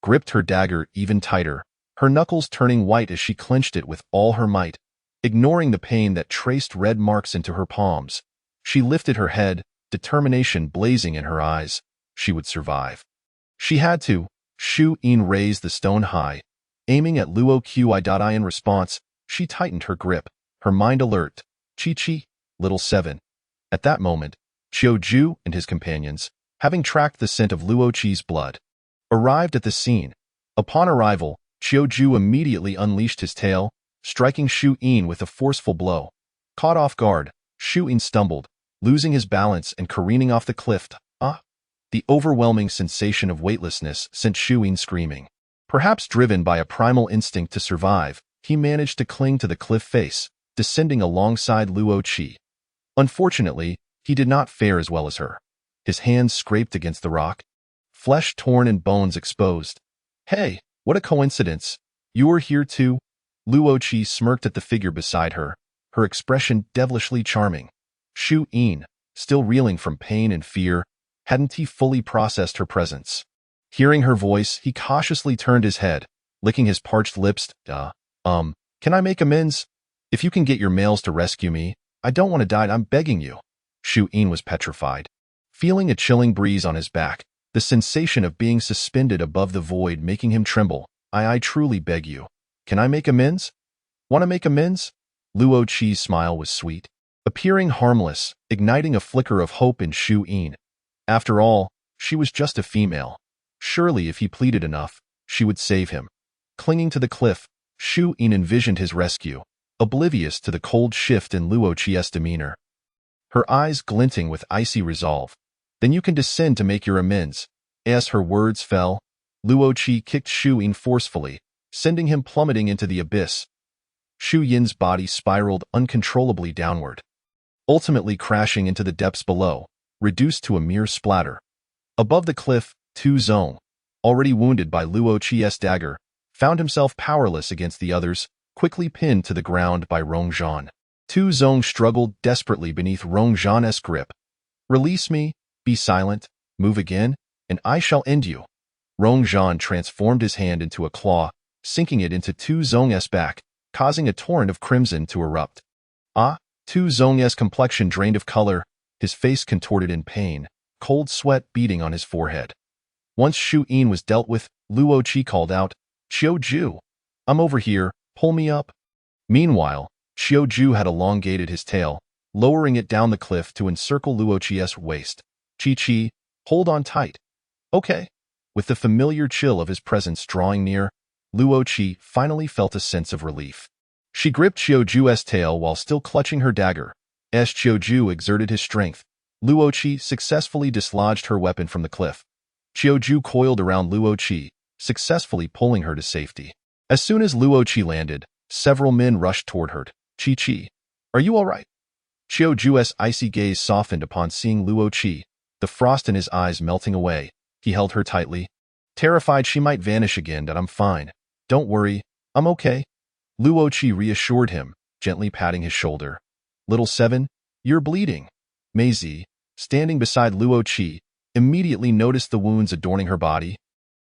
gripped her dagger even tighter, her knuckles turning white as she clenched it with all her might. Ignoring the pain that traced red marks into her palms, she lifted her head, determination blazing in her eyes. She would survive. She had to. Shu Ying raised the stone high, aiming at Luo Qi. In response, she tightened her grip, her mind alert. Chi, little seven. At that moment, Qiu Ju and his companions, having tracked the scent of Luo Qi's blood, arrived at the scene. Upon arrival, Qiu Ju immediately unleashed his tail, striking Shu Ying with a forceful blow. Caught off guard, Shu Ying stumbled, losing his balance and careening off the cliff. The overwhelming sensation of weightlessness sent Shu Ying screaming. Perhaps driven by a primal instinct to survive, he managed to cling to the cliff face, descending alongside Luo Qi. Unfortunately, he did not fare as well as her. His hands scraped against the rock, flesh torn and bones exposed. Hey, what a coincidence. You were here too? Luo Qi smirked at the figure beside her, her expression devilishly charming. Shu Ying, still reeling from pain and fear, hadn't he fully processed her presence. Hearing her voice, he cautiously turned his head, licking his parched lips. Can I make amends? If you can get your males to rescue me, I don't want to die, I'm begging you. Xu Yin was petrified. Feeling a chilling breeze on his back, the sensation of being suspended above the void making him tremble. I truly beg you. Can I make amends? Want to make amends? Luo Qi's smile was sweet, appearing harmless, igniting a flicker of hope in Xu Yin. After all, she was just a female. Surely if he pleaded enough, she would save him. Clinging to the cliff, Xu Yin envisioned his rescue, oblivious to the cold shift in Luo Qi's demeanor. Her eyes glinting with icy resolve. Then you can descend to make your amends. As her words fell, Luo Qi kicked Xu Yin forcefully, sending him plummeting into the abyss. Xu Yin's body spiraled uncontrollably downward, ultimately crashing into the depths below, reduced to a mere splatter. Above the cliff, Tu Zong, already wounded by Luo Qi's dagger, found himself powerless against the others, quickly pinned to the ground by Rong Zhan. Tu Zong struggled desperately beneath Rong Zhan's grip. Release me, be silent, move again, and I shall end you. Rong Zhan transformed his hand into a claw, sinking it into Tu Zong's back, causing a torrent of crimson to erupt. Tu Zong's complexion drained of color, his face contorted in pain, cold sweat beading on his forehead. Once Xu Yin was dealt with, Luo Qi called out, Qiu Ju, I'm over here, pull me up. Meanwhile, Qiu Ju had elongated his tail, lowering it down the cliff to encircle Luo Qi's waist. Qi, hold on tight. Okay. With the familiar chill of his presence drawing near, Luo Qi finally felt a sense of relief. She gripped Qiu Ju's tail while still clutching her dagger. As Qiu Ju exerted his strength, Luo Qi successfully dislodged her weapon from the cliff. Qiu Ju coiled around Luo Qi, successfully pulling her to safety. As soon as Luo Qi landed, several men rushed toward her. Qi, are you all right? Qiu Ju's icy gaze softened upon seeing Luo Qi, the frost in his eyes melting away. He held her tightly, terrified she might vanish again. That I'm fine. Don't worry, I'm okay. Luo Qi reassured him, gently patting his shoulder. Little Seven, you're bleeding. Maisie, standing beside Luo Qi, immediately noticed the wounds adorning her body,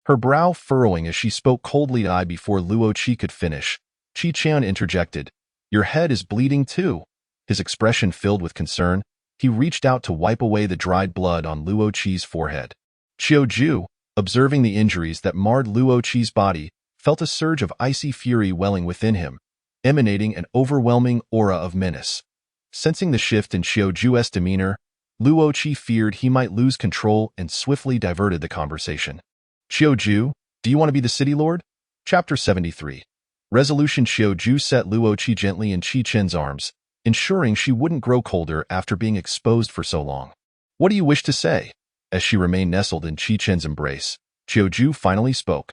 her brow furrowing as she spoke coldly. Before Luo Qi could finish, Qi Qian interjected, your head is bleeding too. His expression filled with concern, he reached out to wipe away the dried blood on Luo Qi's forehead. Qiu Ju, observing the injuries that marred Luo Qi's body, felt a surge of icy fury welling within him, emanating an overwhelming aura of menace. Sensing the shift in Qiu Ju's demeanor, Luo Qi feared he might lose control and swiftly diverted the conversation. Qiu Ju, do you want to be the city lord? Chapter 73. Resolution. Qiu Ju set Luo Qi gently in Qi Qian's arms, ensuring she wouldn't grow colder after being exposed for so long. What do you wish to say? As she remained nestled in Qi Qian's embrace, Qiu Ju finally spoke.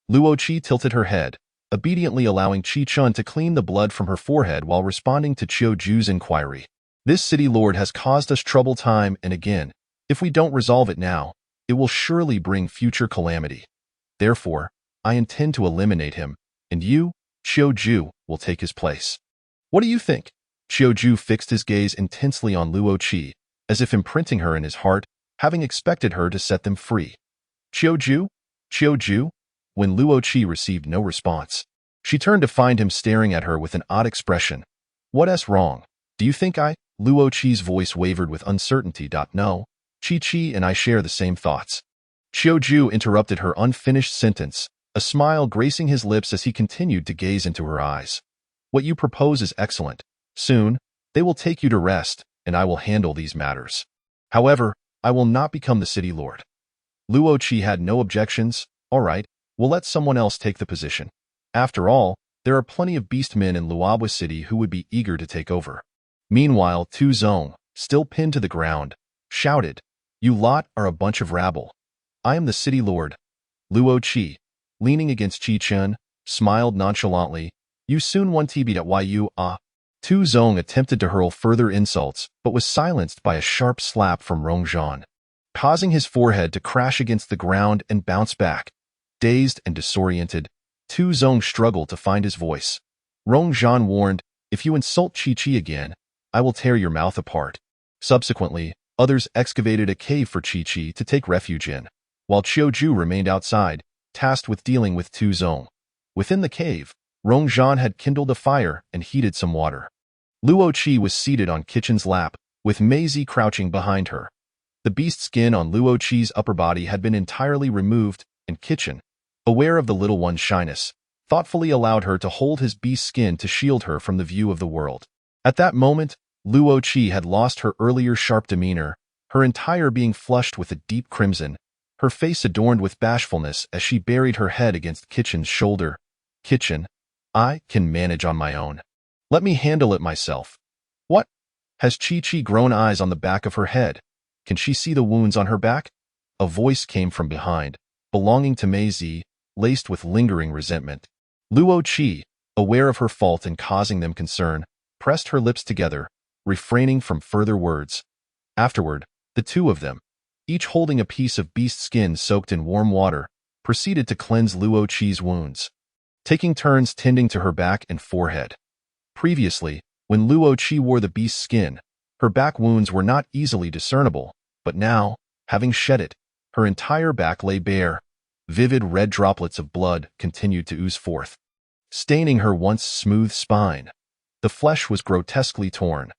Luo Qi tilted her head, obediently allowing Qi Qian to clean the blood from her forehead while responding to Qiu Ju's inquiry. This city lord has caused us trouble time and again. If we don't resolve it now, it will surely bring future calamity. Therefore, I intend to eliminate him, and you, Qiu Ju, will take his place. What do you think? Qiu Ju fixed his gaze intensely on Luo Qi, as if imprinting her in his heart, having expected her to set them free. Qiu Ju? Qiu Ju? When Luo Qi received no response, she turned to find him staring at her with an odd expression. What's wrong? Do you think I? Luo Qi's voice wavered with uncertainty. No, Qi and I share the same thoughts. Qiu Ju interrupted her unfinished sentence, a smile gracing his lips as he continued to gaze into her eyes. What you propose is excellent. Soon, they will take you to rest, and I will handle these matters. However, I will not become the city lord. Luo Qi had no objections. All right, we'll let someone else take the position. After all, there are plenty of beast men in Luoba City who would be eager to take over. Meanwhile, Tu Zong, still pinned to the ground, shouted, You lot are a bunch of rabble. I am the city lord. Luo Qi, leaning against Qi Qian, smiled nonchalantly. You soon want to be at Yu. Tu Zong attempted to hurl further insults, but was silenced by a sharp slap from Rong Zhan, causing his forehead to crash against the ground and bounce back. Dazed and disoriented, Tu Zong struggled to find his voice. Rong Zhan warned, If you insult Qi again, I will tear your mouth apart. Subsequently, others excavated a cave for Qi to take refuge in, while Qiu Ju remained outside, tasked with dealing with Tu Zong. Within the cave, Rong Zhan had kindled a fire and heated some water. Luo Qi was seated on Kitchen's lap, with Maisie crouching behind her. The beast skin on Luo Qi's upper body had been entirely removed, and Kitchen, aware of the little one's shyness, thoughtfully allowed her to hold his beast skin to shield her from the view of the world. At that moment, Luo Qi had lost her earlier sharp demeanor, her entire being flushed with a deep crimson, her face adorned with bashfulness as she buried her head against Kitchen's shoulder. Kitchen, I can manage on my own. Let me handle it myself. What? Has Chi-Chi grown eyes on the back of her head? Can she see the wounds on her back? A voice came from behind, belonging to Maisie, laced with lingering resentment. Luo Qi, aware of her fault in causing them concern, pressed her lips together, refraining from further words. Afterward, the two of them, each holding a piece of beast skin soaked in warm water, proceeded to cleanse Luo Qi's wounds, taking turns tending to her back and forehead. Previously, when Luo Qi wore the beast skin, her back wounds were not easily discernible, but now, having shed it, her entire back lay bare. Vivid red droplets of blood continued to ooze forth, staining her once smooth spine. The flesh was grotesquely torn.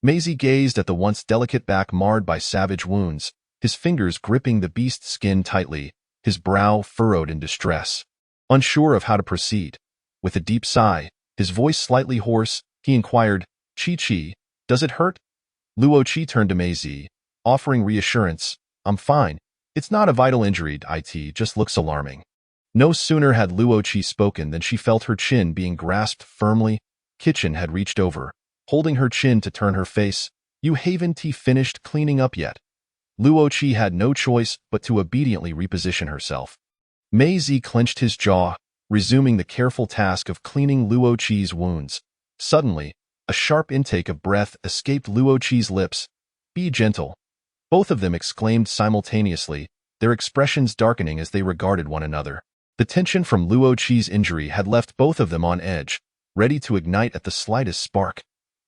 Maisie gazed at the once delicate back marred by savage wounds, his fingers gripping the beast's skin tightly, his brow furrowed in distress. Unsure of how to proceed, with a deep sigh, his voice slightly hoarse, he inquired, Chi-Chi, does it hurt? Luo Qi turned to Maisie, offering reassurance. I'm fine. It's not a vital injury, it just looks alarming. No sooner had Luo Qi spoken than she felt her chin being grasped firmly. Kitchen had reached over, holding her chin to turn her face. You haven't finished cleaning up yet. Luo Qi had no choice but to obediently reposition herself. Maisie clenched his jaw, resuming the careful task of cleaning Luo Qi's wounds. Suddenly, a sharp intake of breath escaped Luo Qi's lips. Be gentle. Both of them exclaimed simultaneously, their expressions darkening as they regarded one another. The tension from Luo Qi's injury had left both of them on edge, ready to ignite at the slightest spark.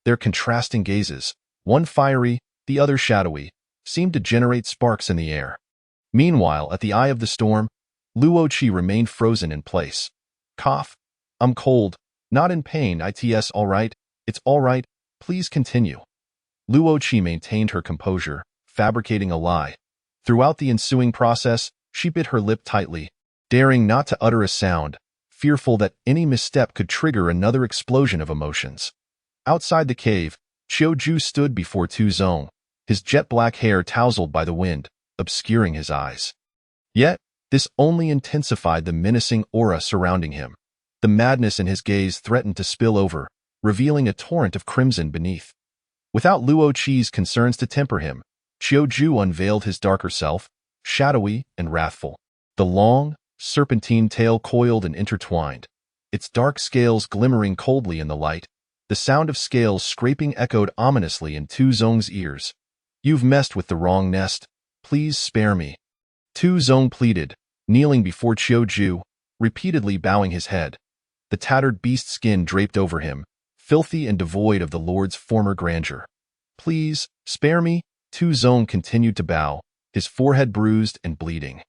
Their contrasting gazes, one fiery, the other shadowy, seemed to generate sparks in the air. Meanwhile, at the eye of the storm, Luo Qi remained frozen in place. Cough. I'm cold, not in pain, it's all right, it's all right, please continue. Luo Qi maintained her composure, fabricating a lie. Throughout the ensuing process, she bit her lip tightly, daring not to utter a sound, fearful that any misstep could trigger another explosion of emotions. Outside the cave, Qiu-Ju stood before Tu Zong, his jet-black hair tousled by the wind, obscuring his eyes. Yet, this only intensified the menacing aura surrounding him. The madness in his gaze threatened to spill over, revealing a torrent of crimson beneath. Without Luo Qi's concerns to temper him, Qiu-Ju unveiled his darker self, shadowy and wrathful. The long, serpentine tail coiled and intertwined, its dark scales glimmering coldly in the light. The sound of scales scraping echoed ominously in Tu Zong's ears. You've messed with the wrong nest. Please spare me. Tu Zong pleaded, kneeling before Qiu-Ju, repeatedly bowing his head. The tattered beast skin draped over him, filthy and devoid of the Lord's former grandeur. Please, spare me. Tu Zong continued to bow, his forehead bruised and bleeding.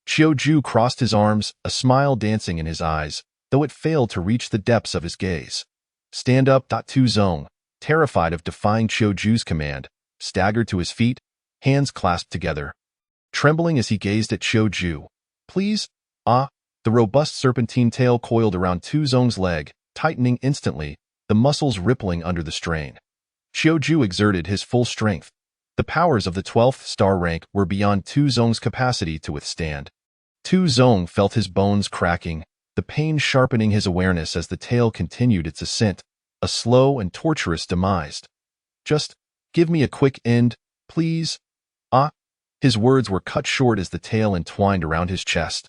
Qiu-Ju crossed his arms, a smile dancing in his eyes, though it failed to reach the depths of his gaze. Stand up. Tu Zong, terrified of defying Qiu-Ju's command, staggered to his feet, hands clasped together. Trembling as he gazed at Qiu-Ju. Please? Ah! The robust serpentine tail coiled around Tu Zong's leg, tightening instantly, the muscles rippling under the strain. Qiu-Ju exerted his full strength. The powers of the 12th star rank were beyond Tu Zong's capacity to withstand. Tu Zong felt his bones cracking, the pain sharpening his awareness as the tail continued its ascent, a slow and torturous demise. Just give me a quick end, please. Ah! His words were cut short as the tail entwined around his chest,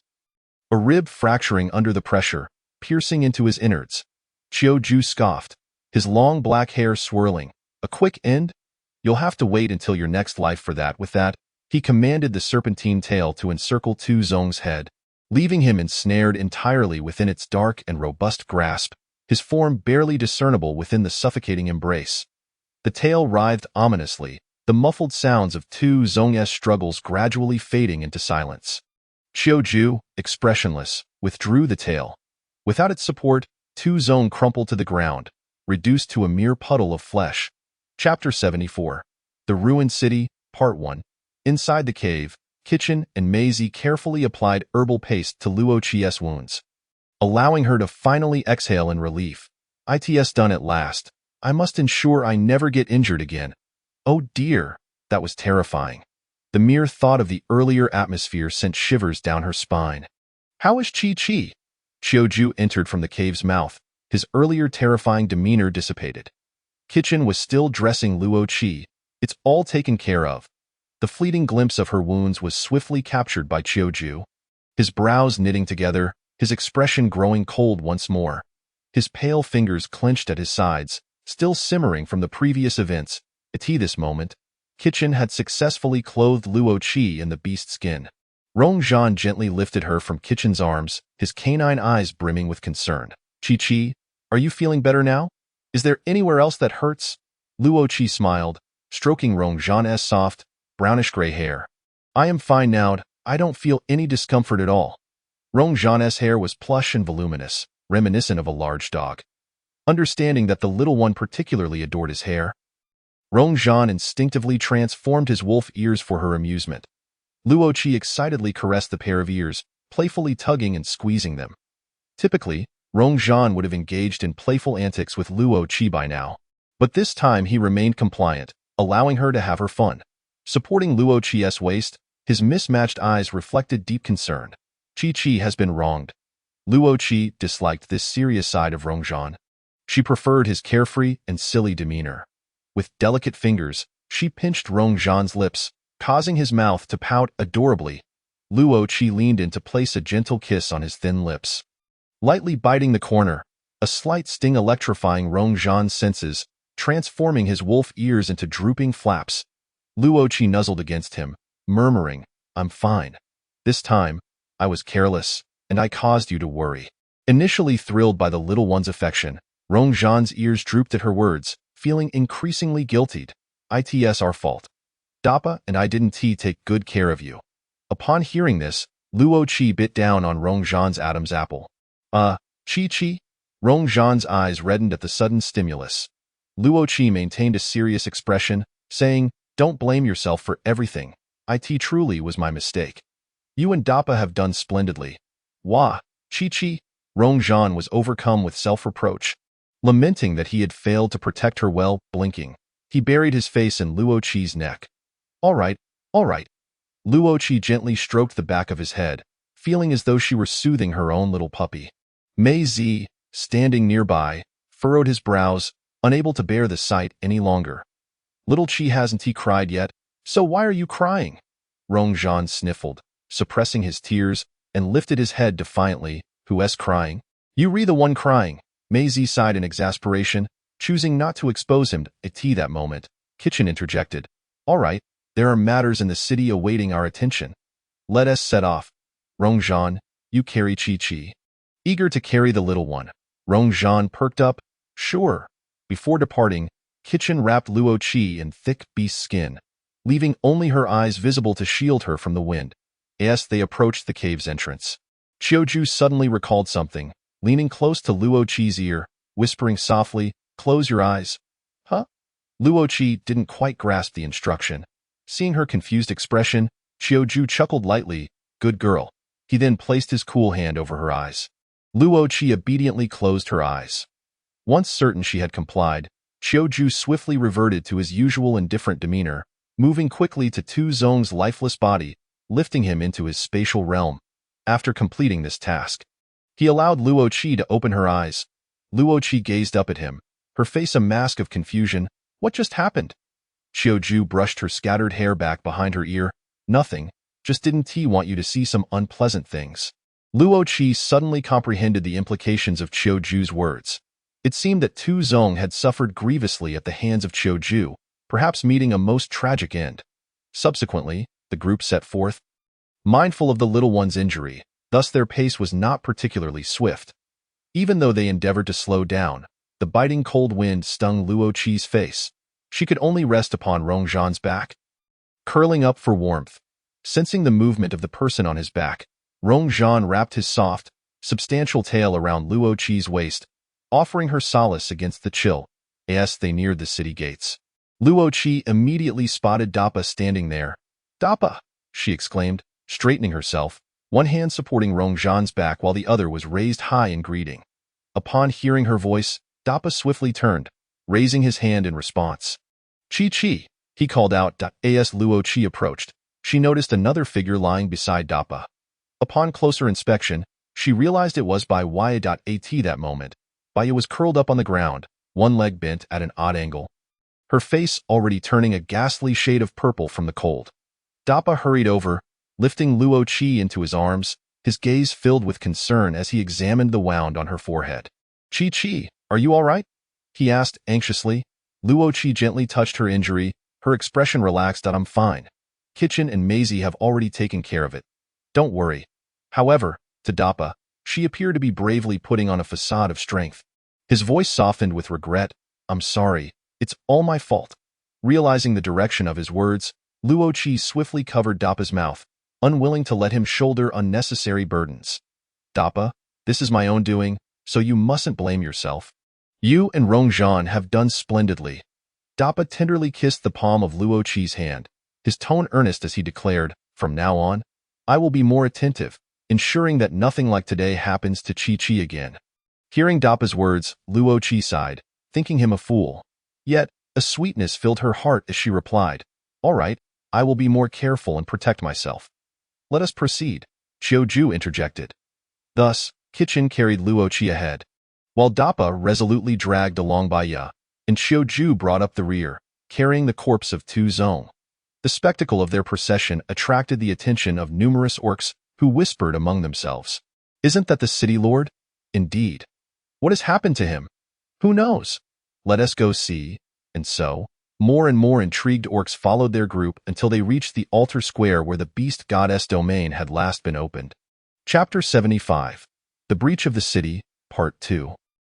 a rib fracturing under the pressure, piercing into his innards. Qiu-Ju scoffed, his long black hair swirling. A quick end? You'll have to wait until your next life for that. With that, he commanded the serpentine tail to encircle Tu Zong's head, leaving him ensnared entirely within its dark and robust grasp, his form barely discernible within the suffocating embrace. The tail writhed ominously, the muffled sounds of Tu Zong's struggles gradually fading into silence. Qiu-Ju, expressionless, withdrew the tail. Without its support, Tu Zong crumpled to the ground, reduced to a mere puddle of flesh. Chapter 74. The Ruined City, Part 1. Inside the cave, Kitchen and Maisie carefully applied herbal paste to Luo Qi's wounds, allowing her to finally exhale in relief. It's done at last. I must ensure I never get injured again. Oh dear, that was terrifying. The mere thought of the earlier atmosphere sent shivers down her spine. How is Chi? Qiuju entered from the cave's mouth. His earlier terrifying demeanor dissipated. Kitchen was still dressing Luo Qi. It's all taken care of. The fleeting glimpse of her wounds was swiftly captured by Qiuju. His brows knitting together, his expression growing cold once more. His pale fingers clenched at his sides, still simmering from the previous events. At this moment, Kitchen had successfully clothed Luo Qi in the beast skin. Rongzhan gently lifted her from Kitchen's arms, his canine eyes brimming with concern. Chi, are you feeling better now? Is there anywhere else that hurts? Luo Qi smiled, stroking Rongzhan's soft, brownish-gray hair. I am fine now. I don't feel any discomfort at all. Rongzhan's hair was plush and voluminous, reminiscent of a large dog. Understanding that the little one particularly adored his hair, Rongzhan instinctively transformed his wolf ears for her amusement. Luo Qi excitedly caressed the pair of ears, playfully tugging and squeezing them. Typically, Rongzhan would have engaged in playful antics with Luo Qi by now, but this time he remained compliant, allowing her to have her fun. Supporting Luo Qi's waist, his mismatched eyes reflected deep concern. Chi has been wronged. Luo Qi disliked this serious side of Rongzhan. She preferred his carefree and silly demeanor. With delicate fingers, she pinched Rongzhan's lips, causing his mouth to pout adorably. Luo Qi leaned in to place a gentle kiss on his thin lips. Lightly biting the corner, a slight sting electrifying Rongzhan's senses, transforming his wolf ears into drooping flaps. Luo Qi nuzzled against him, murmuring, I'm fine. This time, I was careless, and I caused you to worry. Initially thrilled by the little one's affection, Rongzhan's ears drooped at her words, feeling increasingly guiltied. It's our fault. Dappa and I didn't take good care of you. Upon hearing this, Luo Qi bit down on Rongzhan's Adam's apple. Chi? Rongzhan's eyes reddened at the sudden stimulus. Luo Qi maintained a serious expression, saying, Don't blame yourself for everything. It truly was my mistake. You and Dappa have done splendidly. Wah, Chi. Rongzhan was overcome with self-reproach. Lamenting that he had failed to protect her well, blinking, he buried his face in Luo Qi's neck. All right. Luo Qi gently stroked the back of his head, feeling as though she were soothing her own little puppy. Maisie, standing nearby, furrowed his brows, unable to bear the sight any longer. Little Qi hasn't cried yet, so why are you crying? Rongzhan sniffled, suppressing his tears, and lifted his head defiantly. Who's crying? You the one crying. Maisie sighed in exasperation, choosing not to expose him at that moment. Kitchen interjected. All right, there are matters in the city awaiting our attention. Let us set off. Rongzhan, you carry Chi. Eager to carry the little one, Rongzhan perked up. Sure. Before departing, Kitchen wrapped Luo Qi in thick beast skin, leaving only her eyes visible to shield her from the wind. As they approached the cave's entrance, Qiuju suddenly recalled something, leaning close to Luo Qi's ear, whispering softly, Close your eyes. Huh? Luo Qi didn't quite grasp the instruction. Seeing her confused expression, Qiuju chuckled lightly. Good girl. He then placed his cool hand over her eyes. Luo Qi obediently closed her eyes. Once certain she had complied, Qiuju swiftly reverted to his usual indifferent demeanor, moving quickly to Tu Zong's lifeless body, lifting him into his spatial realm. After completing this task, he allowed Luo Qi to open her eyes. Luo Qi gazed up at him, her face a mask of confusion. What just happened? Qiuju brushed her scattered hair back behind her ear. Nothing, just didn't he want you to see some unpleasant things? Luo Qi suddenly comprehended the implications of Qiuju's words. It seemed that Tu Zong had suffered grievously at the hands of Qiuju, perhaps meeting a most tragic end. Subsequently, the group set forth, mindful of the little one's injury, thus their pace was not particularly swift. Even though they endeavored to slow down, the biting cold wind stung Luo Qi's face. She could only rest upon Rongzhan's back, curling up for warmth. Sensing the movement of the person on his back, Rongzhan wrapped his soft, substantial tail around Luo Qi's waist, offering her solace against the chill as they neared the city gates. Luo Qi immediately spotted Dappa standing there. "Dappa!" she exclaimed, straightening herself, one hand supporting Rong Zhan's back while the other was raised high in greeting. Upon hearing her voice, Dappa swiftly turned, raising his hand in response. "Chi," he called out. As Luo Qi approached, she noticed another figure lying beside Dappa. Upon closer inspection, she realized it was Bai Wai. That moment, Bai was curled up on the ground, one leg bent at an odd angle, her face already turning a ghastly shade of purple from the cold. Dappa hurried over, lifting Luo Qi into his arms, his gaze filled with concern as he examined the wound on her forehead. "Chi, are you all right?" he asked anxiously. Luo Qi gently touched her injury, her expression relaxed. "I'm fine. Kitchen and Maisie have already taken care of it. Don't worry." However, to Dappa, she appeared to be bravely putting on a facade of strength. His voice softened with regret. "I'm sorry. It's all my fault." Realizing the direction of his words, Luo Qi swiftly covered Dappa's mouth, unwilling to let him shoulder unnecessary burdens. "Dappa, this is my own doing, so you mustn't blame yourself. You and Rong Zhan have done splendidly." Dappa tenderly kissed the palm of Luo Qi's hand, his tone earnest as he declared, "From now on, I will be more attentive, ensuring that nothing like today happens to Chi again." Hearing Dappa's words, Luo Qi sighed, thinking him a fool. Yet, a sweetness filled her heart as she replied, "All right, I will be more careful and protect myself." "Let us proceed," Xiao Ju interjected. Thus, Kitchen carried Luo Qi ahead, while Dappa resolutely dragged along Baiya, and Xiao Ju brought up the rear, carrying the corpse of Tu Zong. The spectacle of their procession attracted the attention of numerous orcs who whispered among themselves, "Isn't that the city lord? Indeed. What has happened to him? Who knows? Let us go see." And so, more and more intrigued orcs followed their group until they reached the altar square where the beast goddess domain had last been opened. Chapter 75. The Breach of the City, Part 2.